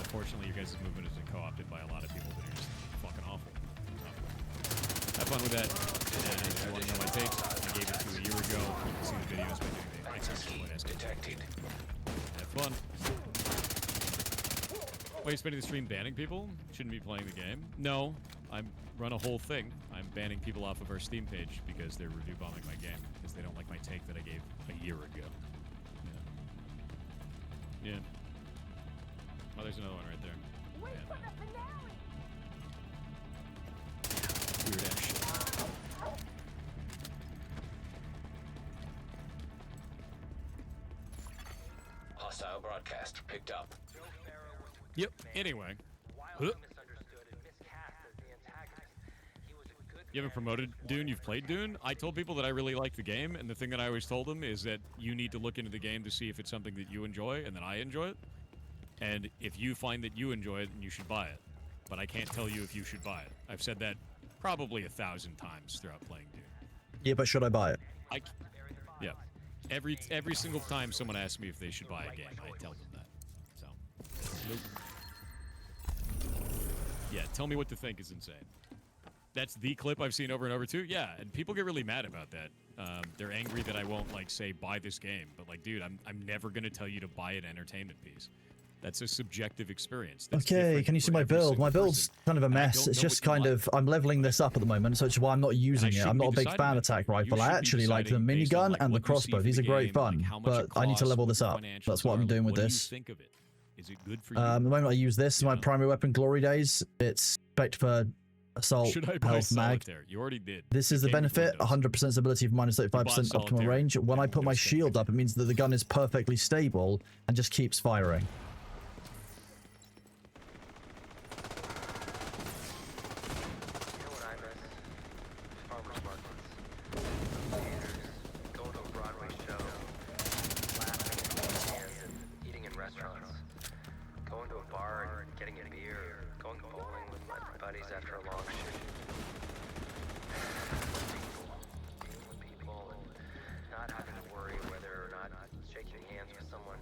Unfortunately, your guys' movement has been co-opted by a lot of people that are just fucking awful. So, have fun with that. And if you want to know my take, I gave it to a year ago. You can see the videos by doing the SKG. Have fun. Why are you spending the stream banning people? Shouldn't be playing the game. No, I run a whole thing. I'm banning people off of our Steam page because they're review bombing my game because they don't like my take that I gave a year ago. Yeah. Oh, there's another one right there. Weird ass shit. Hostile broadcast picked up. Yep. Anyway. You haven't promoted Dune? You've played Dune? I told people that I really like the game, and the thing that I always told them is that you need to look into the game to see if it's something that you enjoy and that I enjoy it. And if you find that you enjoy it, then you should buy it. But I can't tell you if you should buy it. I've said that probably 1,000 times throughout playing Dune. Yeah, but should I buy it? Yeah. Every single time someone asks me if they should buy a game, I tell them that. So, nope. Yeah, tell me what to think is insane. That's the clip I've seen over and over too. Yeah, and people get really mad about that. They're angry that I won't like say buy this game, but like, dude, I'm never gonna tell you to buy an entertainment piece. That's a subjective experience. That's okay, can you see my build? My build's kind of a mess. It's just kind of, I'm leveling this up at the moment, so it's why I'm not using it. I'm not a big fan of attack rifle. I actually like the minigun and the crossbow. These are great fun, but I need to level this up. That's what I'm doing with this. Is it good for you? The moment I use this as my primary weapon, Glory Days, it's spec for assault, health, mag. You already did. This is the benefit, 100% stability of minus 35% optimal range. When I put my shield up, it means that the gun is perfectly stable and just keeps firing. After a long shift. Dealing with people and not having to worry whether or not shaking hands with someone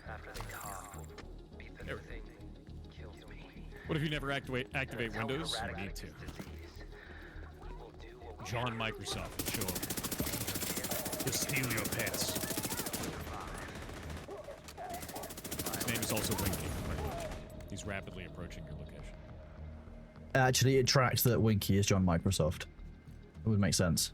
after they cough will What if you never activate Windows? You need to. John Microsoft will show up to steal your pets. His name is also Winky. He's rapidly approaching your location. Actually, it tracks that Winky is John Microsoft. It would make sense.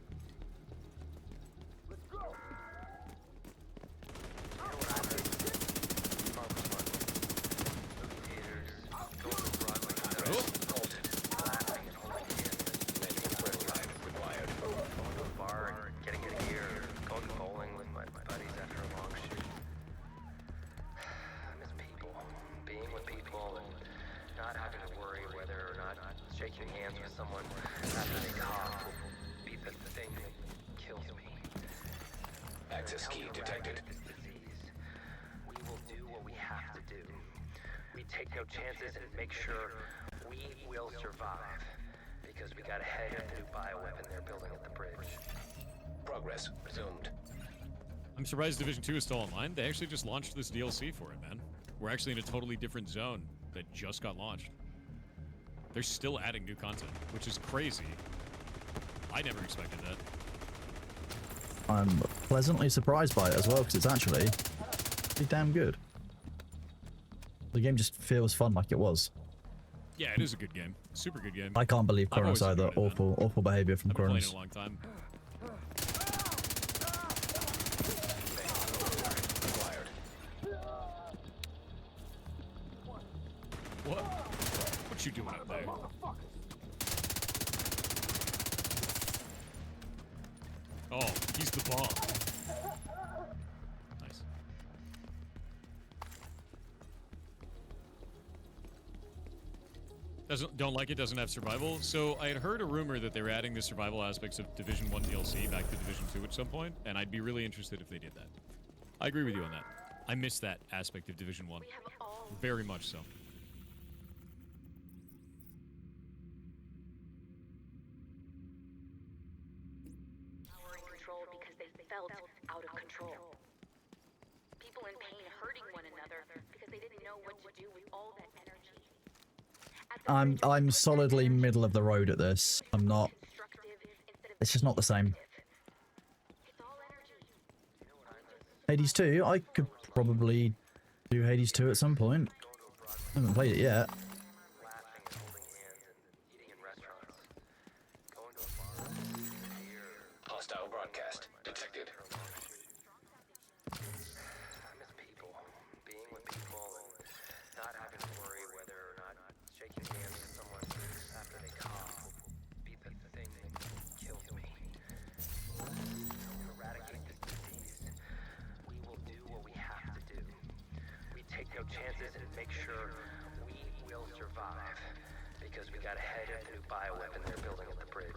Access key detected. We will do what we have to do. We take no chances and make sure we will survive. Because we got ahead of the new bioweapon they're building at the bridge. Progress resumed. I'm surprised Division 2 is still online. They actually just launched this DLC for it, man. We're actually in a totally different zone that just got launched. They're still adding new content, which is crazy. I never expected that. I'm pleasantly surprised by it as well, because it's actually pretty damn good. The game just feels fun like it was. Yeah, it is a good game. Super good game. I can't believe I've Kronos always either. enjoyed it, man. Awful behavior from I've been playing Kronos. it a long time. What? What you doing up there? Oh, he's the bomb. Nice. Don't like it, doesn't have survival. So I had heard a rumor that they were adding the survival aspects of Division 1 DLC back to Division 2 at some point, and I'd be really interested if they did that. I agree with you on that. I miss that aspect of Division 1. Very much so. Control because they felt out of control. People in pain hurting one another because they didn't know what to do with all that energy. I'm solidly middle of the road at this. I'm not. It's just not the same. Hades 2, I could probably do Hades 2 at some point. I haven't played it yet. Hostile broadcast detected. I miss people, being with people, and not having to worry whether or not shaking hands with someone after they cough will be the thing that kills me. To eradicate this disease, we will do what we have to do. We take no chances and make sure we will survive. Because we got ahead of the new bioweapon they're building at the bridge.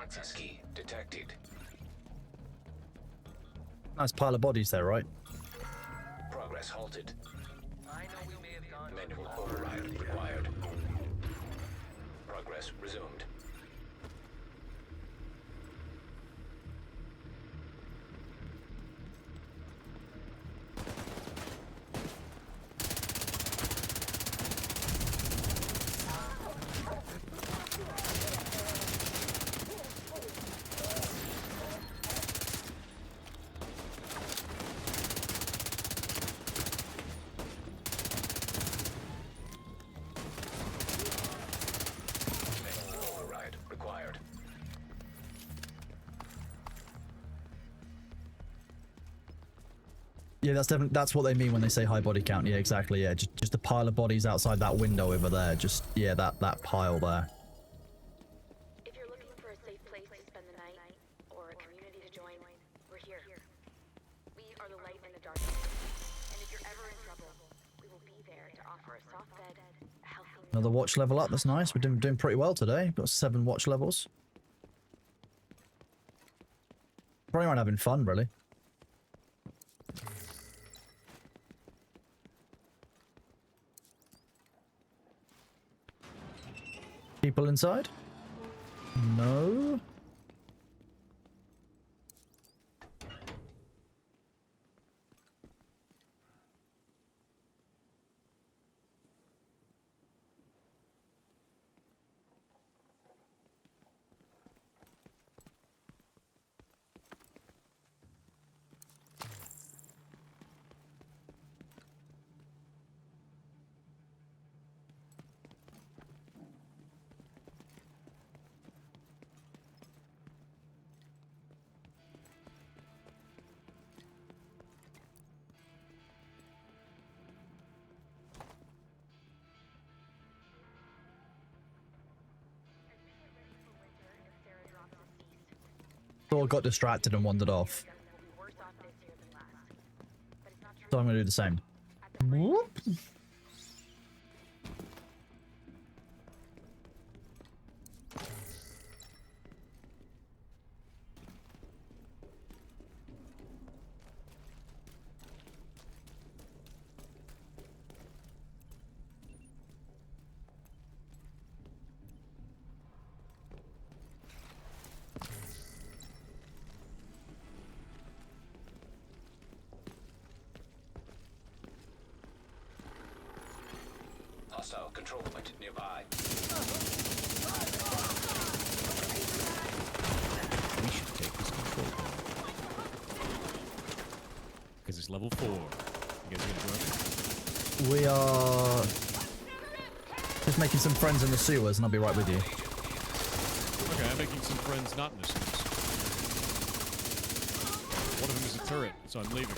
Access key detected. Nice pile of bodies there, right? Progress halted. Manual override required. Progress resumed. Yeah, that's definitely, that's what they mean when they say high body count. Yeah, exactly. Yeah, just a pile of bodies outside that window over there. Just, yeah, that pile there. If you're looking for a safe place to spend the night, or a community to join, we're here. We are the light in the darkness. And if you're ever in trouble, we will be there to offer a soft bed, a healthy meal. Another watch level up. That's nice. We're doing pretty well today. Got 7 watch levels. Probably aren't having fun, really. People inside? No. Thor got distracted and wandered off. So I'm going to do the same. Whoop. Hostile control point nearby. We should take this control point. Because it's level 4. You guys gonna join me? We are just making some friends in the sewers, and I'll be right with you. Okay, I'm making some friends not in the sewers. One of them is a turret, so I'm leaving.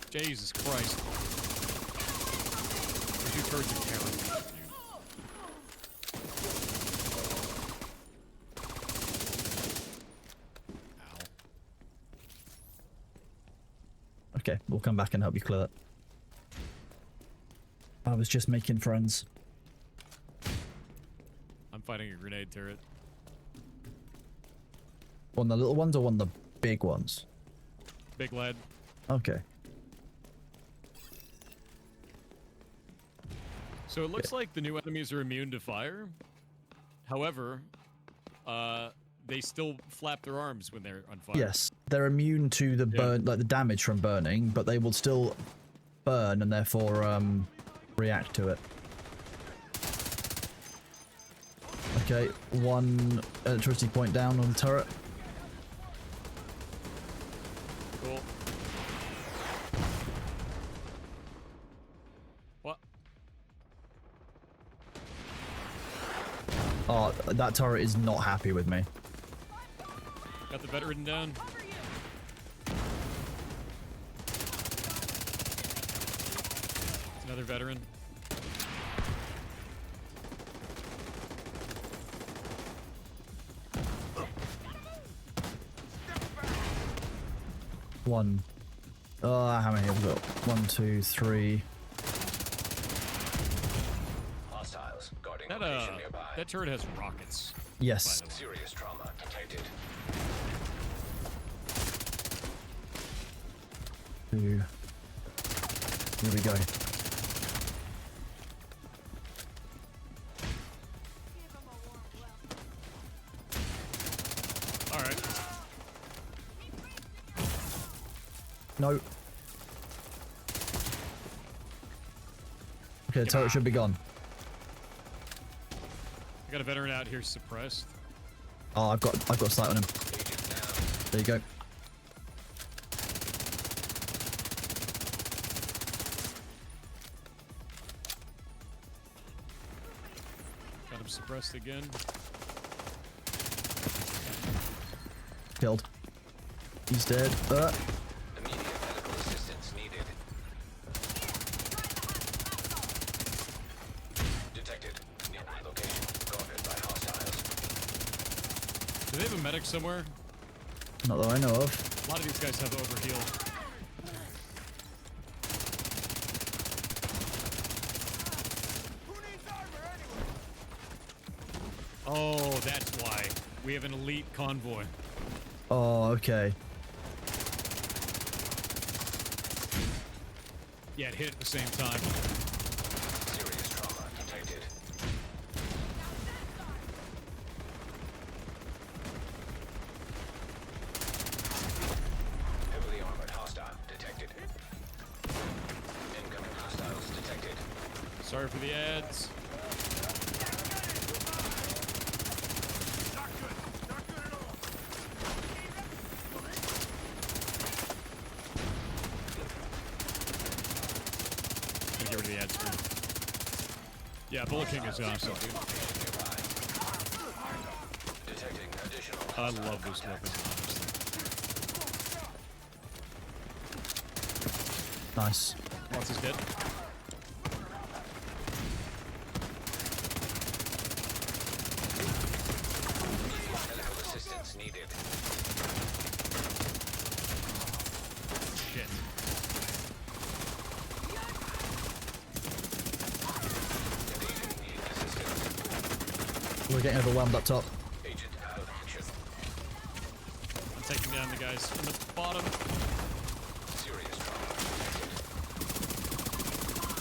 Jesus Christ. There's 2 turrets of Karen. Okay, we'll come back and help you clear that. I was just making friends. I'm fighting a grenade turret. One of the little ones or one of the big ones? Big lad. Okay. So it looks like the new enemies are immune to fire. However, they still flap their arms when they're on fire. Yes, they're immune to the burn, like the damage from burning, but they will still burn and therefore react to it. Okay, 1 electricity point down on the turret. Cool. What? Oh, that turret is not happy with me. Got the veteran down. It's another veteran. One. How many have we got? 1, 2, 3. Hostiles guarding That location nearby. that turret has rockets. Yes. Serious trauma detected. 2. Here we go. All right. No. Okay, the turret should be gone. I got a veteran out here suppressed. Oh, I've got a sight on him. There you go. Got him suppressed again. Killed. He's dead. Immediate medical assistance needed. Do they have a medic somewhere? Not that I know of. A lot of these guys have overheal. Oh, that's why. We have an elite convoy. Oh, okay. Yeah, it hit at the same time. Serious trauma detected. Heavily armored hostile detected. Incoming hostiles detected. Sorry for the ads. Get rid of the ad screen. Yeah, Bullet King is awesome, dude. Detecting additional I love this weapon, honestly. Nice. Lots is dead. medical assistance needed. Shit. We're getting overwhelmed up top. Agent out of action. I'm taking down the guys on the bottom. Serious trauma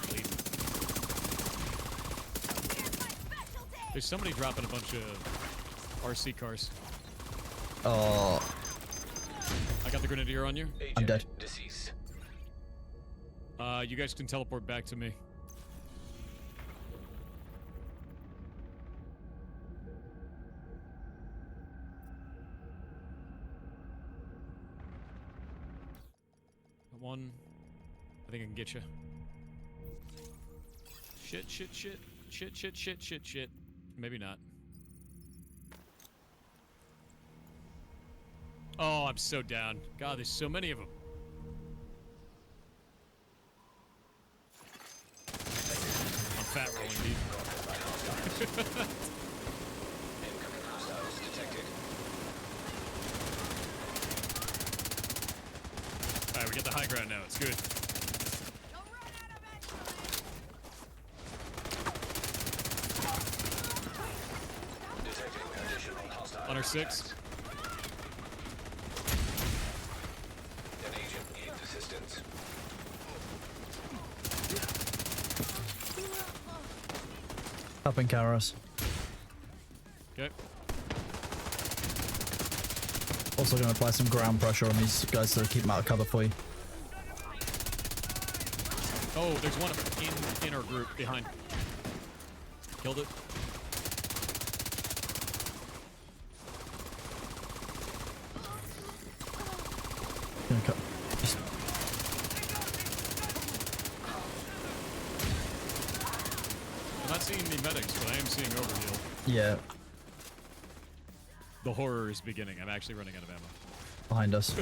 detected. There's somebody dropping a bunch of RC cars. Oh. I got the Grenadier on you. I'm dead. Deceased. You guys can teleport back to me. One. I think I can get you. Shit, shit, shit. Shit, shit, shit, shit, shit. Maybe not. Oh, I'm so down. God, there's so many of them. I'm fat rolling, dude. Incoming hostiles detected. Alright, we get the high ground now. It's good. Detecting additional hostile On our 6. An agent needs assistance. Up in Karos. Okay. Also going to apply some ground pressure on these guys to keep them out of cover for you. Oh, there's one in our group behind. Killed it. Gonna cut. I'm not seeing any medics, but I am seeing overheal. Yeah, The horror is beginning. I'm actually running out of ammo. behind us.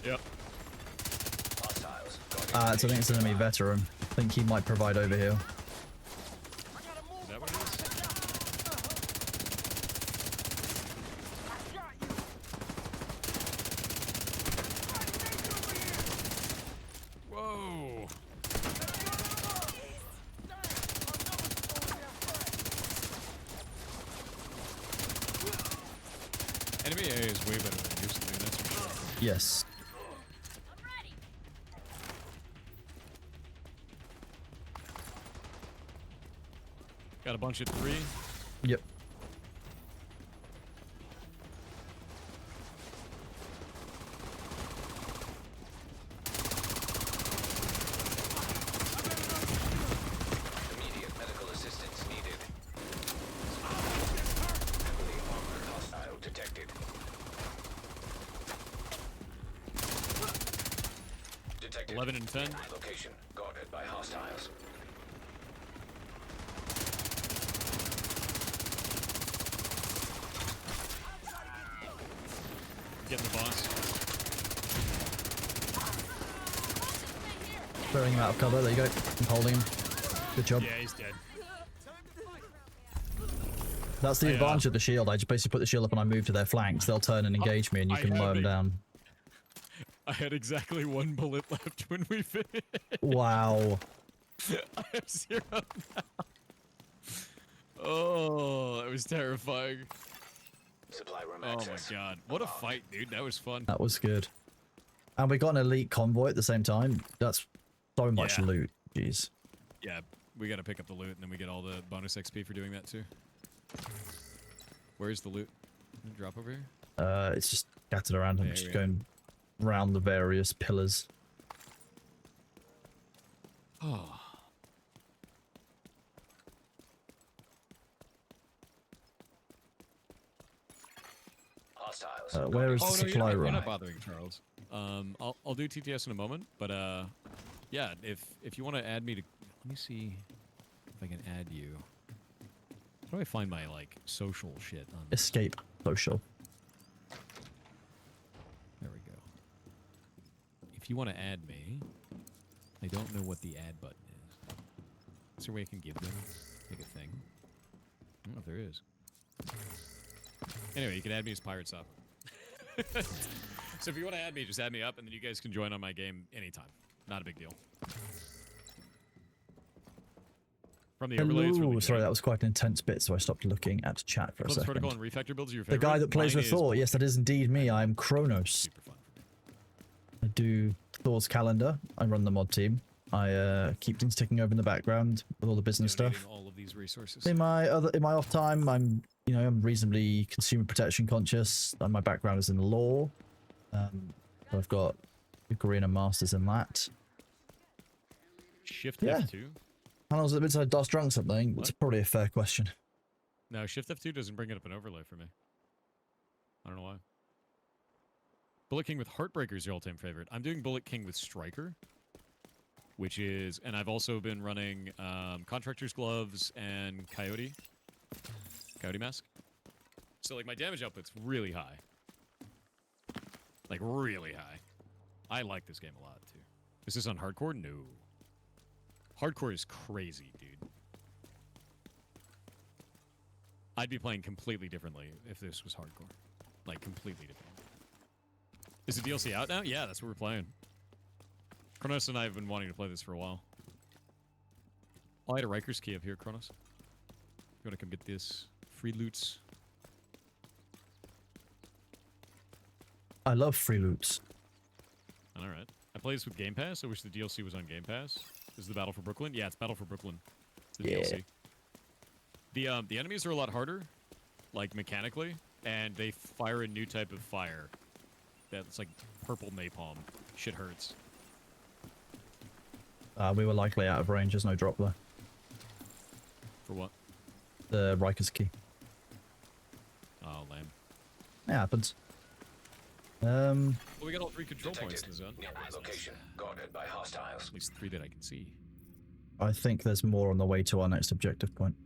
Yep. Hostiles. I think it's an enemy veteran. I think he might provide overheal. Is that what it is? Whoa. Enemy A is way better than it used to be, that's for sure. Yes. Got a bunch at 3. Yep. Immediate medical assistance needed. Heavily armored hostile detected. Detected. 11 and 10. Location guarded by hostiles. Getting the boss. Throwing him out of cover. There you go. I'm holding him. Good job. Yeah, he's dead. That's the advantage of the shield. I just basically put the shield up and I move to their flanks. They'll turn and engage me, and you can mow them down. I had exactly 1 bullet left when we finished. Wow. I have 0 now. Oh, that was terrifying. Supply room oh access. my god. What a fight, dude. That was fun. That was good. And we got an elite convoy at the same time. That's so much loot. Jeez. Yeah, we gotta pick up the loot, and then we get all the bonus XP for doing that, too. Where's the loot? Drop over here? It's just scattered around. I'm There just we going around the various pillars. Oh. Hostiles. Where is the no, supply you're room? not bothering, Charles. I'll do TTS in a moment, but yeah, if you want to add me to, let me see if I can add you. How do I find my like social shit on this? Escape social. There we go. If you want to add me, I don't know what the add button is. Is there a way I can give them like a thing? I don't know if there is. Anyway, you can add me as PirateSoftware. So if you want to add me, just add me up, and then you guys can join on my game anytime. Not a big deal. From the overlays. Hello. Sorry, that was quite an intense bit, so I stopped looking at chat for a Eclipse second. Protocol and Refactor builds are your The favorite? guy that plays Mine with is Thor. Yes, that is indeed me. I'm Kronos. Super fun. I do Thor's calendar. I run the mod team. I keep things ticking over in the background with all the business Donating stuff. all of these resources. In my off time, I'm reasonably consumer protection conscious. My background is in law. I've got a degree and a master's in that. Shift Yeah. F2? How long has it been since I DOS drunk something? It's probably a fair question. No, Shift F2 doesn't bring it up an overlay for me. I don't know why. Bullet King with Heartbreaker is your all-time favorite. I'm doing Bullet King with Striker, which is, and I've also been running Contractor's Gloves and Coyote Mask. So like my damage output's really high. Like really high. I like this game a lot too. Is this on hardcore? No. Hardcore is crazy, dude. I'd be playing completely differently if this was hardcore. Like completely different. Is the DLC out now? Yeah, that's what we're playing. Kronos and I have been wanting to play this for a while. Oh, I had a Riker's key up here, Kronos. You want to come get this? Free loots. I love free loots. Alright. I play this with Game Pass. I wish the DLC was on Game Pass. This is the Battle for Brooklyn? Yeah, it's Battle for Brooklyn. It's the DLC. The enemies are a lot harder, like mechanically, and they fire a new type of fire. That's like purple napalm. Shit hurts. We were likely out of range. There's no drop there. For what? The Riker's key. Oh, lame. It happens. Well, we got all 3 control points in the zone. Nearby location guarded by hostiles. At least 3 that I can see. I think there's more on the way to our next objective point.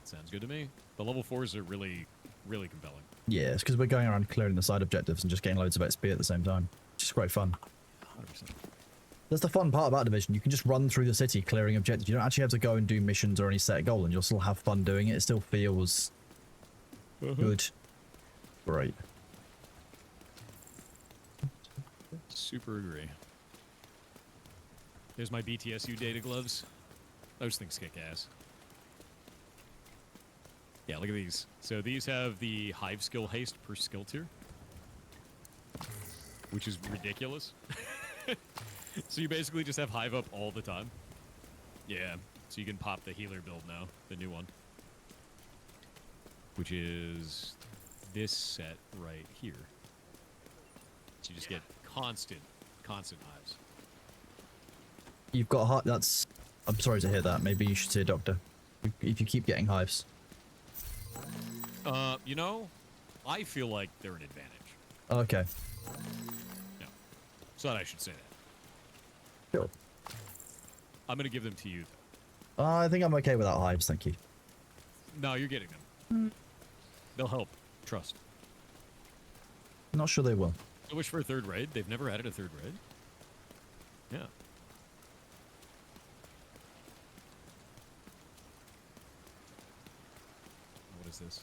Sounds good to me. The level 4s are really, really compelling. Yeah, it's because we're going around clearing the side objectives and just getting loads of XP at the same time. Which is great fun. 100%. That's the fun part about Division. You can just run through the city clearing objectives. You don't actually have to go and do missions or any set goal, and you'll still have fun doing it. It still feels good. Great. Super agree. There's my BTSU data gloves. Those things kick ass. Yeah, look at these. So these have the Hive skill haste per skill tier, which is ridiculous. So you basically just have Hive up all the time. Yeah, so you can pop the healer build now, the new one, which is this set right here. So you just get constant hives. You've got hive. That's. I'm sorry to hear that. Maybe you should see a doctor. If you keep getting hives. You know, I feel like they're an advantage. Okay. No. So I should say that. Sure. I'm gonna give them to you, though. I think I'm okay without hives, thank you. No, you're getting them. They'll help. Trust. Not sure they will. I wish for a 3rd raid. They've never added a 3rd raid. Yeah. is this?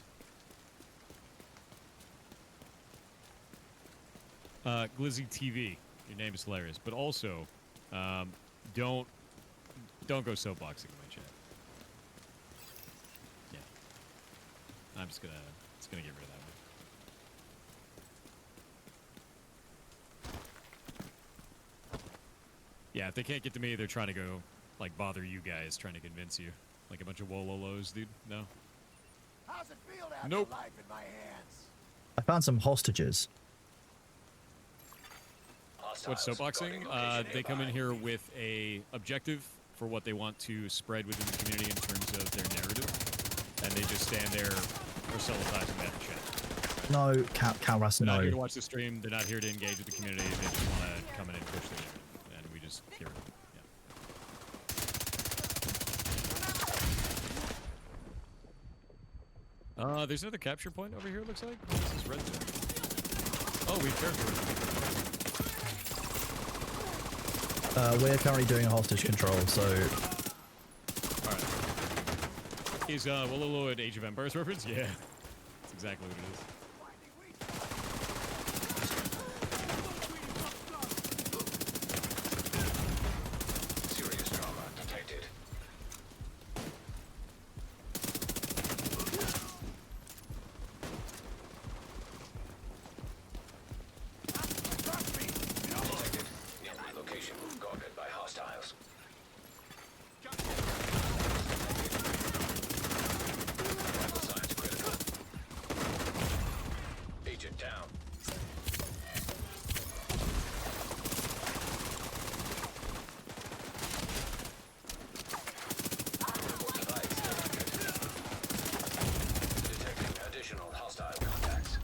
Glizzy TV. Your name is hilarious, but also, don't go soapboxing in my chat. Yeah. I'm just gonna get rid of that one. Yeah, if they can't get to me, they're trying to go, like, bother you guys, trying to convince you. Like a bunch of Wololos, dude. No. How's it feel to have Nope. your life in my hands? I found some hostages. What's soapboxing? They come in here with a objective for what they want to spread within the community in terms of their narrative, and they just stand there proselytizing that shit. No, Calras, They're not here to no. watch the stream. They're not here to engage with the community. They just want to come in and push the narrative, and we just get rid of them. Yeah. There's another capture point over here. It looks like this is red zone. Oh, we've characterized. We're currently doing a hostage control, so... Alright. Is Wololo an Age of Empires reference? Yeah. That's exactly what it is. Serious trauma detected. Detected. Nearby location guarded by hostiles. Vital signs critical. Agent down. Detecting additional hostile contacts.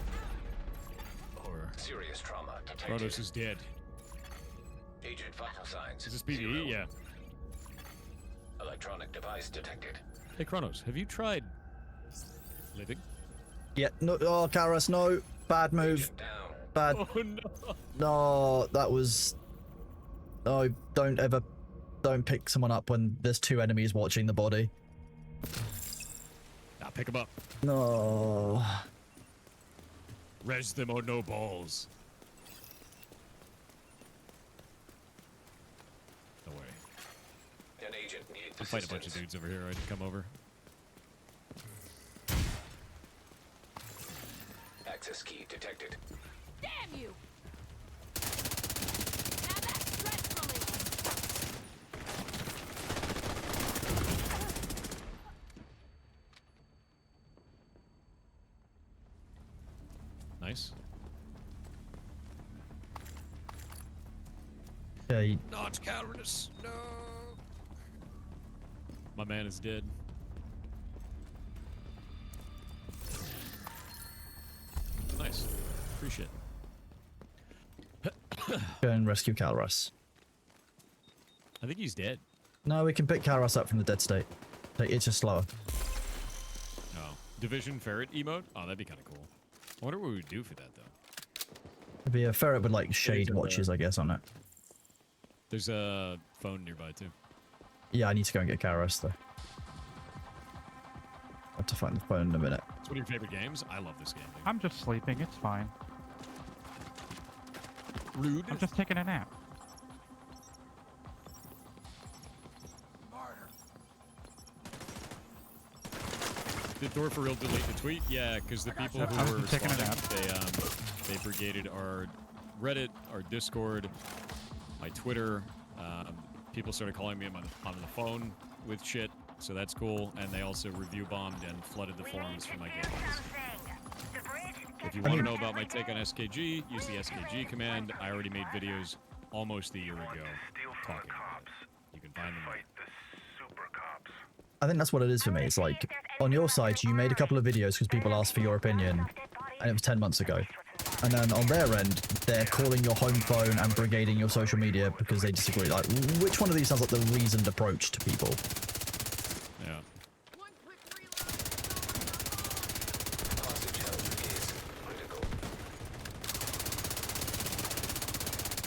Or Serious trauma detected. Kronos is dead. Agent vital signs. Is this PvE? Yeah. Electronic device detected. Hey, Kronos, have you tried living? Yeah, no, oh, Calras, no. Bad move. Bad. Oh, no. No, that was... No, don't pick someone up when there's two enemies watching the body. Nah, pick him up. No. Res them or no balls. Don't worry. An agent needs I'll fight a bunch of dudes over here. I can come over. Access key detected. Damn you! Now that's stress relief. Nice. Okay. Not cowardice. No. My man is dead. Nice. Appreciate it. Go and rescue Calras. I think he's dead. No, we can pick Calras up from the dead state. It's just slower. Oh. Division ferret emote? Oh, that'd be kind of cool. I wonder what we would do for that, though. It'd be a ferret with like shade watches, I guess, on it. There's a phone nearby, too. Yeah, I need to go and get Calras, though. I'll have to find the phone in a minute. It's one of your favorite games? I love this game. Dude. I'm just sleeping. It's fine. Rude. I'm just taking a nap. Did Thor for real delete the tweet? Yeah, because the people who were responding, they brigaded our Reddit, our Discord, my Twitter. People started calling me on the phone with shit, so that's cool. And they also review bombed and flooded the forums for my game. If you want to know about my take on SKG, use the SKG command. I already made videos almost a year ago talking about it. You can find them there. I think that's what it is for me. It's like, on your side, you made a couple of videos because people asked for your opinion, and it was 10 months ago. And then on their end, they're calling your home phone and brigading your social media because they disagree. Like, which one of these sounds like the reasoned approach to people? Yeah.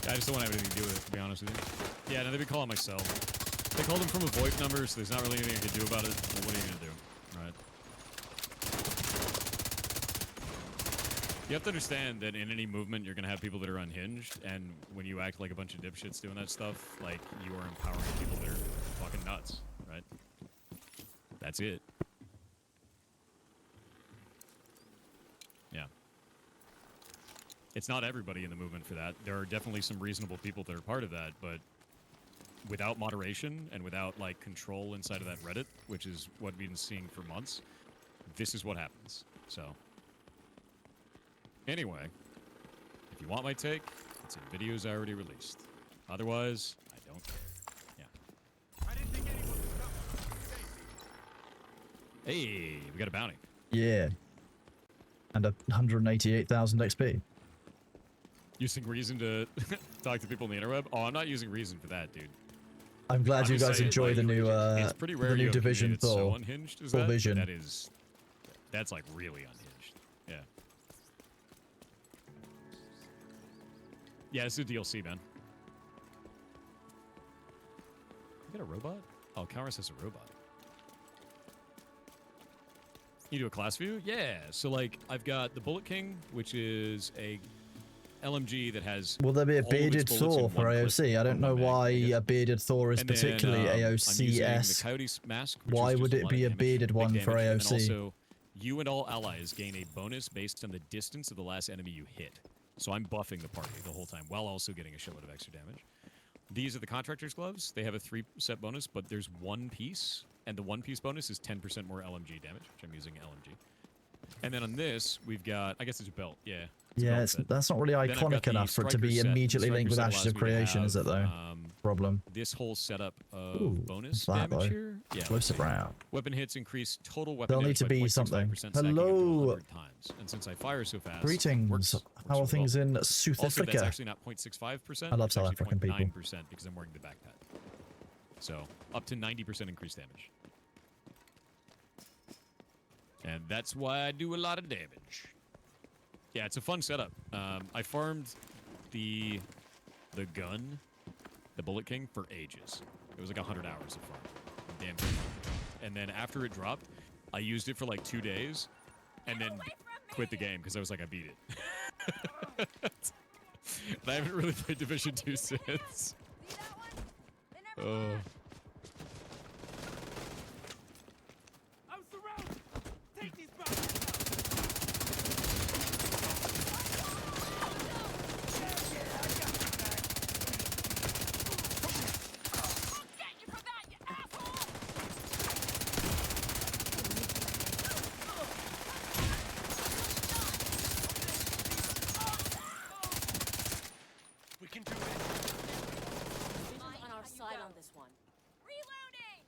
I just don't want to have anything to do with it, to be honest with you. Yeah, no, they've been calling my cell. They called them from a VoIP number, so there's not really anything you can do about it. Well, what are you going to do, right? You have to understand that in any movement, you're going to have people that are unhinged, and when you act like a bunch of dipshits doing that stuff, like, you are empowering people that are fucking nuts, right? That's it. Yeah. It's not everybody in the movement for that. There are definitely some reasonable people that are part of that, but without moderation and without, like, control inside of that Reddit, which is what we've been seeing for months, this is what happens. So... Anyway, if you want my take, it's in videos I already released. Otherwise, I don't care. Yeah. I didn't think anyone would Hey, we got a bounty. Yeah. And 188,000 XP. Using Reason to talk to people in the interweb? Oh, I'm not using Reason for that, dude. I'm glad you guys enjoy like, the new it's pretty rare the new you have a Division community that's so Thor. unhinged as Full that, but Vision. that's like really unhinged. Yeah. Yeah, it's a DLC, man. You got a robot? Oh, Kairos has a robot. You do a class view? Yeah. So, like, I've got the Bullet King, which is a LMG that has. Will there be a all of its bearded bullets in Thor for one clip AOC? I don't know why a bearded Thor is And then, particularly I'm using the AOCS. Coyote Mask, which Why is just would a it lot be of a damage, bearded big one for damage, and then AOC? also, you and all allies gain a bonus based on the distance of the last enemy you hit. So I'm buffing the party the whole time, while also getting a shitload of extra damage. These are the Contractor's Gloves. They have a 3-set bonus, but there's one piece, and the one-piece bonus is 10% more LMG damage, which I'm using LMG. And then on this, we've got, I guess it's a belt, yeah. Yeah, that's not really Then I've got iconic the enough for it to Striker be set. The immediately Striker linked with set Ashes allows of me to Creation, is it have, though? Problem. This whole setup of Ooh, bonus what's that, damage though? here. Yeah, Explosive let's see. round. Weapon hits increase total weapon There'll need damage to by be 0.65%, something. stacking up to Hello. 100 times. And since I fire so fast, Greetings. How are things in South also, that's Africa? actually not 0.65%. I love it's South actually African people. 0.9% because I'm wearing the backpack. So, up to 90% increased damage. And that's why I do a lot of damage. Yeah, it's a fun setup. I farmed the gun, the Bullet King, for ages. It was like 100 hours of farm. Damn good. And then after it dropped, I used it for like 2 days, and then quit the game because I was like, I beat it. And I haven't really played Division 2 since. Oh. We can do it. Vision's on our side on this one. Reloading!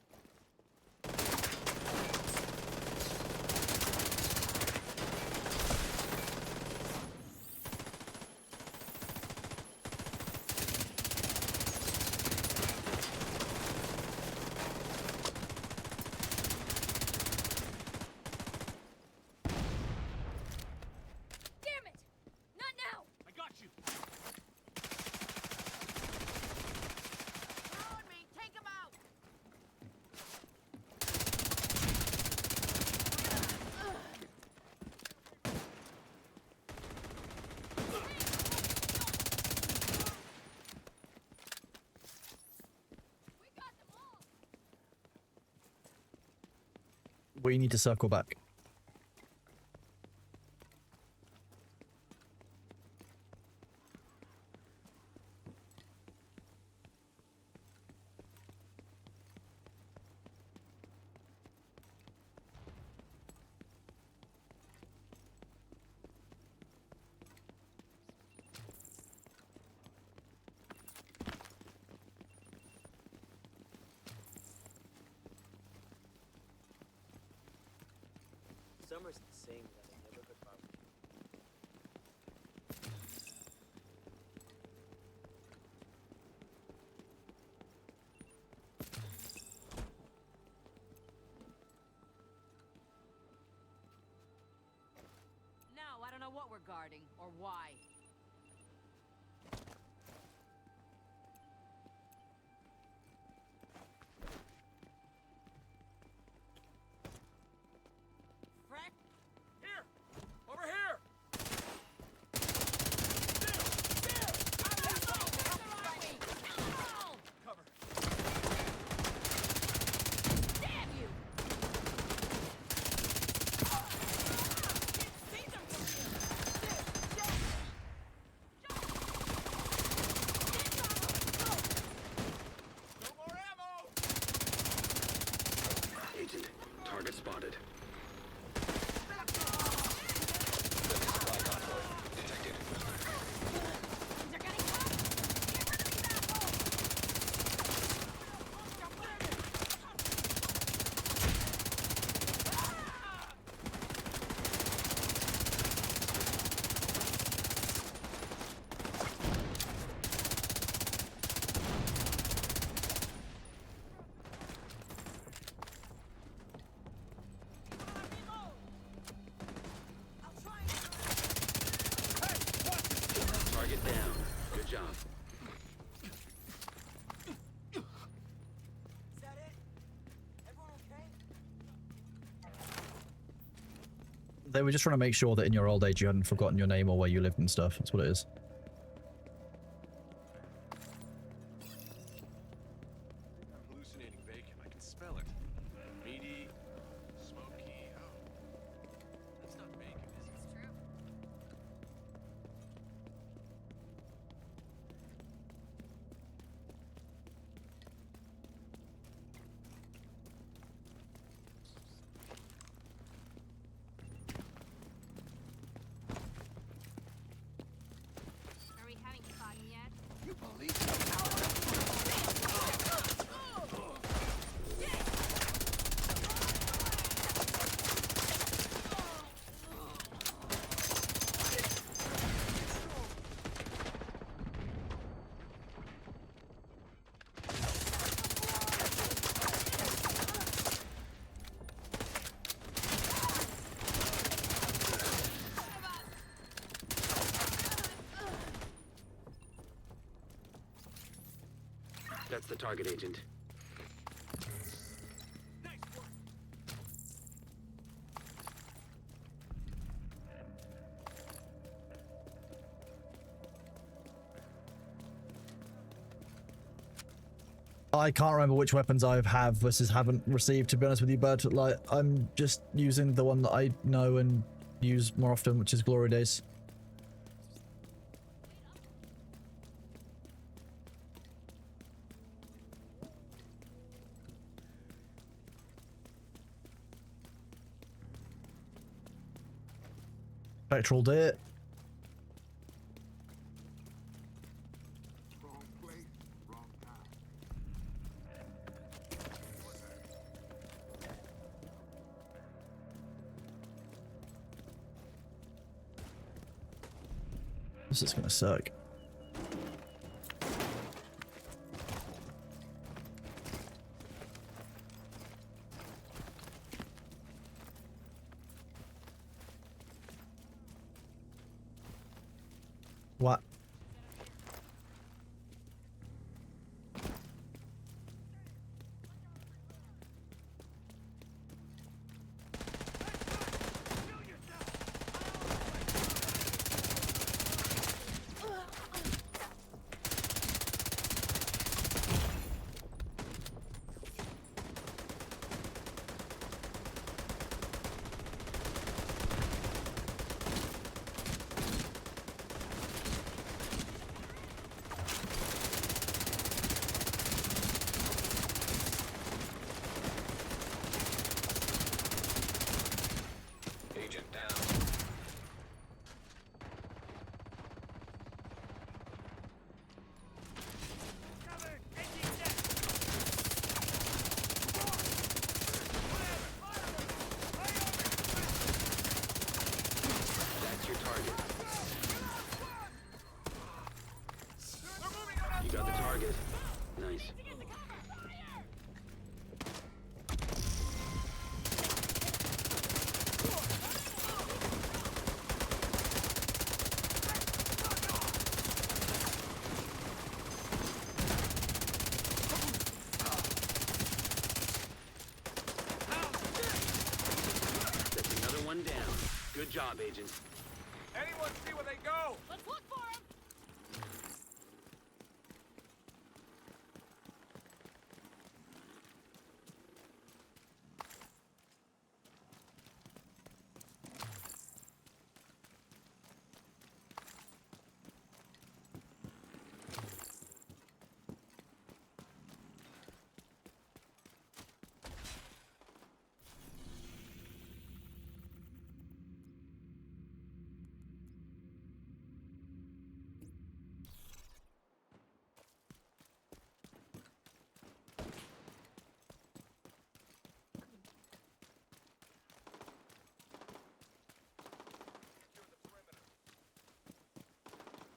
Damn it! Not now! I got you! Throwing me! Take him out! We need to circle back. Summer's the same that I never could bother. Now, I don't know what we're guarding, or why. Frack? Here! Over here! They were just trying to make sure that in your old age you hadn't forgotten your name or where you lived and stuff. That's what it is. I'm hallucinating bacon. I can smell it. Meaty, smoky. Oh, that's not bacon, is it? It's true. Are we having fun yet? You believe That's the target, Agent. I can't remember which weapons I have versus haven't received, to be honest with you, but like I'm just using the one that I know and use more often, which is Glory Days. Spectral Deer. This is gonna suck. What? Agent down. That's your target. You got the target. Nice. That's another one down. Good job, Agent. Anyone see where they go? Let's look for him!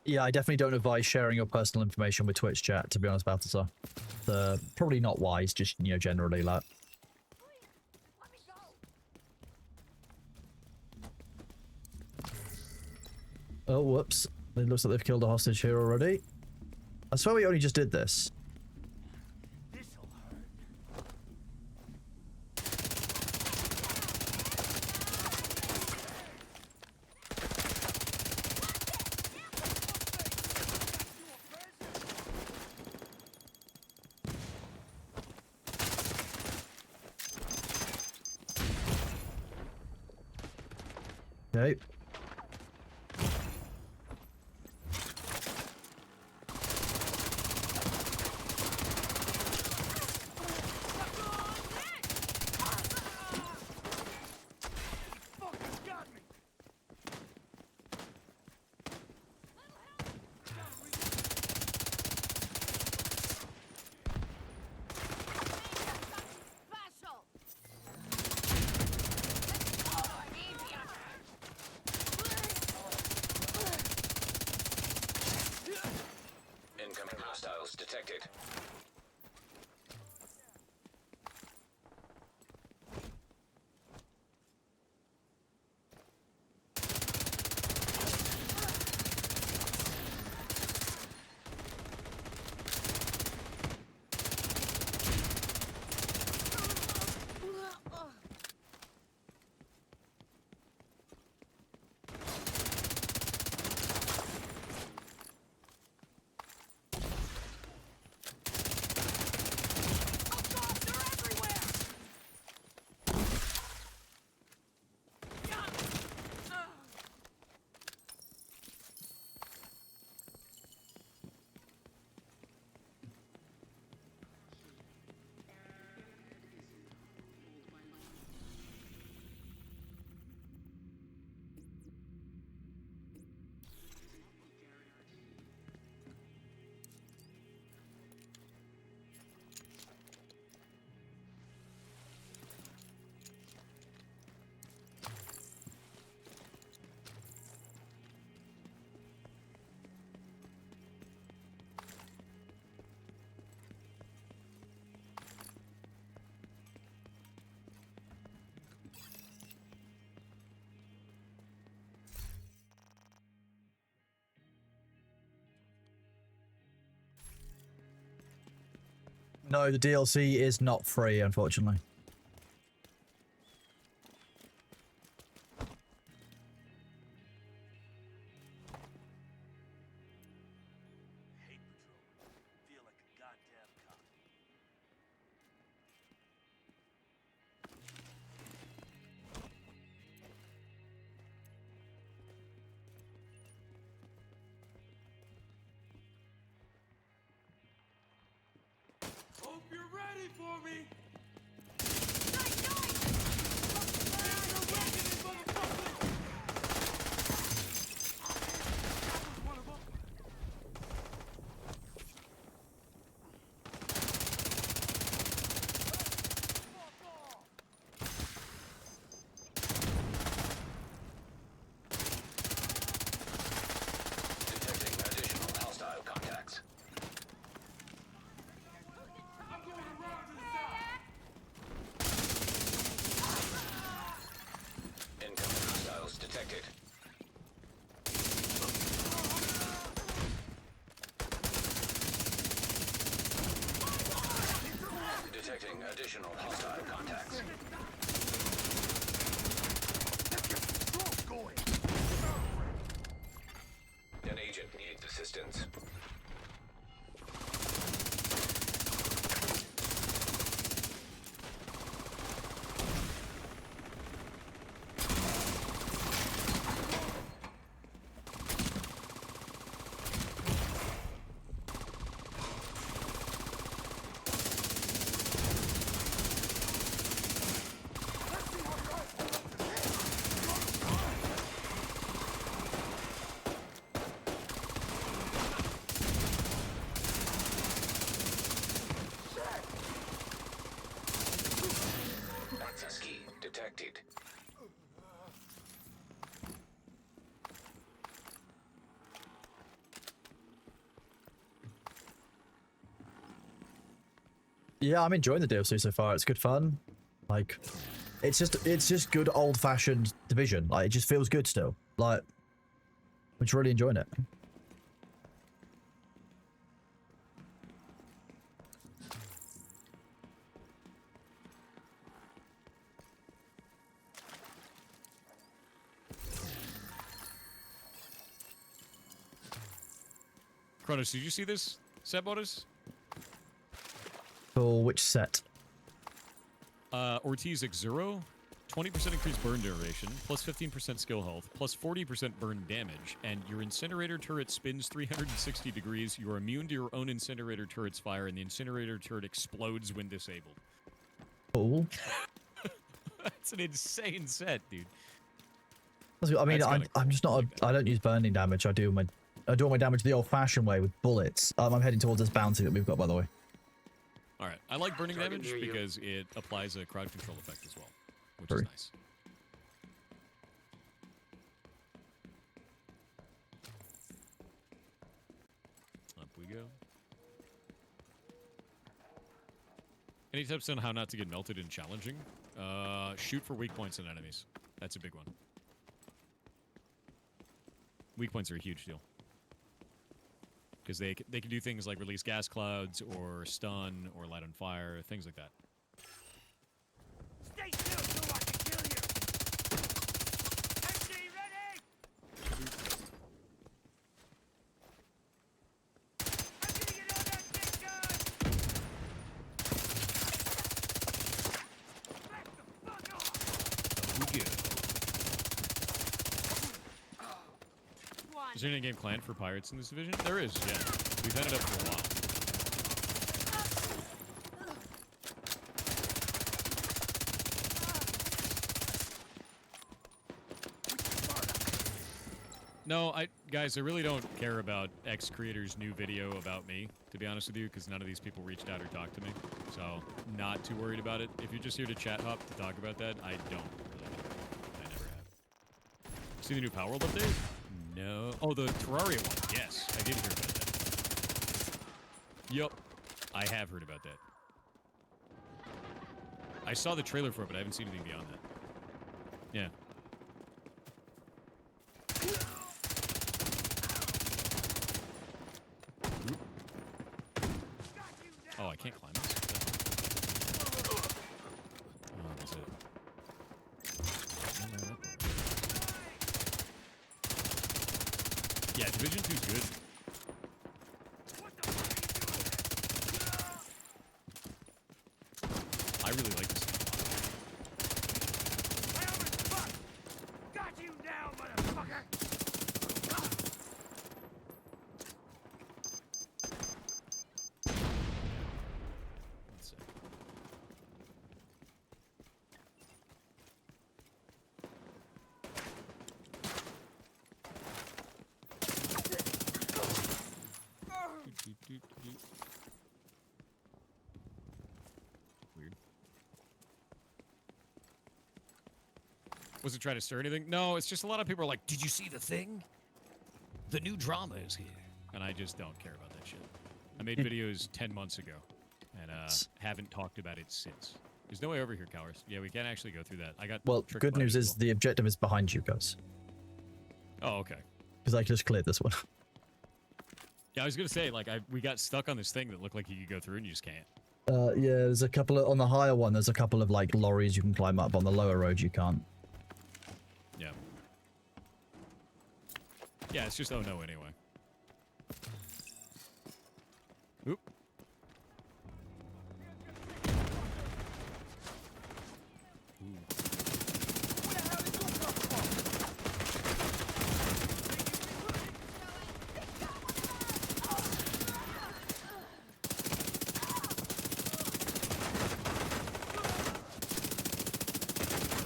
Yeah, I definitely don't advise sharing your personal information with Twitch chat, to be honest, Balthazar. Probably not wise, just, you know, generally, like. Oh, whoops. It looks like they've killed a hostage here already. I swear we only just did this. Okay. Incoming hostiles detected. No, the DLC is not free, unfortunately. Hope you're ready for me. Detecting additional hostile contacts. Incoming hostiles detected. Detecting additional hostile contacts. An agent needs assistance. Access key detected. Yeah, I'm enjoying the DLC so far. It's good fun. Like, it's just good old-fashioned Division. Like, it just feels good still. Like, I'm just really enjoying it. Kronos, did you see this set bonus? For which set? Ortiz X0. 20% increased burn duration, plus 15% skill health, plus 40% burn damage, and your incinerator turret spins 360 degrees. You are immune to your own incinerator turret's fire, and the incinerator turret explodes when disabled. Cool. That's an insane set, dude. I mean, I'm just not. I don't use burning damage. I do all my damage the old-fashioned way with bullets. I'm heading towards this bounty that we've got, by the way. All right, I like burning Target damage near you. because it applies a crowd control effect as well, which True. is nice. Up we go. Any tips on how not to get melted in challenging? Shoot for weak points in enemies. That's a big one. Weak points are a huge deal. Because they can do things like release gas clouds, or stun, or light on fire, things like that. Stay still so I can kill you! MG ready! I'm gonna get on that big gun! Back the fuck off! We go. Is there any game planned for pirates in this division? There is, yeah. We've had it up for a while. No, guys, I really don't care about ex-creator's new video about me, to be honest with you, because none of these people reached out or talked to me. So, not too worried about it. If you're just here to chat hop to talk about that, I don't really care. I never have. See the new Power World update? No. Oh, the Terraria one. Yes, I did hear about that. Yup. I have heard about that. I saw the trailer for it, but I haven't seen anything beyond that. Yeah. Oh, I can't climb this. Oh, that's it. Yeah, Division 2 is good. I really like this game. Got you now, motherfucker! Let's see. Weird. Was it trying to stir anything? No, it's just a lot of people are like, did you see the thing? The new drama is here. And I just don't care about that shit. I made videos 10 months ago and haven't talked about it since. There's no way over here, cowards. Yeah, we can't actually go through that. I got Well, tricked good by news it is the objective is behind you guys. Oh, okay. Because I just cleared this one. Yeah, I was gonna say, like, we got stuck on this thing that looked like you could go through and you just can't. Yeah, there's a couple of, on the higher one, there's a couple of, like, lorries you can climb up. On the lower road, you can't. Yeah. Yeah, it's just oh no anyway. Oop.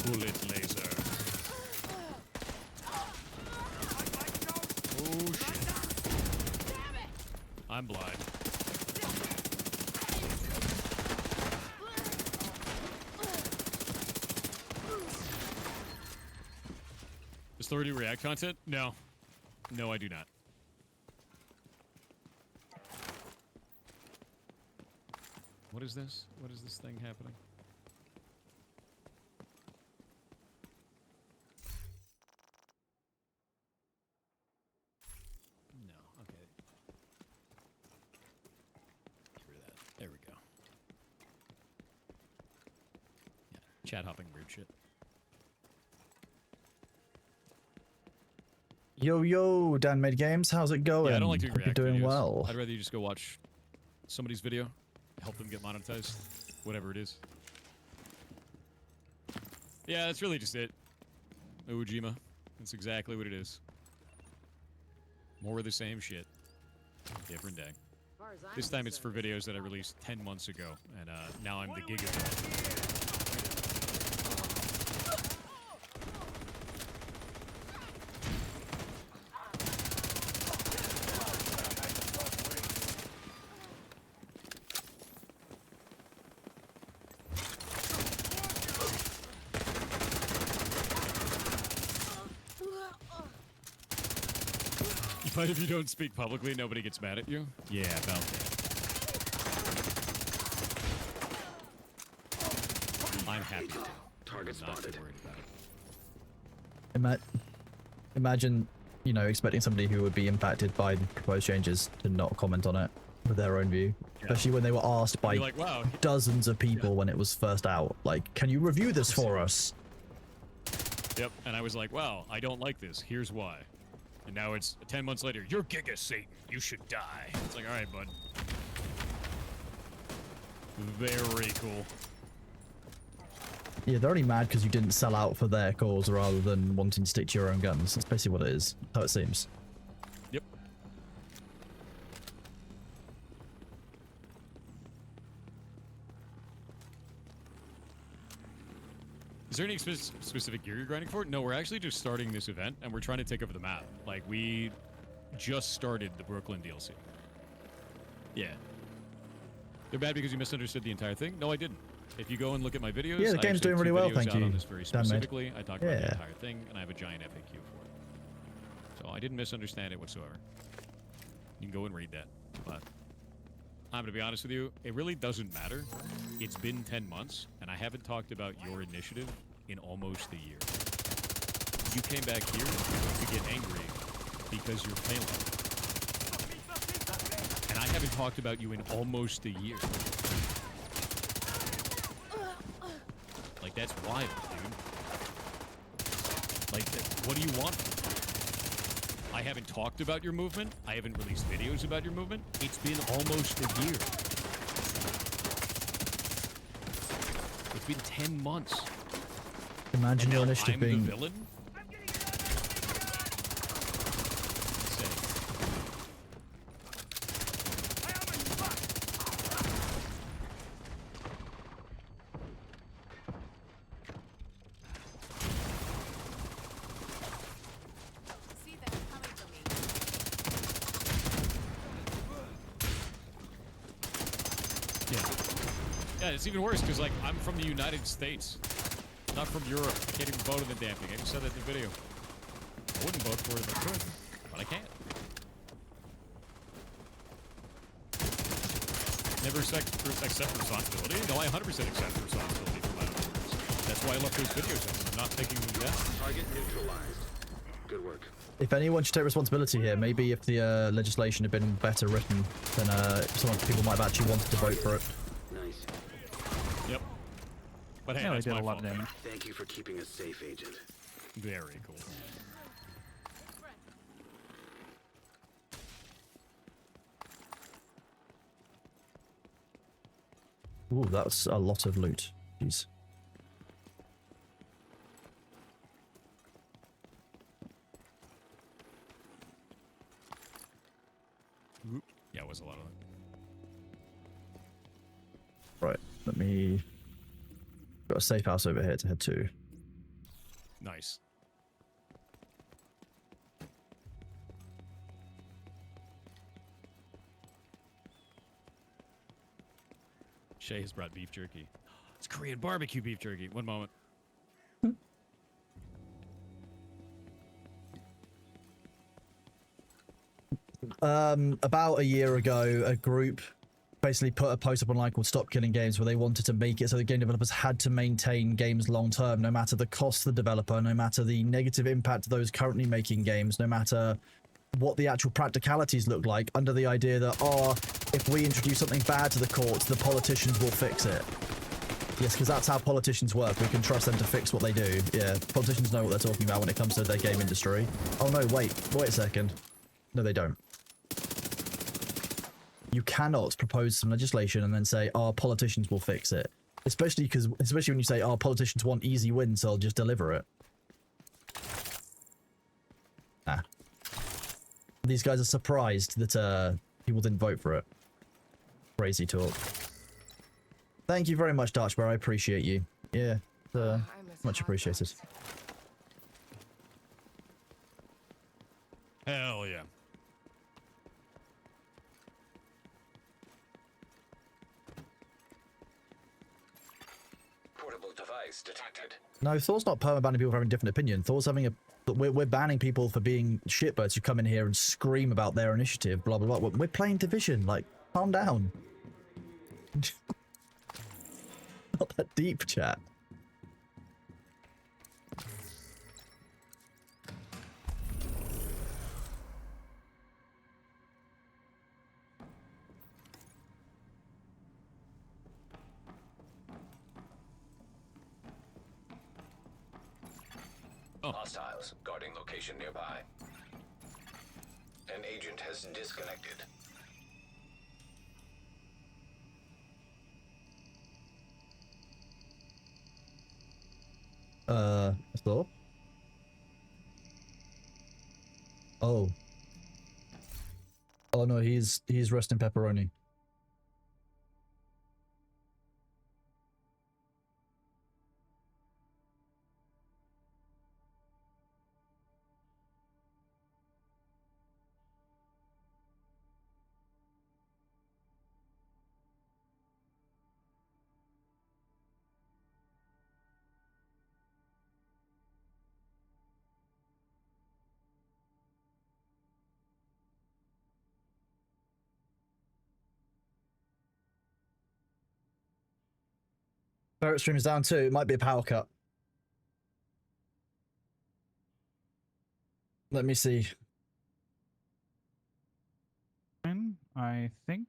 Bullet laser. Oh shit. I'm blind. Does Thor do React content? No. No, I do not. What is this? What is this thing happening? No, okay. Get rid of that. There we go. Yeah, chat hopping weird shit. Yo, Dan Made Games, how's it going? Yeah, I don't like doing Hope React you're doing videos. well. I'd rather you just go watch somebody's video, help them get monetized, whatever it is. Yeah, that's really just it. Ujima. That's exactly what it is. More of the same shit. Different day. This time it's for videos that I released 10 months ago, and now I'm the gigabit. But if you don't speak publicly, nobody gets mad at you? Yeah, about that. I'm happy to. Target spotted. Imagine, you know, expecting somebody who would be impacted by the proposed changes to not comment on it with their own view. Yeah. Especially when they were asked by like, wow. dozens of people when it was first out. Like, can you review this for us? Yep, and I was like, wow, I don't like this. Here's why. And now it's 10 months later. You're Giga Satan. You should die. It's like, all right, bud. Very cool. Yeah, they're only mad because you didn't sell out for their cause rather than wanting to stick to your own guns. That's basically what it is. How it seems. Yep. Is there any specific gear you're grinding for? No, we're actually just starting this event, and we're trying to take over the map. Like, we just started the Brooklyn DLC. Yeah. They're bad because you misunderstood the entire thing? No, I didn't. If you go and look at my videos, yeah, the game's doing really well, thank you. On this very specifically. I talk about the entire thing, and I have a giant FAQ for it. So I didn't misunderstand it whatsoever. You can go and read that. But I'm going to be honest with you, it really doesn't matter. It's been 10 months, and I haven't talked about your initiative in almost a year. You came back here to get angry because you're failing. And I haven't talked about you in almost a year. Like, that's wild, dude. Like, what do you want? I haven't talked about your movement. I haven't released videos about your movement. It's been almost a year. It's been 10 months. Imagine your initiative being... I'm the villain? It's even worse because, like, I'm from the United States, not from Europe. I can't even vote in the damn thing. I just said that in the video. I wouldn't vote for it if I could, but I can't. Never accept responsibility? No, I 100% accept responsibility for my own words. That's why I left those videos in. I'm not taking them down. Target neutralized. Good work. If anyone should take responsibility here, maybe if the legislation had been better written, then some people might have actually wanted to vote for it. Nice. Yep. But hey, yeah, that's did my a lot fault. of damage. Thank you for keeping us safe, Agent. Very cool. Ooh, that's a lot of loot. Jeez. Yeah, it was a lot of it. Right, let me... Got a safe house over here to head to. Nice. Shay has brought beef jerky. It's Korean barbecue beef jerky. One moment. About a year ago, a group basically put a post up online called Stop Killing Games, where they wanted to make it so the game developers had to maintain games long term, no matter the cost to the developer, no matter the negative impact to those currently making games, no matter what the actual practicalities look like, under the idea that, oh, if we introduce something bad to the courts, the politicians will fix it. Yes, because that's how politicians work. We can trust them to fix what they do. Yeah, politicians know what they're talking about when it comes to their game industry. Oh no, wait a second. No, they don't. You cannot propose some legislation and then say, "Our politicians will fix it." Especially when you say, "Oh, politicians want easy wins, so I'll just deliver it." Ah. These guys are surprised that people didn't vote for it. Crazy talk. Thank you very much, Darchbear. I appreciate you. Yeah, much appreciated. Hell yeah. Portable device detected. No, Thor's not perma-banning people for having different opinion. Thor's having a... We're banning people for being shitbirds who come in here and scream about their initiative, blah, blah, blah. We're playing Division, like, calm down. Not that deep, chat. Hostiles guarding location nearby. An agent has disconnected. Thor? Oh. Oh no, he's resting pepperoni. Pirate stream is down too. It might be a power cut. Let me see. I think.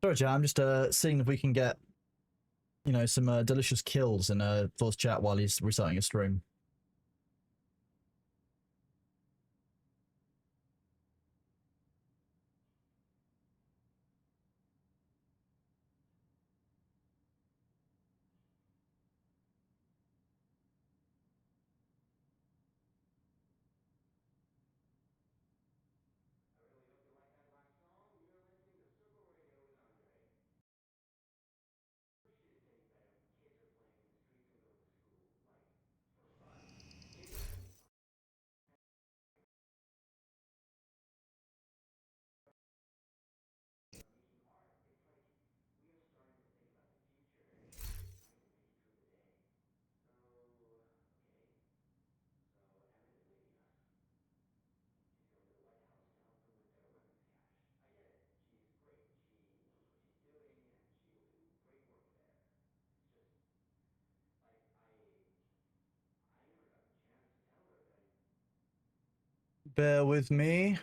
Sorry, chat. I'm just seeing if we can get, you know, some delicious kills in Thor's chat while he's restarting a stream. Bear with me.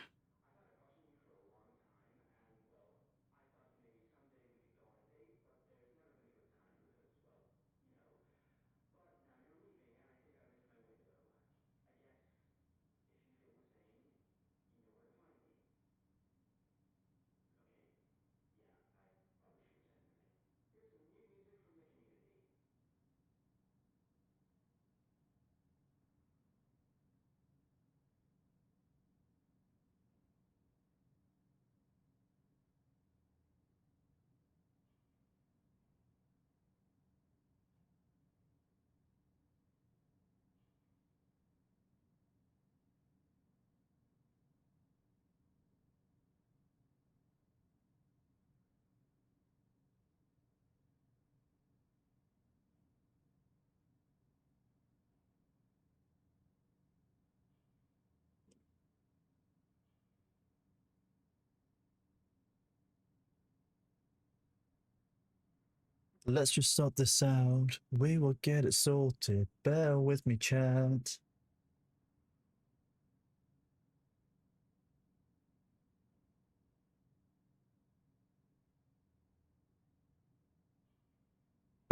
Let's just sort this out. We will get it sorted. Bear with me, chat.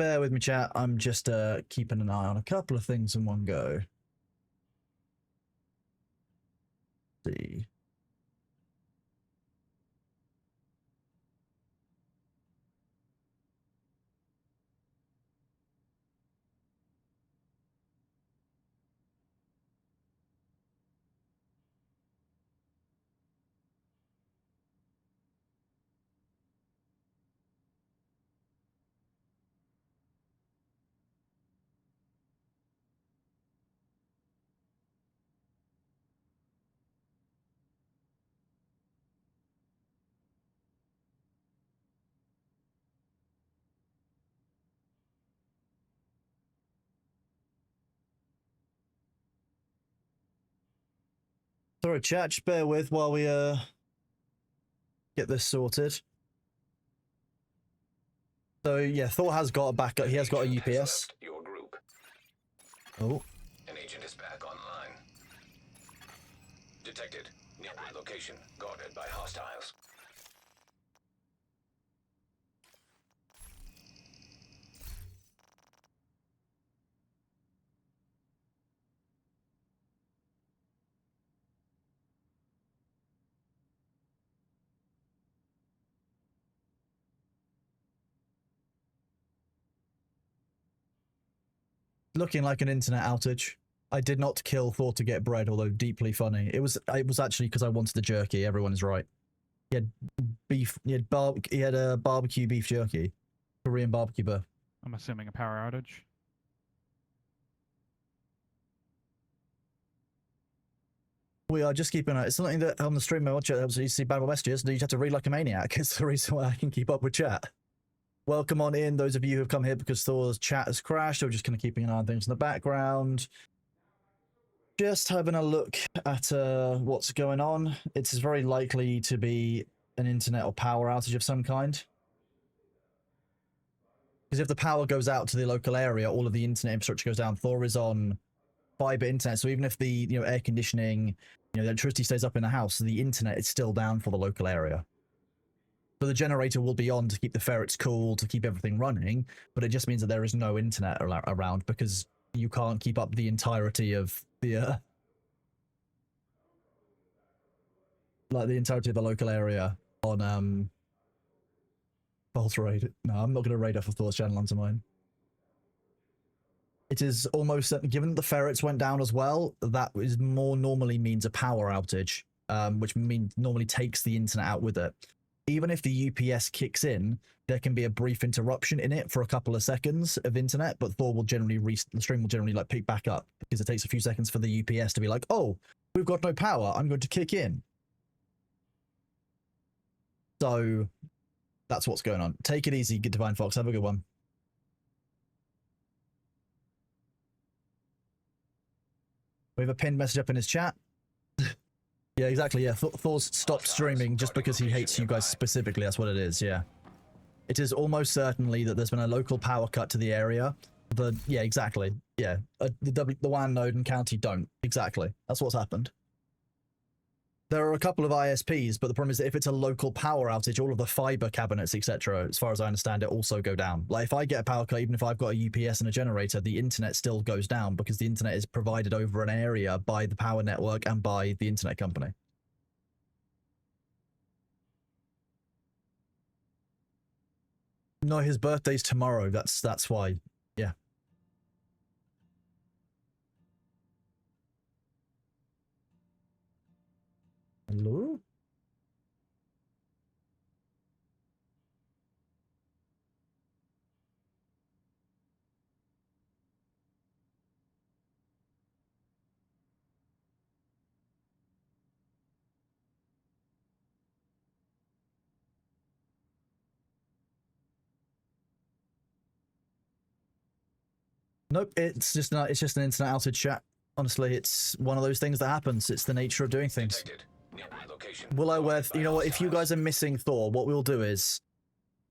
bear with me, chat. I'm just keeping an eye on a couple of things in one go. Let's see. Sorry, chat, just bear with while we get this sorted. So yeah, Thor has got a backup. He has got a UPS. Your group. Oh. An agent is back online. Detected. Nearby location. Guarded by hostiles. Looking like an internet outage. I did not kill Thor to get bread, although deeply funny. It was actually because I wanted the jerky. Everyone is right. He had beef. He had a barbecue beef jerky, Korean barbecue beef. I'm assuming a power outage. We are just keeping it. It's something that on the stream I watch it helps you see bad messages. And you just have to read like a maniac. It's the reason why I can keep up with chat. Welcome on in, those of you who have come here because Thor's chat has crashed. We're just kind of keeping an eye on things in the background. Just having a look at what's going on. It's very likely to be an internet or power outage of some kind. Because if the power goes out to the local area, all of the internet infrastructure goes down. Thor is on fiber internet, so even if the air conditioning, the electricity stays up in the house, the internet is still down for the local area. So the generator will be on to keep the ferrets cool, to keep everything running, but it just means that there is no internet around because you can't keep up the entirety of the the entirety of the local area on false raid. No, I'm not going to raid off of Thor's channel onto mine. It is almost certain, given that the ferrets went down as well, that is more normally means a power outage, which normally takes the internet out with it. Even if the UPS kicks in, there can be a brief interruption in it for a couple of seconds of internet, but Thor will generally the stream will generally like pick back up because it takes a few seconds for the UPS to be like, oh, we've got no power, I'm going to kick in. So that's what's going on. Take it easy, Divine Fox. Have a good one. We have a pinned message up in his chat. Yeah, exactly. Yeah, Thor's stopped streaming just because he hates you guys specifically. That's what it is. Yeah, it is almost certainly that there's been a local power cut to the area. Yeah, exactly. Yeah, the WAN node and county don't. Exactly. That's what's happened. There are a couple of ISPs, but the problem is that if it's a local power outage, all of the fiber cabinets, etc., as far as I understand it, also go down. Like if I get a power cut, even if I've got a UPS and a generator, the internet still goes down because the internet is provided over an area by the power network and by the internet company. No, his birthday's tomorrow. That's why. Yeah. Hello? Nope, it's just an internet outage, chat. Honestly, it's one of those things that happens. It's the nature of doing things. Will I wear... You know what? If you guys are missing Thor, what we'll do is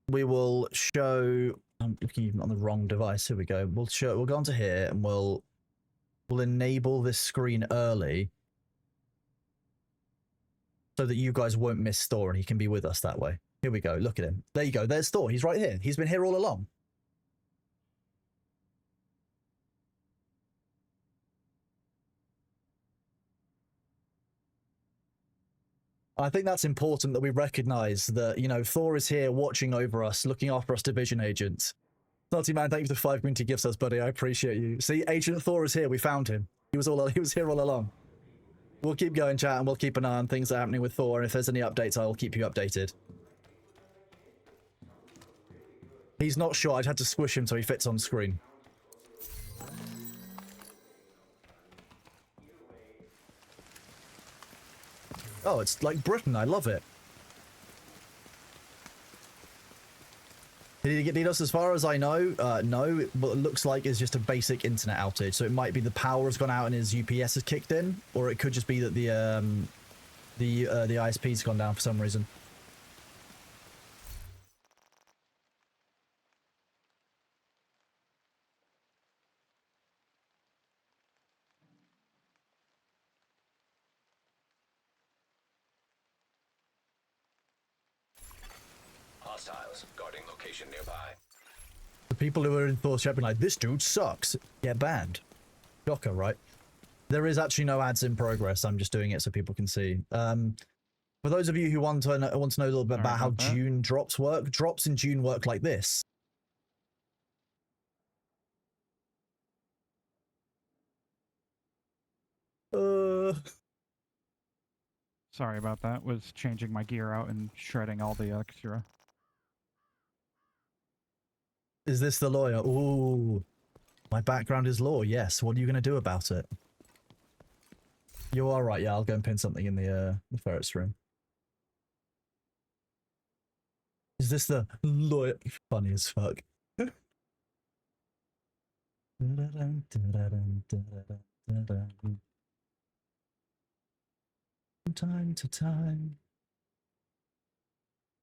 we will show... I'm looking even on the wrong device. Here we go. We'll go onto here and we'll enable this screen early so that you guys won't miss Thor and he can be with us that way. Here we go. Look at him. There you go. There's Thor. He's right here. He's been here all along. I think that's important that we recognize that, you know, Thor is here watching over us, looking after us division agents. Naughty man, thank you for the 5 community gifts us, buddy. I appreciate you. See, Agent Thor is here. We found him. He was here all along. We'll keep going, chat, and we'll keep an eye on things that are happening with Thor, and if there's any updates, I will keep you updated. He's not sure. I'd had to squish him so he fits on screen. Oh, it's like Britain. I love it. Did he get DDoS? As far as I know, no. What it looks like is just a basic internet outage. So it might be the power has gone out and his UPS has kicked in, or it could just be that the ISP's gone down for some reason. Hostiles guarding location nearby. The people who are in Thor's chat being like, this dude sucks. Get banned. Shocker, right? There is actually no ads in progress. I'm just doing it so people can see. For those of you who want to know a little bit about how June drops work, drops in June work like this. Sorry about that. Was changing my gear out and shredding all the extra. Is this the lawyer? Ooh. My background is law, yes. What are you going to do about it? You are right, yeah. I'll go and pin something in the ferret's room. Is this the lawyer? Funny as fuck. From time to time.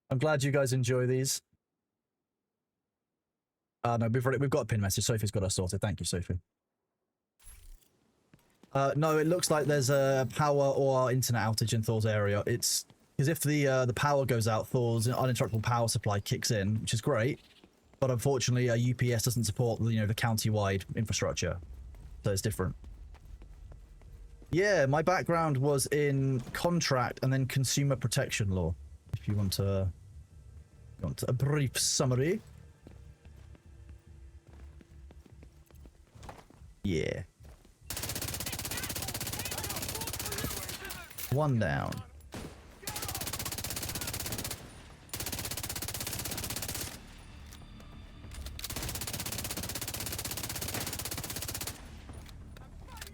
I'm glad you guys enjoy these. No, we've got a pin message. Sophie's got us sorted. Thank you, Sophie. No, it looks like there's a power or internet outage in Thor's area. It's as if the power goes out, Thor's uninterruptible power supply kicks in, which is great. But unfortunately, UPS doesn't support the county-wide infrastructure, so it's different. Yeah, my background was in contract and then consumer protection law. If you want a brief summary. Yeah. One down.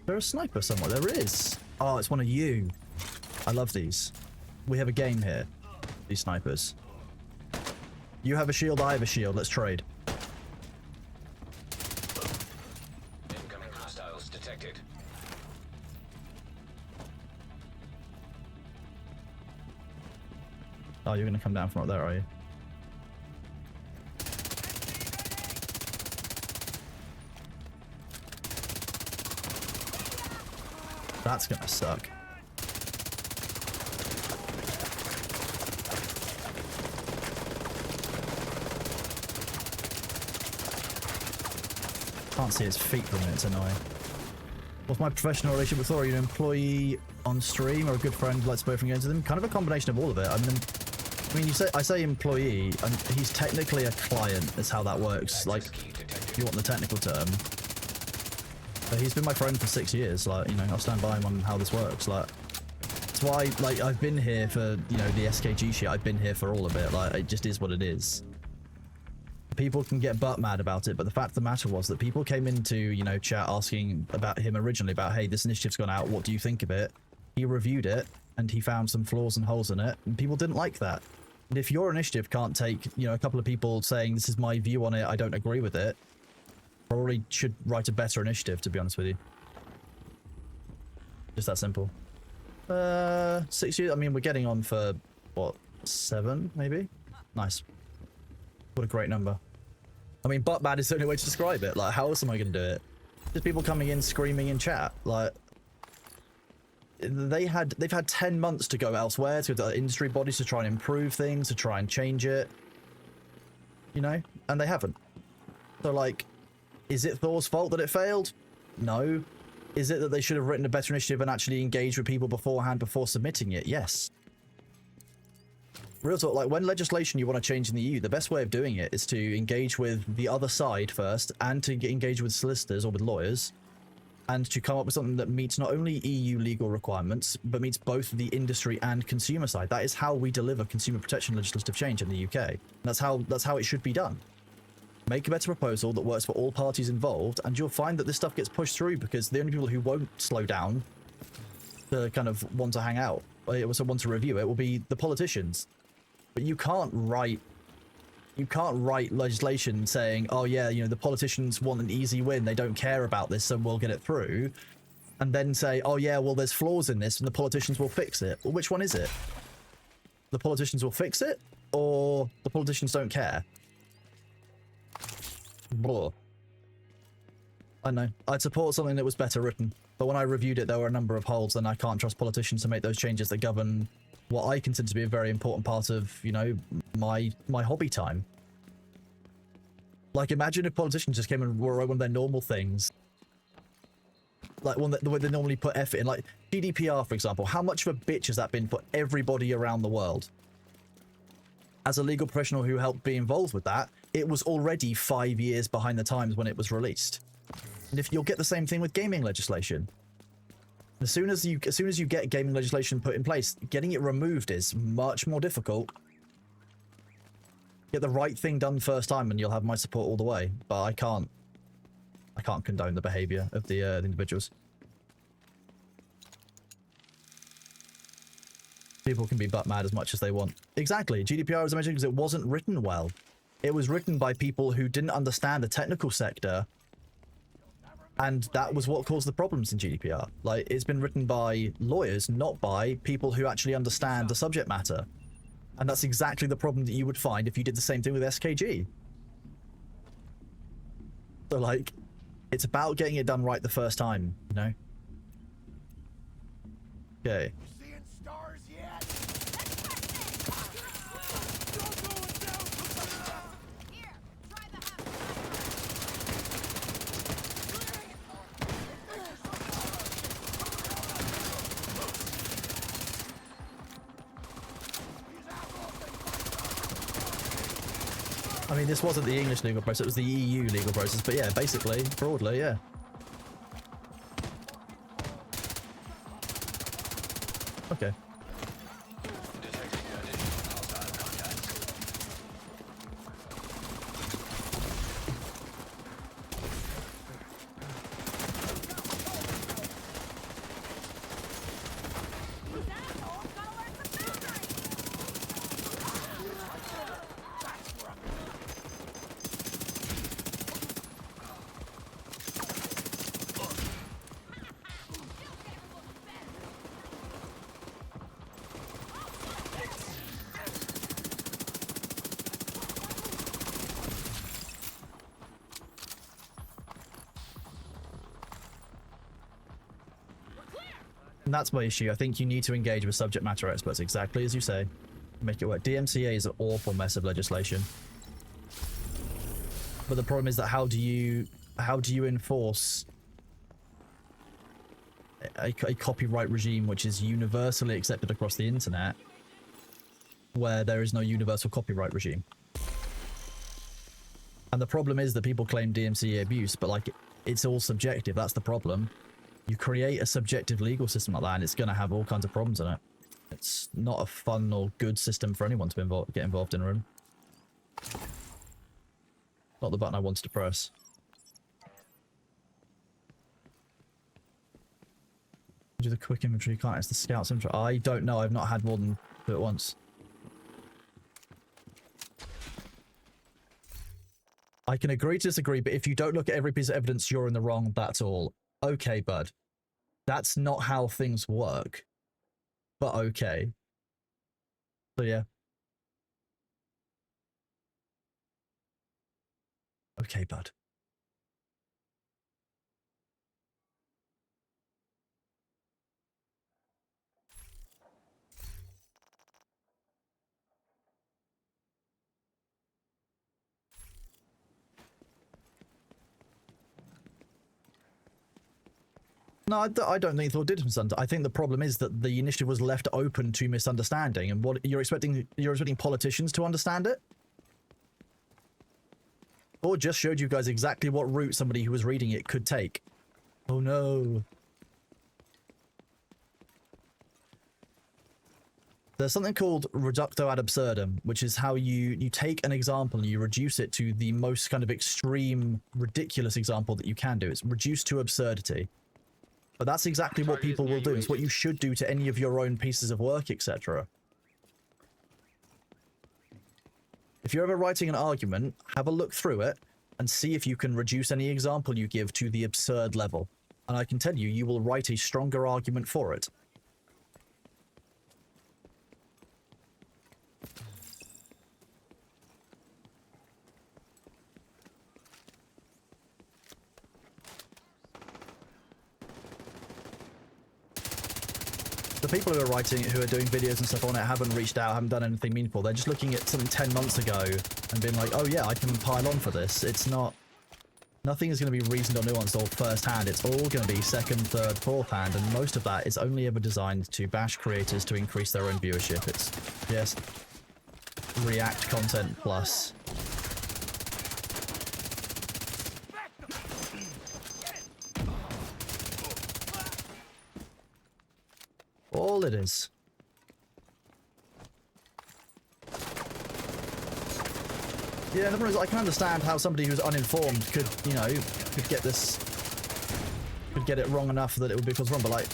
There's a sniper somewhere. There is. Oh, it's one of you. I love these. We have a game here. These snipers. You have a shield, I have a shield. Let's trade. Incoming hostiles detected. Oh, you're gonna come down from up there, are you? That's gonna suck. Can't see his feet from it, it's annoying. What's my professional relationship with Thor? Are you an employee on stream or a good friend who likes both and going to them? Kind of a combination of all of it. I mean, I say employee, and he's technically a client, is how that works. Like, if you want the technical term. But he's been my friend for 6 years. Like, I'll stand by him on how this works. Like, that's why, like, I've been here for, the SKG shit. I've been here for all of it. Like, it just is what it is. People can get butt mad about it, but the fact of the matter was that people came into, chat asking about him originally about, hey, this initiative's gone out. What do you think of it? He reviewed it, and he found some flaws and holes in it, and people didn't like that. And if your initiative can't take, a couple of people saying, this is my view on it, I don't agree with it, probably should write a better initiative, to be honest with you. Just that simple. 6 years? I mean, we're getting on for, what, 7, maybe? Nice. What a great number. I mean, butt mad is the only way to describe it. Like, how else am I going to do it? Just people coming in screaming in chat. Like, they've had 10 months to go elsewhere, to the industry bodies to try and improve things, to try and change it. And they haven't. So, like, is it Thor's fault that it failed? No. Is it that they should have written a better initiative and actually engaged with people beforehand before submitting it? Yes. Real talk, like when legislation you want to change in the EU, the best way of doing it is to engage with the other side first, and to engage with solicitors or with lawyers, and to come up with something that meets not only EU legal requirements, but meets both the industry and consumer side. That is how we deliver consumer protection legislative change in the UK. That's how it should be done. Make a better proposal that works for all parties involved, and you'll find that this stuff gets pushed through, because the only people who won't slow down to kind of want to hang out, or want to review it, will be the politicians. But you can't write legislation saying, oh yeah, you know, the politicians want an easy win, they don't care about this, so we'll get it through, and then say, oh yeah, well there's flaws in this and the politicians will fix it. Well, which one is it? The politicians will fix it, or the politicians don't care? Blah. I know. I'd support something that was better written, but when I reviewed it, there were a number of holes, and I can't trust politicians to make those changes that govern what I consider to be a very important part of, you know, my hobby time. Like, imagine if politicians just came and wrote one of their normal things, like the way they normally put effort in, like GDPR, for example. How much of a bitch has that been for everybody around the world? As a legal professional who helped be involved with that, it was already 5 years behind the times when it was released. And if you'll get the same thing with gaming legislation. As soon as you get gaming legislation put in place, getting it removed is much more difficult. Get the right thing done first time, and you'll have my support all the way. But I can't condone the behavior of the individuals. People can be butt mad as much as they want. Exactly. GDPR, as I mentioned, because it wasn't written well. It was written by people who didn't understand the technical sector. And that was what caused the problems in GDPR. Like, it's been written by lawyers, not by people who actually understand the subject matter. And that's exactly the problem that you would find if you did the same thing with SKG. So, like, it's about getting it done right the first time, you know? Okay. I mean, this wasn't the English legal process, it was the EU legal process, but yeah, basically, broadly, yeah. Okay. And that's my issue. I think you need to engage with subject matter experts, exactly as you say. Make it work. DMCA is an awful mess of legislation. But the problem is that how do you enforce a copyright regime which is universally accepted across the internet, where there is no universal copyright regime? And the problem is that people claim DMCA abuse, but like, it's all subjective. That's the problem. You create a subjective legal system like that, and it's going to have all kinds of problems in it. It's not a fun or good system for anyone to get involved in, really. Not the button I wanted to press. Do the quick inventory, you can't. It's the scout's inventory. I don't know. I've not had more than two at once. I can agree to disagree, but if you don't look at every piece of evidence, you're in the wrong, that's all. Okay, bud. That's not how things work. But okay. So yeah. Okay, bud. No, I don't think Thor did misunderstand. I think the problem is that the initiative was left open to misunderstanding, and what you're expecting politicians to understand it? Or just showed you guys exactly what route somebody who was reading it could take. Oh no. There's something called reductio ad absurdum, which is how you take an example and you reduce it to the most kind of extreme, ridiculous example that you can do. It's reduced to absurdity. But that's exactly what people will do. It's what you should do to any of your own pieces of work, etc. If you're ever writing an argument, have a look through it and see if you can reduce any example you give to the absurd level. And I can tell you, you will write a stronger argument for it. The people who are writing it, who are doing videos and stuff on it, haven't reached out, haven't done anything meaningful. They're just looking at something 10 months ago and being like, oh yeah, I can pile on for this. It's not... Nothing is going to be reasoned or nuanced or first hand. It's all going to be second, third, fourth hand, and most of that is only ever designed to bash creators to increase their own viewership. It's just React content plus. All it is. Yeah, the problem is I can understand how somebody who's uninformed could, you know, could get it wrong enough that it would be caused wrong. But like,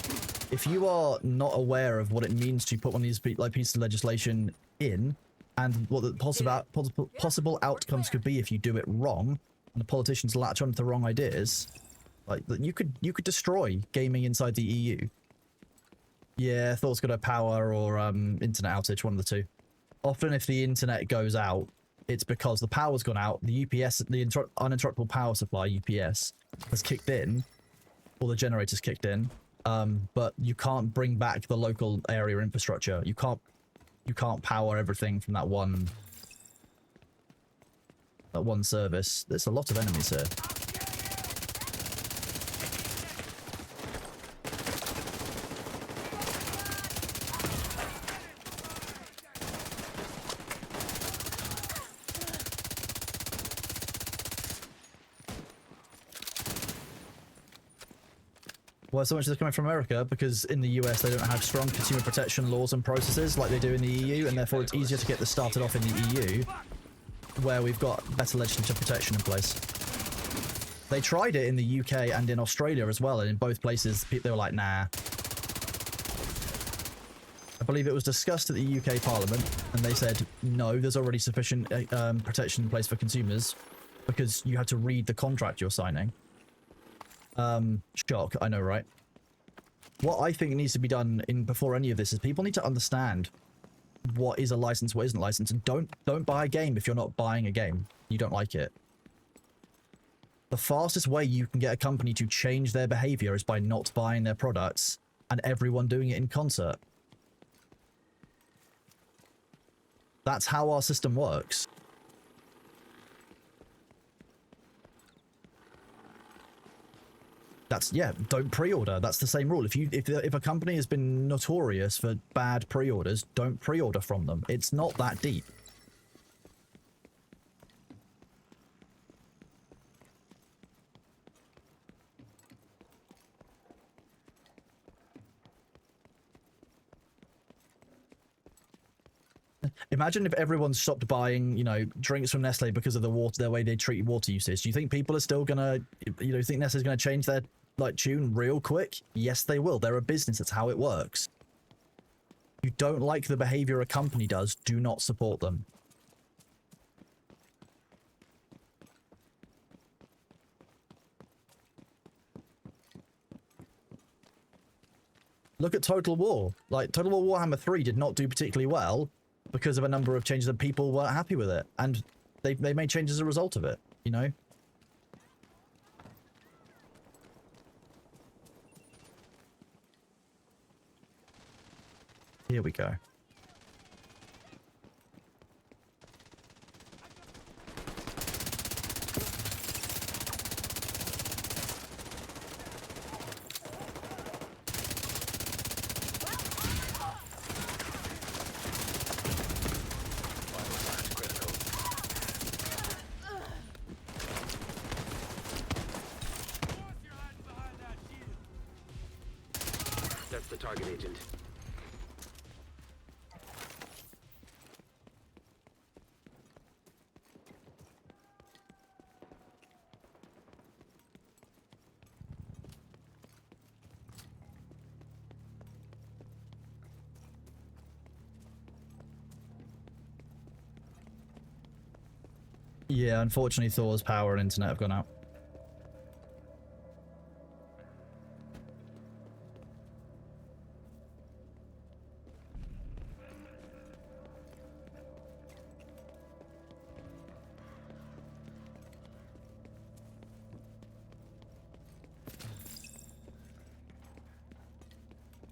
if you are not aware of what it means to put one of these pieces of legislation in, and what the possible outcomes could be if you do it wrong, and the politicians latch onto the wrong ideas, like you could destroy gaming inside the EU. Yeah, Thor's got a power or internet outage, one of the two. Often if the internet goes out, it's because the power's gone out, the UPS, the uninterruptible power supply, UPS, has kicked in, or the generator's kicked in, but you can't bring back the local area infrastructure. You can't power everything from that one service. There's a lot of enemies here. Well, so much is coming from America because in the US they don't have strong consumer protection laws and processes like they do in the EU, and therefore it's easier to get this started off in the EU, where we've got better legislative protection in place. They tried it in the UK and in Australia as well, and in both places they were like, nah. I believe it was discussed at the UK Parliament, and they said, no, there's already sufficient protection in place for consumers because you had to read the contract you're signing. Shock, I know, right? What I think needs to be done before any of this is people need to understand what is a license, what isn't a license, and don't buy a game if you're not buying a game. You don't like it. The fastest way you can get a company to change their behavior is by not buying their products and everyone doing it in concert. That's how our system works. Don't pre-order. That's the same rule. If a company has been notorious for bad pre-orders, don't pre-order from them. It's not that deep. Imagine if everyone stopped buying, you know, drinks from Nestle because of their way they treat water usage. Do you think people are still gonna, you know, think Nestle's gonna change their tune real quick? Yes, they will. They're a business. That's how it works. You don't like the behavior a company does, do not support them. Look at Total War. Like, Total War Warhammer 3 did not do particularly well because of a number of changes that people weren't happy with it. And they made changes as a result of it, you know? Here we go. That's the target agent. Yeah, unfortunately Thor's power and internet have gone out.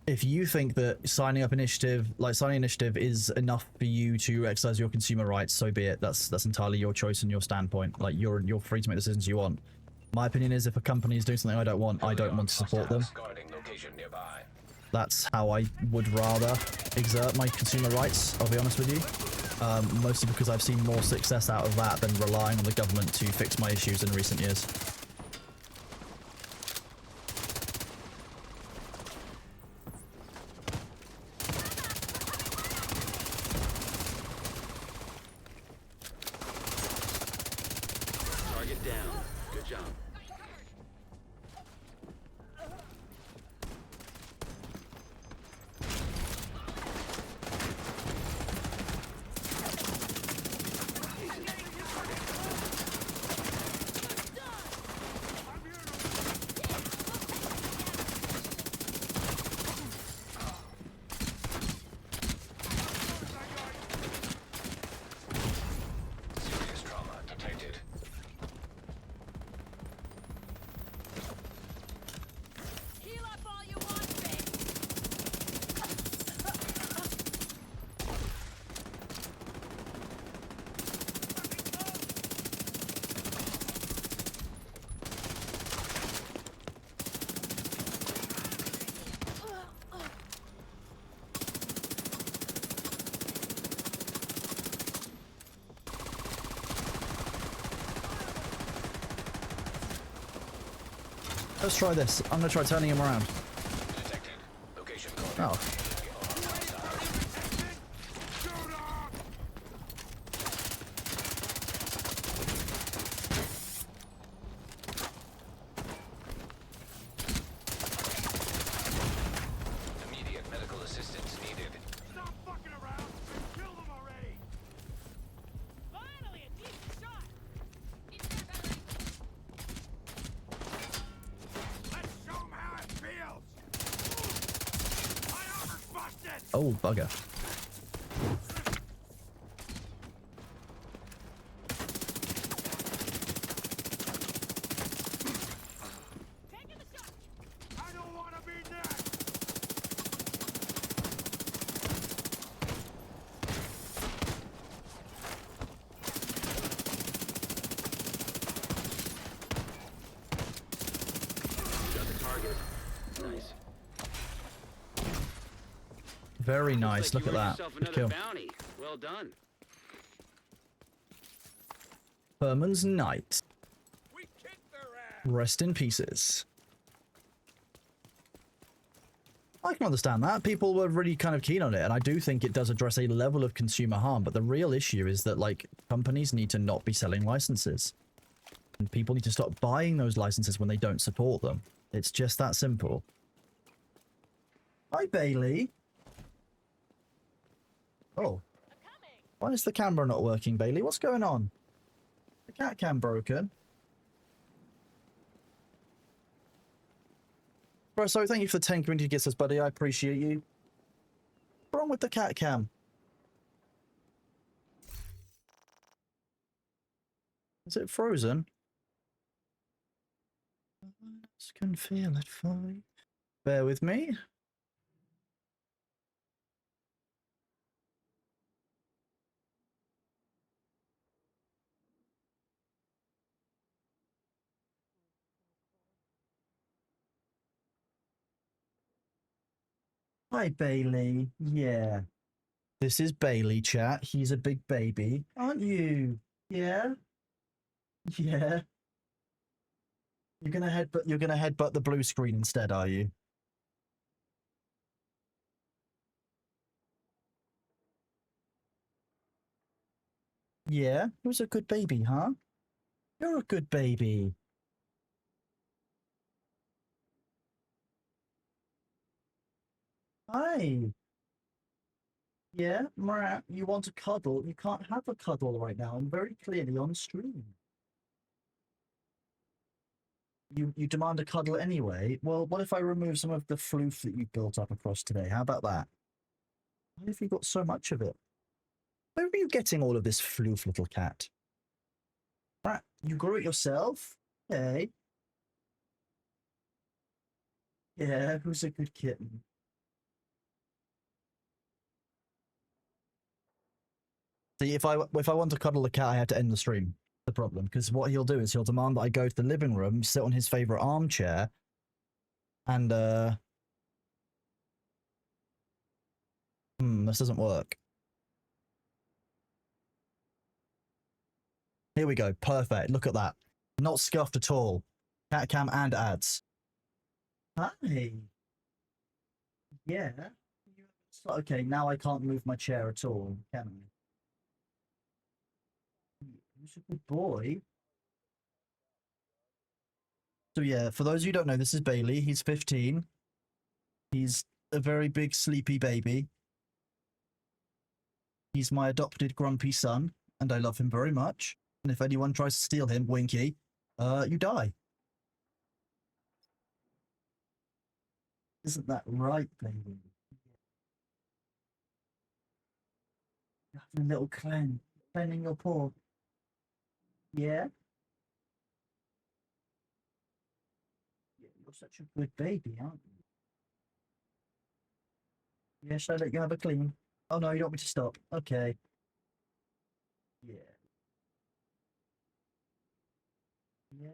If you think that signing initiative is enough for you to exercise your consumer rights, so be it. That's entirely your choice and your standpoint. Like you're free to make the decisions you want. My opinion is if a company is doing something I don't want to support them. That's how I would rather exert my consumer rights, I'll be honest with you. Mostly because I've seen more success out of that than relying on the government to fix my issues in recent years. Target down. Good job. Serious trauma detected. Heal up all you want, babe. Let's try this. I'm gonna try turning him around. Detected. Location Oh. Immediate medical assistance needed. Stop fucking around and kill them already! Finally, a decent shot. Let's show them how it feels! My armor's busted! Oh, bugger. I don't want to be next! Got the target. Nice. Very nice. Looks Look like at you earned that. yourself Good another kill. bounty. Well done. Furman's Knight. Rest in pieces. I can understand that. People were really kind of keen on it, and I do think it does address a level of consumer harm, but the real issue is that, like, companies need to not be selling licenses. And people need to stop buying those licenses when they don't support them. It's just that simple. Hi, Bailey. Oh. Why is the camera not working, Bailey? What's going on? The cat cam broken. Bro, so thank you for the 10 community gifts, buddy. I appreciate you. What's wrong with the cat cam? Is it frozen? I can feel it falling. Bear with me. Hi, Bailey. Yeah. This is Bailey, chat. He's a big baby. Aren't you? Yeah? Yeah. You're gonna headbutt the blue screen instead, are you? Yeah? Who's a good baby, huh? You're a good baby. Hi. Yeah, Marat, you want a cuddle? You can't have a cuddle right now. I'm very clearly on stream. You demand a cuddle anyway? Well, what if I remove some of the floof that you built up across today? How about that? Why have you got so much of it? Where are you getting all of this floof, little cat? Marat, you grew it yourself? Okay. Yeah, who's a good kitten? See, if I want to cuddle the cat, I have to end the stream. The problem, because what he'll do is he'll demand that I go to the living room, sit on his favorite armchair, and this doesn't work. Here we go. Perfect. Look at that. Not scuffed at all. Cat cam and ads. Hi. Yeah. Okay, now I can't move my chair at all, can I? Who's a good boy? So yeah, for those of you who don't know, this is Bailey. He's 15. He's a very big sleepy baby. He's my adopted grumpy son, and I love him very much. And if anyone tries to steal him, Winky, you die. Isn't that right, baby? You're having a little cleaning your paw. Yeah? You're such a good baby, aren't you? Yeah, shall I let you have a clean? Oh no, you don't want me to stop. Okay. Yeah. Yeah?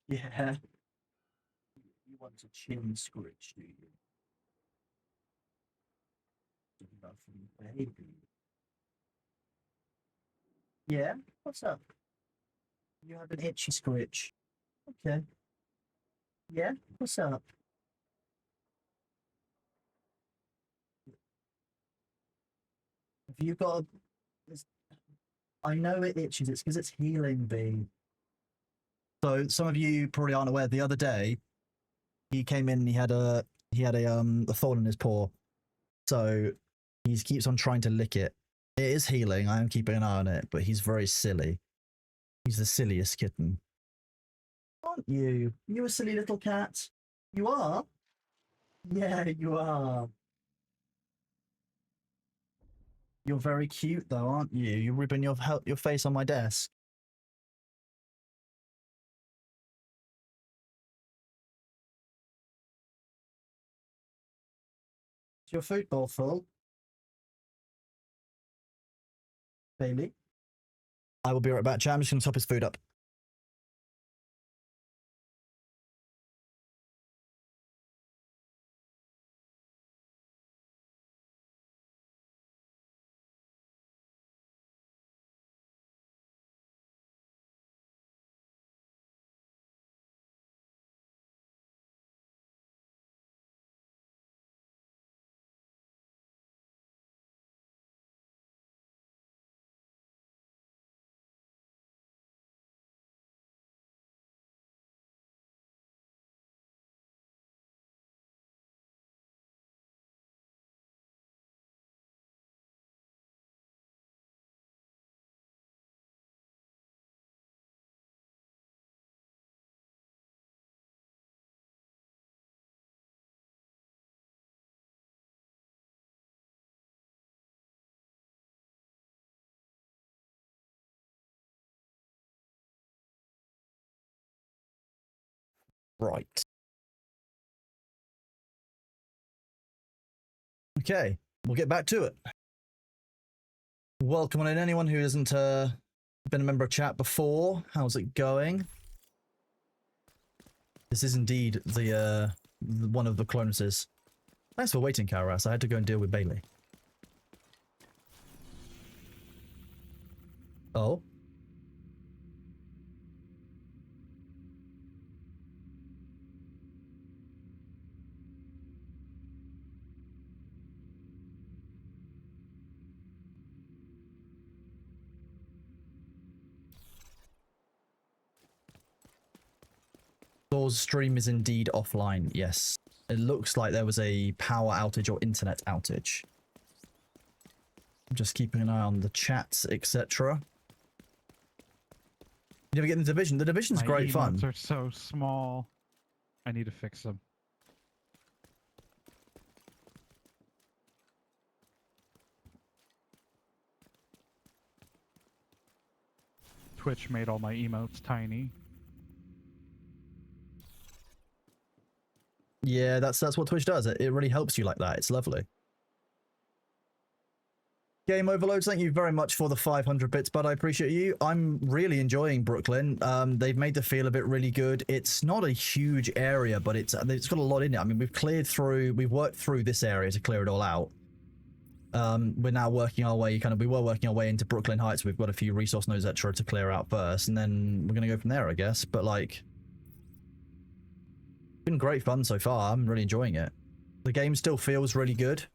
Yeah. You want a chin scritch, do you? Lovely baby. Yeah? What's up? You have an itchy scritch. Okay. Yeah? What's up? Have you got a... I know it itches. It's because it's healing, B. So some of you probably aren't aware. The other day, he came in and he had a thorn in his paw. So he keeps on trying to lick it. It is healing. I am keeping an eye on it, but he's very silly. He's the silliest kitten. Aren't you? You a silly little cat? You are? Yeah, you are. You're very cute though, aren't you? You're rubbing your face on my desk. Is your food bowl full? Bailey? I will be right back, chat. I'm just going to top his food up. Right. Okay, we'll get back to it. Welcome on in, anyone who hasn't been a member of chat before. How's it going? This is indeed the one of the clonuses. Thanks for waiting, Karas. I had to go and deal with Bailey. Oh? Thor's stream is indeed offline, yes. It looks like there was a power outage or internet outage. I'm just keeping an eye on the chats, etc. You never get in the Division. The Division's My great fun. emotes are so small. I need to fix them. Twitch made all my emotes tiny. Yeah, that's what Twitch does. It really helps you like that. It's lovely. Game Overloads, thank you very much for the 500 bits, bud. I appreciate you. I'm really enjoying Brooklyn. They've made the feel of it really good. It's not a huge area, but it's got a lot in it. I mean, we've worked through this area to clear it all out. We're now working our way, we were working our way into Brooklyn Heights. We've got a few resource nodes, etc. to clear out first, and then we're going to go from there, I guess. But, like, it's been great fun so far. I'm really enjoying it. The game still feels really good.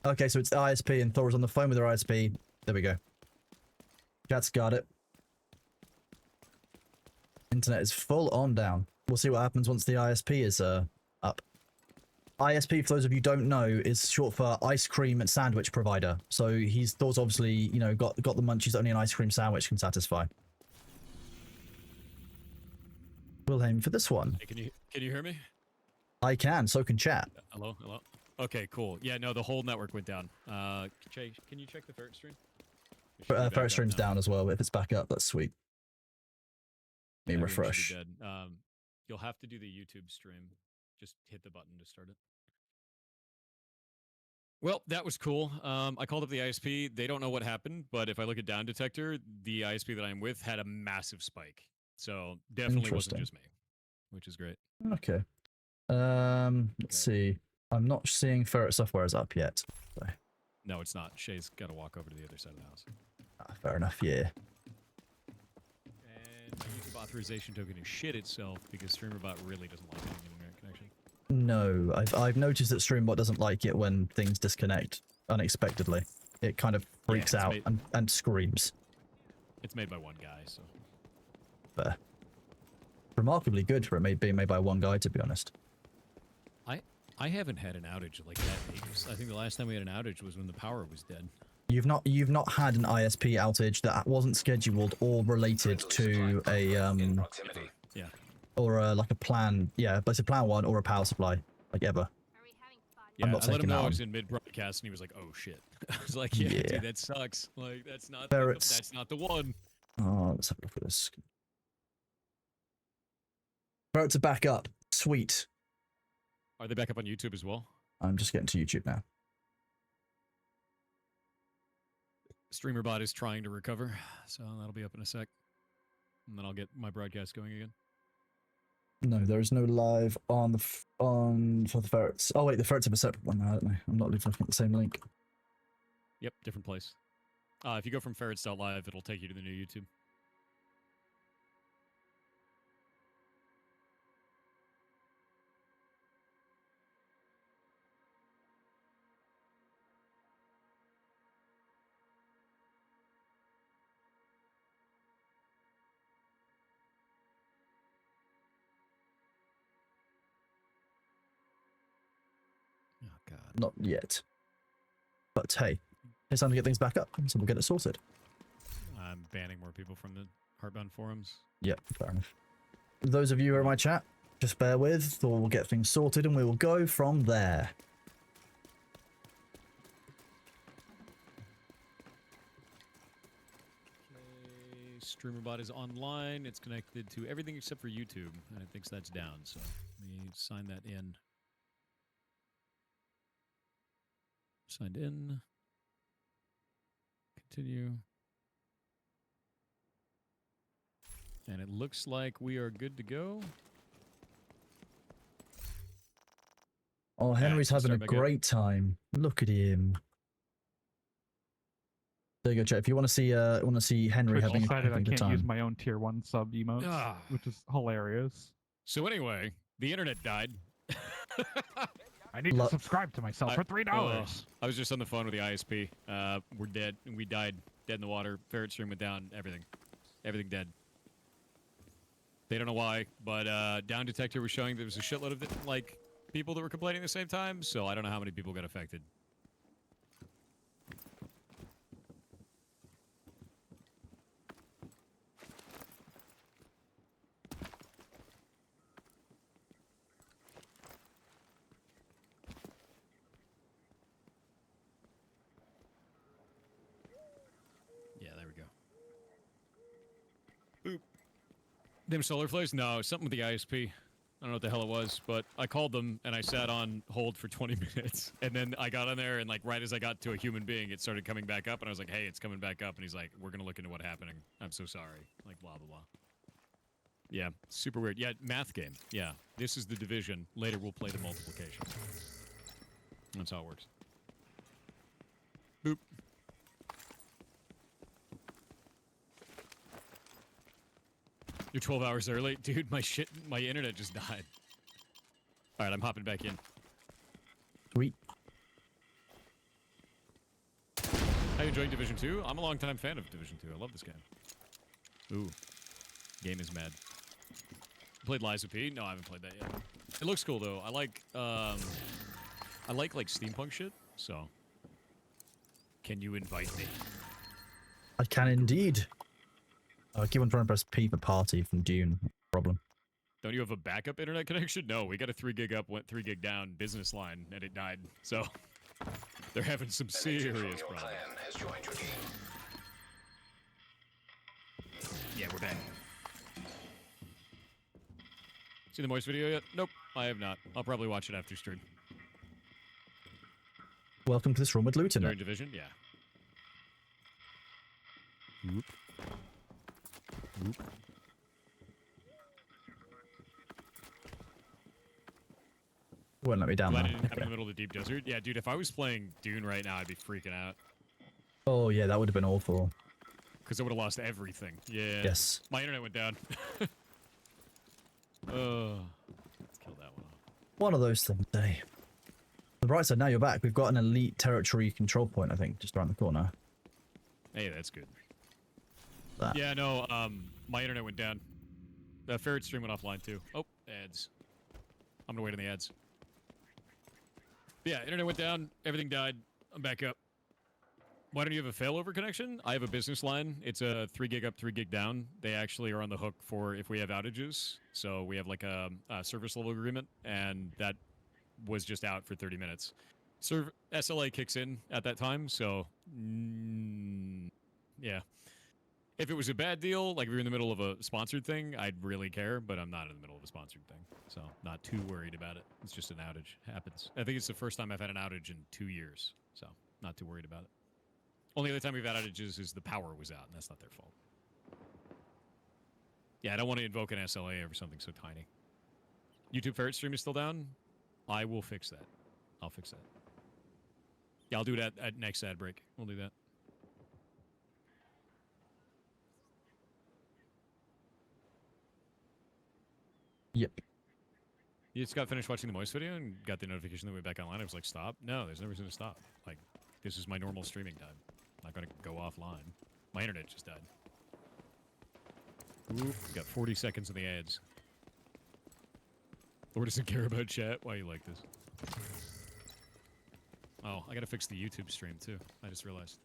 Okay, so it's ISP and Thor is on the phone with her ISP. There we go. Chat's got it. Internet is full on down. We'll see what happens once the ISP is up. ISP, for those of you who don't know, is short for ice cream and sandwich provider. So Thor's obviously, you know, got the munchies that only an ice cream sandwich can satisfy. We'll aim for this one. Hey, can you hear me? I can, so can chat. Hello? Okay, cool. Yeah, no, the whole network went down. Jay, can you check the ferret stream? Ferret stream's down as well, but if it's back up, that's sweet. Let me refresh. You'll have to do the YouTube stream. Just hit the button to start it. Well, that was cool. I called up the ISP. They don't know what happened, but if I look at Down Detector, the ISP that I'm with had a massive spike. So definitely wasn't just me, which is great. Okay. Let's see. I'm not seeing PirateSoftware is up yet. So. No, it's not. Shay's got to walk over to the other side of the house. Fair enough, yeah. And the YouTube authorization token is shit itself because StreamerBot really doesn't like having an internet connection. No, I've noticed that StreamBot doesn't like it when things disconnect unexpectedly. It kind of freaks out and screams. It's made by one guy, so. But remarkably good for it being made by one guy, to be honest. I haven't had an outage like that in ages. I think the last time we had an outage was when the power was dead. You've not had an ISP outage that wasn't scheduled or related to a yeah, or like a plan, yeah, but it's a plan one or a power supply, like ever. Yeah, I'm not I let him know I that was one. in mid broadcast, and he was like, "Oh shit!" I was like, "Yeah, dude, that sucks. Like, that's not the one." Oh, let's have a look at this. Ferrets are back up. Sweet. Are they back up on YouTube as well? I'm just getting to YouTube now. StreamerBot is trying to recover, so that'll be up in a sec. And then I'll get my broadcast going again. No, there is no live on the for the ferrets. Oh wait, the ferrets have a separate one now, don't they? I'm not looking at the same link. Yep, different place. If you go from ferrets.live, it'll take you to the new YouTube. Not yet. But hey, it's time to get things back up, so we'll get it sorted. I'm banning more people from the Heartbound forums. Yep, fair enough. Those of you who are in my chat, just bear with, or we'll get things sorted and we will go from there. Okay, StreamerBot is online. It's connected to everything except for YouTube, and it thinks that's down, so let me sign that in. Signed in. Continue. And it looks like we are good to go. Oh, Henry's having a great time. Look at him. There you go, chat. If you want to see Henry having a good time. I can't use my own tier 1 sub emotes, which is hilarious. So anyway, the internet died. I need to subscribe to myself for $3. I was just on the phone with the ISP. We're dead. We died. Dead in the water. Ferret stream went down. Everything dead. They don't know why, but Down Detector was showing there was a shitload of like people that were complaining at the same time. So I don't know how many people got affected. Yeah, there we go. Boop. Them solar flares? No, something with the ISP. I don't know what the hell it was, but I called them and I sat on hold for 20 minutes. And then I got on there and like right as I got to a human being, it started coming back up and I was like, hey, it's coming back up. And he's like, we're going to look into what happening. I'm so sorry. Like blah, blah, blah. Yeah, super weird. Yeah, math game. Yeah, this is the division. Later we'll play the multiplication. That's how it works. Boop. You're 12 hours early? Dude, my internet just died. Alright, I'm hopping back in. Sweet. How you enjoying Division 2? I'm a long-time fan of Division 2. I love this game. Ooh. Game is mad. Played Liza P? No, I haven't played that yet. It looks cool, though. I like steampunk shit, so... Can you invite me? I can indeed. I keep on trying to press P for party from Dune. Problem. Don't you have a backup internet connection? No, we got a 3 gig up, went 3 gig down business line, and it died. So they're having some serious problems. Has joined your game. Yeah, we're back. See the Moist video yet? Nope, I have not. I'll probably watch it after stream. Welcome to this room with Luton. During Division, yeah. Whoop. Whoop. Won't let me down Glad there. it didn't happen in the middle of the deep desert. Yeah, dude, if I was playing Dune right now, I'd be freaking out. Oh yeah, that would have been awful. Because I would have lost everything. Yeah. Yes. My internet went down. Let's kill that one off. One of those things, eh? The bright side, now you're back. We've got an elite territory control point, I think, just around the corner. Hey, that's good. That. Yeah, no, my internet went down. The Ferret stream went offline too. Oh, ads. I'm gonna wait on the ads. But yeah, internet went down, everything died. I'm back up. Why don't you have a failover connection? I have a business line. It's a 3 gig up, 3 gig down. They actually are on the hook for if we have outages. So we have like a service level agreement, and that was just out for 30 minutes. SLA kicks in at that time, so yeah. If it was a bad deal, like if you're in the middle of a sponsored thing, I'd really care, but I'm not in the middle of a sponsored thing, so not too worried about it. It's just an outage. Happens. I think it's the first time I've had an outage in 2 years, so not too worried about it. Only other time we've had outages is the power was out, and that's not their fault. Yeah, I don't want to invoke an SLA over something so tiny. YouTube Ferret stream is still down? I will fix that. I'll fix that. Yeah, I'll do it at next ad break. We'll do that. Yep. You just got finished watching the Moist video and got the notification that we went back online. I was like, stop? No, there's no reason to stop. Like, this is my normal streaming time. I'm not going to go offline. My internet just died. Oop, got 40 seconds in the ads. Or doesn't care about chat? Why you like this? Oh, I gotta fix the YouTube stream too. I just realized.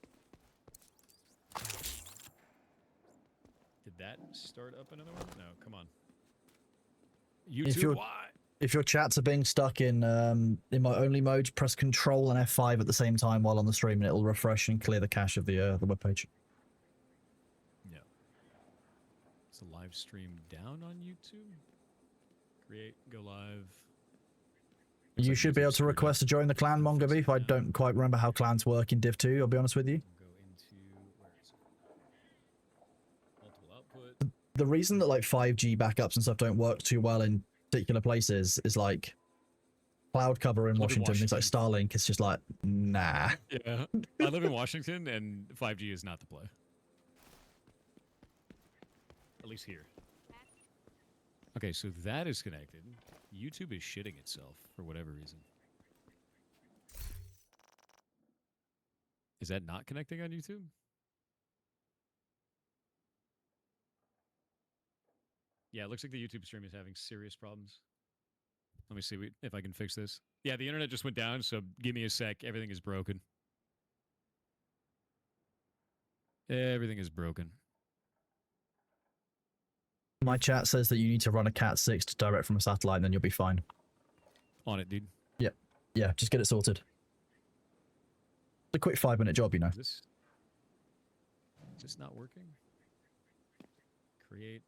Did that start up another one? No, come on. YouTube, why? If your chats are being stuck in my only mode, press Control and F5 at the same time while on the stream, and it'll refresh and clear the cache of the webpage. Yeah. Is the live stream down on YouTube? Create, go live. You should be able to request to join the clan, Mongo Beef. I don't quite remember how clans work in Div 2, I'll be honest with you. Go into, where is it? Multiple output. The reason that like 5G backups and stuff don't work too well in particular places is like cloud cover in Washington, things like Starlink. It's just like, nah. Yeah, I live in Washington, and 5G is not the play. At least here. Okay, so that is connected. YouTube is shitting itself for whatever reason. Is that not connecting on YouTube? Yeah, it looks like the YouTube stream is having serious problems. Let me see if I can fix this. Yeah, the internet just went down, so give me a sec. Everything is broken. Everything is broken. My chat says that you need to run a Cat 6 to direct from a satellite, and then you'll be fine. On it, dude. Yep. Yeah, just get it sorted. It's a quick 5-minute job, you know. Is this not working? Create.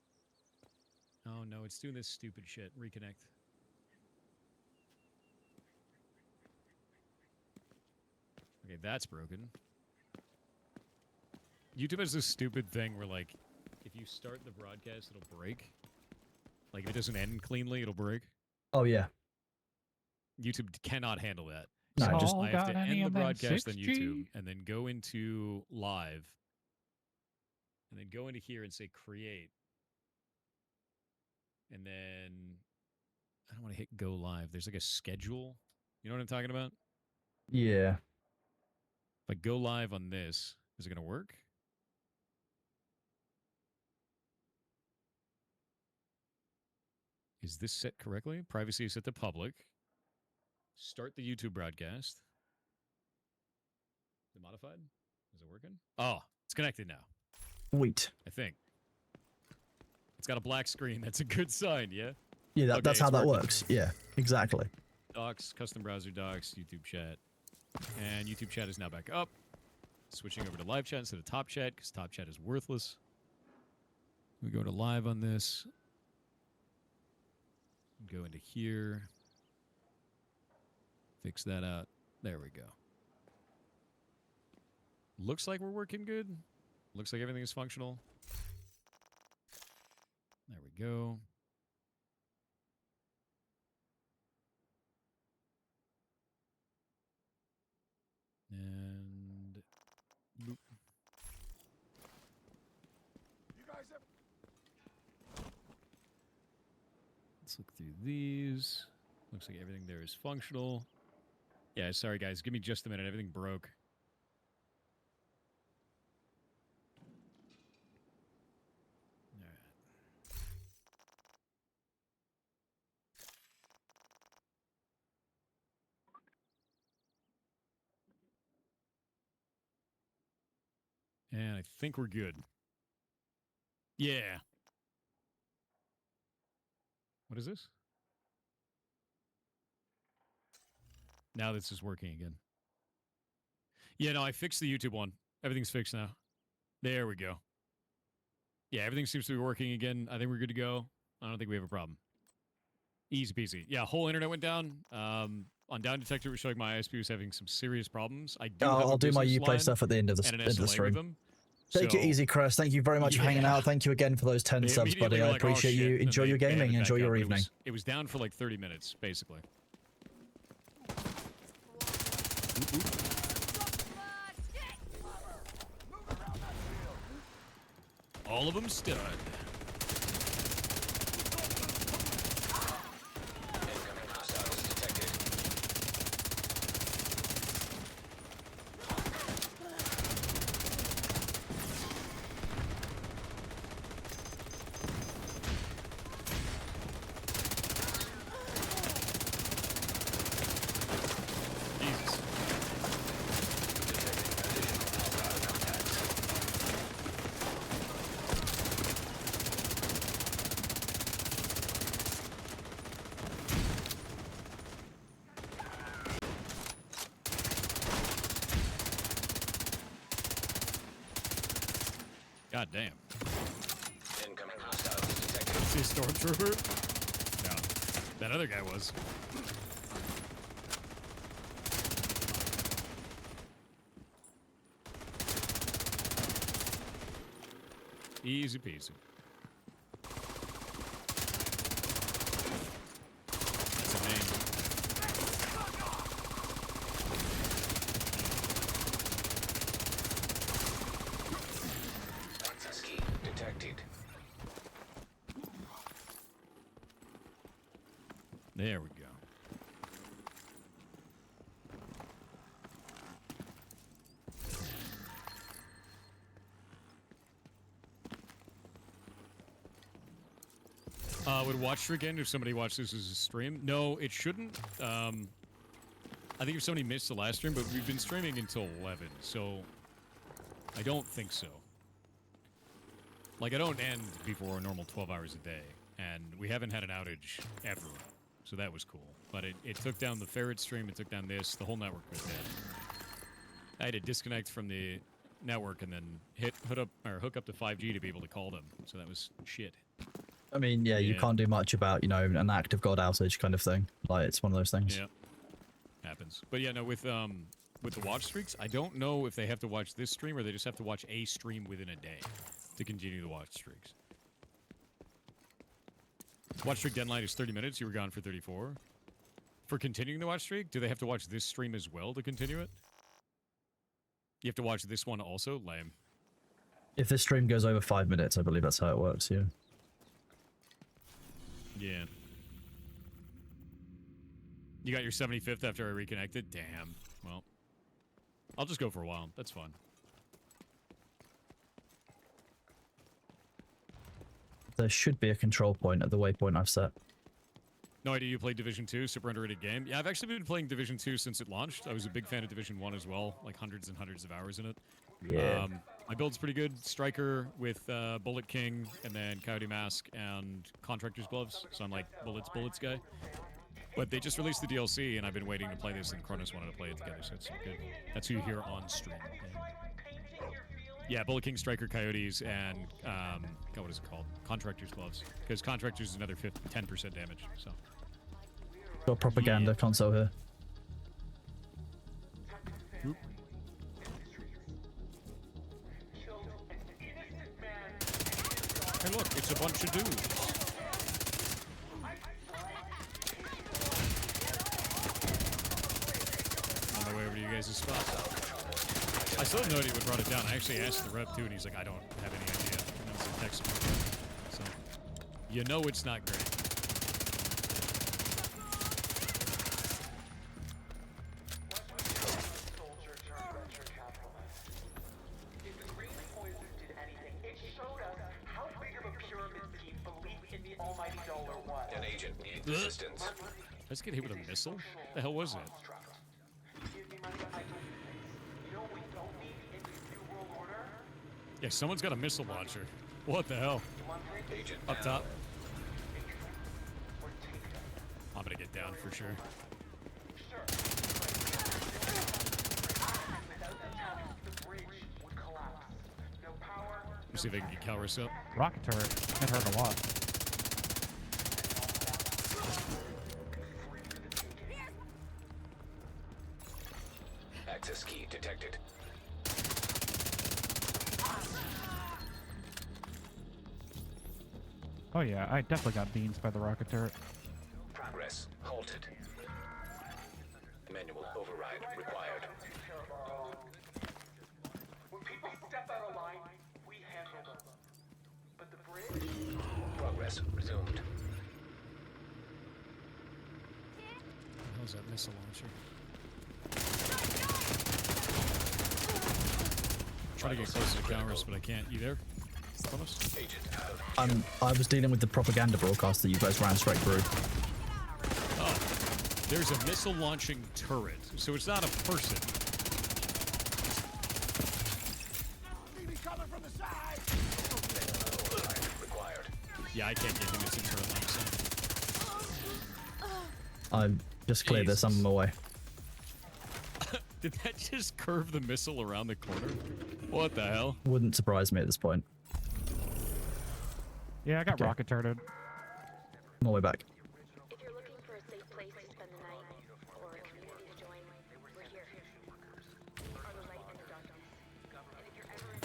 Oh no, it's doing this stupid shit. Reconnect. Okay, that's broken. YouTube has this stupid thing where, like, if you start the broadcast, it'll break. Like, if it doesn't end cleanly, it'll break. Oh, yeah. YouTube cannot handle that. No, So just I have to end the broadcast on YouTube and then go into live and then go into here and say create. And then I don't want to hit go live. There's like a schedule. You know what I'm talking about? Yeah. If I go live on this, is it going to work? Is this set correctly? Privacy is set to public. Start the YouTube broadcast. Is it modified? Is it working? Oh, it's connected now. Wait. I think. It's got a black screen. That's a good sign, yeah? Yeah, Okay, that's how that working. works. Yeah, exactly. Docs, custom browser docs, YouTube chat. And YouTube chat is now back up. Switching over to live chat instead of top chat, because top chat is worthless. We go to live on this. Go into here. Fix that out. There we go. Looks like we're working good. Looks like everything is functional. There we go. And boop. You guys have... Let's look through these. Looks like everything there is functional. Yeah, sorry guys. Give me just a minute. Everything broke. All right. And I think we're good. Yeah. What is this? Now this is working again. Yeah, no, I fixed the YouTube one. Everything's fixed now. There we go. Yeah, everything seems to be working again. I think we're good to go. I don't think we have a problem. Easy peasy. Yeah, whole internet went down. On Down Detector, it was showing my ISP was having some serious problems. I do have I'll a do my business Uplay line stuff at the end of the, and an end of the SLA with stream. them. Take it So- easy, Chris. Thank you very much for hanging Yeah. out. Thank you again for those 10 They subs, immediately buddy. were I like, "Oh, appreciate shit," you. and Enjoy they your gaming. added it Enjoy back your up, but evening. It was down for like 30 minutes, basically. All of them stud. Incoming hostiles detected. Jesus. God damn. Incoming hostiles detected. Is he a stormtrooper? No. That other guy was. Easy peasy. That's a name. Access key detected. There we go. Would watch streak end if somebody watched this as a stream? No, it shouldn't. I think if somebody missed the last stream, but we've been streaming until 11, so I don't think so. Like, I don't end before a normal 12 hours a day, and we haven't had an outage ever, so that was cool. But it took down the Ferret stream, it took down this, the whole network was dead. I had to disconnect from the network and then hook up to 5G to be able to call them, so that was shit. I mean, yeah, you can't do much about, you know, an act of God outage kind of thing. Like, it's one of those things. Yeah, happens. But yeah, no, with the watch streaks, I don't know if they have to watch this stream or they just have to watch a stream within a day to continue the watch streaks. Watch streak deadline is 30 minutes. You were gone for 34. For continuing the watch streak, do they have to watch this stream as well to continue it? You have to watch this one also? Lame. If this stream goes over 5 minutes, I believe that's how it works, yeah. Yeah. You got your 75th after I reconnected? Damn. Well, I'll just go for a while. That's fine. There should be a control point at the waypoint I've set. No idea you played Division 2, super underrated game. Yeah, I've actually been playing Division 2 since it launched. I was a big fan of Division 1 as well, like hundreds and hundreds of hours in it. Yeah. My build's pretty good. Striker with Bullet King, and then Coyote Mask and Contractor's Gloves. So I'm like bullets guy. But they just released the DLC, and I've been waiting to play this, and Cronus wanted to play it together, so it's good. That's who you hear on stream. Yeah, Bullet King, Striker, Coyotes, and God, what is it called? Contractor's Gloves. Because Contractor's is another 10% damage, so. Got a propaganda console here. Oop. Hey look, it's a bunch of dudes. On my way over to you guys' spot. I still have no idea what brought it down. I actually asked the rep too, and he's like, I don't have any idea. And I was like, text him. So, you know it's not great. An agent needs assistance. Let's get hit with a missile? The hell was that? Yeah, someone's got a missile launcher. What the hell? Agent Up top. I'm gonna get down for sure. Let's see if I can get Calrus up. Rocket turret. It hurt a lot. Access key detected. Oh yeah, I definitely got beans by the rocket turret. Progress halted. Manual override required. When people step out of line, we handle them. But the bridge? Progress resumed. How's that missile launcher? Try to get closer to Calrus, but I can't. You there? I was dealing with the propaganda broadcast that you guys ran straight through. Oh, there's a missile launching turret, so it's not a person. Yeah, I can't get him. It's a turret like so. I just cleared this. I'm on my way. Did that just curve the missile around the corner? What the hell? Wouldn't surprise me at this point. Yeah, I got rocket turreted. I'm on my way back. If you're looking for a safe place to spend the night or a community to join, we're here. We are the light in the darkness. And if you're ever in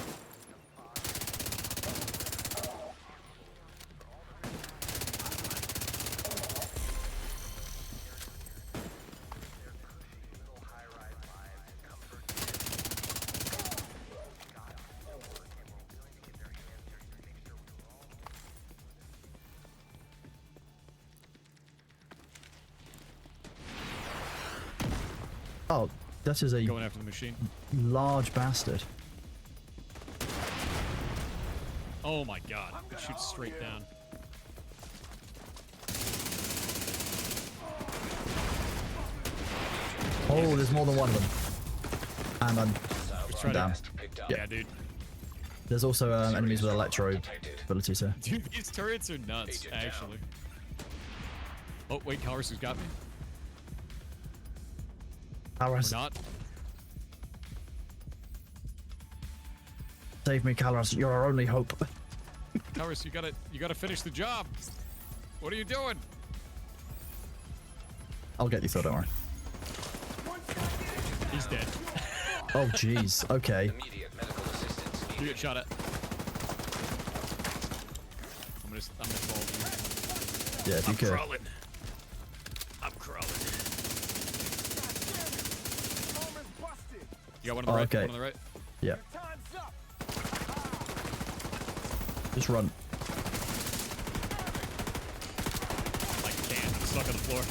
Oh, that is a going after the machine. Large bastard. Oh my god, it shoots straight down. Oh, there's more than one of them. And I'm down. Yeah, dude. There's also enemies with electro abilities here. Dude, these turrets are nuts, actually. Oh, wait, Calrus has got me. Calrus. Or not. Save me, Calrus. You're our only hope. Calrus, you gotta finish the job. What are you doing? I'll get you, Phil, don't worry. He's dead. Oh, jeez. Okay. You get shot at. I'm gonna fall. Yeah, if you I'm could. crawling. I'm crawling. You got one on the right. Okay. One on the right. Yeah. Just run. Like can't. I'm stuck on the floor.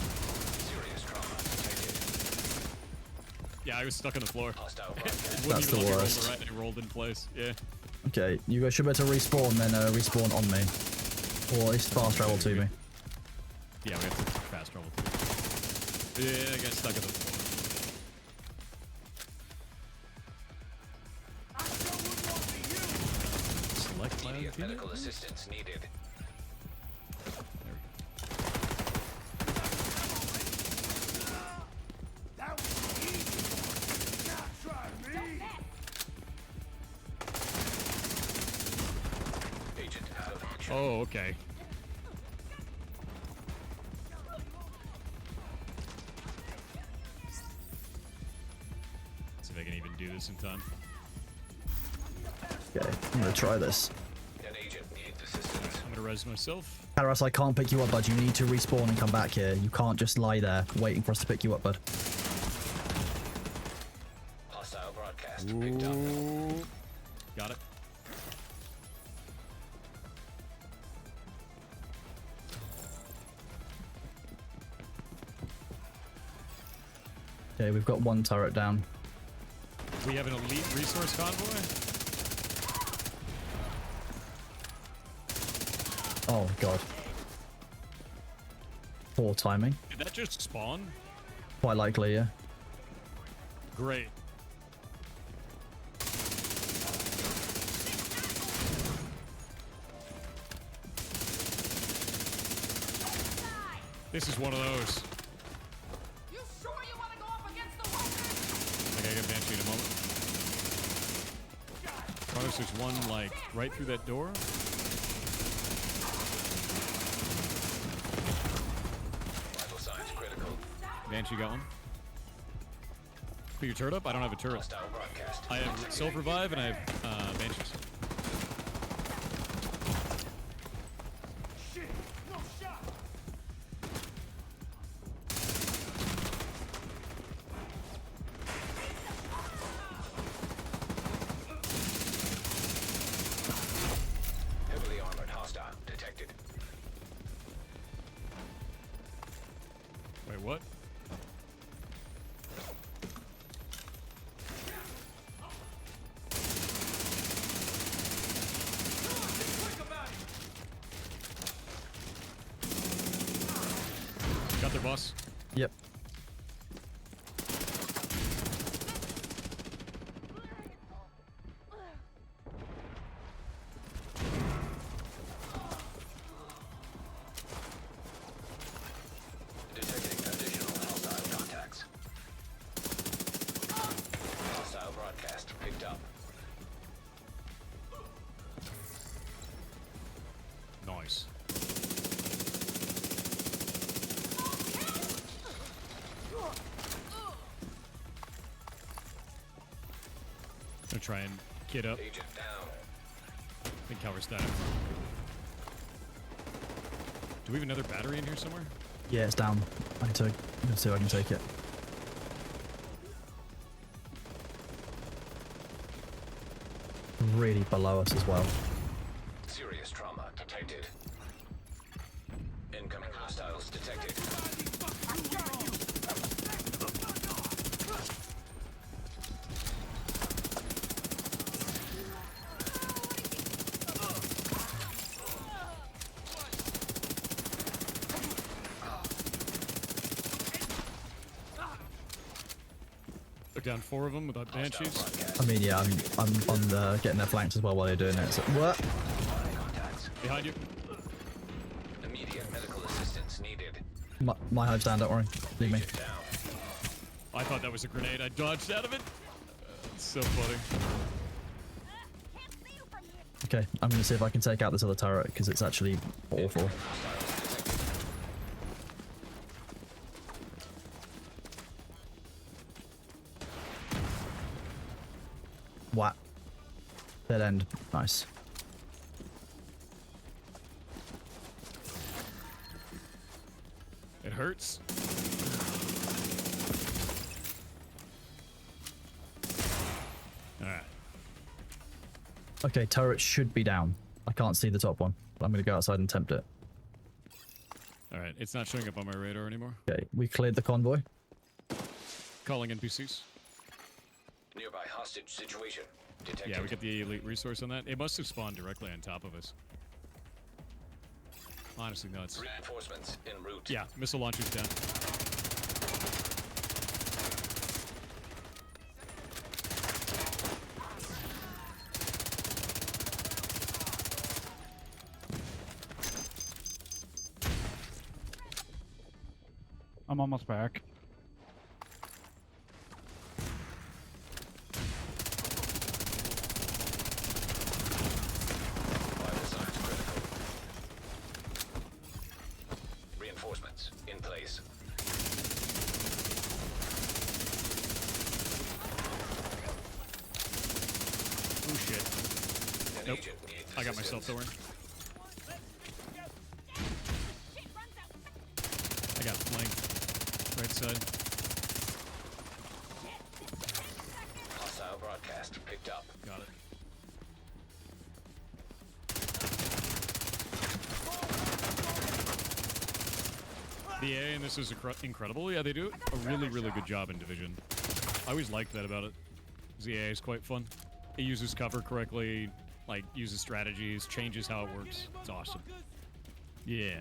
Yeah, I was stuck on the floor. That's the worst. Right, and it rolled in place. Yeah. Okay, you guys should be able to respawn, then respawn on me. Or at least fast travel to me. Yeah, we have to fast travel too. Yeah, I got stuck on the floor. Select Immediate medical assistance needed. Oh, okay. See if I can even do this in time. Okay, I'm gonna try this. An agent needs assistance. I'm gonna res myself. Karas, I can't pick you up, bud. You need to respawn and come back here. You can't just lie there waiting for us to pick you up, bud. Hostile broadcast picked up. Got it. Okay, we've got one turret down. We have an elite resource convoy. Oh, God. Poor timing. Did that just spawn? Quite likely, yeah. Great. This is one of those. You sure you want to go up against the Wizard? I gotta get Banshee in a moment. Notice there's one, like, right through that door. Vital signs critical. Banshee got one. Put your turret up? I don't have a turret. Hostile broadcast. I have self-revive and I have Banshees. Shit! No shot! Heavily armored hostile detected. Wait, what? Got their boss. Yep. Detecting additional hostile contacts. Hostile broadcast picked up. Nice. Gonna try and kid up. Agent down. I think Calver's down. Do we have another battery in here somewhere? Yeah, it's down. Let's see if I can take it. Really below us as well. Serious trauma detected. Incoming hostiles detected. Took down 4 of them without banshees. I mean, yeah, I'm on the getting their flanks as well while they're doing it. So, what? Behind you. Immediate medical assistance needed. My hive's down, don't worry. Leave me. I thought that was a grenade. I dodged out of it. It's so funny. Okay, I'm gonna see if I can take out this other turret because it's actually awful. What? Dead end. Nice. It hurts. Alright. Okay, turret should be down. I can't see the top one. But I'm gonna go outside and tempt it. Alright, it's not showing up on my radar anymore. Okay, we cleared the convoy. Calling NPCs. Nearby hostage situation detected. Yeah, we get the elite resource on that. It must have spawned directly on top of us. Honestly nuts. Reinforcements en route. Yeah, missile launchers down. I'm almost back. Reinforcements in place. Oh shit. Nope. I got myself thorn. I got flanked. Right side. Hostile broadcast picked up. Got it. The AA in this is incredible. Yeah, they do a really, really good job in Division. I always liked that about it. The AA is quite fun. It uses cover correctly, like, uses strategies, changes how it works. It's awesome. Yeah.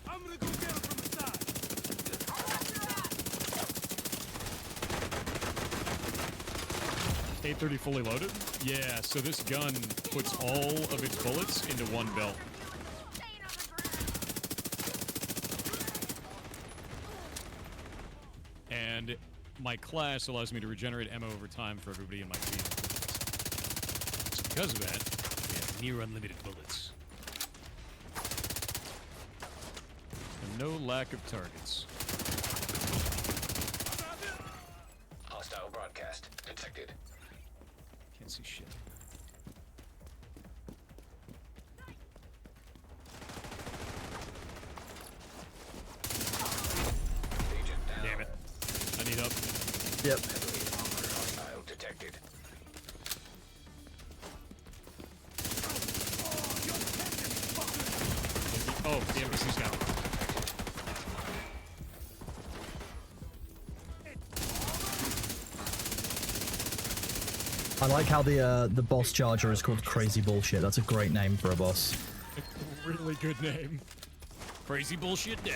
I'm gonna go down from the side. 830 fully loaded? Yeah, so this gun puts all of its bullets into one belt. And my class allows me to regenerate ammo over time for everybody in my team. So because of that, we have near unlimited bullets. And no lack of targets. Hostile broadcast detected. Can't see shit. Damn it. I need help. Yep. Hostile detected. Oh, the NPC's down. I like how the boss charger is called Crazy Bullshit. That's a great name for a boss. Really good name. Crazy bullshit down.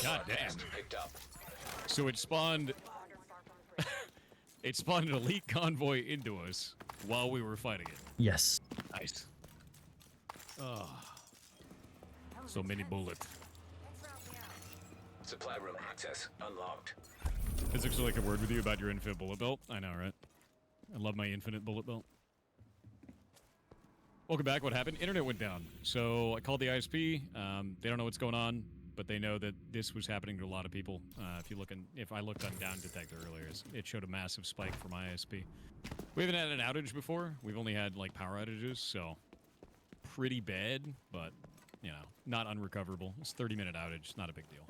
God damn. So it spawned it spawned an elite convoy into us while we were fighting it. Yes. Nice. Oh. So many bullets. Supply room access unlocked. Physics would like a word with you about your infinite bullet belt. I know, right? I love my infinite bullet belt. Welcome back. What happened? Internet went down. So I called the ISP. They don't know what's going on, but they know that this was happening to a lot of people. If I looked on Down Detector earlier, it showed a massive spike for my ISP. We haven't had an outage before. We've only had like power outages, so pretty bad, but you know, not unrecoverable. It's a 30-minute outage, not a big deal.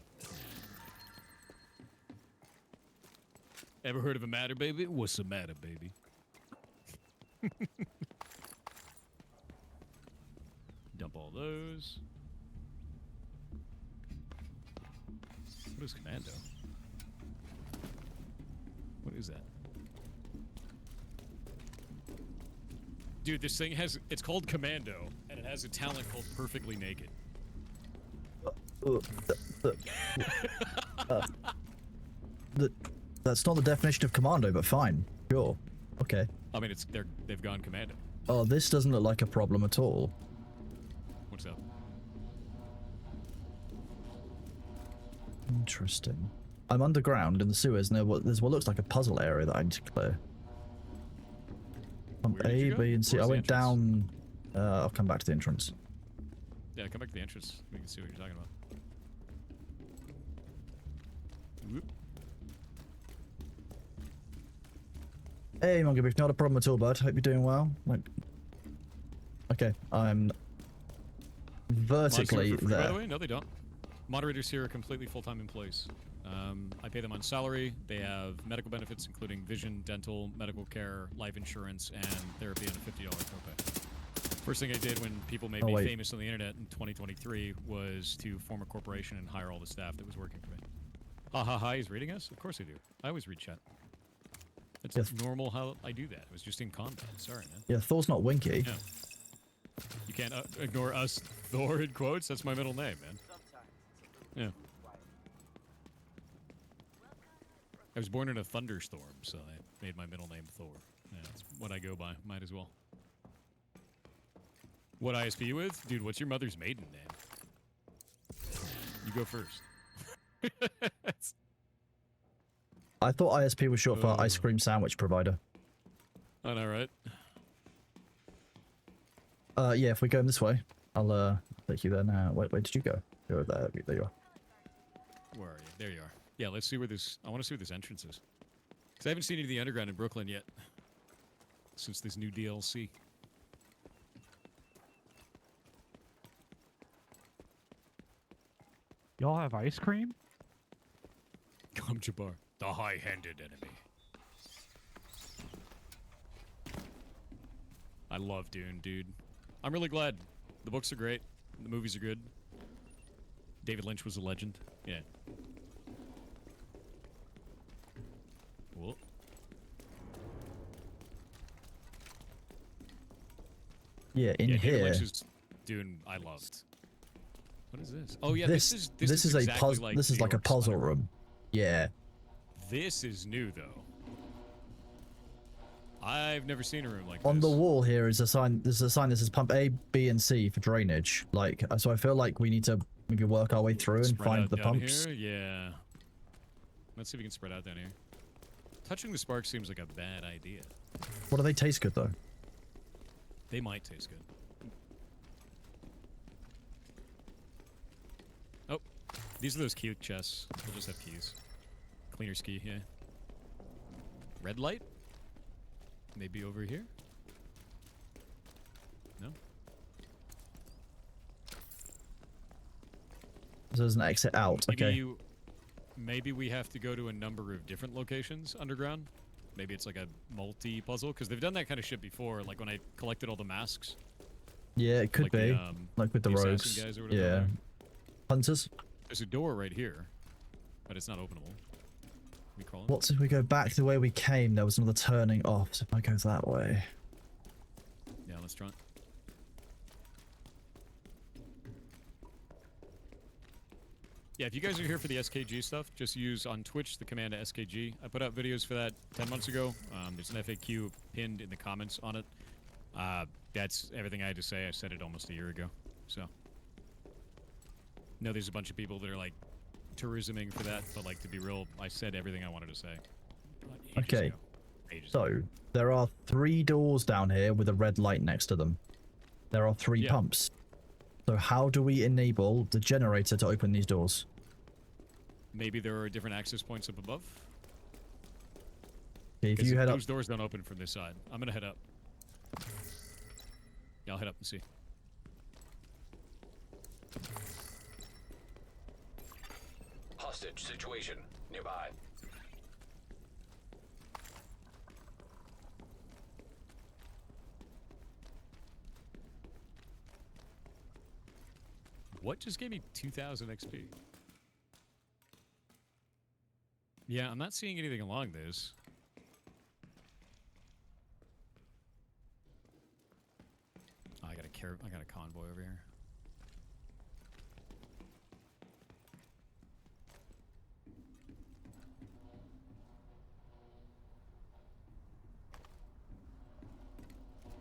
Ever heard of a matter, baby? What's the matter, baby? Dump all those. What is commando? What is that? Dude, this thing has... It's called Commando, and it has a talent called Perfectly Naked. That's not the definition of commando, but fine. Sure. Okay. I mean, they've gone commando. Oh, this doesn't look like a problem at all. What's up? Interesting. I'm underground in the sewers, and there's what looks like a puzzle area that I need to clear. A, B, and C. I went down... I'll come back to the entrance. Yeah, come back to the entrance. We can see what you're talking about. Whoop. Hey, Mongobeef, not a problem at all, bud. Hope you're doing well. Like, okay, I'm vertically free, there. By the way, no, they don't. Moderators here are completely full-time employees. I pay them on salary. They have medical benefits, including vision, dental, medical care, life insurance, and therapy, and a $50 copay. First thing I did when people made me famous on the internet in 2023 was to form a corporation and hire all the staff that was working for me. Ha ha ha, he's reading us? Of course I do. I always read chat. It's normal how I do that. It was just in combat. Sorry, man. Yeah, Thor's not winky. Yeah. You can't ignore us, Thor, in quotes. That's my middle name, man. Yeah. I was born in a thunderstorm, so I made my middle name Thor. Yeah, that's what I go by. Might as well. What ISP you with? Dude, what's your mother's maiden name? You go first. I thought ISP was short for ice cream sandwich provider. I know, right? Yeah, if we go this way, I'll take you there now. Wait, where did you go? Go there. There you are. Where are you? There you are. Yeah, let's see where this... I want to see where this entrance is. Because I haven't seen any of the underground in Brooklyn yet. Since this new DLC. Y'all have ice cream? Come, Jabbar. The high-handed enemy. I love Dune, dude. I'm really glad. The books are great. The movies are good. David Lynch was a legend. Yeah. Whoa. Yeah, in here. David Lynch's Dune, I loved. What is this? Oh yeah, this is a exactly puzzle. like This is New like a York's puzzle Underground. room. Yeah. This is new though. I've never seen a room like On this. the wall here is a sign. There's a sign that says pump A, B, and C for drainage. Like, so I feel like we need to maybe work our way through and Spread find out the down pumps. Here? Yeah. Let's see if we can spread out down here. Touching the spark seems like a bad idea. What do they taste good though? They might taste good. Oh, these are those key chests. We'll just have keys. Cleaner's key, yeah. Red light? Maybe over here? No? So there's an exit out. Okay. Maybe we have to go to a number of different locations underground. Maybe it's like a multi-puzzle, because they've done that kind of shit before, like when I collected all the masks. Yeah, it could like be. Like with the assassin rogues. guys or whatever Yeah. they are. Hunters. There's a door right here, but it's not openable. We crawl in? What if we go back the way we came? There was another turning off. So if I go that way. Yeah, let's try it. Yeah, if you guys are here for the SKG stuff, just use on Twitch the command SKG. I put out videos for that 10 months ago. There's an FAQ pinned in the comments on it. That's everything I had to say. I said it almost a year ago. So, no, there's a bunch of people that are like tourisming for that, but like to be real, I said everything I wanted to say. Okay. So there are 3 doors down here with a red light next to them. There are 3 pumps. So how do we enable the generator to open these doors? Maybe there are different access points up above. Okay, if you head up. Those doors don't open from this side. I'm gonna head up. Yeah, I'll head up and see. Hostage situation nearby. What just gave me 2,000 XP? Yeah, I'm not seeing anything along this. Oh, I got a convoy over here.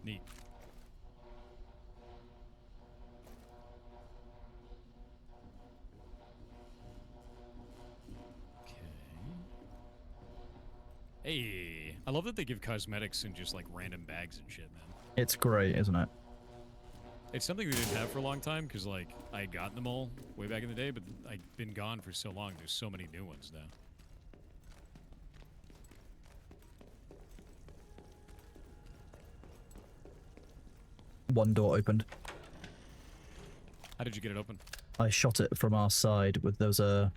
Neat. Hey, I love that they give cosmetics in just like random bags and shit, man. It's great, isn't it? It's something we didn't have for a long time because like I had gotten them all way back in the day, but I've been gone for so long. There's so many new ones now. One door opened. How did you get it open? I shot it from our side with there was a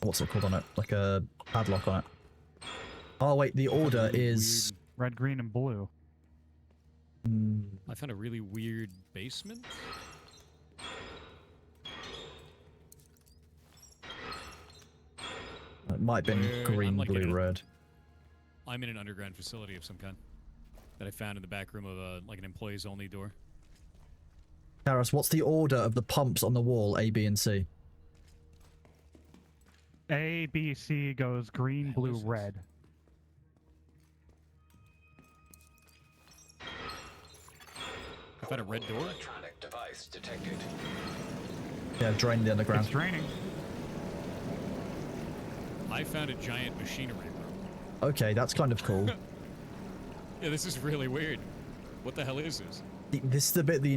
what's it called on it? Like a padlock on it. Oh wait, the order is red, green, and blue. I found a really weird basement. It might have been green, like blue, red. I'm in an underground facility of some kind that I found in the back room of like an employees only door. Karas, what's the order of the pumps on the wall, A, B, and C? A, B, C goes green, blue, red. I found a red door. Electronic device detected. Yeah, drain the underground. It's draining. I found a giant machinery room. Okay, that's kind of cool. Yeah, this is really weird. What the hell is this? This is the bit the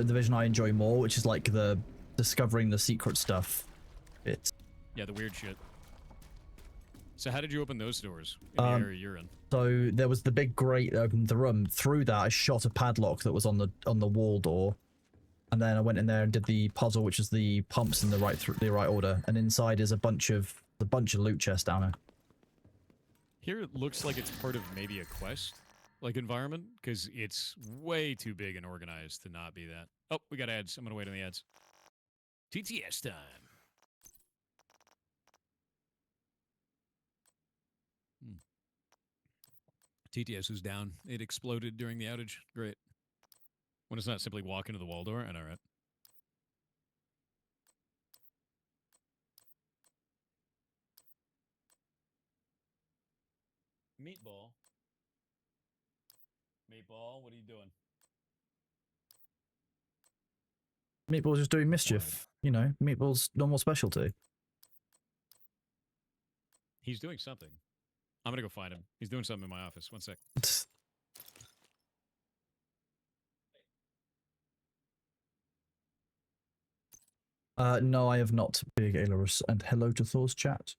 division I enjoy more, which is like the discovering the secret stuff. It's Yeah, the weird shit. So how did you open those doors in the area you're in? So there was the big grate that opened the room. Through that, I shot a padlock that was on the wall door, and then I went in there and did the puzzle, which is the pumps in the right order. And inside is a bunch of loot chests down there. Here it looks like it's part of maybe a quest, like environment, because it's way too big and organized to not be that. Oh, we got ads. I'm gonna wait on the ads. TTS time. TTS is down. It exploded during the outage. Great. When it's not simply walk into the wall door. I know, right? Meatball. Meatball, what are you doing? Meatball's just doing mischief. You know, Meatball's normal specialty. He's doing something. I'm gonna go find him. He's doing something in my office. One sec. No, I have not, Big Aelorus, and hello to Thor's chat.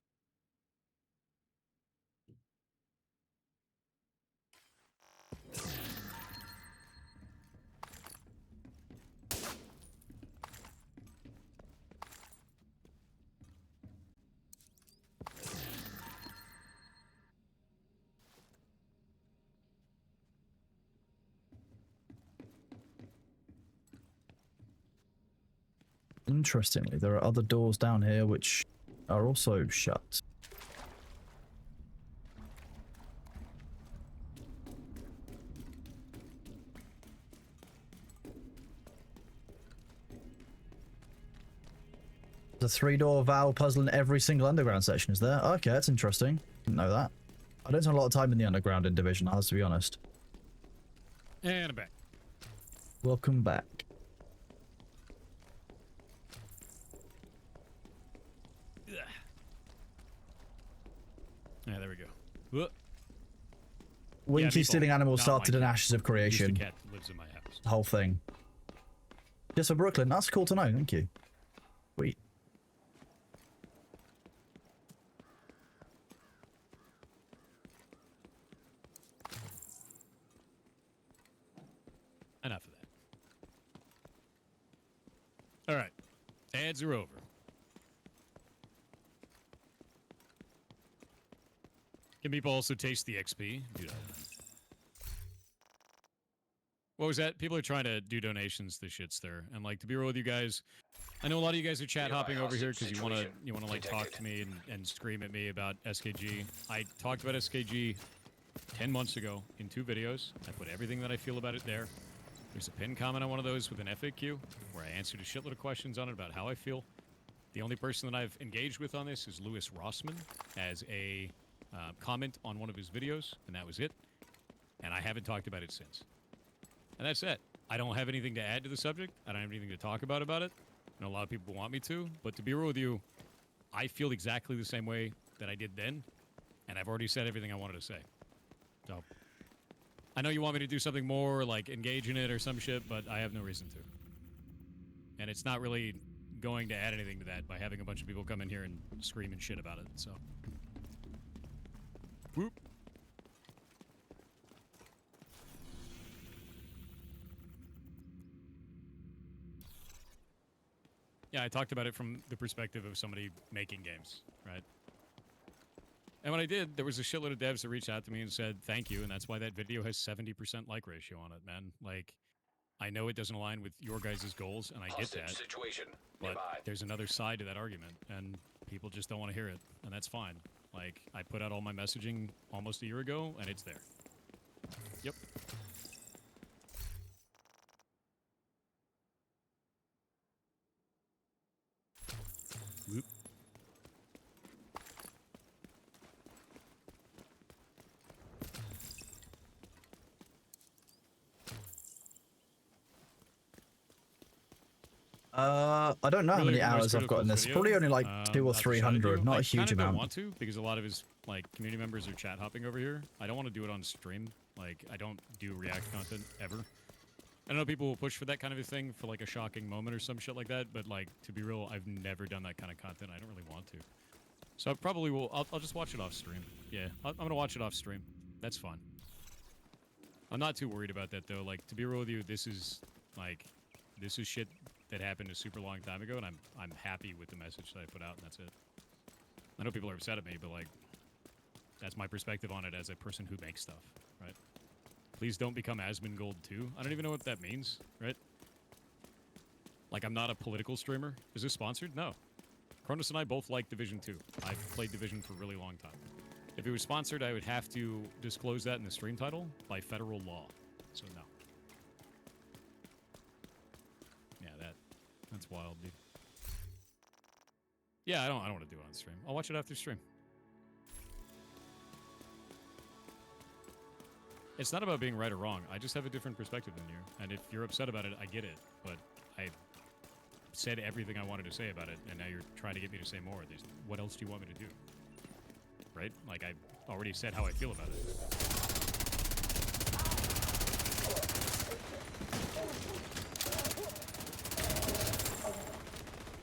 Interestingly, there are other doors down here which are also shut. There's a 3-door valve puzzle in every single underground section, is there? Okay, that's interesting. Didn't know that. I don't spend a lot of time in the underground in Division, I have to be honest. And I'm back. Welcome back. Yeah, there we go. Whoa. Winky yeah, stealing animals Not started my in cat. Ashes of Creation. Just a cat lives in my house. The whole thing. Just for Brooklyn, that's cool to know, thank you. Sweet. Enough of that. All right. Ads are over. Can people also taste the XP? Dude, What was that? People are trying to do donations to Shitster, and like to be real with you guys, I know a lot of you guys are chat hopping over here because you wanna like talk to me and scream at me about SKG. I talked about SKG 10 months ago in 2 videos. I put everything that I feel about it there. There's a pinned comment on one of those with an FAQ where I answered a shitload of questions on it about how I feel. The only person that I've engaged with on this is Lewis Rossman as a comment on one of his videos, and that was it. And I haven't talked about it since. And that's it. I don't have anything to add to the subject. I don't have anything to talk about it. I know a lot of people want me to, but to be real with you, I feel exactly the same way that I did then, and I've already said everything I wanted to say. So, I know you want me to do something more, like engage in it or some shit, but I have no reason to. And it's not really going to add anything to that by having a bunch of people come in here and scream and shit about it, so. Whoop. Yeah, I talked about it from the perspective of somebody making games, right? And when I did, there was a shitload of devs that reached out to me and said, thank you, and that's why that video has 70% like ratio on it, man. Like, I know it doesn't align with your guys' goals, and I get that. Situation but nearby. There's another side to that argument, and people just don't want to hear it, and that's fine. Like, I put out all my messaging almost a year ago, and it's there. Yep. Whoop. I don't know how many Really hours I've got in this. Probably only like 200 or 300, not a huge I amount. want to because a lot of his like community members are chat hopping over here. I don't want to do it on stream. Like I don't do React content ever. I know people will push for that kind of a thing for like a shocking moment or some shit like that, but like to be real, I've never done that kind of content. I don't really want to. So I probably will. I'll just watch it off stream. Yeah, I'm gonna watch it off stream. That's fine. I'm not too worried about that though. Like to be real with you, this is shit that happened a super long time ago, and I'm happy with the message that I put out, and that's it. I know people are upset at me, but like that's my perspective on it as a person who makes stuff, right? Please don't become Asmongold 2. I don't even know what that means, right? Like I'm not a political streamer. Is this sponsored? No. Cronus and I both like Division 2. I've played Division for a really long time. If it was sponsored, I would have to disclose that in the stream title by federal law. So no. Yeah, that's wild, dude. Yeah, I don't want to do it on stream. I'll watch it after stream. It's not about being right or wrong. I just have a different perspective than you. And if you're upset about it, I get it. But I said everything I wanted to say about it, and now you're trying to get me to say more. What else do you want me to do? Right? Like, I already said how I feel about it.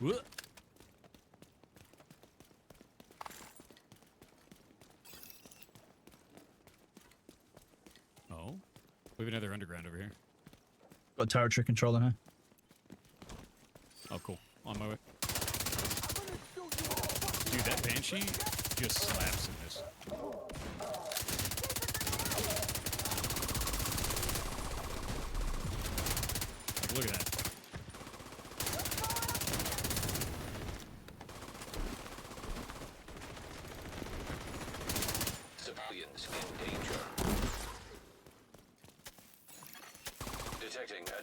What? Oh? We have another underground over here. Got territory control in here. Oh, cool. On my way. Dude, that Banshee just slaps in this. Like, look at that.